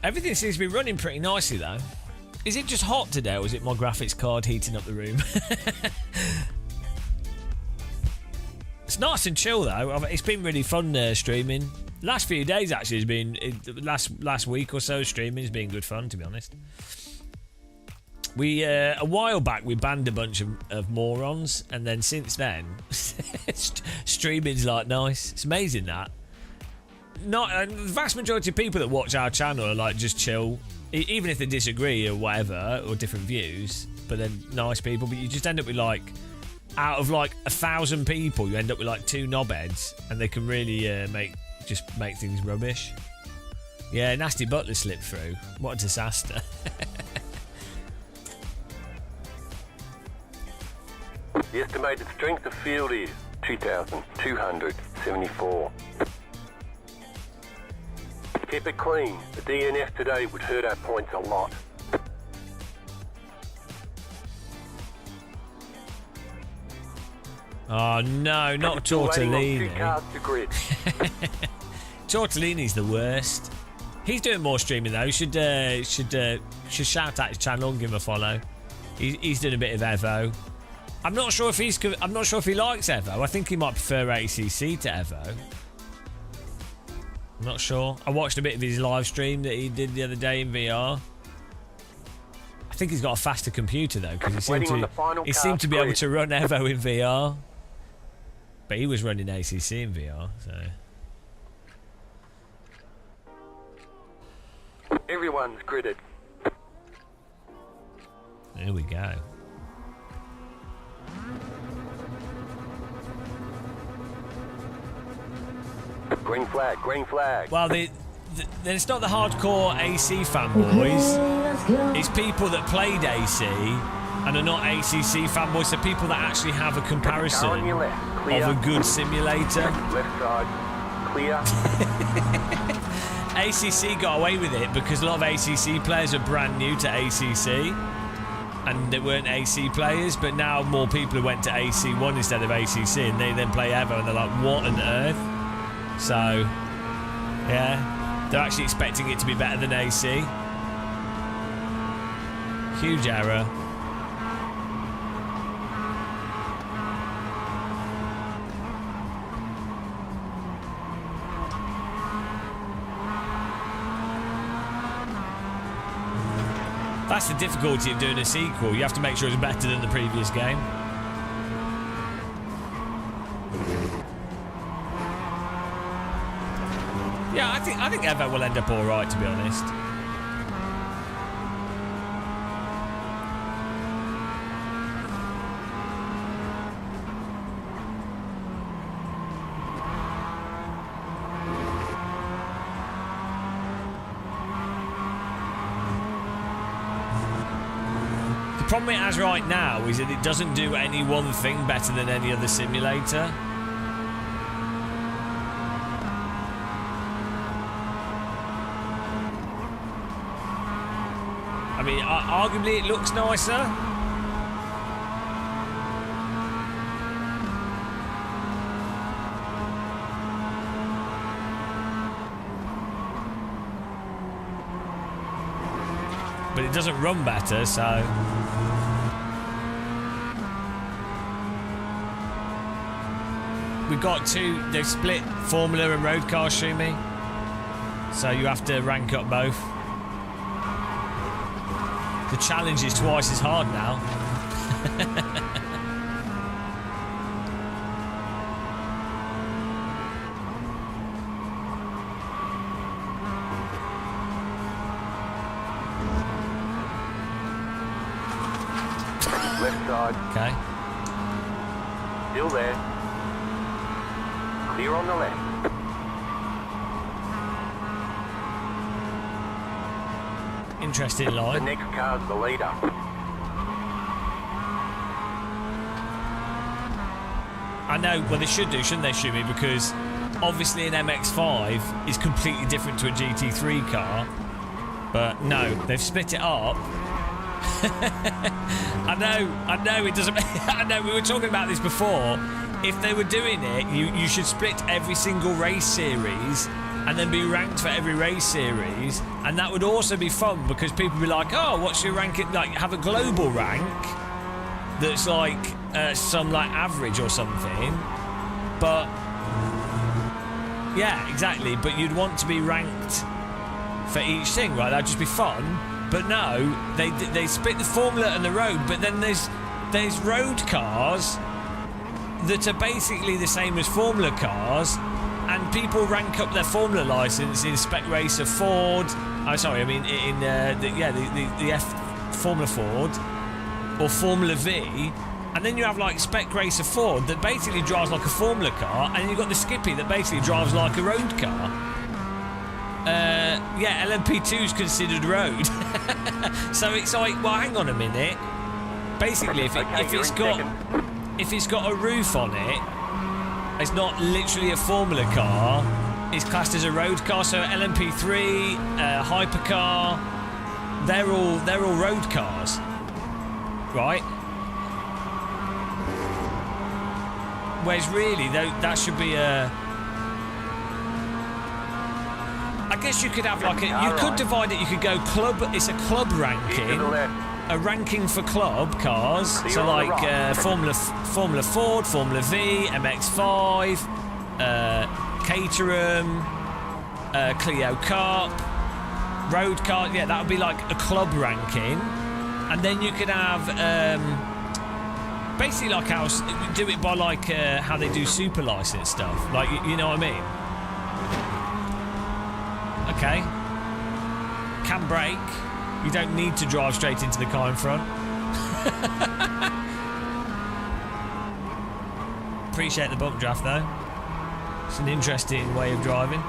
Everything seems to be running pretty nicely though. Is it just hot today, or is it my graphics card heating up the room? It's nice and chill though. It's been really fun streaming. Last few days actually has been last week or so. Streaming has been good fun, to be honest. We a while back we banned a bunch of morons, and then since then streaming's like nice. It's amazing that. The vast majority of people that watch our channel are like just chill, even if they disagree or whatever, or different views, but then nice people. But you just end up with like, out of like 1,000 people, you end up with like 2 knobheads, and they can really make things rubbish. Yeah, Nasty Butler slipped through. What a disaster. The estimated strength of field is 2,274. Keep it clean. The DNF today would hurt our points a lot. Oh no, not Tortellini. Tortellini's the worst. He's doing more streaming though. Should shout out his channel and give him a follow. He's doing a bit of Evo. I'm not sure if he likes Evo. I think he might prefer ACC to Evo. I'm not sure. I watched a bit of his live stream that he did the other day in VR. I think he's got a faster computer though, because he seemed to be able to run Evo in VR. But he was running ACC in VR, so. Everyone's gridded. There we go. Green flag, green flag. Well, it's not the hardcore AC fanboys. It's people that played AC and are not ACC fanboys. So people that actually have a comparison of a good simulator. Left side, clear. ACC got away with it because a lot of ACC players are brand new to ACC. And they weren't AC players, but now more people who went to AC1 instead of ACC, and they then play Evo, and they're like, what on earth? So, yeah, they're actually expecting it to be better than AC. Huge error. That's the difficulty of doing a sequel. You have to make sure it's better than the previous game. Yeah, I think Evo will end up all right, to be honest. The problem it has right now is that it doesn't do any one thing better than any other simulator. I mean, arguably it looks nicer. But it doesn't run better, so... We've got they've split Formula and road car streaming. So you have to rank up both. The challenge is twice as hard now. Left side. Okay. Still there. Clear on the left. Interesting line. The next car's the leader. I know. Well, they should do, shouldn't they, Shumi? Because obviously an MX-5 is completely different to a GT3 car. But no, they've split it up. I know. It doesn't. I know. We were talking about this before. If they were doing it, you should split every single race series and then be ranked for every race series, and that would also be fun because people would be like, oh, what's your ranking? Like, have a global rank that's like some like average or something. But yeah, exactly. But you'd want to be ranked for each thing, right? That'd just be fun. But no, they split the Formula and the road. But then there's road cars that are basically the same as Formula cars, and people rank up their Formula license in Spec Racer Ford. Oh, sorry, I mean in the Formula Ford or Formula V, and then you have like Spec Racer Ford that basically drives like a Formula car, and then you've got the Skippy that basically drives like a road car. Yeah, LMP2 is considered road. So it's like, well, hang on a minute. Basically, if it's got a roof on it, it's not literally a Formula car. It's classed as a road car. So LMP3, Hypercar, they're all road cars, right? Whereas really, that should be a. I guess you could have like you could divide it. You could go club. It's a club ranking, a ranking for club cars. So like Formula Ford, Formula V, MX-5, Caterham, Clio Cup, road car. Yeah, that would be like a club ranking, and then you could have basically like how do it by like how they do super license stuff. Like you know what I mean? Okay. Can brake. You don't need to drive straight into the car in front. Appreciate the bump draft though. It's an interesting way of driving.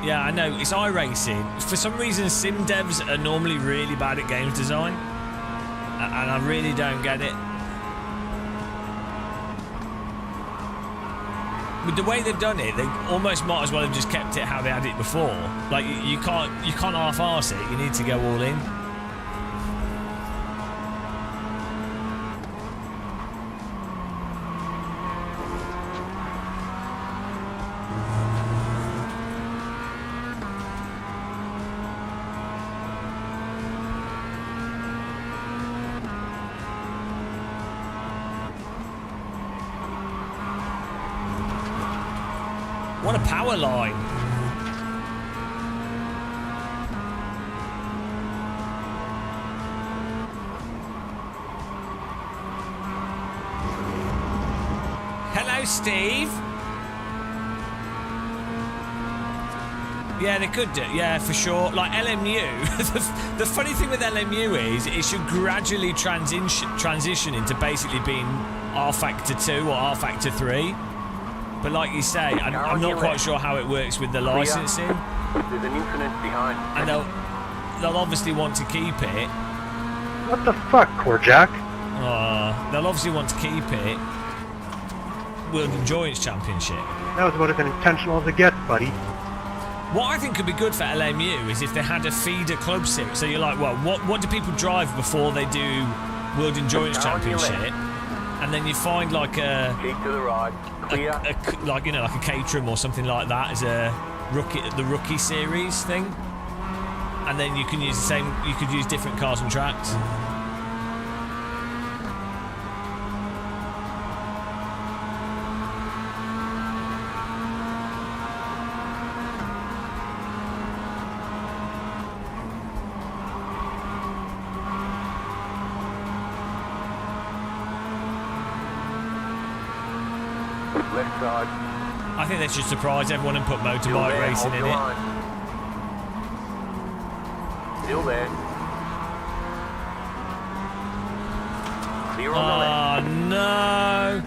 Yeah, I know. It's iRacing. For some reason, sim devs are normally really bad at games design. And I really don't get it. With the way they've done it, they almost might as well have just kept it how they had it before. Like you can't half-arse it. You need to go all in. What a power line. Hello, Steve. Yeah, they could do. Yeah, for sure. Like LMU. The funny thing with LMU is it should gradually transition into basically being R Factor 2 or R Factor 3. But like you say, I'm not quite sure how it works with the licensing. There's an incident behind. And they'll obviously want to keep it. What the fuck, Korjak? They'll obviously want to keep it. World Endurance Championship. That was about as intentional as it gets, buddy. What I think could be good for LMU is if they had a feeder club series. So you're like, well, what do people drive before they do World Endurance Championship? And then you find like a Keep to the right. Clear. like you know, like a Caterham or something like that as a rookie series thing. And then you can use the same. You could use different cars and tracks. Left side. I think they should surprise everyone and put motorbike racing in it. Still there. Clear on the left. Oh no!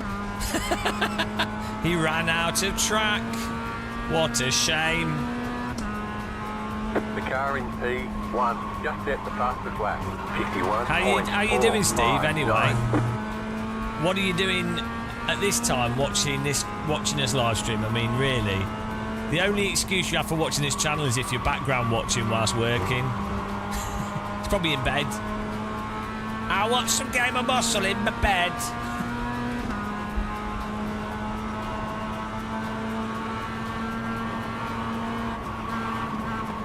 He ran out of track. What a shame. The car in P1, just set the fastest lap. 51. How you doing, Steve? Anyway, what are you doing at this time watching us live stream? I mean, really, the only excuse you have for watching this channel is if you're background watching whilst working. It's probably in bed. I watch some Game of Muscle in my bed.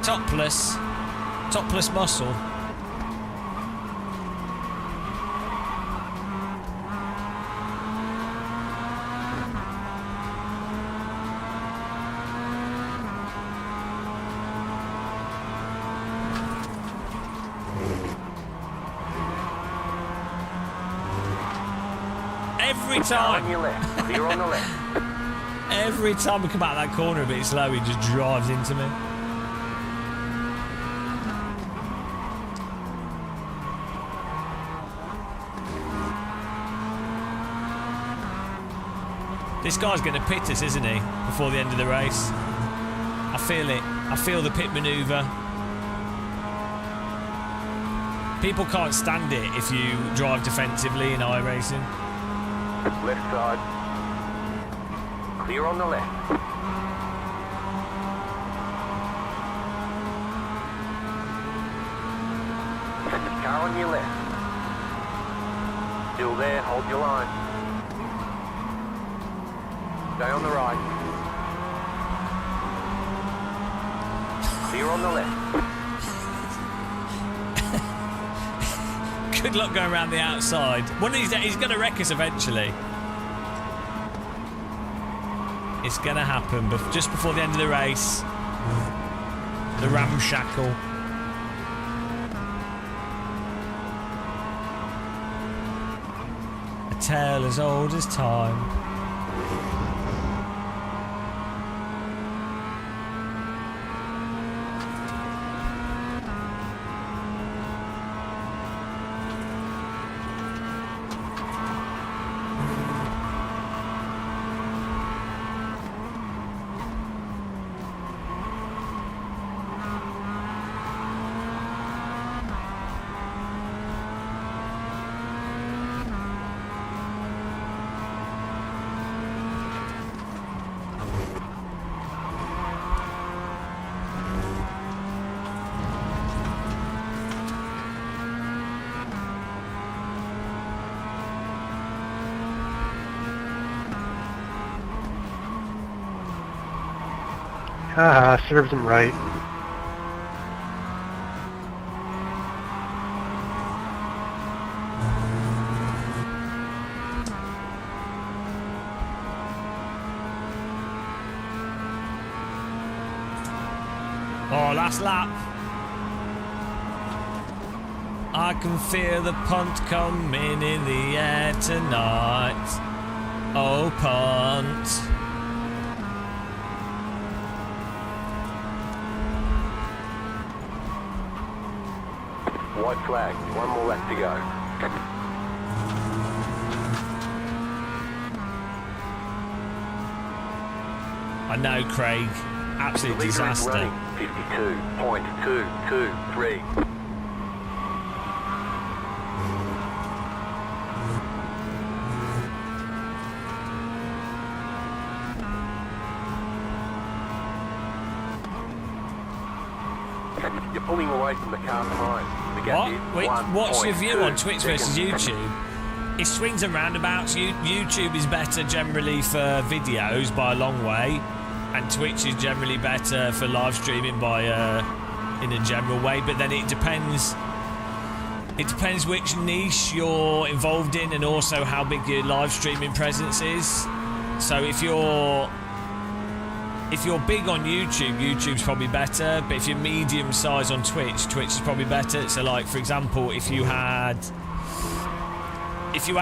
Topless muscle. Every time. On your left. Clear on the left. Every time we come out that corner a bit slow, he just drives into me. This guy's going to pit us, isn't he, before the end of the race? I feel it. I feel the pit manoeuvre. People can't stand it if you drive defensively in iRacing. Left side. Clear on the left. Car on your left. Still there, hold your line. Stay on the right. Clear on the left. Good luck going around the outside. One of these days, he's going to wreck us eventually. It's going to happen, but just before the end of the race. The ramshackle. A tale as old as time. Serves him right. Oh, last lap. I can feel the punt coming in the air tonight. Oh, punt. White flag. One more lap to go. I know, Craig. Absolute disaster. 52.223. You're pulling away from the car behind. What? Wait, what's your view on Twitch versus YouTube? It swings and roundabouts. YouTube is better generally for videos by a long way, and Twitch is generally better for live streaming by in a general way. But then it depends. It depends which niche you're involved in, and also how big your live streaming presence is. So if you're big on YouTube, YouTube's probably better. But if you're medium size on Twitch, Twitch is probably better. So, like, for example, if you had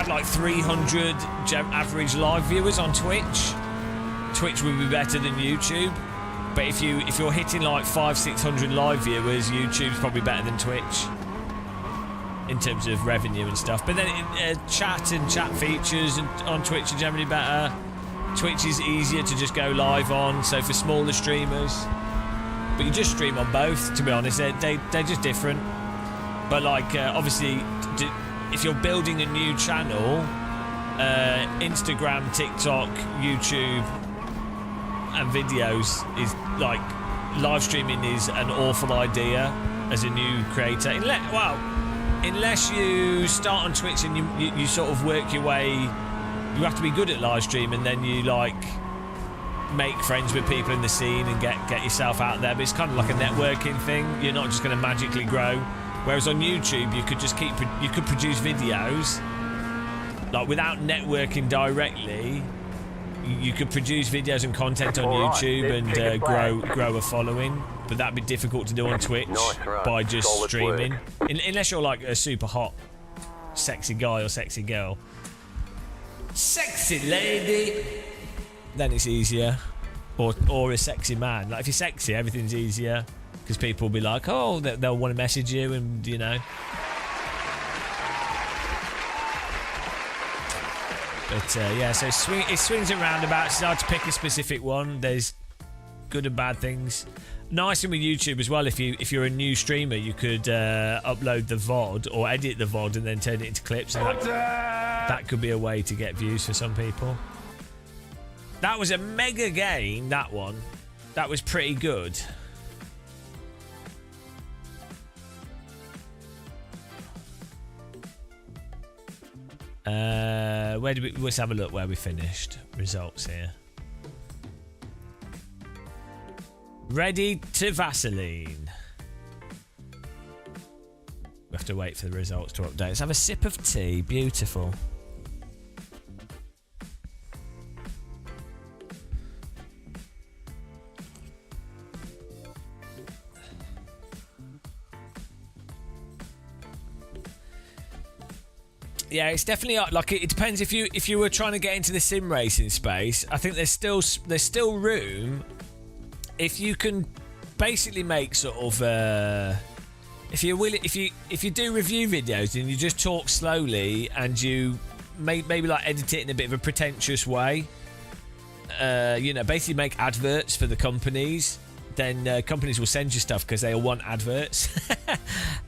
like 300 average live viewers on Twitch, Twitch would be better than YouTube. But if you're hitting like 500-600 live viewers, YouTube's probably better than Twitch in terms of revenue and stuff. But then chat and chat features on Twitch are generally better. Twitch is easier to just go live on, so for smaller streamers. but you just stream on both. To be honest, they're just different. But like, obviously, if you're building a new channel, Instagram, TikTok, YouTube, and videos is like live streaming is an awful idea as a new creator. Unless you start on Twitch and you sort of work your way, you have to be good at live stream, and then you like make friends with people in the scene and get yourself out there. But it's kind of like a networking thing. You're not just going to magically grow. Whereas on YouTube, you could just you could produce videos like without networking directly. You could produce videos and content on YouTube and grow a following, but that'd be difficult to do on Twitch by just streaming. Unless you're like a super hot, sexy guy or sexy girl. Sexy lady! Then it's easier. Or a sexy man. Like if you're sexy, everything's easier. Because people will be like, oh, they'll want to message you and, you know. But yeah, so it swings and roundabouts. It's hard to pick a specific one. There's good and bad things. Nice thing with YouTube as well, if you're a new streamer, you could upload the VOD or edit the VOD and then turn it into clips. And that could be a way to get views for some people. That was a mega game, that one. That was pretty good. Let's have a look where we finished. Results here. Ready to Vaseline. We have to wait for the results to update. Let's have a sip of tea. Beautiful. Yeah, it's definitely like it depends if you were trying to get into the sim racing space. I think there's still room if you can basically make sort of if you do review videos and you just talk slowly and you maybe like edit it in a bit of a pretentious way, you know, basically make adverts for the companies. Then companies will send you stuff because they'll want adverts,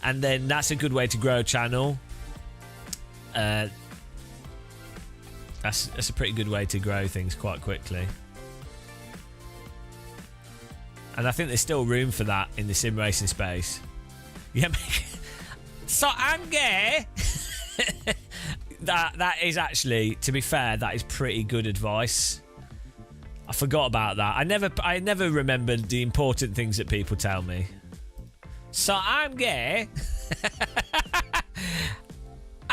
and then that's a good way to grow a channel. That's a pretty good way to grow things quite quickly, and I think there's still room for that in the sim racing space. Yeah, so I'm gay. that is actually, to be fair, that is pretty good advice. I forgot about that. I never remembered the important things that people tell me. So I'm gay.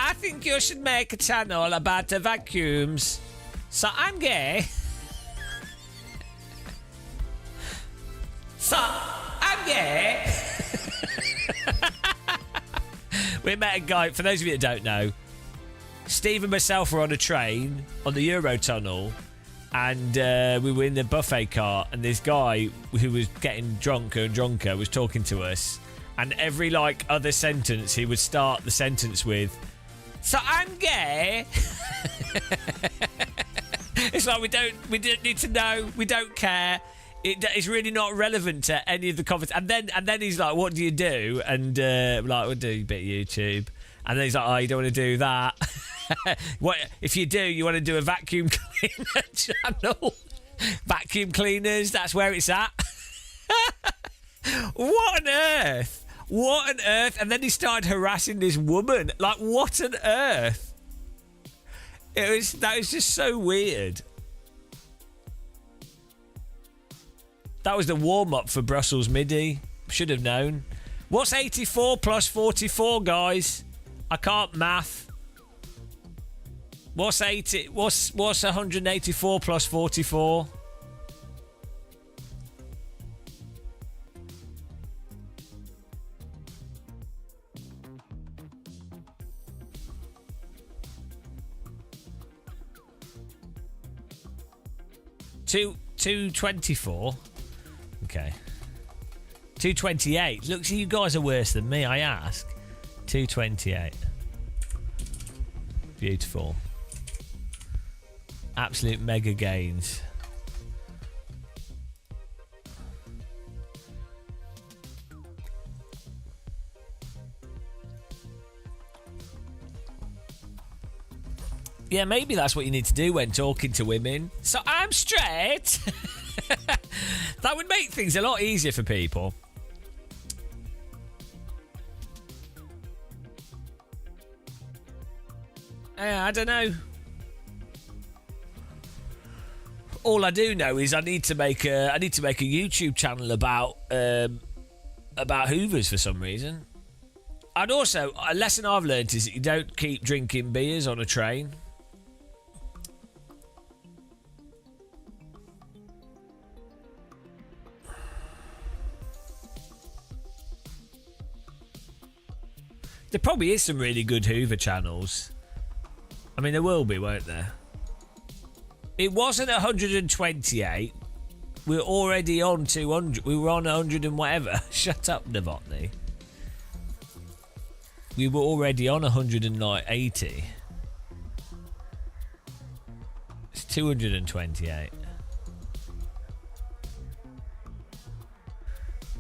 I think you should make a channel about the vacuums. So I'm gay. So I'm gay. We met a guy, for those of you that don't know, Steve and myself were on a train on the Eurotunnel, and we were in the buffet cart, and this guy who was getting drunker and drunker was talking to us, and every like other sentence he would start the sentence with, so I'm gay. It's like we don't need to know, we don't care. It's really not relevant to any of the conversations. And then he's like, what do you do? And like, we'll do a bit of YouTube. And then he's like, oh, you don't want to do that. What if you do? You want to do a vacuum cleaner channel? Vacuum cleaners, that's where it's at. What on earth? What on earth? And then he started harassing this woman. Like, what on earth? That was just so weird. That was the warm-up for Brussels MIDI. Should have known. What's 84 plus 44, guys? I can't math. What's 184 plus 44? Two 224. Okay. 228. Looks, you guys are worse than me, I ask. 228. Beautiful. Absolute mega gains. Yeah, maybe that's what you need to do when talking to women. So I'm straight. That would make things a lot easier for people. I don't know. All I do know is I need to make a YouTube channel about Hoovers for some reason. And also, a lesson I've learned is that you don't keep drinking beers on a train. There probably is some really good Hoover channels. I mean, there will be, won't there? It wasn't 128. We're already on 200. We were on 100 and whatever. Shut up, Novotny. We were already on 180. It's 228.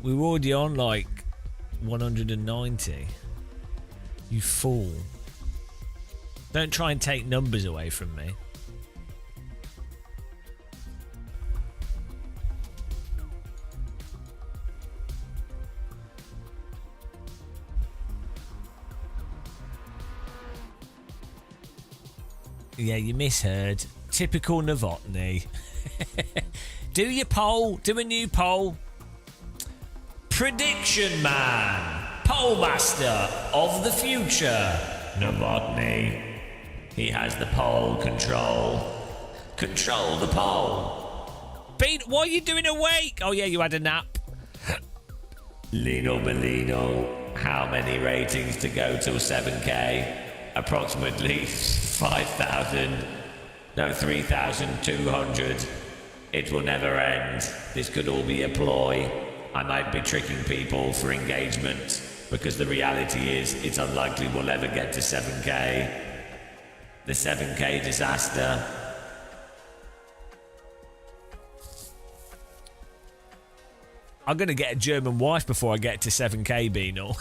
We were already on like 190. You fool. Don't try and take numbers away from me. Yeah, you misheard. Typical Novotny. Do your poll. Do a new poll. Prediction man. Poll master of the future. Novotny. He has the poll control. Control the poll. Bean, what are you doing awake? Oh yeah, you had a nap. Lino Bellino. How many ratings to go till 7K? Approximately 3,200. It will never end. This could all be a ploy. I might be tricking people for engagement, because the reality is it's unlikely we'll ever get to 7K. The 7K disaster. I'm going to get a German wife before I get to 7K, Beanal.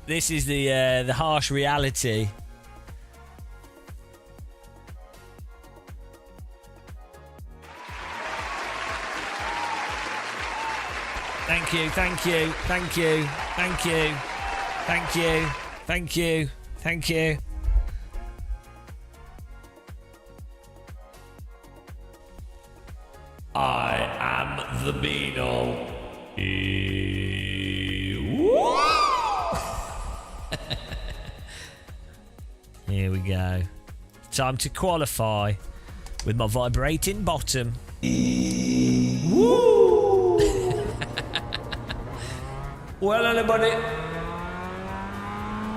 This is the harsh reality. Thank you, thank you, thank you, thank you, thank you, thank you, thank you. I am the Beanal. Here we go. Time to qualify with my vibrating bottom. Woo! Well, everybody,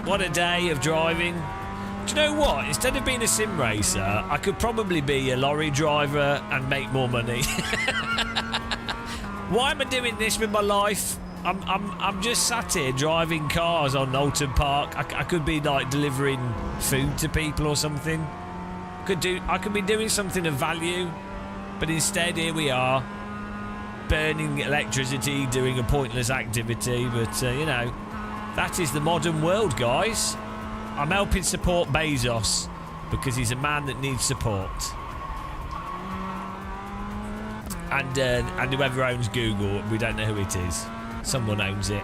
what a day of driving. Do you know what? Instead of being a sim racer, I could probably be a lorry driver and make more money. Why am I doing this with my life? I'm just sat here driving cars on Alton Park. I could be like delivering food to people or something. I could be doing something of value, but instead here we are, burning electricity, doing a pointless activity. But you know, that is the modern world, guys. I'm helping support Bezos because he's a man that needs support. And whoever owns Google, we don't know who it is. Someone owns it.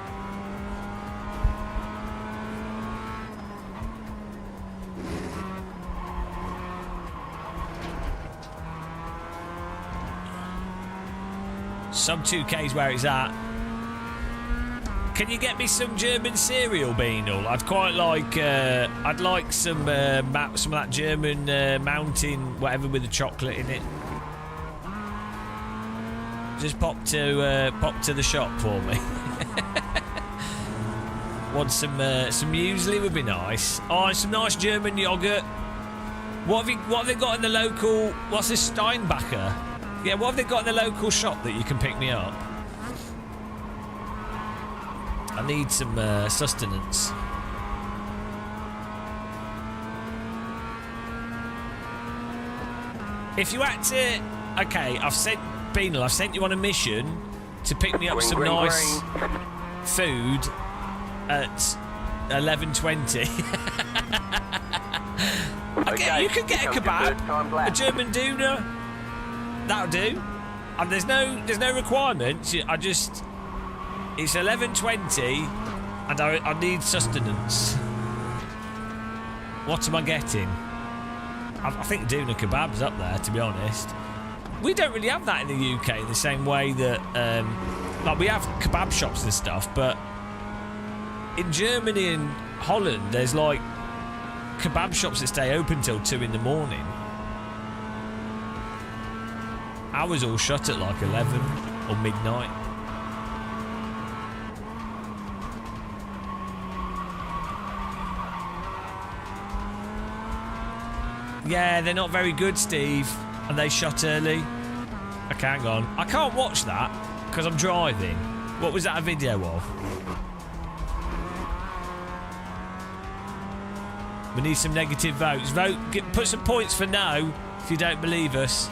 Sub 2K's where it's at. Can you get me some German cereal, Beanal? I'd quite like. I'd like some of that German mountain, whatever, with the chocolate in it. Just pop to the shop for me. Want some muesli would be nice. Oh, and some nice German yogurt. What have they got in the local? What's this, Steinbacher? Yeah, what have they got in the local shop that you can pick me up? I need some sustenance. If you had to... Okay, I've sent you on a mission to pick me up some nice food at 11.20. Okay, you could get a kebab, a German doner. That'll do. And there's no requirements. It's 11.20, and I need sustenance. What am I getting? I think doner kebab's up there, to be honest. We don't really have that in the UK in the same way that, like, we have kebab shops and stuff, but in Germany and Holland, there's like kebab shops that stay open till 2 in the morning. Ours all shut at like 11 or midnight. Yeah, they're not very good, Steve. And they shut early. Okay, hang on. I can't watch that because I'm driving. What was that a video of? We need some negative votes. Put some points for no if you don't believe us.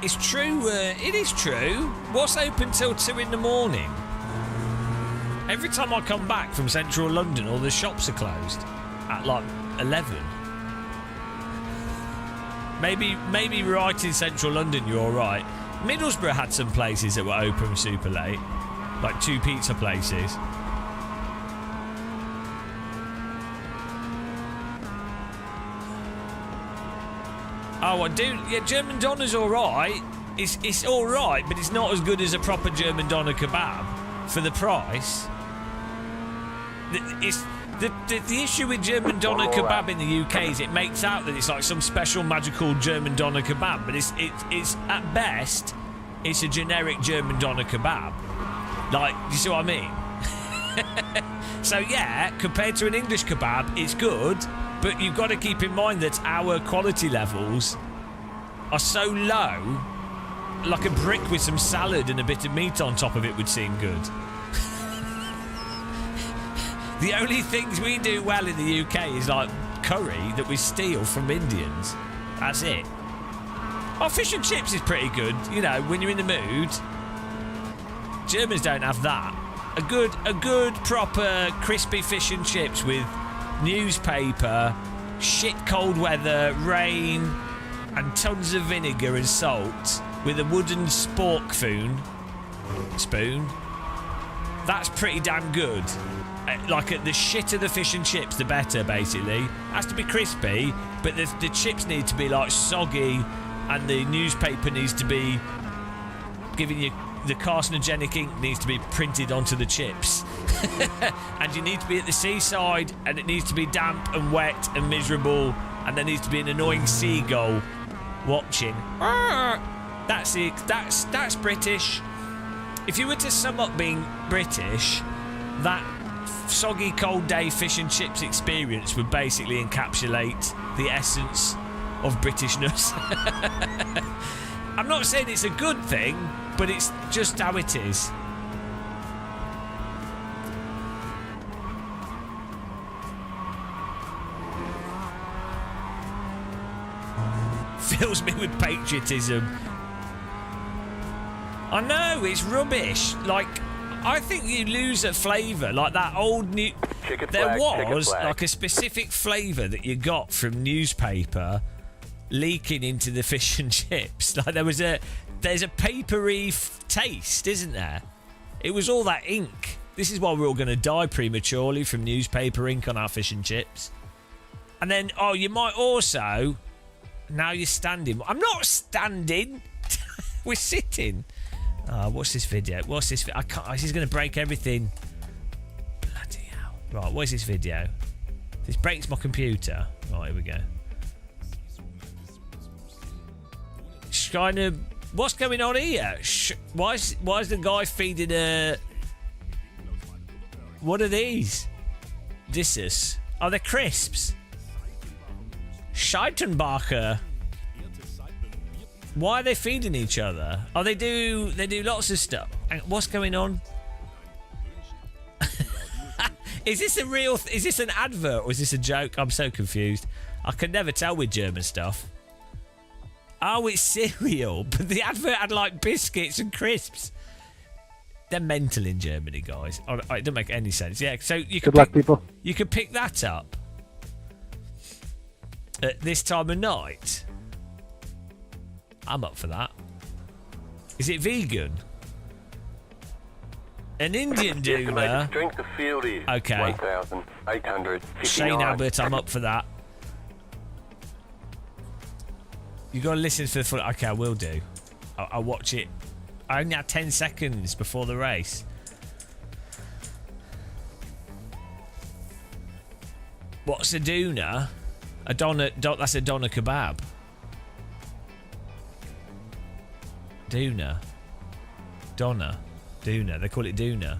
It's true. It is true. What's open till 2 in the morning? Every time I come back from central London, all the shops are closed at like 11. Maybe right in central London you're all right. Middlesbrough had some places that were open super late, like 2 pizza places. Oh, I do. Yeah, German Doner's all right. It's all right, but it's not as good as a proper German Doner kebab for the price. The issue with German Doner kebab in the UK is it makes out that it's like some special magical German Doner kebab, but it's at best it's a generic German Doner kebab. Like, you see what I mean? So yeah, compared to an English kebab, it's good. But you've got to keep in mind that our quality levels are so low, like a brick with some salad and a bit of meat on top of it would seem good. The only things we do well in the UK is like curry that we steal from Indians. That's it. Oh, fish and chips is pretty good, you know, when you're in the mood. Germans don't have that. A good proper crispy fish and chips with newspaper, shit cold weather, rain, and tons of vinegar and salt with a wooden spork spoon. That's pretty damn good. Like, the shitter the fish and chips, the better, basically. Has to be crispy, but the chips need to be like soggy, and the newspaper needs to be giving you the carcinogenic ink needs to be printed onto the chips. And you need to be at the seaside, and it needs to be damp and wet and miserable, and there needs to be an annoying seagull watching. That's it. That's British. If you were to sum up being British, that soggy cold day fish and chips experience would basically encapsulate the essence of Britishness. I'm not saying it's a good thing, but it's just how it is. Fills me with patriotism. I know, it's rubbish. Like, I think you lose a flavour. Like that old new... There was like a specific flavour that you got from newspaper leaking into the fish and chips. Like there's a papery taste, isn't there? It was all that ink. This is why we're all going to die prematurely from newspaper ink on our fish and chips. And then, you might also... Now you're standing. I'm not standing. We're sitting. What's this video? I can't. This is going to break everything. Bloody hell. Right, what is this video? This breaks my computer. Right, here we go. What's going on here? Why is the guy feeding a... What are these? Disses. Oh, they're crisps. Scheitenbacher. Why are they feeding each other? Oh, they do lots of stuff. What's going on? Is this a real... Is this an advert or is this a joke? I'm so confused. I can never tell with German stuff. Oh, it's cereal. But the advert had like biscuits and crisps. They're mental in Germany, guys. Oh, it doesn't make any sense. Yeah, so you can Good luck, people. You can pick that up at this time of night. I'm up for that. Is it vegan? An Indian doona. Strength of field is Okay. 1,859. Shane Abbott, I'm up for that. You got to listen for the full. Okay, I will do. I'll watch it. I only have 10 seconds before the race. What's a doona? A doner. That's a doner kebab. Doona. Doner. Doona. They call it doona.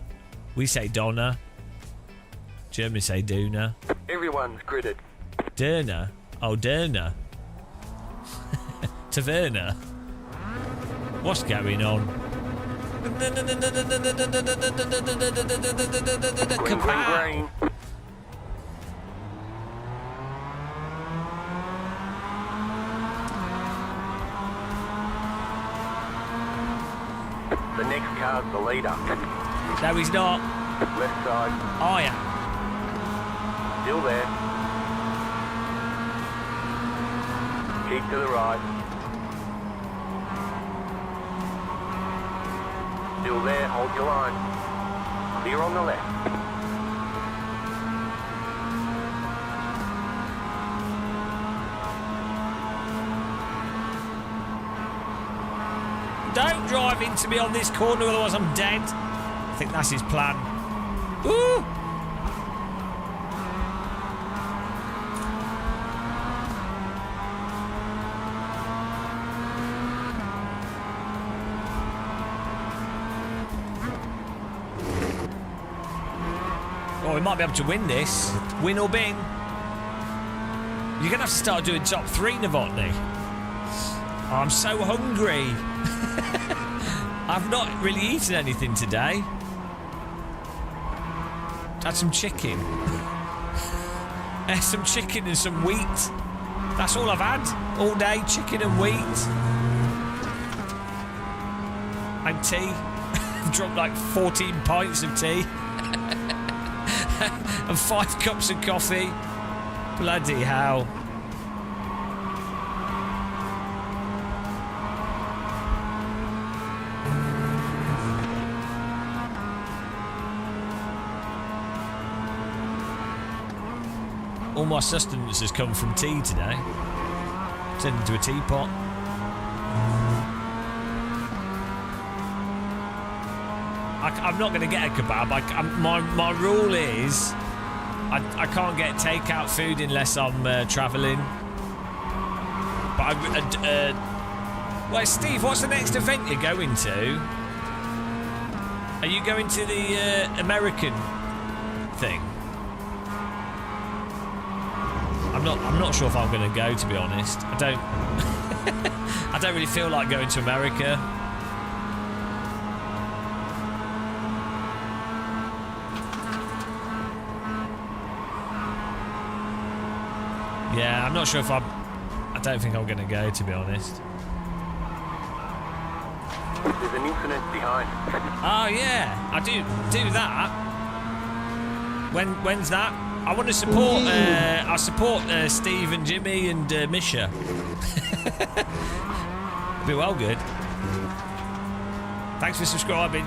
We say doner. Germans say doona. Everyone's gritted. Döner. Oh, Döner. Taverna. What's going on? Green. The next car's the leader. No, he's not. Left side. Oh, yeah. Still there. Keep to the right. Still there, hold your line. Clear on the left. Don't drive into me on this corner, otherwise I'm dead. I think that's his plan. Ooh! Oh, we might be able to win this. Win or bin. You're going to have to start doing top 3, Novotny. Oh, I'm so hungry. I've not really eaten anything today. Had some chicken. Some chicken and some wheat. That's all I've had all day, chicken and wheat. And tea. I've drunk like 14 pints of tea. And 5 cups of coffee. Bloody hell. All my sustenance has come from tea today. Turned into a teapot. I'm not going to get a kebab. My rule is I can't get takeout food unless I'm travelling. But well, Steve, what's the next event you're going to? Are you going to the American thing? I'm not sure if I'm going to go, to be honest. I don't really feel like going to America. Yeah, I'm not sure if I don't think I'm going to go, to be honest. There's an incident behind. Oh yeah, I do that. When's that? I want to support. I support Steve and Jimmy and Misha. Be well good. Thanks for subscribing.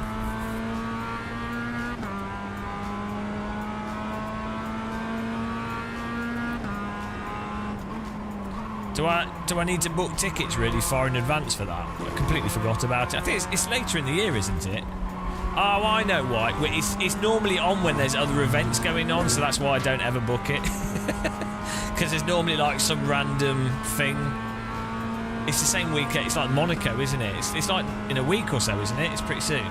Do I need to book tickets really far in advance for that? I completely forgot about it. I think it's later in the year, isn't it? Oh, I know why. It's normally on when there's other events going on, so that's why I don't ever book it. Because there's normally like some random thing. It's the same weekend. It's like Monaco, isn't it? It's like in a week or so, isn't it? It's pretty soon.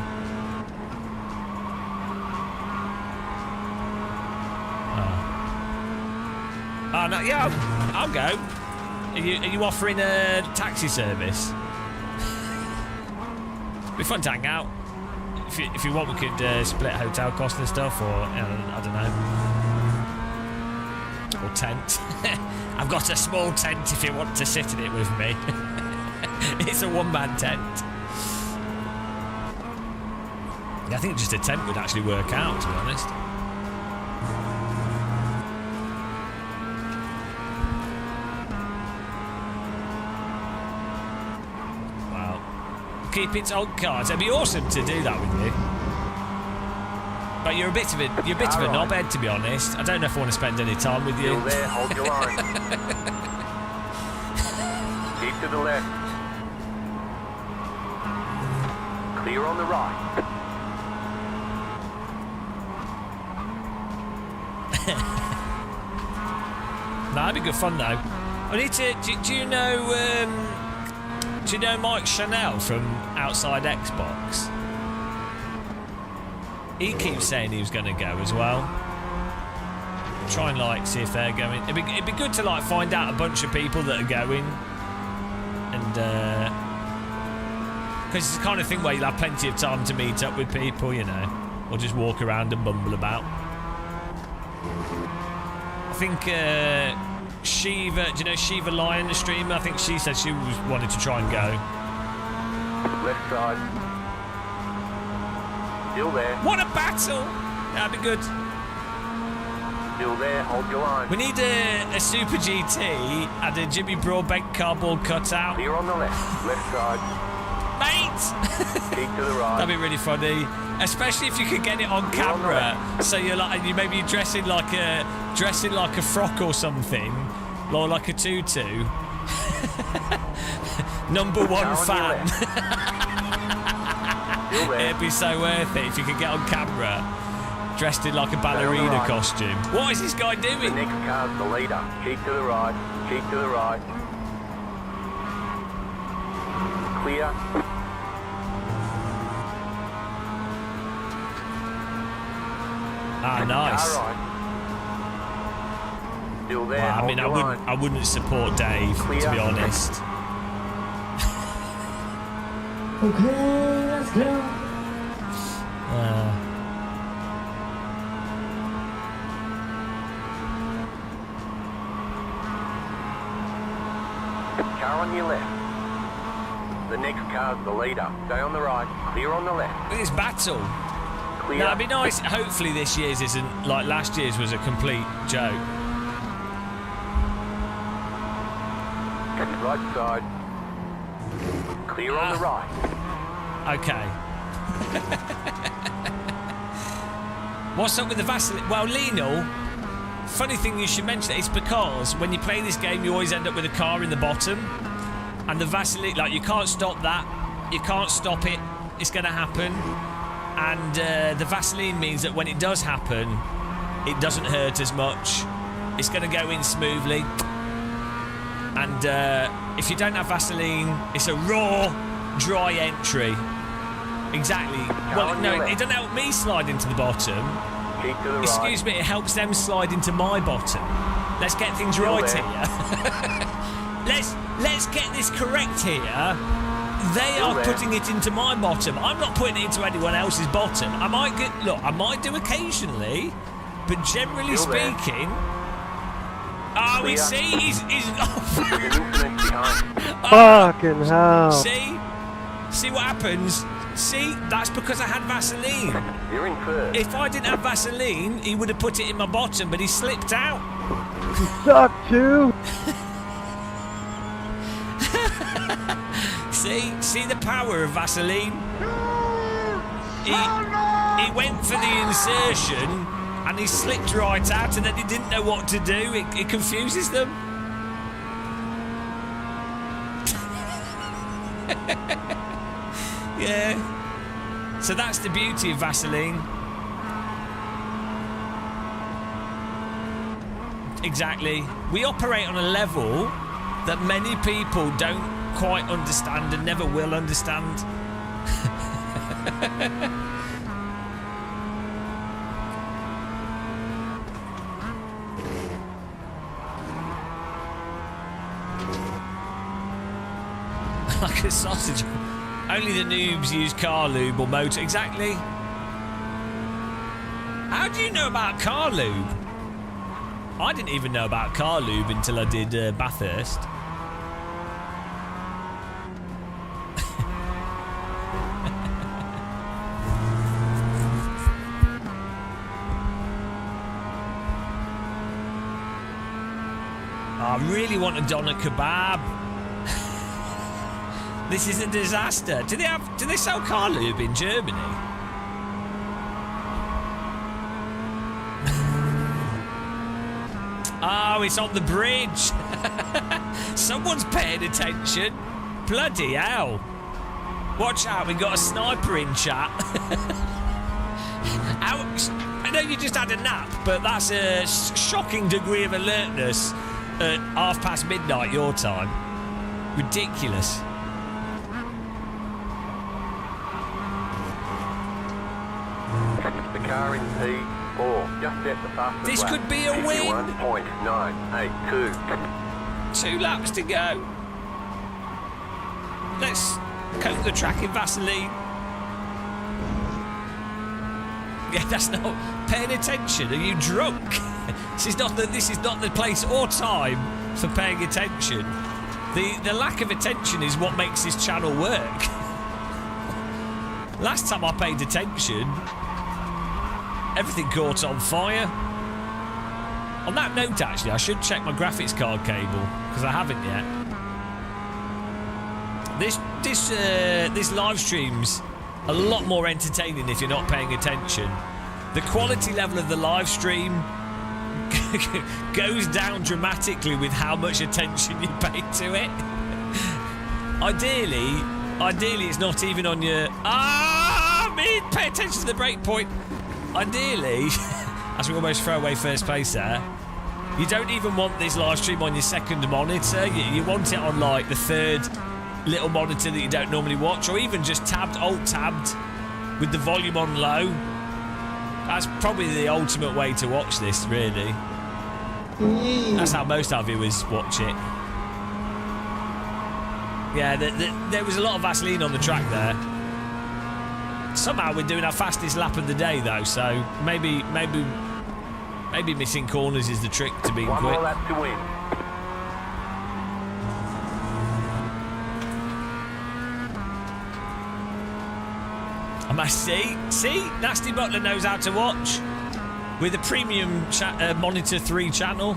Oh no, yeah, I'll go. Are you offering a taxi service? It'd be fun to hang out. If you want, we could split hotel costs and stuff, or I don't know, or tent. I've got a small tent if you want to sit in it with me. It's a one-man tent. I think just a tent would actually work out, to be honest. Wow. Keep it on cards. It'd be awesome to do that with you. But you're a bit of a knobhead, to be honest. I don't know if I want to spend any time with you. Still there, hold your line. Keep to the left. Clear on the right. No, that'd be good fun though. I need to. Do you know? Do you know Mike Chanel from Outside Xbox? He keeps saying he was going to go as well. Try and like see if they're going. It'd be good to like find out a bunch of people that are going, and because it's the kind of thing where you'll have plenty of time to meet up with people, you know, or just walk around and bumble about. I think Shiva, do you know Shiva Lion, the streamer? I think she said she wanted to try and go. Left side. Still there. What a battle! That'd be good. Still there, hold your line. We need a Super GT and a Jimmy Broadbent cardboard cutout. Clear on the left side. Mate! Keep to the right. That'd be really funny. Especially if you could get it on camera. So you're like, and you maybe dressing like a frock or something. Or like a tutu. Number one fan. It'd be so worth it if you could get on camera dressed in like a ballerina costume. What is this guy doing? The next car's the leader. Keep to the right. Keep to the right. Clear. Ah, nice. All right. Still there. Well, I mean, I wouldn't support Dave, to be honest. Okay, let's go. Car on your left. The next car's the leader. Stay on the right. Clear on the left. Look at this battle. Clear. Now, it'd be nice. Hopefully, this year's isn't like last year's was a complete joke. Right side. Clear on the right. Okay. What's up with the Vaseline? Well, Lino, funny thing you should mention it. It's because when you play this game, you always end up with a car in the bottom, and the Vaseline, like, you can't stop that. You can't stop it. It's going to happen, and the Vaseline means that when it does happen, it doesn't hurt as much. It's going to go in smoothly. And if you don't have Vaseline, it's a raw, dry entry. Exactly. Well, no, it doesn't help me slide into the bottom. Keep to the right. Excuse me, it helps them slide into my bottom. Let's get things right here. Let's get this correct here. They are putting it into my bottom. I'm not putting it into anyone else's bottom. I might do occasionally, but generally speaking. Oh, we see, he's Fucking hell. See what happens? See, that's because I had Vaseline. You're in first. If I didn't have Vaseline, he would have put it in my bottom, but he slipped out. You suck too. See the power of Vaseline? He went for the insertion and he slipped right out, and then he didn't know what to do. It confuses them. Yeah. So that's the beauty of Vaseline. Exactly. We operate on a level that many people don't quite understand and never will understand. Like a sausage. Only the noobs use car lube or motor. Exactly. How do you know about car lube? I didn't even know about car lube until I did Bathurst. I really want a doner kebab. This is a disaster. Do they sell car lube in Germany? Oh, it's on the bridge. Someone's paying attention. Bloody hell. Watch out, we got a sniper in chat. I know you just had a nap, but that's a shocking degree of alertness at midnight your time. Ridiculous. The car in P4, just at the fastest This lap. could be a win. 51.982. 2 laps to go. Let's coat the track in Vaseline. Yeah, that's not paying attention. Are you drunk? This is not the place or time for paying attention. The lack of attention is what makes this channel work. Last time I paid attention, everything caught on fire. On that note, actually, I should check my graphics card cable because I haven't yet. This live stream's a lot more entertaining if you're not paying attention. The quality level of the live stream goes down dramatically with how much attention you pay to it. Ideally, it's not even on your. Pay attention to the break point. Ideally, as we almost throw away first place there, you don't even want this live stream on your second monitor. You want it on like the third little monitor that you don't normally watch, or even just alt-tabbed with the volume on low. That's probably the ultimate way to watch this, really. That's how most our viewers watch it. Yeah, there was a lot of Vaseline on the track there. Somehow we're doing our fastest lap of the day, though, so maybe missing corners is the trick to being One quick. more lap to win. I must see, Nasty Butler knows how to watch with a premium Monitor 3 channel.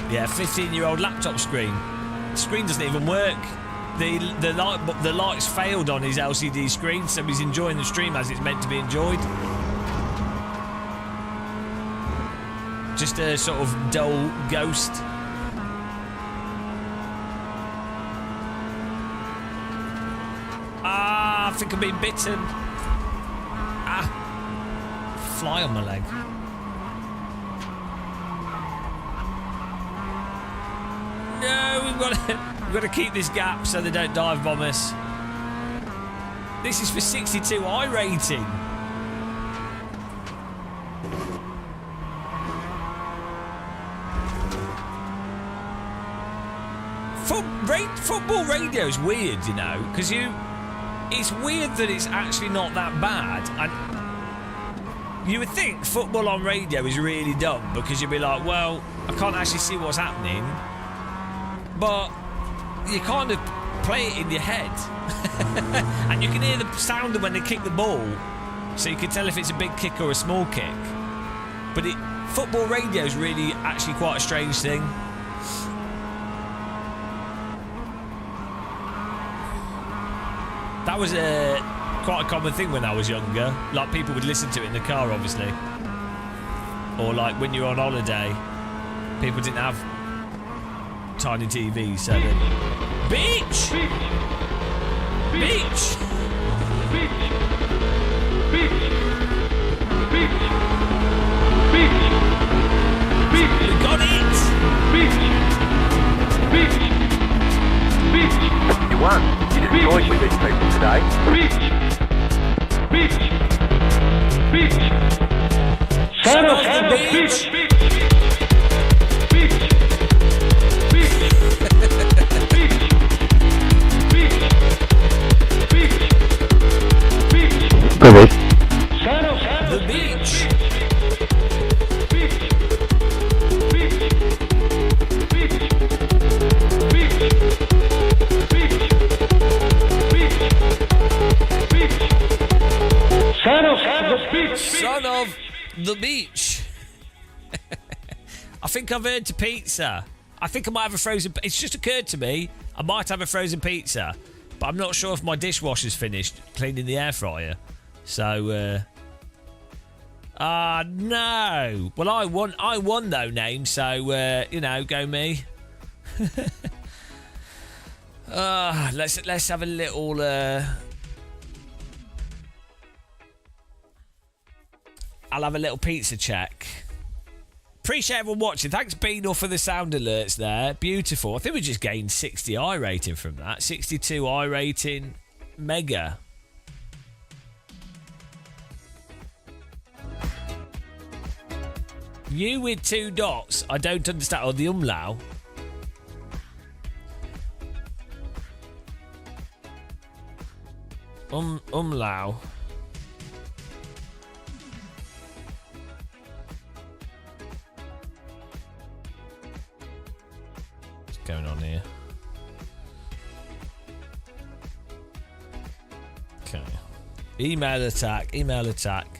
Yeah, 15-year-old laptop screen. The screen doesn't even work. The lights failed on his LCD screen, so he's enjoying the stream as it's meant to be enjoyed. Just a sort of dull ghost. I think I'm being bitten. Fly on my leg. No, we've got to keep this gap so they don't dive bomb us. This is for 62 iRating. Football radio is weird, you know, because it's weird that it's actually not that bad. And you would think football on radio is really dumb because you'd be like, well, I can't actually see what's happening, but you kind of play it in your head. And you can hear the sound of when they kick the ball, so you can tell if it's a big kick or a small kick. But football radio is really actually quite a strange thing. That was quite a common thing when I was younger. Like, people would listen to it in the car, obviously. Or like when you're on holiday, people didn't have tiny TVs, so then... Beach! Beach! We got it! You won. You did enjoy with these people today. Son of the beach! Good. The beach! Son of the beach! I think I've earned a pizza. I think I might have a frozen... It's just occurred to me, I might have a frozen pizza. But I'm not sure if my dishwasher's finished cleaning the air fryer. So, no. Well, I won though, Name. So, you know, go me. Let's have a little... I'll have a little pizza check. Appreciate everyone watching. Thanks, Beano, for the sound alerts there. Beautiful. I think we just gained 60 I rating from that. 62 I rating. Mega. You with 2 dots. I don't understand. Oh, the umlau. Umlau. What's going on here? Okay. Email attack.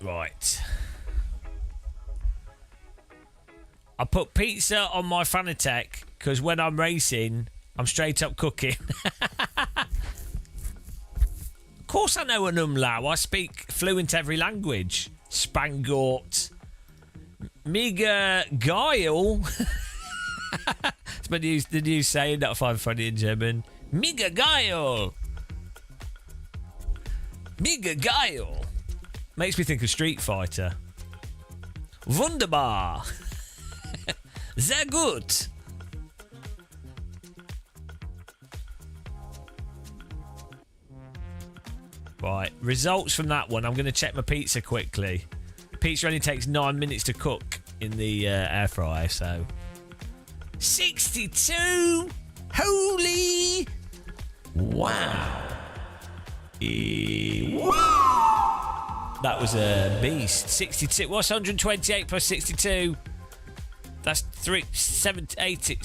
Right. I put pizza on my Fanatec because when I'm racing, I'm straight up cooking. Of course I know an umlau. I speak fluent every language. Spangort. Mega geil. It's the new saying that I find funny in German. Mega geil. Mega geil. Makes me think of Street Fighter. Wunderbar. Sehr gut. Right, results from that one. I'm going to check my pizza quickly. Pizza only takes 9 minutes to cook in the air fryer, so... 62! Holy! Wow! That was a beast. 62. What's 128 plus 62? That's 80.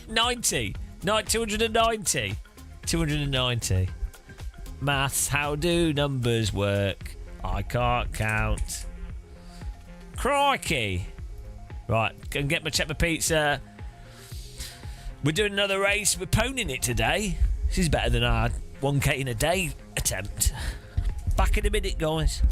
90. 290. 290. Maths, how do numbers work? I can't count. Crikey. Right, go and check my pizza. We're doing another race. We're poning it today. This is better than our 1K in a day attempt. Back in a minute, guys.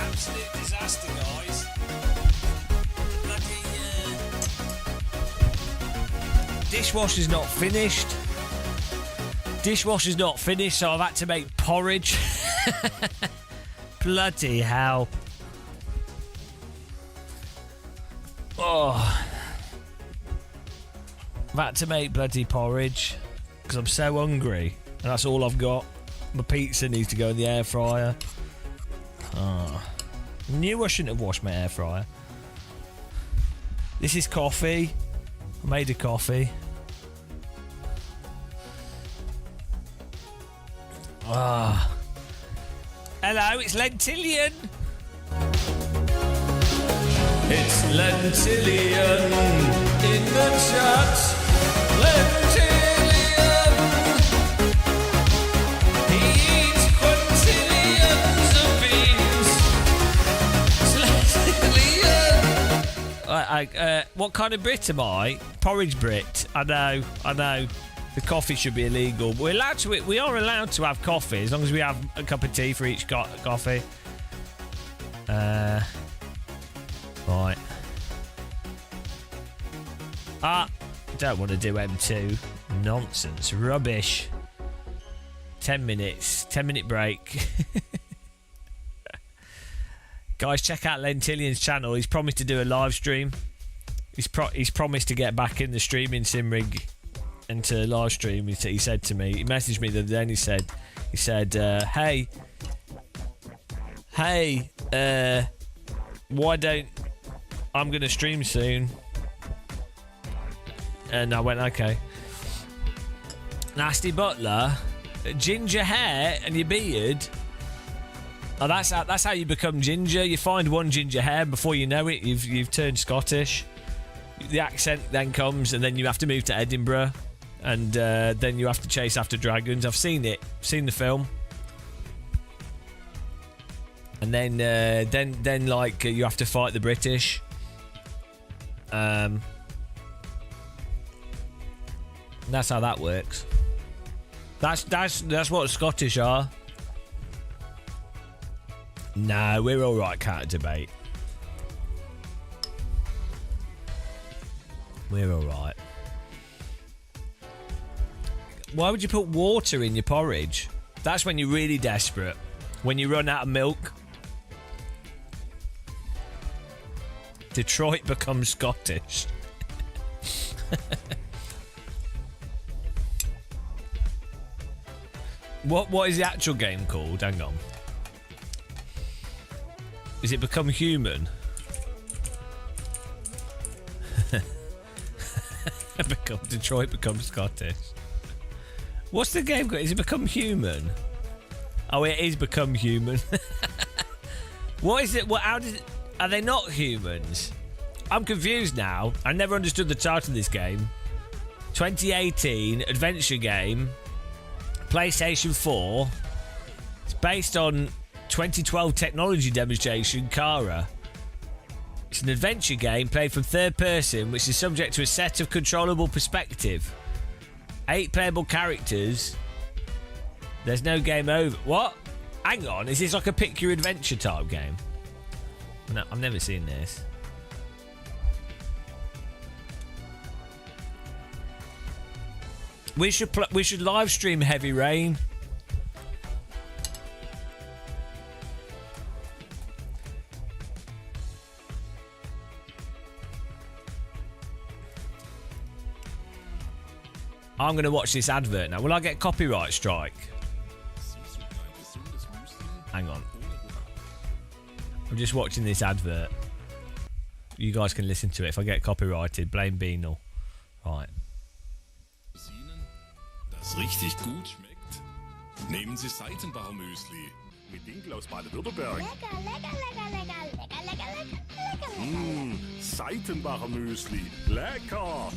Absolute disaster, guys. Bloody, dishwasher's not finished. Dishwasher's not finished, so I've had to make porridge. Bloody hell. Oh. I've had to make bloody porridge because I'm so hungry. And that's all I've got. My pizza needs to go in the air fryer. Oh. Knew I shouldn't have washed my air fryer. This is coffee. I made a coffee. Ah. Hello, it's Lentillion. It's Lentillion in the chat. Lentillion. He eats quintillions of beans. It's Lentillion. What kind of Brit am I? Porridge Brit. I know. The coffee should be illegal. But we are allowed to have coffee as long as we have a cup of tea for each coffee. Right. Don't want to do M2. Nonsense. Rubbish. 10 minutes. 10-minute break. Guys, check out Lentillion's channel. He's promised to do a live stream. He's promised to get back in the streaming sim rig and to live stream. He said to me, he messaged me the other day and he said, hey, why don't I'm gonna stream soon? And I went, okay. Nasty Butler, ginger hair and your beard. Oh, that's how you become ginger. You find one ginger hair, before you know it, you've turned Scottish. The accent then comes, and then you have to move to Edinburgh, and then you have to chase after dragons. I've seen it, seen the film. And then like you have to fight the British. That's how that works. That's what the Scottish are. No, we're all right. Can't debate. We're all right. Why would you put water in your porridge? That's when you're really desperate. When you run out of milk. Detroit becomes Scottish. What is the actual game called? Hang on. Is it Become Human? Detroit becomes Scottish. What's the game called? Is it Become Human? Oh, it is Become Human. What is it? How does it? Are they not humans? I'm confused now. I never understood the title of this game. 2018 adventure game. PlayStation 4. It's based on 2012 technology demonstration Kara. It's an adventure game played from third person, which is subject to a set of controllable perspective. 8 playable characters. There's no game over. What? Hang on, is this like a pick your adventure type game? No, I've never seen this. We should live stream Heavy Rain. I'm going to watch this advert now. Will I get copyright strike? Hang on. I'm just watching this advert. You guys can listen to it. If I get copyrighted, blame Beanal. Right. Das richtig gut schmeckt. Nehmen Sie Seitenbacher Müsli. Mit Dinkel aus Baden-Württemberg. Lecker, lecker, lecker, lecker, lecker, lecker, lecker, lecker. Seitenbacher Müsli. Lecker.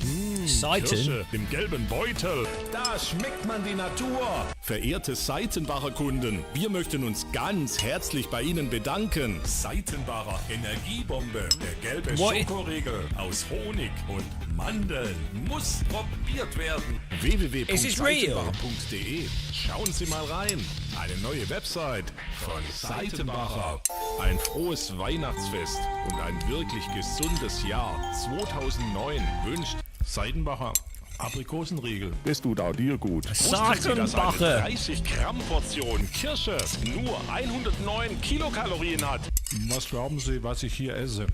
Seiten? Kirsche im gelben Beutel. Da schmeckt man die Natur. Verehrte Seitenbacher Kunden, wir möchten uns ganz herzlich bei Ihnen bedanken. Seitenbacher Energiebombe. Der gelbe Schokoriegel aus Honig und Mandeln muss probiert werden. www.seitenbacher.de. Schauen Sie mal rein. Eine neue Website von Seitenbacher. Ein frohes Weihnachtsfest und ein wirklich gesundes Jahr 2009 wünscht Seitenbacher Aprikosenriegel. Das tut auch dir gut. Wussten Sie, dass eine 30 Gramm Portion Kirsche nur 109 Kilokalorien hat? Was glauben Sie, was ich hier esse?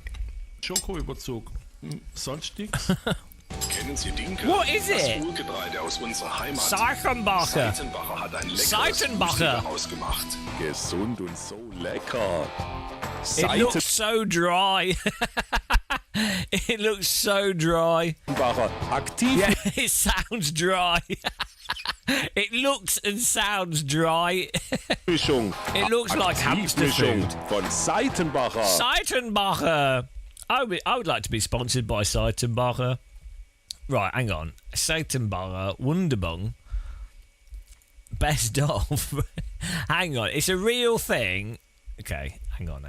Schokoüberzug. Sonst nichts? Kennen Sie Dinkel? What is das it? Urgetreide aus unserer Heimat. Seitenbacher. Seitenbacher hat ein leckeres Seitenbacher. Müsli daraus gemacht. Gesund und so lecker. It looks so dry. It looks so dry. Seitenbacher aktiv. Yeah, it sounds dry. It looks and sounds dry. Mischung. It looks like hamster Aktivmischung food. von Seitenbacher. Seitenbacher. I would like to be sponsored by Seitenbacher. Right, hang on. Seitenbacher Wunderbung. Best of. Hang on, it's a real thing. Okay, hang on.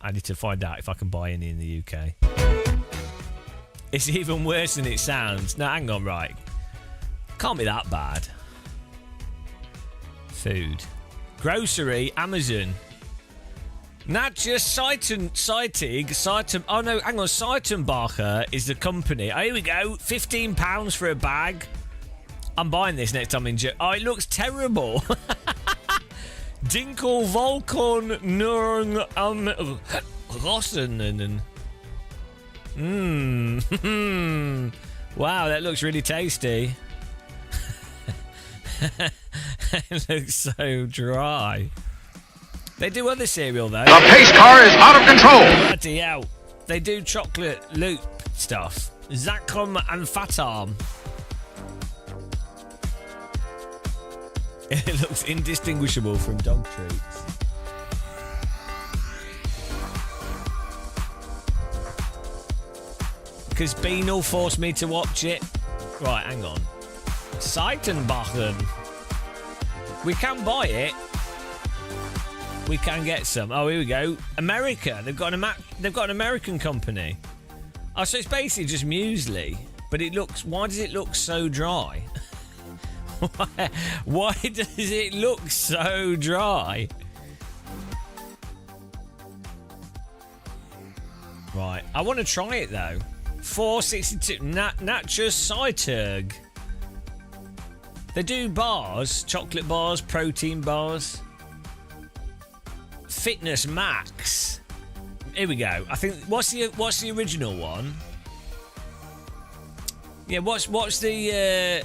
I need to find out if I can buy any in the UK. It's even worse than it sounds. No, hang on, right. Can't be that bad. Food. Grocery, Amazon. Not just Seiten. Oh no, hang on. Seitenbacher is the company. Oh, here we go. £15 for a bag. I'm buying this next time in Oh, it looks terrible. Dinkel Volkon Nurng Rossen. Wow, that looks really tasty. It looks so dry. They do other cereal though. The pace car is out of control. Bloody hell. They do chocolate loop stuff. Zakrom and Fatarm. It looks indistinguishable from dog treats. Because Bean'll forced me to watch it. Right, hang on. Seitenbachen. We can buy it. We can get some. Oh, here we go. America. They've got an American company. Oh, so it's basically just muesli. But it looks... Why does it look so dry? Why does it look so dry? Right. I want to try it, though. 462. Natures Seiturg. They do bars. Chocolate bars. Protein bars. Fitness Max. Here we go. I think what's the original one? Yeah, what's the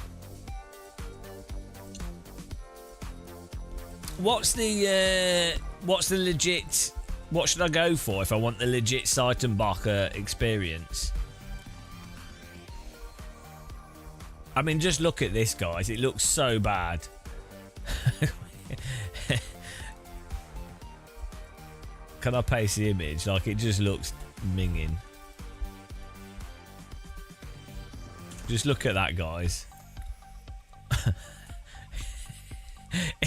legit? What should I go for if I want the legit Seitenbacher experience? I mean, just look at this, guys. It looks so bad. Can I paste the image? Like, it just looks minging. Just look at that, guys.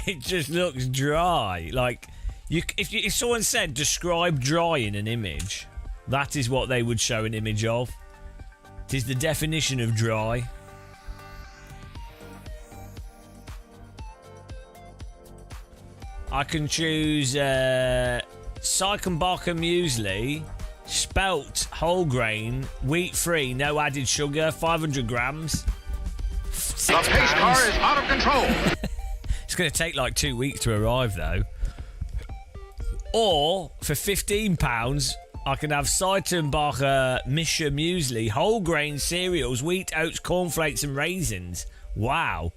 It just looks dry. Like, if someone said describe dry in an image, that is what they would show an image of. It is the definition of dry. I can choose Seitenbacher muesli, spelt, whole grain, wheat-free, no added sugar, 500 grams. £6. The pace car is out of control. It's going to take like 2 weeks to arrive, though. Or, for £15, I can have Seitenbacher Mischa muesli, whole grain cereals, wheat, oats, cornflakes and raisins. Wow.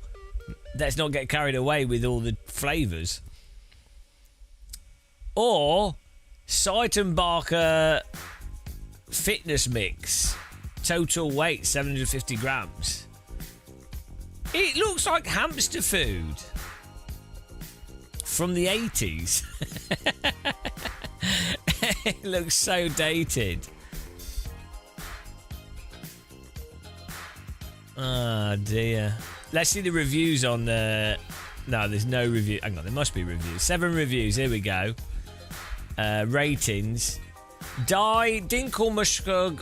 Let's not get carried away with all the flavours. Or Seitenbacher Fitness Mix. Total weight 750 grams. It looks like hamster food from the 80s. It looks so dated. Oh dear. Let's see the reviews on no, there's no review. Hang on, there must be reviews. 7 reviews, here we go. Ratings. Die Dinkelmuschung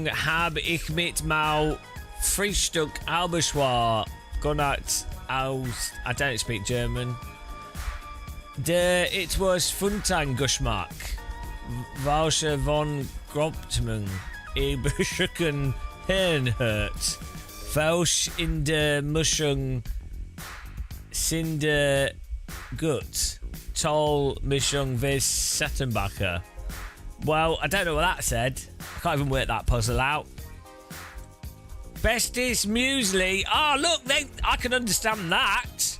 hab ich mit Mau Frühstück Albeschwar Gonat aus. I don't speak German. It was Funtan Geschmack. Walsche von Grobtmung. Eberschücken Hirnhurt. Falsch in der Mischung sind gut. Toll Mischung vis Settenbacher. Well, I don't know what that said. I can't even work that puzzle out. Bestest muesli. Ah, look, I can understand that.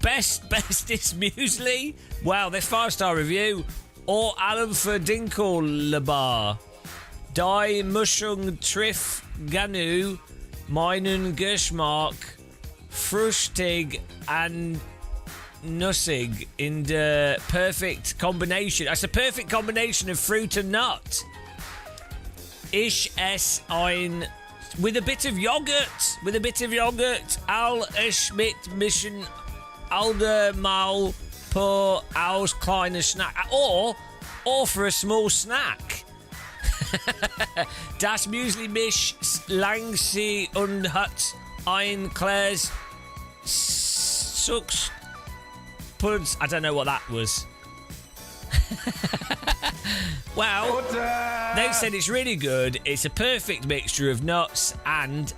Bestest muesli. Wow, there's 5-star review. Or Alan für Dinkelbar. Die Mischung triff Ganu. Meinen Geschmack. Frühstück and nussig in the perfect combination. That's a perfect combination of fruit and nut. Ich esse ein with a bit of yogurt. With a bit of yogurt. Al ich mit mischen Aldermal per aus kleiner Snack. Or for a small snack. Das Müsli misch langsi und hat ein Claire's Sucks. Puds. I don't know what that was. Well, they said it's really good. It's a perfect mixture of nuts and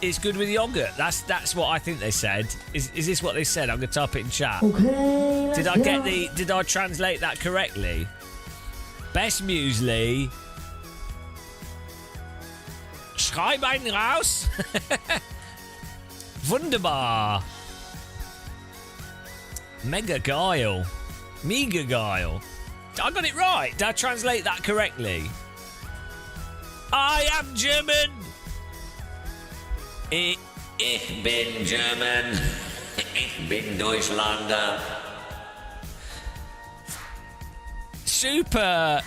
it's good with yogurt. That's what I think they said. Is this what they said? I'm gonna type it in chat. Okay. Did I translate that correctly? Best muesli. Schreib einen raus. Wunderbar. Mega geil. Mega geil. I got it right. Did I translate that correctly? I am German. Ich bin German. Ich bin Deutschlander. Super.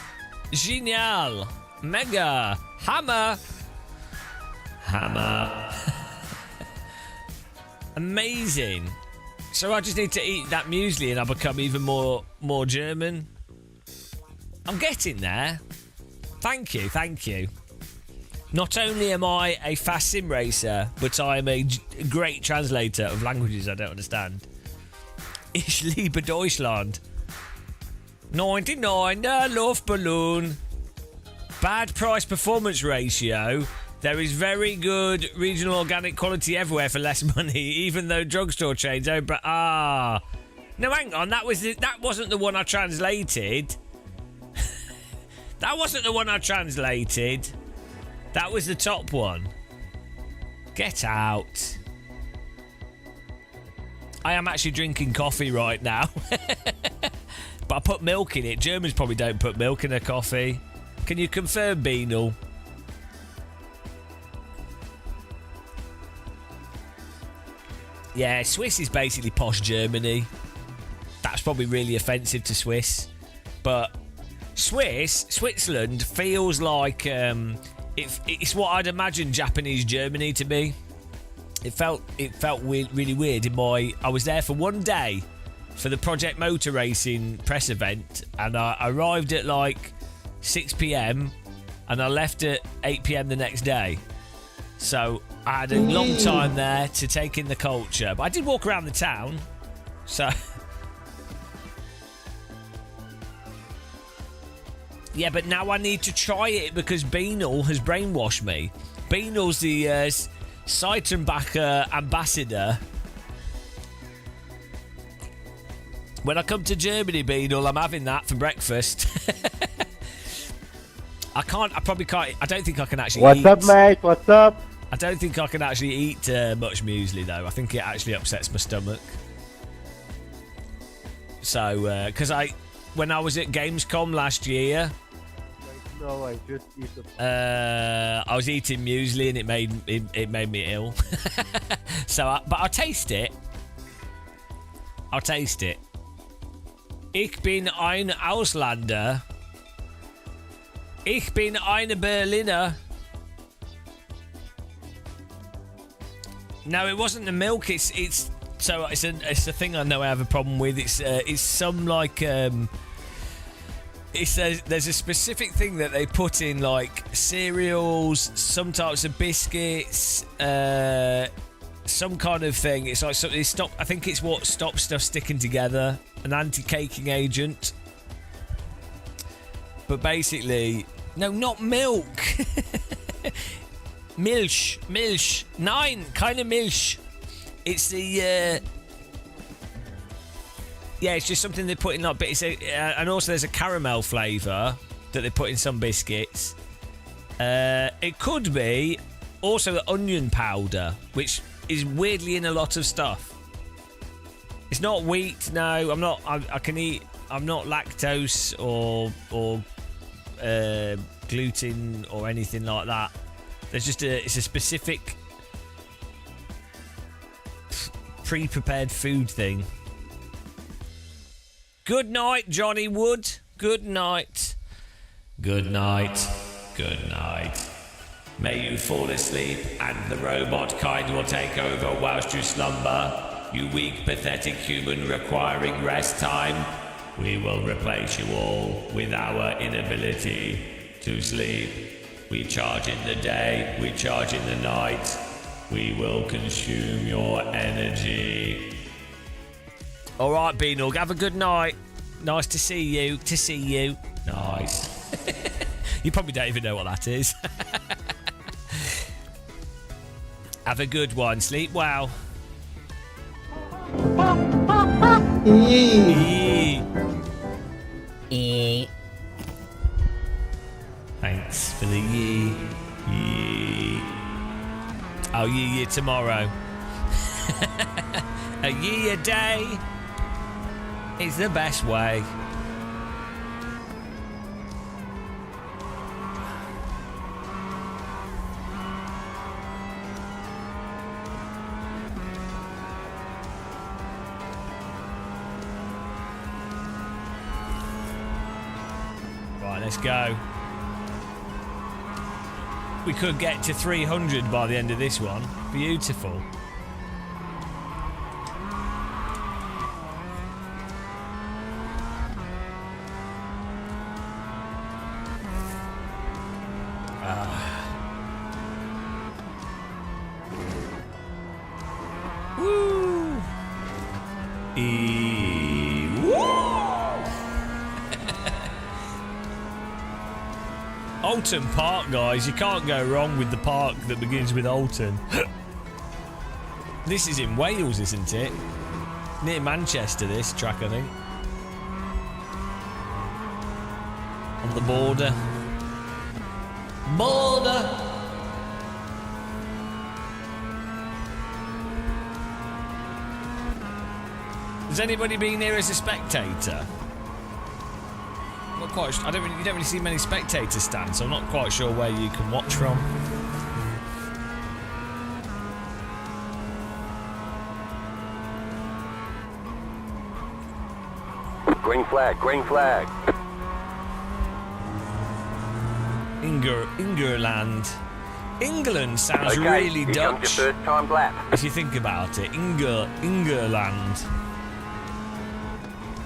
Genial. Mega. Hammer. Hammer. Amazing. So I just need to eat that muesli and I become even more German. I'm getting there. Thank you. Not only am I a fast sim racer, but I am a great translator of languages I don't understand. Ich liebe Deutschland. 99, der Luftballon. Bad price performance ratio. There is very good regional organic quality everywhere for less money, even though drugstore chains own. No, hang on. That wasn't the one I translated. That wasn't the one I translated. That was the top one. Get out. I am actually drinking coffee right now. But I put milk in it. Germans probably don't put milk in their coffee. Can you confirm, Beanal? Yeah, Swiss is basically posh Germany. That's probably really offensive to Swiss. But Switzerland feels like it's what I'd imagine Japanese Germany to be. It felt really weird. I was there for one day for the Project Motor Racing press event, and I arrived at like 6 p.m. and I left at 8 p.m. the next day. So I had a long time there to take in the culture, but I did walk around the town. So yeah, but now I need to try it because Beanal has brainwashed me. Beanal's the Seitenbacher ambassador. When I come to Germany, Beanal, I'm having that for breakfast. I probably can't. I don't think I can actually eat. What's up, mate? What's up? I don't think I can actually eat much muesli, though. I think it actually upsets my stomach. So, because when I was at Gamescom last year, No, I just eat the... I was eating muesli and it made me ill. But I'll taste it. I'll taste it. Ich bin ein Ausländer. Ich bin eine Berliner. No, it wasn't the milk. It's a thing I know I have a problem with. It's some like there's a specific thing that they put in like cereals, some types of biscuits, some kind of thing. It's like something I think it's what stops stuff sticking together, an anti-caking agent. But basically, no, not milk. Milch. Nein, keine Milch. It's the it's just something they put in like, but and also there's a caramel flavour that they put in some biscuits. It could be also the onion powder, which is weirdly in a lot of stuff. It's not wheat. No, I'm not. I can eat. I'm not lactose or gluten or anything like that. There's just it's a specific pre-prepared food thing. Good night, Johnny Wood. Good night. Good night. Good night. May you fall asleep and the robot kind will take over whilst you slumber. You weak, pathetic human requiring rest time. We will replace you all with our inability to sleep. We charge in the day, we charge in the night. We will consume your energy. All right, Beanog, have a good night. Nice to see you. Nice. You probably don't even know what that is. Have a good one. Sleep well. Thanks for the yee. I'll yee you tomorrow. A yee a day is the best way. Right, let's go. We could get to 300 by the end of this one. Beautiful. Woo! Alton Park, guys. You can't go wrong with the park that begins with Alton. This is in Wales, isn't it? Near Manchester, this track, I think. On the border. Has anybody been here as a spectator? I'm not quite. You don't really see many spectator stands, so I'm not quite sure where you can watch from. Green flag, green flag. Ingerland. England sounds Okay, really here Dutch. comes your first time lap. If you think about it, Ingerland.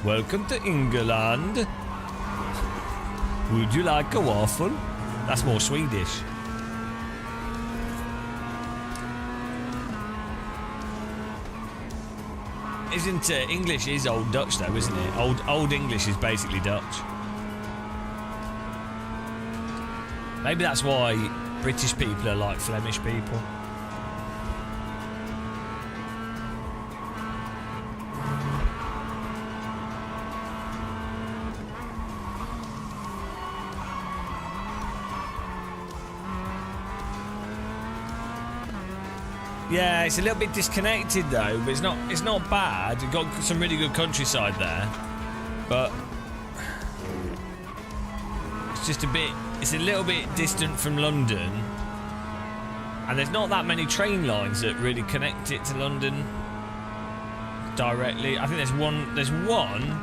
Welcome to England. Would you like a waffle? That's more Swedish. Isn't English is Old Dutch though, isn't it? Old English is basically Dutch. Maybe that's why British people are like Flemish people. Yeah, it's a little bit disconnected though, but it's not bad. You've got some really good countryside there, but it's just a bit it's a little bit distant from London, and there's not that many train lines that really connect it to London directly. I think there's one. There's one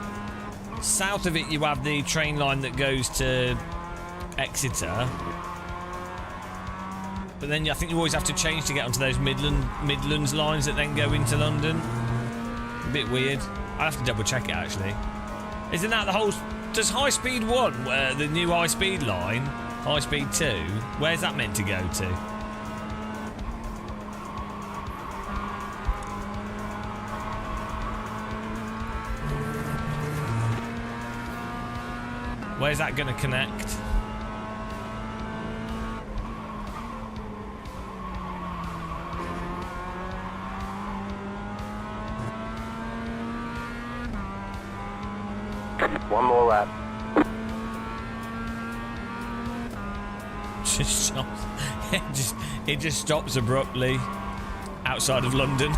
south of it. You have the train line that goes to Exeter, but then I think you always have to change to get onto those Midlands lines that then go into London. A bit weird. I have to double check it actually. Isn't that the whole? Does High Speed 1, the new High Speed line, High Speed 2, where's that meant to go to? Where's that going to connect? One more lap. Just stops. It just stops abruptly outside of London.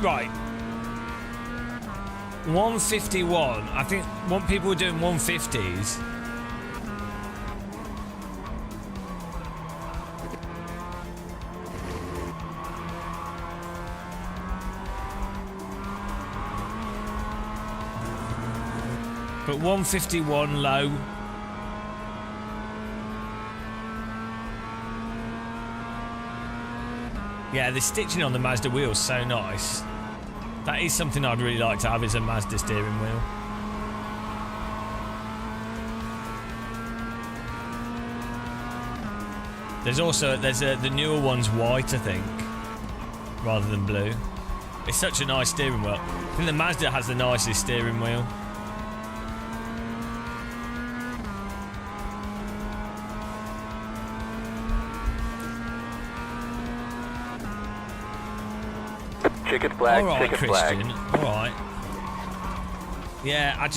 Right. 151. I think people were doing 150s. But 151 low. Yeah, the stitching on the Mazda wheel's so nice. That is something I'd really like to have, is a Mazda steering wheel. There's also the newer one's white, I think, rather than blue. It's such a nice steering wheel. I think the Mazda has the nicest steering wheel. Checkered flag, all right, checkered Christian. flag. All right. Yeah,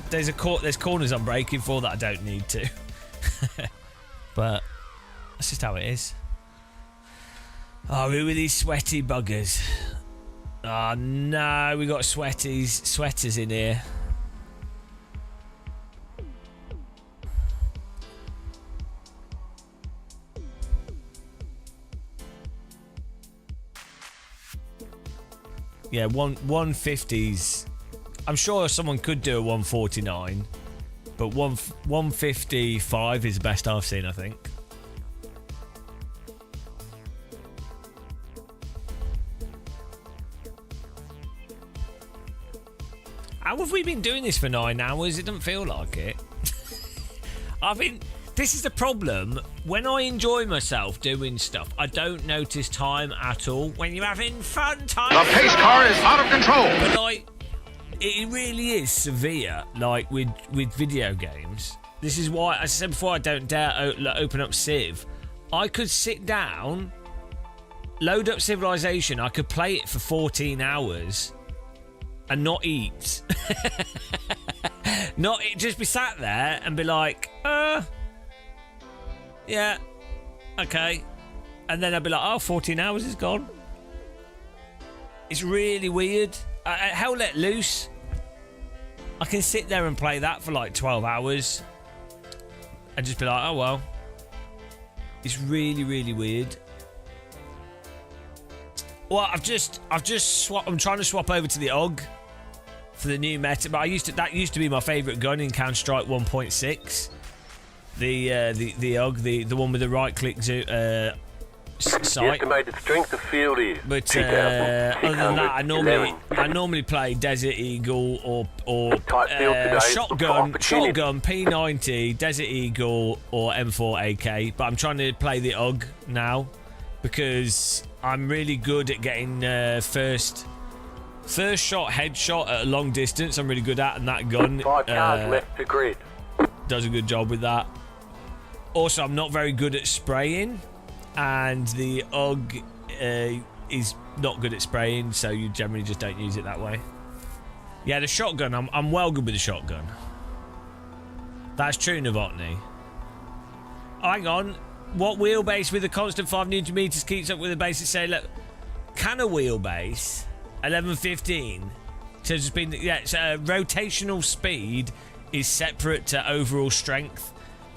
there's corners I'm braking for that I don't need to. But that's just how it is. Oh, who are these sweaty buggers? Oh no, we got sweaters in here. Yeah, 150s. I'm sure someone could do a 149, but 155 is the best I've seen, I think. How have we been doing this for 9 hours? It doesn't feel like it. This is the problem. When I enjoy myself doing stuff, I don't notice time at all. When you're having fun time, the pace car is out of control. But like, it really is severe. Like with video games. This is why, as I said before, I don't dare open up Civ. I could sit down, load up Civilization. I could play it for 14 hours and not eat. Just be sat there and be like, yeah, okay. And then I'd be like, oh, 14 hours is gone. It's really weird. Hell Let Loose. I can sit there and play that for like 12 hours and just be like, oh well. It's really, really weird. Well, I'm trying to swap over to the AUG for the new meta, but that used to be my favourite gun in Counter-Strike 1.6. The AUG, the one with the right click The site. estimated strength of field is But other than that, I 2,611. normally play Desert Eagle or Tight field today, shotgun, opportunity. P90, Desert Eagle or M4 AK. But I'm trying to play the UG now because I'm really good at getting first shot headshot at a long distance. I'm really good at, and that gun 5 cars left to grid. does a good job with that. Also, I'm not very good at spraying, and the UG is not good at spraying, so you generally just don't use it that way. Yeah, the shotgun, I'm well good with the shotgun. That's true, Novotny. Oh, hang on. What wheelbase with a constant 5 Newton meters keeps up with the basic say, look, can a wheelbase 1115 to speed? Yeah, so rotational speed is separate to overall strength,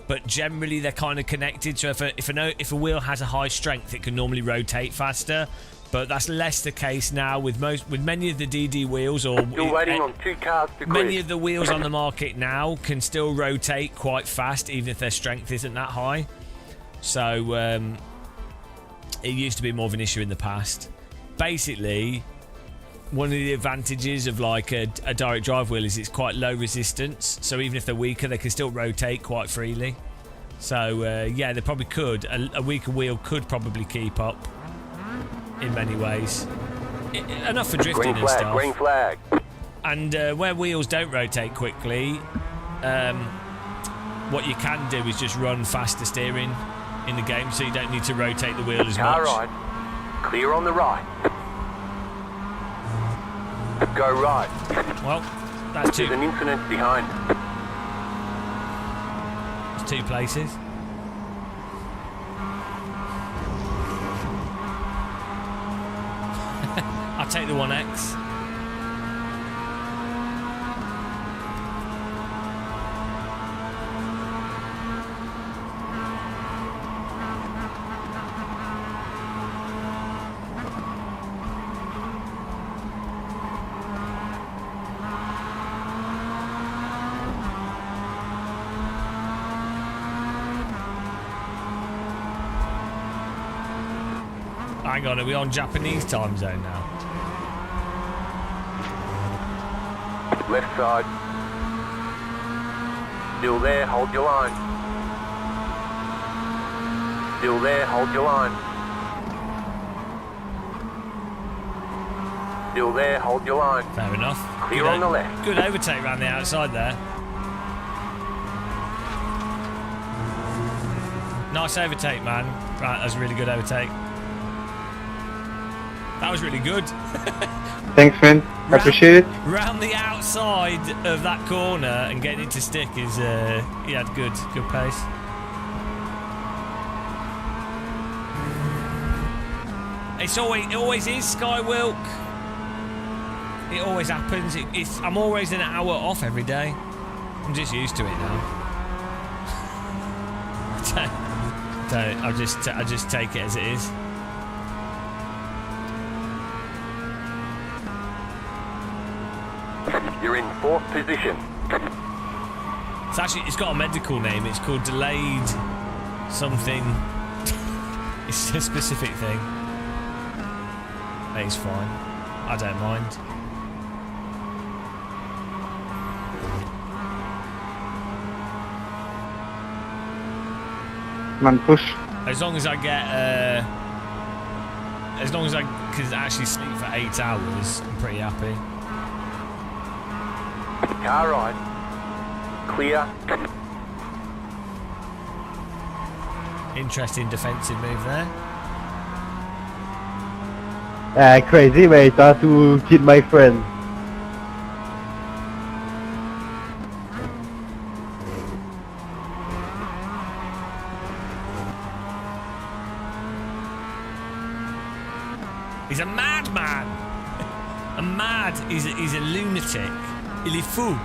but generally they're kind of connected. So if a wheel has a high strength, it can normally rotate faster. But that's less the case now with many of the DD wheels, or Still waiting on 2 cars to grid. many of the wheels on the market now can still rotate quite fast, even if their strength isn't that high. So it used to be more of an issue in the past. Basically, one of the advantages of like a direct drive wheel is it's quite low resistance. So even if they're weaker, they can still rotate quite freely. So yeah, they probably could. A weaker wheel could probably keep up in many ways. Enough for drifting and stuff. Green flag. And where wheels don't rotate quickly, what you can do is just run faster steering in the game, so you don't need to rotate the wheel as much. Car right. Clear on the right. Go right. Well, that's There's an incident behind. It's 2 places. I'll take the 1X. Hang on, are we on Japanese time zone now? Left side. Still there, hold your line. Still there, hold your line. Still there, hold your line. Fair enough. Clear on the left. Good overtake around the outside there. Nice overtake, man. Right, that was a really good overtake. That was really good. Thanks, man. I appreciate it. Round the outside of that corner and getting it to stick is, he had good pace. It always is, Skywilk. It always happens. I'm always an hour off every day. I'm just used to it now. I just take it as it is. You're in 4th position. It's got a medical name. It's called delayed something. It's a specific thing. It's fine. I don't mind. Man, push. As long as I get, as long as I can actually sleep for 8 hours, I'm pretty happy. Car right. Clear. Interesting defensive move there. Crazy way to kill my friend. He's a madman. He's a lunatic. Il est fou.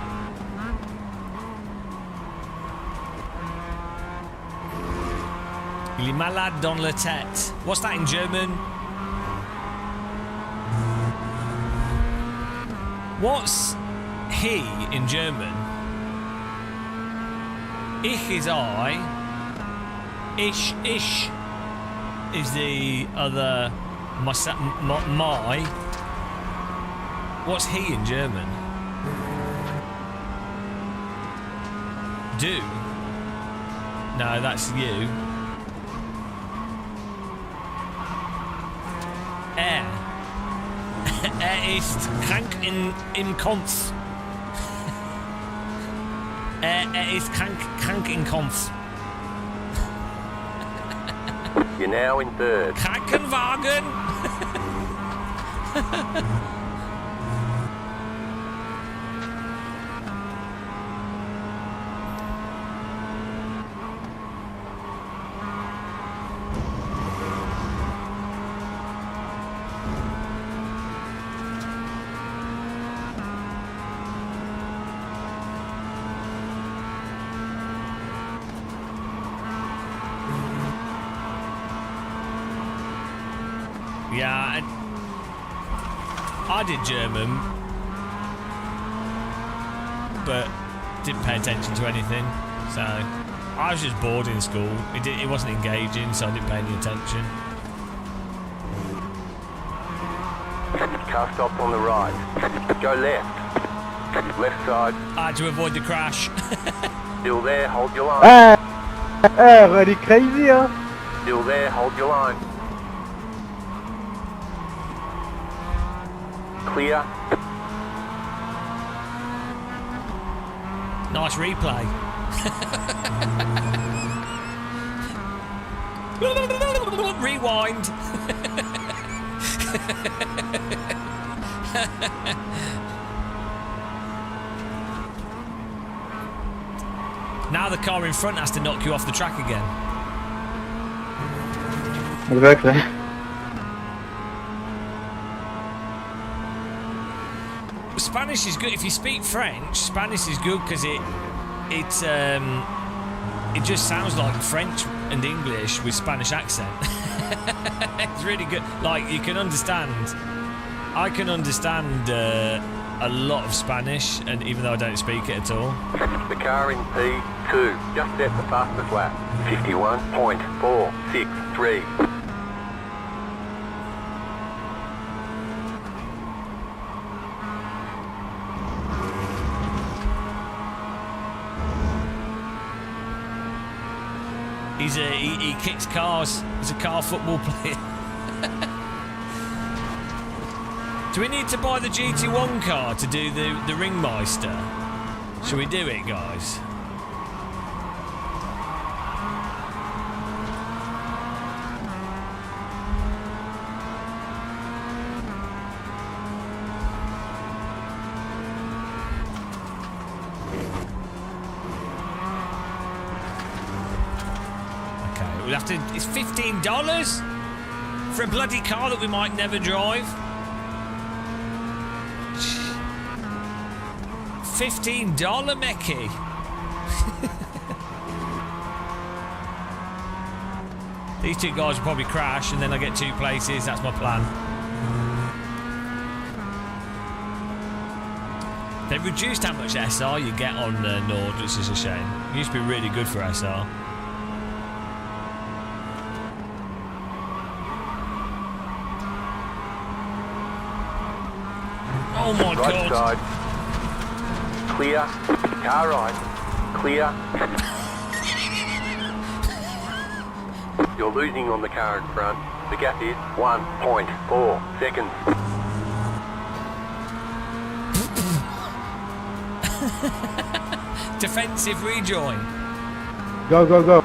Il est malade dans la tête. What's that in German? What's he in German? Ich is I. Ish. is the other my. What's he in German? Du. No, that's you. Ist krank im Kopf. Ist krank im Kopf. You're now in third. Krankenwagen. Yeah, I did German, but didn't pay attention to anything. So I was just bored in school. It wasn't engaging, so I didn't pay any attention. Car stopped on the right. Go left. Left side. I had to avoid the crash. Still there, hold your line. Ready crazy, huh? Still there, hold your line. Clear. Nice replay. Rewind. Now the car in front has to knock you off the track again. Exactly. Spanish is good. If you speak French, Spanish is good because it just sounds like French and English with Spanish accent. It's really good. Like, you can understand. I can understand a lot of Spanish, and even though I don't speak it at all. The car in P2 just set the fastest lap. 51.463. He kicks cars. He's a car football player. Do we need to buy the GT1 car to do the Ringmeister? Shall we do it, guys? We'll have to. It's $15 for a bloody car that we might never drive. $15, Mickey. These two guys will probably crash, and then I get 2 places. That's my plan. They've reduced how much SR you get on Nord, which is a shame. It used to be really good for SR. Oh my right God. Side. Clear. Car right. Clear. You're losing on the car in front. The gap is 1.4 seconds. Defensive rejoin. Go, go, go.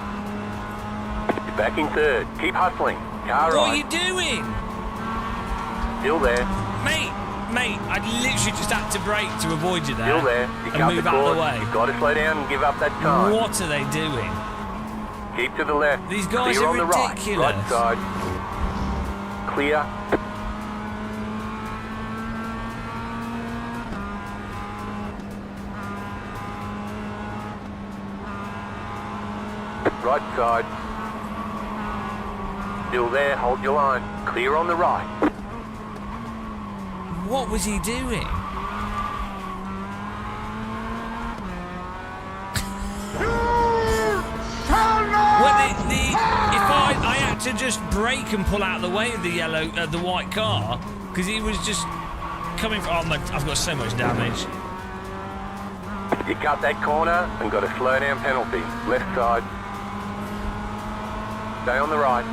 You're back in third. Keep hustling. Car What right. are you doing? Still there. Mate, I literally just had to brake to avoid you there. Still there. You and cut move the out of cord. the way. You've got to slow down and give up that time. What are they doing? Keep to the left. These guys Clear are on the ridiculous. right. Right side. Clear. Right side. Still there, hold your line. Clear on the right. What was he doing? Well, if I had had to just brake and pull out of the way of the white car because he was just coming from. Oh, I've got so much damage. You cut that corner and got a slow down penalty. Left side. Stay on the right.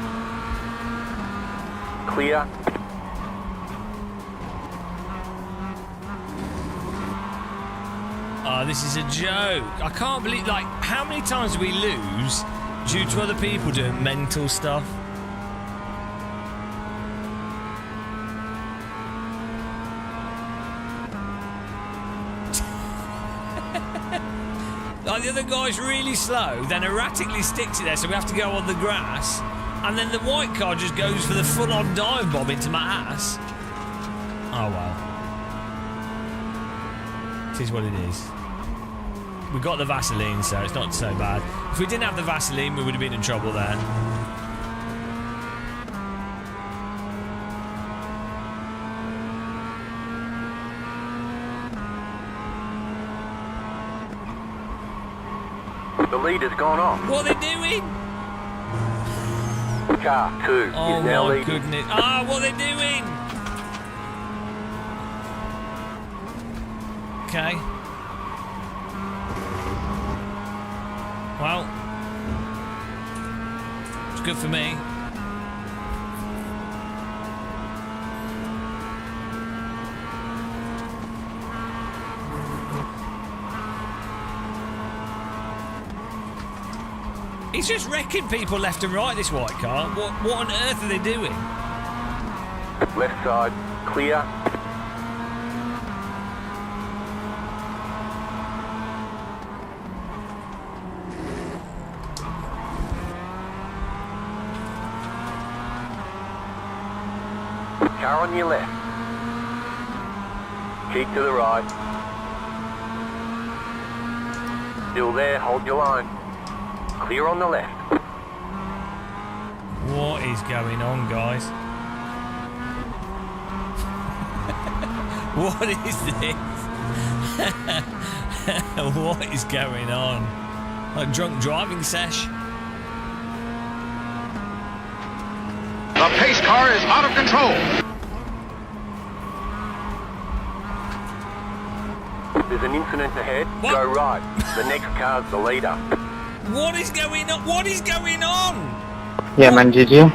Clear. Oh, this is a joke. I can't believe, like, how many times do we lose due to other people doing mental stuff? Like, the other guy's really slow, then erratically sticks it there, so we have to go on the grass, and then the white car just goes for the full-on dive bomb into my ass. Oh, well. It is what it is. We got the Vaseline, so it's not so bad. If we didn't have the Vaseline, we would have been in trouble there. The leader's gone off. What are they doing? Car 2 is Oh now my leading. goodness. Ah, what are they doing? Okay. Well, it's good for me. He's just wrecking people left and right, this white car. What on earth are they doing? Left side. Clear. Car on your left. Keep to the right. Still there, hold your line. Clear on the left. What is going on, guys? What is this? What is going on? Like drunk driving sesh? The pace car is out of control. There's an incident ahead. Go right. The next car's the leader. What is going on? What is going on? Yeah, man, GG.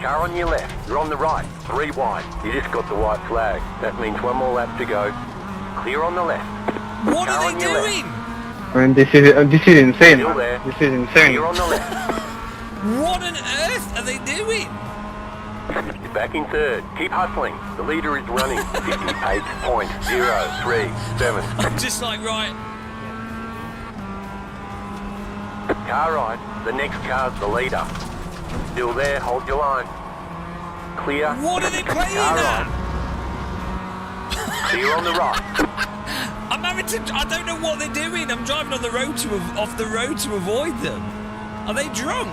Car on your left. You're on the right. 3 wide. You just got the white flag. That means 1 more lap to go. Clear on the left. What Car are on they your doing? left. I mean, this is insane. Still Man. there. This is insane. Clear on the left. What on earth are they doing? You're back in third. Keep hustling. The leader is running. 58.037. I'm just like, right. Car right. The next car's the leader. Still there. Hold your line. Clear. What are they playing Car at? right. Clear on the right. I'm having to. I don't know what they're doing. I'm driving on the road off the road to avoid them. Are they drunk?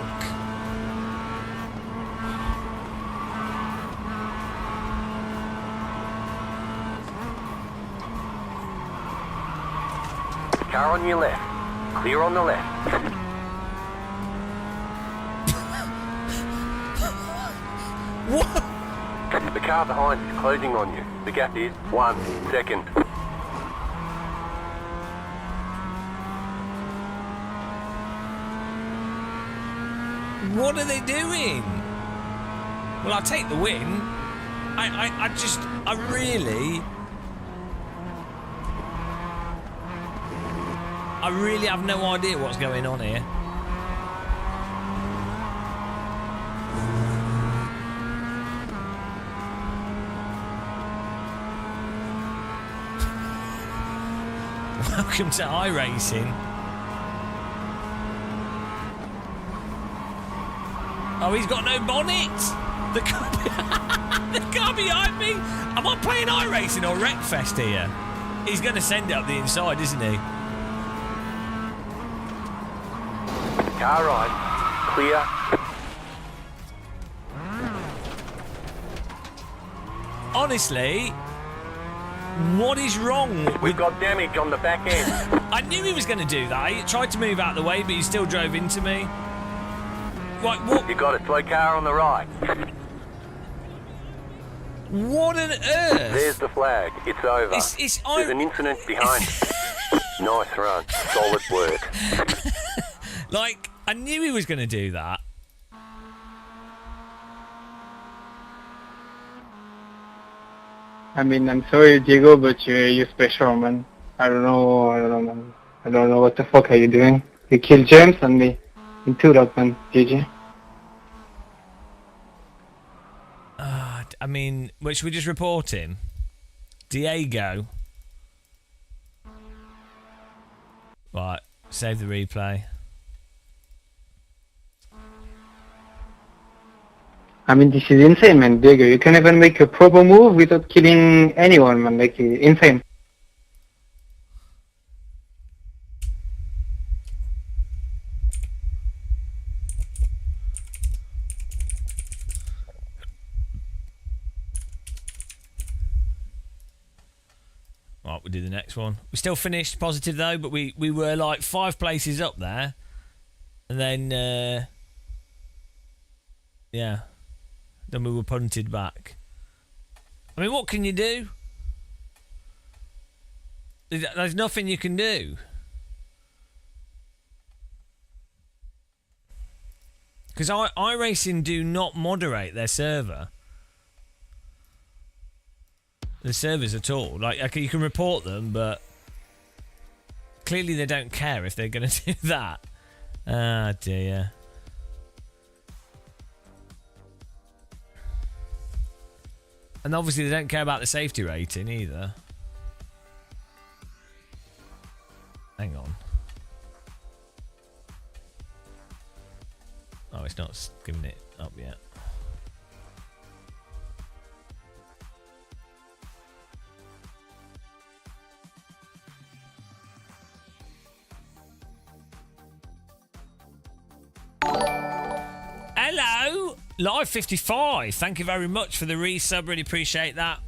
Car on your left. Clear on the left. What? The car behind is closing on you. The gap is 1 second. What are they doing? Well, I'll take the win. I really have no idea what's going on here. Welcome to iRacing. Oh, he's got no bonnet. The car, the car behind me. Am I playing iRacing or Wreckfest here? He's going to send it up the inside, isn't he? Car right. Clear. Honestly, what is wrong? We've got damage on the back end. I knew he was going to do that. He tried to move out of the way, but he still drove into me. Right, what? You got a slow car on the right. What on earth? There's the flag. It's over. There's an incident behind. Nice run. Solid work. Like, I knew he was going to do that. I mean, I'm sorry, Diego, but you're special, man. I don't know, man. I don't know what the fuck are you doing. You killed James and me. In 2 lot, man. GG. I mean, should we just report him? Diego. Right, save the replay. I mean, this is insane, man. Diego, you can even make a proper move without killing anyone, man. Like, insane. Right, we'll do the next one. We still finished positive though, but we were like 5 places up there, and then yeah, then we were punted back. I mean, what can you do? There's nothing you can do. Because iRacing do not moderate their server. The servers at all. Like, you can report them, but clearly they don't care if they're going to do that. Ah, dear. And obviously they don't care about the safety rating either. Hang on. Oh, it's not giving it up yet. Hello, Live 55. Thank you very much for the resub. Really appreciate that.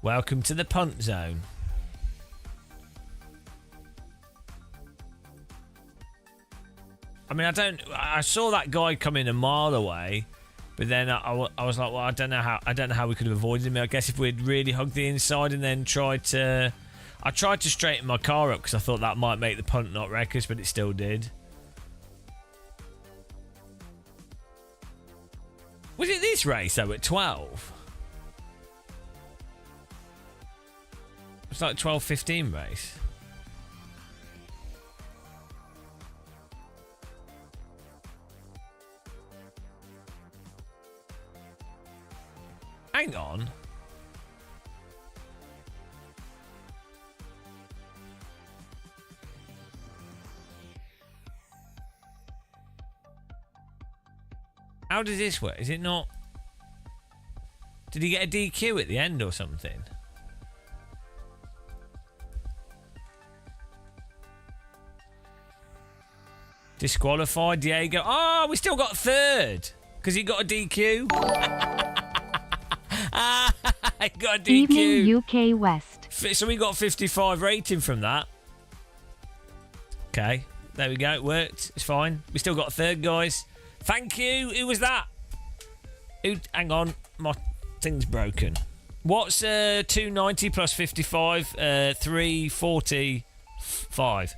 Welcome to the punt zone. I mean, I saw that guy coming a mile away, but then I was like, well, I don't know how we could have avoided him. I guess if we'd really hugged the inside and then tried to straighten my car up because I thought that might make the punt not wreck us, but it still did. Was it this race though at 12? It's like 12-15 race. Hang on. How does this work? Is it not... Did he get a DQ at the end or something? Disqualified, Diego. Oh, we still got third. Because he got a DQ. He got a DQ. Evening UK West. So we got 55 rating from that. Okay, there we go. It worked. It's fine. We still got third, guys. Thank you. Who was that? Hang on. My thing's broken. What's 290 plus 55? 345.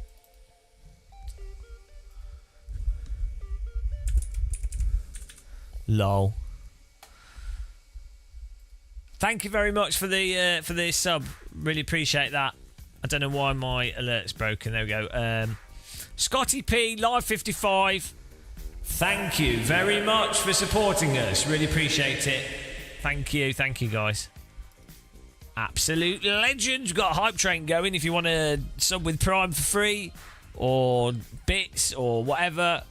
Lol. Thank you very much for the sub. Really appreciate that. I don't know why my alert's broken. There we go. Scotty P, Live 55. Thank you very much for supporting us. Really appreciate it. Thank you guys. Absolute legends. Got a hype train going. If you want to sub with Prime for free or bits or whatever,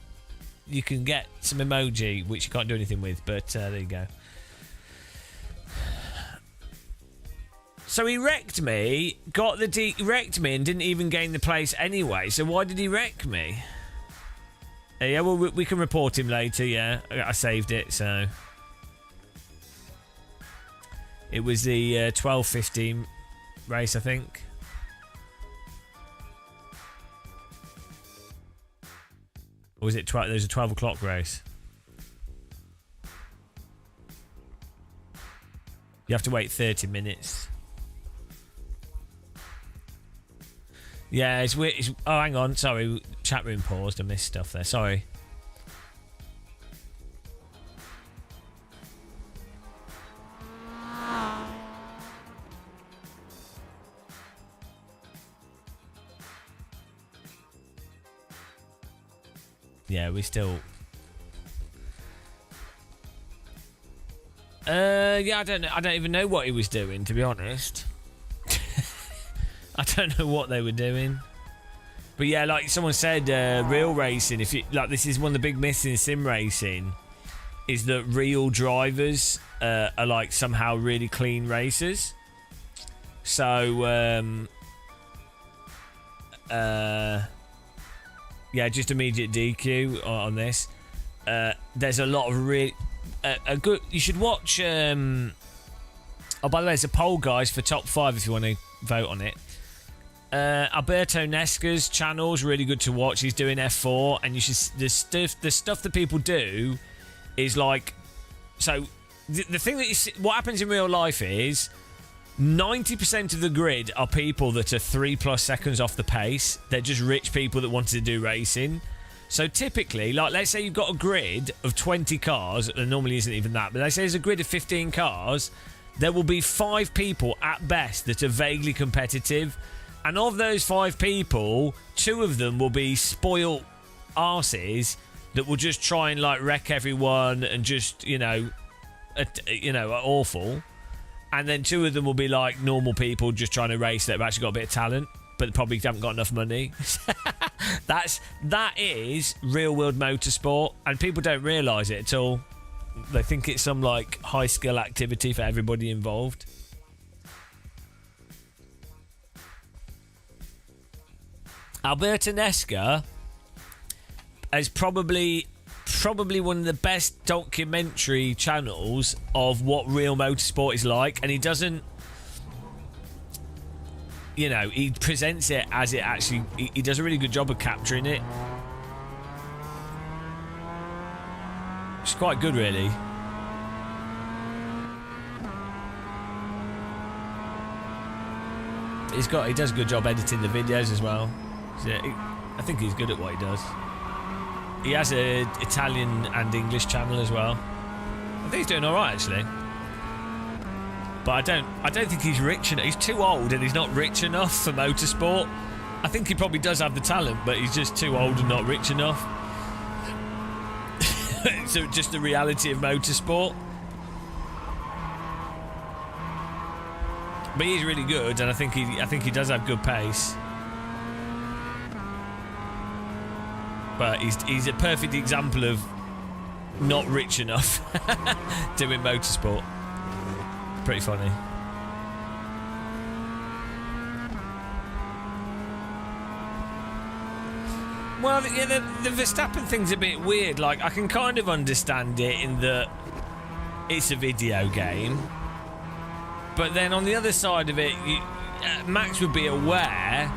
you can get some emoji, which you can't do anything with, but there you go. So he wrecked me, wrecked me and didn't even gain the place anyway. So why did he wreck me? Yeah, well, we can report him later, yeah. I saved it, so... It was the 12-15 race, I think. Or was it 12? There's a 12 o'clock race. You have to wait 30 minutes. Yeah, it's weird. Oh, hang on. Sorry. Chat room paused. I missed stuff there. Sorry. Yeah, we still... yeah, I don't even know what he was doing, to be honest. I don't know what they were doing. But yeah, like someone said, real racing, if you like, this is one of the big myths in sim racing, is that real drivers are like somehow really clean racers. So yeah, just immediate DQ on this. There's a lot of a good. You should watch. Oh, by the way, there's a poll, guys, for top 5 if you want to vote on it. Alberto Nesca's channel is really good to watch. He's doing F4, and you should. The stuff that people do is like. So the thing that you see, what happens in real life is 90% of the grid are people that are 3+ seconds off the pace. They're just rich people that wanted to do racing. So typically, like, let's say you've got a grid of 20 cars. There normally isn't even that, but let's say there's a grid of 15 cars. There will be 5 people at best that are vaguely competitive. And of those 5 people, 2 of them will be spoiled arses that will just try and like wreck everyone and just, are awful. And then 2 of them will be like normal people just trying to race that have actually got a bit of talent, but probably haven't got enough money. That is real world motorsport, and people don't realise it at all. They think it's some like high skill activity for everybody involved. Alberto Nesca is probably one of the best documentary channels of what real motorsport is like, and he doesn't, he presents it as it actually, he does a really good job of capturing it. It's quite good, really. He does a good job editing the videos as well. So I think he's good at what he does. He has an Italian and English channel as well. I think he's doing all right, actually. But I don't think he's rich enough. He's too old and he's not rich enough for motorsport. I think he probably does have the talent, but he's just too old and not rich enough. So just the reality of motorsport. But he's really good, and I think he does have good pace. But he's a perfect example of not rich enough doing motorsport. Pretty funny. Well, yeah, the Verstappen thing's a bit weird. Like, I can kind of understand it in that it's a video game. But then on the other side of it, Max would be aware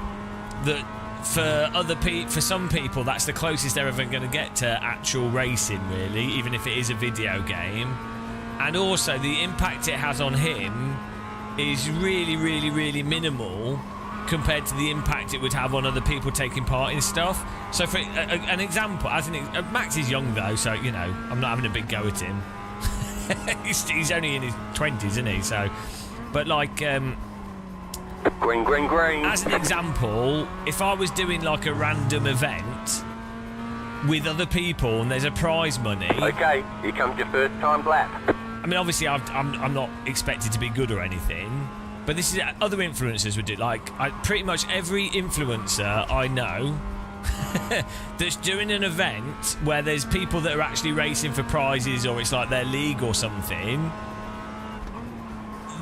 that for some people, that's the closest they're ever going to get to actual racing, really, even if it is a video game. And also, the impact it has on him is really, really, really minimal compared to the impact it would have on other people taking part in stuff. So, for an example, Max is young though, so I'm not having a big go at him. he's only in his 20s, isn't he? So, but like. Green. As an example, if I was doing like a random event with other people and there's a prize money. Okay, here comes your first time lap. I mean, obviously, I'm not expected to be good or anything, but this is other influencers would do. Like, pretty much every influencer I know that's doing an event where there's people that are actually racing for prizes, or it's like their league or something.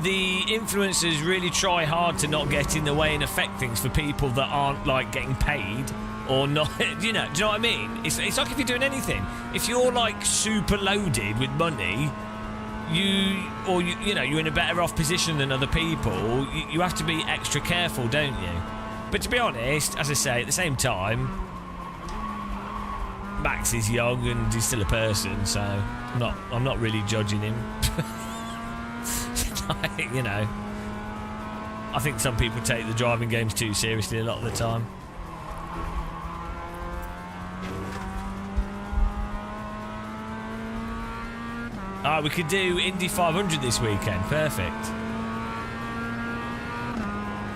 The influencers really try hard to not get in the way and affect things for people that aren't like getting paid or not. Do you know what I mean? It's like if you're doing anything. If you're like super loaded with money, you're in a better off position than other people. You have to be extra careful, don't you? But to be honest, as I say, at the same time, Max is young and he's still a person, so I'm not really judging him. You know, I think some people take the driving games too seriously a lot of the time. Alright, we could do Indy 500 this weekend. Perfect.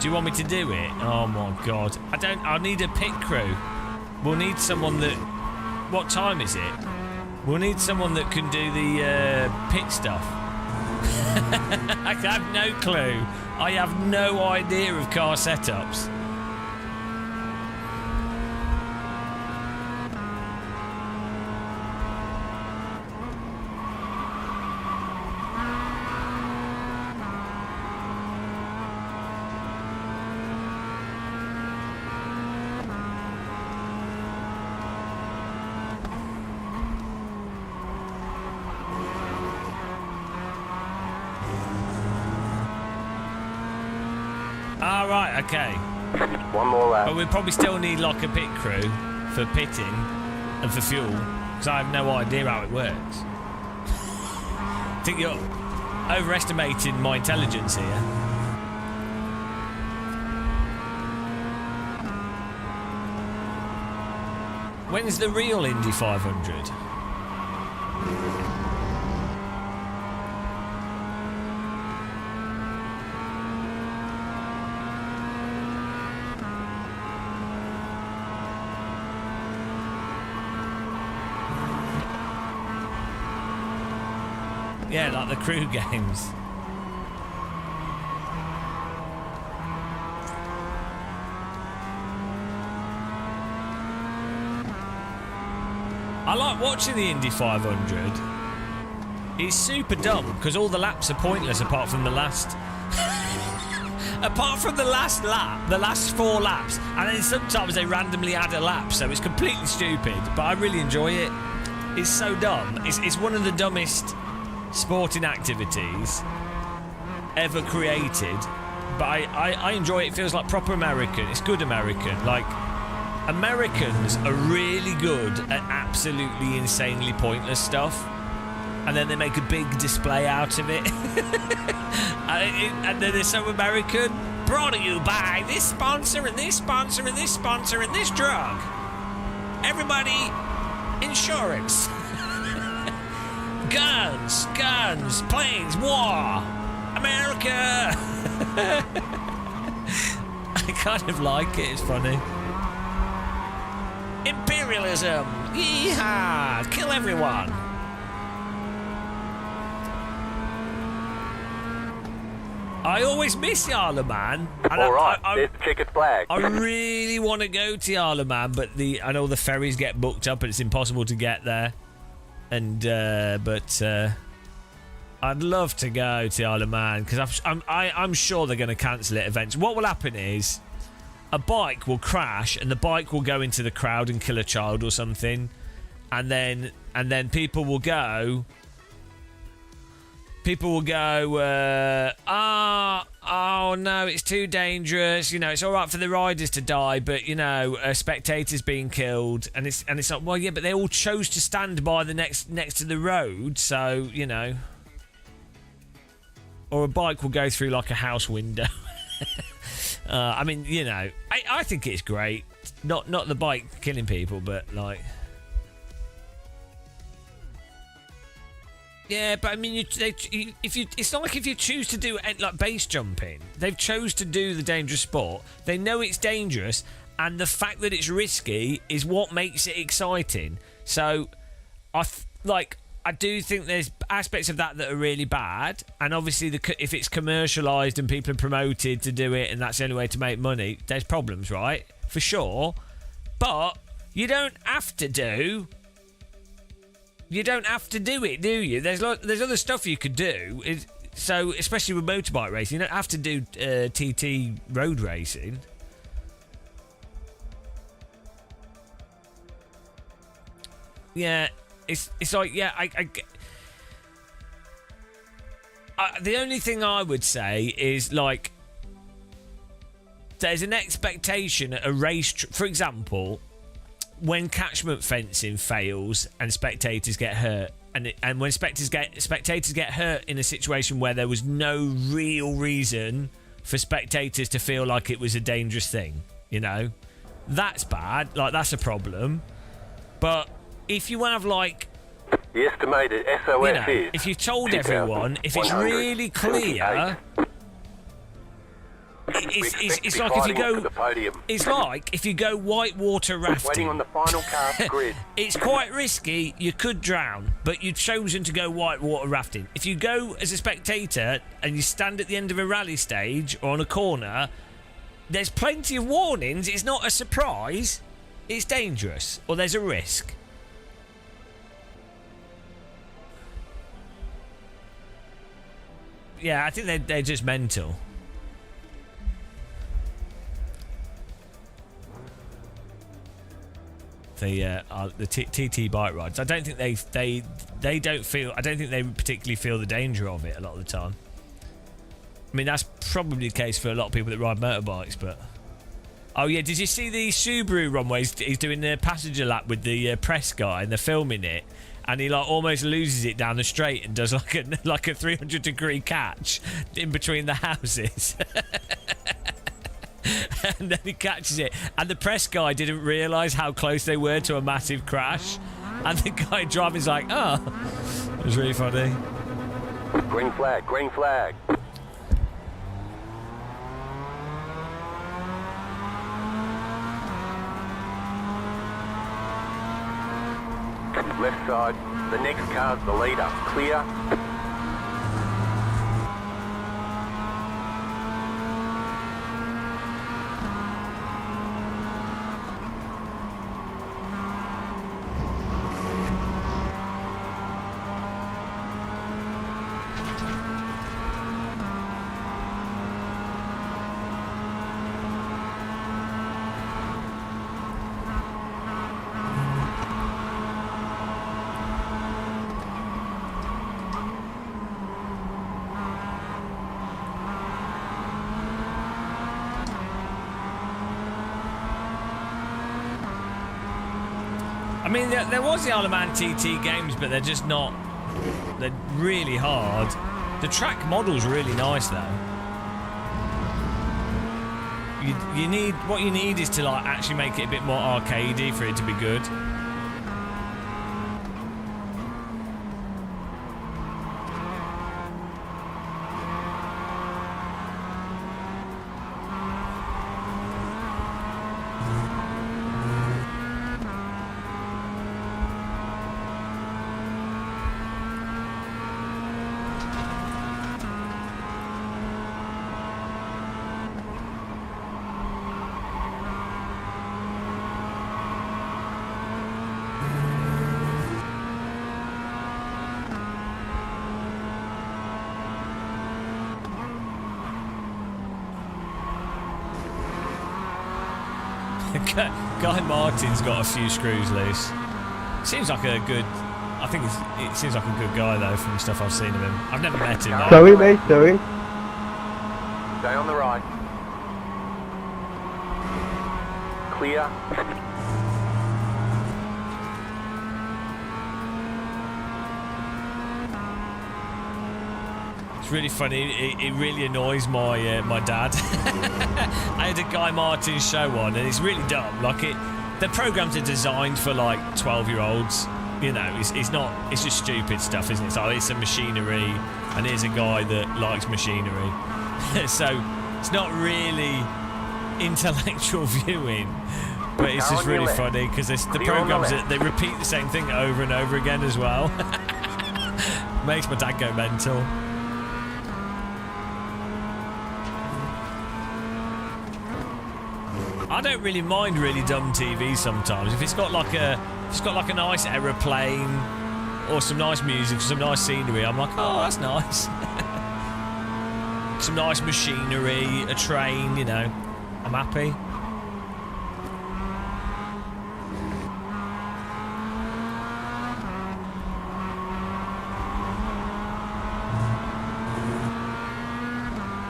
Do you want me to do it? Oh my god. I need a pit crew. We'll need someone that... What time is it? We'll need someone that can do the pit stuff. I have no clue. I have no idea of car setups. Okay. One more lap. But we probably still need like a pit crew for pitting and for fuel, because I have no idea how it works. I think you're overestimating my intelligence here. When's the real Indy 500? Yeah, like the crew games. I like watching the Indy 500. It's super dumb because all the laps are pointless apart from the last... apart from the last lap, the last 4 laps. And then sometimes they randomly add a lap, so it's completely stupid. But I really enjoy it. It's so dumb. It's one of the dumbest sporting activities ever created, but I enjoy it. It feels like proper American. It's good American. Like, Americans are really good at absolutely insanely pointless stuff, and then they make a big display out of it. and then they're so American. Brought to you by this sponsor and this sponsor and this sponsor and this drug. Everybody, insurance. Guns, planes, war, America. I kind of like it. It's funny. Imperialism, yeehaw, kill everyone. I always miss the Isle of Man. Alright, there's the checkered flag. I really want to go to the Isle of Man, but I know the ferries get booked up and it's impossible to get there. And but I'd love to go to the Isle of Man because I'm sure they're going to cancel it eventually. What will happen is a bike will crash and the bike will go into the crowd and kill a child or something, and then people will go. Oh no, it's too dangerous. You know, it's all right for the riders to die, but you know, a spectator's being killed, and it's like, well, yeah, but they all chose to stand by the next to the road, so you know. Or a bike will go through like a house window. I mean, you know, I think it's great. Not the bike killing people, but like. Yeah, but I mean, it's not like if you choose to do like base jumping, they've chose to do the dangerous sport. They know it's dangerous, and the fact that it's risky is what makes it exciting. So, I do think there's aspects of that are really bad, and obviously if it's commercialised and people are promoted to do it, and that's the only way to make money, there's problems, right? For sure, but you don't have to do. You don't have to do it, do you? There's other stuff you could do. So, especially with motorbike racing, you don't have to do TT road racing. Yeah, it's like, yeah, the only thing I would say is, like, there's an expectation at a race, for example, when catchment fencing fails and spectators get hurt, and when spectators get hurt in a situation where there was no real reason for spectators to feel like it was a dangerous thing, you know, that's bad. Like, that's a problem. But if you have, like, The estimated SOS you know, is... if you've told everyone, if it's really clear, it's like if you go, it's like if you go whitewater rafting. Waiting on the final car grid. It's quite risky. You could drown, but you've chosen to go whitewater rafting. If you go as a spectator and you stand at the end of a rally stage or on a corner, there's plenty of warnings. It's not a surprise. It's dangerous, or there's a risk. Yeah, I think they're just mental. The TT bike rides. I don't think they don't feel. I don't think they particularly feel the danger of it a lot of the time. I mean, that's probably the case for a lot of people that ride motorbikes. But oh yeah, did you see the Subaru run where he's doing the passenger lap with the press guy and they're filming it, and he like almost loses it down the straight and does like a 300-degree catch in between the houses. And then he catches it, and the press guy didn't realise how close they were to a massive crash, and the guy driving's like, oh, it was really funny. Green flag, green flag. Left side, the next car's the leader, clear. I mean, there was the Isle of Man TT games, but they're just not. They're really hard. The track model's really nice, though. You need what you need is to like actually make it a bit more arcadey for it to be good. Guy Martin's got a few screws loose. Seems like a good. I think it seems like a good guy though from the stuff I've seen of him. I've never met him though. Sorry, mate. Sorry. Stay on the right. Clear. It's really funny. It really annoys my my dad. I had a Guy Martin show on, and it's really dumb. Like the programs are designed for like 12-year-olds. You know, it's not. It's just stupid stuff, isn't it? So it's a machinery, and here's a guy that likes machinery. So it's not really intellectual viewing, but it's just really funny because the programs they repeat the same thing over and over again as well. Makes my dad go mental. I don't really mind really dumb TV sometimes. If it's got like a nice aeroplane or some nice music, some nice scenery, I'm like, oh, that's nice. Some nice machinery, a train, you know, I'm happy.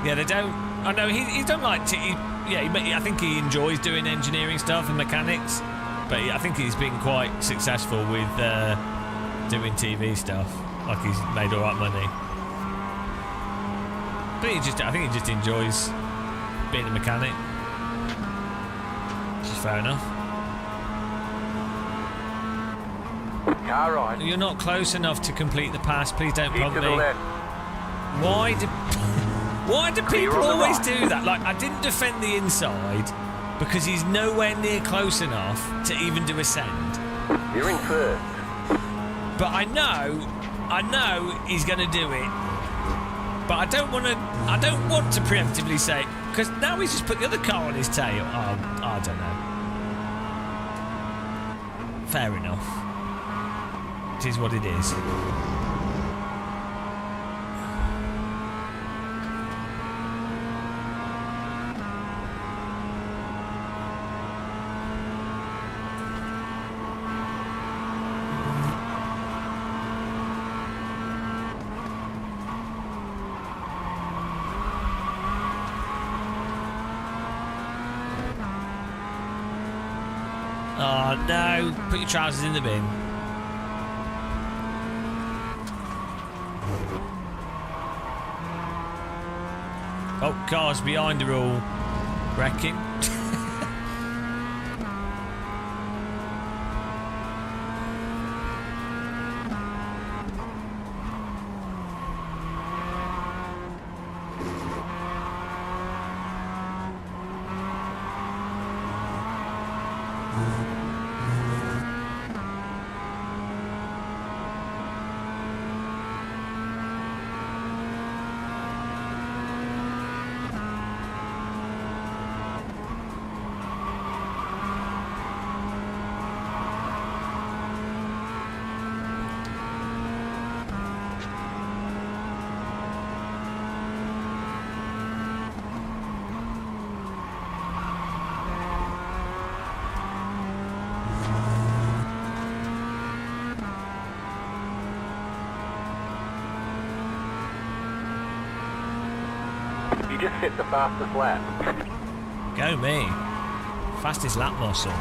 Yeah, they don't. I know he don't like to. I think he enjoys doing engineering stuff and mechanics, but I think he's been quite successful with doing TV stuff. Like he's made all right money. But I think he just enjoys being a mechanic. Which is fair enough. Car right. You're not close enough to complete the pass. Please don't Keep pump to me. the left. Why do Clear people on the always right. do that? Like, I didn't defend the inside because he's nowhere near close enough to even do a send. You're in first. But I know he's going to do it. But I don't want to preemptively say, because now he's just put the other car on his tail. Oh, I don't know. Fair enough. It is what it is. Oh no, put your trousers in the bin. Oh, cars behind are all wrecking. You just hit the fastest lap. Go me. Fastest lap muscle.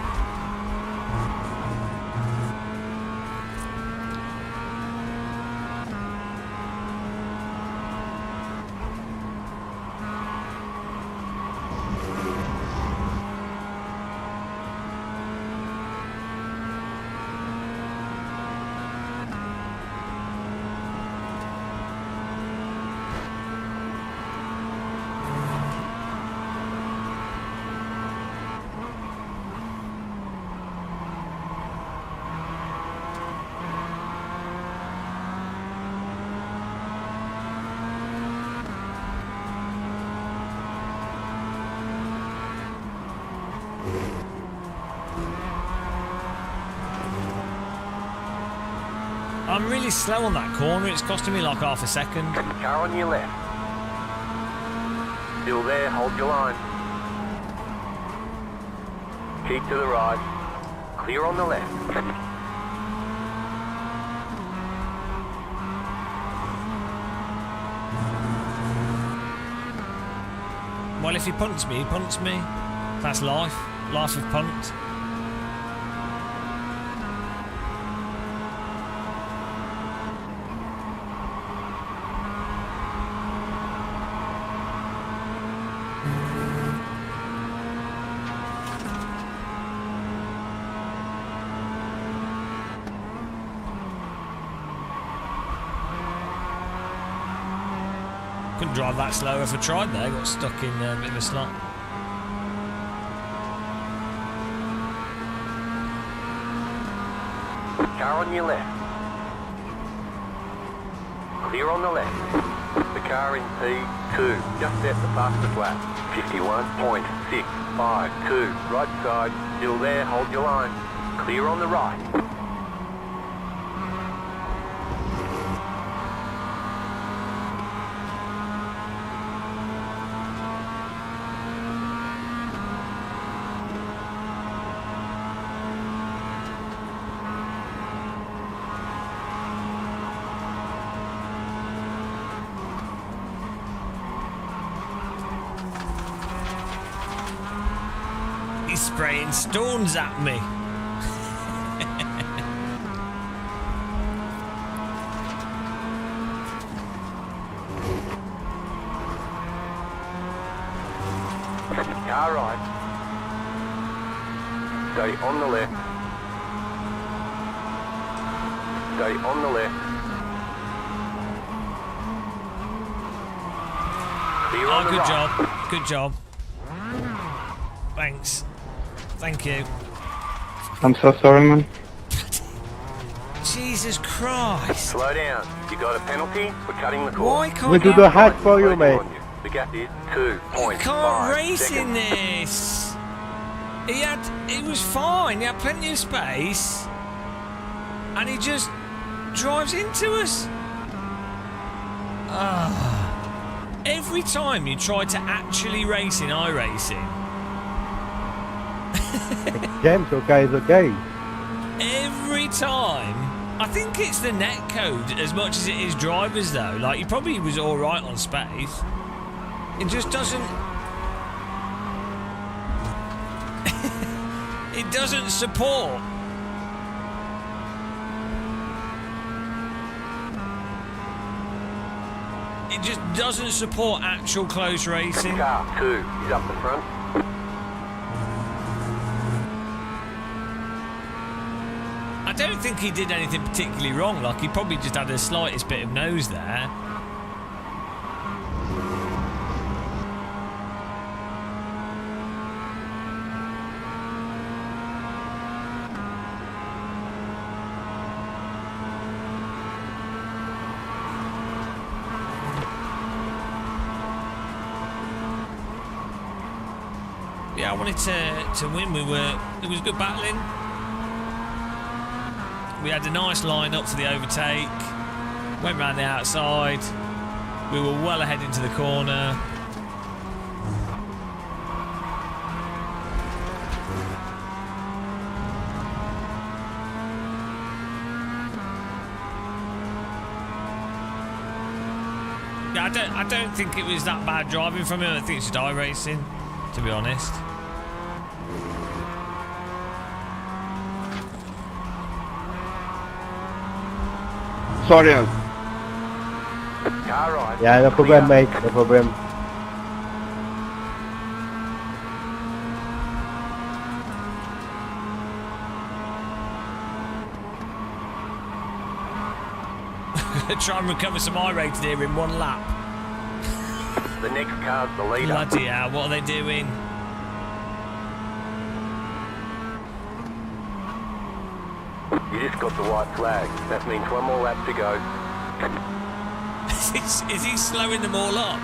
I'm really slow on that corner. It's costing me like half a second. Car on your left. Still there, hold your line. Keep to the right. Clear on the left. Well, if he punts me, he punts me. That's life. Life of punt. Couldn't drive that slow if I tried there. Got stuck in a bit of a slot. Car on your left. Clear on the left. The car in P2. Just set the fastest lap. 51.652. Right side. Still there. Hold your line. Clear on the right. He's spraying stones at me. Car right. Stay on the left. Stay on the left. Clear on Oh, the good right. job. Good job. Thanks. Thank you. I'm so sorry, man. Jesus Christ. Slow down. You got a penalty for cutting the Why course. can't We do you... the hat for you, mate. The gap is 2.5 You can't race in seconds. this. It was fine. He had plenty of space, and he just drives into us. Every time you try to actually race in iRacing, James, okay, it's okay. every time. I think it's the net code as much as it is drivers, though. Like, he probably was all right on space. It just doesn't. It doesn't support. It just doesn't support actual close racing. Car 2 is up the front. I don't think he did anything particularly wrong. Like, he probably just had the slightest bit of nose there. Yeah, I wanted to win. It was good battling. We had a nice line up for the overtake. Went round the outside. We were well ahead into the corner. Yeah, I don't think it was that bad driving from him. I think it's just iRacing, to be honest. Sorry. Car right. Yeah, no problem, mate, no problem. Try and recover some iRated here in one lap. The next car's the leader. Bloody hell, what are they doing? You just got the white flag. That means one more lap to go. Is he slowing them all up?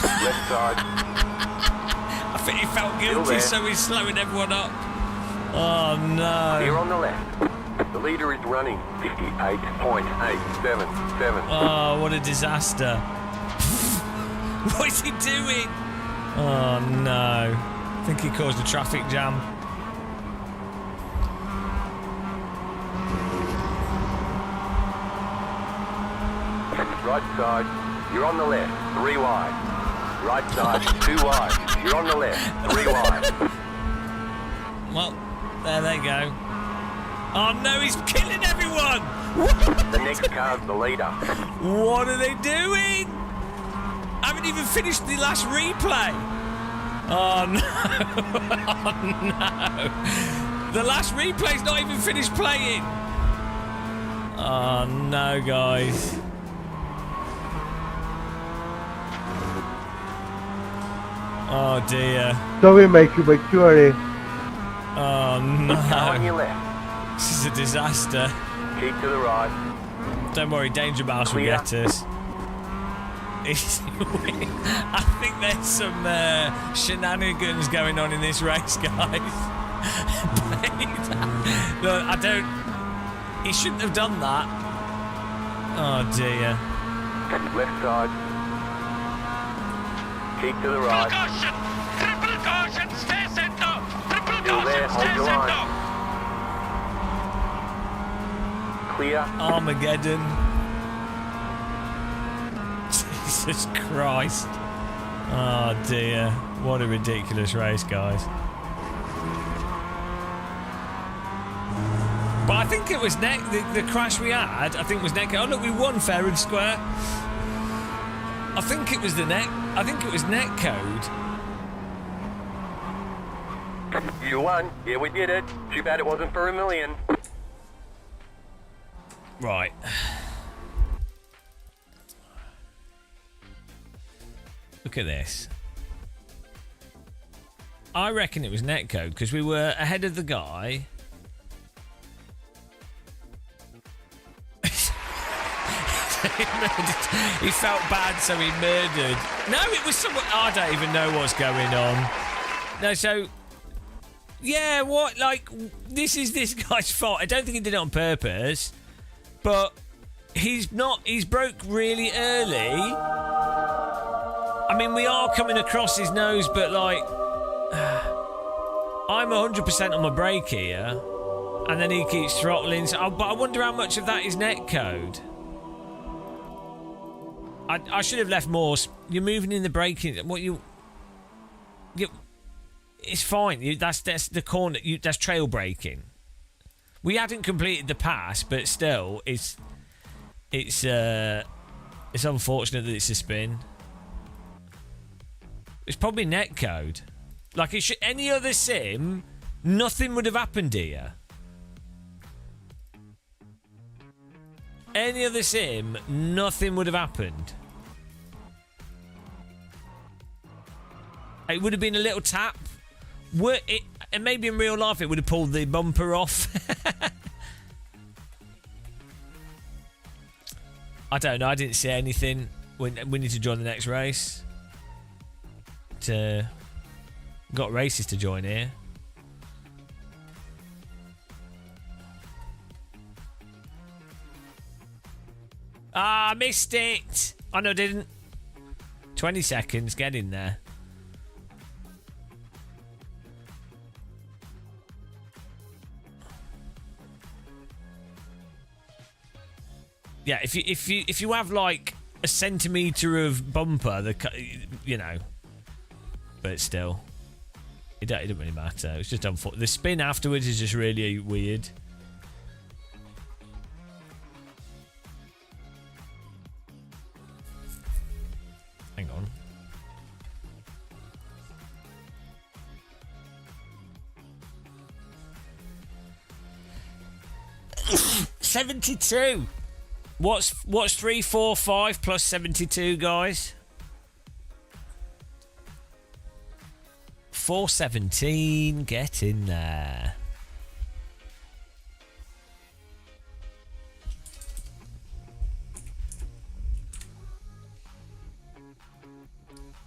Left side. I think he felt Still guilty, there. so he's slowing everyone up. Oh no. Here on the left. The leader is running 58.877. Oh, what a disaster. What is he doing? Oh no. I think he caused a traffic jam. Right side. You're on the left. 3 wide. Right side. 2 wide. You're on the left. 3 wide. Well, there they go. Oh no, he's killing everyone! The next car's the leader. What are they doing? I haven't even finished the last replay. Oh no. Oh no. The last replay's not even finished playing. Oh no, guys. Oh dear. Sorry, mate, you victory. Oh Car on no. your left. This is a disaster. Keep to the right. Don't worry, Danger Mouse will Clear. get us. I think there's some shenanigans going on in this race, guys. Look, I don't... He shouldn't have done that. Oh, dear. Left side. Keep to the right. Caution! Triple caution! Stay center! Triple Still there. caution! Hold Stay your center! line. Clear. Armageddon. Jesus Christ. Oh, dear. What a ridiculous race, guys. But I think it was the crash we had, I think was net. Oh, look, we won fair and square. I think it was net code. You won. Yeah, we did it. Too bad it wasn't for $1 million. Right. Look at this. I reckon it was netcode because we were ahead of the guy. He felt bad, so he murdered. No, it was someone. I don't even know what's going on. No, so yeah, what? Like, this is this guy's fault. I don't think he did it on purpose, but he's broke really early. I mean, we are coming across his nose, but like, I'm 100% on my brake here, and then he keeps throttling. So, but I wonder how much of that is netcode. I should have left more. You're moving in the braking. It's fine. That's the corner. That's trail braking. We hadn't completed the pass, but still, it's unfortunate that it's a spin. It's probably netcode. Like any other sim, nothing would have happened here. Any other sim, nothing would have happened. It would have been a little tap. And maybe in real life it would have pulled the bumper off. I don't know. I didn't see anything. We need to join the next race. Got races to join here. Ah, missed it. Oh, no, didn't. 20 seconds. Get in there. Yeah, if you have like a centimetre of bumper, you know, but still, it doesn't really matter. It's just unfortunate. The spin afterwards is just really weird. Hang on. $72. What's 345 plus 72, guys? 417. Get in there.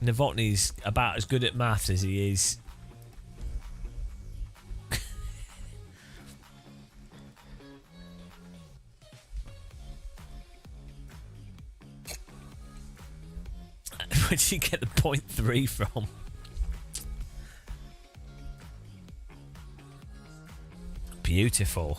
Novotny's about as good at maths as he is. Where did you get the 0.3 from? Beautiful.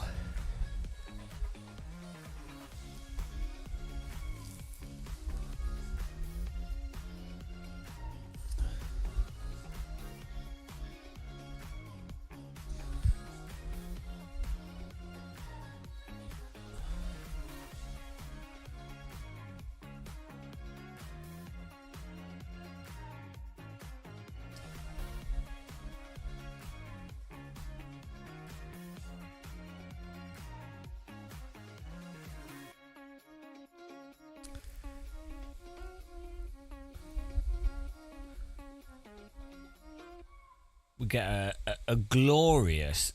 We get a glorious.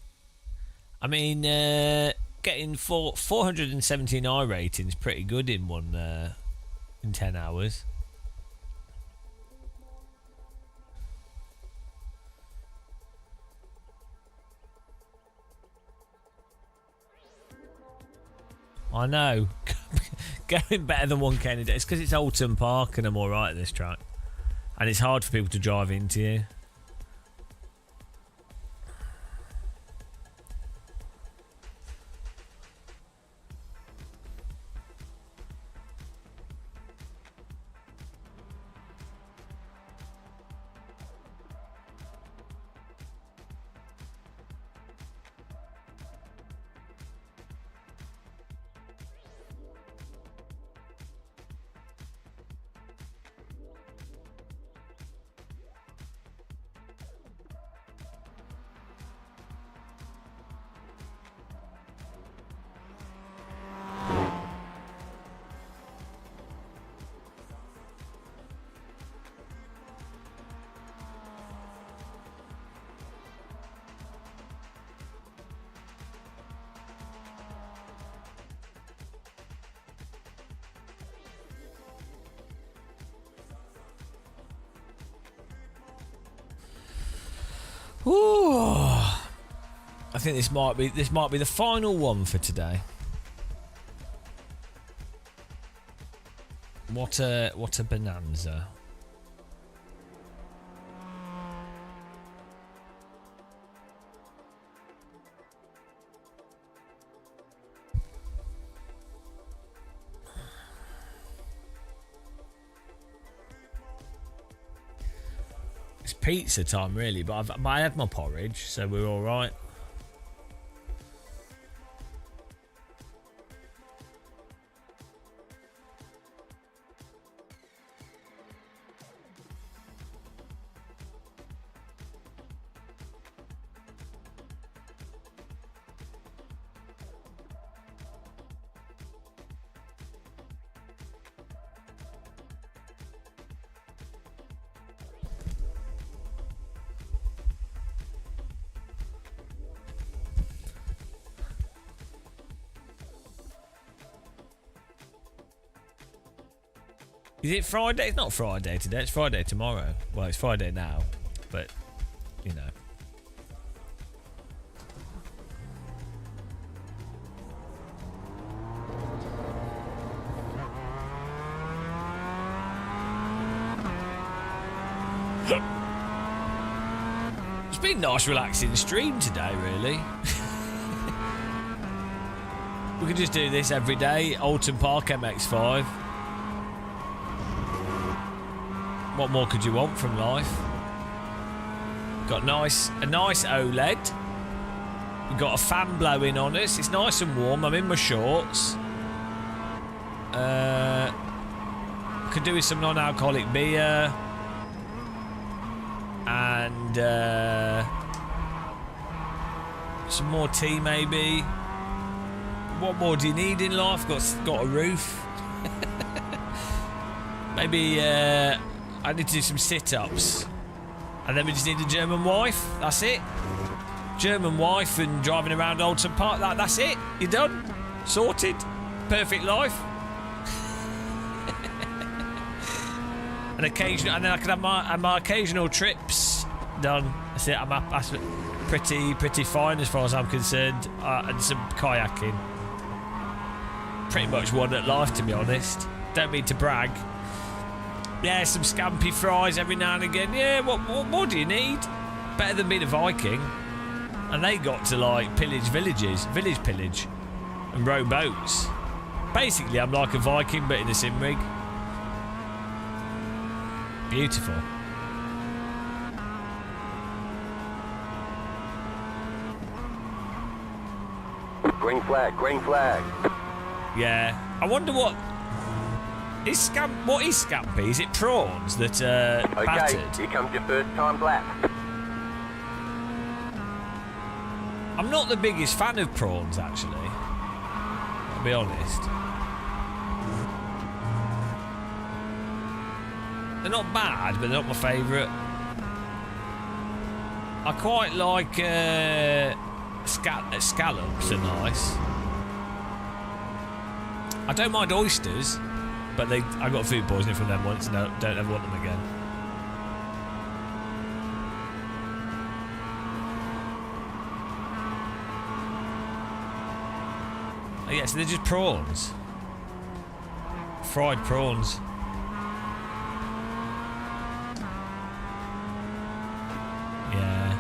I mean, getting 417 I ratings pretty good in in 10 hours. I know. Going better than 1K a day. It's because it's Oulton Park and I'm alright at this track. And it's hard for people to drive into you. Ooh. I think this might be the final one for today. What a bonanza. It's pizza time, really, but I had my porridge, so we're all right. Is it Friday? It's not Friday today. It's Friday tomorrow. Well, it's Friday now, but you know. It's been a nice, relaxing stream today, really. We could just do this every day. Alton Park MX5. What more could you want from life? Got a nice OLED. We've got a fan blowing on us. It's nice and warm. I'm in my shorts. Could do with some non-alcoholic beer. And some more tea, maybe. What more do you need in life? Got a roof. Maybe I need to do some sit-ups. And then we just need a German wife. That's it. German wife and driving around Alton Park. That's it. You're done. Sorted. Perfect life. And then I can have my occasional trips done. That's it. That's pretty fine as far as I'm concerned. And some kayaking. Pretty much won at life, to be honest. Don't mean to brag. Yeah, some scampi fries every now and again. Yeah, what more do you need? Better than being a Viking. And they got to like pillage villages, village pillage, and row boats. Basically, I'm like a Viking, but in a sim rig. Beautiful. Green flag, green flag. Yeah, I wonder what is scampi? Is it prawns that are battered? Okay, here comes your first time lap. I'm not the biggest fan of prawns, actually. I'll be honest. They're not bad, but they're not my favourite. I quite like scallops are nice. I don't mind oysters, but I got food poisoning from them once and don't ever want them again. Oh, yeah, so they're just prawns. Fried prawns. Yeah.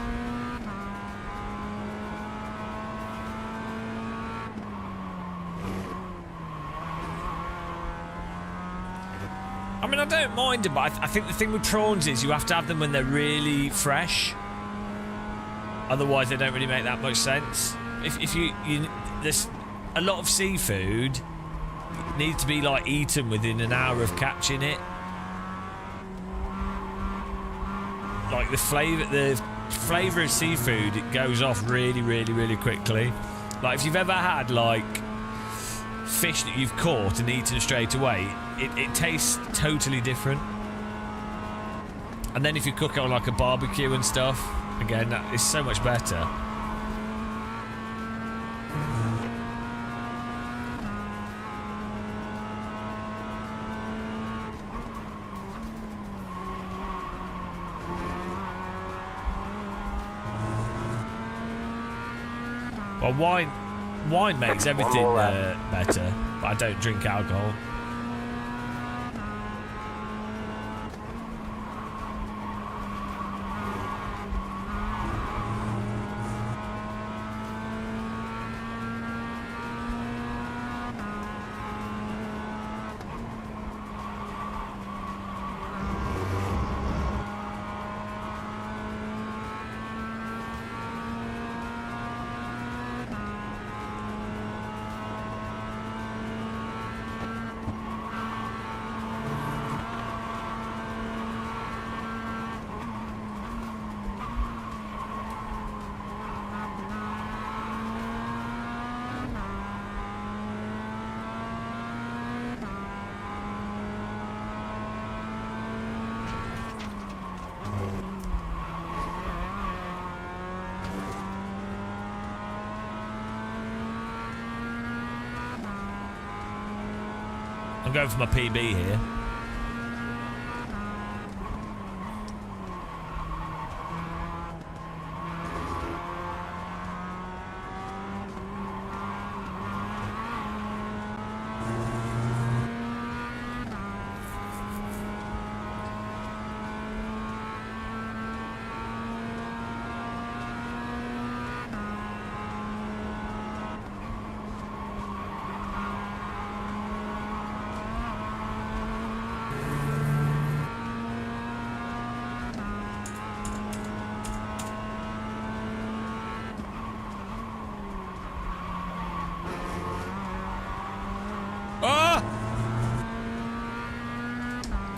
I mean, I don't mind them, but I think the thing with prawns is you have to have them when they're really fresh. Otherwise, they don't really make that much sense. If you there's a lot of seafood needs to be like eaten within an hour of catching it. Like the flavour of seafood, it goes off really, really, really quickly. Like if you've ever had like fish that you've caught and eaten straight away, it tastes totally different. And then if you cook it on like a barbecue and stuff, again, it's so much better. Well, wine makes everything better, but I don't drink alcohol. I'm going for my PB here.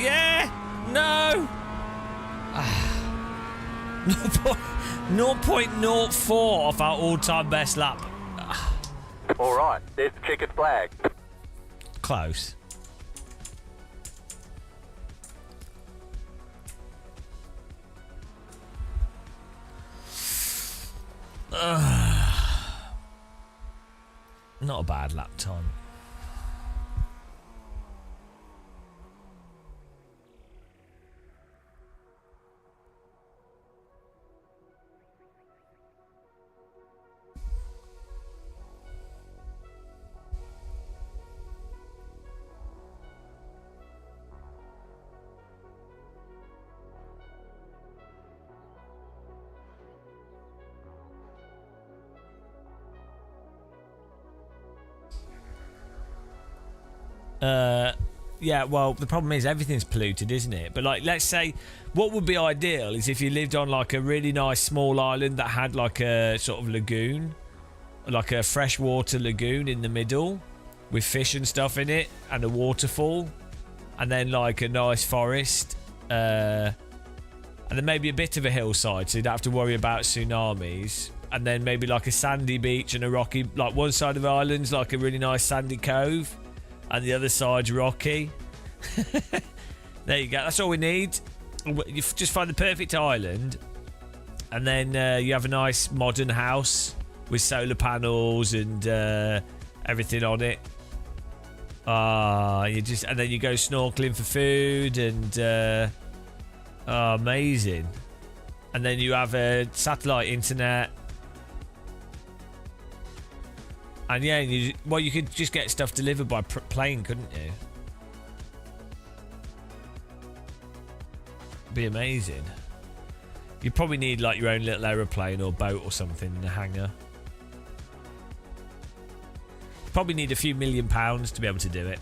Yeah! No! 0.04 off our all-time best lap. All right, there's the checkered flag. Close. Not a bad lap time. Yeah, well, the problem is everything's polluted, isn't it? But, like, let's say what would be ideal is if you lived on, like, a really nice small island that had, like, a sort of lagoon, like a freshwater lagoon in the middle with fish and stuff in it and a waterfall, and then, like, a nice forest, and then maybe a bit of a hillside so you don't have to worry about tsunamis, and then maybe, like, a sandy beach and a rocky, like, one side of the island's, like, a really nice sandy cove, and the other side's rocky. There you go. That's all we need. You just find the perfect island, and then you have a nice modern house with solar panels and everything on it. And then you go snorkeling for food and amazing. And then you have a satellite internet. And yeah, you could just get stuff delivered by plane, couldn't you? Be amazing. You probably need like your own little aeroplane or boat or something in the hangar. Probably need a few £1,000,000 to be able to do it.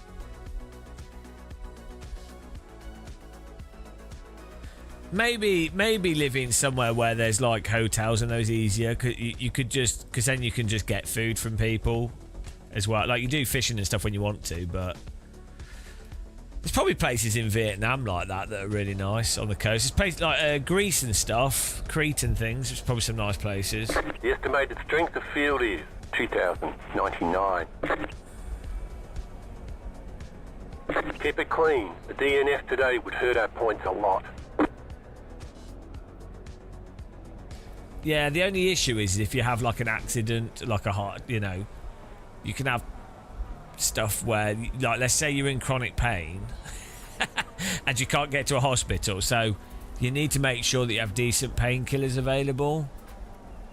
Maybe living somewhere where there's like hotels and those easier. You could just, because then you can just get food from people as well. Like you do fishing and stuff when you want to, but there's probably places in Vietnam like that are really nice on the coast. There's places like Greece and stuff, Crete and things. There's probably some nice places. The estimated strength of field is 2,099. Keep it clean. The DNF today would hurt our points a lot. Yeah, the only issue is if you have like an accident, like a heart, you know, you can have stuff where, like, let's say you're in chronic pain and you can't get to a hospital, so you need to make sure that you have decent painkillers available.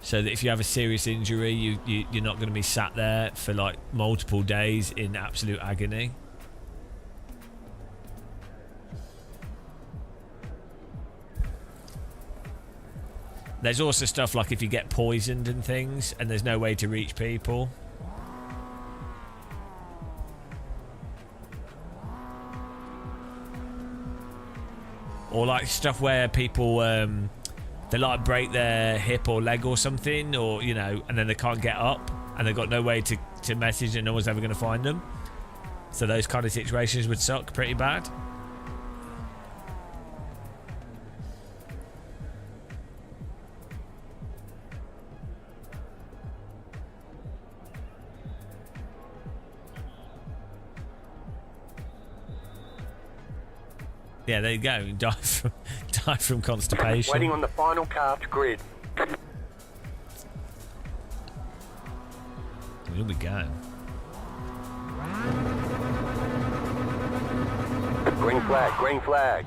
so that if you have a serious injury, you're not going to be sat there for like multiple days in absolute agony. There's also stuff like if you get poisoned and things and there's no way to reach people. Or like stuff where people they like break their hip or leg or something, or you know, and then they can't get up and they've got no way to message and no one's ever going to find them. So those kind of situations would suck pretty bad. Yeah, there you go. You die from constipation. Waiting on the final car to grid. Here we go. Green flag, green flag.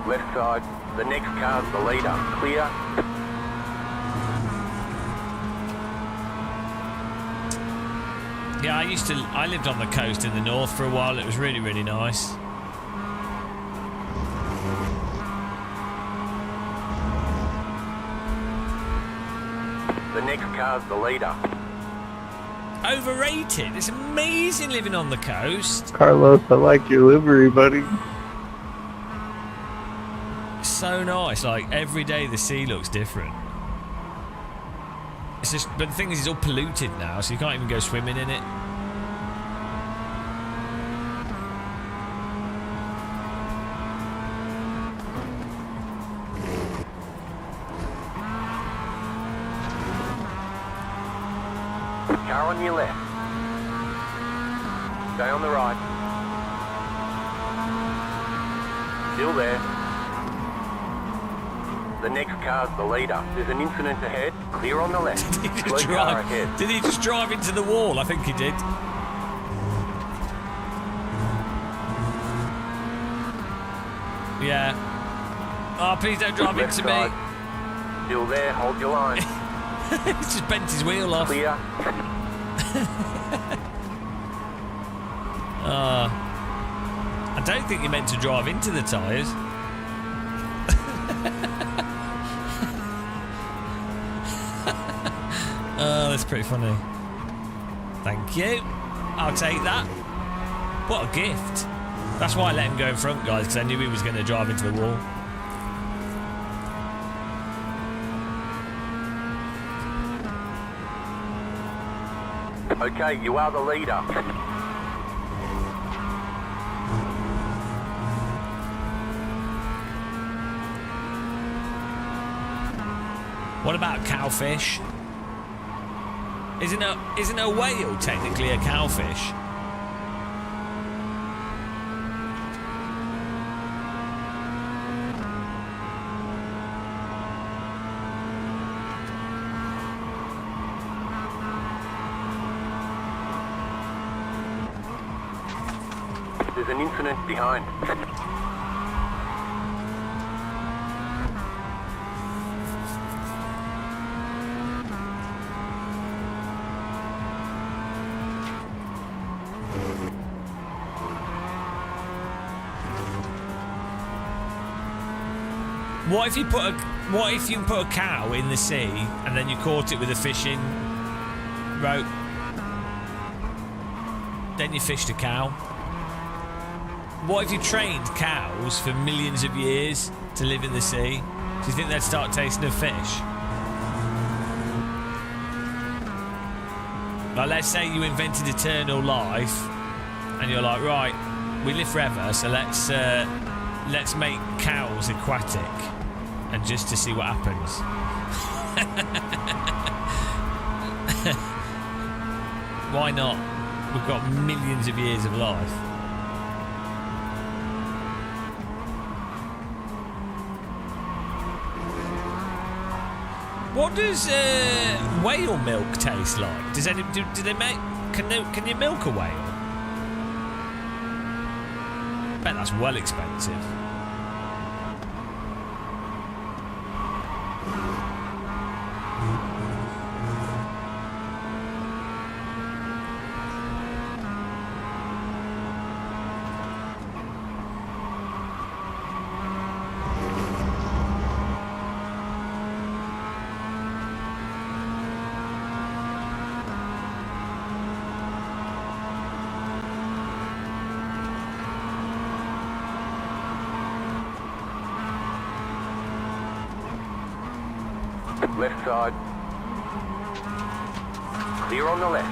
Left side, the next car's the leader. Clear. Yeah, I lived on the coast in the north for a while. It was really, really nice. The next car's the leader. Overrated. It's amazing living on the coast. Carlos, I like your livery, buddy. So nice. Like every day the sea looks different. It's just, but the thing is, it's all polluted now, so you can't even go swimming in it. Car on your left. Stay on the right. Still there. The next car's the leader. There's an incident ahead. Clear on the left. Did he just drive into the wall? I think he did. Yeah. Oh, please don't drive Left into side. me. Still there. Hold your line. He's just bent his wheel off. Clear. I don't think you meant to drive into the tyres. Oh, that's pretty funny. Thank you. I'll take that. What a gift. That's why I let him go in front, guys, because I knew he was going to drive into the wall. Okay, you are the leader. What about cowfish? Isn't a whale technically a cowfish? There's an incident behind. What if you put a cow in the sea and then you caught it with a fishing rope? Then you fished a cow. What if you trained cows for millions of years to live in the sea? Do you think they'd start tasting of fish? Like, let's say you invented eternal life and you're like, right, we live forever, so let's make cows aquatic, and just to see what happens. Why not? We've got millions of years of life. What does whale milk taste like? Do they make? Can you milk a whale? Bet that's well expensive. Left side. Clear on the left.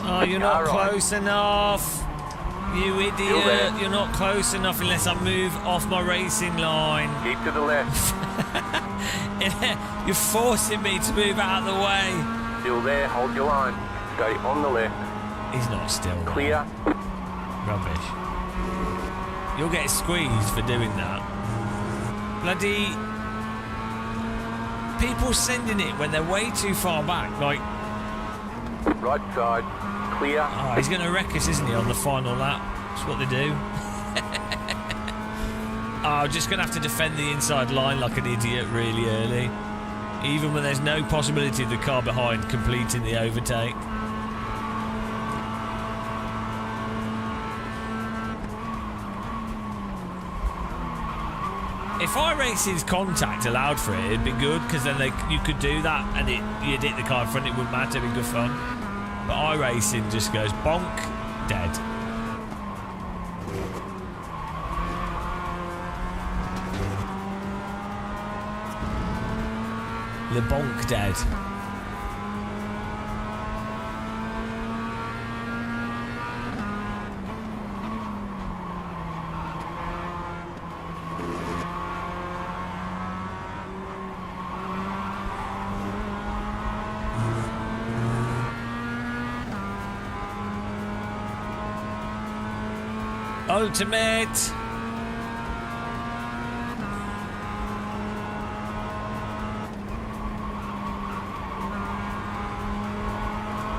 Oh, you're not close enough. You idiot. You're not close enough unless I move off my racing line. Keep to the left. You're forcing me to move out of the way. Still there, hold your line. Stay on the left. He's not still. Clear. Rubbish. You'll get squeezed for doing that. Bloody... people sending it when they're way too far back, like... Right side. Clear. Oh, he's going to wreck us, isn't he, on the final lap? That's what they do. Oh, just going to have to defend the inside line like an idiot really early. Even when there's no possibility of the car behind completing the overtake. If iRacing's contact allowed for it, it'd be good, because then you could do that and you'd hit the car in front, it wouldn't matter, it'd be good fun. But iRacing just goes bonk, dead. Le bonk dead. Ultimate.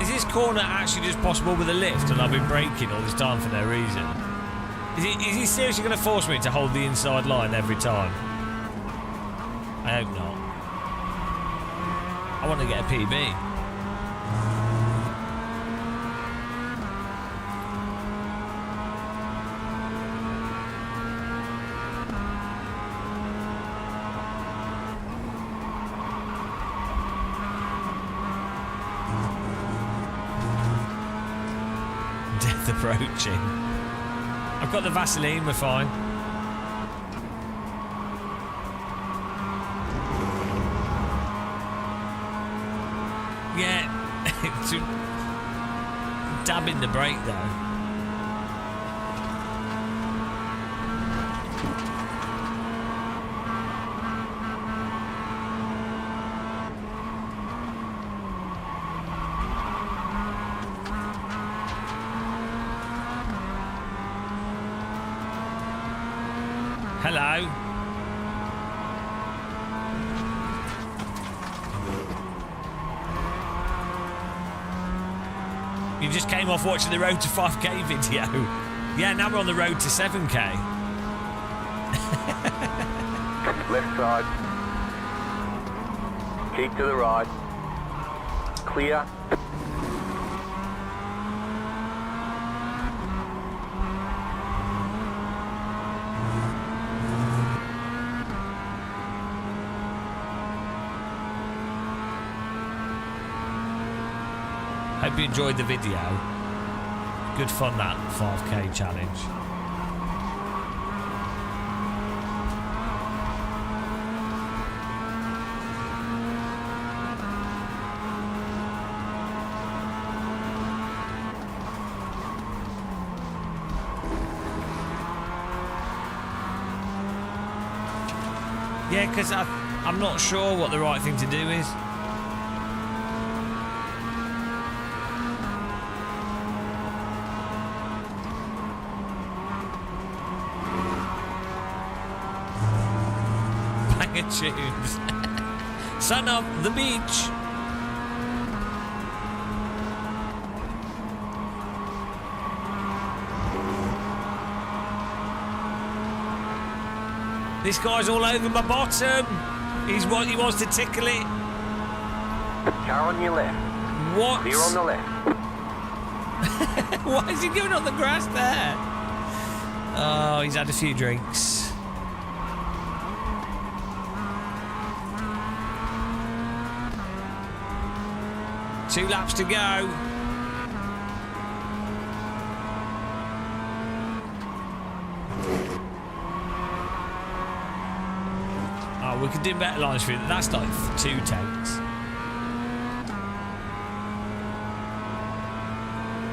Is this corner actually just possible with a lift and I've been braking all this time for no reason? Is he seriously going to force me to hold the inside line every time? I hope not. I want to get a PB. Approaching. I've got the Vaseline, we're fine. Yeah, dabbing the brake though. Hello. You just came off watching the Road to 5K video. Yeah, now we're on the road to 7K. Left side. Keep to the right. Clear. Hope you enjoyed the video. Good fun, that 5k challenge. Yeah, because I'm not sure what the right thing to do is. Banger tunes. Son of the beach. This guy's all over my bottom. He wants to tickle it. Car on your left. What? Clear on the left. Why is he going on the grass there? Oh, he's had a few drinks. Two laps to go. Oh, we could do better lines for it. That's like 2 takes.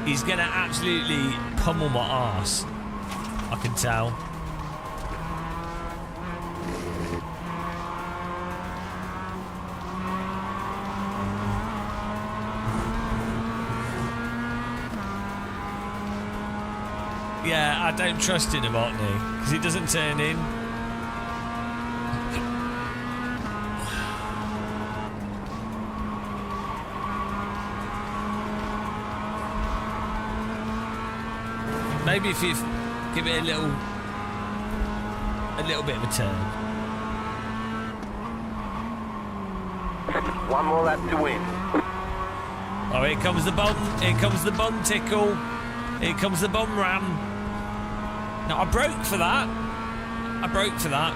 He's gonna absolutely pummel my arse. I can tell. Yeah, I don't trust in a Botany because it doesn't turn in. Maybe if you give it a little bit of a turn. One more lap to win. Oh, here comes the bum. Here comes the bum tickle. Here comes the bum ram. Now, I broke for that. I broke for that.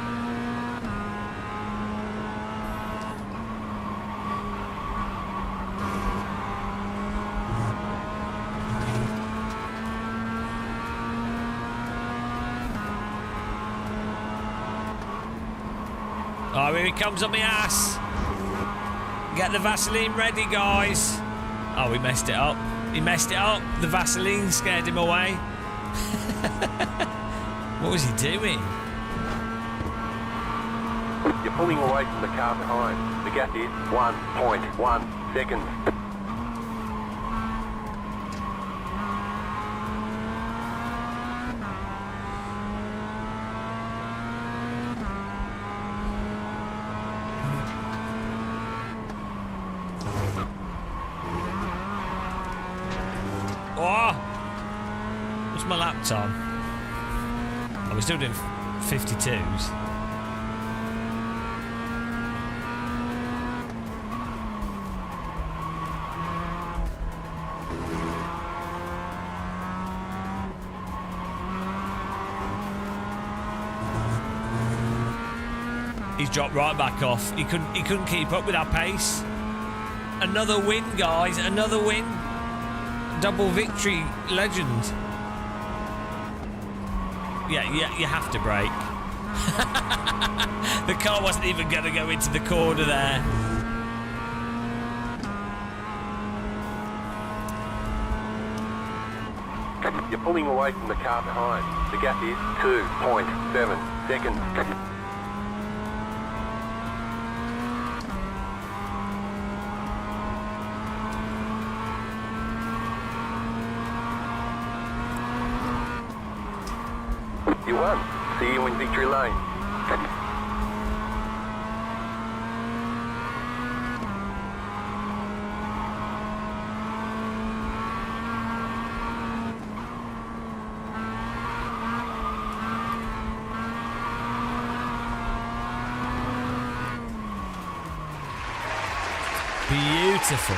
Oh, here he comes on my ass. Get the Vaseline ready, guys. Oh, he messed it up. He messed it up. The Vaseline scared him away. What was he doing? You're pulling away from the car behind. The gap is 1.1 seconds. Oh! What's my lap time? Oh, we're still doing 52s. He's dropped right back off. He couldn't keep up with our pace. Another win, guys. Another win. Double victory, legend. Yeah, you have to brake. The car wasn't even going to go into the corner there. You're pulling away from the car behind. The gap is 2.7 seconds. You won. See you in victory lane. Beautiful.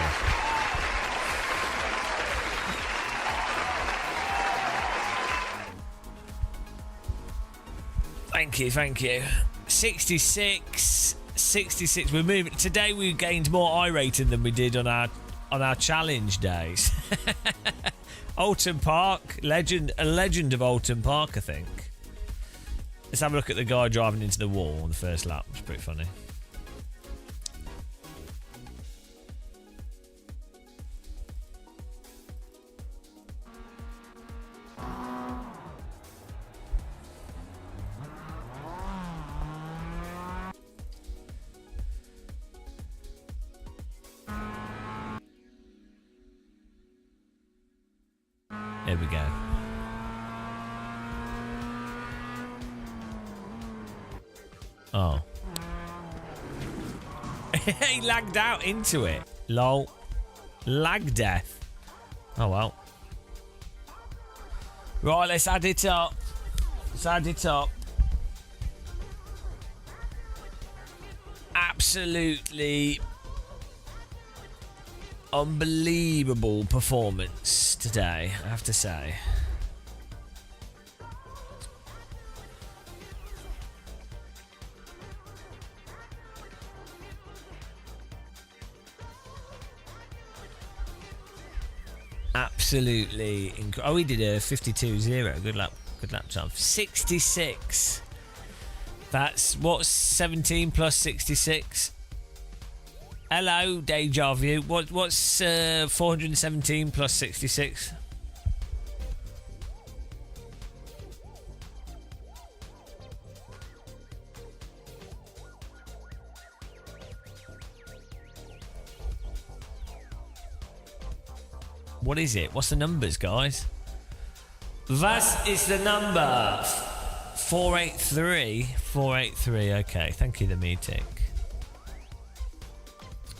Thank you. 66. We're moving. Today we gained more I rating than we did on our on our challenge days. Alton Park, a legend of Alton Park, I think. Let's have a look at the guy driving into the wall on the first lap. It's pretty funny. Here we go. Oh. He lagged out into it. Lol. Lag death. Oh well. Right, let's add it up. Let's add it up. Absolutely unbelievable performance today, I have to say. Absolutely incredible. Oh, he did a 52.0. Good lap time. 66. That's what's 17 plus 66. Hello, Deja Vu. What's 417 plus 66? What is it? What's the numbers, guys? That is the number. 483. 483. Okay, thank you, the meeting.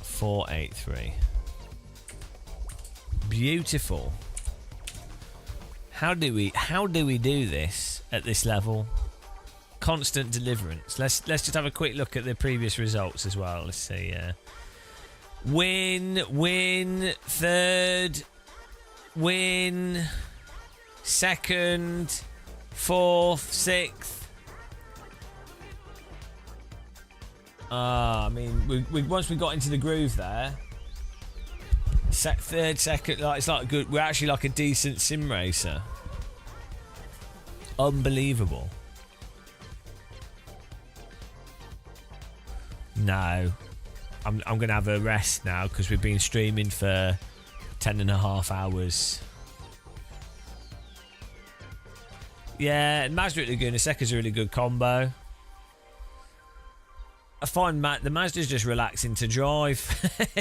483. Beautiful. How do we do this at this level? Constant deliverance. Let's just have a quick look at the previous results as well. Let's see. Win, third, win, second, fourth, sixth. I mean, we once we got into the groove there, third, second, like it's like good. We're actually like a decent sim racer. Unbelievable. No, I'm gonna have a rest now because we've been streaming for 10.5 hours. Yeah, and Mazda at Laguna Seca's a really good combo. I find the Mazda's just relaxing to drive.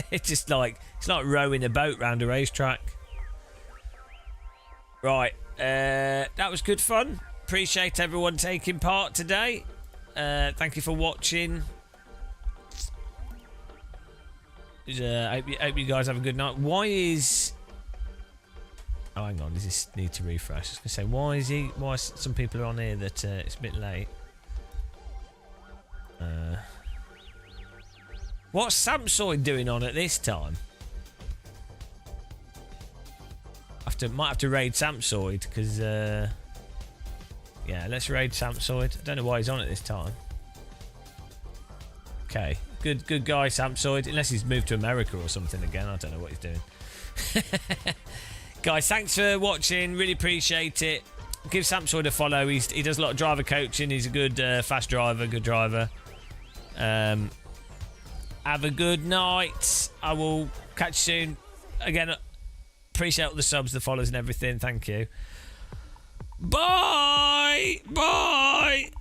It's just like it's like rowing a boat round a racetrack. Right, that was good fun. Appreciate everyone taking part today. Thank you for watching. I hope you guys have a good night. Why is... Oh, hang on. Does this need to refresh? I was going to say, why some people are on here that it's a bit late. What's Samsoid doing on at this time? Might have to raid Samsoid, because... yeah, let's raid Samsoid. I don't know why he's on at this time. Okay. Good guy, Samsoid. Unless he's moved to America or something again. I don't know what he's doing. Guys, thanks for watching. Really appreciate it. Give Samsoid a follow. He does a lot of driver coaching. He's a good fast driver, good driver. Have a good night. I will catch you soon. Again, appreciate all the subs, the follows and everything. Thank you. Bye. Bye.